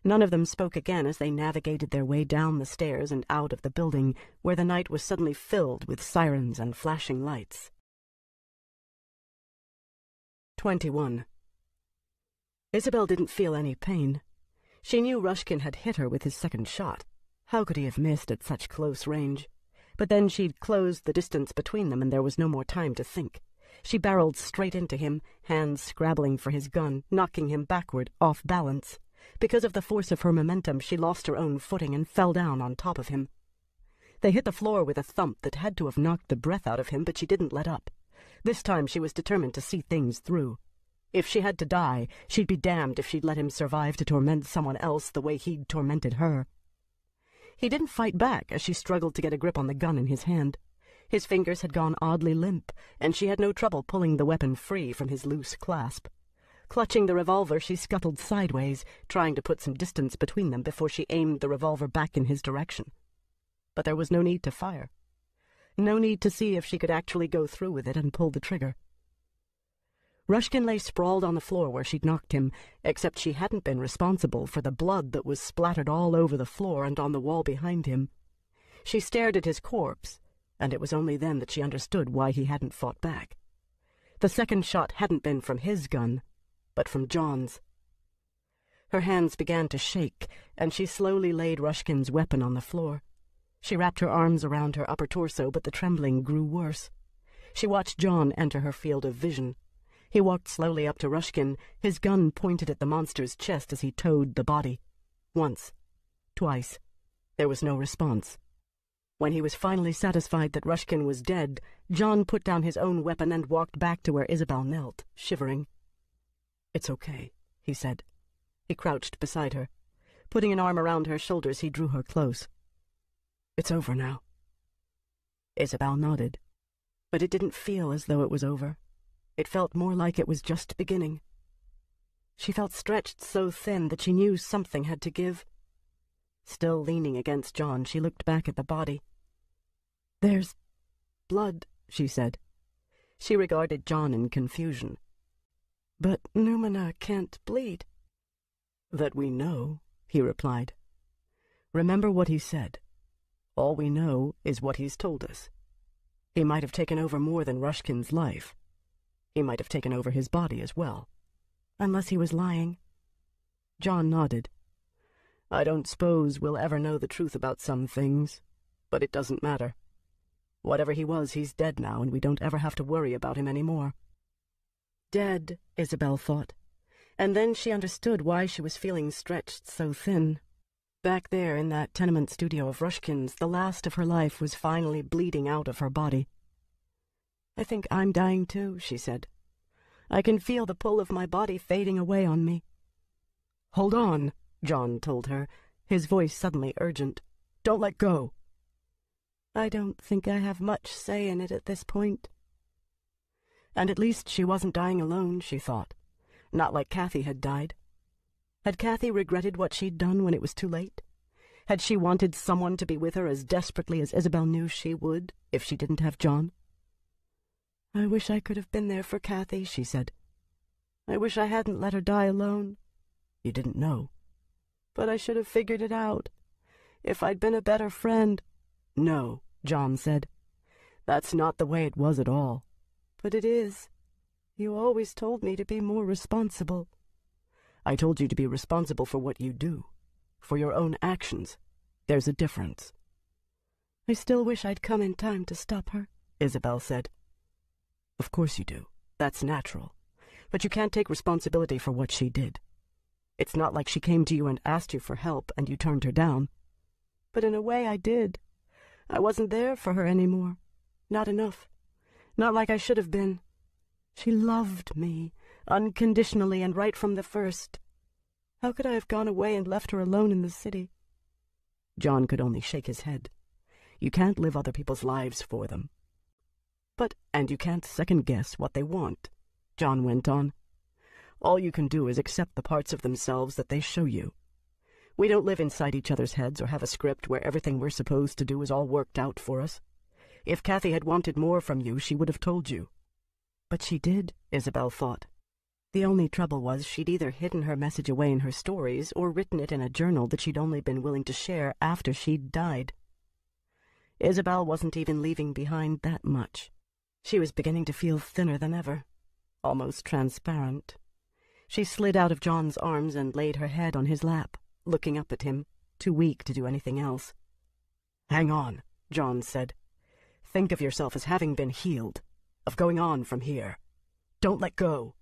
None of them spoke again as they navigated their way down the stairs and out of the building, where the night was suddenly filled with sirens and flashing lights. 21. Isabel didn't feel any pain. She knew Rushkin had hit her with his second shot. How could he have missed at such close range? But then she'd closed the distance between them, and there was no more time to think. She barreled straight into him, hands scrabbling for his gun, knocking him backward, off balance. Because of the force of her momentum, she lost her own footing and fell down on top of him. They hit the floor with a thump that had to have knocked the breath out of him, but she didn't let up. This time she was determined to see things through. If she had to die, she'd be damned if she'd let him survive to torment someone else the way he'd tormented her. He didn't fight back as she struggled to get a grip on the gun in his hand. His fingers had gone oddly limp, and she had no trouble pulling the weapon free from his loose clasp. Clutching the revolver, she scuttled sideways, trying to put some distance between them before she aimed the revolver back in his direction. But there was no need to fire. No need to see if she could actually go through with it and pull the trigger. Rushkin lay sprawled on the floor where she'd knocked him, except she hadn't been responsible for the blood that was splattered all over the floor and on the wall behind him. She stared at his corpse, and it was only then that she understood why he hadn't fought back. The second shot hadn't been from his gun, but from John's. Her hands began to shake, and she slowly laid Rushkin's weapon on the floor. She wrapped her arms around her upper torso, but the trembling grew worse. She watched John enter her field of vision. He walked slowly up to Rushkin, his gun pointed at the monster's chest as he towed the body. Once. Twice. There was no response. When he was finally satisfied that Rushkin was dead, John put down his own weapon and walked back to where Isabel knelt, shivering. "It's okay," he said. He crouched beside her. Putting an arm around her shoulders, he drew her close. "It's over now." Isabel nodded, but it didn't feel as though it was over. It felt more like it was just beginning. She felt stretched so thin that she knew something had to give. Still leaning against John, she looked back at the body. "There's blood," she said. She regarded John in confusion. "But Numina can't bleed." "That we know," he replied. "Remember what he said. All we know is what he's told us. He might have taken over more than Rushkin's life. He might have taken over his body as well." "Unless he was lying." John nodded. "I don't suppose we'll ever know the truth about some things, but it doesn't matter. Whatever he was, he's dead now, and we don't ever have to worry about him anymore." Dead, Isabel thought, and then she understood why she was feeling stretched so thin. Back there in that tenement studio of Rushkin's, the last of her life was finally bleeding out of her body. "I think I'm dying too," she said. "I can feel the pull of my body fading away on me." "Hold on," John told her, his voice suddenly urgent. "Don't let go." "I don't think I have much say in it at this point." And at least she wasn't dying alone, she thought. Not like Kathy had died. Had Kathy regretted what she'd done when it was too late? Had she wanted someone to be with her as desperately as Isabel knew she would if she didn't have John? "I wish I could have been there for Kathy," she said. "I wish I hadn't let her die alone." "You didn't know." "But I should have figured it out. If I'd been a better friend." "No," John said. "That's not the way it was at all." "But it is. You always told me to be more responsible." "I told you to be responsible for what you do, for your own actions. There's a difference." "I still wish I'd come in time to stop her," Isabel said. "Of course you do. That's natural. But you can't take responsibility for what she did. It's not like she came to you and asked you for help and you turned her down." "But in a way I did. I wasn't there for her anymore. Not enough. Not like I should have been. She loved me, unconditionally and right from the first. How could I have gone away and left her alone in the city?" John could only shake his head. "You can't live other people's lives for them." And you can't second-guess what they want," John went on. "All you can do is accept the parts of themselves that they show you. We don't live inside each other's heads or have a script where everything we're supposed to do is all worked out for us. If Kathy had wanted more from you, she would have told you." But she did, Isabel thought. The only trouble was she'd either hidden her message away in her stories or written it in a journal that she'd only been willing to share after she'd died. Isabel wasn't even leaving behind that much. She was beginning to feel thinner than ever, almost transparent. She slid out of John's arms and laid her head on his lap, looking up at him, too weak to do anything else. "Hang on," John said. "Think of yourself as having been healed, of going on from here. Don't let go."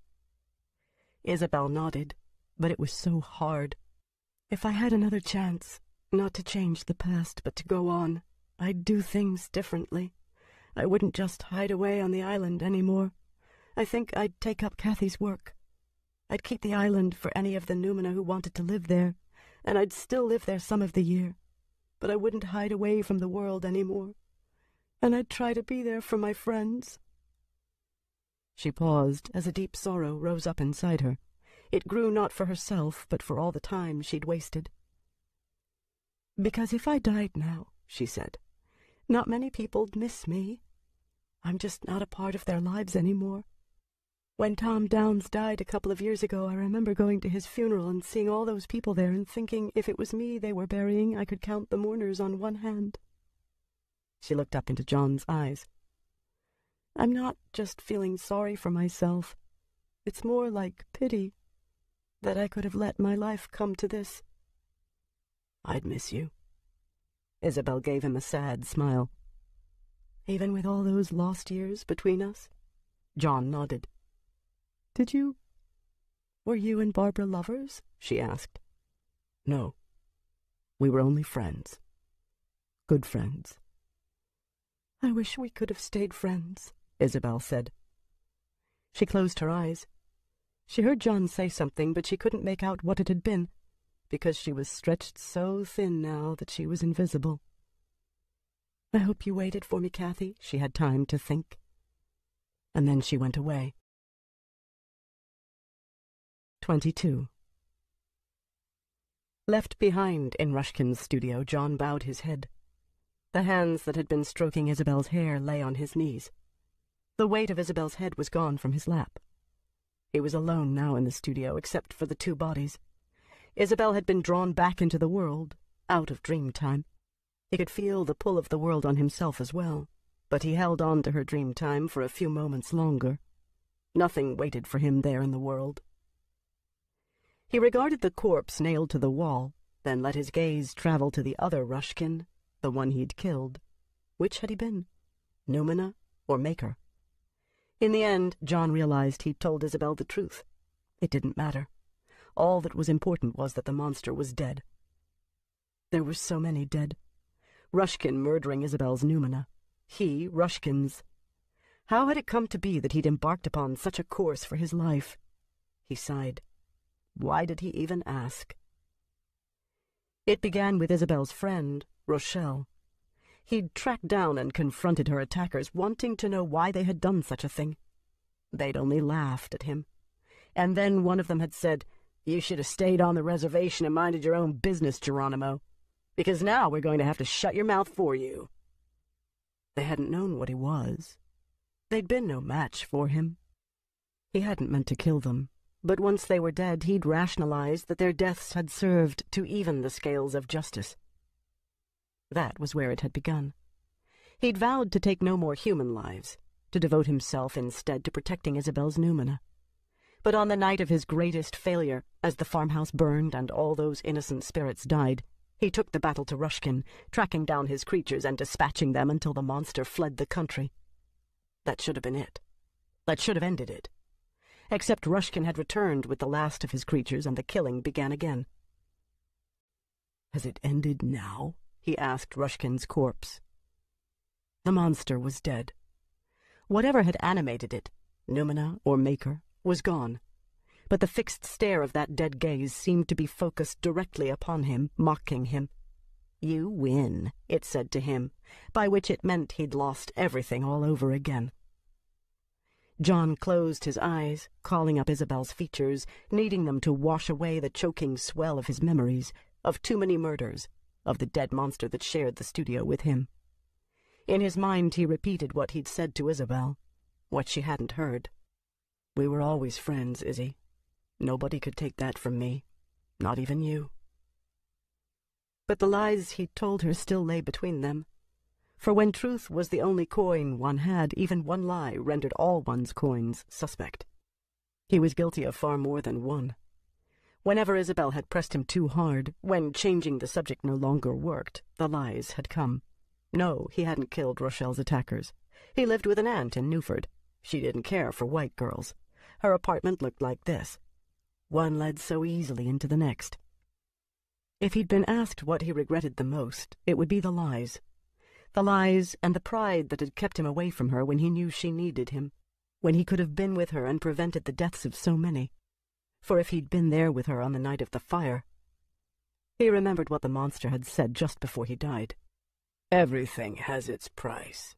Isabel nodded, but it was so hard. "If I had another chance, not to change the past, but to go on, I'd do things differently. I wouldn't just hide away on the island anymore. I think I'd take up Kathy's work. I'd keep the island for any of the Numina who wanted to live there, and I'd still live there some of the year. But I wouldn't hide away from the world anymore. And I'd try to be there for my friends." She paused as a deep sorrow rose up inside her. It grew not for herself, but for all the time she'd wasted. "Because if I died now," she said, "not many people'd miss me. I'm just not a part of their lives anymore. When Tom Downs died a couple of years ago, I remember going to his funeral and seeing all those people there and thinking if it was me they were burying, I could count the mourners on one hand." She looked up into John's eyes. "I'm not just feeling sorry for myself. It's more like pity, that I could have let my life come to this." "I'd miss you." Isabel gave him a sad smile. "Even with all those lost years between us?" John nodded. Were you and Barbara lovers?" she asked. "No. We were only friends. Good friends." "I wish we could have stayed friends," Isabel said. She closed her eyes. She heard John say something, but she couldn't make out what it had been, because she was stretched so thin now that she was invisible. "I hope you waited for me, Kathy," she had time to think. And then she went away. 22. Left behind in Rushkin's studio, John bowed his head. The hands that had been stroking Isabel's hair lay on his knees. The weight of Isabel's head was gone from his lap. He was alone now in the studio, except for the two bodies. Isabel had been drawn back into the world, out of dream time. He could feel the pull of the world on himself as well, but he held on to her dream time for a few moments longer. Nothing waited for him there in the world. He regarded the corpse nailed to the wall, then let his gaze travel to the other Rushkin, the one he'd killed. Which had he been? Numina or Maker? In the end, John realized he'd told Isabel the truth. It didn't matter. All that was important was that the monster was dead. There were so many dead. Rushkin murdering Isabel's Noumena. He, Rushkin's. How had it come to be that he'd embarked upon such a course for his life? He sighed. Why did he even ask? It began with Isabel's friend, Rochelle. He'd tracked down and confronted her attackers, wanting to know why they had done such a thing. They'd only laughed at him. And then one of them had said, "You should have stayed on the reservation and minded your own business, Geronimo, because now we're going to have to shut your mouth for you." They hadn't known what he was. They'd been no match for him. He hadn't meant to kill them, but once they were dead, he'd rationalized that their deaths had served to even the scales of justice. That was where it had begun. He'd vowed to take no more human lives, to devote himself instead to protecting Isabel's Noumena. But on the night of his greatest failure, as the farmhouse burned and all those innocent spirits died, he took the battle to Rushkin, tracking down his creatures and dispatching them until the monster fled the country. That should have been it. That should have ended it. Except Rushkin had returned with the last of his creatures, and the killing began again. "Has it ended now?" he asked Rushkin's corpse. The monster was dead. Whatever had animated it, Noumena or Maker, was gone. But the fixed stare of that dead gaze seemed to be focused directly upon him, mocking him. "You win," it said to him, by which it meant he'd lost everything all over again. John closed his eyes, calling up Isabel's features, needing them to wash away the choking swell of his memories, of too many murders, of the dead monster that shared the studio with him. In his mind he repeated what he'd said to Isabel, what she hadn't heard. "We were always friends, Izzy. Nobody could take that from me, not even you." But the lies he'd told her still lay between them. For when truth was the only coin one had, even one lie rendered all one's coins suspect. He was guilty of far more than one. Whenever Isabel had pressed him too hard, when changing the subject no longer worked, the lies had come. No, he hadn't killed Rochelle's attackers. He lived with an aunt in Newford. She didn't care for white girls. Her apartment looked like this. One led so easily into the next. If he'd been asked what he regretted the most, it would be the lies. The lies and the pride that had kept him away from her when he knew she needed him, when he could have been with her and prevented the deaths of so many. For if he'd been there with her on the night of the fire... He remembered what the monster had said just before he died. "Everything has its price."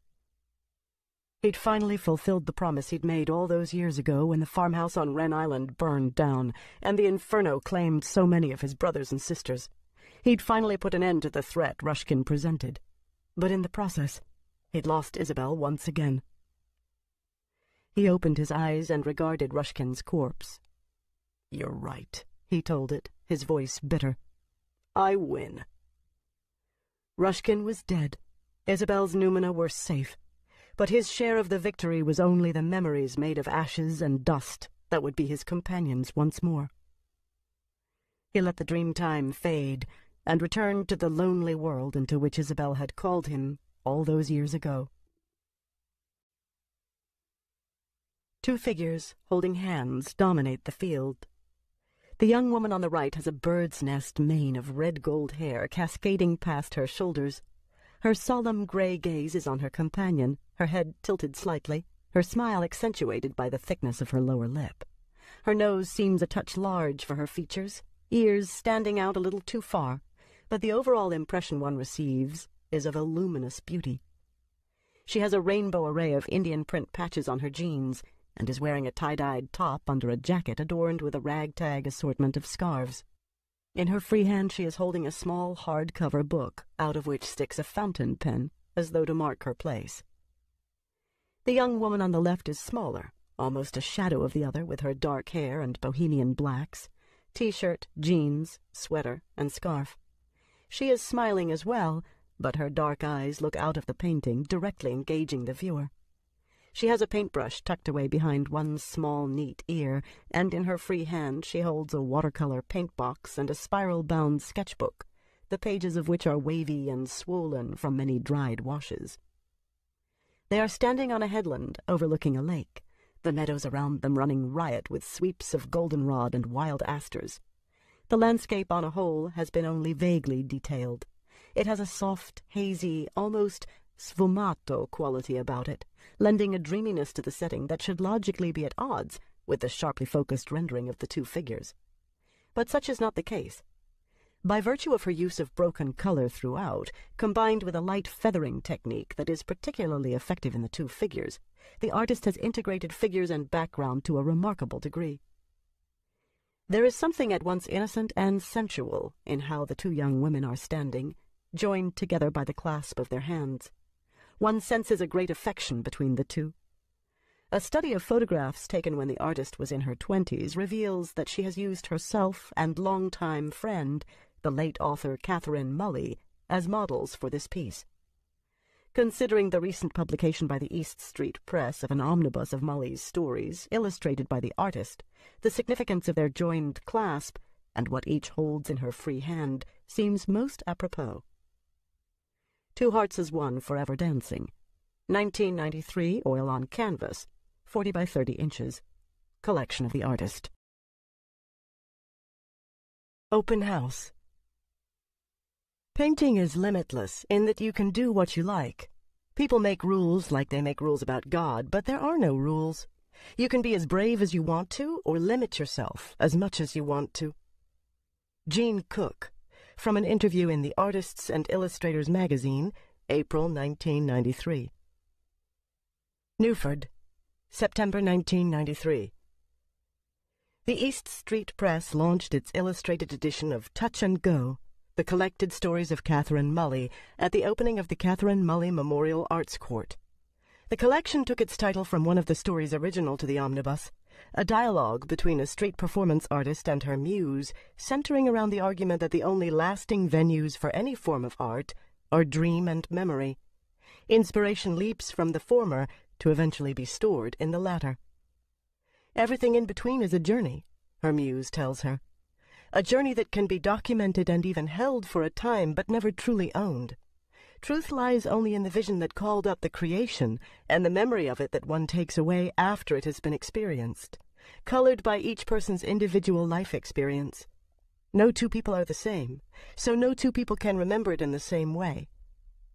He'd finally fulfilled the promise he'd made all those years ago when the farmhouse on Wren Island burned down and the inferno claimed so many of his brothers and sisters. He'd finally put an end to the threat Rushkin presented. But in the process, he'd lost Isabel once again. He opened his eyes and regarded Rushkin's corpse. "You're right," he told it, his voice bitter. "I win." Rushkin was dead. Isabel's Noumena were safe. But his share of the victory was only the memories made of ashes and dust that would be his companions once more. He let the dream time fade and returned to the lonely world into which Isabel had called him all those years ago. Two figures holding hands dominate the field. The young woman on the right has a bird's nest mane of red-gold hair cascading past her shoulders. Her solemn gray gaze is on her companion, her head tilted slightly, her smile accentuated by the thickness of her lower lip. Her nose seems a touch large for her features, ears standing out a little too far, but the overall impression one receives is of a luminous beauty. She has a rainbow array of Indian print patches on her jeans and is wearing a tie-dyed top under a jacket adorned with a ragtag assortment of scarves. In her free hand she is holding a small hardcover book, out of which sticks a fountain pen, as though to mark her place. The young woman on the left is smaller, almost a shadow of the other, with her dark hair and bohemian blacks, t-shirt, jeans, sweater, and scarf. She is smiling as well, but her dark eyes look out of the painting, directly engaging the viewer. She has a paintbrush tucked away behind one small, neat ear, and in her free hand she holds a watercolor paint box and a spiral-bound sketchbook, the pages of which are wavy and swollen from many dried washes. They are standing on a headland overlooking a lake, the meadows around them running riot with sweeps of goldenrod and wild asters. The landscape on a whole has been only vaguely detailed. It has a soft, hazy, almost sfumato quality about it, lending a dreaminess to the setting that should logically be at odds with the sharply focused rendering of the two figures. But such is not the case. By virtue of her use of broken color throughout, combined with a light feathering technique that is particularly effective in the two figures, the artist has integrated figures and background to a remarkable degree. There is something at once innocent and sensual in how the two young women are standing, joined together by the clasp of their hands. One senses a great affection between the two. A study of photographs taken when the artist was in her 20s reveals that she has used herself and longtime friend, the late author Catherine Mully, as models for this piece. Considering the recent publication by the East Street Press of an omnibus of Mully's stories, illustrated by the artist, the significance of their joined clasp, and what each holds in her free hand, seems most apropos. Two Hearts as One, Forever Dancing. 1993, oil on canvas, 40 by 30 inches. Collection of the artist. Open House. Painting is limitless in that you can do what you like. People make rules like they make rules about God, but there are no rules. You can be as brave as you want to, or limit yourself as much as you want to. Jean Cook, from an interview in the Artists and Illustrators magazine, April 1993. Newford, September 1993. The East Street Press launched its illustrated edition of Touch and Go, the collected stories of Catherine Mully, at the opening of the Catherine Mully Memorial Arts Court. The collection took its title from one of the stories original to the omnibus, a dialogue between a street performance artist and her muse, centering around the argument that the only lasting venues for any form of art are dream and memory. Inspiration leaps from the former to eventually be stored in the latter. Everything in between is a journey, her muse tells her. A journey that can be documented and even held for a time, but never truly owned. Truth lies only in the vision that called up the creation, and the memory of it that one takes away after it has been experienced, colored by each person's individual life experience. No two people are the same, so no two people can remember it in the same way.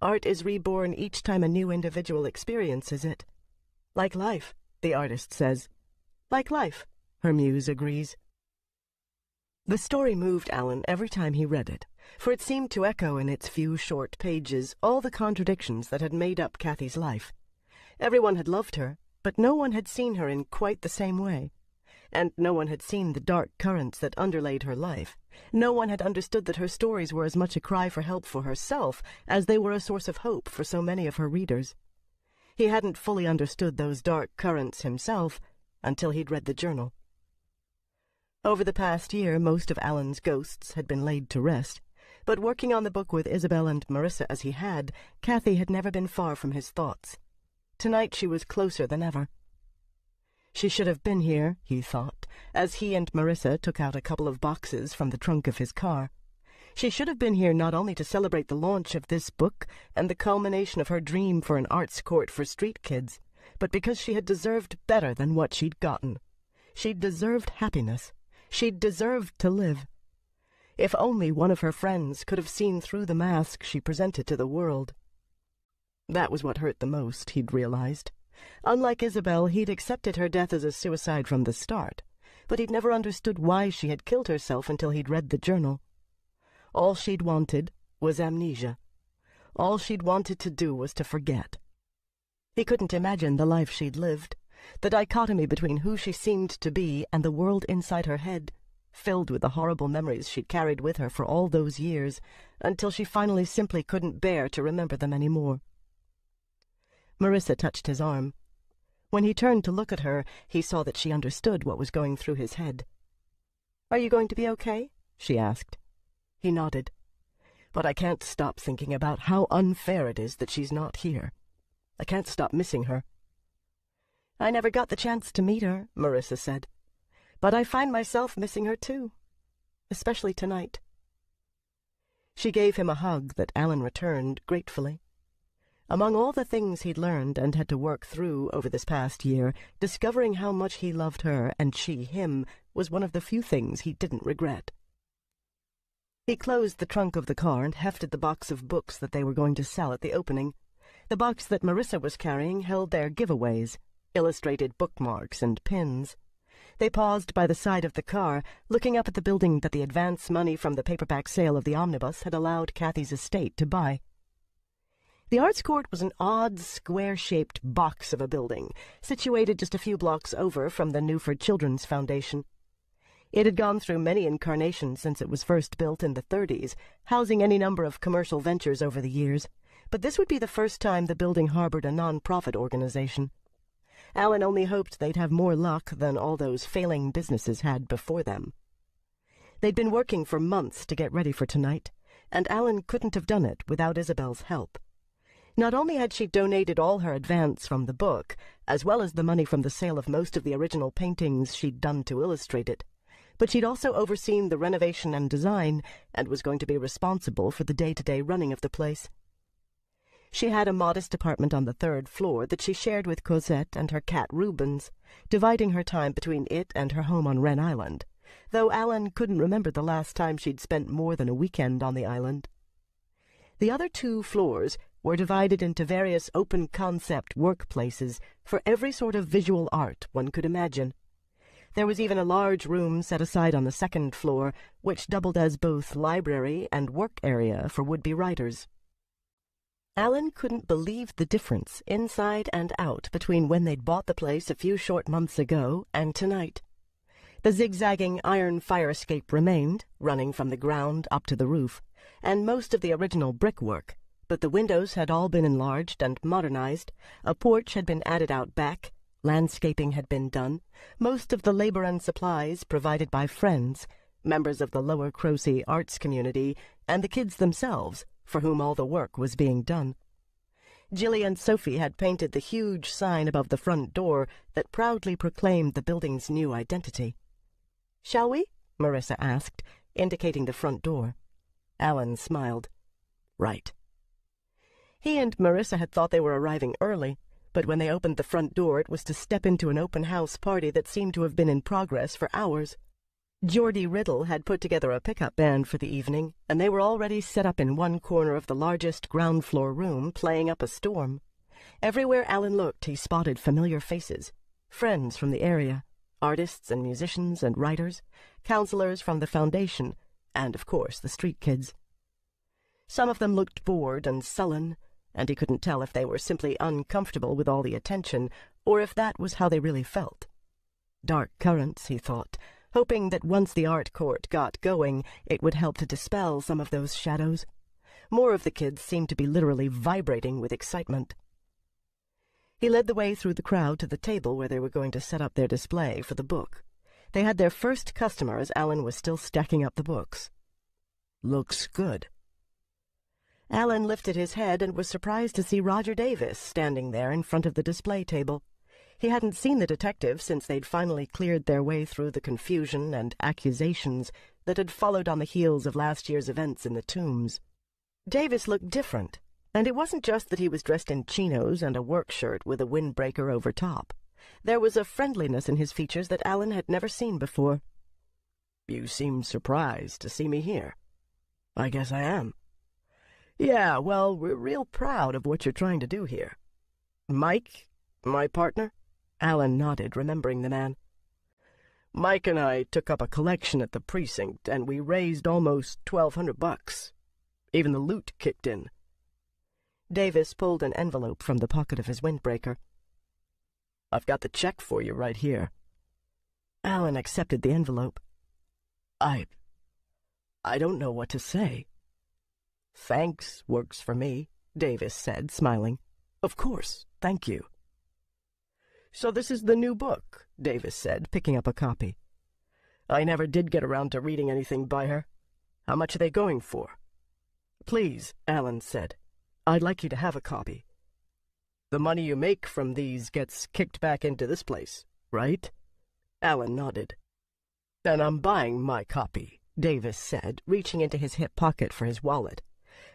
Art is reborn each time a new individual experiences it. Like life, the artist says. Like life, her muse agrees. The story moved Alan every time he read it, for it seemed to echo in its few short pages all the contradictions that had made up Cathy's life. Everyone had loved her, but no one had seen her in quite the same way. And no one had seen the dark currents that underlaid her life. No one had understood that her stories were as much a cry for help for herself as they were a source of hope for so many of her readers. He hadn't fully understood those dark currents himself until he'd read the journal. Over the past year, most of Alan's ghosts had been laid to rest, but working on the book with Isabel and Marissa as he had, Cathy had never been far from his thoughts. Tonight she was closer than ever. She should have been here, he thought, as he and Marissa took out a couple of boxes from the trunk of his car. She should have been here not only to celebrate the launch of this book and the culmination of her dream for an arts court for street kids, but because she had deserved better than what she'd gotten. She'd deserved happiness. She'd deserved to live. If only one of her friends could have seen through the mask she presented to the world. That was what hurt the most, he'd realized. Unlike Isabel, he'd accepted her death as a suicide from the start, but he'd never understood why she had killed herself until he'd read the journal. All she'd wanted was amnesia. All she'd wanted to do was to forget. He couldn't imagine the life she'd lived. The dichotomy between who she seemed to be and the world inside her head, filled with the horrible memories she'd carried with her for all those years, until she finally simply couldn't bear to remember them any more. Marissa touched his arm. When he turned to look at her, he saw that she understood what was going through his head. "Are you going to be okay?" she asked. He nodded. "But I can't stop thinking about how unfair it is that she's not here. I can't stop missing her." "I never got the chance to meet her," Marissa said. "But I find myself missing her too, especially tonight." She gave him a hug that Alan returned gratefully. Among all the things he'd learned and had to work through over this past year, discovering how much he loved her and she him was one of the few things he didn't regret. He closed the trunk of the car and hefted the box of books that they were going to sell at the opening. The box that Marissa was carrying held their giveaways, illustrated bookmarks and pins. They paused by the side of the car, looking up at the building that the advance money from the paperback sale of the omnibus had allowed Kathy's estate to buy. The Arts Court was an odd, square-shaped box of a building, situated just a few blocks over from the Newford Children's Foundation. It had gone through many incarnations since it was first built in the 30s, housing any number of commercial ventures over the years, but this would be the first time the building harbored a non-profit organization. Alan only hoped they'd have more luck than all those failing businesses had before them. They'd been working for months to get ready for tonight, and Alan couldn't have done it without Isabel's help. Not only had she donated all her advance from the book, as well as the money from the sale of most of the original paintings she'd done to illustrate it, but she'd also overseen the renovation and design and was going to be responsible for the day-to-day running of the place. She had a modest apartment on the 3rd floor that she shared with Cosette and her cat Rubens, dividing her time between it and her home on Wren Island, though Alan couldn't remember the last time she'd spent more than a weekend on the island. The other 2 floors were divided into various open-concept workplaces for every sort of visual art one could imagine. There was even a large room set aside on the 2nd floor, which doubled as both library and work area for would-be writers. Alan couldn't believe the difference, inside and out, between when they'd bought the place a few short months ago and tonight. The zigzagging iron fire escape remained, running from the ground up to the roof, and most of the original brickwork, but the windows had all been enlarged and modernized, a porch had been added out back, landscaping had been done, most of the labor and supplies provided by friends, members of the Lower Crosey arts community, and the kids themselves, for whom all the work was being done. Jilly and Sophie had painted the huge sign above the front door that proudly proclaimed the building's new identity. "Shall we?" Marissa asked, indicating the front door. Alan smiled. "Right." He and Marissa had thought they were arriving early, but when they opened the front door it was to step into an open-house party that seemed to have been in progress for hours. Geordie Riddle had put together a pickup band for the evening, and they were already set up in one corner of the largest ground-floor room, playing up a storm. Everywhere Alan looked he spotted familiar faces, friends from the area, artists and musicians and writers, counselors from the foundation, and, of course, the street kids. Some of them looked bored and sullen, and he couldn't tell if they were simply uncomfortable with all the attention, or if that was how they really felt. Dark currents, he thought, hoping that once the art court got going, it would help to dispel some of those shadows. More of the kids seemed to be literally vibrating with excitement. He led the way through the crowd to the table where they were going to set up their display for the book. They had their first customer as Alan was still stacking up the books. "Looks good." Alan lifted his head and was surprised to see Roger Davis standing there in front of the display table. He hadn't seen the detective since they'd finally cleared their way through the confusion and accusations that had followed on the heels of last year's events in the Tombs. Davis looked different, and it wasn't just that he was dressed in chinos and a work shirt with a windbreaker over top. There was a friendliness in his features that Alan had never seen before. "You seem surprised to see me here." "I guess I am." "Yeah, well, we're real proud of what you're trying to do here." "Mike, my partner?" Alan nodded, remembering the man. "Mike and I took up a collection at the precinct, and we raised almost $1,200. Even the loot kicked in." Davis pulled an envelope from the pocket of his windbreaker. "I've got the check for you right here." Alan accepted the envelope. I don't know what to say." "Thanks works for me," Davis said, smiling. "Of course, thank you." "So this is the new book," Davis said, picking up a copy. "I never did get around to reading anything by her. How much are they going for?" "Please," Alan said. "I'd like you to have a copy. The money you make from these gets kicked back into this place, right?" Alan nodded. "And I'm buying my copy," Davis said, reaching into his hip pocket for his wallet.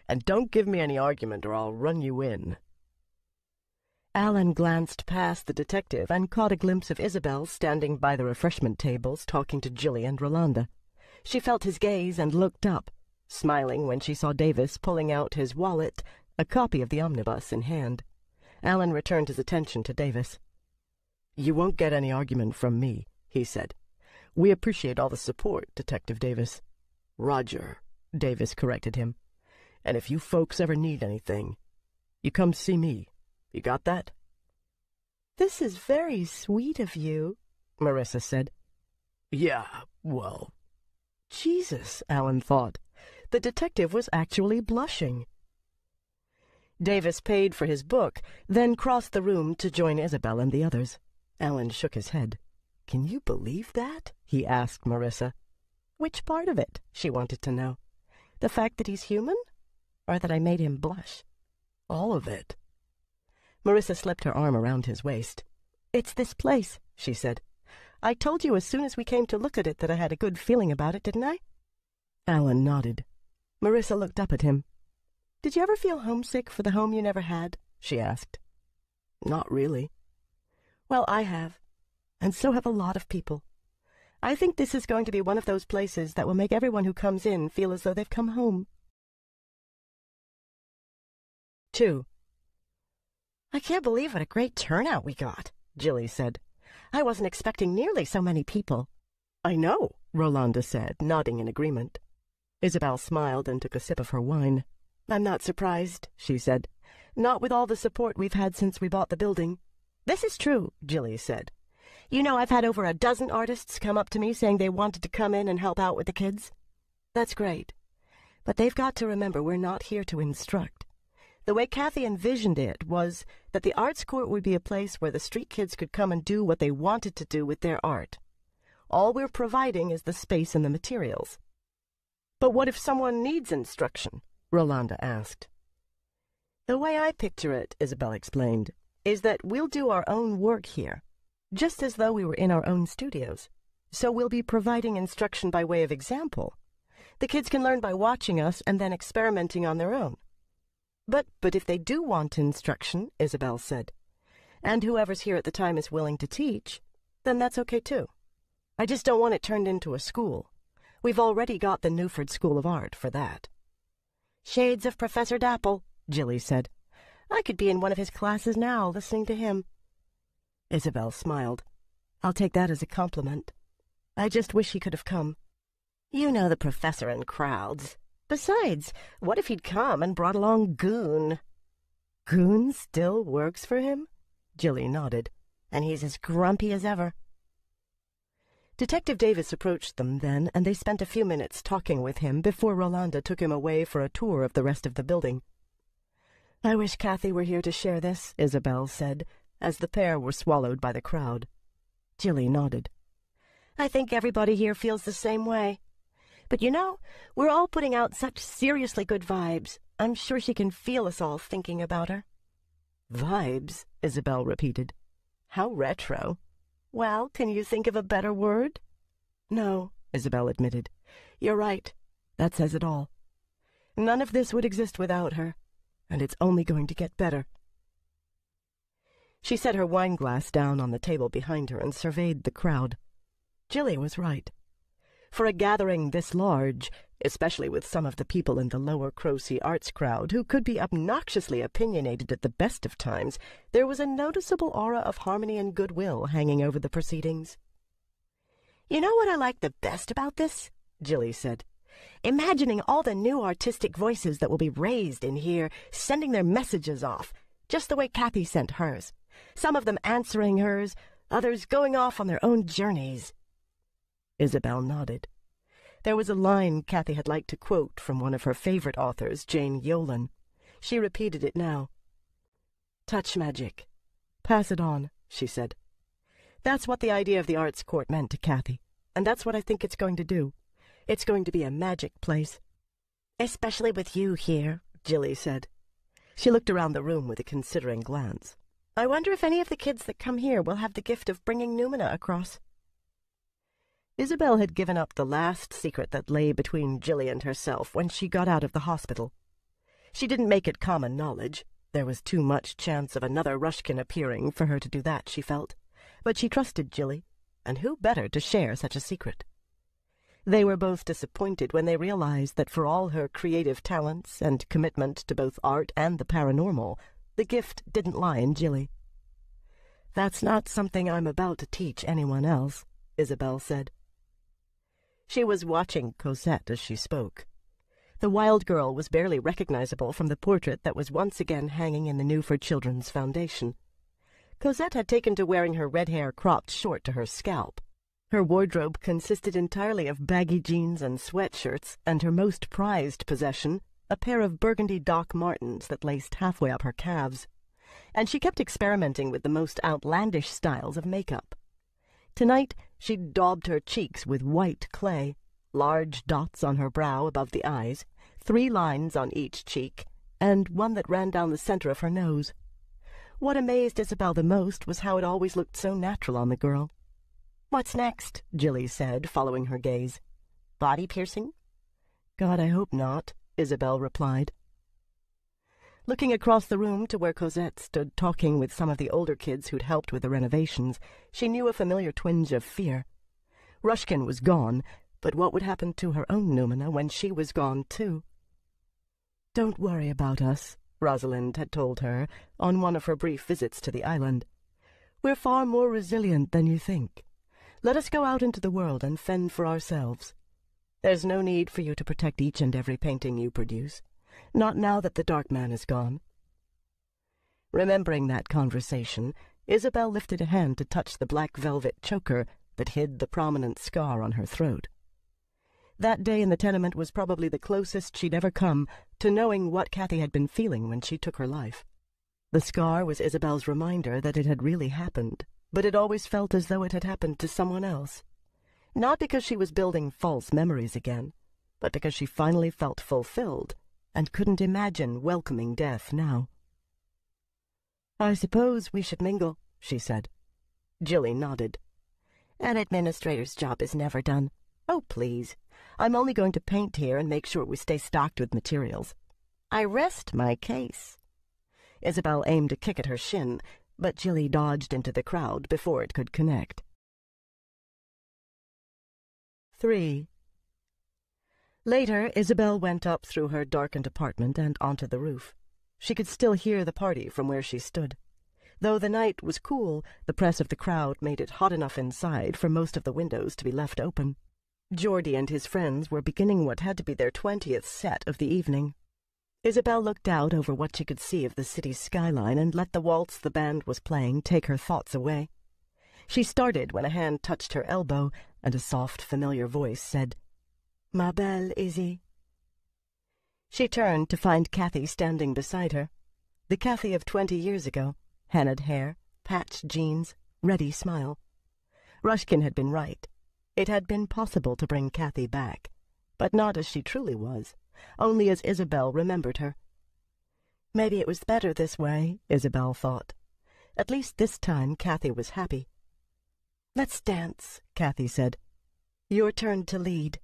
"And don't give me any argument or I'll run you in." Alan glanced past the detective and caught a glimpse of Isabel standing by the refreshment tables talking to Jilly and Rolanda. She felt his gaze and looked up, smiling when she saw Davis pulling out his wallet, a copy of the omnibus in hand. Alan returned his attention to Davis. "You won't get any argument from me," he said. "We appreciate all the support, Detective Davis." "Roger," Davis corrected him. "And if you folks ever need anything, you come see me. You got that?" "This is very sweet of you," Marissa said. "Yeah, well..." Jesus, Alan thought. The detective was actually blushing. Davis paid for his book, then crossed the room to join Isabel and the others. Alan shook his head. "Can you believe that?" he asked Marissa. Which part of it, she wanted to know. The fact that he's human? Or that I made him blush? "All of it." Marissa slipped her arm around his waist. "It's this place," she said. "I told you as soon as we came to look at it that I had a good feeling about it, didn't I?" Alan nodded. Marissa looked up at him. "Did you ever feel homesick for the home you never had?" she asked. "Not really." "Well, I have. And so have a lot of people. I think this is going to be one of those places that will make everyone who comes in feel as though they've come home." 2. "I can't believe what a great turnout we got," Jilly said. "I wasn't expecting nearly so many people." "I know," Rolanda said, nodding in agreement. Isabel smiled and took a sip of her wine. "I'm not surprised," she said. "Not with all the support we've had since we bought the building." "This is true," Jilly said. "You know, I've had over a dozen artists come up to me saying they wanted to come in and help out with the kids." "That's great. But they've got to remember we're not here to instruct. The way Kathy envisioned it was that the arts court would be a place where the street kids could come and do what they wanted to do with their art. All we're providing is the space and the materials." "But what if someone needs instruction?" Rolanda asked. "The way I picture it," Isabel explained, "is that we'll do our own work here, just as though we were in our own studios. So we'll be providing instruction by way of example. The kids can learn by watching us and then experimenting on their own." But if they do want instruction," Isabel said, "and whoever's here at the time is willing to teach, then that's okay too. I just don't want it turned into a school. We've already got the Newford School of Art for that." "Shades of Professor Dapple," Jilly said. "I could be in one of his classes now, listening to him." Isabel smiled. "I'll take that as a compliment. I just wish he could have come. You know the professor and crowds. Besides, what if he'd come and brought along Goon?" "Goon still works for him?" Jilly nodded. "And he's as grumpy as ever." Detective Davis approached them then, and they spent a few minutes talking with him before Rolanda took him away for a tour of the rest of the building. "I wish Kathy were here to share this," Isabel said, as the pair were swallowed by the crowd. Jilly nodded. "I think everybody here feels the same way. But you know, we're all putting out such seriously good vibes. I'm sure she can feel us all thinking about her." "Vibes," Isabel repeated. "How retro." "Well, can you think of a better word?" "No," Isabel admitted. "You're right. That says it all. None of this would exist without her, and it's only going to get better." She set her wineglass down on the table behind her and surveyed the crowd. Jilly was right. For a gathering this large, especially with some of the people in the lower Croce arts crowd who could be obnoxiously opinionated at the best of times, there was a noticeable aura of harmony and goodwill hanging over the proceedings. "You know what I like the best about this?" Jilly said. "Imagining all the new artistic voices that will be raised in here, sending their messages off, just the way Kathy sent hers. Some of them answering hers, others going off on their own journeys." Isabel nodded. There was a line Kathy had liked to quote from one of her favorite authors, Jane Yolen. She repeated it now. "Touch magic. Pass it on," she said. That's what the idea of the arts court meant to Kathy, and that's what I think it's going to do. It's going to be a magic place. "Especially with you here," Jilly said. She looked around the room with a considering glance. "I wonder if any of the kids that come here will have the gift of bringing Numina across." Isabel had given up the last secret that lay between Jilly and herself when she got out of the hospital. She didn't make it common knowledge. There was too much chance of another Rushkin appearing for her to do that, she felt. But she trusted Jilly, and who better to share such a secret? They were both disappointed when they realized that for all her creative talents and commitment to both art and the paranormal, the gift didn't lie in Jilly. "That's not something I'm about to teach anyone else," Isabel said. She was watching Cosette as she spoke. The wild girl was barely recognizable from the portrait that was once again hanging in the New for Children's Foundation. Cosette had taken to wearing her red hair cropped short to her scalp. Her wardrobe consisted entirely of baggy jeans and sweatshirts, and her most prized possession, a pair of burgundy Doc Martens that laced halfway up her calves. And she kept experimenting with the most outlandish styles of makeup. Tonight she daubed her cheeks with white clay, large dots on her brow above the eyes, 3 lines on each cheek, and one that ran down the center of her nose. What amazed Isabel the most was how it always looked so natural on the girl. "What's next?" Jilly said, following her gaze. "Body piercing?" "God, I hope not," Isabel replied. Looking across the room to where Cosette stood talking with some of the older kids who'd helped with the renovations, she knew a familiar twinge of fear. Rushkin was gone, but what would happen to her own Numina when she was gone too? "Don't worry about us," Rosalind had told her on one of her brief visits to the island. "We're far more resilient than you think. Let us go out into the world and fend for ourselves. There's no need for you to protect each and every painting you produce, not now that the Dark Man is gone." Remembering that conversation, Isabel lifted a hand to touch the black velvet choker that hid the prominent scar on her throat. That day in the tenement was probably the closest she'd ever come to knowing what Kathy had been feeling when she took her life. The scar was Isabel's reminder that it had really happened, but it always felt as though it had happened to someone else. Not because she was building false memories again, but because she finally felt fulfilled and couldn't imagine welcoming death now. "I suppose we should mingle," she said. Jilly nodded. "An administrator's job is never done. Oh, please. I'm only going to paint here and make sure we stay stocked with materials. I rest my case." Isabel aimed a kick at her shin, but Jilly dodged into the crowd before it could connect. 3. Later, Isabel went up through her darkened apartment and onto the roof. She could still hear the party from where she stood. Though the night was cool, the press of the crowd made it hot enough inside for most of the windows to be left open. Geordie and his friends were beginning what had to be their 20th set of the evening. Isabel looked out over what she could see of the city's skyline and let the waltz the band was playing take her thoughts away. She started when a hand touched her elbow, and a soft, familiar voice said, "Ma belle Izzy." She turned to find Kathy standing beside her. The Kathy of 20 years ago, hennaed hair, patched jeans, ready smile. Rushkin had been right. It had been possible to bring Kathy back, but not as she truly was, only as Isabel remembered her. Maybe it was better this way, Isabel thought. At least this time Kathy was happy. "Let's dance," Kathy said. "Your turn to lead."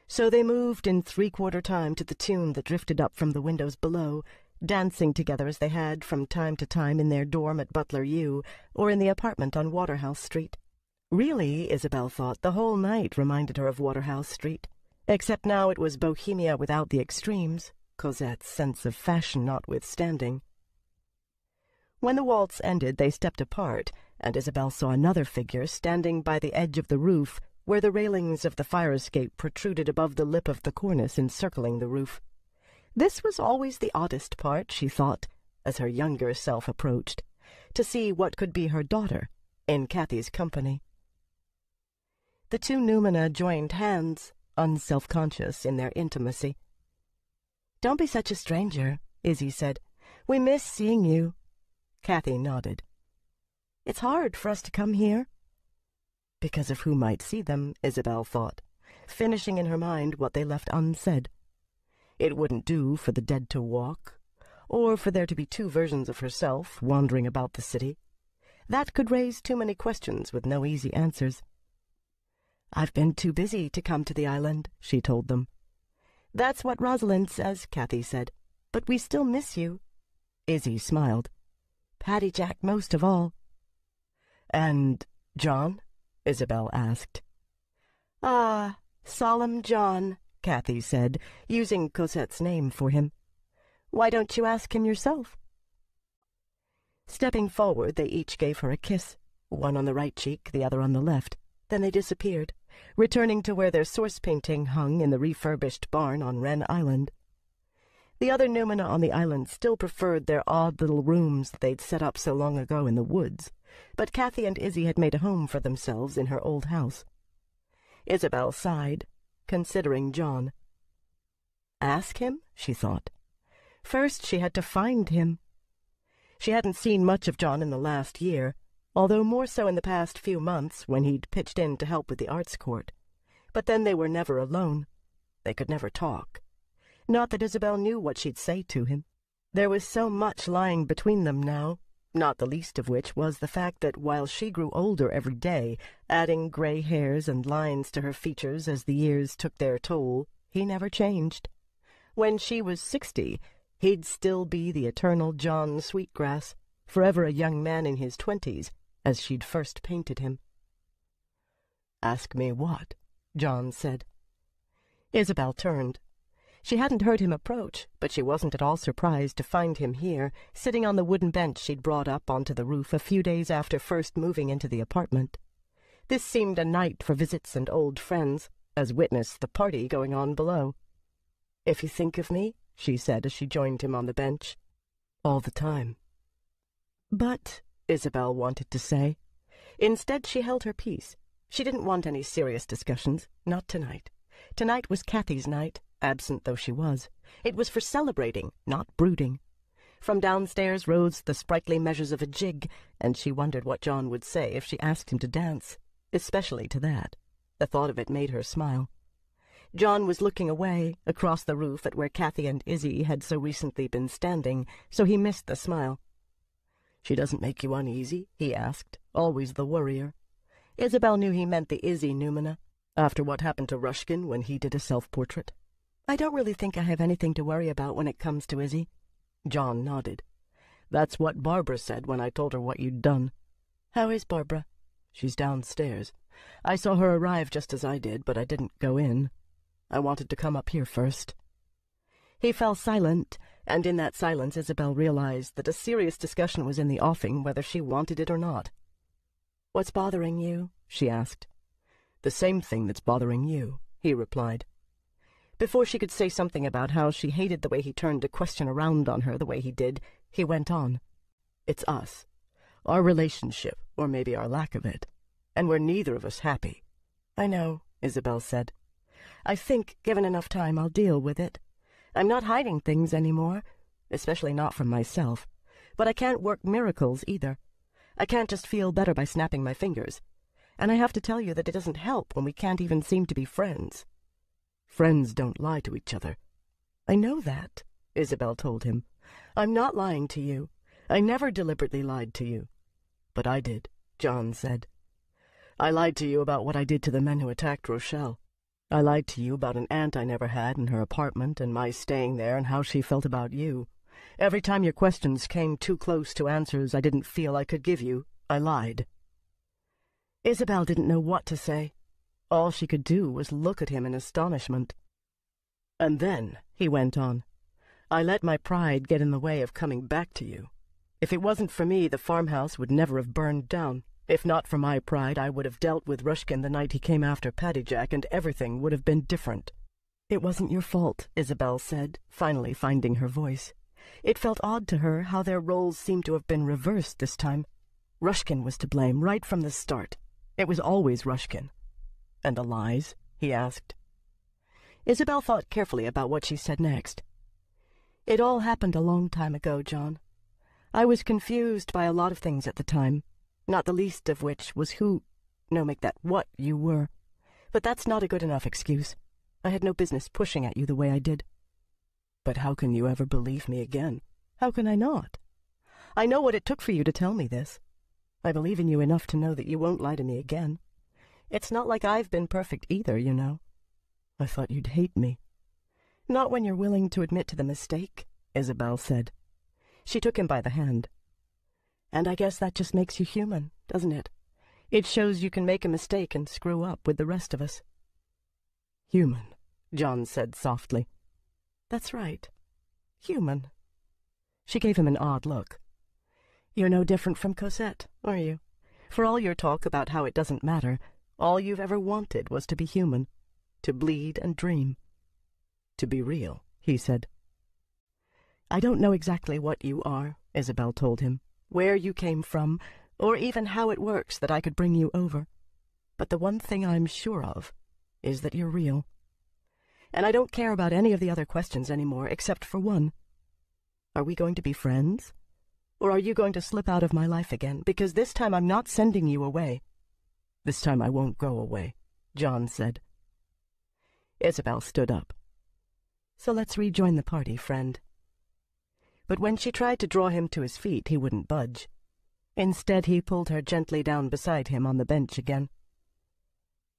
So they moved in 3/4 time to the tune that drifted up from the windows below, dancing together as they had from time to time in their dorm at Butler U or in the apartment on Waterhouse Street. Really, Isabel thought, the whole night reminded her of Waterhouse Street, except now it was bohemia without the extremes, Cosette's sense of fashion notwithstanding. When the waltz ended, they stepped apart, and Isabel saw another figure standing by the edge of the roof where the railings of the fire escape protruded above the lip of the cornice encircling the roof. This was always the oddest part, she thought, as her younger self approached, to see what could be her daughter in Kathy's company. The two Numina joined hands, unself-conscious in their intimacy. "Don't be such a stranger," Izzy said. "We miss seeing you." Kathy nodded. "It's hard for us to come here." Because of who might see them, Isabel thought, finishing in her mind what they left unsaid. It wouldn't do for the dead to walk, or for there to be two versions of herself wandering about the city. That could raise too many questions with no easy answers. "I've been too busy to come to the island," she told them. "That's what Rosalind says," Kathy said. "But we still miss you." Izzy smiled. "Patty Jack most of all." "And John?" Isabel asked. Solemn John, Kathy said, using Cosette's name for him. Why don't you ask him yourself? Stepping forward, they each gave her a kiss, one on the right cheek, the other on the left. Then they disappeared, returning to where their source painting hung in the refurbished barn on Wren Island. The other Numina on the island still preferred their odd little rooms that they'd set up so long ago in the woods, but Kathy and Izzy had made a home for themselves in her old house. Isabel sighed, considering John. Ask him, she thought. First she had to find him. She hadn't seen much of John in the last year, although more so in the past few months when he'd pitched in to help with the arts court. But then they were never alone. They could never talk. Not that Isabel knew what she'd say to him. There was so much lying between them now, not the least of which was the fact that while she grew older every day, adding gray hairs and lines to her features as the years took their toll, he never changed. When she was 60, he'd still be the eternal John Sweetgrass, forever a young man in his 20s, as she'd first painted him. "Ask me what?" John said. Isabel turned. She hadn't heard him approach, but she wasn't at all surprised to find him here, sitting on the wooden bench she'd brought up onto the roof a few days after first moving into the apartment. This seemed a night for visits and old friends, as witness the party going on below. "If you think of me," she said as she joined him on the bench. "All the time." "But," Isabel wanted to say. Instead she held her peace. She didn't want any serious discussions, not tonight. Tonight was Kathy's night, absent though she was. It was for celebrating, not brooding. From downstairs rose the sprightly measures of a jig, and she wondered what John would say if she asked him to dance, especially to that. The thought of it made her smile. John was looking away, across the roof at where Kathy and Izzy had so recently been standing, so he missed the smile. "She doesn't make you uneasy?" he asked, always the worrier. Isabel knew he meant the Izzy Numina, after what happened to Rushkin when he did a self-portrait. "I don't really think I have anything to worry about when it comes to Izzy." John nodded. "That's what Barbara said when I told her what you'd done." "How is Barbara?" "She's downstairs. I saw her arrive just as I did, but I didn't go in. I wanted to come up here first." He fell silent, and in that silence Isabel realized that a serious discussion was in the offing whether she wanted it or not. "What's bothering you?" she asked. "The same thing that's bothering you," he replied. Before she could say something about how she hated the way he turned to question around on her the way he did, he went on. "It's us. Our relationship, or maybe our lack of it. And we're neither of us happy." "I know," Isabel said. "I think, given enough time, I'll deal with it. I'm not hiding things anymore, especially not from myself. But I can't work miracles either. I can't just feel better by snapping my fingers. And I have to tell you that it doesn't help when we can't even seem to be friends." "Friends don't lie to each other." "I know that," Isabel told him. "I'm not lying to you. I never deliberately lied to you." "But I did," John said. "I lied to you about what I did to the men who attacked Rochelle. I lied to you about an aunt I never had in her apartment and my staying there and how she felt about you. Every time your questions came too close to answers I didn't feel I could give you, I lied." Isabel didn't know what to say. All she could do was look at him in astonishment. "And then," he went on, "I let my pride get in the way of coming back to you. If it wasn't for me, the farmhouse would never have burned down. If not for my pride, I would have dealt with Rushkin the night he came after Paddy Jack, and everything would have been different." "It wasn't your fault," Isabel said, finally finding her voice. It felt odd to her how their roles seemed to have been reversed this time. Rushkin was to blame right from the start. It was always Rushkin. "And the lies?" he asked. Isabel thought carefully about what she said next. "It all happened a long time ago, John. I was confused by a lot of things at the time, not the least of which was what you were. But that's not a good enough excuse. I had no business pushing at you the way I did." "But how can you ever believe me again?" "How can I not? I know what it took for you to tell me this. I believe in you enough to know that you won't lie to me again. It's not like I've been perfect either, you know." "I thought you'd hate me." "Not when you're willing to admit to the mistake," Isabel said. She took him by the hand. "And I guess that just makes you human, doesn't it? It shows you can make a mistake and screw up with the rest of us." Human, John said softly. That's right. Human. She gave him an odd look. You're no different from Cosette, are you? For all your talk about how it doesn't matter, all you've ever wanted was to be human, to bleed and dream. To be real, he said. I don't know exactly what you are, Isabel told him, where you came from, or even how it works that I could bring you over. But the one thing I'm sure of is that you're real. And I don't care about any of the other questions anymore, except for one. Are we going to be friends? Or are you going to slip out of my life again? Because this time I'm not sending you away. This time I won't go away, John said. Isabel stood up. So let's rejoin the party, friend. But when she tried to draw him to his feet, he wouldn't budge. Instead, he pulled her gently down beside him on the bench again.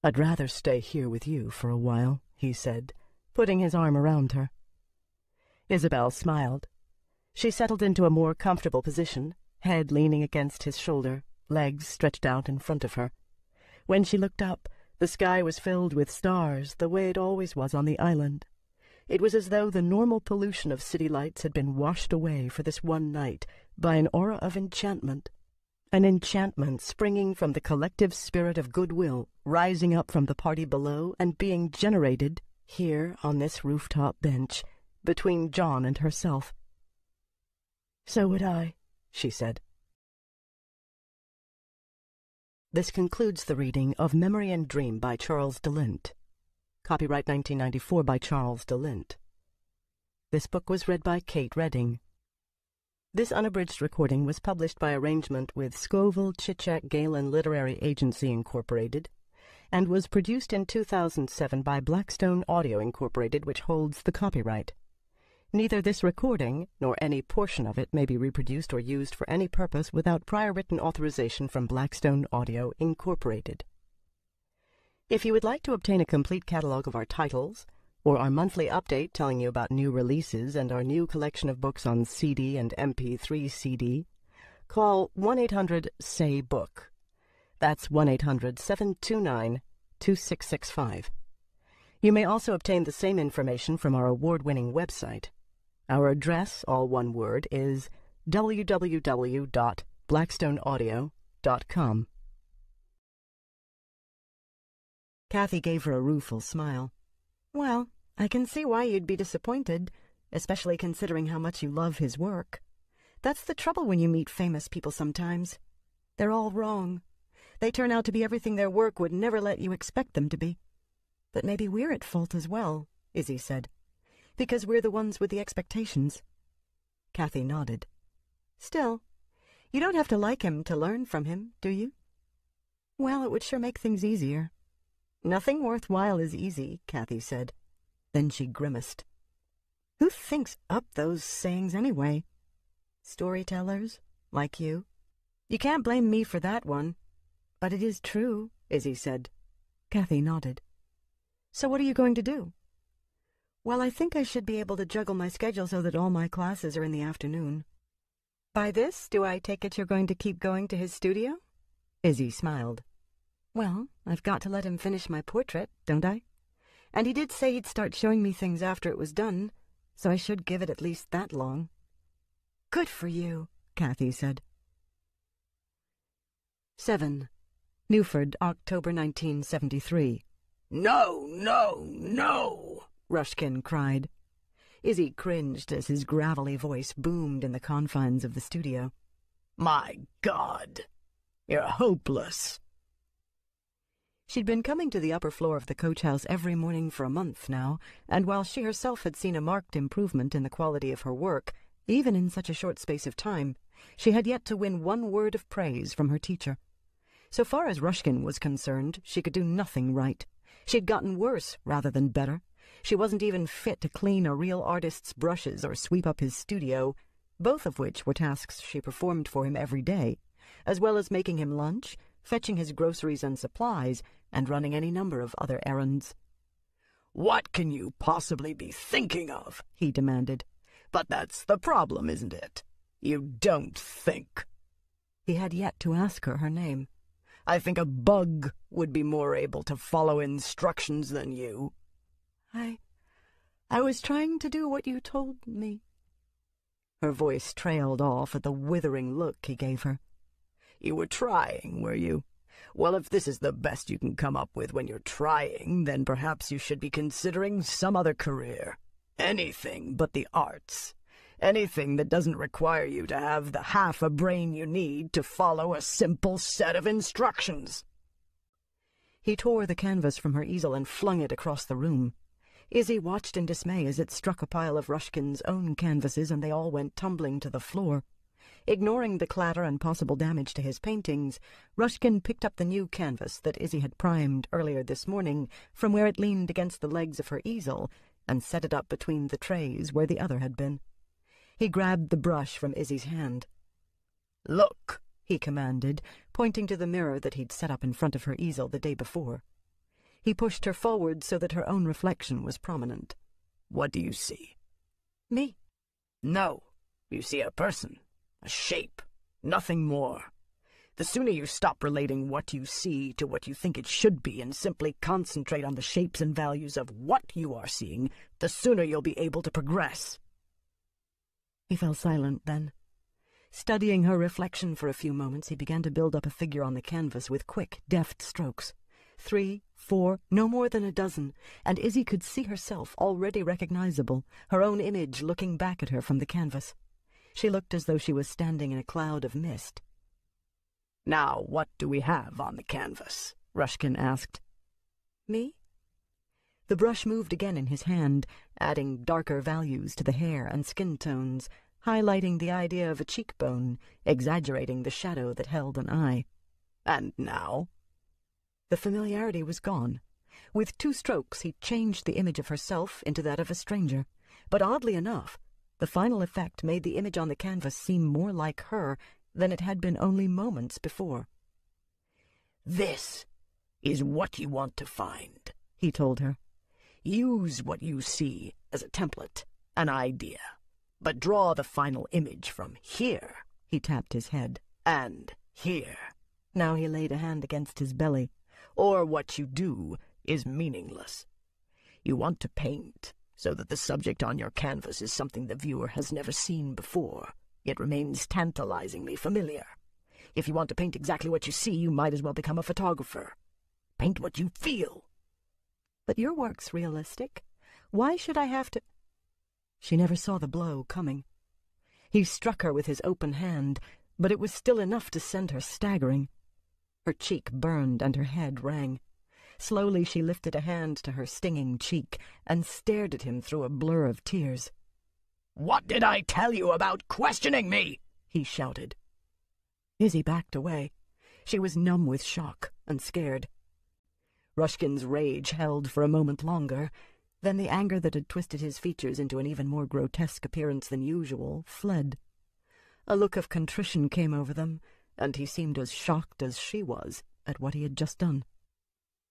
I'd rather stay here with you for a while, he said, putting his arm around her. Isabel smiled. She settled into a more comfortable position, head leaning against his shoulder, legs stretched out in front of her. When she looked up, the sky was filled with stars, the way it always was on the island. It was as though the normal pollution of city lights had been washed away for this one night by an aura of enchantment, an enchantment springing from the collective spirit of goodwill, rising up from the party below and being generated here on this rooftop bench between John and herself. So would I, she said. This concludes the reading of Memory and Dream by Charles DeLint. Copyright 1994 by Charles DeLint. This book was read by Kate Redding. This unabridged recording was published by arrangement with Scoville, Chichak, Galen Literary Agency, Incorporated, and was produced in 2007 by Blackstone Audio, Incorporated, which holds the copyright. Neither this recording nor any portion of it may be reproduced or used for any purpose without prior written authorization from Blackstone Audio, Incorporated. If you would like to obtain a complete catalog of our titles, or our monthly update telling you about new releases and our new collection of books on CD and MP3 CD, call 1-800-SAY-BOOK. That's 1-800-729-2665. You may also obtain the same information from our award-winning website. Our address, all one word, is www.blackstoneaudio.com. Kathy gave her a rueful smile. Well, I can see why you'd be disappointed, especially considering how much you love his work. That's the trouble when you meet famous people sometimes. They're all wrong. They turn out to be everything their work would never let you expect them to be. But maybe we're at fault as well, Izzy said, because we're the ones with the expectations. Kathy nodded. Still, you don't have to like him to learn from him, do you? Well, it would sure make things easier. Nothing worthwhile is easy, Kathy said. Then she grimaced. Who thinks up those sayings anyway? Storytellers, like you. You can't blame me for that one. But it is true, Izzy said. Kathy nodded. So what are you going to do? Well, I think I should be able to juggle my schedule so that all my classes are in the afternoon. By this, do I take it you're going to keep going to his studio? Izzy smiled. Well, I've got to let him finish my portrait, don't I? And he did say he'd start showing me things after it was done, so I should give it at least that long. Good for you, Kathy said. 7. Newford, October 1973. No, no, no, Rushkin cried. Izzy cringed as his gravelly voice boomed in the confines of the studio. My God, you're hopeless. She'd been coming to the upper floor of the coach house every morning for a month now, and while she herself had seen a marked improvement in the quality of her work, even in such a short space of time, she had yet to win one word of praise from her teacher. So far as Rushkin was concerned, she could do nothing right. She'd gotten worse rather than better. She wasn't even fit to clean a real artist's brushes or sweep up his studio, both of which were tasks she performed for him every day, as well as making him lunch, fetching his groceries and supplies, and running any number of other errands. What can you possibly be thinking of? He demanded. But that's the problem, isn't it? You don't think. He had yet to ask her name. I think a bug would be more able to follow instructions than you. I was trying to do what you told me." Her voice trailed off at the withering look he gave her. "You were trying, were you? Well, if this is the best you can come up with when you're trying, then perhaps you should be considering some other career. Anything but the arts. Anything that doesn't require you to have the half a brain you need to follow a simple set of instructions." He tore the canvas from her easel and flung it across the room. Izzy watched in dismay as it struck a pile of Rushkin's own canvases, and they all went tumbling to the floor. Ignoring the clatter and possible damage to his paintings, Rushkin picked up the new canvas that Izzy had primed earlier this morning from where it leaned against the legs of her easel and set it up between the trays where the other had been. He grabbed the brush from Izzy's hand. "Look," he commanded, pointing to the mirror that he'd set up in front of her easel the day before. He pushed her forward so that her own reflection was prominent. "What do you see?" "Me." "No, you see a person, a shape, nothing more. The sooner you stop relating what you see to what you think it should be and simply concentrate on the shapes and values of what you are seeing, the sooner you'll be able to progress." He fell silent then. Studying her reflection for a few moments, he began to build up a figure on the canvas with quick, deft strokes. 3, 4, no more than a dozen, and Izzy could see herself already recognizable, her own image looking back at her from the canvas. She looked as though she was standing in a cloud of mist. "Now, what do we have on the canvas?" Rushkin asked. "Me?" The brush moved again in his hand, adding darker values to the hair and skin tones, highlighting the idea of a cheekbone, exaggerating the shadow that held an eye. "And now?" The familiarity was gone. With 2 strokes, he changed the image of herself into that of a stranger. But oddly enough, the final effect made the image on the canvas seem more like her than it had been only moments before. "This is what you want to find," he told her. "Use what you see as a template, an idea. But draw the final image from here," he tapped his head, "and here." Now he laid a hand against his belly. "Or what you do is meaningless. You want to paint so that the subject on your canvas is something the viewer has never seen before, yet remains tantalizingly familiar. If you want to paint exactly what you see, you might as well become a photographer. Paint what you feel." "But your work's realistic. Why should I have to—" She never saw the blow coming. He struck her with his open hand, but it was still enough to send her staggering. Her cheek burned and her head rang. Slowly she lifted a hand to her stinging cheek and stared at him through a blur of tears. "What did I tell you about questioning me?" he shouted. Izzy backed away. She was numb with shock and scared. Rushkin's rage held for a moment longer. Then the anger that had twisted his features into an even more grotesque appearance than usual fled. A look of contrition came over them, and he seemed as shocked as she was at what he had just done.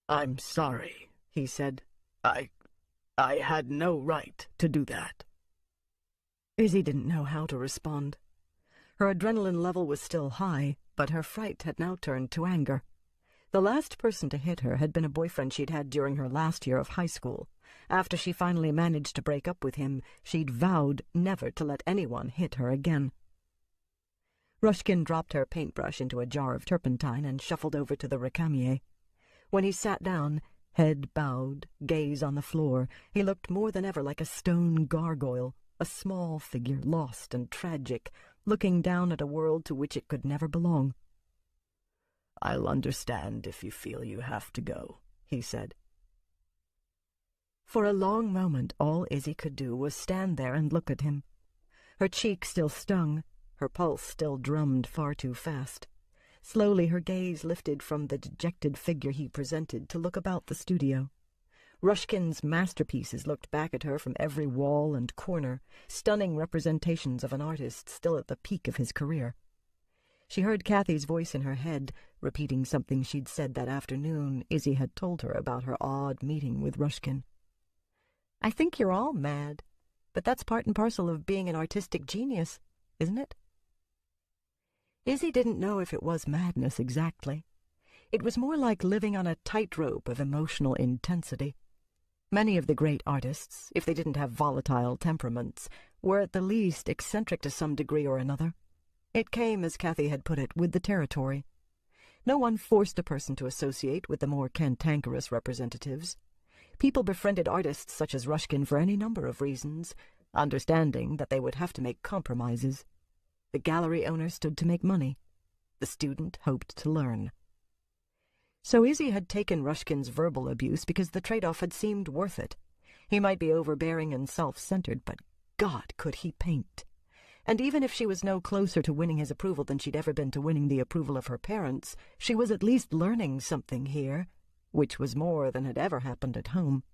"I'm sorry," he said. I had no right to do that." Izzy didn't know how to respond. Her adrenaline level was still high, but her fright had now turned to anger. The last person to hit her had been a boyfriend she'd had during her last year of high school. After she finally managed to break up with him, she'd vowed never to let anyone hit her again. Rushkin dropped her paintbrush into a jar of turpentine and shuffled over to the recamier. When he sat down, head bowed, gaze on the floor, he looked more than ever like a stone gargoyle, a small figure lost and tragic, looking down at a world to which it could never belong. "I'll understand if you feel you have to go," he said. For a long moment all Izzy could do was stand there and look at him. Her cheek still stung, her pulse still drummed far too fast. Slowly her gaze lifted from the dejected figure he presented to look about the studio. Rushkin's masterpieces looked back at her from every wall and corner, stunning representations of an artist still at the peak of his career. She heard Kathy's voice in her head, repeating something she'd said that afternoon Izzy had told her about her odd meeting with Rushkin. "I think you're all mad, but that's part and parcel of being an artistic genius, isn't it?" Izzy didn't know if it was madness exactly. It was more like living on a tightrope of emotional intensity. Many of the great artists, if they didn't have volatile temperaments, were at the least eccentric to some degree or another. It came, as Kathy had put it, with the territory. No one forced a person to associate with the more cantankerous representatives. People befriended artists such as Ruskin for any number of reasons, understanding that they would have to make compromises. The gallery owner stood to make money. The student hoped to learn. So Izzy had taken Ruskin's verbal abuse because the trade-off had seemed worth it. He might be overbearing and self-centered, but God, could he paint. And even if she was no closer to winning his approval than she'd ever been to winning the approval of her parents, she was at least learning something here, which was more than had ever happened at home.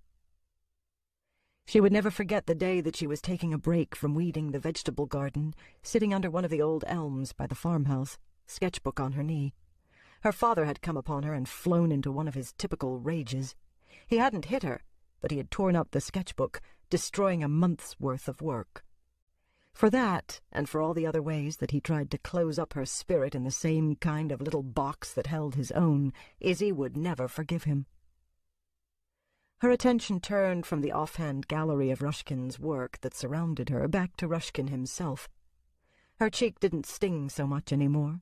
She would never forget the day that she was taking a break from weeding the vegetable garden, sitting under one of the old elms by the farmhouse, sketchbook on her knee. Her father had come upon her and flown into one of his typical rages. He hadn't hit her, but he had torn up the sketchbook, destroying a month's worth of work. For that, and for all the other ways that he tried to close up her spirit in the same kind of little box that held his own, Izzy would never forgive him. Her attention turned from the offhand gallery of Ruskin's work that surrounded her back to Ruskin himself. Her cheek didn't sting so much anymore,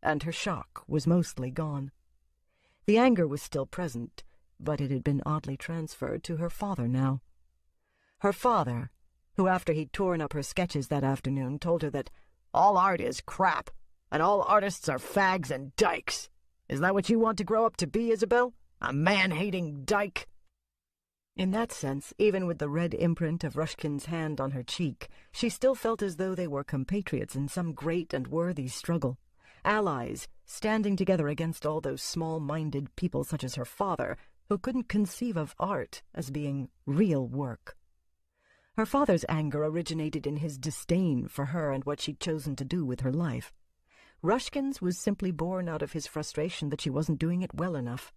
and her shock was mostly gone. The anger was still present, but it had been oddly transferred to her father now. Her father, who after he'd torn up her sketches that afternoon told her that all art is crap, and all artists are fags and dykes. Is that what you want to grow up to be, Isabel? A man-hating dyke? In that sense, even with the red imprint of Ruskin's hand on her cheek, she still felt as though they were compatriots in some great and worthy struggle, allies standing together against all those small-minded people such as her father, who couldn't conceive of art as being real work. Her father's anger originated in his disdain for her and what she'd chosen to do with her life. Ruskin's was simply born out of his frustration that she wasn't doing it well enough.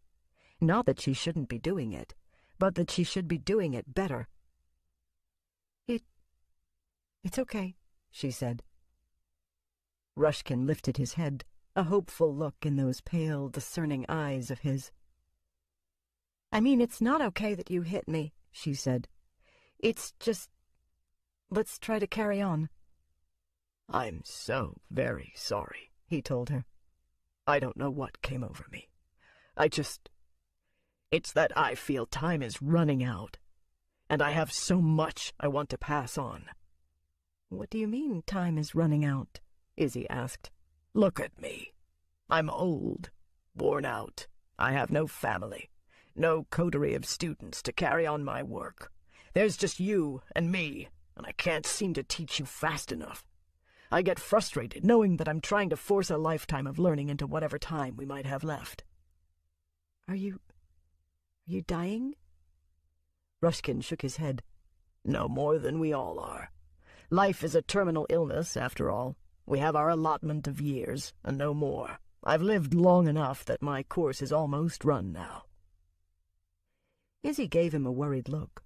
Not that she shouldn't be doing it, but that she should be doing it better. It's okay, she said. Ruskin lifted his head, a hopeful look in those pale, discerning eyes of his. I mean, it's not okay that you hit me, she said. It's just, let's try to carry on. I'm so very sorry, he told her. I don't know what came over me. It's that I feel time is running out, and I have so much I want to pass on. What do you mean, time is running out? Izzy asked. Look at me. I'm old, worn out. I have no family, no coterie of students to carry on my work. There's just you and me, and I can't seem to teach you fast enough. I get frustrated knowing that I'm trying to force a lifetime of learning into whatever time we might have left. Are you dying? Ruskin shook his head. No more than we all are. Life is a terminal illness, after all. We have our allotment of years, and no more. I've lived long enough that my course is almost run now. Izzy gave him a worried look.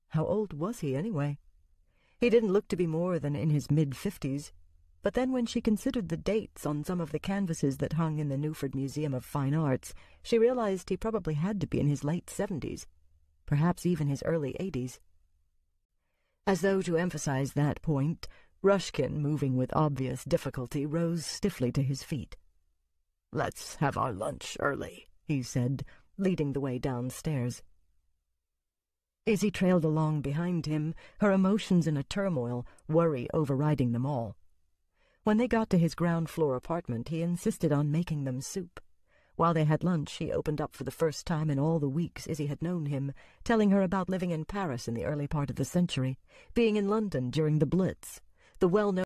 How old was he, anyway? He didn't look to be more than in his mid-50s, but then when she considered the dates on some of the canvases that hung in the Newford Museum of Fine Arts, she realized he probably had to be in his late 70s, perhaps even his early 80s. As though to emphasize that point, Ruskin, moving with obvious difficulty, rose stiffly to his feet. Let's have our lunch early, he said, leading the way downstairs. Izzy trailed along behind him, her emotions in a turmoil, worry overriding them all. When they got to his ground-floor apartment, he insisted on making them soup. While they had lunch, he opened up for the first time in all the weeks Izzy had known him, telling her about living in Paris in the early part of the century, being in London during the Blitz, the well-known